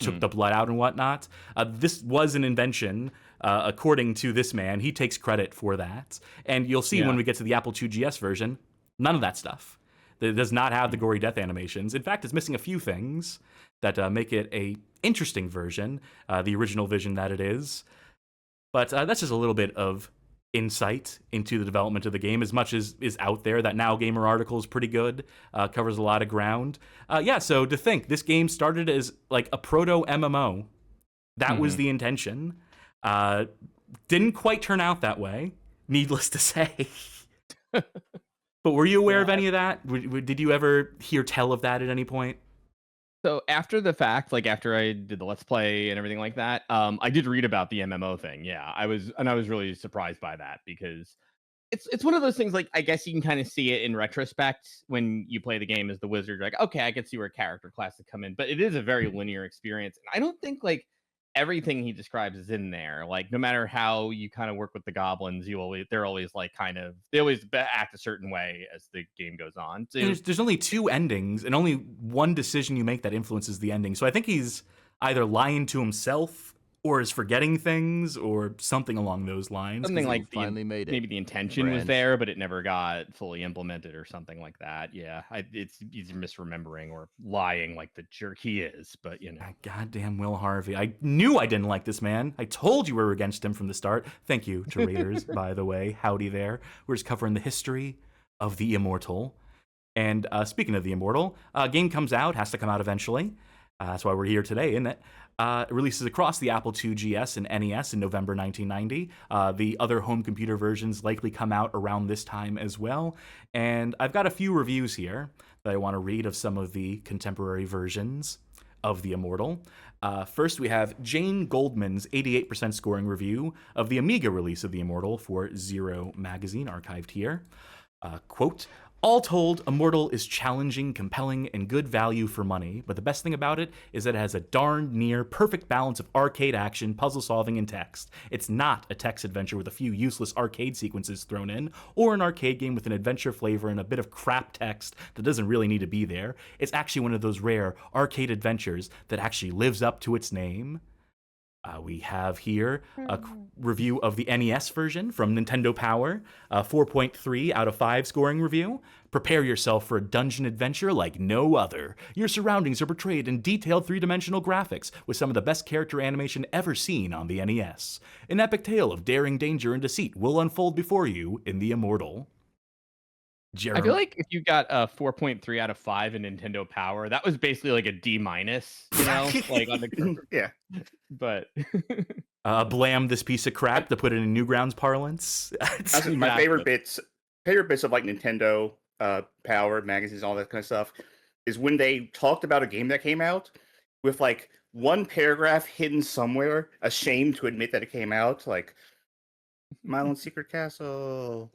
took the blood out and whatnot. This was an invention, according to this man. He takes credit for that. And you'll see when we get to the Apple II GS version, none of that stuff. It does not have the gory death animations. In fact, it's missing a few things that make it a interesting version, the original vision that it is. But that's just a little bit of insight into the development of the game. As much as is out there, that Now Gamer article is pretty good, covers a lot of ground. So to think this game started as like a proto MMO, that was the intention. Didn't quite turn out that way, needless to say. But were you aware of any of that? Did you ever hear tell of that at any point? So after the fact, like after I did the Let's Play and everything like that, I did read about the MMO thing. Yeah, I was really surprised by that because it's one of those things. Like I guess you can kind of see it in retrospect when you play the game as the wizard. You're like, okay, I can see where character classes come in, but it is a very linear experience. And I don't think like everything he describes is in there. Like no matter how you kind of work with the goblins, they're always like they always act a certain way as the game goes on. So there's only 2 endings and only one decision you make that influences the ending. So I think he's either lying to himself or is forgetting things or something along those lines. Something like maybe the intention was there, but it never got fully implemented or something like that. Yeah, it's either misremembering or lying like the jerk he is, but you know. Goddamn Will Harvey. I knew I didn't like this man. I told you we were against him from the start. Thank you to Raiders, by the way. Howdy there. We're just covering the history of the Immortal. And speaking of the Immortal, game comes out, has to come out eventually. That's why we're here today, isn't it? It releases across the Apple II GS and NES in November 1990. The other home computer versions likely come out around this time as well. And I've got a few reviews here that I want to read of some of the contemporary versions of the Immortal. First, we have Jane Goldman's 88% scoring review of the Amiga release of the Immortal for Zero Magazine, archived here. Quote, "All told, Immortal is challenging, compelling, and good value for money, but the best thing about it is that it has a darn near perfect balance of arcade action, puzzle solving, and text. It's not a text adventure with a few useless arcade sequences thrown in, or an arcade game with an adventure flavor and a bit of crap text that doesn't really need to be there. It's actually one of those rare arcade adventures that actually lives up to its name." We have here a review of the NES version from Nintendo Power, 4.3 out of 5 scoring review. "Prepare yourself for a dungeon adventure like no other. Your surroundings are portrayed in detailed 3-dimensional graphics with some of the best character animation ever seen on the NES. An epic tale of daring, danger, and deceit will unfold before you in the Immortal." I feel like if you got a 4.3 out of 5 in Nintendo Power, that was basically like a D-, you know, like on the Yeah. But blam this piece of crap, to put it in Newgrounds parlance. That's my favorite bits of like Nintendo Power magazines, all that kind of stuff, is when they talked about a game that came out with like one paragraph hidden somewhere, ashamed to admit that it came out, like Malice Secret Castle.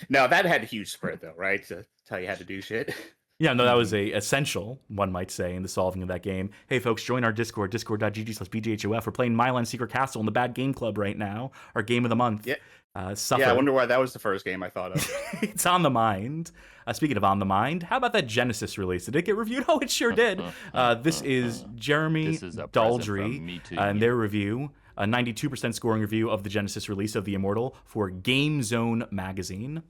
Now that had a huge spread though, right? To tell you how to do shit. Yeah, no, that was a essential, one might say, in the solving of that game. Hey, folks, join our Discord, discord.gg/bghOF. We're playing Mylan Secret Castle in the Bad Game Club right now, our game of the month. Yeah. Suffer. Yeah, I wonder why that was the first game I thought of. It's on the mind. Speaking of on the mind, how about that Genesis release? Did it get reviewed? Oh, it sure did. This is Jeremy Daldry and their review, a 92% scoring review of the Genesis release of the Immortal for Game Zone magazine.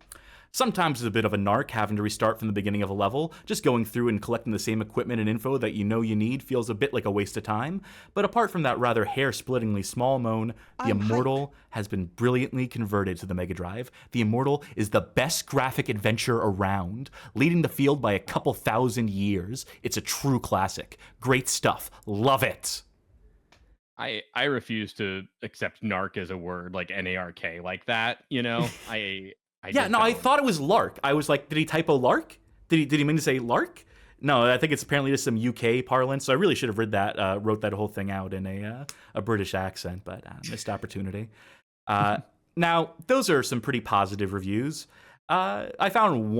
Sometimes it's a bit of a narc having to restart from the beginning of a level. Just going through and collecting the same equipment and info that you know you need feels a bit like a waste of time. But apart from that rather hair-splittingly small moan, the Immortal has been brilliantly converted to the Mega Drive. The Immortal is the best graphic adventure around, leading the field by a couple thousand years. It's a true classic. Great stuff. Love it. I refuse to accept narc as a word, like NARK, like that, you know? I thought it was Lark. I was like, did he typo Lark? Did he mean to say Lark? No, I think it's apparently just some UK parlance. So I really should have wrote that whole thing out in a British accent, but missed opportunity. Now, those are some pretty positive reviews. I found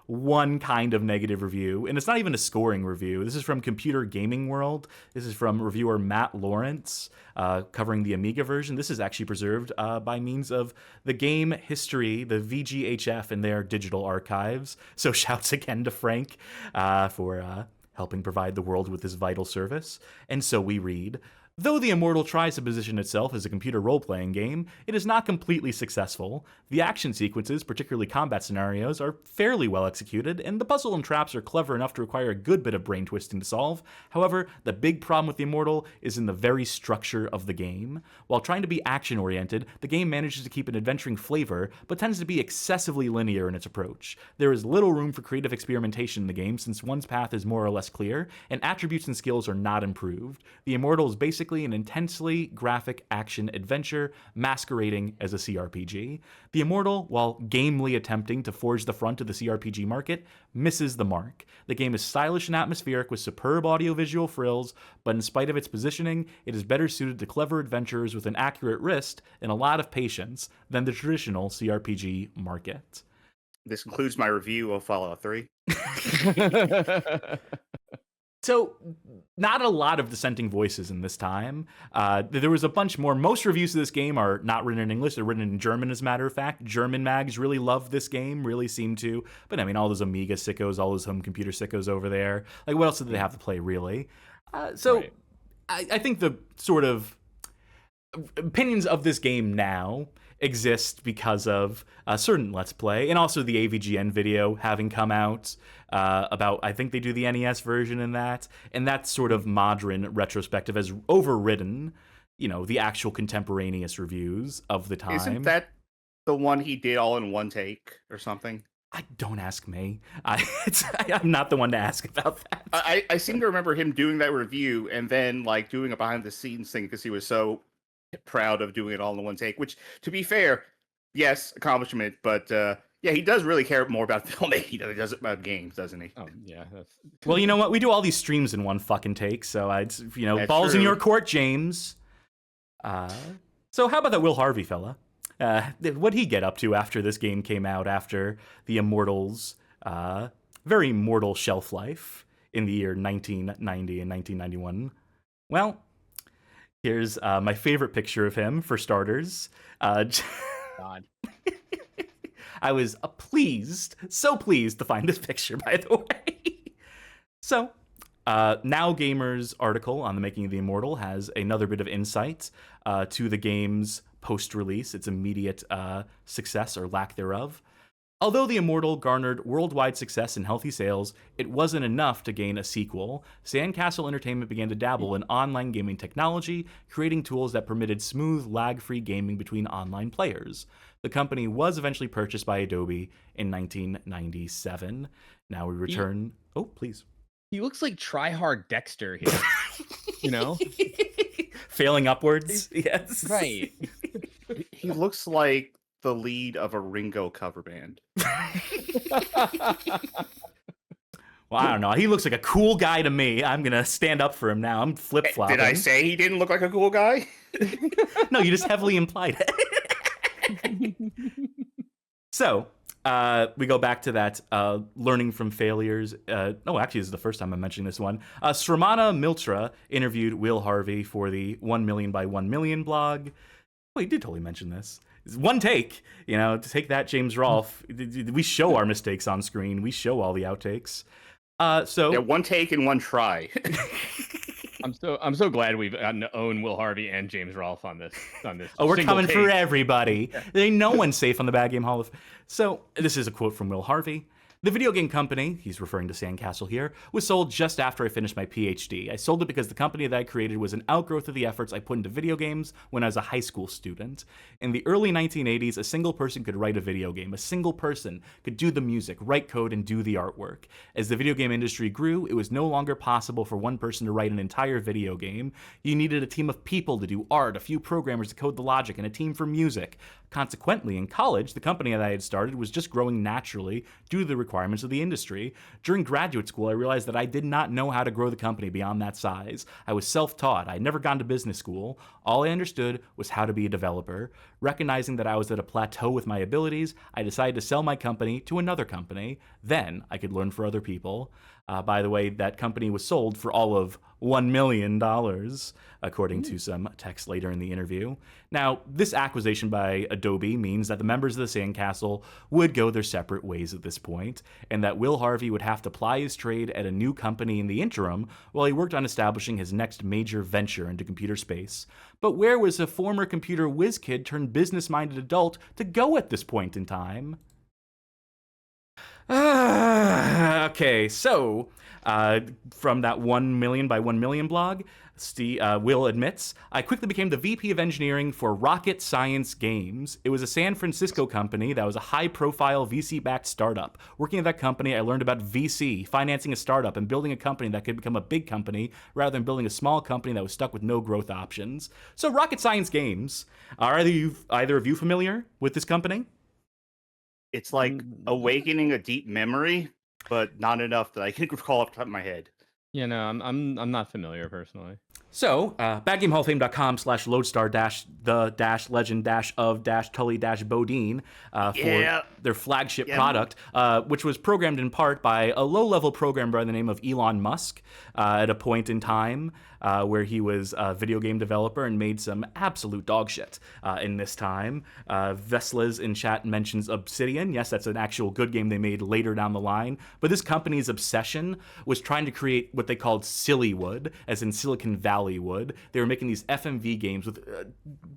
one kind of negative review, and it's not even a scoring review. This is from Computer Gaming World. This is from reviewer Matt Lawrence, covering the Amiga version. This is actually preserved by means of the game history, the VGHF, in their digital archives. So shouts again to Frank for helping provide the world with this vital service. And so we read, though the Immortal tries to position itself as a computer role-playing game, it is not completely successful. The action sequences, particularly combat scenarios, are fairly well executed, and the puzzle and traps are clever enough to require a good bit of brain twisting to solve. However, the big problem with the Immortal is in the very structure of the game. While trying to be action-oriented, the game manages to keep an adventuring flavor, but tends to be excessively linear in its approach. There is little room for creative experimentation in the game, since one's path is more or less clear, and attributes and skills are not improved. The Immortal is basically an intensely graphic action adventure masquerading as a CRPG. The Immortal, while gamely attempting to forge the front of the CRPG market, misses the mark. The game is stylish and atmospheric with superb audiovisual frills, but in spite of its positioning, it is better suited to clever adventurers with an accurate wrist and a lot of patience than the traditional CRPG market. This concludes my review of Fallout 3. So, not a lot of dissenting voices in this time. There was a bunch more. Most reviews of this game are not written in English. They're written in German, as a matter of fact. German mags really love this game, really seem to. But I mean, all those Amiga sickos, all those home computer sickos over there. Like, what else did they have to play, really? Right. I think the sort of opinions of this game now exist because of a certain Let's Play, and also the AVGN video having come out about, I think they do the NES version in that, and that sort of modern retrospective has overridden, the actual contemporaneous reviews of the time. Isn't that the one he did all in one take or something? Don't ask me. I'm not the one to ask about that. I seem to remember him doing that review and then like doing a behind the scenes thing because he was so proud of doing it all in one take, which, to be fair, yes, accomplishment, but yeah, he does really care more about filmmaking than he does about games, doesn't he? Oh, yeah. Well, you know what? We do all these streams in one fucking take, so That's balls true. in your court, James. So how about that Will Harvey fella? What'd he get up to after this game came out, after the Immortal's very mortal shelf life in the year 1990 and 1991? Well, here's my favorite picture of him, for starters. God. I was so pleased to find this picture, by the way. So, Now Gamer's article on the making of the Immortal has another bit of insight to the game's post-release, its immediate success or lack thereof. Although the Immortal garnered worldwide success and healthy sales, it wasn't enough to gain a sequel. Sandcastle Entertainment began to dabble in online gaming technology, creating tools that permitted smooth, lag-free gaming between online players. The company was eventually purchased by Adobe in 1997. Now we return... Oh, please. He looks like try-hard Dexter here. Failing upwards? Yes. Right. He looks like the lead of a Ringo cover band. Well, I don't know. He looks like a cool guy to me. I'm gonna stand up for him now. I'm flip flopping. Did I say he didn't look like a cool guy? No, you just heavily implied it. So, we go back to that learning from failures. Actually, this is the first time I'm mentioning this one. Sramana Miltra interviewed Will Harvey for the 1 million by 1 million blog. Well, he did totally mention this. It's one take, to take that, James Rolfe. We show our mistakes on screen. We show all the outtakes. One take and one try. I'm so glad we've gotten to own Will Harvey and James Rolfe on this. Oh, we're coming take. for everybody. There ain't no one safe on the Bad Game Hall of. So this is a quote from Will Harvey. The video game company, he's referring to Sandcastle here, was sold just after I finished my PhD. I sold it because the company that I created was an outgrowth of the efforts I put into video games when I was a high school student. In the early 1980s, a single person could write a video game. A single person could do the music, write code, and do the artwork. As the video game industry grew, it was no longer possible for one person to write an entire video game. You needed a team of people to do art, a few programmers to code the logic, and a team for music. Consequently, in college, the company that I had started was just growing naturally due to the requirements of the industry. During graduate school, I realized that I did not know how to grow the company beyond that size. I was self-taught. I had never gone to business school. All I understood was how to be a developer. Recognizing that I was at a plateau with my abilities, I decided to sell my company to another company. Then I could learn for other people. By the way, that company was sold for all of $1 million, according to some text later in the interview. Now, this acquisition by Adobe means that the members of the Sandcastle would go their separate ways at this point, and that Will Harvey would have to ply his trade at a new company in the interim while he worked on establishing his next major venture into computer space. But where was a former computer whiz kid turned business-minded adult to go at this point in time? Okay, so from that 1 million by 1 million blog, Will admits, I quickly became the VP of engineering for Rocket Science Games. It was a San Francisco company that was a high-profile VC-backed startup. Working at that company, I learned about VC, financing a startup, and building a company that could become a big company rather than building a small company that was stuck with no growth options. So Rocket Science Games, are either of you familiar with this company? It's like awakening a deep memory, but not enough that I can recall off the top of my head. Yeah, no, I'm not familiar personally. So, badgamehallofame.com/lodestar-the-legend-of-Tully-Bodine for their flagship product, which was programmed in part by a low-level programmer by the name of Elon Musk at a point in time where he was a video game developer and made some absolute dog shit in this time. Veslas in chat mentions Obsidian. Yes, that's an actual good game they made later down the line. But this company's obsession was trying to create what they called Sillywood, as in Silicon Valley would. They were making these FMV games with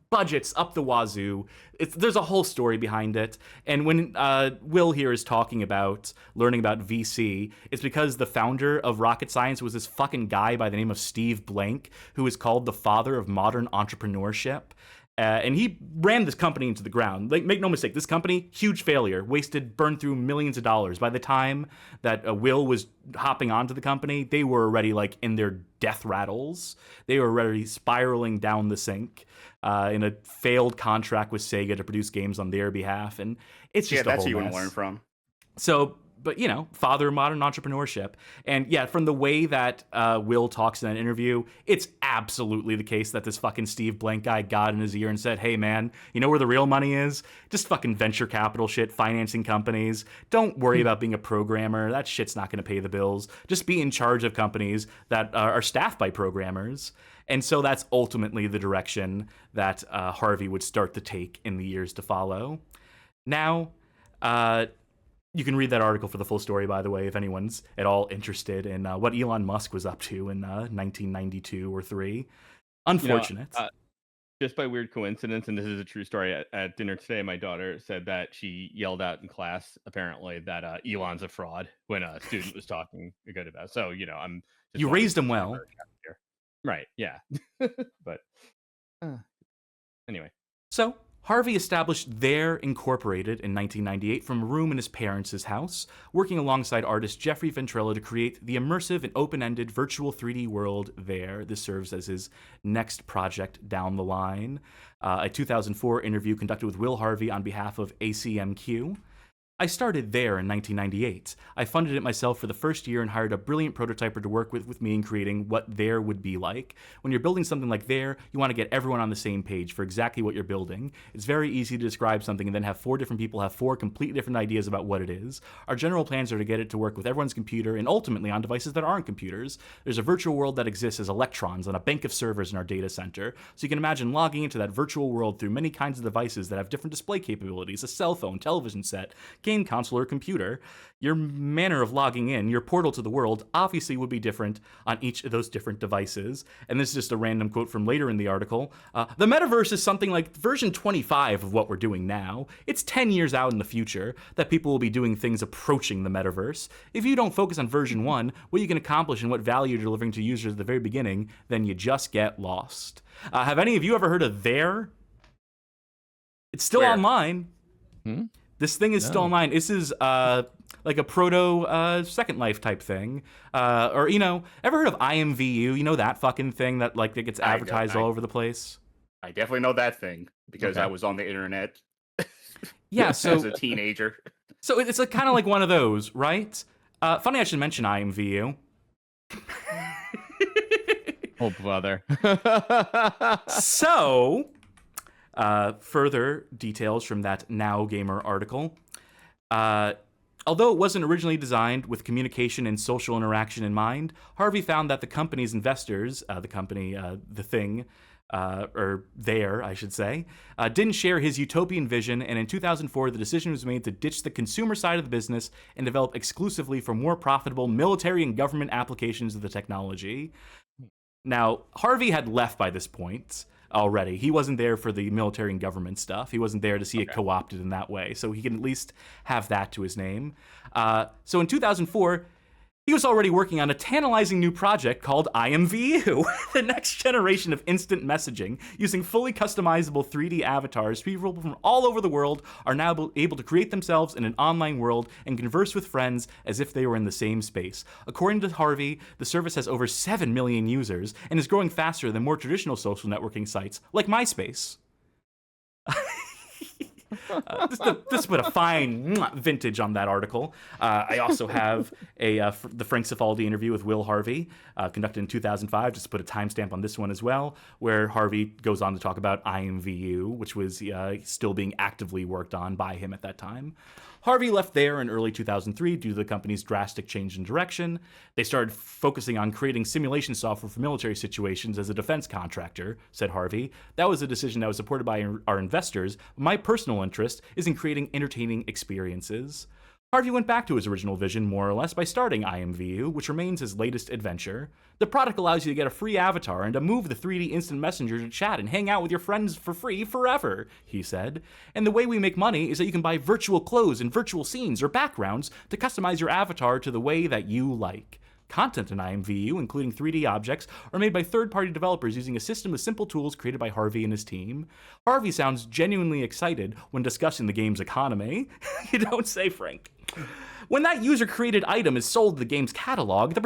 budgets up the wazoo. There's a whole story behind it. And when Will here is talking about learning about VC, it's because the founder of Rocket Science was this fucking guy by the name of Steve Blank, who is called the father of modern entrepreneurship. And he ran this company into the ground. Like, make no mistake, this company, huge failure, burned through millions of dollars. By the time that Will was hopping onto the company, they were already like in their death rattles. They were already spiraling down the sink in a failed contract with Sega to produce games on their behalf. And it's just a whole that's what you want mess. to learn from. So, but father of modern entrepreneurship. And yeah, from the way that Will talks in that interview, it's absolutely the case that this fucking Steve Blank guy got in his ear and said, hey man, you know where the real money is? Just fucking venture capital shit, financing companies. Don't worry about being a programmer. That shit's not going to pay the bills. Just be in charge of companies that are staffed by programmers. And so that's ultimately the direction that Harvey would start to take in the years to follow. Now, you can read that article for the full story, by the way, if anyone's at all interested in what Elon Musk was up to in 1992 or 3. Unfortunate. Just by weird coincidence, and this is a true story, at dinner today, my daughter said that she yelled out in class, apparently, that Elon's a fraud when a student was talking good about it. So, I'm... You raised him well. Right, yeah. But, anyway. So, Harvey established There Incorporated in 1998 from a room in his parents' house, working alongside artist Jeffrey Ventrella to create the immersive and open-ended virtual 3D world There. This serves as his next project down the line. A 2004 interview conducted with Will Harvey on behalf of ACMQ. I started there in 1998. I funded it myself for the first year and hired a brilliant prototyper to work with me in creating what there would be like. When you're building something like there, you want to get everyone on the same page for exactly what you're building. It's very easy to describe something and then have 4 different people have 4 completely different ideas about what it is. Our general plans are to get it to work with everyone's computer and ultimately on devices that aren't computers. There's a virtual world that exists as electrons on a bank of servers in our data center, so you can imagine logging into that virtual world through many kinds of devices that have different display capabilities, a cell phone, television set, game console, or computer. Your manner of logging in, your portal to the world, obviously would be different on each of those different devices. And this is just a random quote from later in the article. The metaverse is something like version 25 of what we're doing now. It's 10 years out in the future that people will be doing things approaching the metaverse. If you don't focus on version 1, what you can accomplish and what value you're delivering to users at the very beginning, then you just get lost. Have any of you ever heard of There? It's still online. This thing is still online. This is like a proto Second Life type thing. Or, you know, ever heard of IMVU? You know that fucking thing that like that gets advertised all over the place? I definitely know that thing because I was on the internet. Yeah, so as a teenager. So it's like, kind of like one of those, right? Funny I should mention IMVU. Oh, brother. So, further details from that Now Gamer article. Although it wasn't originally designed with communication and social interaction in mind, Harvey found that the company's investors, The Thing, or There, I should say, didn't share his utopian vision, and in 2004, the decision was made to ditch the consumer side of the business and develop exclusively for more profitable military and government applications of the technology. Now, Harvey had left by this point already. He wasn't there for the military and government stuff. He wasn't there to see it co-opted in that way, so he can at least have that to his name. So in 2004, he was already working on a tantalizing new project called IMVU, the next generation of instant messaging. Using fully customizable 3D avatars, people from all over the world are now able to create themselves in an online world and converse with friends as if they were in the same space. According to Harvey, the service has over 7 million users and is growing faster than more traditional social networking sites like MySpace. Just put a fine vintage on that article. I also have the Frank Cifaldi interview with Will Harvey, conducted in 2005, just to put a timestamp on this one as well, where Harvey goes on to talk about IMVU, which was still being actively worked on by him at that time. Harvey left there in early 2003 due to the company's drastic change in direction. They started focusing on creating simulation software for military situations as a defense contractor, said Harvey. That was a decision that was supported by our investors. My personal interest is in creating entertaining experiences. Harvey went back to his original vision, more or less, by starting IMVU, which remains his latest adventure. The product allows you to get a free avatar and to move the 3D instant messenger to chat and hang out with your friends for free forever, he said. And the way we make money is that you can buy virtual clothes and virtual scenes or backgrounds to customize your avatar to the way that you like. Content in IMVU, including 3D objects, are made by third-party developers using a system of simple tools created by Harvey and his team. Harvey sounds genuinely excited when discussing the game's economy. You don't say, Frank. When that user-created item is sold to the game's catalog, the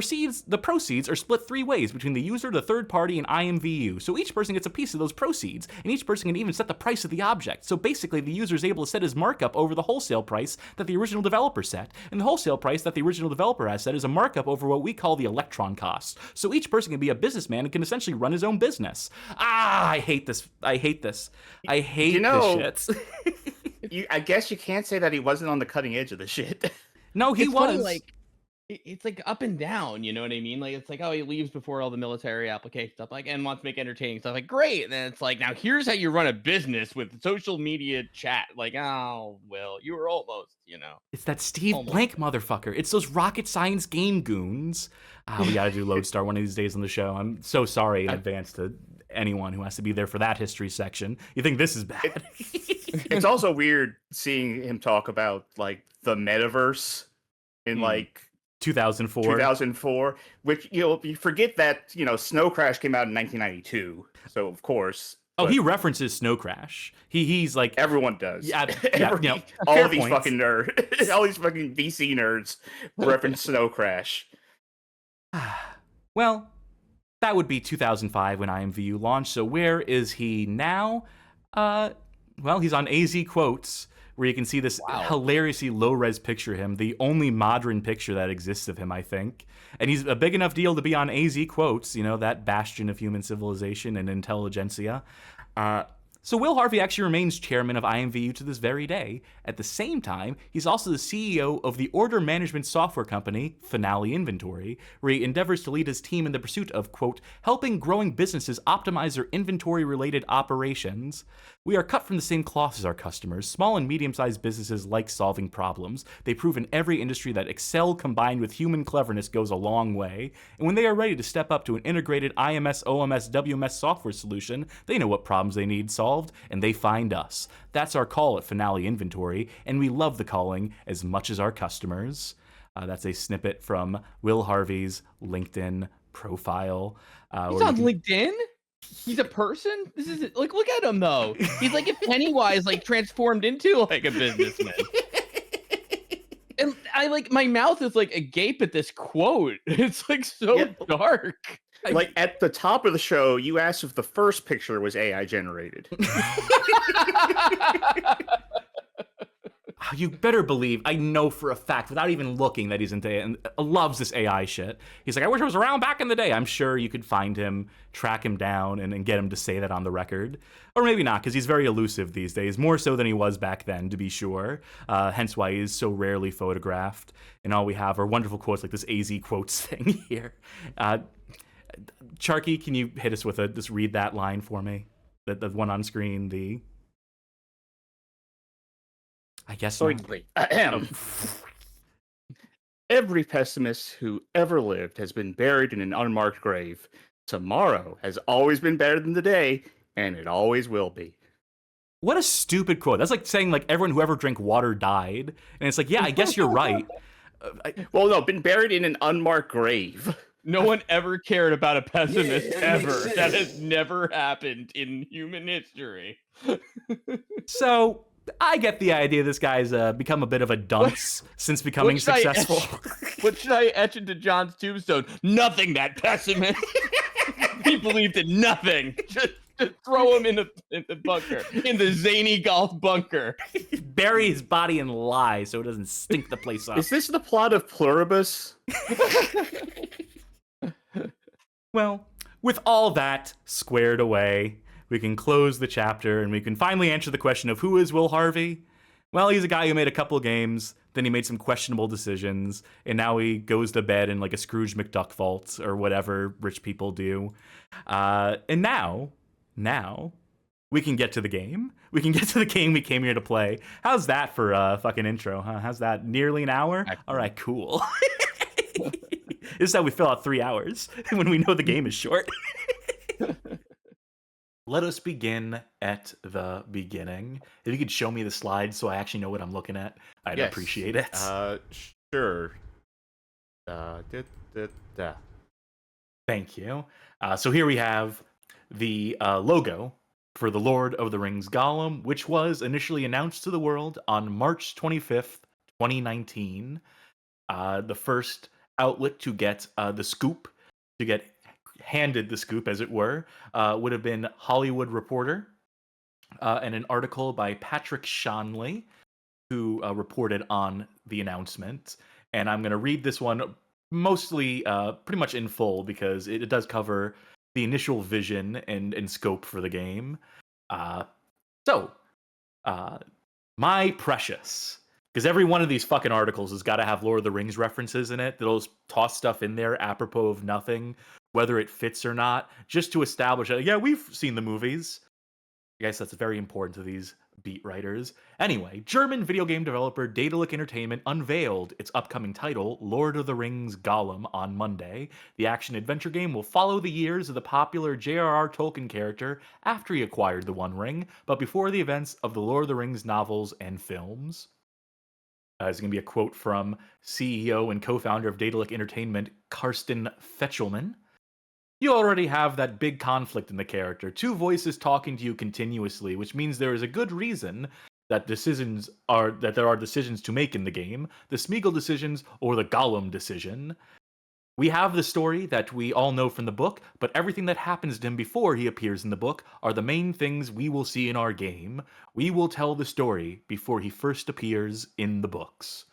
proceeds are split 3 ways between the user, the third party, and IMVU. So each person gets a piece of those proceeds, and each person can even set the price of the object. So basically, the user is able to set his markup over the wholesale price that the original developer set, and the wholesale price that the original developer has set is a markup over what we call the electron cost. So each person can be a businessman and can essentially run his own business. I hate this. I hate this shit. I guess you can't say that he wasn't on the cutting edge of the shit. No, he It's was. funny, like it's like up and down, you know what I mean? Like it's like, oh, he leaves before all the military application stuff, like, and wants to make entertaining stuff. Like, great. And then it's like, now here's how you run a business with social media chat. Like, oh, well, you were almost, you know. It's that Steve Blank motherfucker. It's those rocket science game goons. We gotta do Lodestar one of these days on the show. I'm so sorry in advance to anyone who has to be there for that history section. You think this is bad? It's also weird seeing him talk about like the metaverse in like 2004, which you forget that Snow Crash came out in 1992, so of course. He references Snow Crash. He's like everyone does. Yeah, all these fucking nerds, all these fucking VC nerds reference Snow Crash. Well, that would be 2005 when IMVU launched. So where is he now? Well, he's on AZ Quotes, where you can see this hilariously low-res picture of him, the only modern picture that exists of him, I think. And he's a big enough deal to be on AZ Quotes, you know, that bastion of human civilization and intelligentsia. So Will Harvey actually remains chairman of IMVU to this very day. At the same time, he's also the CEO of the order management software company, Finale Inventory, where he endeavors to lead his team in the pursuit of, quote, helping growing businesses optimize their inventory-related operations. We are cut from the same cloth as our customers. Small and medium-sized businesses like solving problems. They prove in every industry that Excel combined with human cleverness goes a long way. And when they are ready to step up to an integrated IMS, OMS, WMS software solution, they know what problems they need solved, and they find us. That's our call at Finale Inventory, and we love the calling as much as our customers. That's a snippet from Will Harvey's LinkedIn profile. He's on LinkedIn? He's a person? This is like, look at him though. He's like if Pennywise like transformed into like a businessman. And I like my mouth is like agape at this quote. It's like so dark. Like at the top of the show, you asked if the first picture was AI generated. You better believe, I know for a fact, without even looking, that he's into and loves this AI shit. He's like, I wish I was around back in the day. I'm sure you could find him, track him down, and get him to say that on the record. Or maybe not, because he's very elusive these days, more so than he was back then, to be sure. Hence why he is so rarely photographed. And all we have are wonderful quotes like this AZ Quotes thing here. Charky, can you hit us with just read that line for me? The one on screen, I guess not. Every pessimist who ever lived has been buried in an unmarked grave. Tomorrow has always been better than today, and it always will be. What a stupid quote. That's like saying like everyone who ever drank water died. And it's like, yeah, I guess you're right. Well, no, been buried in an unmarked grave. No one ever cared about a pessimist ever. That has never happened in human history. So I get the idea this guy's become a bit of a dunce since becoming successful. What should I etch into John's tombstone? Nothing, that pessimist. He believed in nothing. Just throw him in the bunker, in the zany golf bunker. Bury his body in lye so it doesn't stink the place up. Is this the plot of Pluribus? Well, with all that squared away, we can close the chapter and we can finally answer the question of who is Will Harvey? Well, he's a guy who made a couple games, then he made some questionable decisions, and now he goes to bed in like a Scrooge McDuck vault or whatever rich people do. And now, we can get to the game. We can get to the game we came here to play. How's that for a fucking intro, huh? How's that? Nearly an hour? All right, cool. This is how we fill out 3 hours when we know the game is short. Let us begin at the beginning. If you could show me the slides so I actually know what I'm looking at, I'd appreciate it. Sure. Thank you. So here we have the logo for the Lord of the Rings Gollum, which was initially announced to the world on March 25th, 2019. The first outlet to get the scoop, to get handed the scoop, as it were, would have been Hollywood Reporter and an article by Patrick Shanley, who reported on the announcement. And I'm going to read this one mostly pretty much in full because it does cover the initial vision and scope for the game. My precious, because every one of these fucking articles has got to have Lord of the Rings references in it. They'll toss stuff in there apropos of nothing, whether it fits or not, just to establish that, yeah, we've seen the movies. I guess that's very important to these beat writers. Anyway, German video game developer Daedalic Entertainment unveiled its upcoming title, Lord of the Rings Gollum, on Monday. The action-adventure game will follow the years of the popular J.R.R. Tolkien character after he acquired the One Ring, but before the events of the Lord of the Rings novels and films. There's going to be a quote from CEO and co-founder of Daedalic Entertainment, Karsten Fetchelman. You already have that big conflict in the character, two voices talking to you continuously, which means there is a good reason that there are decisions to make in the game, the Smeagol decisions or the Gollum decision. We have the story that we all know from the book, but everything that happens to him before he appears in the book are the main things we will see in our game. We will tell the story before he first appears in the books.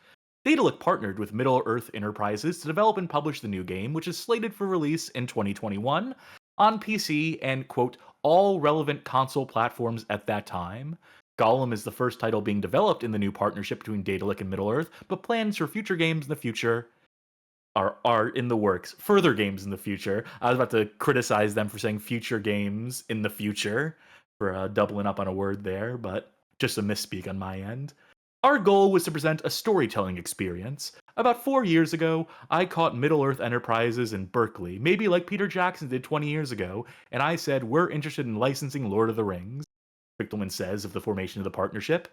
Daedalic partnered with Middle-earth Enterprises to develop and publish the new game, which is slated for release in 2021 on PC and, quote, all relevant console platforms at that time. Gollum is the first title being developed in the new partnership between Daedalic and Middle-earth, but plans for future games in the future are in the works. Further games in the future. I was about to criticize them for saying future games in the future, for doubling up on a word there, but just a misspeak on my end. Our goal was to present a storytelling experience. About 4 years ago, I caught Middle-earth Enterprises in Berkeley, maybe like Peter Jackson did 20 years ago, and I said, we're interested in licensing Lord of the Rings. Fichtelman says of the formation of the partnership.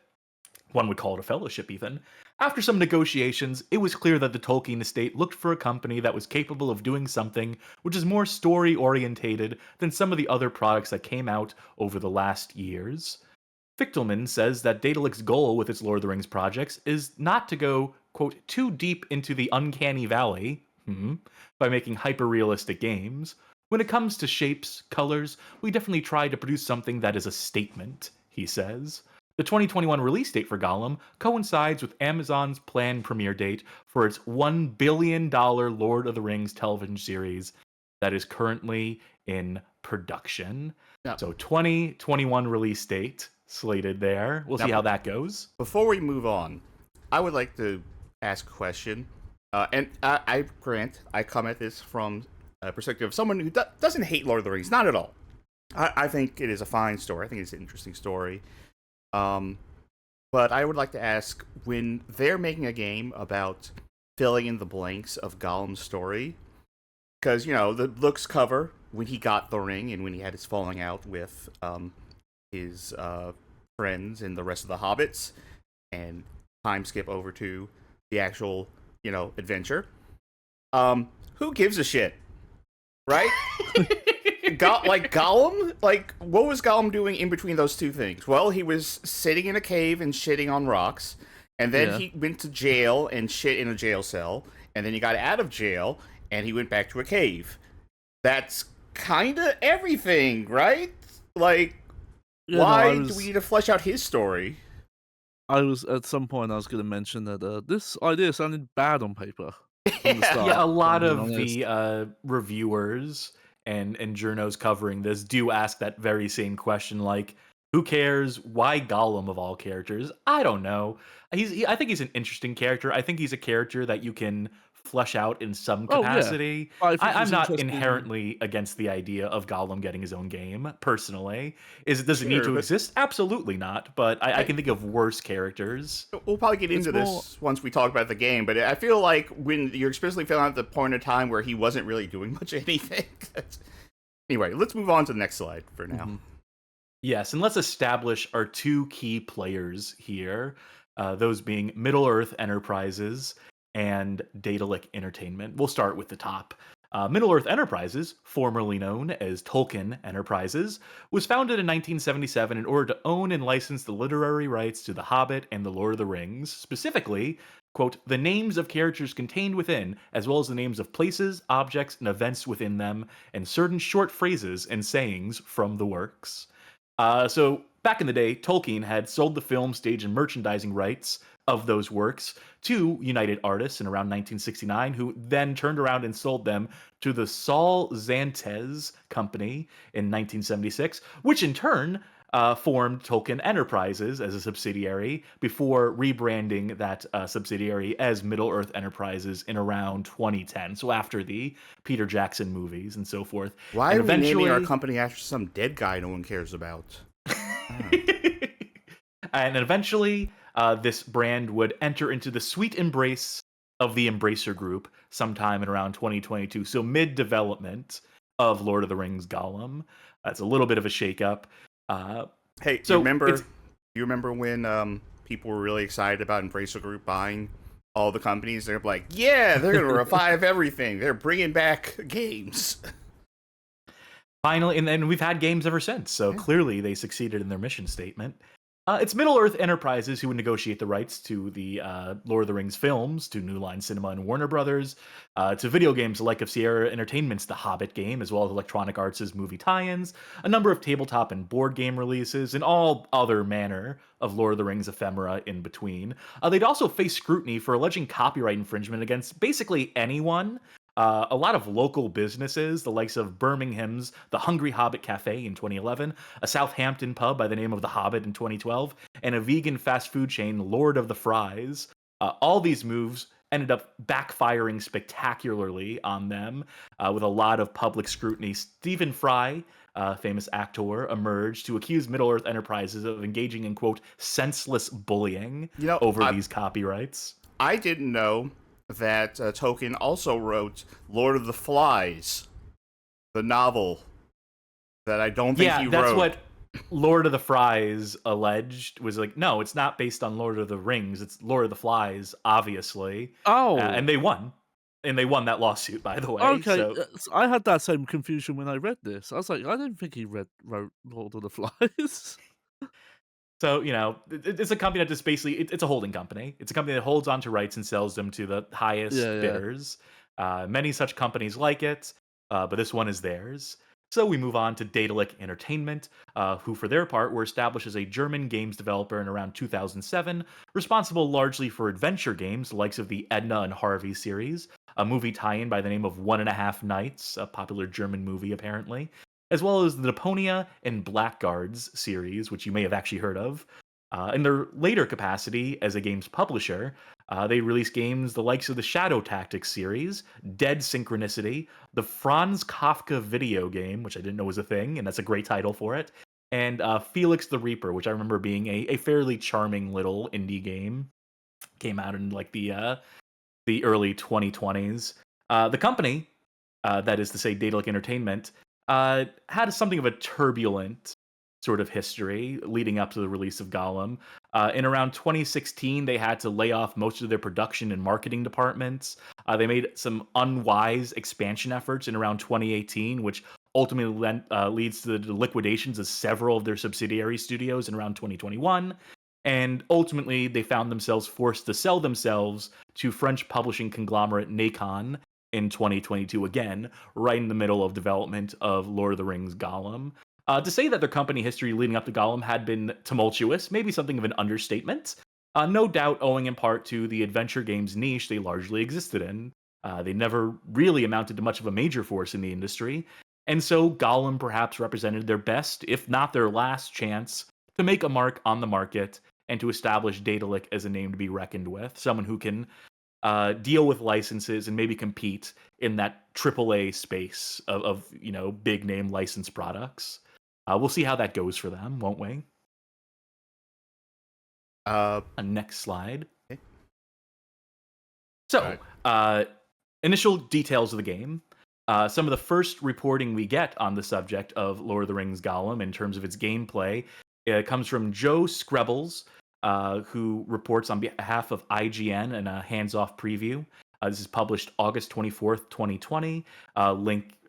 One would call it a fellowship, even. After some negotiations, it was clear that the Tolkien estate looked for a company that was capable of doing something which is more story-orientated than some of the other products that came out over the last years. Fichtelman says that Daedalic's goal with its Lord of the Rings projects is not to go, quote, too deep into the uncanny valley, by making hyper-realistic games. When it comes to shapes, colors, we definitely try to produce something that is a statement, he says. The 2021 release date for Gollum coincides with Amazon's planned premiere date for its $1 billion Lord of the Rings television series that is currently in production. Yep. So 2021 release date slated there. We'll see how that goes. Before we move on, I would like to ask a question. And I grant, I come at this from a perspective of someone who doesn't hate Lord of the Rings. Not at all. I think it is a fine story. I think it's an interesting story. But I would like to ask, when they're making a game about filling in the blanks of Gollum's story, because, you know, the books cover when he got the ring and when he had his falling out with his friends and the rest of the hobbits, and time skip over to the actual, you know, adventure. Who gives a shit? Right? Like Gollum? Like, what was Gollum doing in between those two things? Well, he was sitting in a cave and shitting on rocks, and then he went to jail and shit in a jail cell, and then he got out of jail, and he went back to a cave. That's kinda everything, right? Like, why do we need to flesh out his story? At some point I was going to mention that this idea sounded bad on paper. From the start, Yeah, a lot if I'm of being honest. the reviewers and journos covering this do ask that very same question, like, who cares? Why Gollum of all characters? I don't know. I think he's an interesting character. I think he's a character that you can flesh out in some Oh, yeah. capacity. I think I'm he's not interesting. inherently against the idea of Gollum getting his own game, personally. Does it need Sure, to but- exist? Absolutely not. But I can think of worse characters. We'll probably get into this once we talk about the game, but I feel like when you're explicitly filling out the point of time where he wasn't really doing much of anything. Anyway, let's move on to the next slide for now. Mhm. Yes, and let's establish our two key players here, those being Middle-earth Enterprises and Daedalic Entertainment. We'll start with the top. Middle-earth Enterprises, formerly known as Tolkien Enterprises, was founded in 1977 in order to own and license the literary rights to The Hobbit and The Lord of the Rings, specifically, quote, the names of characters contained within, as well as the names of places, objects, and events within them, and certain short phrases and sayings from the works. So back in the day, Tolkien had sold the film, stage, and merchandising rights of those works to United Artists in around 1969, who then turned around and sold them to the Saul Zantes Company in 1976, which in turn formed Tolkien Enterprises as a subsidiary before rebranding that subsidiary as Middle-earth Enterprises in around 2010. So after the Peter Jackson movies and so forth. Why and are we naming our company after some dead guy no one cares about? And eventually, this brand would enter into the sweet embrace of the Embracer Group sometime in around 2022. So mid-development of Lord of the Rings Gollum. That's a little bit of a shakeup. Hey, So you remember when people were really excited about Embracer Group buying all the companies? They're like, yeah, they're going to revive everything. They're bringing back games. Finally, and then we've had games ever since. So clearly they succeeded in their mission statement. It's Middle-earth Enterprises who would negotiate the rights to the Lord of the Rings films, to New Line Cinema and Warner Brothers, to video games like of Sierra Entertainment's The Hobbit game, as well as Electronic Arts' movie tie-ins, a number of tabletop and board game releases, and all other manner of Lord of the Rings ephemera in between. They'd also face scrutiny for alleging copyright infringement against basically anyone. A lot of local businesses, the likes of Birmingham's The Hungry Hobbit Cafe in 2011, a Southampton pub by the name of The Hobbit in 2012, and a vegan fast food chain, Lord of the Fries. All these moves ended up backfiring spectacularly on them with a lot of public scrutiny. Stephen Fry, famous actor, emerged to accuse Middle-earth Enterprises of engaging in, quote, senseless bullying over these copyrights. I didn't know that Tolkien also wrote Lord of the Flies, the novel that I don't think he wrote. Yeah, that's what Lord of the Fries alleged, was like, no, it's not based on Lord of the Rings, it's Lord of the Flies, obviously. Oh. And they won. And they won that lawsuit, by the way. Okay, So. I had that same confusion when I read this. I was like, I didn't think he wrote Lord of the Flies. So, it's a company that just basically, it's a holding company. It's a company that holds onto rights and sells them to the highest bidders. Many such companies like it, but this one is theirs. So we move on to Daedalic Entertainment, who for their part were established as a German games developer in around 2007, responsible largely for adventure games, the likes of the Edna and Harvey series, a movie tie-in by the name of 1.5 Nights, a popular German movie apparently, as well as the Naponia and Blackguards series, which you may have actually heard of. In their later capacity as a games publisher, they released games the likes of the Shadow Tactics series, Dead Synchronicity, the Franz Kafka video game, which I didn't know was a thing, and that's a great title for it, and Felix the Reaper, which I remember being a fairly charming little indie game. Came out in like the early 2020s. The company, that is to say Daedalic Entertainment, had something of a turbulent sort of history leading up to the release of Gollum. In around 2016, they had to lay off most of their production and marketing departments. They made some unwise expansion efforts in around 2018, which ultimately leads to the liquidations of several of their subsidiary studios in around 2021. And ultimately, they found themselves forced to sell themselves to French publishing conglomerate Nacon in 2022, again, right in the middle of development of Lord of the Rings Gollum. To say that their company history leading up to Gollum had been tumultuous, maybe something of an understatement. No doubt owing in part to the adventure games niche they largely existed in. They never really amounted to much of a major force in the industry, and so Gollum perhaps represented their best, if not their last chance, to make a mark on the market and to establish Daedalic as a name to be reckoned with, someone who can deal with licenses and maybe compete in that AAA space of big name licensed products. We'll see how that goes for them, won't we? Next slide. Okay. So, initial details of the game. Some of the first reporting we get on the subject of Lord of the Rings Gollum in terms of its gameplay comes from Joe Screbbles, who reports on behalf of IGN in a hands-off preview. This is published August 24th, 2020.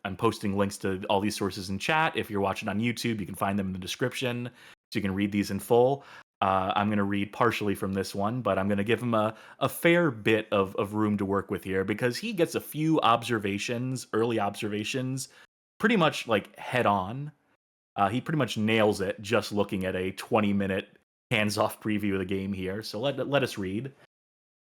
I'm posting links to all these sources in chat. If you're watching on YouTube, you can find them in the description, so you can read these in full. I'm going to read partially from this one, but I'm going to give him a fair bit of room to work with here, because he gets a few early observations, pretty much like head on. He pretty much nails it just looking at a 20-minute hands-off preview of the game here. So let us read.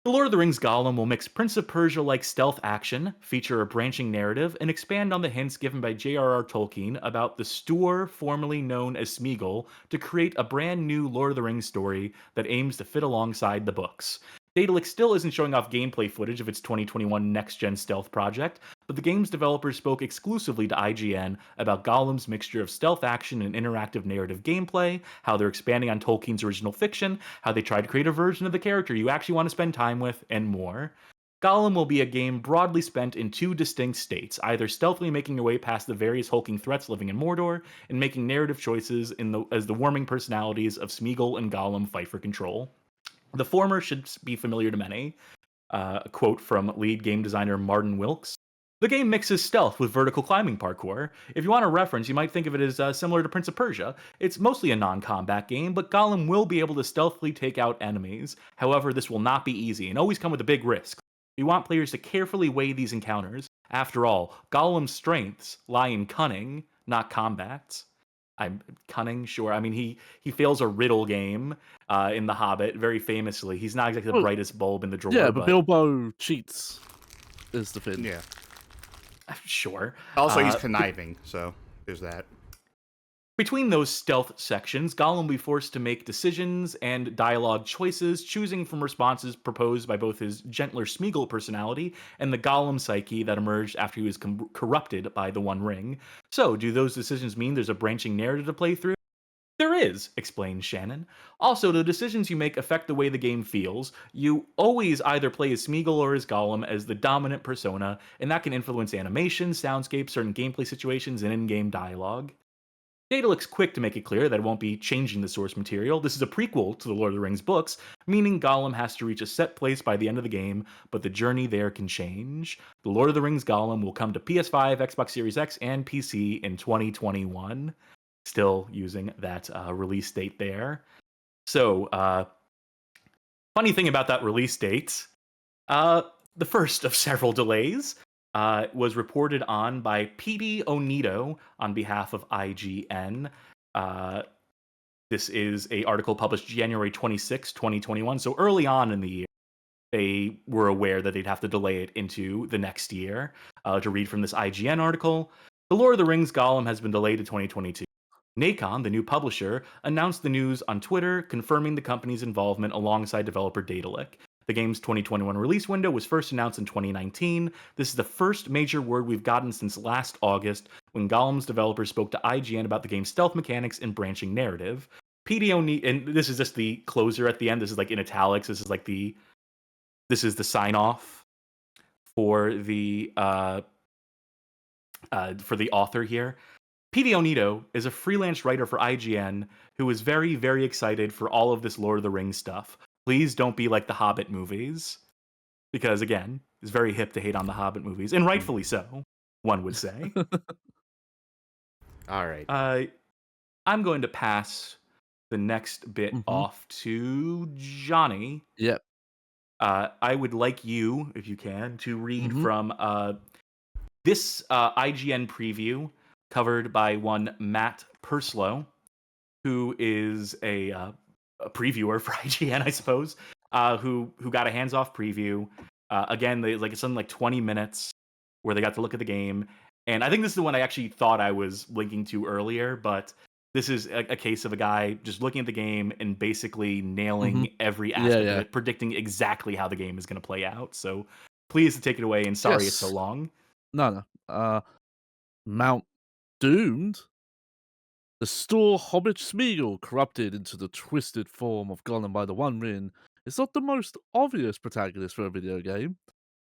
The Lord of the Rings Gollum will mix Prince of Persia-like stealth action, feature a branching narrative, and expand on the hints given by J.R.R. Tolkien about the Stoor, formerly known as Smeagol, to create a brand new Lord of the Rings story that aims to fit alongside the books. Daedalic still isn't showing off gameplay footage of its 2021 next-gen stealth project, but the game's developers spoke exclusively to IGN about Gollum's mixture of stealth action and interactive narrative gameplay, how they're expanding on Tolkien's original fiction, how they tried to create a version of the character you actually want to spend time with, and more. Gollum will be a game broadly spent in two distinct states, either stealthily making your way past the various hulking threats living in Mordor, and making narrative choices as the warming personalities of Smeagol and Gollum fight for control. The former should be familiar to many. A quote from lead game designer Martin Wilkes. The game mixes stealth with vertical climbing parkour. If you want a reference, you might think of it as similar to Prince of Persia. It's mostly a non-combat game, but Gollum will be able to stealthily take out enemies. However, this will not be easy and always come with a big risk. We want players to carefully weigh these encounters. After all, Gollum's strengths lie in cunning, not combat. I'm cunning, sure. I mean, he fails a riddle game in The Hobbit very famously. He's not exactly the Well, brightest bulb in the drawer, Yeah, but Bilbo cheats is the thing. Yeah. sure. Also, he's Uh, conniving, so there's that. Between those stealth sections, Gollum will be forced to make decisions and dialogue choices, choosing from responses proposed by both his gentler Smeagol personality and the Gollum psyche that emerged after he was corrupted by the One Ring. So, do those decisions mean there's a branching narrative to play through? There is, explains Shannon. Also, the decisions you make affect the way the game feels. You always either play as Smeagol or as Gollum as the dominant persona, and that can influence animation, soundscape, certain gameplay situations, and in-game dialogue. Daedalus quick to make it clear that it won't be changing the source material. This is a prequel to the Lord of the Rings books, meaning Gollum has to reach a set place by the end of the game, but the journey there can change. The Lord of the Rings Gollum will come to PS5, Xbox Series X, and PC in 2021. Still using that release date there. So, funny thing about that release date, the first of several delays was reported on by PD Onito on behalf of IGN. This is a article published January 26, 2021. So early on in the year, they were aware that they'd have to delay it into the next year. To read from this IGN article, The Lord of the Rings Gollum has been delayed to 2022. Nacon, the new publisher, announced the news on Twitter, confirming the company's involvement alongside developer Daedalus. The game's 2021 release window was first announced in 2019. This is the first major word we've gotten since last August, when Gollum's developers spoke to IGN about the game's stealth mechanics and branching narrative. PDO and this is just the closer at the end. This is like in italics. This is the sign off for the author here. PD Onito is a freelance writer for IGN who is very, very excited for all of this Lord of the Rings stuff. Please don't be like the Hobbit movies. Because, again, it's very hip to hate on the Hobbit movies, and rightfully so, one would say. All right. I'm going to pass the next bit off to Johnny. Yep. I would like you, if you can, to read from this IGN preview covered by one Matt Purslow, who is a previewer for IGN, I suppose, who got a hands-off preview. Again, it's something like 20 minutes where they got to look at the game. And I think this is the one I actually thought I was linking to earlier, but this is a case of a guy just looking at the game and basically nailing every aspect of it, predicting exactly how the game is going to play out. So please take it away, and sorry it's so long. No. Mount Doomed? The store Hobbit Smeagol, corrupted into the twisted form of Gollum by the One Ring, is not the most obvious protagonist for a video game,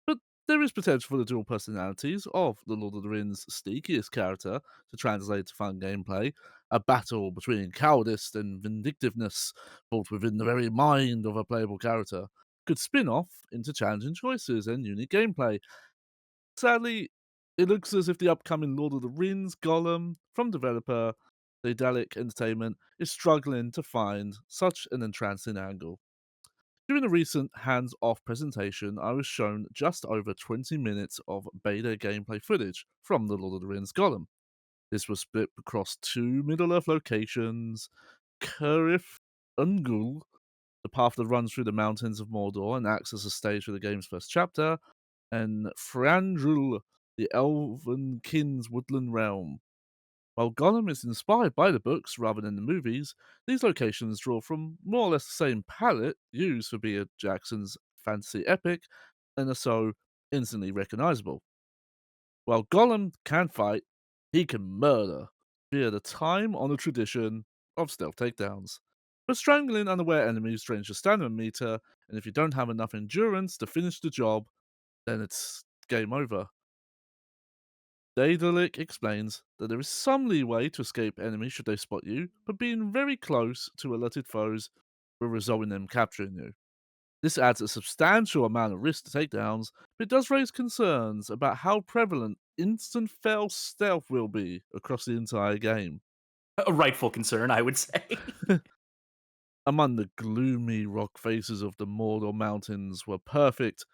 but there is potential for the dual personalities of the Lord of the Rings' sneakiest character to translate to fun gameplay, a battle between cowardice and vindictiveness, both within the very mind of a playable character, could spin off into challenging choices and unique gameplay. Sadly, it looks as if the upcoming Lord of the Rings Gollum from developer Daedalic Entertainment is struggling to find such an entrancing angle. During a recent hands-off presentation, I was shown just over 20 minutes of beta gameplay footage from the Lord of the Rings Gollum. This was split across two Middle-earth locations, Curith Ungol, the path that runs through the mountains of Mordor and acts as a stage for the game's first chapter, and Thranduil, the Elven King's woodland realm. While Gollum is inspired by the books rather than the movies, these locations draw from more or less the same palette used for Peter Jackson's fantasy epic and are so instantly recognizable. While Gollum can fight, he can murder via the time-honored tradition of stealth takedowns. But strangling unaware enemies drains your stamina meter, and if you don't have enough endurance to finish the job, then it's game over. Daedalic explains that there is some leeway to escape enemies should they spot you, but being very close to alerted foes will result in them capturing you. This adds a substantial amount of risk to takedowns, but it does raise concerns about how prevalent instant fail stealth will be across the entire game. A rightful concern, I would say. Among the gloomy rock faces of the Mordor Mountains were perfect,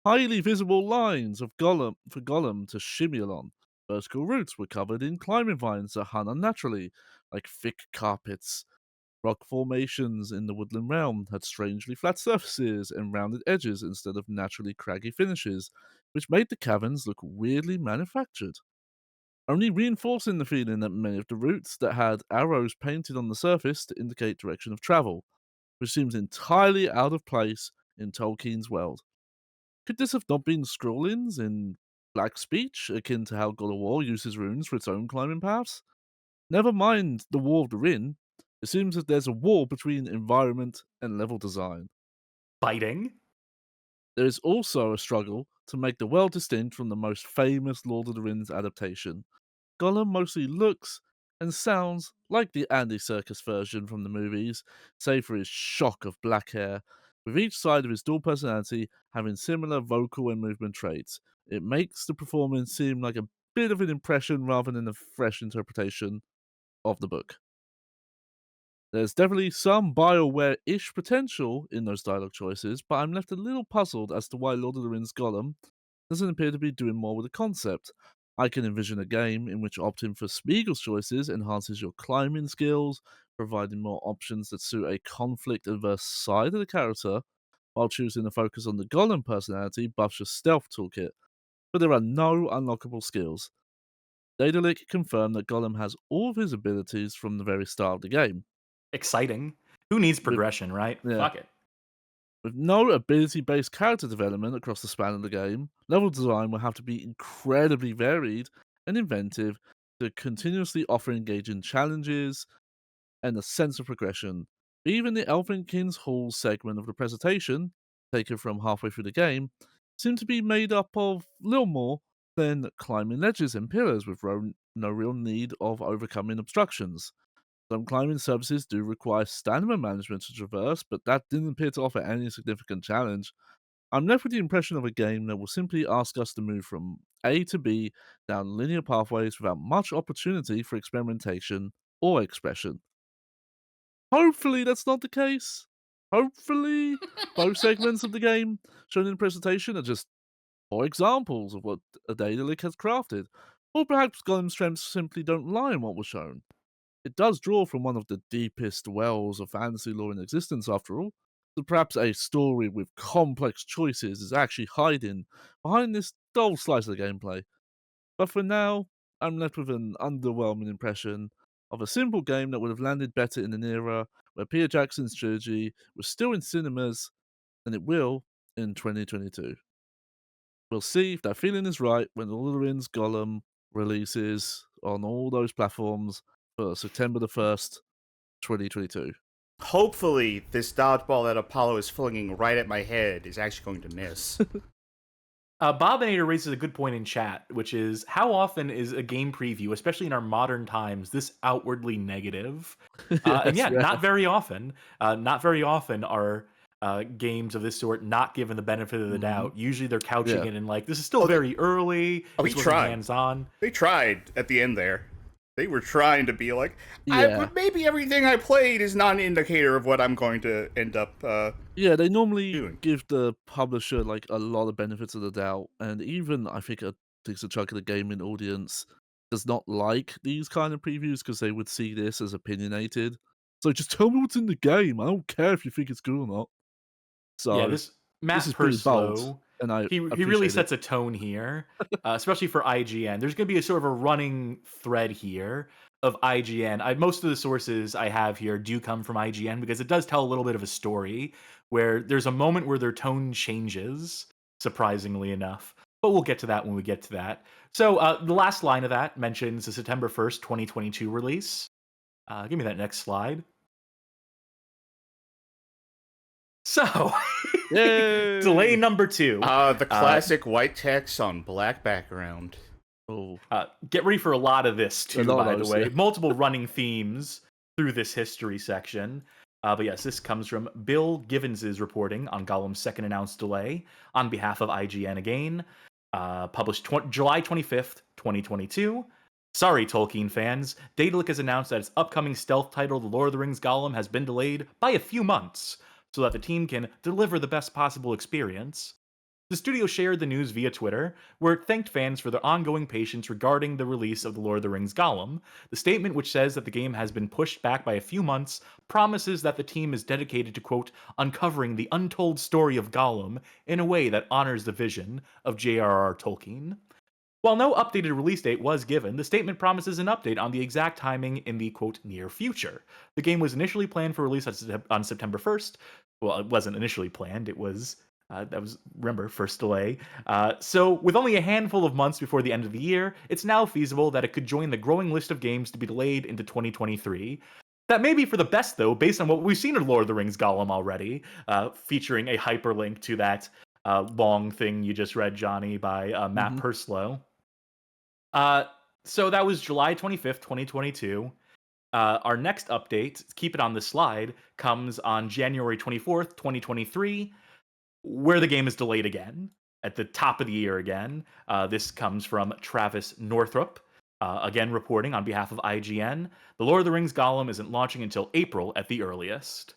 highly visible lines of for Gollum to shimmy along. Vertical routes were covered in climbing vines that hung unnaturally, like thick carpets. Rock formations in the woodland realm had strangely flat surfaces and rounded edges instead of naturally craggy finishes, which made the caverns look weirdly manufactured, only reinforcing the feeling that many of the routes that had arrows painted on the surface to indicate direction of travel, which seems entirely out of place in Tolkien's world. Could this have not been scrawlings in black speech, akin to how God of War uses runes for its own climbing paths? Never mind the War of the Ring, it seems that there's a war between environment and level design. Fighting? There is also a struggle to make the world distinct from the most famous Lord of the Rings adaptation. Gollum mostly looks and sounds like the Andy Serkis version from the movies, save for his shock of black hair, with each side of his dual personality having similar vocal and movement traits. It makes the performance seem like a bit of an impression rather than a fresh interpretation of the book. There's definitely some BioWare-ish potential in those dialogue choices, but I'm left a little puzzled as to why Lord of the Rings Gollum doesn't appear to be doing more with the concept. I can envision a game in which opting for Smeagol's choices enhances your climbing skills, providing more options that suit a conflict-averse side of the character, while choosing to focus on the Gollum personality buffs your stealth toolkit. But there are no unlockable skills. Daedalic confirmed that Gollum has all of his abilities from the very start of the game. Exciting. Who needs progression, right? yeah. Fuck it. With no ability-based character development across the span of the game, level design will have to be incredibly varied and inventive to continuously offer engaging challenges and a sense of progression. Even the Elven King's Hall segment of the presentation, taken from halfway through the game, seemed to be made up of little more than climbing ledges and pillars with no real need of overcoming obstructions. Some climbing surfaces do require stamina management to traverse, but that didn't appear to offer any significant challenge. I'm left with the impression of a game that will simply ask us to move from A to B down linear pathways without much opportunity for experimentation or expression. Hopefully that's not the case. Hopefully both segments of the game shown in the presentation are just poor examples of what a Daedalic has crafted, or perhaps Gollum's strengths simply don't lie in what was shown. It does draw from one of the deepest wells of fantasy lore in existence, after all. So perhaps a story with complex choices is actually hiding behind this dull slice of the gameplay. But for now, I'm left with an underwhelming impression of a simple game that would have landed better in an era where Peter Jackson's trilogy was still in cinemas than it will in 2022. We'll see if that feeling is right when Lord of the Rings Gollum releases on all those platforms for September the 1st, 2022. Hopefully, this dodgeball that Apollo is flinging right at my head is actually going to miss. Bobinator raises a good point in chat, which is how often is a game preview, especially in our modern times, this outwardly negative? And yeah, not very often. Not very often are games of this sort not given the benefit of the doubt. Usually they're couching it in like, this is still very early. We tried. Hands-on. They tried at the end there. They were trying to be like, maybe everything I played is not an indicator of what I'm going to end up they normally doing. give the publisher like a lot of benefits of the doubt, and even I think a decent chunk of the gaming audience does not like these kind of previews because they would see this as opinionated. So just tell me what's in the game. I don't care if you think it's good or not. So yeah, Matt this is pretty bold, Purslow, and he really sets a tone here, especially for IGN. There's going to be a sort of a running thread here of IGN. Most of the sources I have here do come from IGN because it does tell a little bit of a story where there's a moment where their tone changes, surprisingly enough. But we'll get to that when we get to that. So the last line of that mentions the September 1st, 2022 release. Give me that next slide. So, delay number 2. The classic white text on black background. Get ready for a lot of this, too, by the way. Multiple running themes through this history section. But yes, this comes from Bill Givens' reporting on Gollum's second announced delay on behalf of IGN again. Published July 25th, 2022. Sorry, Tolkien fans. Daedalic has announced that its upcoming stealth title, The Lord of the Rings Gollum, has been delayed by a few months so that the team can deliver the best possible experience. The studio shared the news via Twitter, where it thanked fans for their ongoing patience regarding the release of The Lord of the Rings Gollum. The statement, which says that the game has been pushed back by a few months, promises that the team is dedicated to, quote, uncovering the untold story of Gollum in a way that honors the vision of J.R.R. Tolkien. While no updated release date was given, the statement promises an update on the exact timing in the, quote, near future. The game was initially planned for release on September 1st. Well, it wasn't initially planned, it was that was, remember, first delay. So, with only a handful of months before the end of the year, it's now feasible that it could join the growing list of games to be delayed into 2023. That may be for the best, though, based on what we've seen in Lord of the Rings Gollum already, featuring a hyperlink to that long thing you just read, Johnny, by Matt Purslow. So that was July 25th, 2022. Our next update, keep it on the slide, comes on January 24th, 2023, where the game is delayed again, at the top of the year again. This comes from Travis Northrup, again reporting on behalf of IGN. The Lord of the Rings Gollum isn't launching until April at the earliest.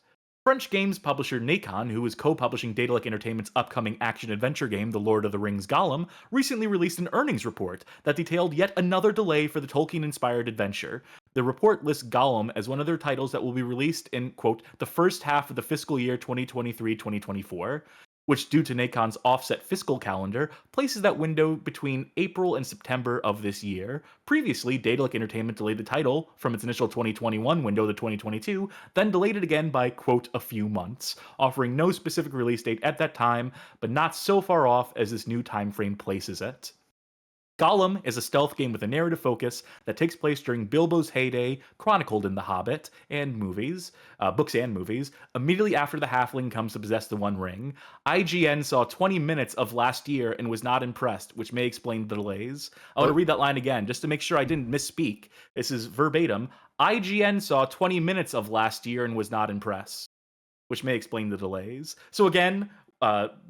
French games publisher Nacon, who is co-publishing Daedalic Entertainment's upcoming action-adventure game, The Lord of the Rings Gollum, recently released an earnings report that detailed yet another delay for the Tolkien-inspired adventure. The report lists Gollum as one of their titles that will be released in, quote, the first half of the fiscal year 2023-2024, which, due to Nacon's offset fiscal calendar, places that window between April and September of this year. Previously, Daedalic Entertainment delayed the title from its initial 2021 window to 2022, then delayed it again by, quote, a few months, offering no specific release date at that time, but not so far off as this new timeframe places it. Gollum is a stealth game with a narrative focus that takes place during Bilbo's heyday, chronicled in The Hobbit and movies, books and movies, immediately after the halfling comes to possess the One Ring. IGN saw 20 minutes of last year and was not impressed, which may explain the delays. I want to read that line again, just to make sure I didn't misspeak. This is verbatim. IGN saw 20 minutes of last year and was not impressed, which may explain the delays. So again,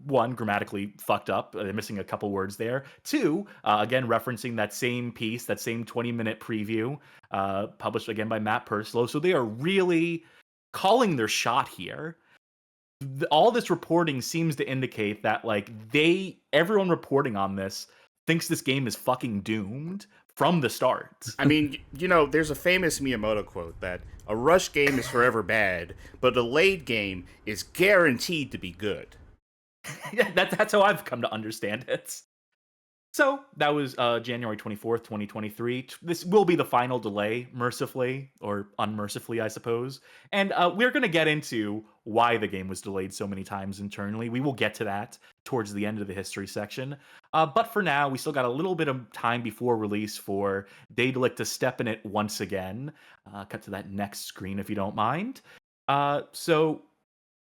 one, grammatically fucked up. They're missing a couple words there. Two, again, referencing that same piece, that same 20-minute preview, published again by Matt Purslow. So they are really calling their shot here. All this reporting seems to indicate that, like, everyone reporting on this thinks this game is fucking doomed from the start. I mean, you know, there's a famous Miyamoto quote that a rush game is forever bad, but a delayed game is guaranteed to be good. Yeah, that's how I've come to understand it. So that was January 24th, 2023. This will be the final delay, mercifully, or unmercifully, I suppose. And we're going to get into why the game was delayed so many times internally. We will get to that towards the end of the history section. But for now, we still got a little bit of time before release for Daedalic to step in it once again. Cut to that next screen, if you don't mind. So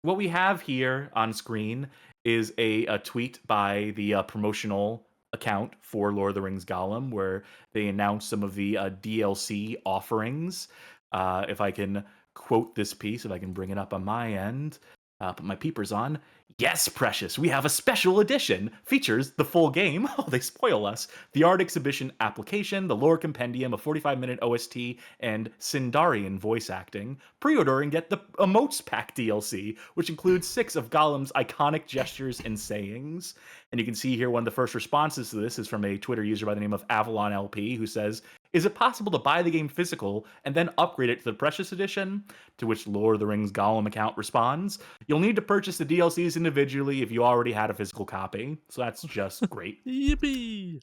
what we have here on screen is a tweet by the promotional account for Lord of the Rings Gollum, where they announced some of the DLC offerings. If I can quote this piece, if I can bring it up on my end, put my peepers on. Yes, Precious, we have a special edition. Features the full game. Oh, they spoil us. The art exhibition application, the lore compendium, a 45-minute OST, and Sindarian voice acting. Pre-order and get the Emotes Pack DLC, which includes 6 of Gollum's iconic gestures and sayings. And you can see here one of the first responses to this is from a Twitter user by the name of Avalon LP, who says, is it possible to buy the game physical and then upgrade it to the Precious Edition? To which Lord of the Rings Gollum account responds, you'll need to purchase the DLCs individually if you already had a physical copy. So that's just great. Yippee!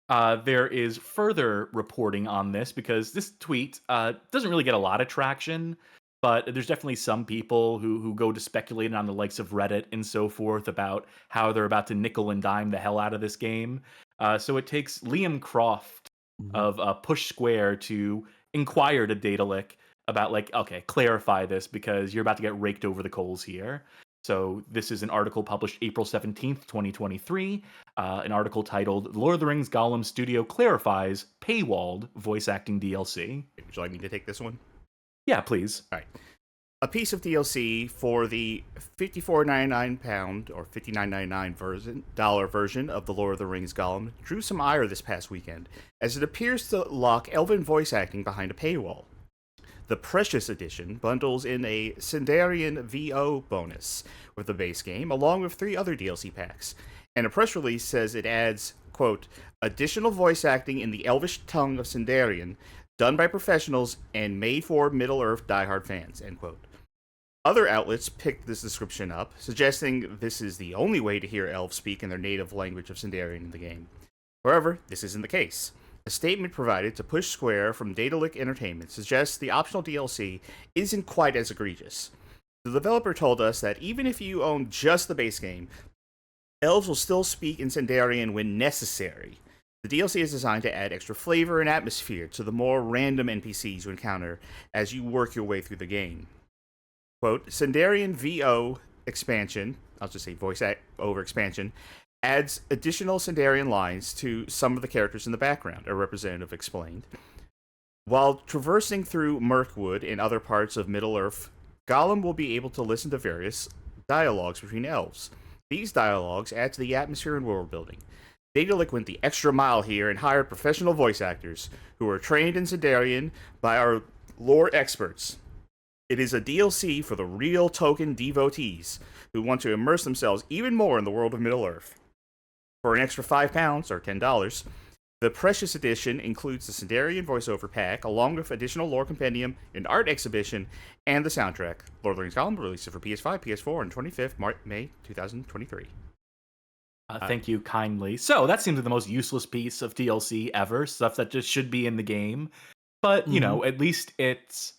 There is further reporting on this because this tweet doesn't really get a lot of traction, but there's definitely some people who go to speculating on the likes of Reddit and so forth about how they're about to nickel and dime the hell out of this game. So it takes Liam Croft of Push Square to inquire to Daedalic about, like, okay, clarify this because you're about to get raked over the coals here. So this is an article published April 17th, 2023, an article titled Lord of the Rings Gollum Studio Clarifies Paywalled Voice Acting DLC. Would you like me to take this one? Yeah, please. All right. a piece of DLC for the £54.99 or $59.99 version of the Lord of the Rings Gollum drew some ire this past weekend, as it appears to lock elven voice acting behind a paywall. The Precious Edition bundles in a Sindarian VO bonus with the base game, along with 3 other DLC packs, and a press release says it adds, quote, additional voice acting in the elvish tongue of Sindarian, done by professionals and made for Middle-earth diehard fans, end quote. Other outlets picked this description up, suggesting this is the only way to hear elves speak in their native language of Sindarian in the game. However, this isn't the case. A statement provided to Push Square from Daedalic Entertainment suggests the optional DLC isn't quite as egregious. The developer told us that even if you own just the base game, elves will still speak in Sindarian when necessary. The DLC is designed to add extra flavor and atmosphere to the more random NPCs you encounter as you work your way through the game. Quote, Sindarian VO expansion, I'll just say voice over expansion, adds additional Sindarian lines to some of the characters in the background, a representative explained. While traversing through Mirkwood and other parts of Middle-earth, Gollum will be able to listen to various dialogues between elves. These dialogues add to the atmosphere and world building. Daedalic went the extra mile here and hired professional voice actors who are trained in Sindarian by our lore experts. It is a DLC for the real token devotees who want to immerse themselves even more in the world of Middle-earth. For an extra £5 or $10, the Precious Edition includes the Sindarian voiceover pack, along with additional lore compendium, an art exhibition, and the soundtrack. Lord of the Rings Gollum released for PS5, PS4 on 25th May 2023. Thank you kindly. So that seems like the most useless piece of DLC ever, stuff that just should be in the game. But, you know, at least it's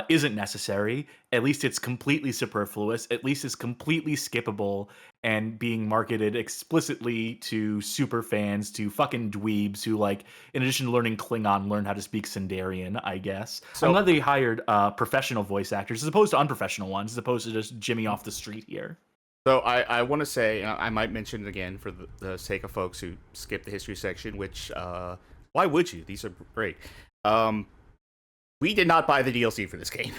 isn't necessary. At least it's completely superfluous. At least it's completely skippable and being marketed explicitly to super fans, to fucking dweebs who, like, in addition to learning Klingon, learn how to speak Sindarian, I guess. So, I'm glad they hired professional voice actors as opposed to unprofessional ones, as opposed to just Jimmy off the street here. So I want to say, I might mention it again for the sake of folks who skip the history section, which, why would you? These are great. We did not buy the DLC for this game.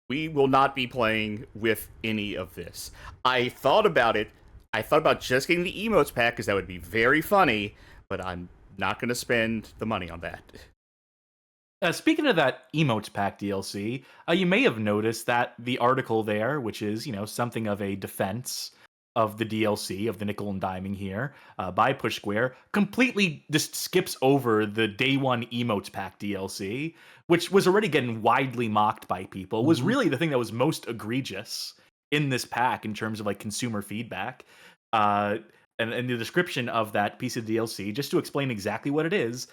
We will not be playing with any of this. I thought about it. I thought about just getting the emotes pack because that would be very funny, but I'm not going to spend the money on that. Speaking of that emotes pack DLC, you may have noticed that the article there, which is, you know, something of a defense of the DLC, of the nickel and diming here, by Push Square, completely just skips over the day one emotes pack DLC, which was already getting widely mocked by people, was really the thing that was most egregious in this pack in terms of, like, consumer feedback. And the description of that piece of DLC, just to explain exactly what it is,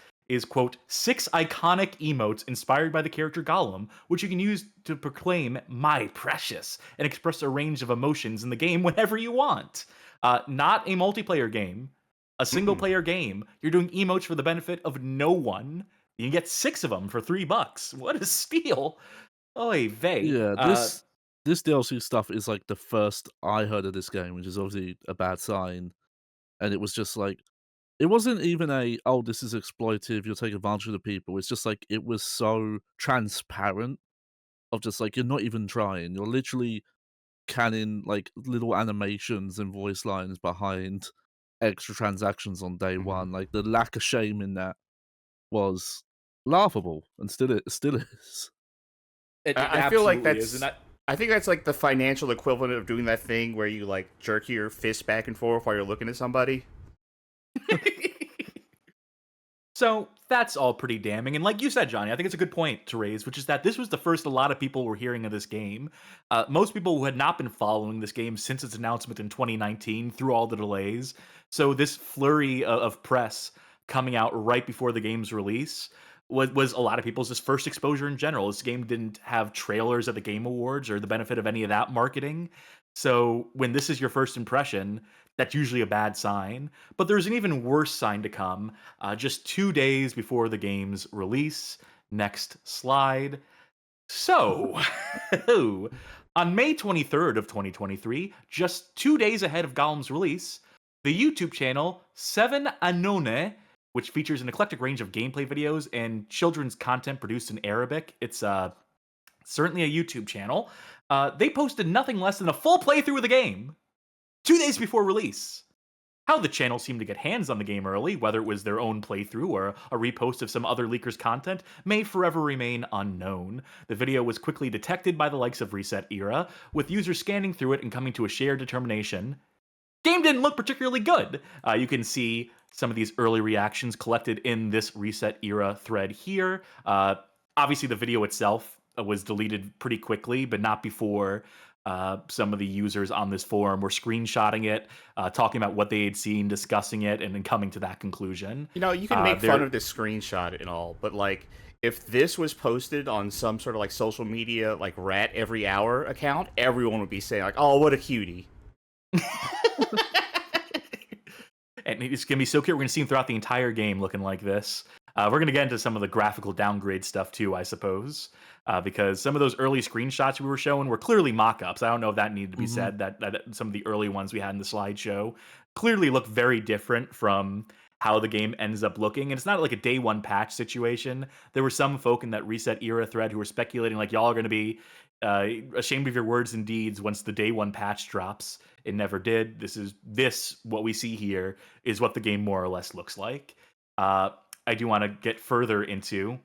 quote, 6 iconic emotes inspired by the character Gollum, which you can use to proclaim my precious and express a range of emotions in the game whenever you want. Not a multiplayer game, a single player game. You're doing emotes for the benefit of no one. You can get 6 of them for $3. What a steal. Oy vey. Yeah, this DLC stuff is like the first I heard of this game, which is obviously a bad sign. And it was just like, it wasn't even oh, this is exploitative, you'll take advantage of the people. It's just like, it was so transparent of just like, you're not even trying. You're literally canning like little animations and voice lines behind extra transactions on day one. Like, the lack of shame in that was laughable, and still is. I feel like that's... I think that's like the financial equivalent of doing that thing where you, like, jerk your fist back and forth while you're looking at somebody. So that's all pretty damning. And like you said, Johnny, I think it's a good point to raise, which is that this was the first a lot of people were hearing of this game. Most people who had not been following this game since its announcement in 2019 through all the delays. So this flurry of press coming out right before the game's release was a lot of people's just first exposure in general. This game didn't have trailers at the Game Awards or the benefit of any of that marketing. So when this is your first impression, that's usually a bad sign. But there's an even worse sign to come just 2 days before the game's release. Next slide. So, on May 23rd of 2023, just 2 days ahead of Gollum's release, the YouTube channel Seven Anone, which features an eclectic range of gameplay videos and children's content produced in Arabic. It's certainly a YouTube channel, they posted nothing less than a full playthrough of the game 2 days before release. How the channel seemed to get hands on the game early, whether it was their own playthrough or a repost of some other leaker's content, may forever remain unknown. The video was quickly detected by the likes of Reset Era, with users scanning through it and coming to a shared determination. Game didn't look particularly good. You can see some of these early reactions collected in this Reset Era thread here. Obviously, the video itself was deleted pretty quickly, but not before some of the users on this forum were screenshotting it, talking about what they had seen, discussing it, and then coming to that conclusion. You know, you can make fun of this screenshot and all, but like, if this was posted on some sort of like social media, like Rat Every Hour account, everyone would be saying like, "Oh, what a cutie." And it's going to be so cute. We're going to see him throughout the entire game looking like this. We're going to get into some of the graphical downgrade stuff too, I suppose, because some of those early screenshots we were showing were clearly mock-ups. I don't know if that needed to be said, that some of the early ones we had in the slideshow clearly look very different from how the game ends up looking. And it's not like a day one patch situation. There were some folk in that Reset Era thread who were speculating like, y'all are going to be ashamed of your words and deeds once the day one patch drops. It never did. What we see here is what the game more or less looks like. I do want to get further into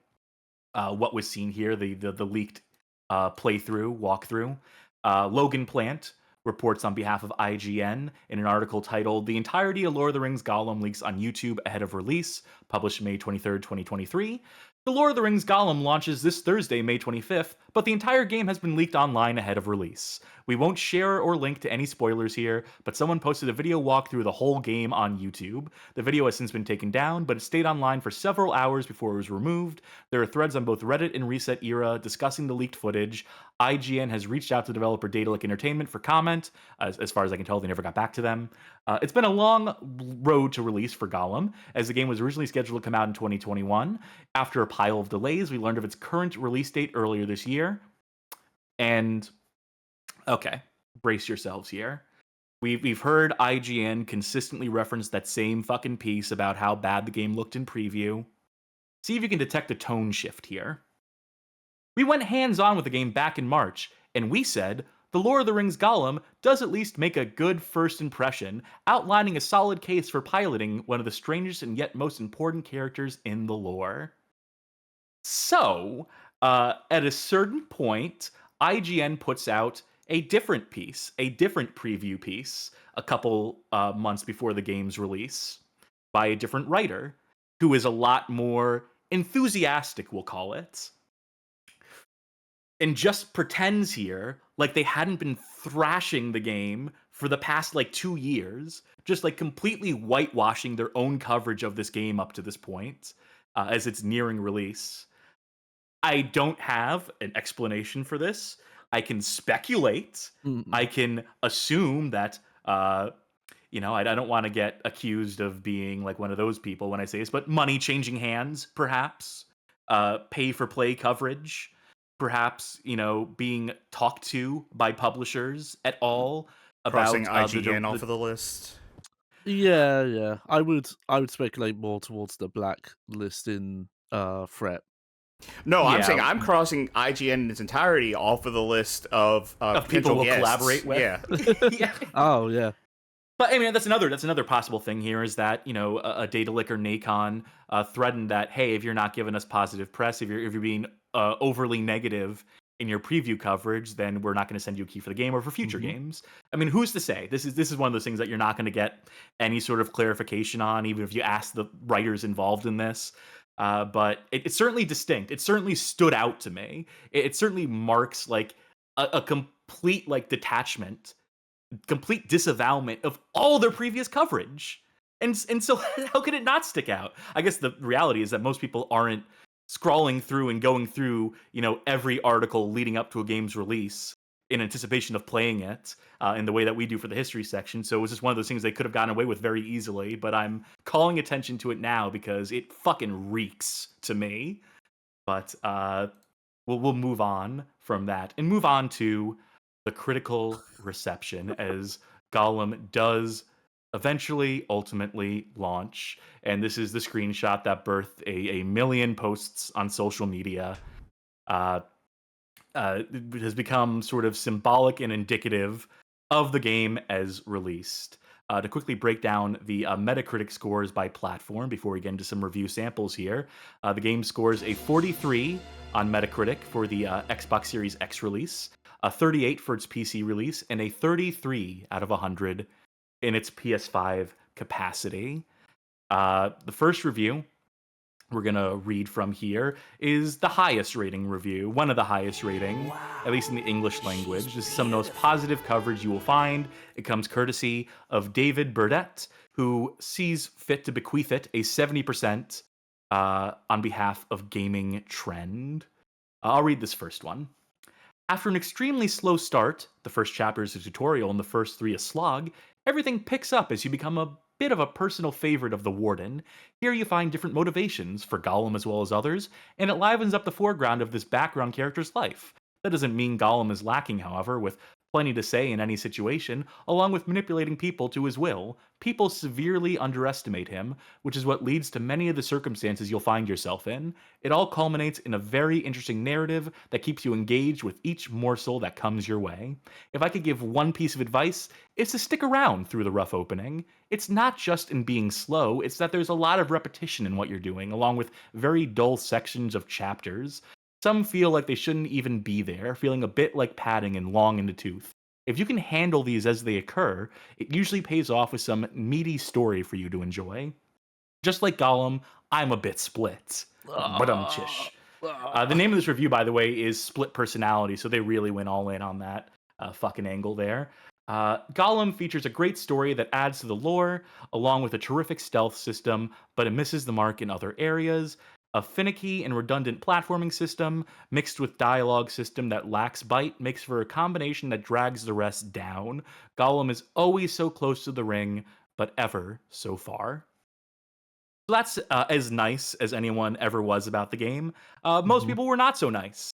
what was seen here, the leaked walkthrough. Logan Plant reports on behalf of IGN in an article titled "The entirety of Lord of the Rings Gollum leaks on YouTube ahead of release," published May 23rd, 2023. The Lord of the Rings Gollum launches this Thursday, May 25th, but the entire game has been leaked online ahead of release. We won't share or link to any spoilers here, but someone posted a video walkthrough of the whole game on YouTube. The video has since been taken down, but it stayed online for several hours before it was removed. There are threads on both Reddit and Reset Era discussing the leaked footage. IGN has reached out to developer Daedalic Entertainment for comment. As far as I can tell, they never got back to them. It's been a long road to release for Gollum, as the game was originally scheduled to come out in 2021. After a pile of delays, we learned of its current release date earlier this year. And, okay, brace yourselves here. We've heard IGN consistently reference that same fucking piece about how bad the game looked in preview. See if you can detect a tone shift here. We went hands-on with the game back in March, and we said, "The Lord of the Rings Gollum does at least make a good first impression, outlining a solid case for piloting one of the strangest and yet most important characters in the lore." So, at a certain point, IGN puts out a different piece, a different preview piece, a couple months before the game's release, by a different writer, who is a lot more enthusiastic, we'll call it, and just pretends here like they hadn't been thrashing the game for the past 2 years, just completely whitewashing their own coverage of this game up to this point, as it's nearing release. I don't have an explanation for this. I can speculate. I can assume that, I don't want to get accused of being one of those people when I say this, but money changing hands, perhaps. Pay-for-play coverage. Perhaps, being talked to by publishers at all about Crossing IGN off of the list. Yeah. I would speculate more towards the blacklisting threat. No, I'm Yeah. saying I'm crossing IGN in its entirety off of the list of people we'll guests. collaborate with. Yeah. Yeah. Oh yeah. But I mean, that's another possible thing here is that a Daedalic or Nacon threatened that, hey, if you're not giving us positive press, if you're being overly negative in your preview coverage, then we're not going to send you a key for the game or for future games. I mean, who's to say? This is one of those things that you're not going to get any sort of clarification on, even if you ask the writers involved in this. But it's certainly distinct. It certainly stood out to me. It certainly marks a complete detachment, complete disavowalment of all their previous coverage. And so how could it not stick out? I guess the reality is that most people aren't scrolling through and going through, every article leading up to a game's release in anticipation of playing it in the way that we do for the history section. So it was just one of those things they could have gotten away with very easily, but I'm calling attention to it now because it fucking reeks to me. But we'll move on from that and move on to the critical reception as Gollum does eventually, ultimately launch. And this is the screenshot that birthed a million posts on social media. it has become sort of symbolic and indicative of the game as released. To quickly break down the Metacritic scores by platform before we get into some review samples here, the game scores a 43 on Metacritic for the Xbox Series X release, a 38 for its PC release, and a 33 out of 100 in its PS5 capacity. The first review we're going to read from here is the highest rating review, one of the highest rating, at least in the English language. This is some of the most positive coverage you will find. It comes courtesy of David Burdett, who sees fit to bequeath it a 70% on behalf of Gaming Trend. I'll read this first one. After an extremely slow start, the first chapter is a tutorial and the first 3 a slog, everything picks up as you become a bit of a personal favorite of the Warden. Here you find different motivations for Gollum as well as others, and it livens up the foreground of this background character's life. That doesn't mean Gollum is lacking, however, with plenty to say in any situation, along with manipulating people to his will. People severely underestimate him, which is what leads to many of the circumstances you'll find yourself in. It all culminates in a very interesting narrative that keeps you engaged with each morsel that comes your way. If I could give one piece of advice, it's to stick around through the rough opening. It's not just in being slow, it's that there's a lot of repetition in what you're doing, along with very dull sections of chapters. Some feel like they shouldn't even be there, feeling a bit like padding and long in the tooth. If you can handle these as they occur, it usually pays off with some meaty story for you to enjoy. Just like Gollum, I'm a bit split. Chish. The name of this review, by the way, is Split Personality, so they really went all in on that fucking angle there. Gollum features a great story that adds to the lore, along with a terrific stealth system, but it misses the mark in other areas. A finicky and redundant platforming system, mixed with dialogue system that lacks bite, makes for a combination that drags the rest down. Gollum is always so close to the ring, but ever so far. So that's as nice as anyone ever was about the game. Most people were not so nice.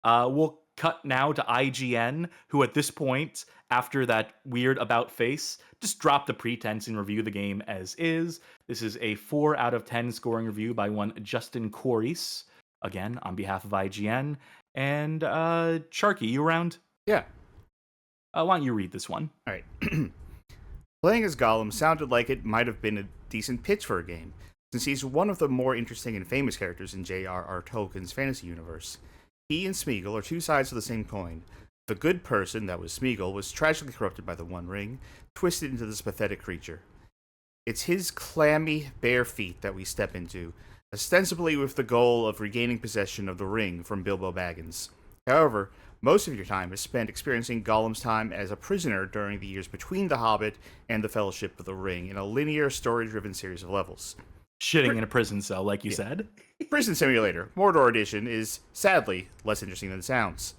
We'll cut now to IGN, who at this point, after that weird about face, just dropped the pretense and review the game as is. This is a 4 out of 10 scoring review by one Justin Corys, again, on behalf of IGN. And Sharky, you around? Yeah. Why don't you read this one? All right. Playing as Gollum sounded like it might have been a decent pitch for a game, since he's one of the more interesting and famous characters in J.R.R. Tolkien's fantasy universe. He and Smeagol are two sides of the same coin. The good person, that was Smeagol, was tragically corrupted by the One Ring, twisted into this pathetic creature. It's his clammy, bare feet that we step into, ostensibly with the goal of regaining possession of the ring from Bilbo Baggins. However, most of your time is spent experiencing Gollum's time as a prisoner during the years between The Hobbit and the Fellowship of the Ring in a linear, story-driven series of levels. Shitting in a prison cell, like you said. Prison Simulator, Mordor Edition, is sadly less interesting than it sounds.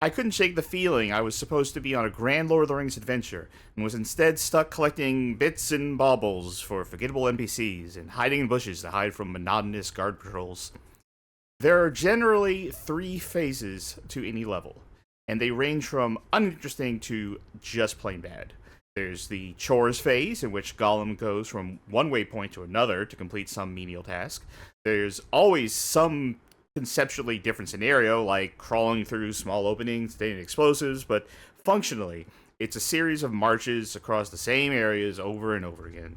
I couldn't shake the feeling I was supposed to be on a grand Lord of the Rings adventure, and was instead stuck collecting bits and baubles for forgettable NPCs, and hiding in bushes to hide from monotonous guard patrols. There are generally 3 phases to any level, and they range from uninteresting to just plain bad. There's the chores phase, in which Gollum goes from one waypoint to another to complete some menial task. There's always some conceptually different scenario, like crawling through small openings, detonating explosives, but functionally, it's a series of marches across the same areas over and over again.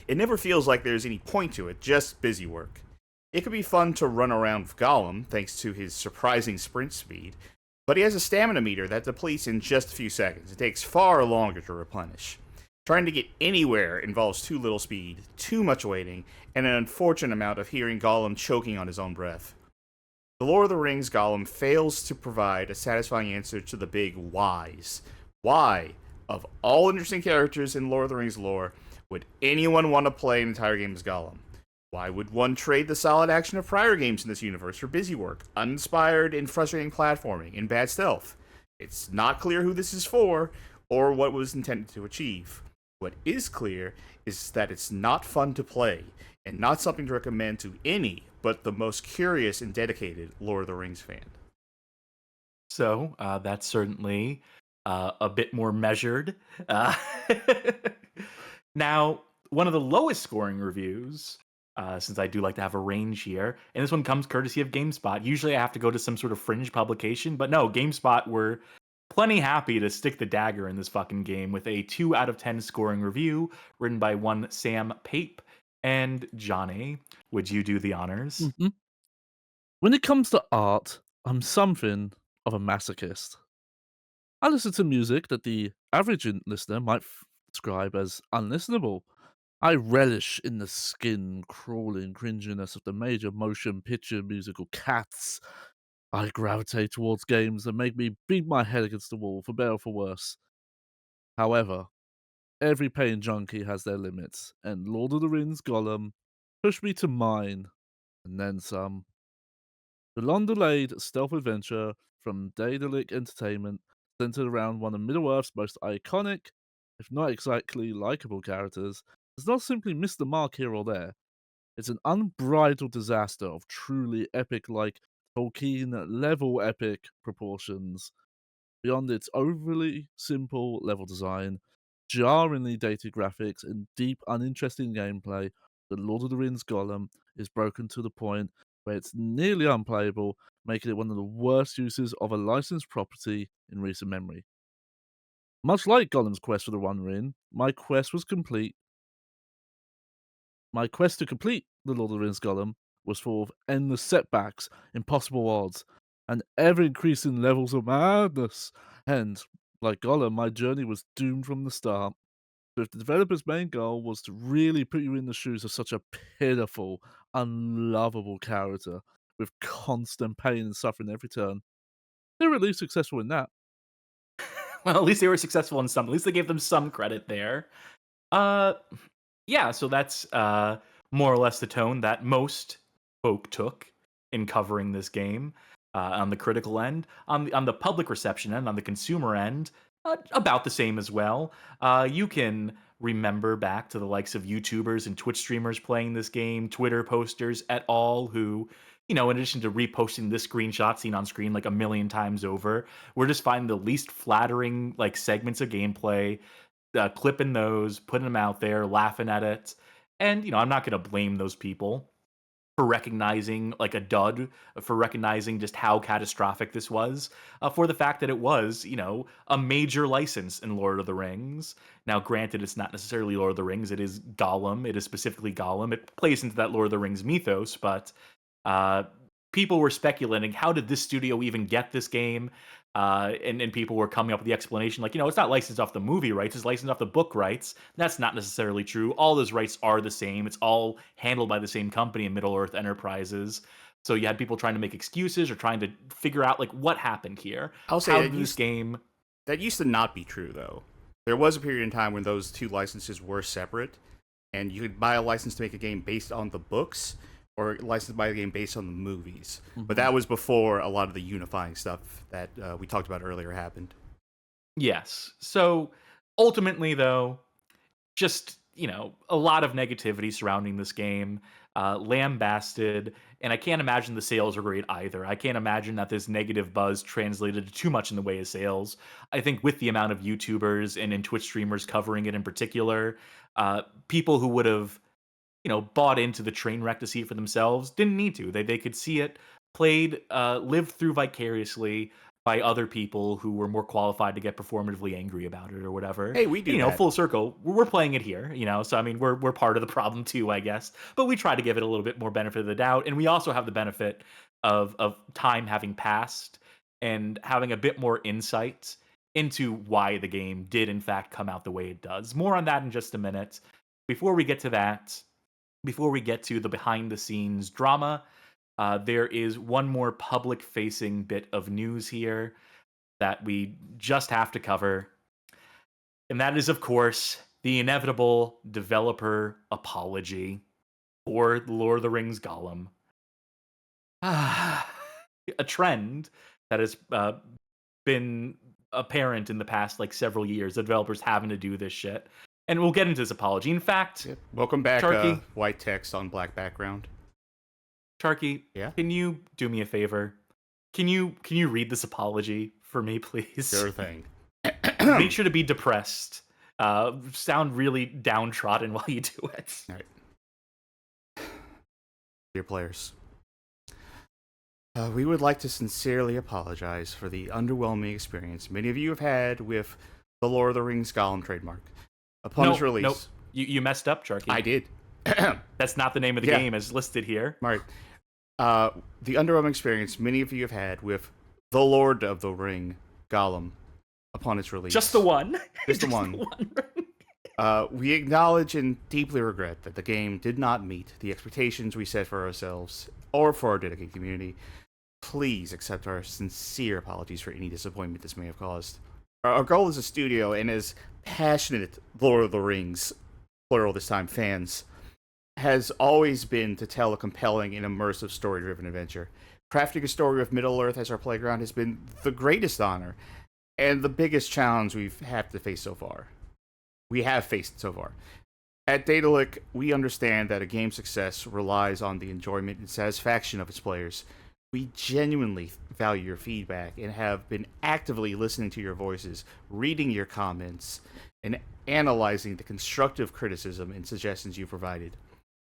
It never feels like there's any point to it, just busy work. It could be fun to run around with Gollum, thanks to his surprising sprint speed, but he has a stamina meter that depletes in just a few seconds. It takes far longer to replenish. Trying to get anywhere involves too little speed, too much waiting, and an unfortunate amount of hearing Gollum choking on his own breath. The Lord of the Rings Gollum fails to provide a satisfying answer to the big whys. Why, of all interesting characters in Lord of the Rings lore, would anyone want to play an entire game as Gollum? Why would one trade the solid action of prior games in this universe for busy work, uninspired and frustrating platforming, and bad stealth? It's not clear who this is for, or what was intended to achieve. What is clear is that it's not fun to play, and not something to recommend to any but the most curious and dedicated Lord of the Rings fan. So, that's certainly a bit more measured. Now, one of the lowest scoring reviews since I do like to have a range here. And this one comes courtesy of GameSpot. Usually I have to go to some sort of fringe publication, but no, GameSpot were plenty happy to stick the dagger in this fucking game with a 2 out of 10 scoring review written by one Sam Pape. And Johnny, would you do the honors? Mhm. When it comes to art, I'm something of a masochist. I listen to music that the average listener might describe as unlistenable. I relish in the skin crawling cringiness of the major motion picture musical cats. I gravitate towards games that make me beat my head against the wall, for better or for worse. However, every paying junkie has their limits, and Lord of the Rings Gollum pushed me to mine, and then some. The long-delayed stealth adventure from Daedalic Entertainment, centered around one of Middle-earth's most iconic, if not exactly likable characters, does not simply miss the mark here or there. It's an unbridled disaster of truly epic, like Tolkien-level epic proportions. Beyond its overly simple level design, jarringly dated graphics, and deep, uninteresting gameplay, the Lord of the Rings Gollum is broken to the point where it's nearly unplayable, making it one of the worst uses of a licensed property in recent memory. Much like Gollum's quest for the One Ring, my quest to complete the Lord of the Rings Gollum was full of endless setbacks, impossible odds, and ever-increasing levels of madness. And, like Gollum, my journey was doomed from the start. So if the developer's main goal was to really put you in the shoes of such a pitiful, unlovable character with constant pain and suffering every turn, they were at least successful in that. Well, at least they were successful in some. At least they gave them some credit there. Yeah, so that's more or less the tone that most folk took in covering this game on the critical end. On the public reception end, on the consumer end, about the same as well. You can remember back to the likes of YouTubers and Twitch streamers playing this game, Twitter posters et al., who, in addition to reposting this screenshot seen on screen like a million times over, we're just finding the least flattering like segments of gameplay, clipping those, putting them out there, laughing at it. And, I'm not going to blame those people for recognizing like a dud, for recognizing just how catastrophic this was, for the fact that it was, a major license in Lord of the Rings. Now, granted, it's not necessarily Lord of the Rings, it is Gollum, it is specifically Gollum. It plays into that Lord of the Rings mythos, but people were speculating, how did this studio even get this game? And people were coming up with the explanation, like, it's not licensed off the movie rights, it's licensed off the book rights. That's not necessarily true. All those rights are the same. It's all handled by the same company in Middle-earth Enterprises. So you had people trying to make excuses or trying to figure out, like, what happened here. I'll say how that did this game... That used to not be true, though. There was a period in time when those two licenses were separate, and you could buy a license to make a game based on the books, or licensed to buy a game based on the movies. But that was before a lot of the unifying stuff that we talked about earlier happened. Yes. So ultimately, though, just, a lot of negativity surrounding this game, lambasted, and I can't imagine the sales are great either. I can't imagine that this negative buzz translated to too much in the way of sales. I think with the amount of YouTubers and Twitch streamers covering it in particular, people who would have bought into the train wreck to see it for themselves didn't need to. They could see it played, lived through vicariously by other people who were more qualified to get performatively angry about it or whatever. Hey, we do that. Full circle. We're playing it here, so I mean, we're part of the problem too, I guess. But we try to give it a little bit more benefit of the doubt, and we also have the benefit of time having passed and having a bit more insight into why the game did in fact come out the way it does. More on that in just a minute. Before we get to that, before we get to the behind-the-scenes drama, there is one more public-facing bit of news here that we just have to cover. And that is, of course, the inevitable developer apology for The Lord of the Rings Gollum. A trend that has been apparent in the past, several years, the developers having to do this shit. And we'll get into this apology. In fact, welcome back, Sharky, white text on black background. Sharky, yeah? Can you do me a favor? Can you read this apology for me, please? Sure thing. Make sure to be depressed. Sound really downtrodden while you do it. All dear players. We would like to sincerely apologize for the underwhelming experience many of you have had with the Lord of the Rings Gollum trademark. Upon its release... Nope. You messed up, Charky. I did. That's not the name of the game as listed here. Right. The underwhelming experience many of you have had with the Lord of the Ring Gollum upon its release. Just the one. Just the one. We acknowledge and deeply regret that the game did not meet the expectations we set for ourselves or for our dedicated community. Please accept our sincere apologies for any disappointment this may have caused. Our goal as a studio and as passionate Lord of the Rings, plural this time, fans, has always been to tell a compelling and immersive story-driven adventure. Crafting a story with Middle-earth as our playground has been the greatest honor and the biggest challenge we've had to face so far. We have faced so far. At Daedalic, we understand that a game's success relies on the enjoyment and satisfaction of its players. We genuinely value your feedback and have been actively listening to your voices, reading your comments, and analyzing the constructive criticism and suggestions you provided.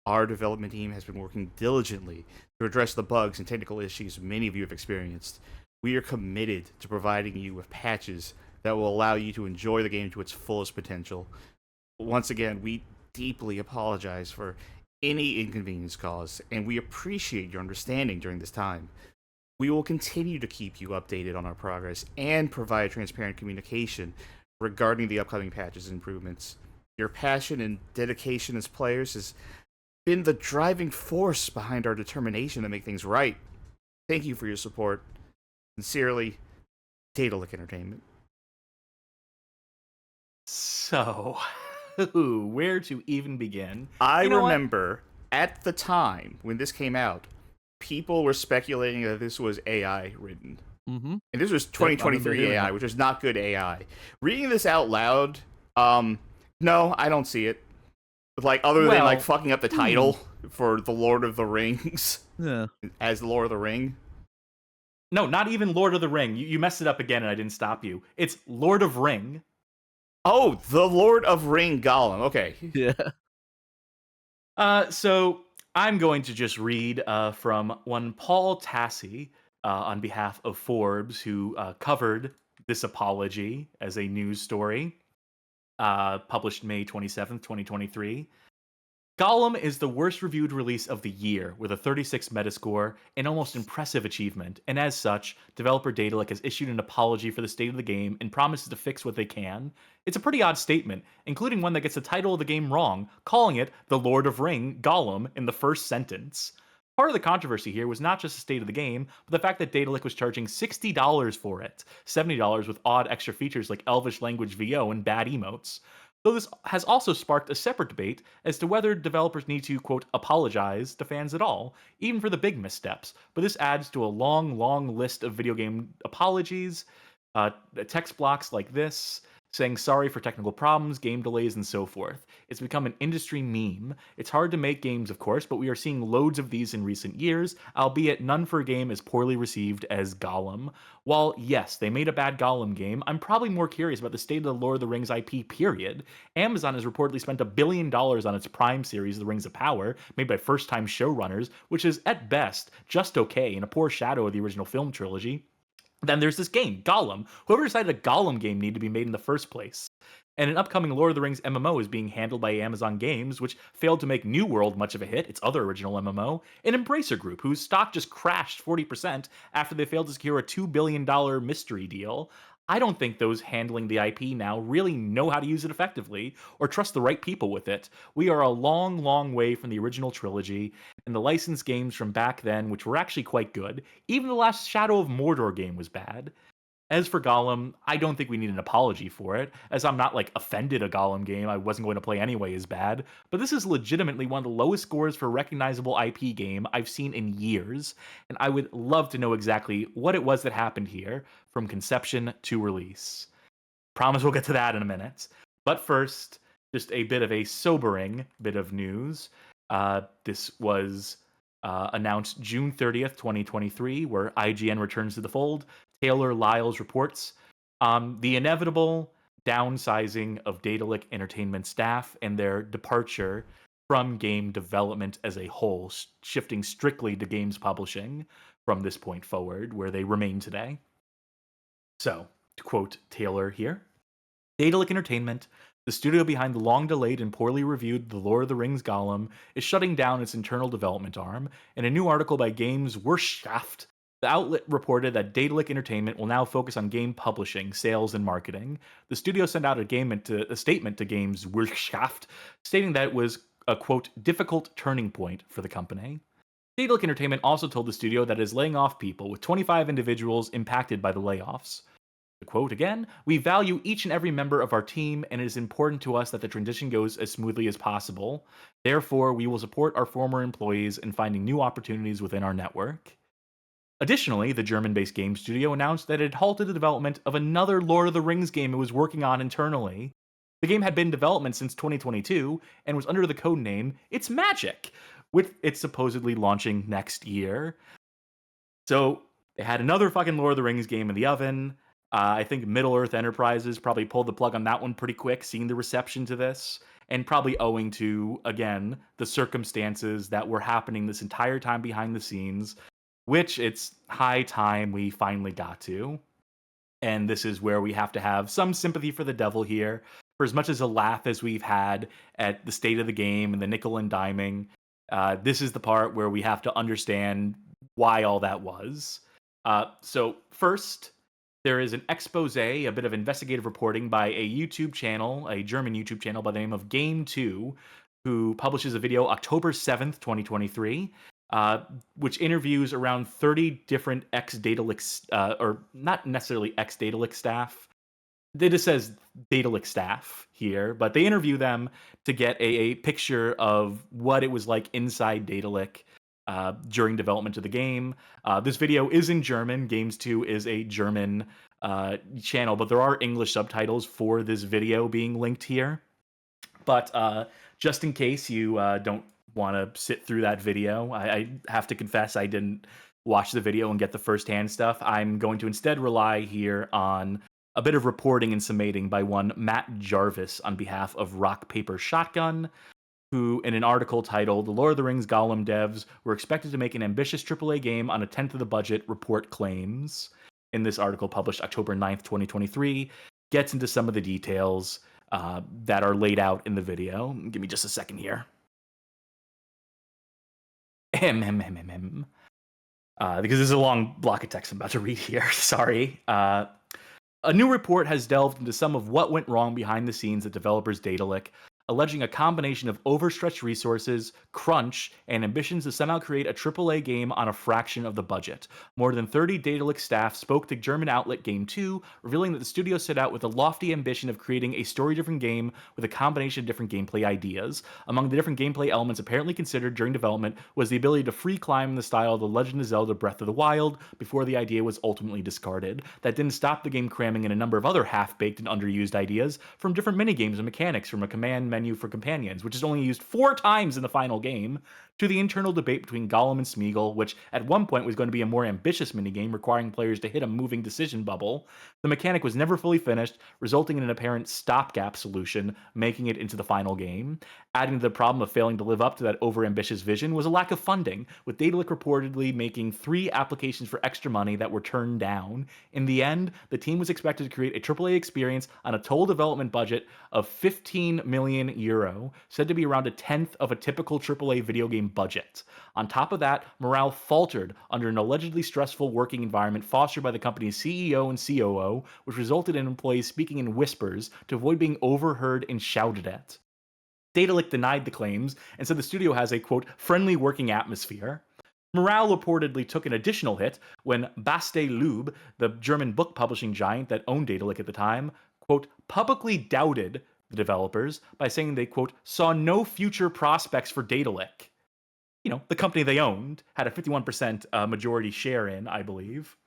Our development team has been working diligently to address the bugs and technical issues many of you have experienced. We are committed to providing you with patches that will allow you to enjoy the game to its fullest potential. Once again, we deeply apologize for any inconvenience caused, and we appreciate your understanding during this time. We will continue to keep you updated on our progress and provide transparent communication regarding the upcoming patches and improvements. Your passion and dedication as players has been the driving force behind our determination to make things right. Thank you for your support. Sincerely, Daedalic Entertainment. So, where to even begin? I remember at the time when this came out, people were speculating that this was AI written. Mm-hmm. And this was 2023 AI, which is not good AI. Reading this out loud, no, I don't see it. Like, other than like fucking up the title for the Lord of the Rings. Yeah. As the Lord of the Ring. No, not even Lord of the Ring. You messed it up again and I didn't stop you. It's Lord of Ring. Oh, the Lord of Ring Gollum. Okay. Yeah. So I'm going to just read from one Paul Tassi on behalf of Forbes, who covered this apology as a news story, published May 27th, 2023. Gollum is the worst reviewed release of the year, with a 36 Metascore, an almost impressive achievement, and as such, developer Daedalic has issued an apology for the state of the game and promises to fix what they can. It's a pretty odd statement, including one that gets the title of the game wrong, calling it The Lord of Ring Gollum in the first sentence. Part of the controversy here was not just the state of the game, but the fact that Daedalic was charging $60 for it, $70 with odd extra features like Elvish language VO and bad emotes. Though this has also sparked a separate debate as to whether developers need to, quote, apologize to fans at all, even for the big missteps. But this adds to a long, long list of video game apologies, text blocks like this, saying sorry for technical problems, game delays, and so forth. It's become an industry meme. It's hard to make games, of course, but we are seeing loads of these in recent years, albeit none for a game as poorly received as Gollum. While, yes, they made a bad Gollum game, I'm probably more curious about the state of the Lord of the Rings IP, period. Amazon has reportedly spent $1 billion on its Prime series, The Rings of Power, made by first-time showrunners, which is, at best, just okay and a poor shadow of the original film trilogy. Then there's this game, Gollum. Whoever decided a Gollum game needed to be made in the first place? And an upcoming Lord of the Rings MMO is being handled by Amazon Games, which failed to make New World much of a hit, its other original MMO, an Embracer Group, whose stock just crashed 40% after they failed to secure a $2 billion mystery deal. I don't think those handling the IP now really know how to use it effectively, or trust the right people with it. We are a long, long way from the original trilogy, and the licensed games from back then, which were actually quite good. Even the last Shadow of Mordor game was bad. As for Gollum, I don't think we need an apology for it, as I'm not, offended a Gollum game I wasn't going to play anyway is bad, but this is legitimately one of the lowest scores for a recognizable IP game I've seen in years, and I would love to know exactly what it was that happened here, from conception to release. Promise we'll get to that in a minute. But first, just a bit of a sobering bit of news. This was announced June 30th, 2023, where IGN returns to the fold. Taylor Lyles reports the inevitable downsizing of Daedalic Entertainment staff and their departure from game development as a whole, shifting strictly to games publishing from this point forward, where they remain today. So, to quote Taylor here, Daedalic Entertainment, the studio behind the long-delayed and poorly reviewed The Lord of the Rings Gollum, is shutting down its internal development arm. In a new article by Games Wirtschaft, the outlet reported that Daedalic Entertainment will now focus on game publishing, sales, and marketing. The studio sent out a statement to Games Wirtschaft stating that it was a, quote, difficult turning point for the company. Daedalic Entertainment also told the studio that it is laying off people, with 25 individuals impacted by the layoffs. To quote again, "We value each and every member of our team, and it is important to us that the transition goes as smoothly as possible. Therefore, we will support our former employees in finding new opportunities within our network." Additionally, the German-based game studio announced that it had halted the development of another Lord of the Rings game it was working on internally. The game had been in development since 2022 and was under the codename It's Magic, with it supposedly launching next year. So they had another fucking Lord of the Rings game in the oven. I think Middle-earth Enterprises probably pulled the plug on that one pretty quick, seeing the reception to this, and probably owing to, again, the circumstances that were happening this entire time behind the scenes, which it's high time we finally got to. And this is where we have to have some sympathy for the devil here. For as much as a laugh as we've had at the state of the game and the nickel and diming, this is the part where we have to understand why all that was. So first, there is an expose, a bit of investigative reporting by a YouTube channel, a German YouTube channel by the name of Game2, who publishes a video October 7th, 2023, which interviews around 30 different ex-Daedalic, or not necessarily ex-Daedalic staff. It just says Daedalic staff here, but they interview them to get a picture of what it was like inside Daedalic during development of the game. This video is in German. Games 2 is a German channel, but there are English subtitles for this video being linked here. But just in case you don't want to sit through that video, I have to confess I didn't watch the video and get the first-hand stuff. I'm going to instead rely here on a bit of reporting and summating by one Matt Jarvis on behalf of Rock Paper Shotgun, who, in an article titled "The Lord of the Rings Gollum devs were expected to make an ambitious AAA game on a tenth of the budget," report claims. In this article published October 9th, 2023, gets into some of the details that are laid out in the video. Give me just a second here. Because this is a long block of text I'm about to read here. Sorry. A new report has delved into some of what went wrong behind the scenes at developers Daedalic, alleging a combination of overstretched resources, crunch, and ambitions to somehow create a AAA game on a fraction of the budget. More than 30 Daedalic staff spoke to German outlet Game 2, revealing that the studio set out with a lofty ambition of creating a story-driven game with a combination of different gameplay ideas. Among the different gameplay elements apparently considered during development was the ability to free climb in the style of The Legend of Zelda Breath of the Wild, before the idea was ultimately discarded. That didn't stop the game cramming in a number of other half-baked and underused ideas from different minigames and mechanics, from a command menu for companions, which is only used 4 times in the final game, to the internal debate between Gollum and Smeagol, which at one point was going to be a more ambitious minigame requiring players to hit a moving decision bubble. The mechanic was never fully finished, resulting in an apparent stopgap solution, making it into the final game. Adding to the problem of failing to live up to that overambitious vision was a lack of funding, with Daedalic reportedly making 3 applications for extra money that were turned down. In the end, the team was expected to create a AAA experience on a total development budget of €15 million, said to be around a tenth of a typical AAA video game budget. On top of that, morale faltered under an allegedly stressful working environment fostered by the company's CEO and COO, which resulted in employees speaking in whispers to avoid being overheard and shouted at. Daedalic denied the claims and said the studio has a, quote, friendly working atmosphere. Morale reportedly took an additional hit when Baste Lube, the German book publishing giant that owned Daedalic at the time, quote, publicly doubted the developers by saying they, quote, saw no future prospects for Daedalic. You know, the company they owned had a 51% majority share in, I believe.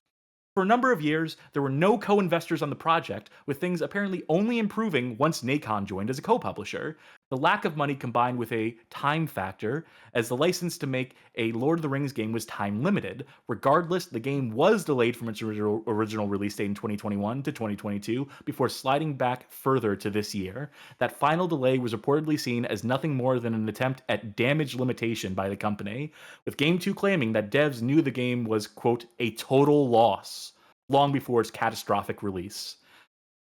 For a number of years, there were no co-investors on the project, with things apparently only improving once Nacon joined as a co-publisher. The lack of money combined with a time factor, as the license to make a Lord of the Rings game was time limited. Regardless, the game was delayed from its original release date in 2021 to 2022 before sliding back further to this year. That final delay was reportedly seen as nothing more than an attempt at damage limitation by the company, with Game 2 claiming that devs knew the game was, quote, a total loss long before its catastrophic release.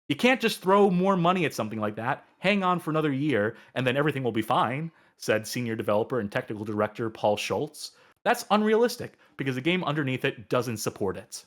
You can't just throw more money at something like that, hang on for another year, and then everything will be fine, said senior developer and technical director Paul Schultz. That's unrealistic, because the game underneath it doesn't support it.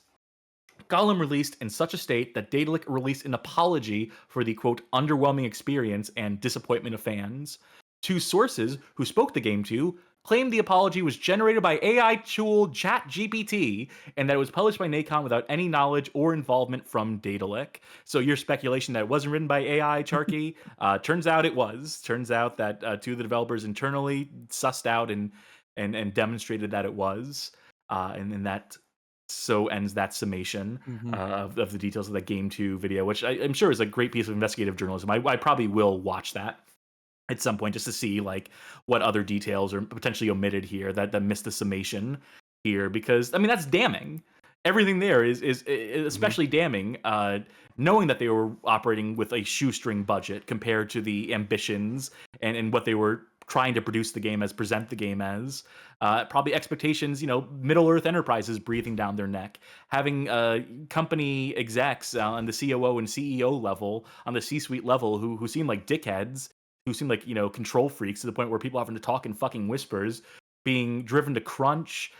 Gollum released in such a state that Daedalic released an apology for the, quote, underwhelming experience and disappointment of fans. Two sources who spoke the game to claimed the apology was generated by AI tool ChatGPT and that it was published by Nacon without any knowledge or involvement from Daedalic. So your speculation that it wasn't written by AI, Charky, turns out it was. Turns out that two of the developers internally sussed out and demonstrated that it was. And that so ends that summation of the details of that Game 2 video, which I'm sure is a great piece of investigative journalism. I probably will watch that at some point just to see like what other details are potentially omitted here that missed the summation here, because I mean that's damning. Everything there is especially damning, knowing that they were operating with a shoestring budget compared to the ambitions and what they were trying to produce the game as, present the game as. Probably expectations, Middle Earth Enterprises breathing down their neck, having company execs on the COO and CEO level, on the C-suite level, who seem like dickheads, who seem like control freaks to the point where people having to talk in fucking whispers, being driven to crunch,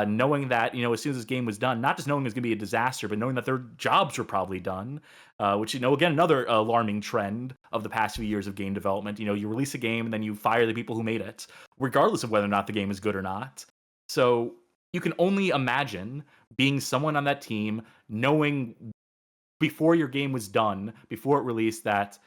knowing that as soon as this game was done, not just knowing it was going to be a disaster, but knowing that their jobs were probably done, which again another alarming trend of the past few years of game development. You release a game and then you fire the people who made it, regardless of whether or not the game is good or not. So you can only imagine being someone on that team, knowing before your game was done, before it released, that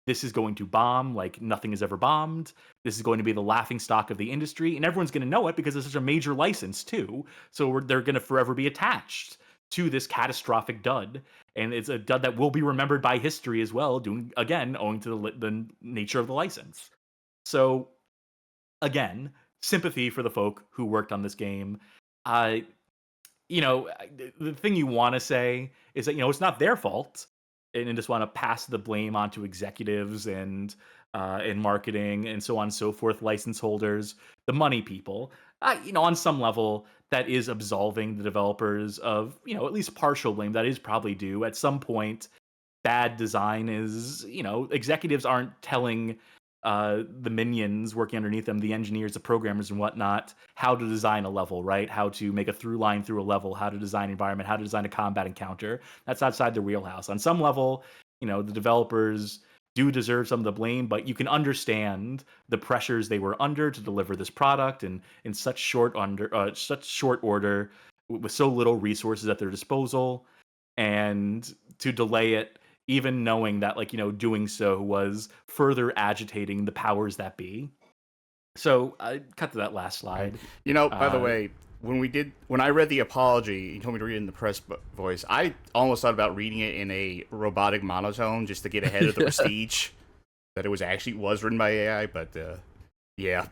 this is going to bomb like nothing has ever bombed. This is going to be the laughing stock of the industry, and everyone's going to know it because it's such a major license too. So they're going to forever be attached to this catastrophic dud, and it's a dud that will be remembered by history as well, owing to the nature of the license. So again, sympathy for the folk who worked on this game. The thing you want to say is that it's not their fault, and just want to pass the blame onto executives and marketing and so on and so forth, license holders, the money people. On some level, that is absolving the developers of at least partial blame that is probably due. At some point, bad design is executives aren't telling the minions working underneath them, the engineers, the programmers, and whatnot, how to design a level, right? How to make a through line through a level, how to design an environment, how to design a combat encounter. That's outside their wheelhouse. On some level, the developers do deserve some of the blame, but you can understand the pressures they were under to deliver this product and in such short order with so little resources at their disposal, and to delay it, even knowing that doing so was further agitating the powers that be. So I cut to that last slide. By the way, when I read the apology, you told me to read it in the press voice. I almost thought about reading it in a robotic monotone just to get ahead of the prestige that it was written by AI. But yeah.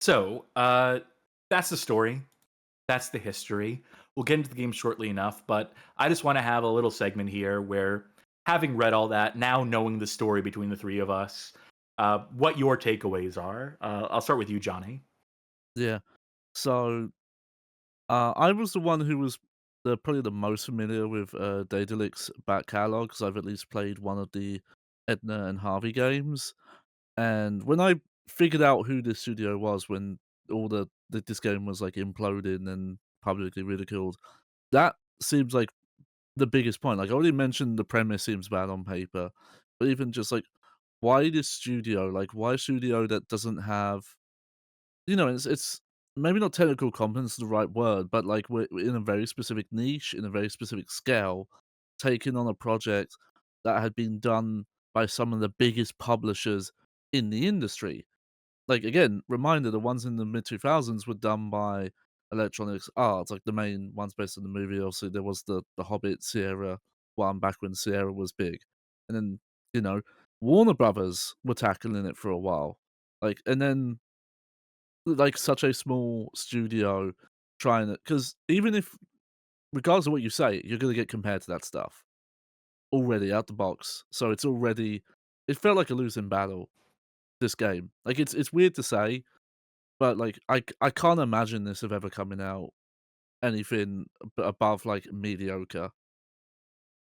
So that's the story. That's the history. We'll get into the game shortly enough, but I just want to have a little segment here where, having read all that, now knowing the story between the three of us, what your takeaways are. I'll start with you, Johnny. Yeah. So, I was the one who was probably the most familiar with Daedalic's back catalog, because I've at least played one of the Edna and Harvey games. And when I figured out who this studio was, when all this game was like imploding and publicly ridiculed, that seems like the biggest point. Like I already mentioned, the premise seems bad on paper, but even just like why this studio? Like why a studio that doesn't have, it's maybe not technical competence is the right word, but like we're in a very specific niche, in a very specific scale, taking on a project that had been done by some of the biggest publishers in the industry. Like again, reminder, the ones in the mid 2000s were done by Electronics Arts, like the main ones based on the movie. Obviously, there was the Hobbit Sierra one back when Sierra was big, and then Warner Brothers were tackling it for a while, like, and then like such a small studio trying to, because even if regardless of what you say, you're gonna get compared to that stuff already out the box. So it's already it felt like a losing battle, this game. Like it's weird to say, but like I can't imagine this of ever coming out anything above like mediocre.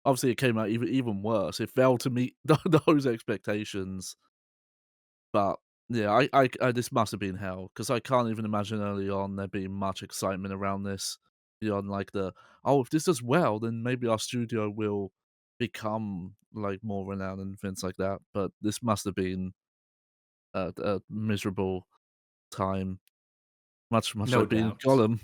Obviously, it came out even worse. It failed to meet those expectations. But yeah, I this must have been hell because I can't even imagine early on there being much excitement around this beyond like oh, if this does well, then maybe our studio will become like more renowned and things like that. But this must have been a miserable time, much No like being doubt. Gollum.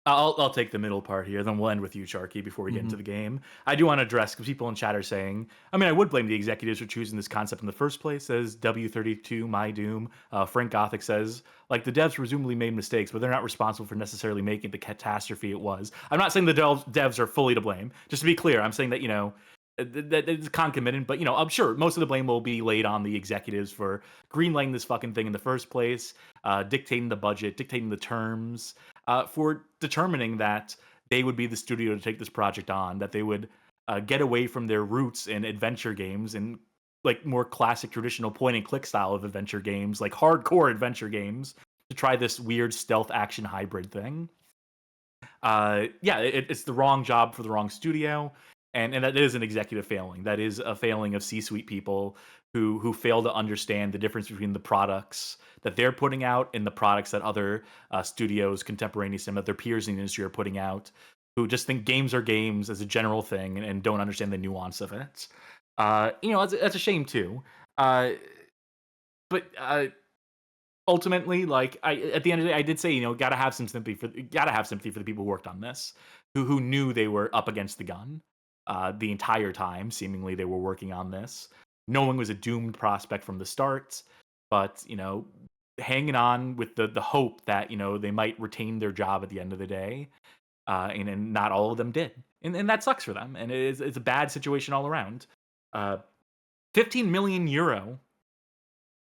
I'll take the middle part here, then we'll end with you, Sharky, before we get into the game. I do want to address, because people in chat are saying, I mean, I would blame the executives for choosing this concept in the first place, says W32, My Doom. Frank Gothic says, like, the devs presumably made mistakes, but they're not responsible for necessarily making the catastrophe it was. I'm not saying the devs are fully to blame. Just to be clear, I'm saying that, you know, that it's concomitant, but, you know, I'm sure most of the blame will be laid on the executives for greenlighting this fucking thing in the first place, dictating the budget, dictating the terms, for determining that they would be the studio to take this project on, that they would get away from their roots in adventure games and like more classic traditional point and click style of adventure games, like hardcore adventure games, to try this weird stealth action hybrid thing. Yeah, it's the wrong job for the wrong studio, and that is an executive failing. That is a failing of C-suite people who fail to understand the difference between the products that they're putting out and the products that other studios, contemporaneous and that their peers in the industry are putting out, who just think games are games as a general thing and don't understand the nuance of it. You know, that's a shame too. But ultimately, like at the end of the day, I did say, you know, gotta have sympathy for the people who worked on this, who knew they were up against the gun the entire time. Seemingly, they were working on this, knowing it was a doomed prospect from the start. But you know, hanging on with the hope that, you know, they might retain their job at the end of the day, and not all of them did, and that sucks for them. And it's a bad situation all around. 15 million euro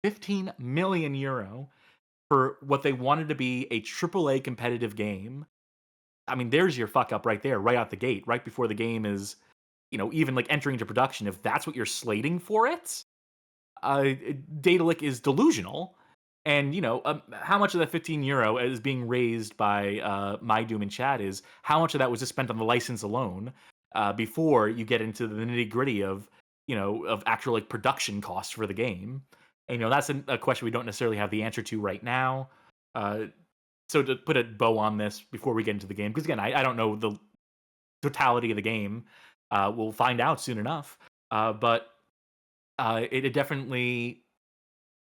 15 million euro for what they wanted to be a AAA competitive game. I mean, there's your fuck up right there, right out the gate, right before the game is, you know, even like entering into production. If that's what you're slating for it, Daedalic is delusional. And, you know, how much of that 15 euro is being raised by My Doom and chat is how much of that was just spent on the license alone before you get into the nitty gritty of, you know, of actual like production costs for the game. And, you know, that's a question we don't necessarily have the answer to right now. So to put a bow on this before we get into the game, because again, I don't know the totality of the game. We'll find out soon enough. But it definitely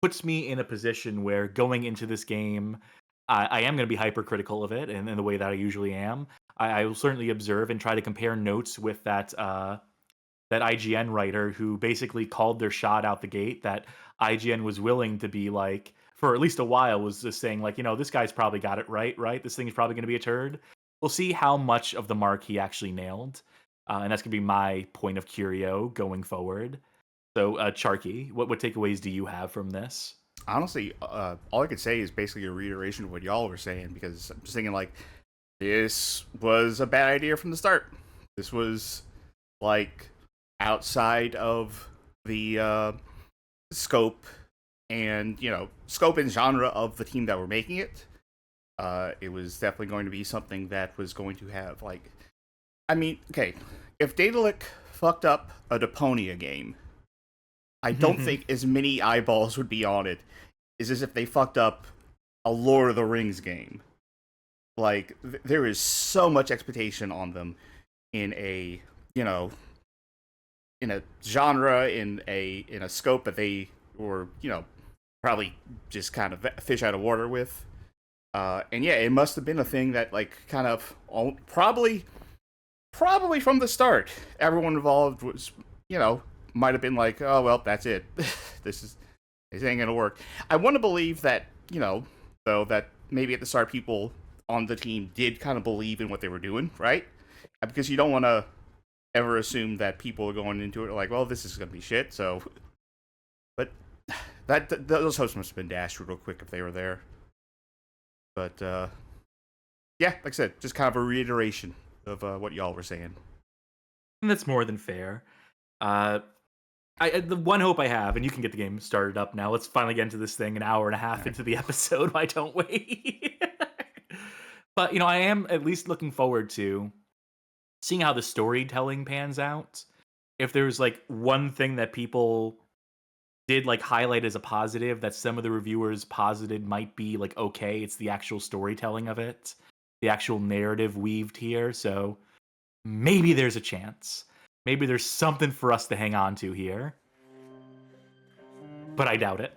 puts me in a position where going into this game, I am going to be hypercritical of it, and in the way that I usually am. I will certainly observe and try to compare notes with that IGN writer who basically called their shot out the gate. That IGN was willing to be like, for at least a while, was just saying like, you know, this guy's probably got it right? This thing is probably going to be a turd. We'll see how much of the mark he actually nailed. And that's going to be my point of curio going forward. So, Charky, what takeaways do you have from this? Honestly, all I could say is basically a reiteration of what y'all were saying, because I'm just thinking like, this was a bad idea from the start. This was like outside of the scope and, you know, scope and genre of the team that were making it. It was definitely going to be something that was going to have like, I mean, okay, if Daedalic fucked up a Deponia game, I don't think as many eyeballs would be on it as if they fucked up a Lord of the Rings game. Like, there is so much expectation on them in a, you know, in a genre, in a scope that they were, you know, probably just kind of fish out of water with. And yeah, it must have been a thing that, like, kind of probably from the start, everyone involved was, you know, might have been like, oh well, that's it. This ain't gonna work. I want to believe that, you know, though, that maybe at the start people on the team did kind of believe in what they were doing, right? Because you don't want to ever assume that people are going into it like, well, this is going to be shit. So, but those hopes must have been dashed real quick if they were there. But yeah, like I said, just kind of a reiteration of what y'all were saying. And that's more than fair. The one hope I have, and you can get the game started up now. Let's finally get into this thing an hour and a half into the episode. Why don't we? But, you know, I am at least looking forward to seeing how the storytelling pans out. If there's, like, one thing that people did, like, highlight as a positive that some of the reviewers posited might be, like, okay, it's the actual storytelling of it. The actual narrative weaved here. So maybe there's a chance. Maybe there's something for us to hang on to here. But I doubt it.